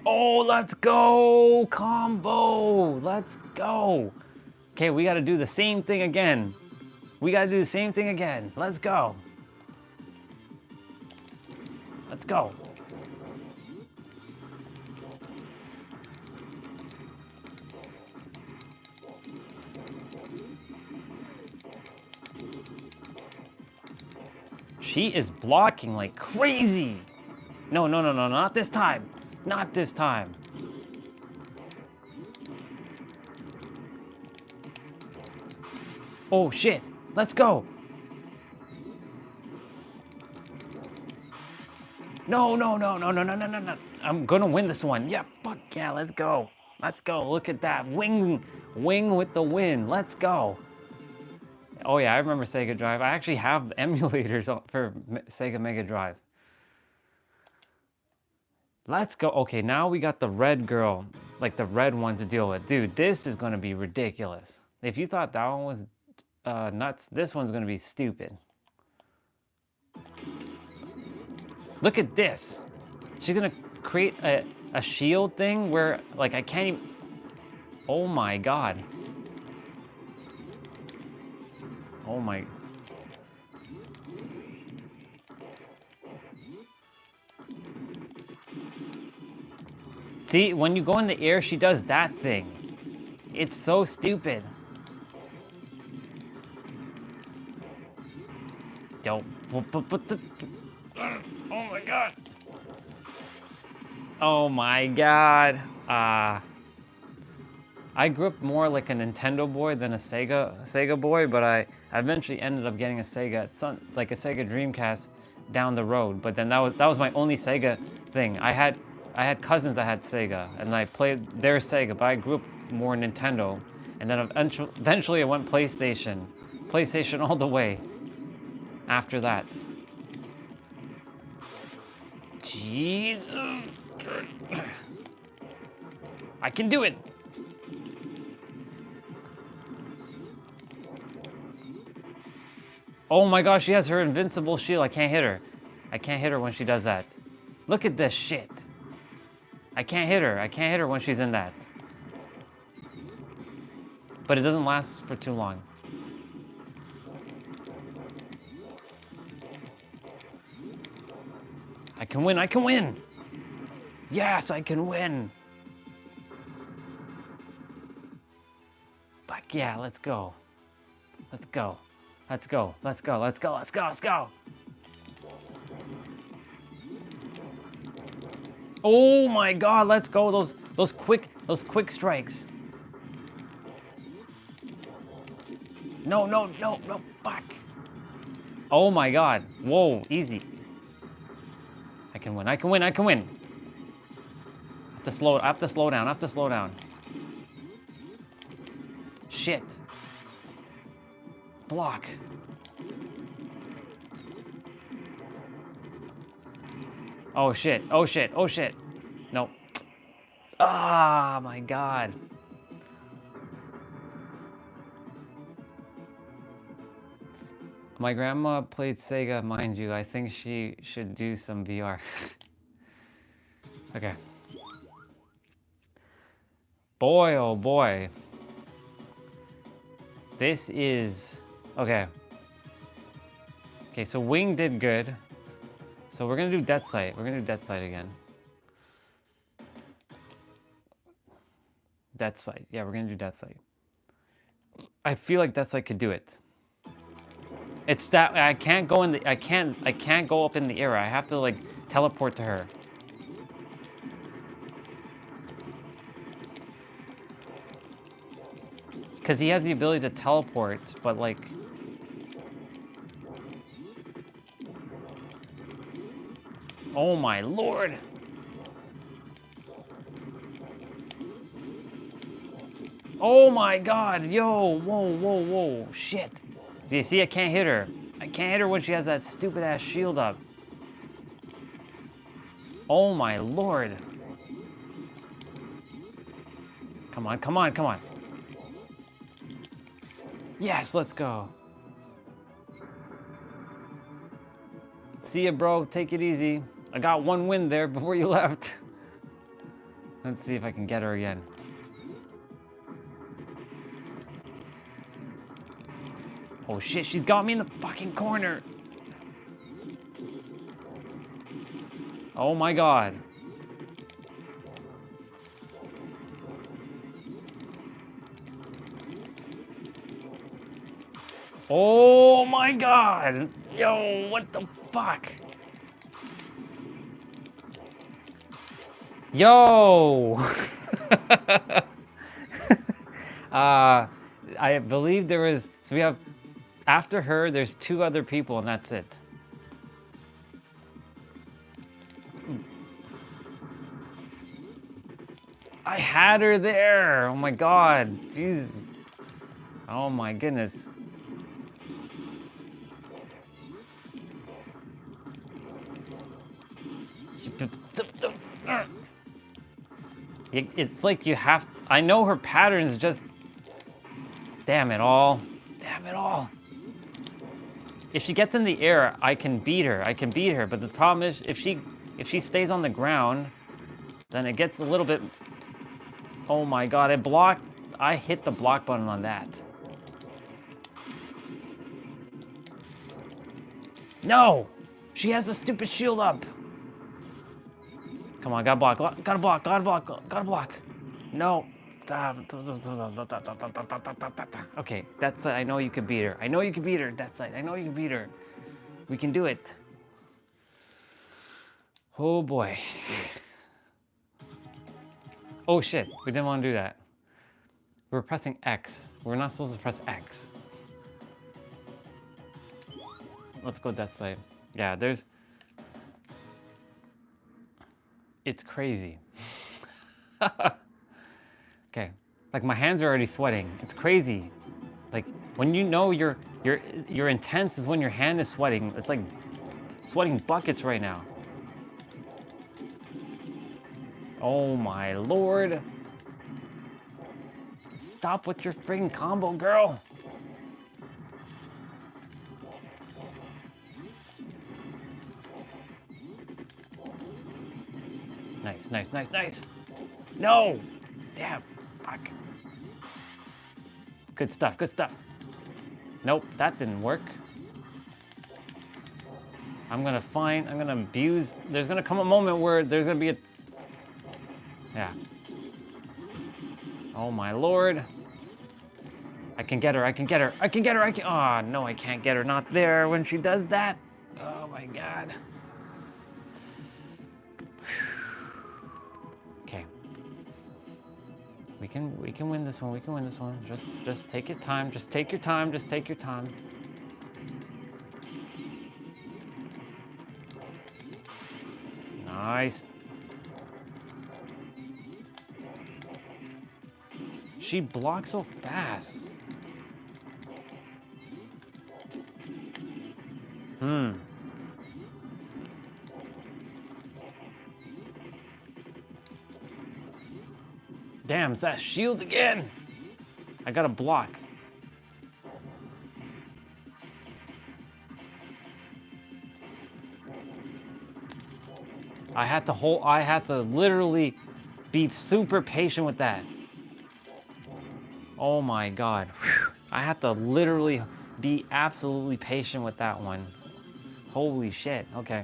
Oh, let's go. Combo. Let's go. Okay, we gotta do the same thing again. We gotta do the same thing again. Let's go. Let's go. She is blocking like crazy. No, no, no, no, not this time. Not this time. Oh, shit. Let's go. No, no, no, no, no, no, no, no, no. I'm gonna win this one. Yeah, fuck yeah, let's go. Let's go. Look at that. Wing with the win. Let's go. Oh yeah, I remember Sega Drive. I actually have emulators for Sega Mega Drive. Let's go. Okay, now we got the red girl, like the red one to deal with. Dude, this is gonna be ridiculous. If you thought that one was nuts, this one's gonna be stupid. Look at this. She's gonna create a shield thing where, like, I can't even... Oh my god. Oh my... See, when you go in the air, she does that thing. It's so stupid. Don't... Oh my god. Oh my god. I grew up more like a Nintendo boy than a Sega boy, but I eventually ended up getting a Sega, like a Sega Dreamcast down the road. But then that was my only Sega thing. I had cousins that had Sega, and I played their Sega, but I grew up more Nintendo. And then eventually I went PlayStation all the way after that. Jesus. I can do it. Oh my gosh, she has her invincible shield. I can't hit her. I can't hit her when she does that. Look at this shit. I can't hit her. I can't hit her when she's in that. But it doesn't last for too long. I can win. I can win. Yes, I can win. Fuck yeah, let's go. Let's go. Let's go. Let's go. Let's go. Let's go. Let's go. Oh my god, let's go. Those quick strikes. No, no, no, no, fuck. Oh my god. Whoa, easy. I can win. I can win. I can win. I have to slow down. I have to slow down. Shit. Block. Oh shit. Oh shit. Oh shit. No. Ah, my god. My grandma played Sega, mind you. I think she should do some VR. Okay. Boy, oh boy. This is... Okay. Okay, so Wing did good. So we're gonna do Death Sight. We're gonna do Death Sight again. Death Sight. Yeah, we're gonna do Death Sight. I feel like Death Sight could do it. It's that I can't go in the I can't go up in the air. I have to like teleport to her. Cuz he has the ability to teleport, but like oh my lord. Oh my god. Yo, whoa. Shit. Do you see I can't hit her. I can't hit her when she has that stupid ass shield up. Oh my lord. Come on. Yes, let's go. See ya, bro. Take it easy. I got one win there before you left. Let's see if I can get her again. Oh shit, she's got me in the fucking corner. Oh my god. Oh my god. Yo, what the fuck? Yo. I believe there was, so we have, after her, there's 2 other people and that's it. I had her there. Oh my god. Jesus. Oh my goodness. It's like you have, I know her patterns just, damn it all. If she gets in the air, I can beat her, but the problem is if she stays on the ground, then it gets a little bit, oh my god, I hit the block button on that. No! She has the stupid shield up. Come on, gotta block. No. Okay, that's it. I know you can beat her. That's it. I know you can beat her. We can do it. Oh boy. Oh shit, we didn't want to do that. We were pressing X. We're not supposed to press X. Let's go that side. Yeah, it's crazy. Okay, like my hands are already sweating. It's crazy. Like when you know you're intense is when your hand is sweating. It's like sweating buckets right now. Oh my lord. Stop with your friggin' combo, girl. Nice. No! Damn, fuck. Good stuff. Nope, that didn't work. I'm gonna abuse. There's gonna come a moment where there's gonna be a, yeah. Oh my lord. I can get her. Oh no, I can't get her. Not there when she does that. Oh my god. Okay. We can win this one. Just take your time. Just take your time. Nice. She blocks so fast. Damn, it's that shield again. I gotta block. I had to literally be super patient with that. Oh my god. Whew. I had to literally be absolutely patient with that one. Holy shit. Okay.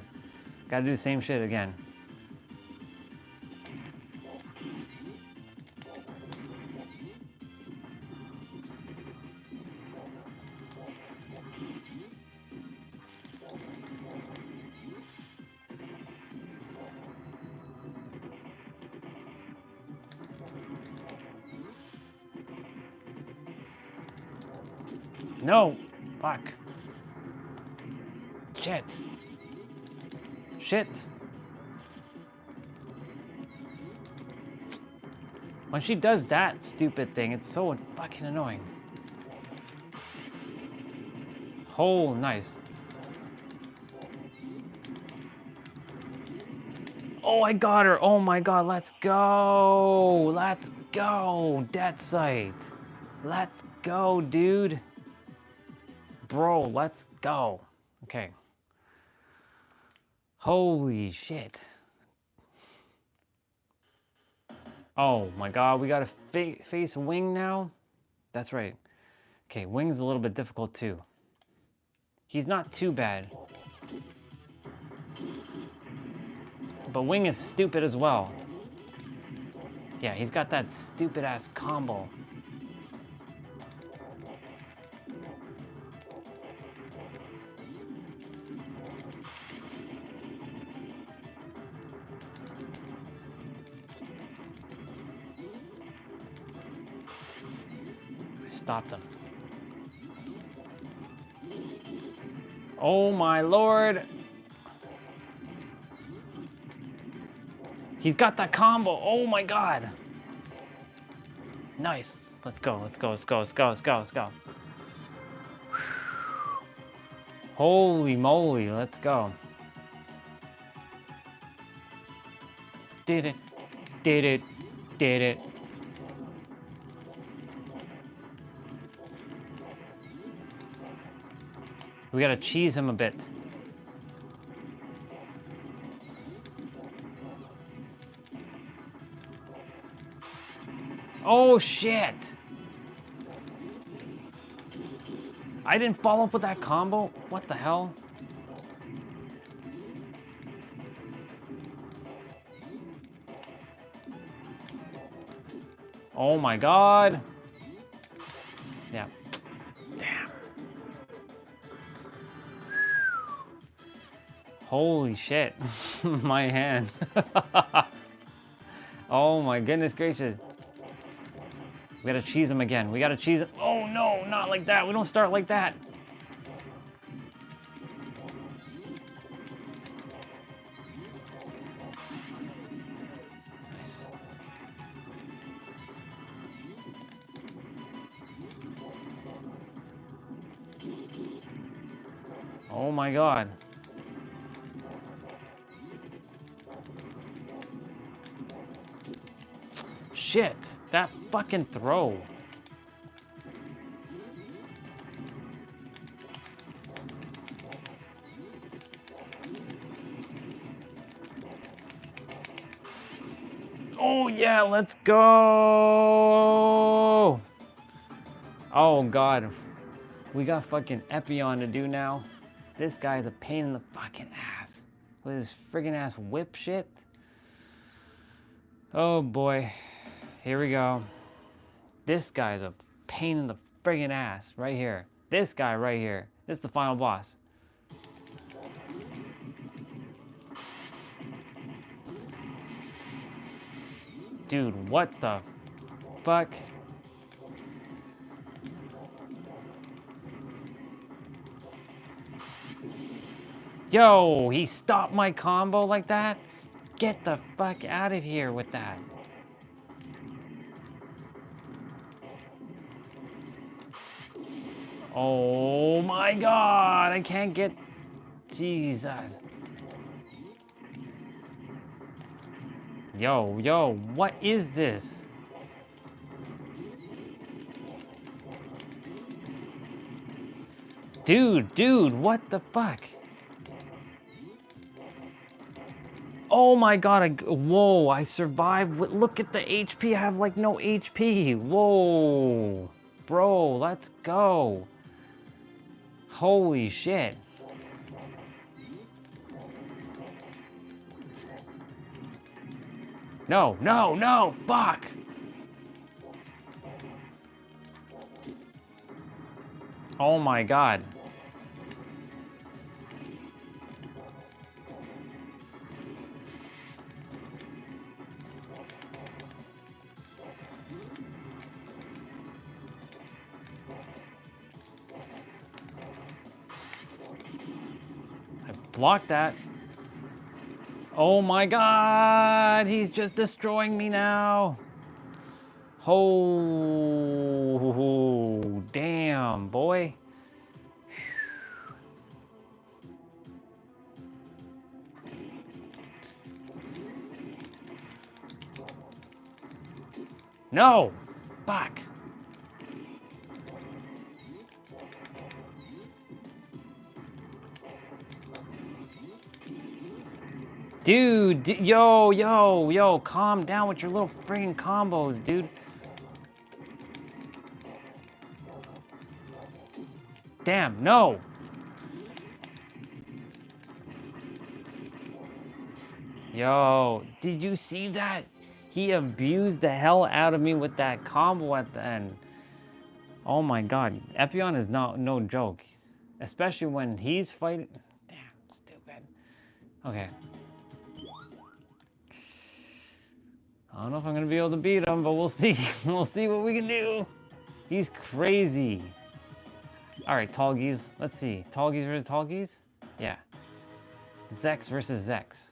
Gotta do the same shit again. No! Fuck. Shit. Shit. When she does that stupid thing, it's so fucking annoying. Oh, nice. Oh, I got her. Oh my god, let's go. Let's go. Dead site. Let's go, dude. Bro, let's go. Okay. Holy shit. Oh my god, we gotta face Wing now? That's right. Okay, Wing's a little bit difficult too. He's not too bad. But Wing is stupid as well. Yeah, he's got that stupid ass combo. I stopped him. Oh my lord. He's got that combo. Oh my god. Nice. Let's go. Let's go. Let's go. Let's go. Let's go. Let's go. Holy moly. Let's go. Did it. Did it. Did it. We gotta cheese him a bit. Oh shit! I didn't follow up with that combo? What the hell? Oh my god! Yeah. Damn. Holy shit. My hand. Oh my goodness gracious. We gotta cheese him again. We gotta cheese him. Oh no, not like that. We don't start like that. Nice. Oh my god. Shit, that fucking throw. Oh yeah, let's go. Oh god. We got fucking Epion to do now. This guy's a pain in the fucking ass. With his friggin' ass whip shit. Oh boy. Here we go. This guy's a pain in the friggin' ass right here. This guy right here. This is the final boss. Dude, what the fuck? Yo, he stopped my combo like that? Get the fuck out of here with that. Oh my god, I can't get... Jesus. Yo, what is this? Dude, what the fuck? Oh my god, whoa, I survived. Look at the HP, I have like no HP. Whoa. Bro, let's go. Holy shit. No, fuck. Oh my god. Block that. Oh my god, he's just destroying me now. Oh, damn, boy. No, back. Dude, yo, calm down with your little friggin' combos, dude. Damn, no. Yo, did you see that? He abused the hell out of me with that combo at the end. Oh my god, Epion is no joke. Especially when he's fighting. Damn, stupid. Okay. I don't know if I'm gonna be able to beat him, but we'll see. We'll see what we can do. He's crazy. Alright, Tallgeese. Let's see. Tallgeese versus Tallgeese? Yeah. Zex versus Zex.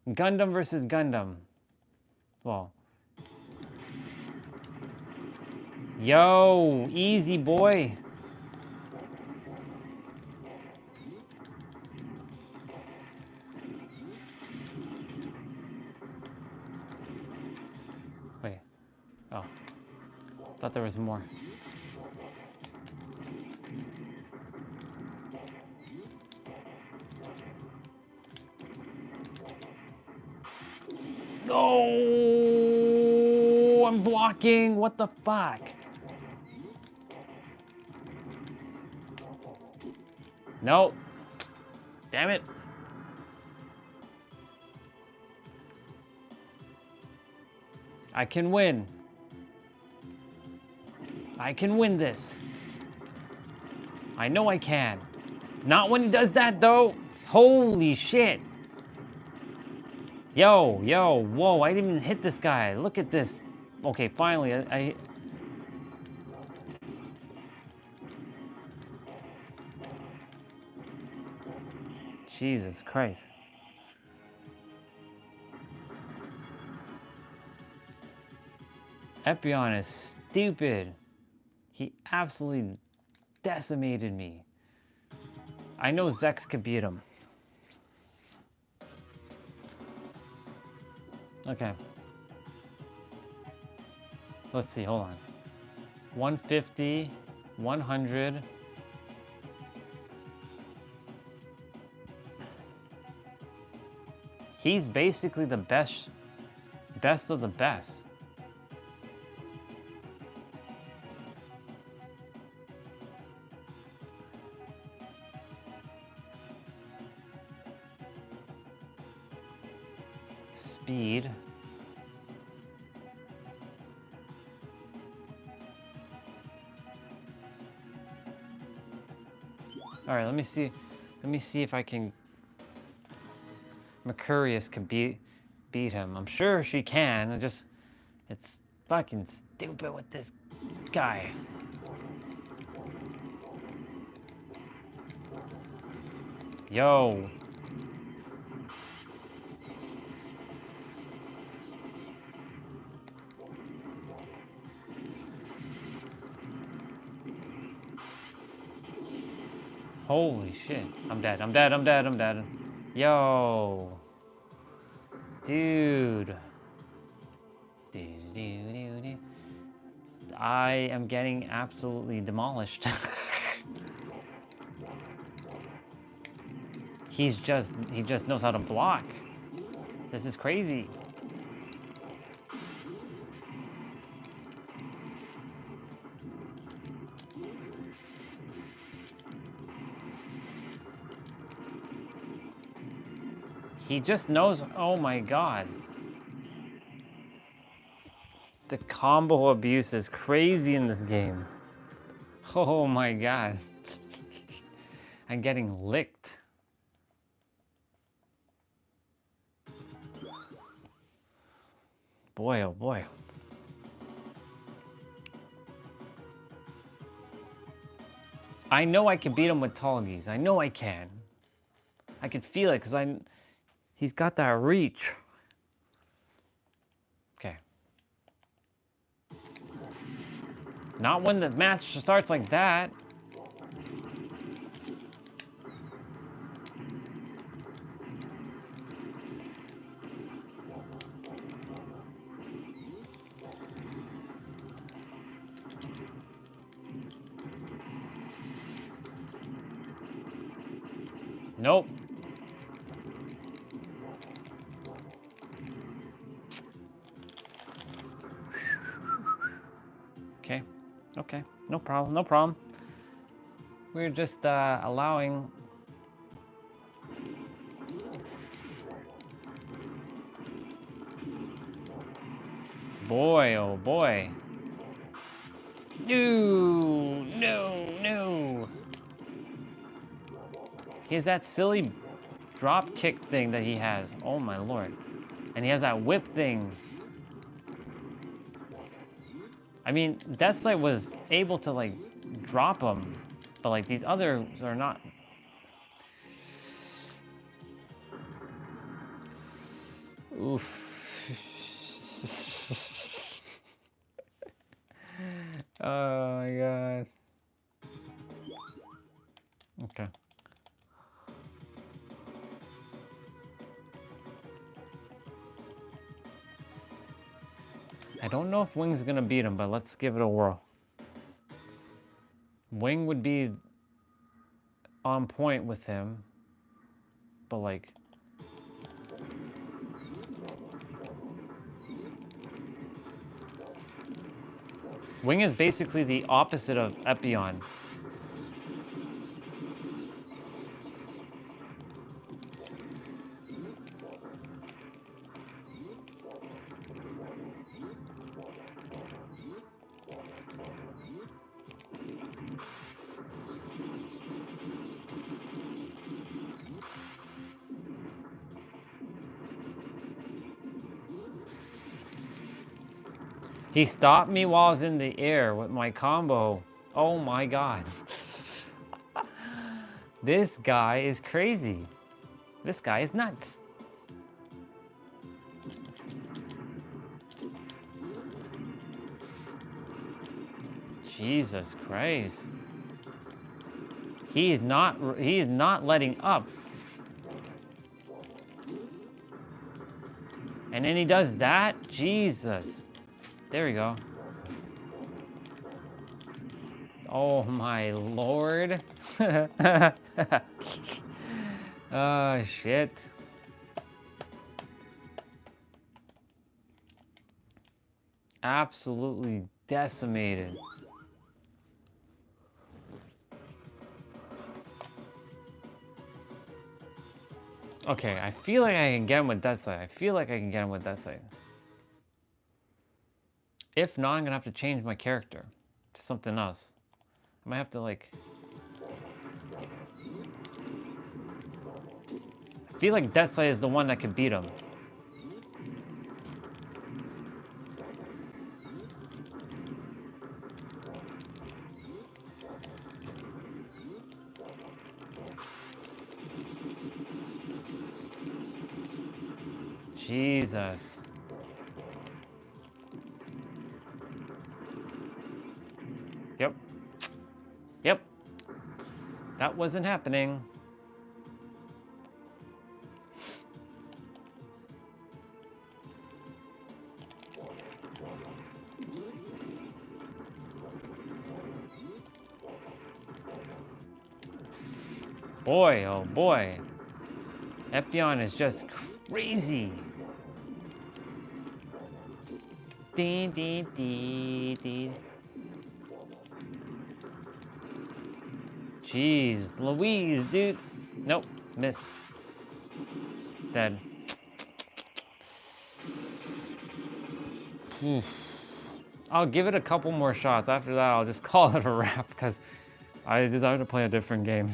Gundam versus Gundam. Well. Yo, easy boy. Wait. Oh. Thought there was more. No, I'm blocking. What the fuck? No. Damn it. I can win. I can win this. I know I can. Not when he does that though. Holy shit. Yo, whoa, I didn't even hit this guy. Look at this. Okay, finally, I Jesus Christ. Epion is stupid. He absolutely decimated me. I know Zex could beat him. Okay. Let's see, hold on. 150, 100. He's basically the best of the best. Speed. All right, let me see if I can. Mercurius can beat him. I'm sure she can. It's fucking stupid with this guy. Yo. Holy shit. I'm dead. Yo. Dude. I am getting absolutely demolished. He just knows how to block. This is crazy. He just knows, oh my god. The combo abuse is crazy in this game. Oh my god. I'm getting licked. Boy, oh boy. I know I can beat him with Tallgeese. I know I can. I can feel it because he's got that reach. Okay. Not when the match starts like that. Nope. Okay. Okay. No problem. No problem. We're just allowing. Boy, oh boy. No, no, no. He has that silly drop kick thing that he has. Oh my lord. And he has that whip thing. I mean, Deathsight was able to like drop him, but like these others are not. Oof. Oh my god. Okay. I don't know if Wing's gonna beat him, but let's give it a whirl. Wing would be on point with him, but like. Wing is basically the opposite of Epion. He stopped me while I was in the air with my combo. Oh my god. This guy is crazy. This guy is nuts. Jesus Christ. He is not letting up. And then he does that? Jesus. There we go. Oh my lord. Oh shit. Absolutely decimated. Okay, I feel like I can get him with that side. I feel like I can get him with that side. If not, I'm gonna have to change my character to something else. I might have to like. I feel like Deathsight is the one that could beat him. Jesus. Yep. Yep. That wasn't happening. Boy, oh boy. Epion is just crazy. Dee, dee, dee, dee. Jeez, Louise, dude. Nope, missed. Dead. Oof. I'll give it a couple more shots. After that, I'll just call it a wrap because I decided to play a different game.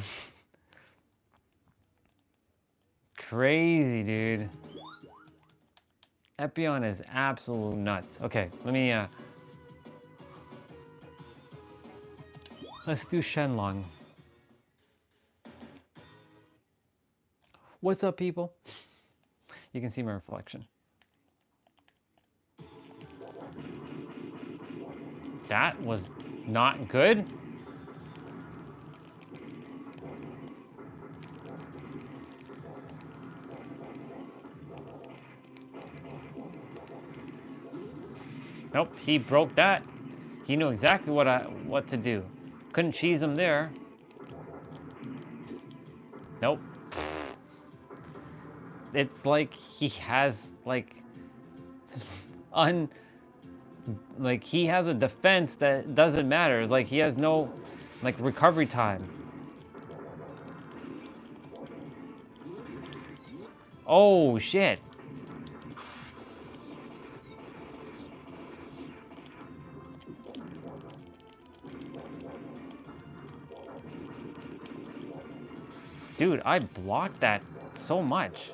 Crazy, dude. Epion is absolute nuts. Okay, let me, let's do Shenlong. What's up, people? You can see my reflection. That was not good. Nope, he broke that. He knew exactly what to do. Couldn't cheese him there. Nope. It's like he has like he has a defense that doesn't matter. It's like he has no like recovery time. Oh shit. Dude, I blocked that so much.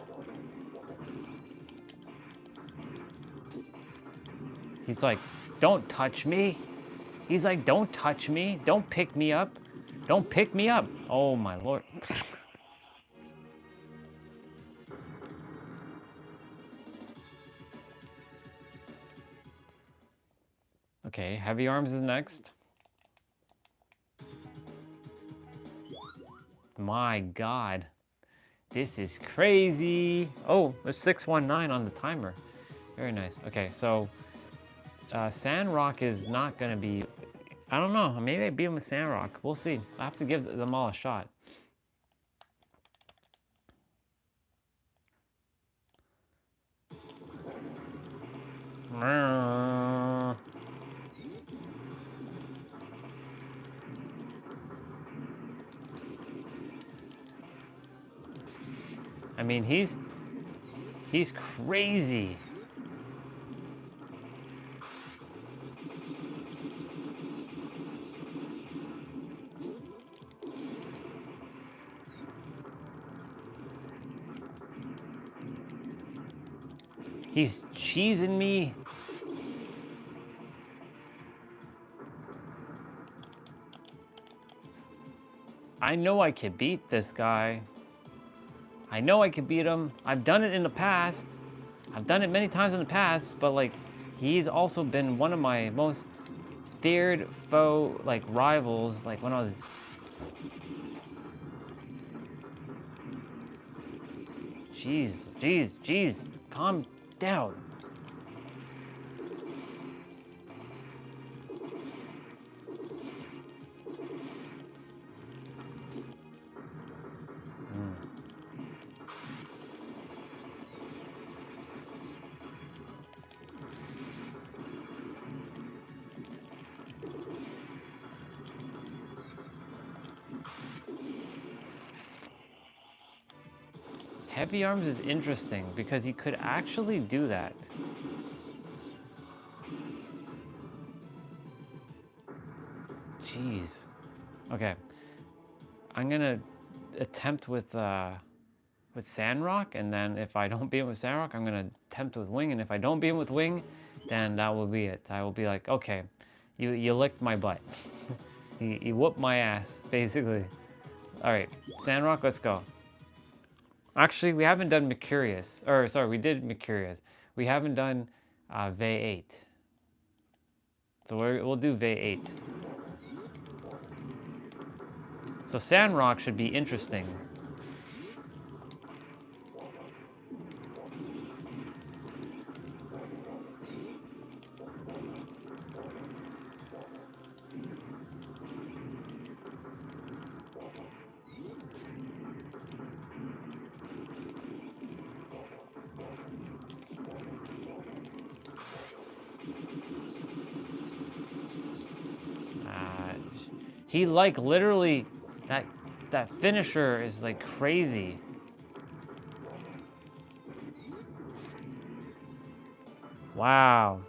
He's like, don't touch me. He's like, don't touch me. Don't pick me up. Don't pick me up. Oh my lord. Okay, heavy arms is next. My god. This is crazy. Oh, there's 619 on the timer. Very nice. Okay, so Sandrock is not going to be... I don't know. Maybe I beat him with Sandrock. We'll see. I have to give them all a shot. I mean, he's crazy. He's cheesing me. I know I could beat this guy. I know I could beat him. I've done it in the past. I've done it many times in the past, but like, he's also been one of my most feared foe, like rivals, like when I was... Jeez, calm down. Heavy arms is interesting because he could actually do that. Jeez. Okay. I'm gonna attempt with Sandrock, and then if I don't beat him with Sandrock, I'm gonna attempt with Wing, and if I don't beat him with Wing, then that will be it. I will be like, okay, you licked my butt. you whooped my ass, basically. All right, Sandrock, let's go. Actually, we haven't done Mercurius. Or, sorry, we did Mercurius. We haven't done V8. So we'll do V8. So Sandrock should be interesting. He like literally, that finisher is like crazy. Wow.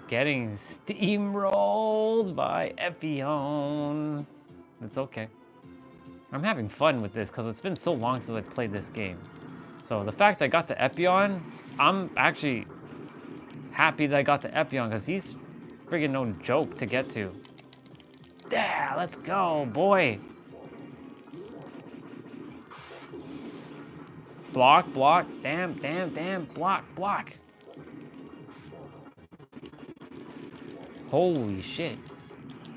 Getting steamrolled by Epion. It's okay. I'm having fun with this because it's been so long since I played this game. So the fact that I got the Epion, I'm actually happy that I got the Epion because he's friggin' no joke to get to. Yeah, let's go, boy. Block, block. Damn, damn, damn. Block, block. Holy shit.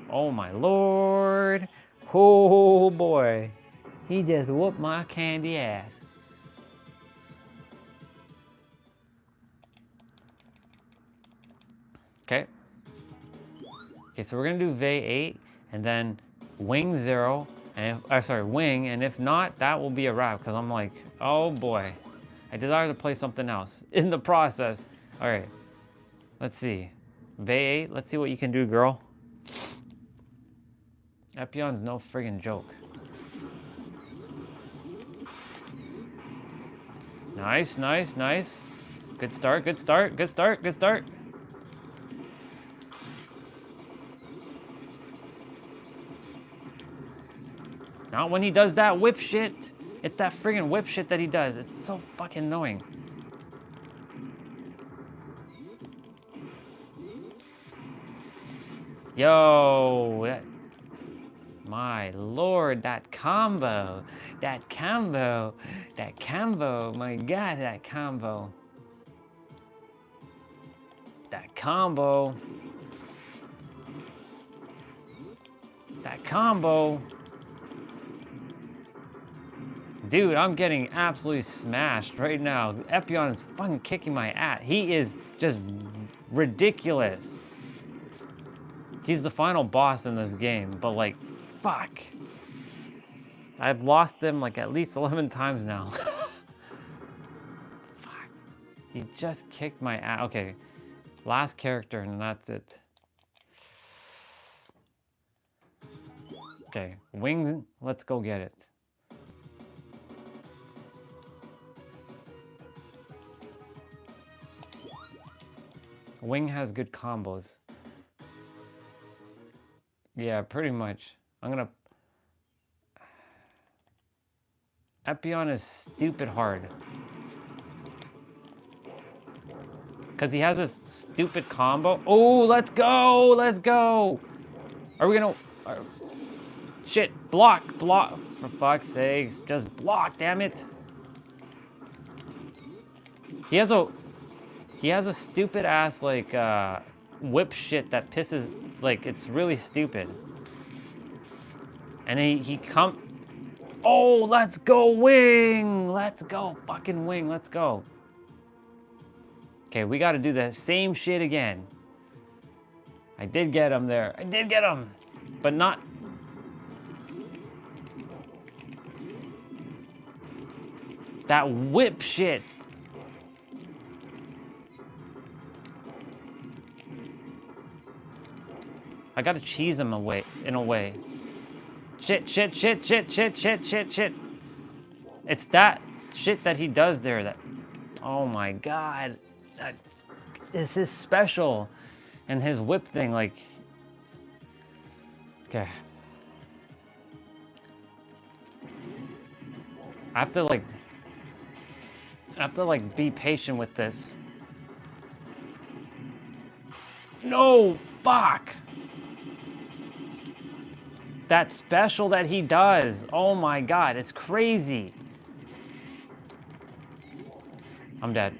Oh my lord. Oh boy. He just whooped my candy ass. Okay. Okay, so we're gonna do Vey 8 and then Wing 0 and Wing, and if not, that will be a wrap because I'm like, oh boy. I desire to play something else in the process. Alright. Let's see. Vey 8, let's see what you can do, girl. Epion's no friggin' joke. Nice, nice, nice. Good start, good start, good start, good start. Not when he does that whip shit. It's that friggin' whip shit that he does. It's so fucking annoying. Yo, my lord, that combo, that combo, that combo, my god, that combo. That combo. That combo. Dude, I'm getting absolutely smashed right now. Epion is fucking kicking my ass. He is just ridiculous. He's the final boss in this game, but like, fuck. I've lost him like at least 11 times now. Fuck. He just kicked my ass. Okay, last character and that's it. Okay, Wing, let's go get it. Wing has good combos. Yeah, pretty much. I'm gonna... Epion is stupid hard. Because he has this stupid combo. Oh, let's go! Let's go! Are we gonna... Shit, block, block. For fuck's sakes, just block, damn it. He has a stupid ass, like, whip shit that pisses... Like, it's really stupid. And he come... Oh, let's go, Wing! Let's go, fucking Wing, let's go. Okay, we gotta do the same shit again. I did get him there. I did get him! But not... That whip shit. I gotta cheese him away, in a way. Shit, shit, shit, shit, shit, shit, shit, shit. It's that shit that he does there that... Oh my god. That is his special. And his whip thing, like... Okay. I have to like be patient with this. No! Fuck! That special that he does. Oh my god, it's crazy. I'm dead.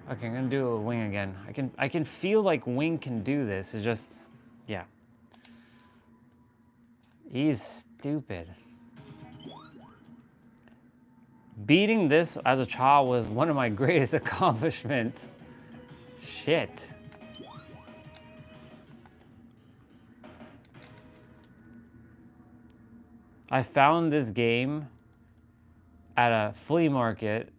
Okay, I'm gonna do a Wing again. I can feel like Wing can do this. It's just, yeah. He's stupid. Beating this as a child was one of my greatest accomplishments. Shit. I found this game at a flea market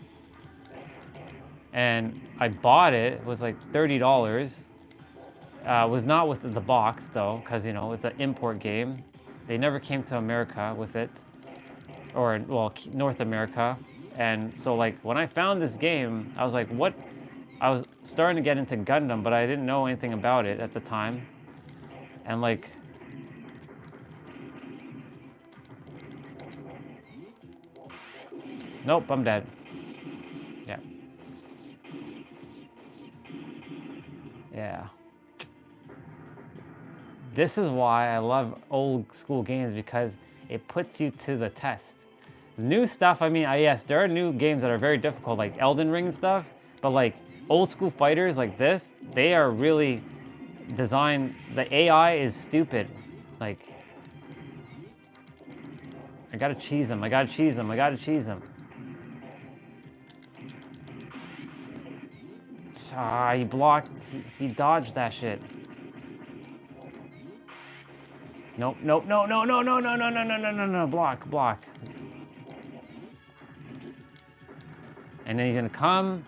and I bought it. It was like $30. Was not with the box though, because you know, it's an import game. They never came to America with it, or well, North America. And so like when I found this game, I was like, what? I was starting to get into Gundam, but I didn't know anything about it at the time. And like, nope, I'm dead. Yeah. Yeah. This is why I love old school games, because it puts you to the test. New stuff, I mean, yes, there are new games that are very difficult, like Elden Ring and stuff, but like old school fighters like this, they are really designed, the AI is stupid. Like, I gotta cheese him, I gotta cheese him, I gotta cheese him. Ah, he blocked, he dodged that shit. Nope, nope, no, no, no, no, no, no, no, no, no, no, no, block, block. And then he's gonna come.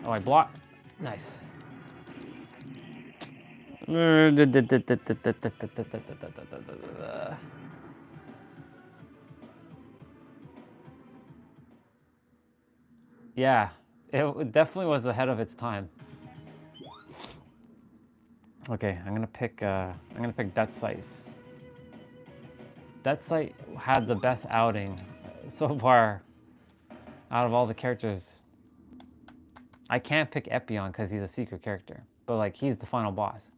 Oh, I blocked. Nice. Yeah, it definitely was ahead of its time. Okay, I'm gonna pick Death Scythe. Death Scythe had the best outing so far out of all the characters. I can't pick Epion because he's a secret character, but like he's the final boss.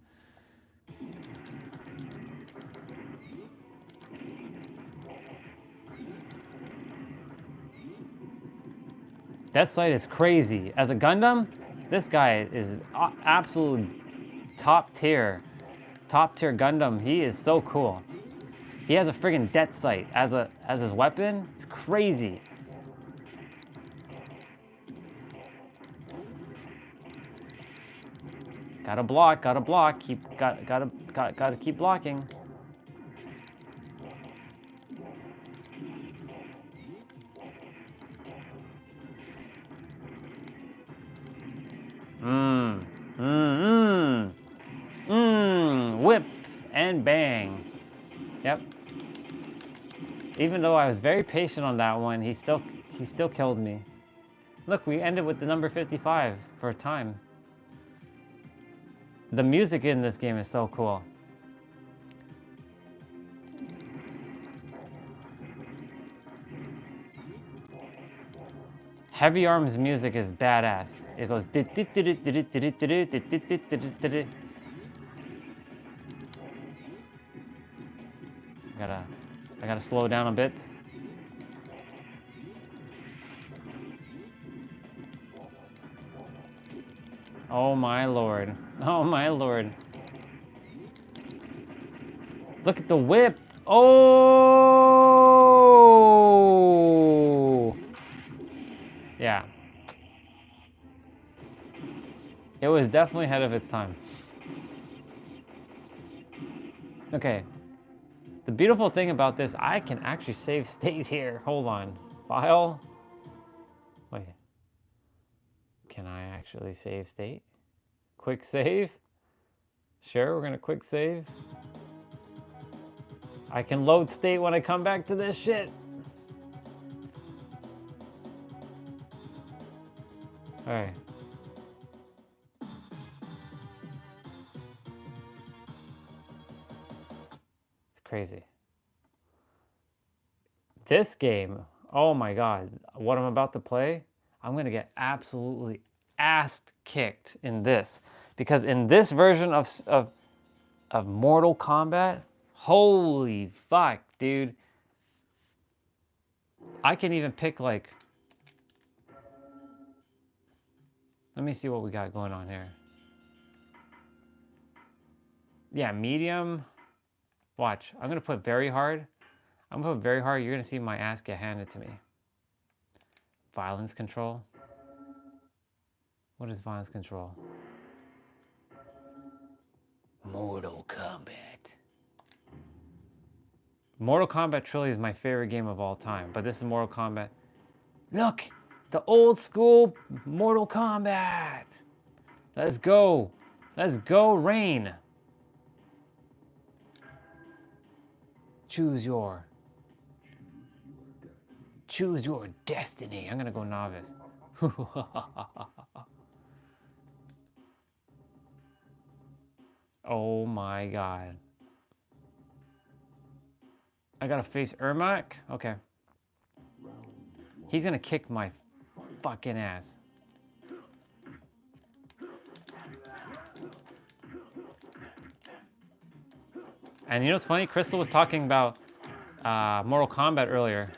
Death Scythe is crazy. As a Gundam, this guy is absolute top tier Gundam. He is so cool. He has a friggin' Death Scythe as his weapon. It's crazy. Gotta block, gotta block. Gotta keep blocking. Whip and bang. Yep. Even though I was very patient on that one, he still killed me. Look, we ended with the number 55 for a time. The music in this game is so cool. Heavy Arms music is badass. It goes. I gotta slow down a bit. Oh my lord. Oh my lord. Look at the whip. Oh! Yeah. It was definitely ahead of its time. Okay. The beautiful thing about this, I can actually save state here. Hold on. File. Wait. Can I actually save state? Quick save? Sure, we're gonna quick save. I can load state when I come back to this shit. Alright. It's crazy. This game, oh my god, what I'm about to play, I'm gonna get absolutely ass kicked in this. Because in this version of Mortal Kombat, holy fuck, dude. I can even pick like, let me see what we got going on here. Yeah, medium. Watch, I'm gonna put very hard. I'm gonna put very hard, you're gonna see my ass get handed to me. Violence control. What is violence control? Mortal Kombat. Mortal Kombat Trilogy is my favorite game of all time, but this is Mortal Kombat. Look, the old school Mortal Kombat. Let's go. Let's go, Rain. Choose your destiny. I'm gonna go novice. Oh my god. I gotta face Ermac? Okay. He's gonna kick my fucking ass. And you know what's funny? Crystal was talking about Mortal Kombat earlier.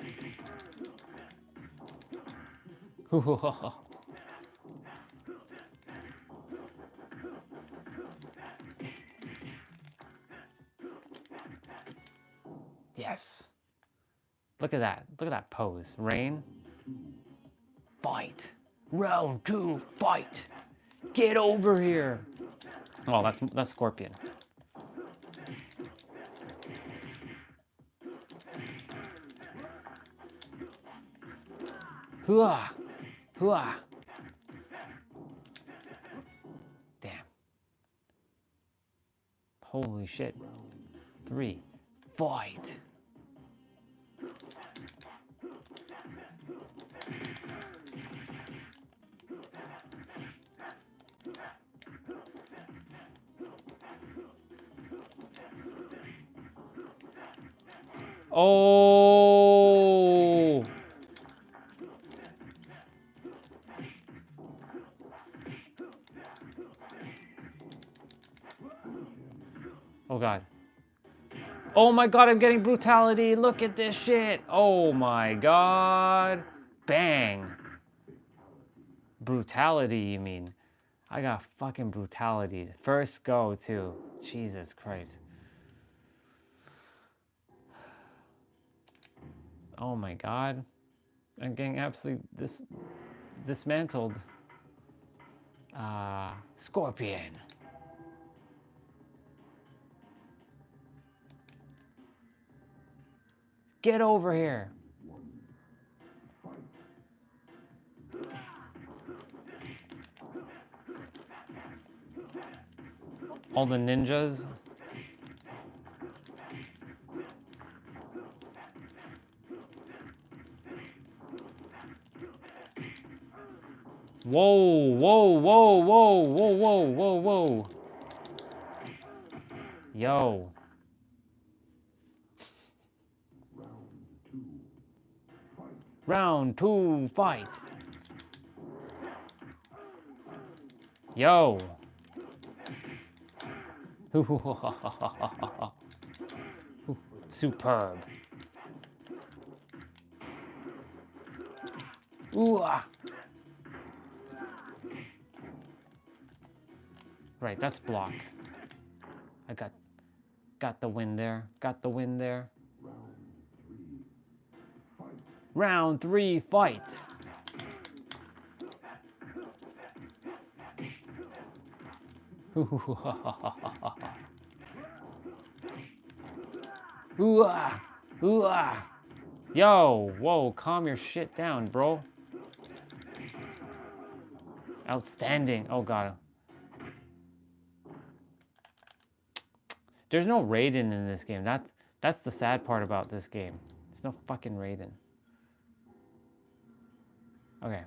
Yes. Look at that. Look at that pose. Rain. Fight. Round 2, fight. Get over here. Oh, that's Scorpion. Hooah. Hooah. Damn. Holy shit. 3, fight. Oh. Oh god. Oh my god, I'm getting brutality. Look at this shit. Oh my god. Bang. Brutality, you mean? I got fucking brutality. First go, too. Jesus Christ. Oh my god. I'm getting absolutely dismantled. Scorpion. Get over here. All the ninjas. Whoa, whoa, whoa, whoa, whoa, whoa, whoa, whoa. Yo. Round 2, fight. Yo. Superb. Ooh. Right, that's block. I got the win there. Got the win there. Round 3, fight. Ooh-ah. Ooh-ah. Yo, whoa, calm your shit down, bro. Outstanding. Oh god. There's no Raiden in this game. That's the sad part about this game. There's no fucking Raiden. Okay.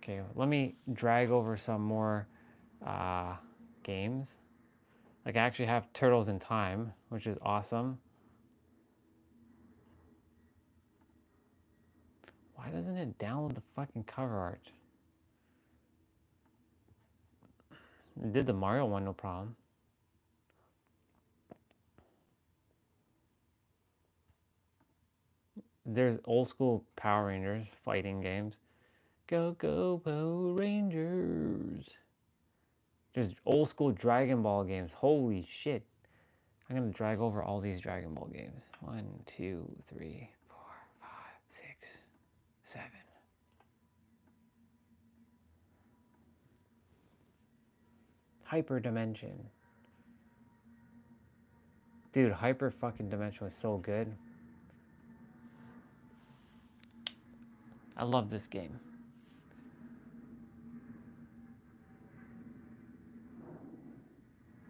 Okay, let me drag over some more games. Like I actually have Turtles in Time, which is awesome. Why doesn't it download the fucking cover art? It did the Mario one, no problem. There's old school Power Rangers fighting games. Go, go, Power Rangers. There's old school Dragon Ball games. Holy shit. I'm gonna drag over all these Dragon Ball games. 1, 2, 3, 4, 5, 6, 7. Hyper Dimension. Dude, Hyper fucking Dimension was so good. I love this game.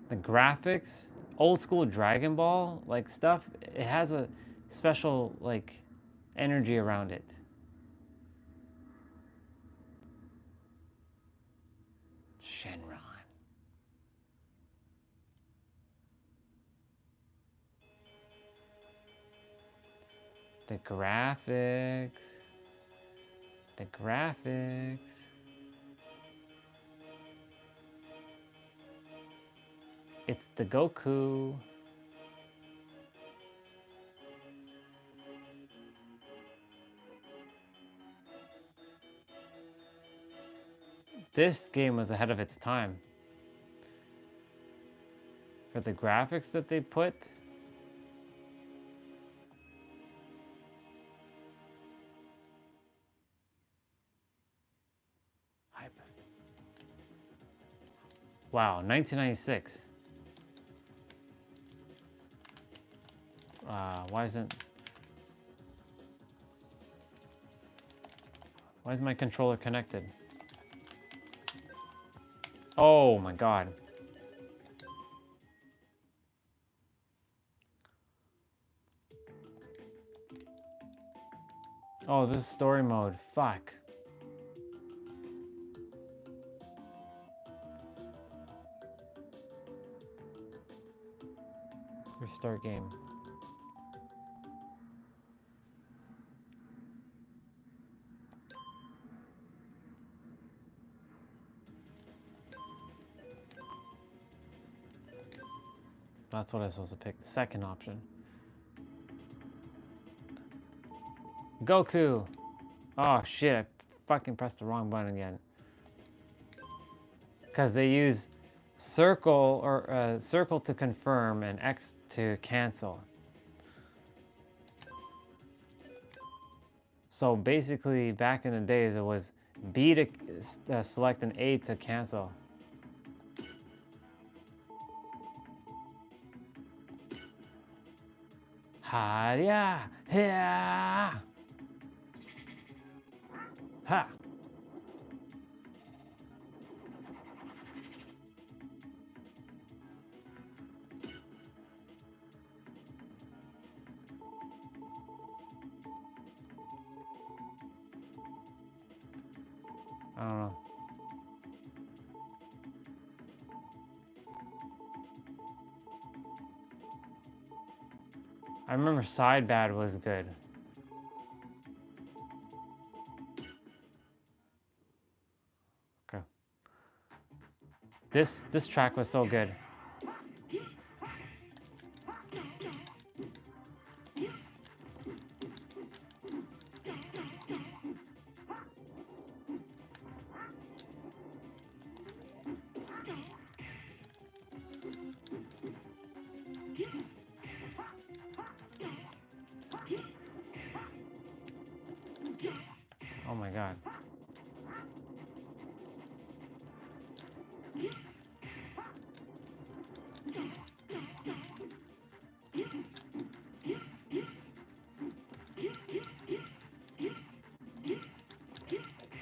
The graphics, old school Dragon Ball like stuff, it has a special like energy around it. Shenron. The graphics. The graphics. the Goku. This game was ahead of its time. For the graphics that they put. Wow, 1996. Why isn't my controller connected? Oh my god. Oh, this is story mode. Fuck. Restart game. That's what I was supposed to pick. The second option. Goku! Oh shit, I fucking pressed the wrong button again. Because they use circle or circle to confirm and X to cancel. So basically, back in the days, it was B to select and A to cancel. Ha yeah, yeah, ha. I don't know. I remember side bad was good. Okay. This track was so good. Oh my god.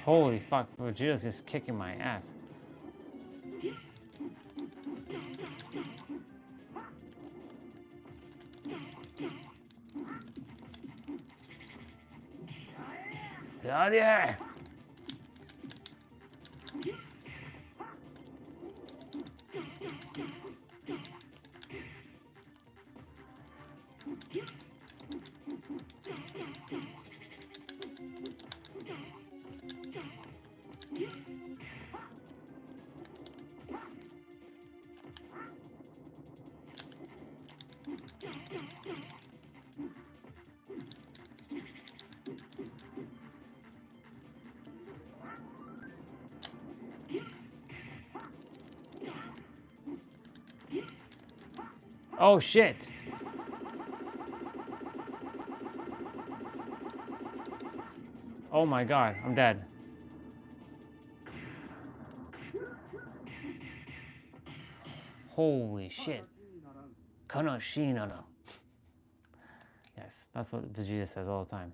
Holy fuck, Vegeta's just kicking my ass. Hell yeah! Oh shit! Oh my god, I'm dead. Holy shit. Kanoshina. Yes, that's what Vegeta says all the time.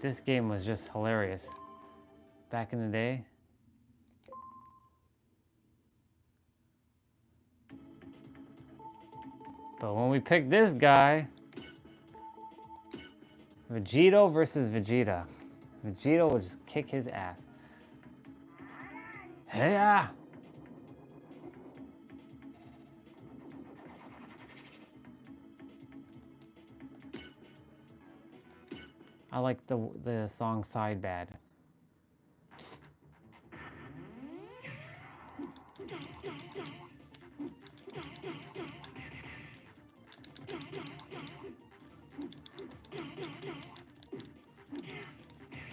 This game was just hilarious. Back in the day. But when we picked this guy, Vegito versus Vegeta, Vegito would just kick his ass. Yeah. I like the song Side Bad.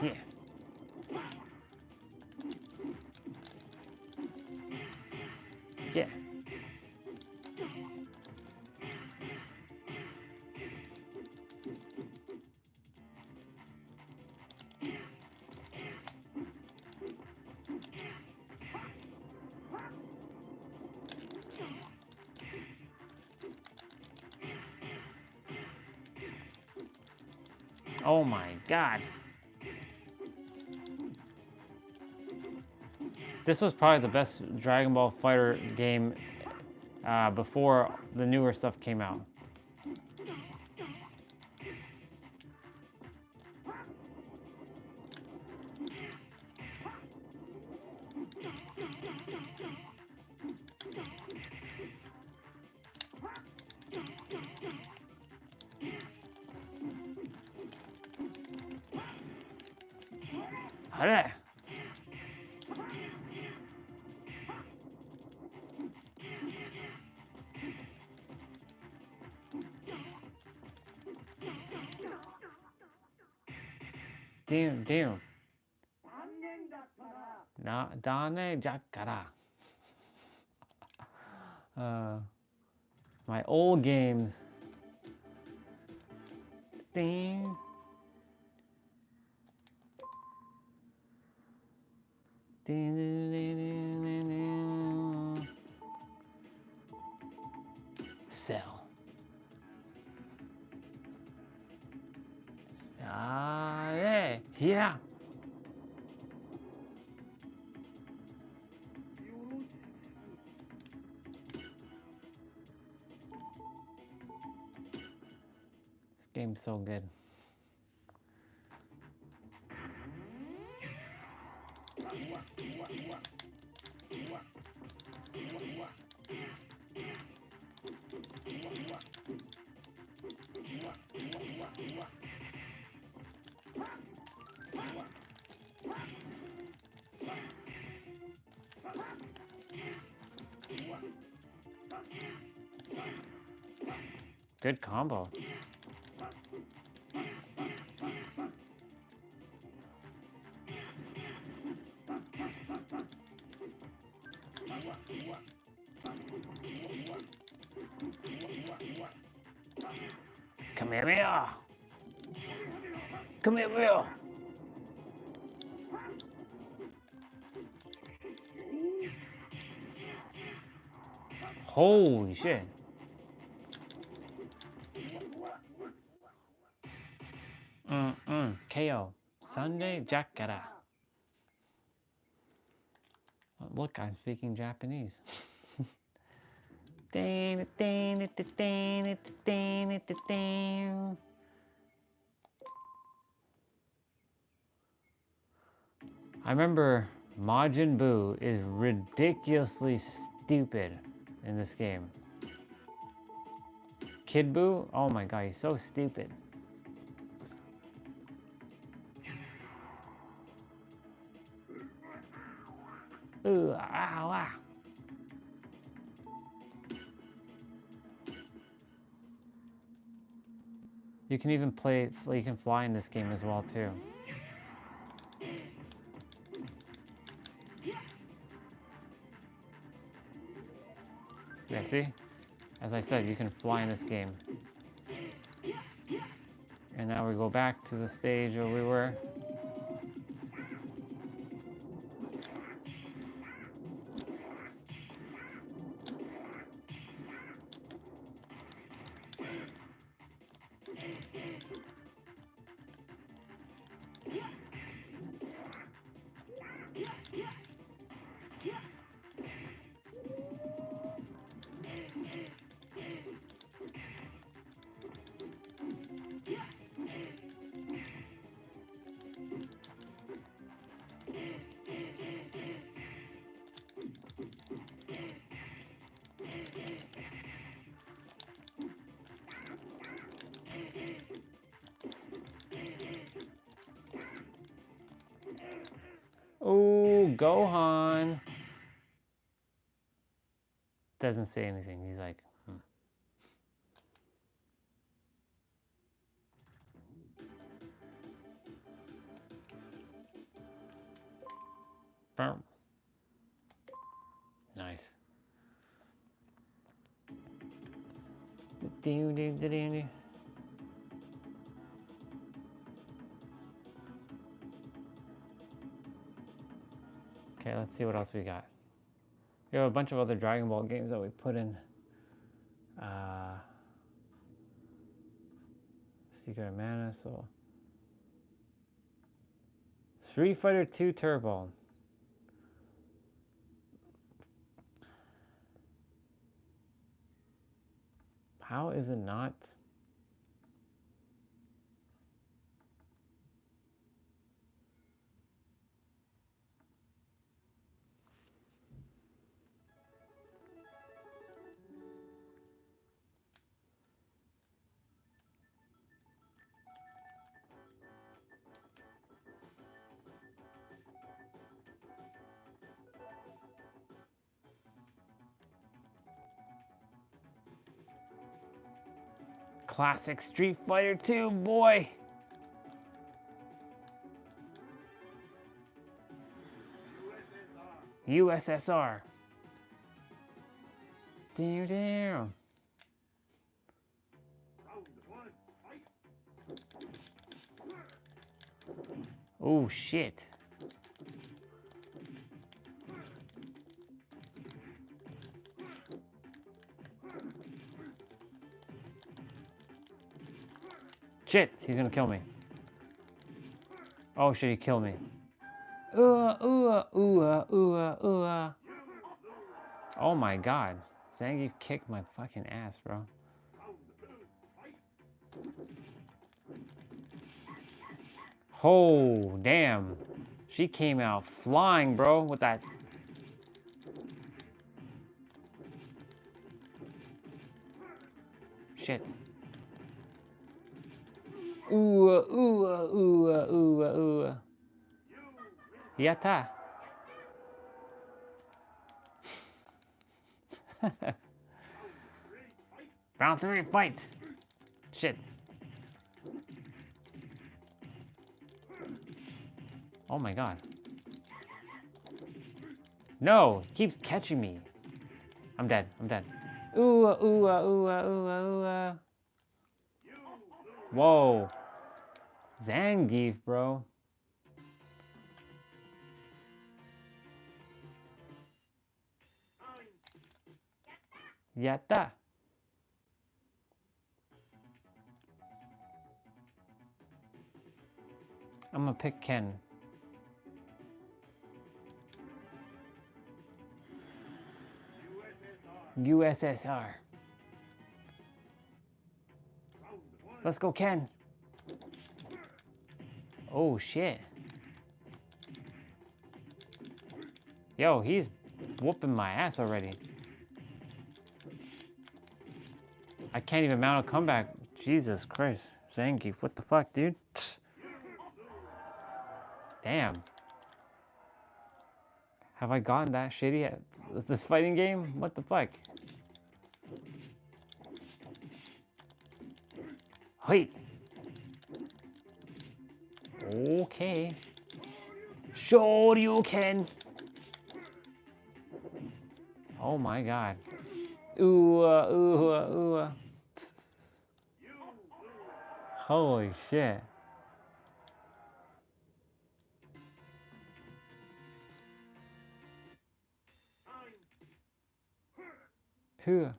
Yeah. Yeah. Oh my god. This was probably the best Dragon Ball Fighter game before the newer stuff came out. Hare. Damn. Na dane jakara. My old games. Ding. Sell. Yeah. This game's so good. Good combo. Come here. Come here. Holy shit. KO. Sunday Jakara. Look, I'm speaking Japanese. I remember Majin Buu is ridiculously stupid in this game. Kid Buu? Oh my god, he's so stupid. Ooh, ow, ow. You can even you can fly in this game as well too. Yeah, see? As I said, you can fly in this game. And now we go back to the stage where we were. Oh, Gohan. Doesn't say anything. He's like, Boom. Nice. Okay, let's see what else we got. We have a bunch of other Dragon Ball games that we put in. Secret of Mana, so Street Fighter 2 Turbo. How is it not? Classic Street Fighter 2, boy. USSR. Damn. Oh shit. Shit, he's gonna kill me. Oh shit, he killed me. Oh my god. Zangief kicked my fucking ass, bro. Oh, damn. She came out flying, bro, with that. Shit. Yatta. Round 3, fight. Shit. Oh my god. No, he keeps catching me. I'm dead. I'm dead. Whoa. Zangief, bro. Yatta. I'm gonna pick Ken. USSR. Let's go, Ken. Oh, shit. Yo, he's whooping my ass already. I can't even mount a comeback. Jesus Christ. Zangief, what the fuck, dude? Damn. Have I gotten that shitty at this fighting game? What the fuck? HIIT. Okay. Sure you can. Oh my god. Ooh. Holy shit. Who?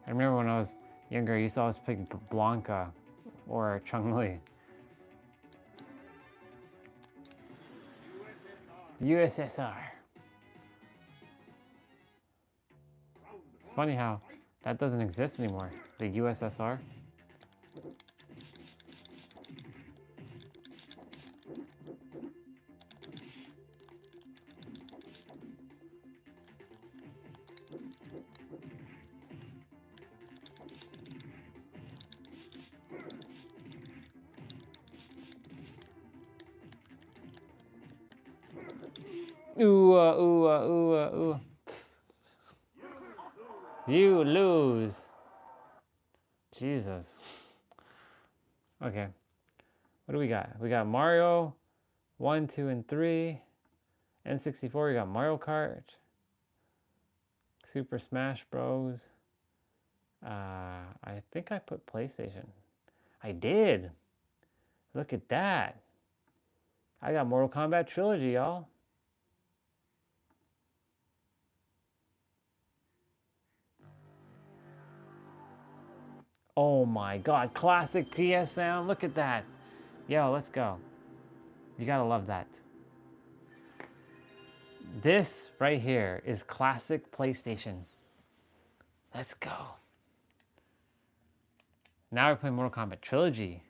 I remember when I was younger, I used to always pick Blanca or Chun-Li. USSR. It's funny how that doesn't exist anymore. The USSR. Ooh. You lose. Jesus. Okay. What do we got? We got Mario 1, 2, and 3. N64, we got Mario Kart. Super Smash Bros. I think I put PlayStation. I did. Look at that. I got Mortal Kombat Trilogy, y'all. Oh my god, classic PS sound. Look at that. Yo, let's go. You gotta love that. This right here is classic PlayStation. Let's go. Now we're playing Mortal Kombat Trilogy.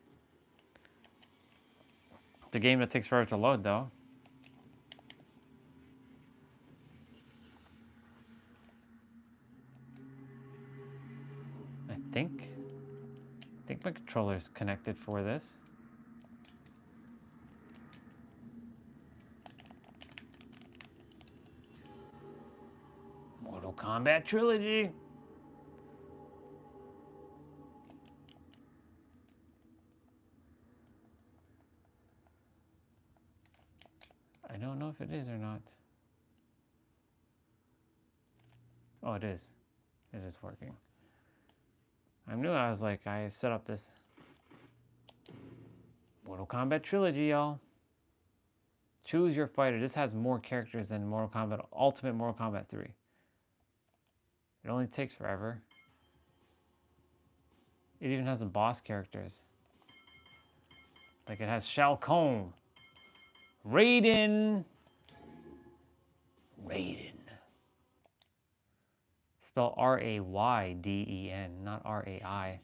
The game that takes forever to load, though. I think my controller's connected for this. Mortal Kombat Trilogy. I don't know if it is or not. Oh, it is. It is working. I knew I was like, I set up this Mortal Kombat Trilogy, y'all. Choose your fighter. This has more characters than Mortal Kombat, Ultimate Mortal Kombat 3. It only takes forever. It even has some boss characters. Like it has Shao Kahn. Raiden. Spell R-A-Y-D-E-N, not R-A-I.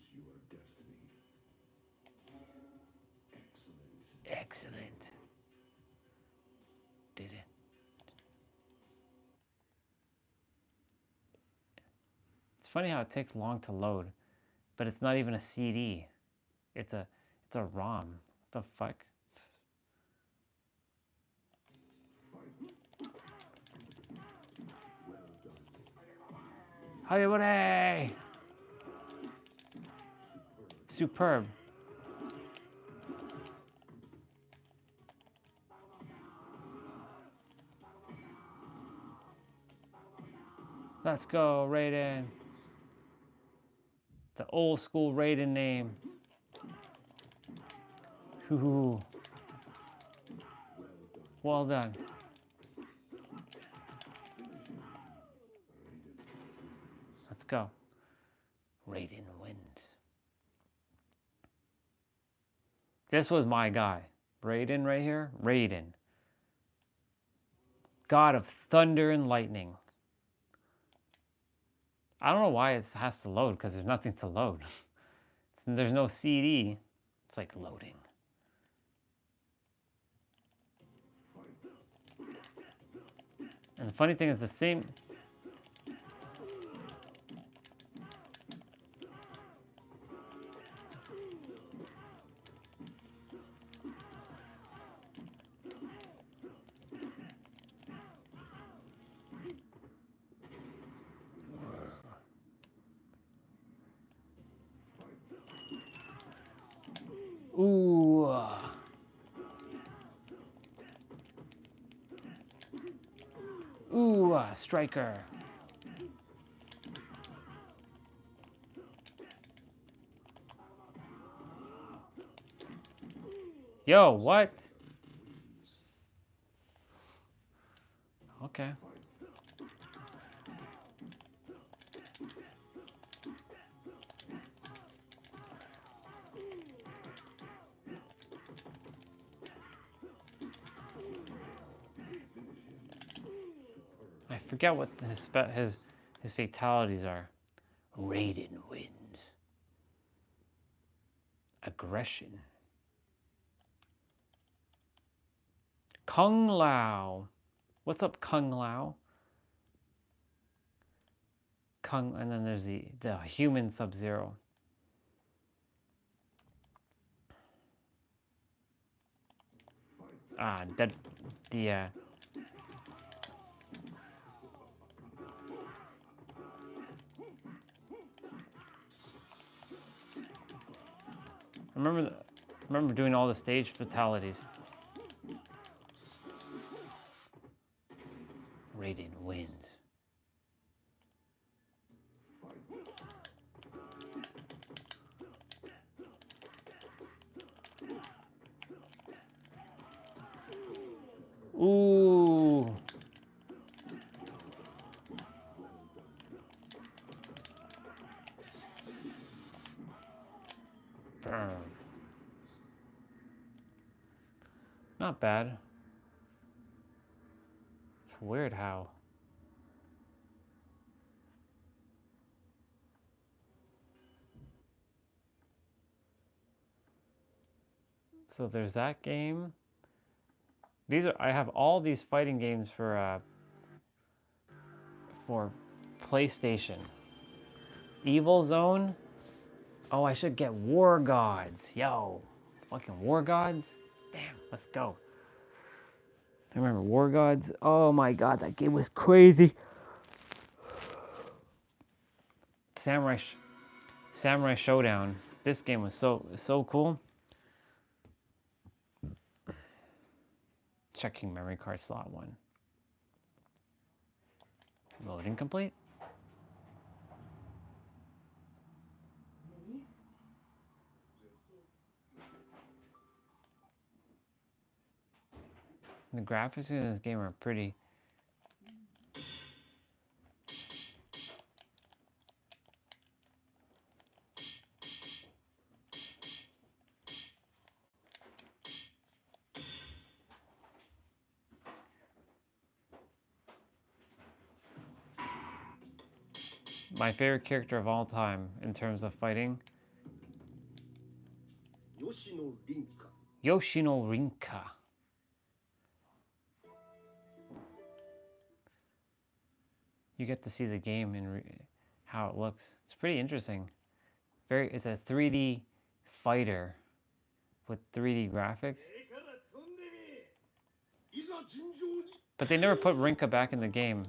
Excellent. Did it. It's funny how it takes long to load, but it's not even a CD. It's a ROM. What the fuck? Hayabare! Superb. Let's go, Raiden. The old school Raiden name. Hoo. Well done. Let's go. Raiden wins. This was my guy. Raiden right here. Raiden. God of thunder and lightning. I don't know why it has to load, because there's nothing to load. There's no CD. It's like loading. And the funny thing is the same... Ooh. Ooh, striker. Yo, what? Okay. I forget what his fatalities are. Raiden wins. Aggression. Kung Lao. What's up, Kung Lao? And then there's the human Sub-Zero. remember doing all the stage fatalities. Raiden wins. Ooh. Burn. Not bad. It's weird how. So there's that game. I have all these fighting games for PlayStation. Evil Zone. Oh, I should get War Gods. Yo, fucking War Gods. Damn, let's go. I remember War Gods. Oh my god, that game was crazy. Samurai Showdown. This game was so cool. Checking memory card slot 1. Loading complete. The graphics in this game are pretty. My favorite character of all time in terms of fighting. Yoshino Rinka. You get to see the game and how it looks. It's pretty interesting. It's a 3D fighter with 3D graphics. But they never put Rinka back in the game.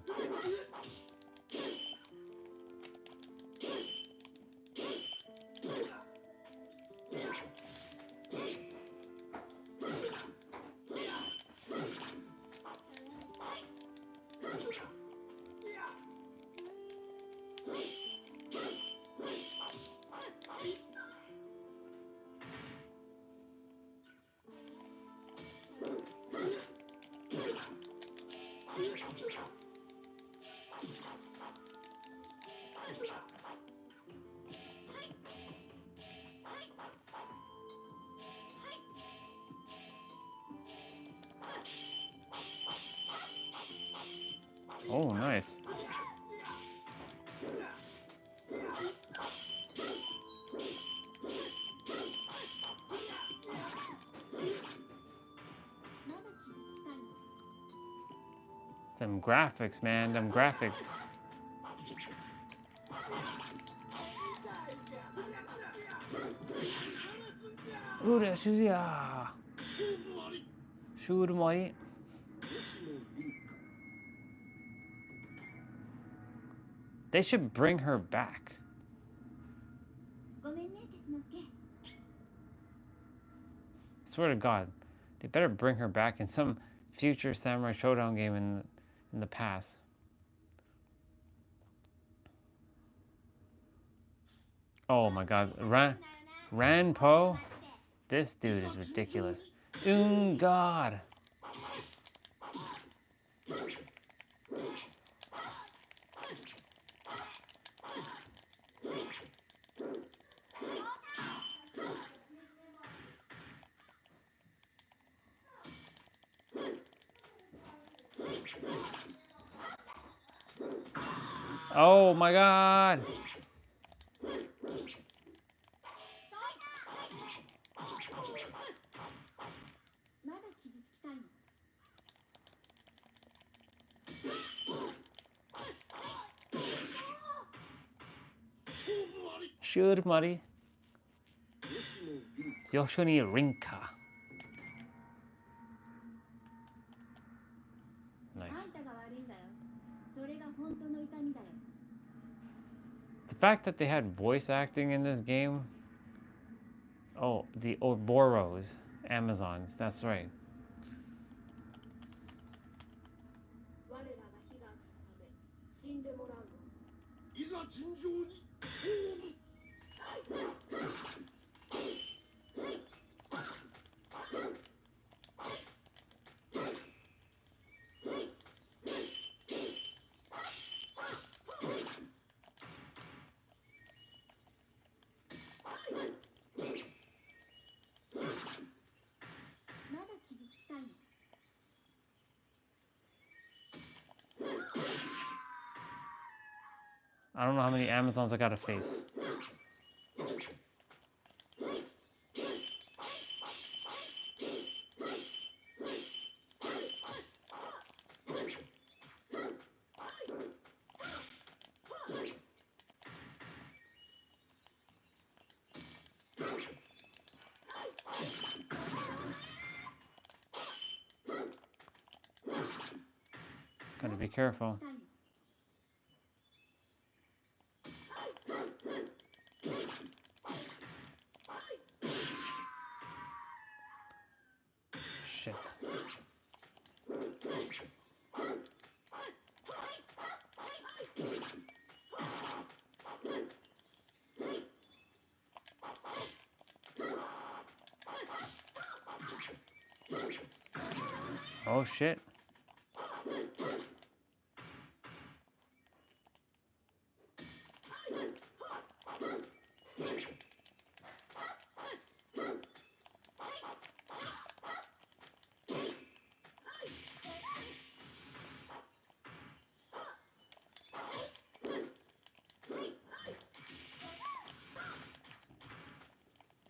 Oh, nice. Them graphics, man, them graphics. They should bring her back. Swear to God, they better bring her back in some future Samurai Showdown game in the past. Oh my God, Ranpo, this dude is ridiculous. God. Oh my God. Sure, Mari. Yoshini Rinka. Nice. The fact that they had voice acting in this game Oh, the Ouroboros, Amazons. That's right.
我らが悲願のため死んでもらうわ。
いざ尋常に勝負。
まだ傷つきたいの？
I don't know how many Amazons I gotta face. Gotta be careful. Shit. Oh shit.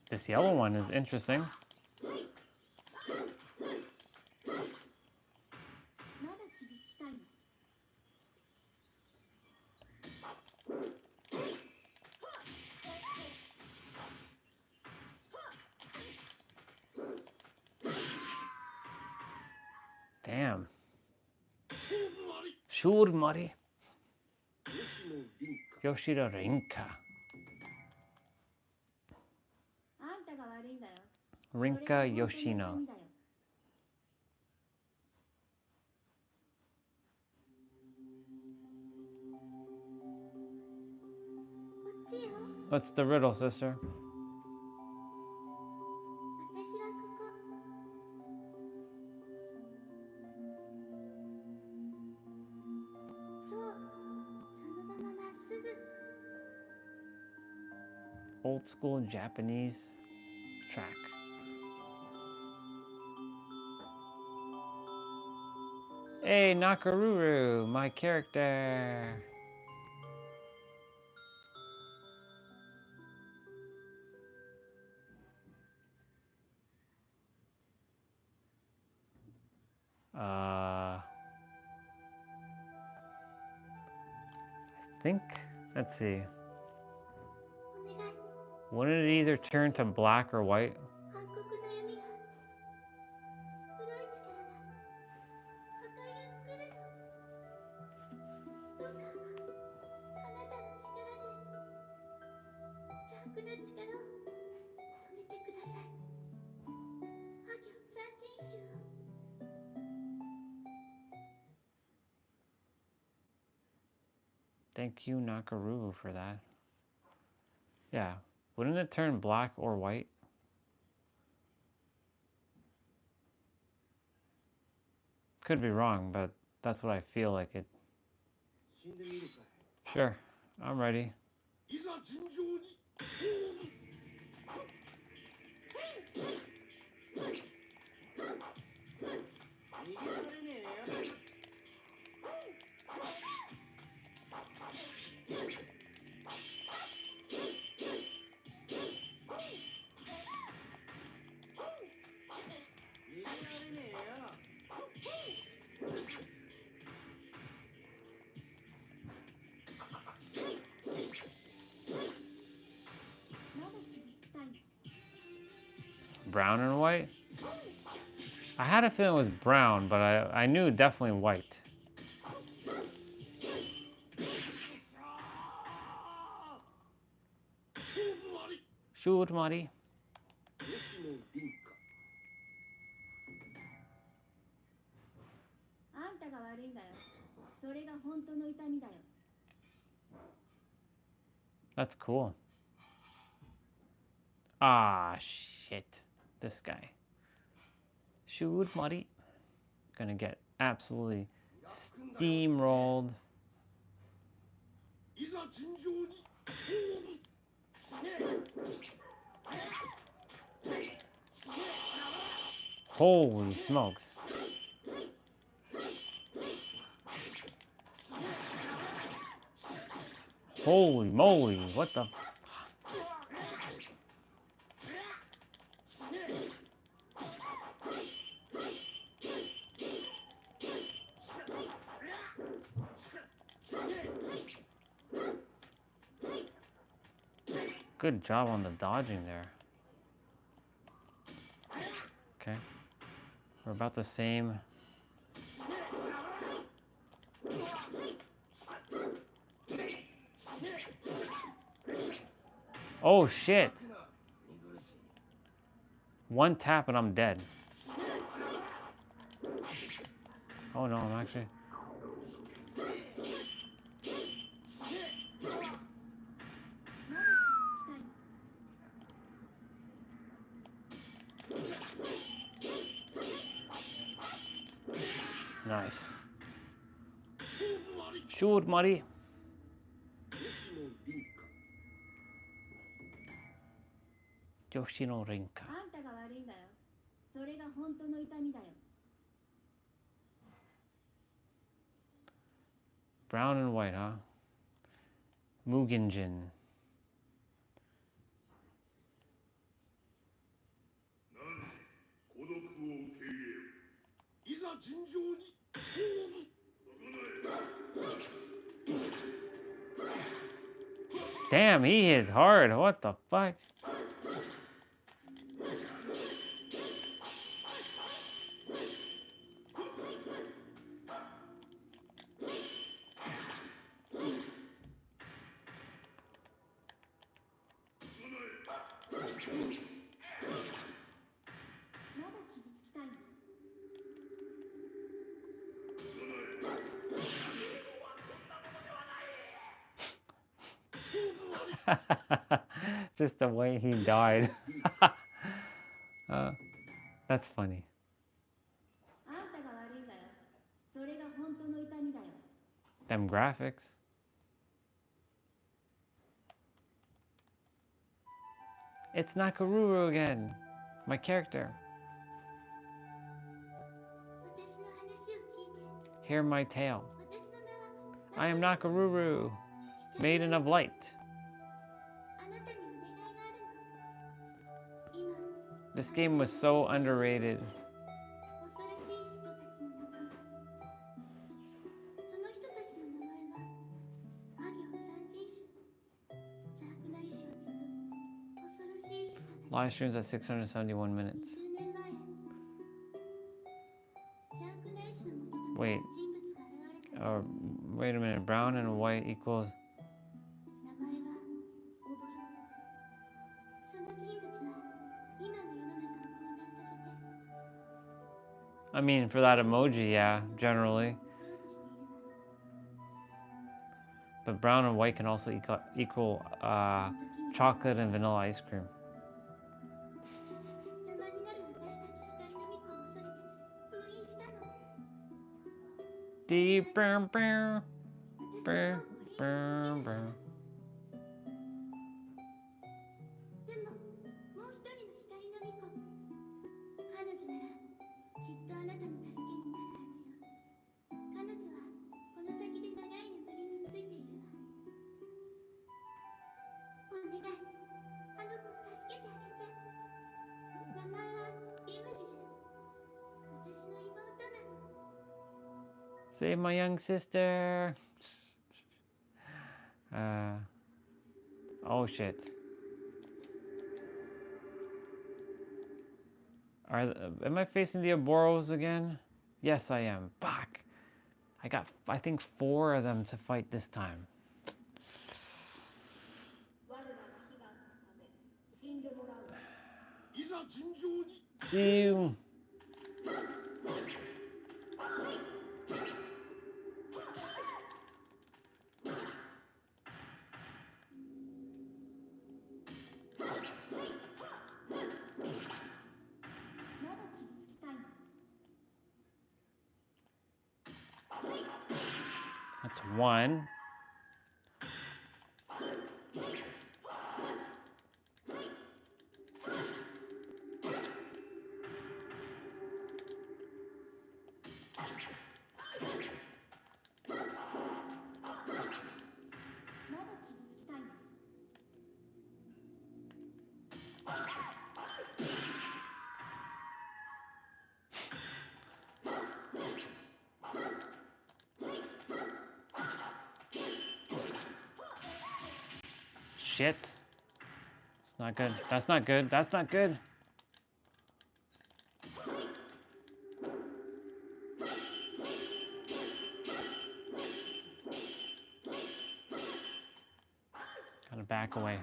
This yellow one is interesting.
まだ傷つきたいの？
Damn. Shurmari. Yoshida Rinka.
あんたが悪いんだよ。
Rinka Yoshino.
こっちよ。
What's the riddle, sister?
私はここ。そう、そのまままっすぐ。
Old school Japanese track. Hey, Nakaruru, my character. I think, let's see.
お願い。
Wouldn't it either turn to black or white?
暗黒の闇が黒い力が破壊が来るの。どうかあなたの力で邪悪な力を止めてください。破行三人衆を。
Thank you, Nakaruru, for that. Yeah. Wouldn't it turn black or white? Could be wrong, but that's what I feel like it. Sure, I'm ready.
いざ尋常に勝負。逃げられねえよ。
Brown and white? I had a feeling it was brown, but I knew definitely white. Shurmari.
それが本当の痛みだよ。
That's cool. Ah, shit. This guy. Shoot, Muddy. Gonna get absolutely steamrolled.
いざ尋常に勝負。
Holy smokes. Holy moly, what the? Good job on the dodging there. Okay. We're about the same. Oh shit. One tap and I'm dead. Oh no, I'm actually. Nice. Shoot, Muddy. Yoshino Rinka.
あんたが悪いんだよ。それが本当の痛みだよ。
Brown and white, huh? Mugenjin.
孤独を受け入れよ。いざ尋常に勝負。
Damn, he hits hard. What the fuck? Just the way he died. That's funny.
あんたが悪いんだよ。それが本当の痛みだよ。
Them graphics. It's Nakaruru again. My character.
私の話を聞いて。
Hear my tale.
私の名は
I am Nakaruru, maiden of light.
あなたにお願いがあるの。今、
This game was so underrated.
恐ろしい人たちの仲間。その人たちの名前は、魔行三人種。邪悪な意志を継ぐ恐ろしい人たち。
Live streams at 671 minutes.
20年前、邪悪な意志のもととなった
Wait.
人物が現れた。
Wait a minute. Brown and white equals.
名前はオボロ。その人物は今の世の中を混乱させて
I mean, for that emoji, yeah, generally.
作ろうとしているわ。
But brown and white can also equal
その時には
chocolate and vanilla ice cream.
邪魔になる私たち光の巫女を恐れて封印したの。
Deep, brown, brown,
私はもうこれ以上
brown,
動けない
brown.
でも、もう一人の光の巫女。彼女ならきっとあなたの助けになるはずよ。彼女はこの先で長い眠りについているわ。お願い、あの子を助けてあげて。名前はリムリル。私の妹なの。
Save my young sister. Oh shit. Am I facing the Aboros again? Yes, I am. Fuck. I got, I think, 4 of them to fight this time. Damn. 1. Shit. It's not good. That's not good. That's not good. Gotta back away.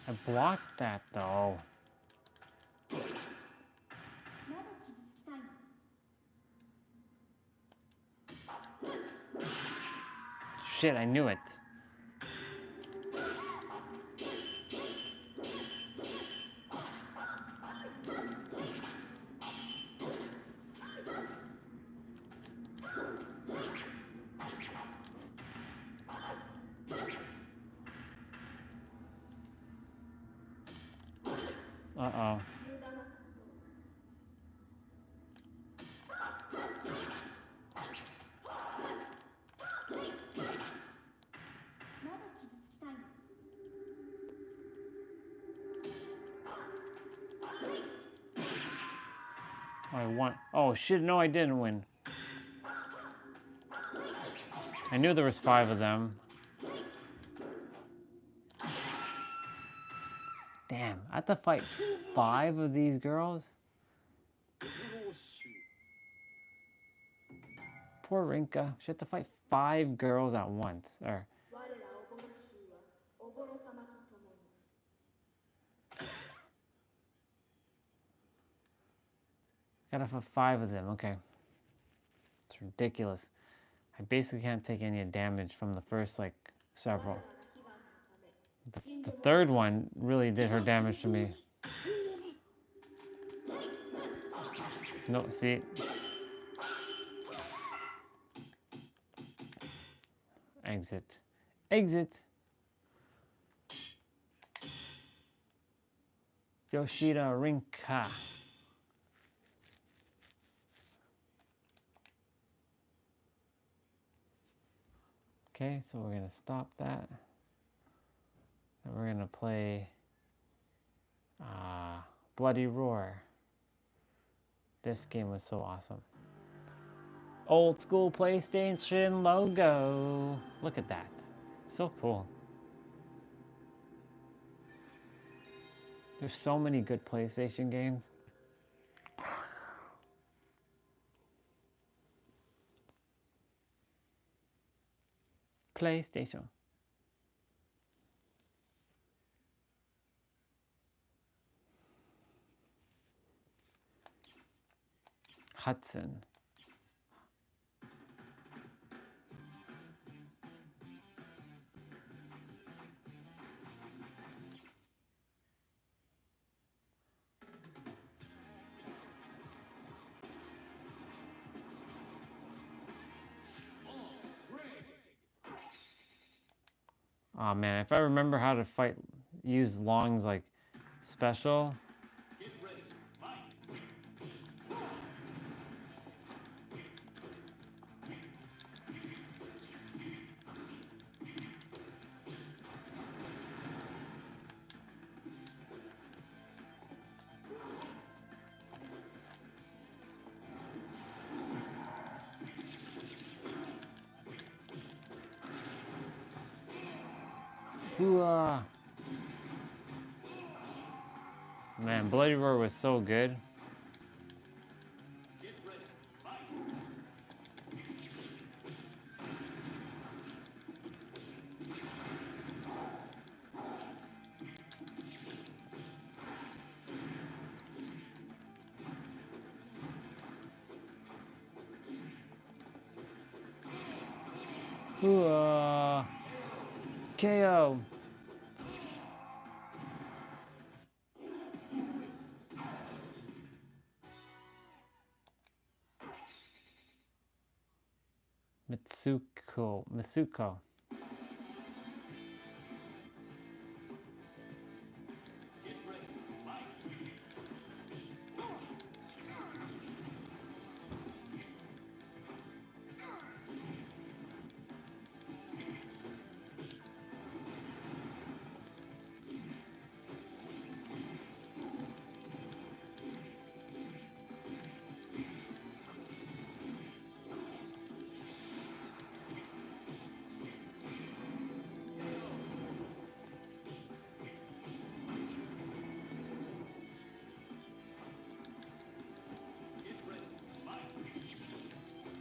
I blocked that though. Shit, I knew it. Uh-oh. I won. Oh shit, no I didn't win. I knew there was 5 of them. Damn, I have to fight 5 of these girls? Poor Rinka. She had to fight 5 girls at once. Or gotta fight 5 of them, okay. It's ridiculous. I basically can't take any damage from the first, like, several. The third one really did her damage to me. No, see? Exit. Exit! Yoshida Rinka. Okay, so we're gonna stop that. And we're gonna play Bloody Roar. This game was so awesome. Old school PlayStation logo. Look at that. So cool. There's so many good PlayStation games. PlayStation. Hudson. Oh man, if I remember how to fight, use Long's like special. Man, Bloody Roar was so good. KO. Mitsuko.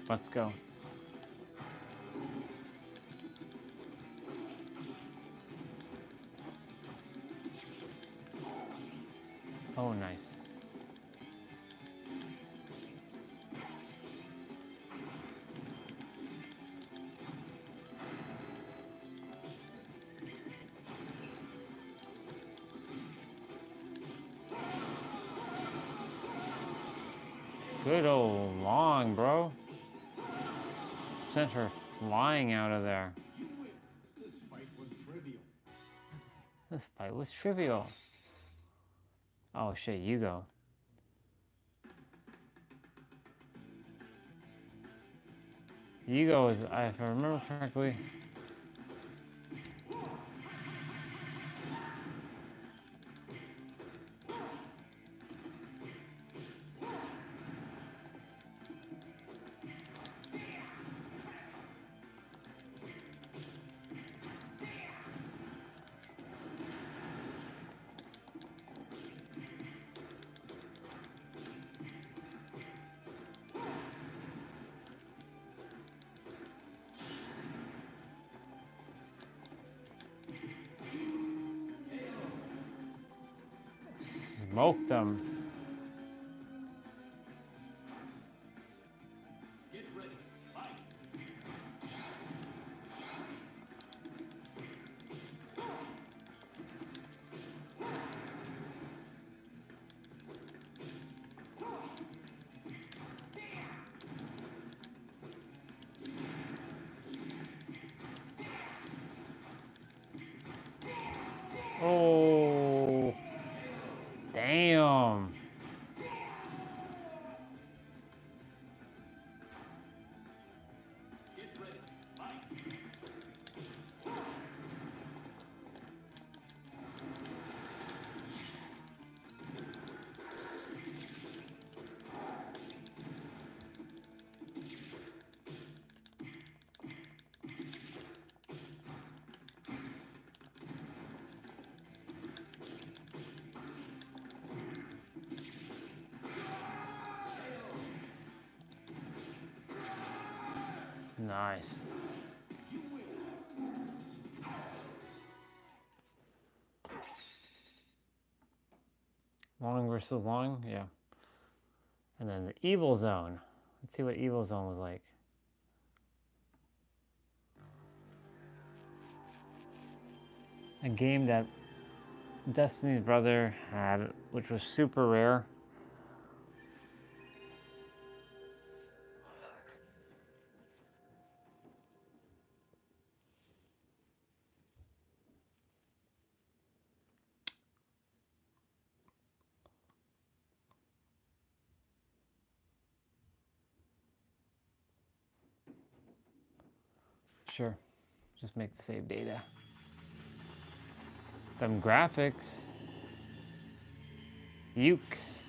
Let's go. Oh, nice. Good old long, bro. Sent her flying out of there.
This fight was trivial.
This fight was trivial. Oh shit, you go. Yugo is, if I remember correctly. Smoke them.
Get ready. Fight.
Oh, damn.
Get ready. Fight.
Nice. Long versus long, yeah. And then the Evil Zone. Let's see what Evil Zone was like. A game that Destiny's brother had, which was super rare. Sure, just make the save data. Them graphics. Ukes.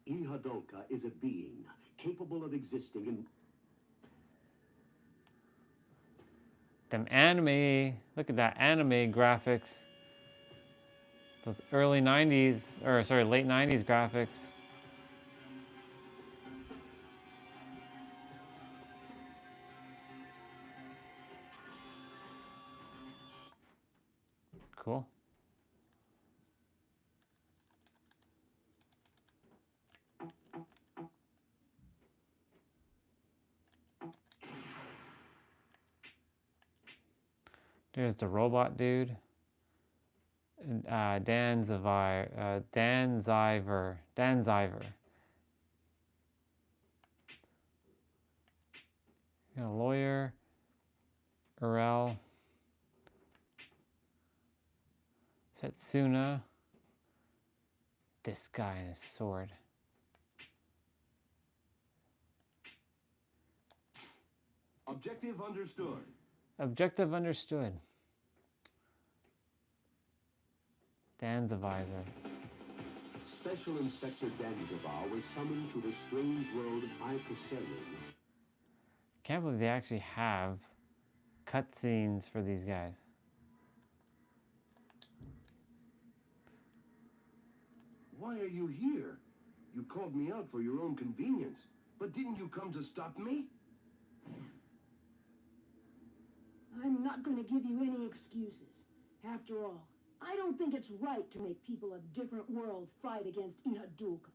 Ihadonka is a being capable of existing in
Them anime, look at that anime graphics. Those early 90s, or sorry, late 90s graphics. Cool. There's the robot dude. Dan Ziver. Dan Ziver. Dan Ziver. You got a lawyer. Urel. Setsuna. This guy and his sword.
Objective understood.
Objective understood. Dan's a visor.
Special Inspector Danzibar was summoned to the strange world of Hypercellium.
Can't believe they actually have cutscenes for these guys.
Why are you here? You called me out for your own convenience, but didn't you come to stop me?
I'm not going to give you any excuses. After all, I don't think it's right to make people of different worlds fight against Ihadulka.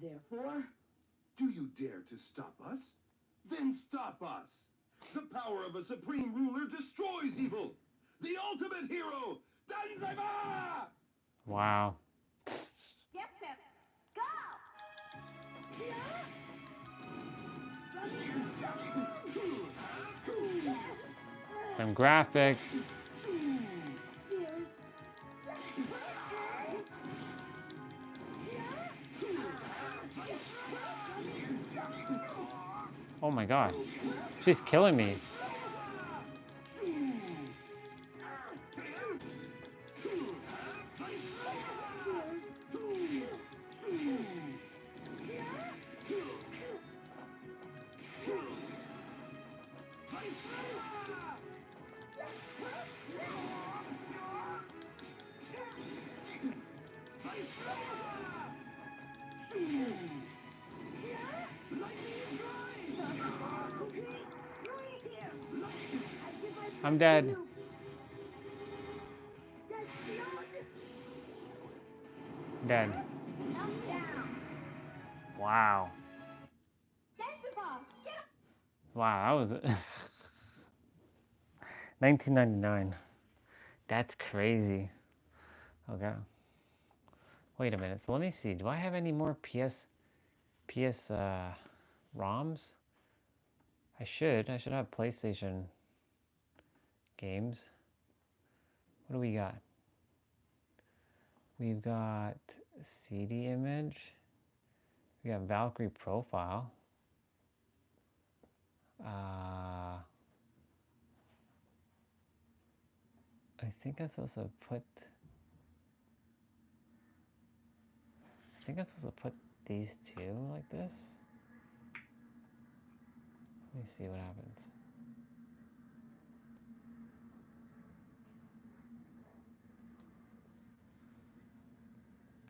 Therefore...
Do you dare to stop us? Then stop us! The power of a supreme ruler destroys evil! The ultimate hero, Danzibar!
Wow.
Yep, Pip. Go!
Them graphics. Oh my god. She's killing me. I'm dead. Dead. Wow. Wow, that was 1999. That's crazy. Okay. Wait a minute. So let me see. Do I have any more PS ROMs? I should have PlayStation games. What do we got? We've got CD image. We got Valkyrie profile. I think I'm supposed to put. I think I'm supposed to put these two like this. Let me see what happens.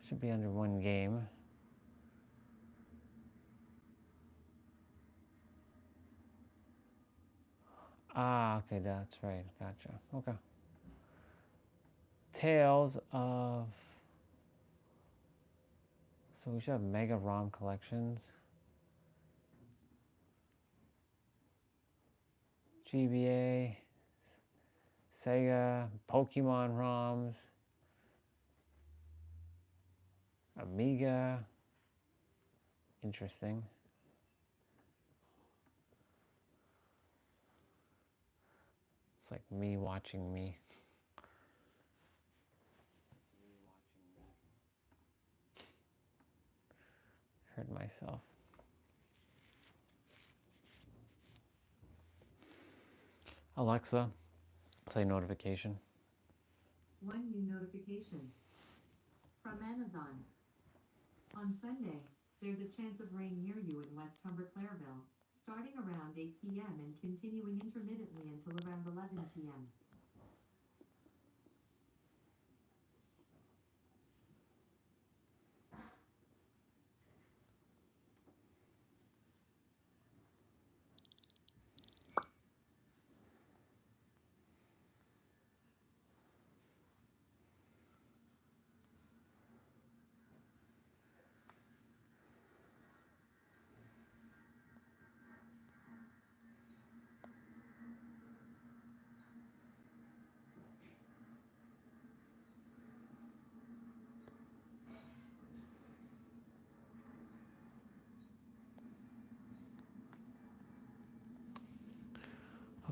Should be under one game. Ah, okay, that's right. Gotcha. Okay. Tales of... So we should have Mega ROM collections. GBA. Sega. Pokemon ROMs. Amiga. Interesting. It's like me watching me. Heard myself. Alexa, play notification.
One new notification from Amazon. On Sunday, there's a chance of rain near you in West Humber, Clairville, starting around 8 p.m. and continuing intermittently until around 11 p.m.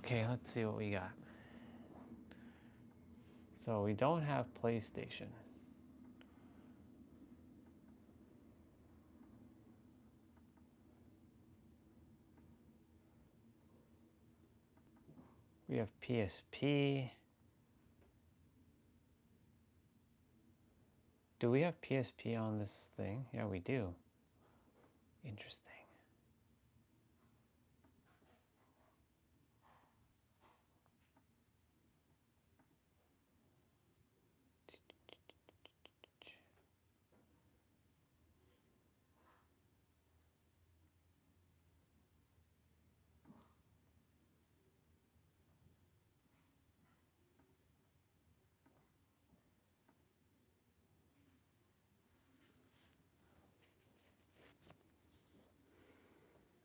Okay, let's see what we got. So we don't have PlayStation. We have PSP. Do we have PSP on this thing? Yeah, we do. Interesting.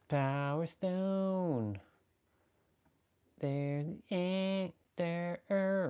Power Stone. There's there.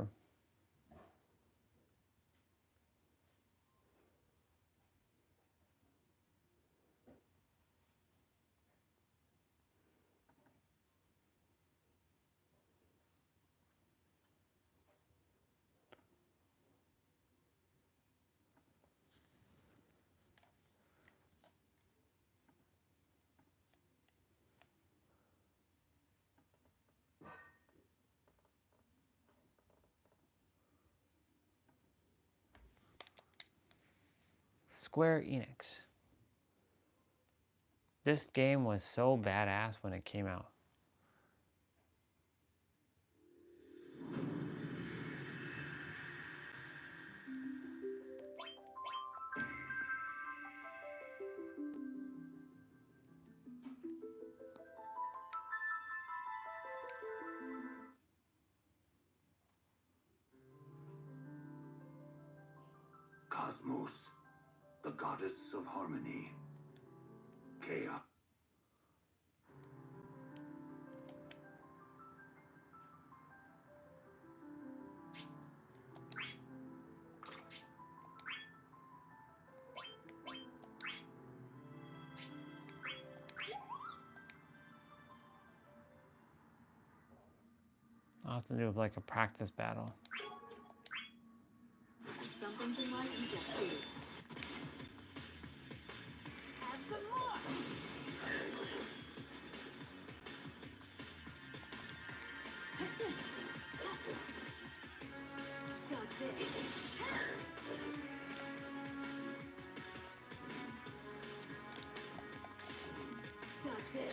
Square Enix. This game was so badass when it came out.
Cosmos, the goddess of harmony. Chaos.
I'll have to do like a practice battle.
If something's in life, you just do it. Have some more! Got this. Got this.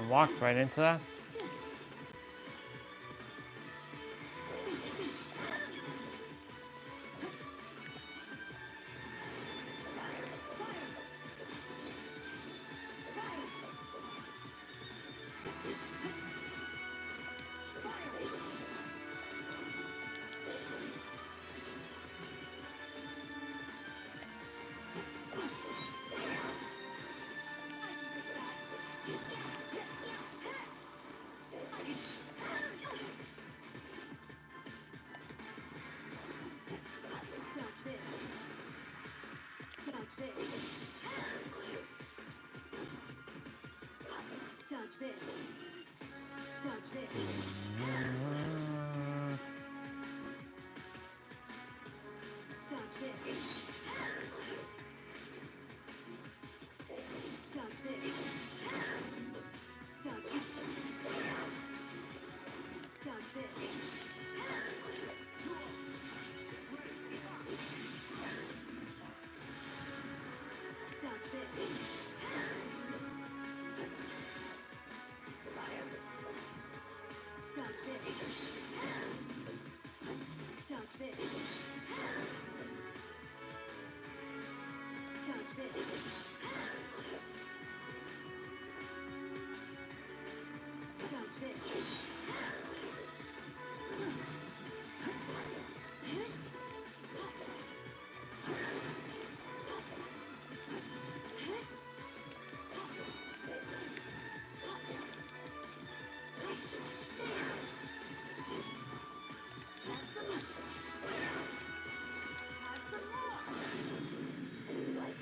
I walked right into that.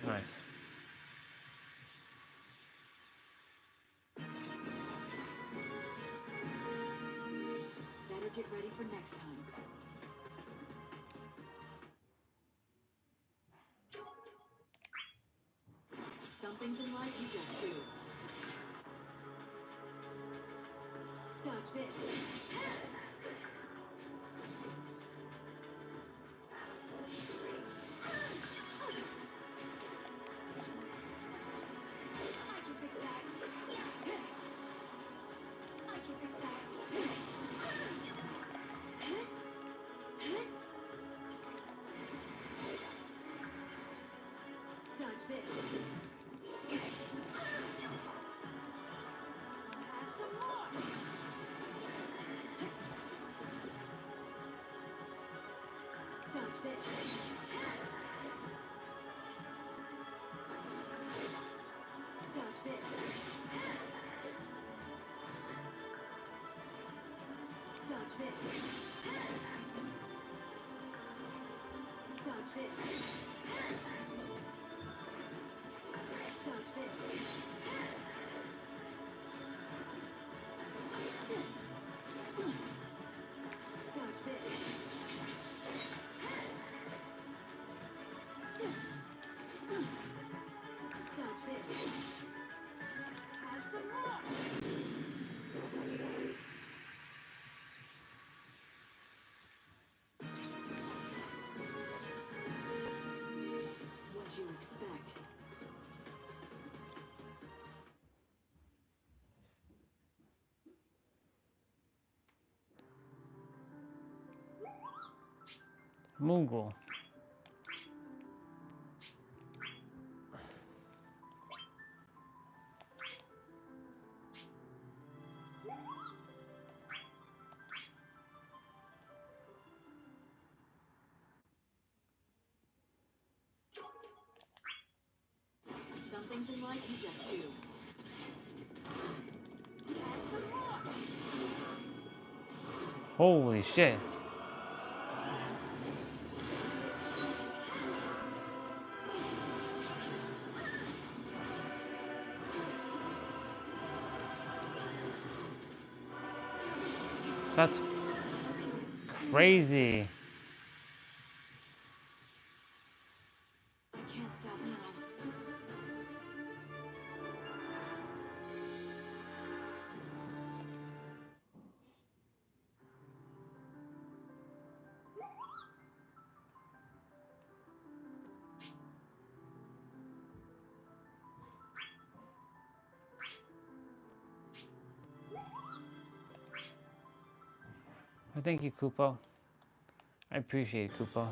Nice.
Better get ready for next time. Some things in life you just do. Dodge this. What'd you expect?
Moogle.
Some things in life you just do.
Holy shit. That's crazy.
I can't stop now.
Well, thank you, Kupo. I appreciate it, Kupo.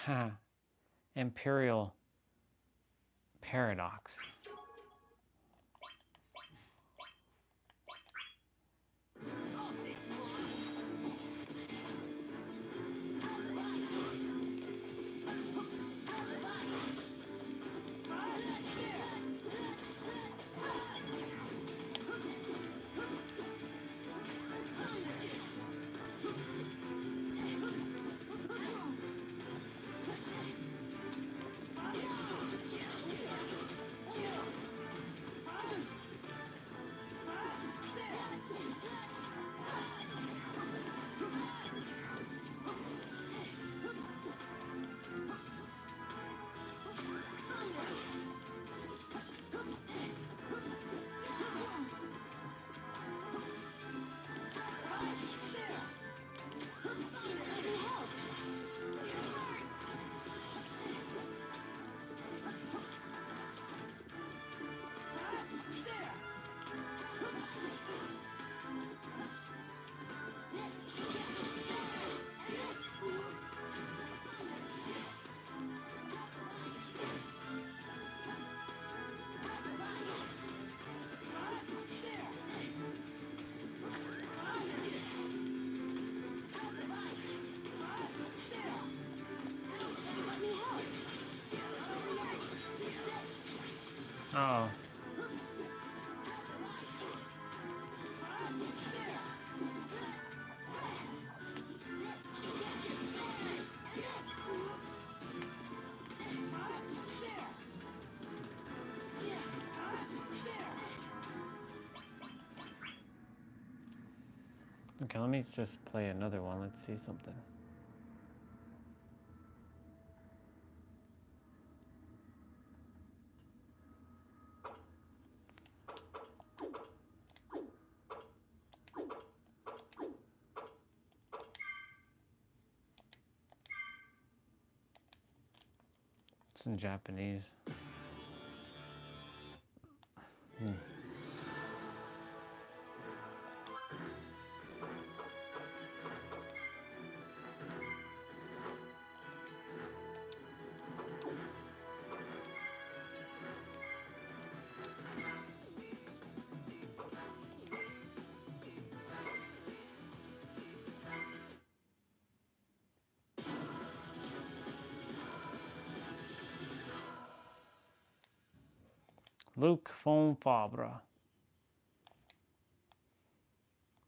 Ha. Imperial paradox. Oh. Okay, let me just play another one. Let's see something. It's in Japanese. Luke von Fabre.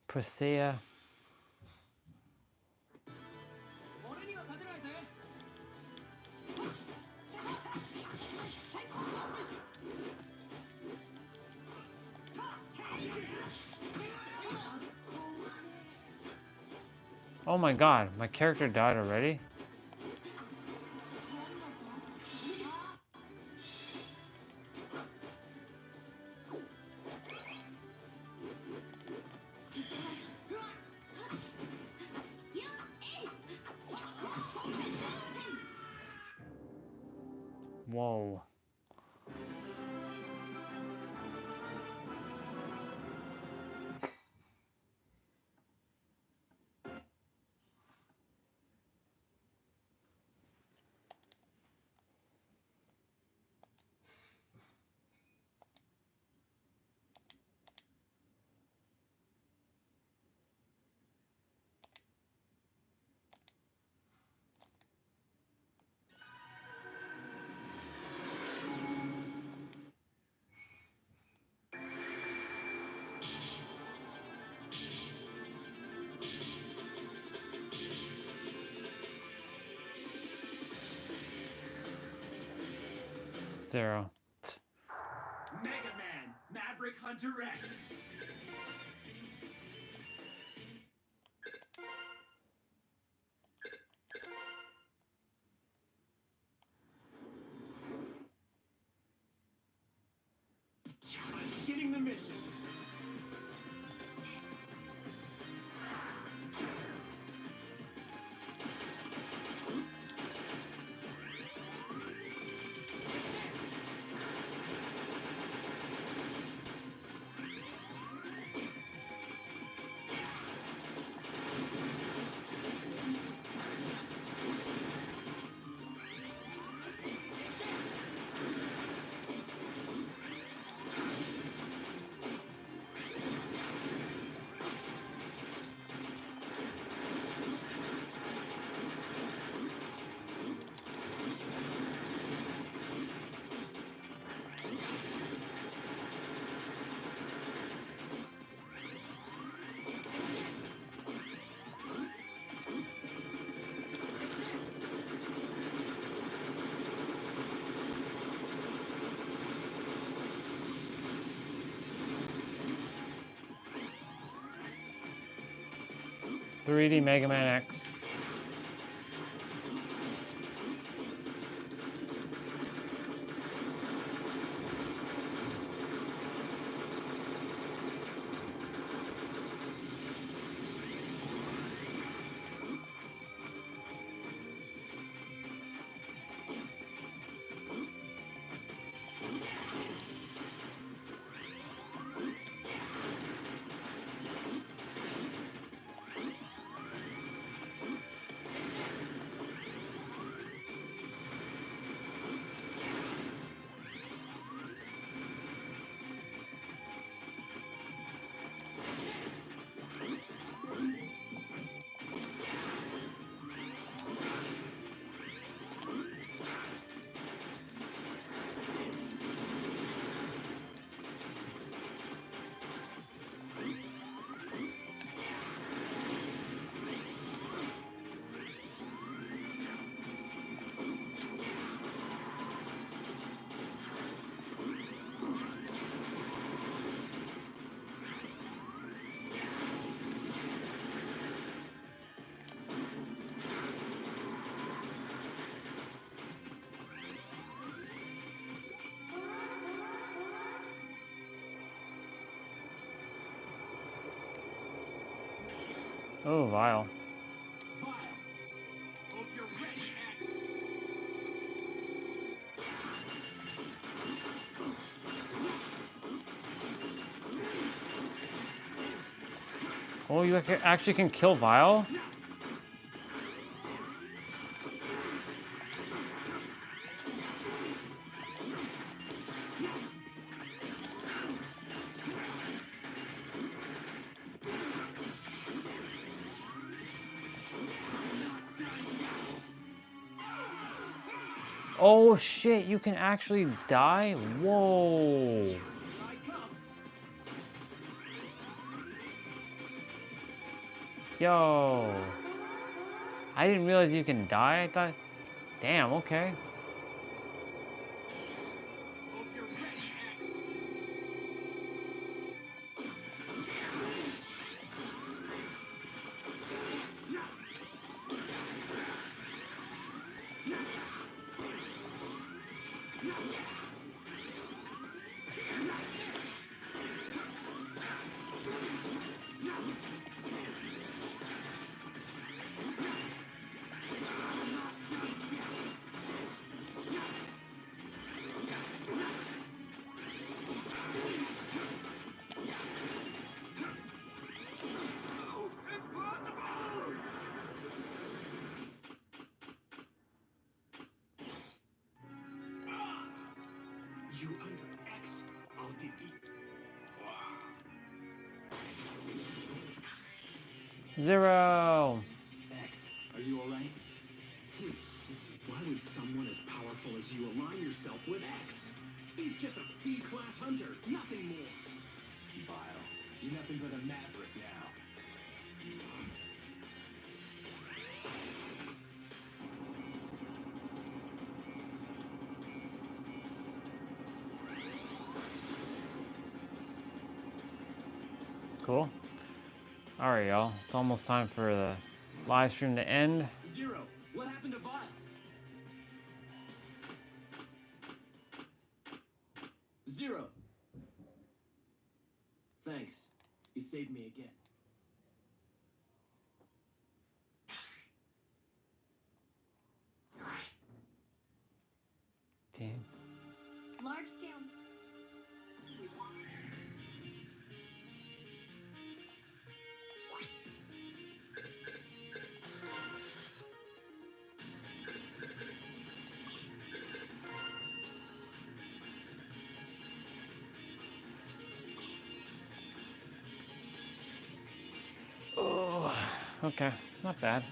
Presea. Oh my god, my character died already? Whoa. Zero.
Mega Man, Maverick Hunter X. I'm getting the mission.
$3D Mega Man X. Oh, Vile.
Vile. Hope you're ready, X.
Oh, you actually can kill Vile? Oh shit, you can actually die? Whoa. Yo. I didn't realize you can die. I thought, damn, okay.
Hope you're ready, X. You under X, I'll defeat.
Zero.
X, are you alright? Why would someone as powerful as you align yourself with X? He's just a B-class hunter, nothing more. Vile, you're nothing but a maverick now.
cool. All right, y'all. It's almost time for the live stream to end.
Zero, what happened to Vile? Zero. Thanks. You saved me again.
Damn.
Large scale.
Oh, okay. Not bad.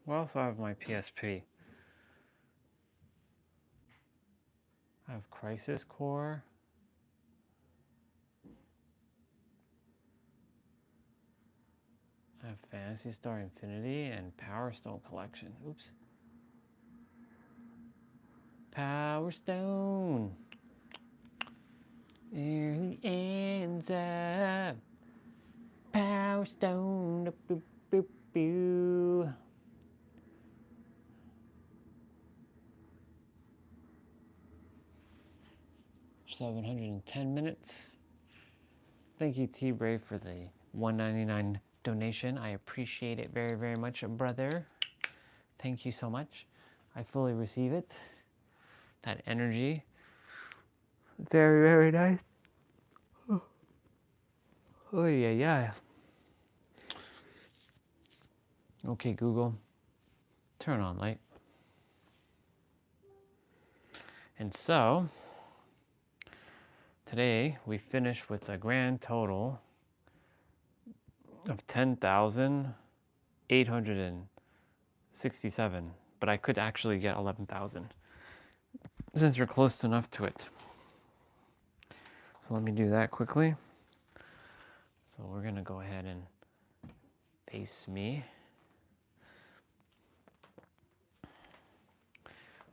What else do I have my PSP? I have Crisis Core. I have Fantasy Star Infinity and Power Stone Collection. Oops. Power Stone. Here's the answer. Power Stone. Boop, boop, boop. $710. Thank you, T-Brave, for the $1.99 donation. I appreciate it very, very much, brother. Thank you so much. I fully receive it. That energy. Very, very nice. Oh, yeah, yeah. Okay, Google, turn on light. And so, today we finished with a grand total of 10,867, but I could actually get 11,000 since you're close enough to it. So let me do that quickly. So we're gonna go ahead and face me.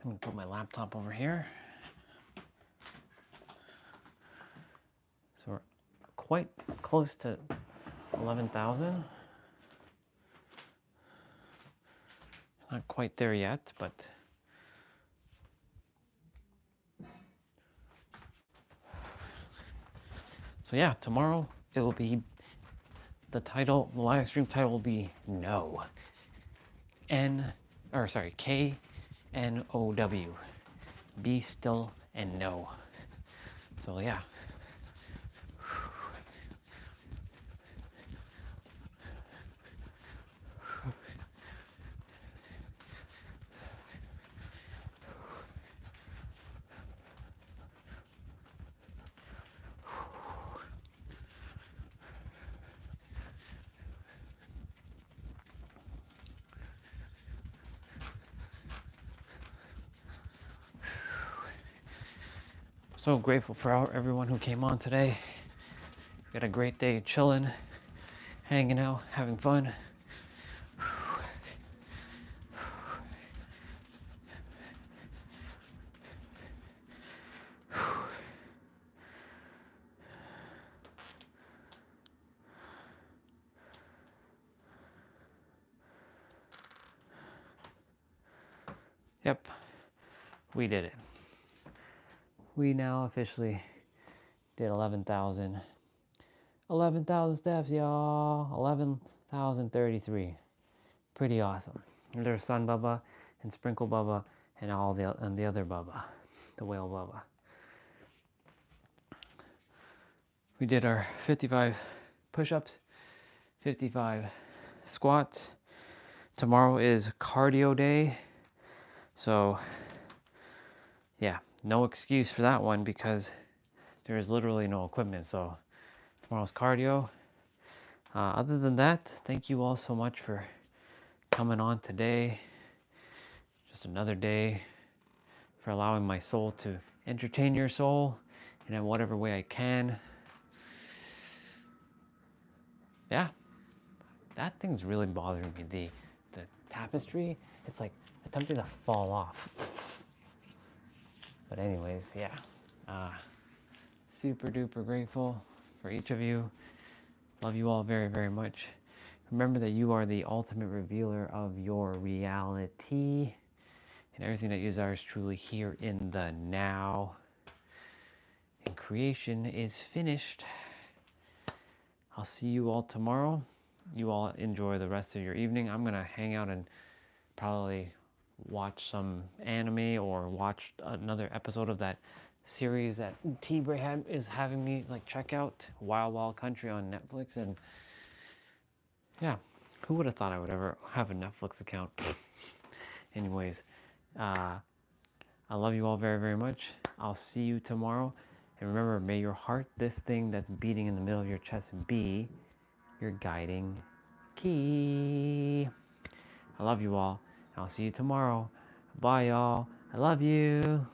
I'm gonna put my laptop over here. So we're quite close to 11,000. Not quite there yet, but so yeah, tomorrow it will be the live stream title will be No. K-N-O-W. Be still and know. So yeah. So grateful for everyone who came on today. We had a great day chilling, hanging out, having fun. Yep, we did it. We now officially did 11,000. 11,000 steps, y'all. 11,033. Pretty awesome. And there's Sun Bubba and Sprinkle Bubba and the other Bubba, the whale Bubba. We did our 55 push-ups, 55 squats. Tomorrow is cardio day. So yeah, no excuse for that one because there is literally no equipment. So tomorrow's cardio. Other than that, thank you all so much for coming on today. Just another day, for allowing my soul to entertain your soul in whatever way I can. Yeah, that thing's really bothering me. The tapestry, it's like attempting to fall off. But anyways, yeah. super duper grateful for each of you. Love you all very, very much. Remember that you are the ultimate revealer of your reality, and everything that you desire is truly here in the now. And creation is finished. I'll see you all tomorrow. You all enjoy the rest of your evening. I'm going to hang out and probably watch some anime or watch another episode of that series that T-Bray is having me like check out, Wild Wild Country on Netflix. And yeah, who would have thought I would ever have a Netflix account? Anyways, I love you all very, very much. I'll see you tomorrow. And remember, may your heart, this thing that's beating in the middle of your chest, be your guiding key. I love you all. I'll see you tomorrow. Bye, y'all. I love you.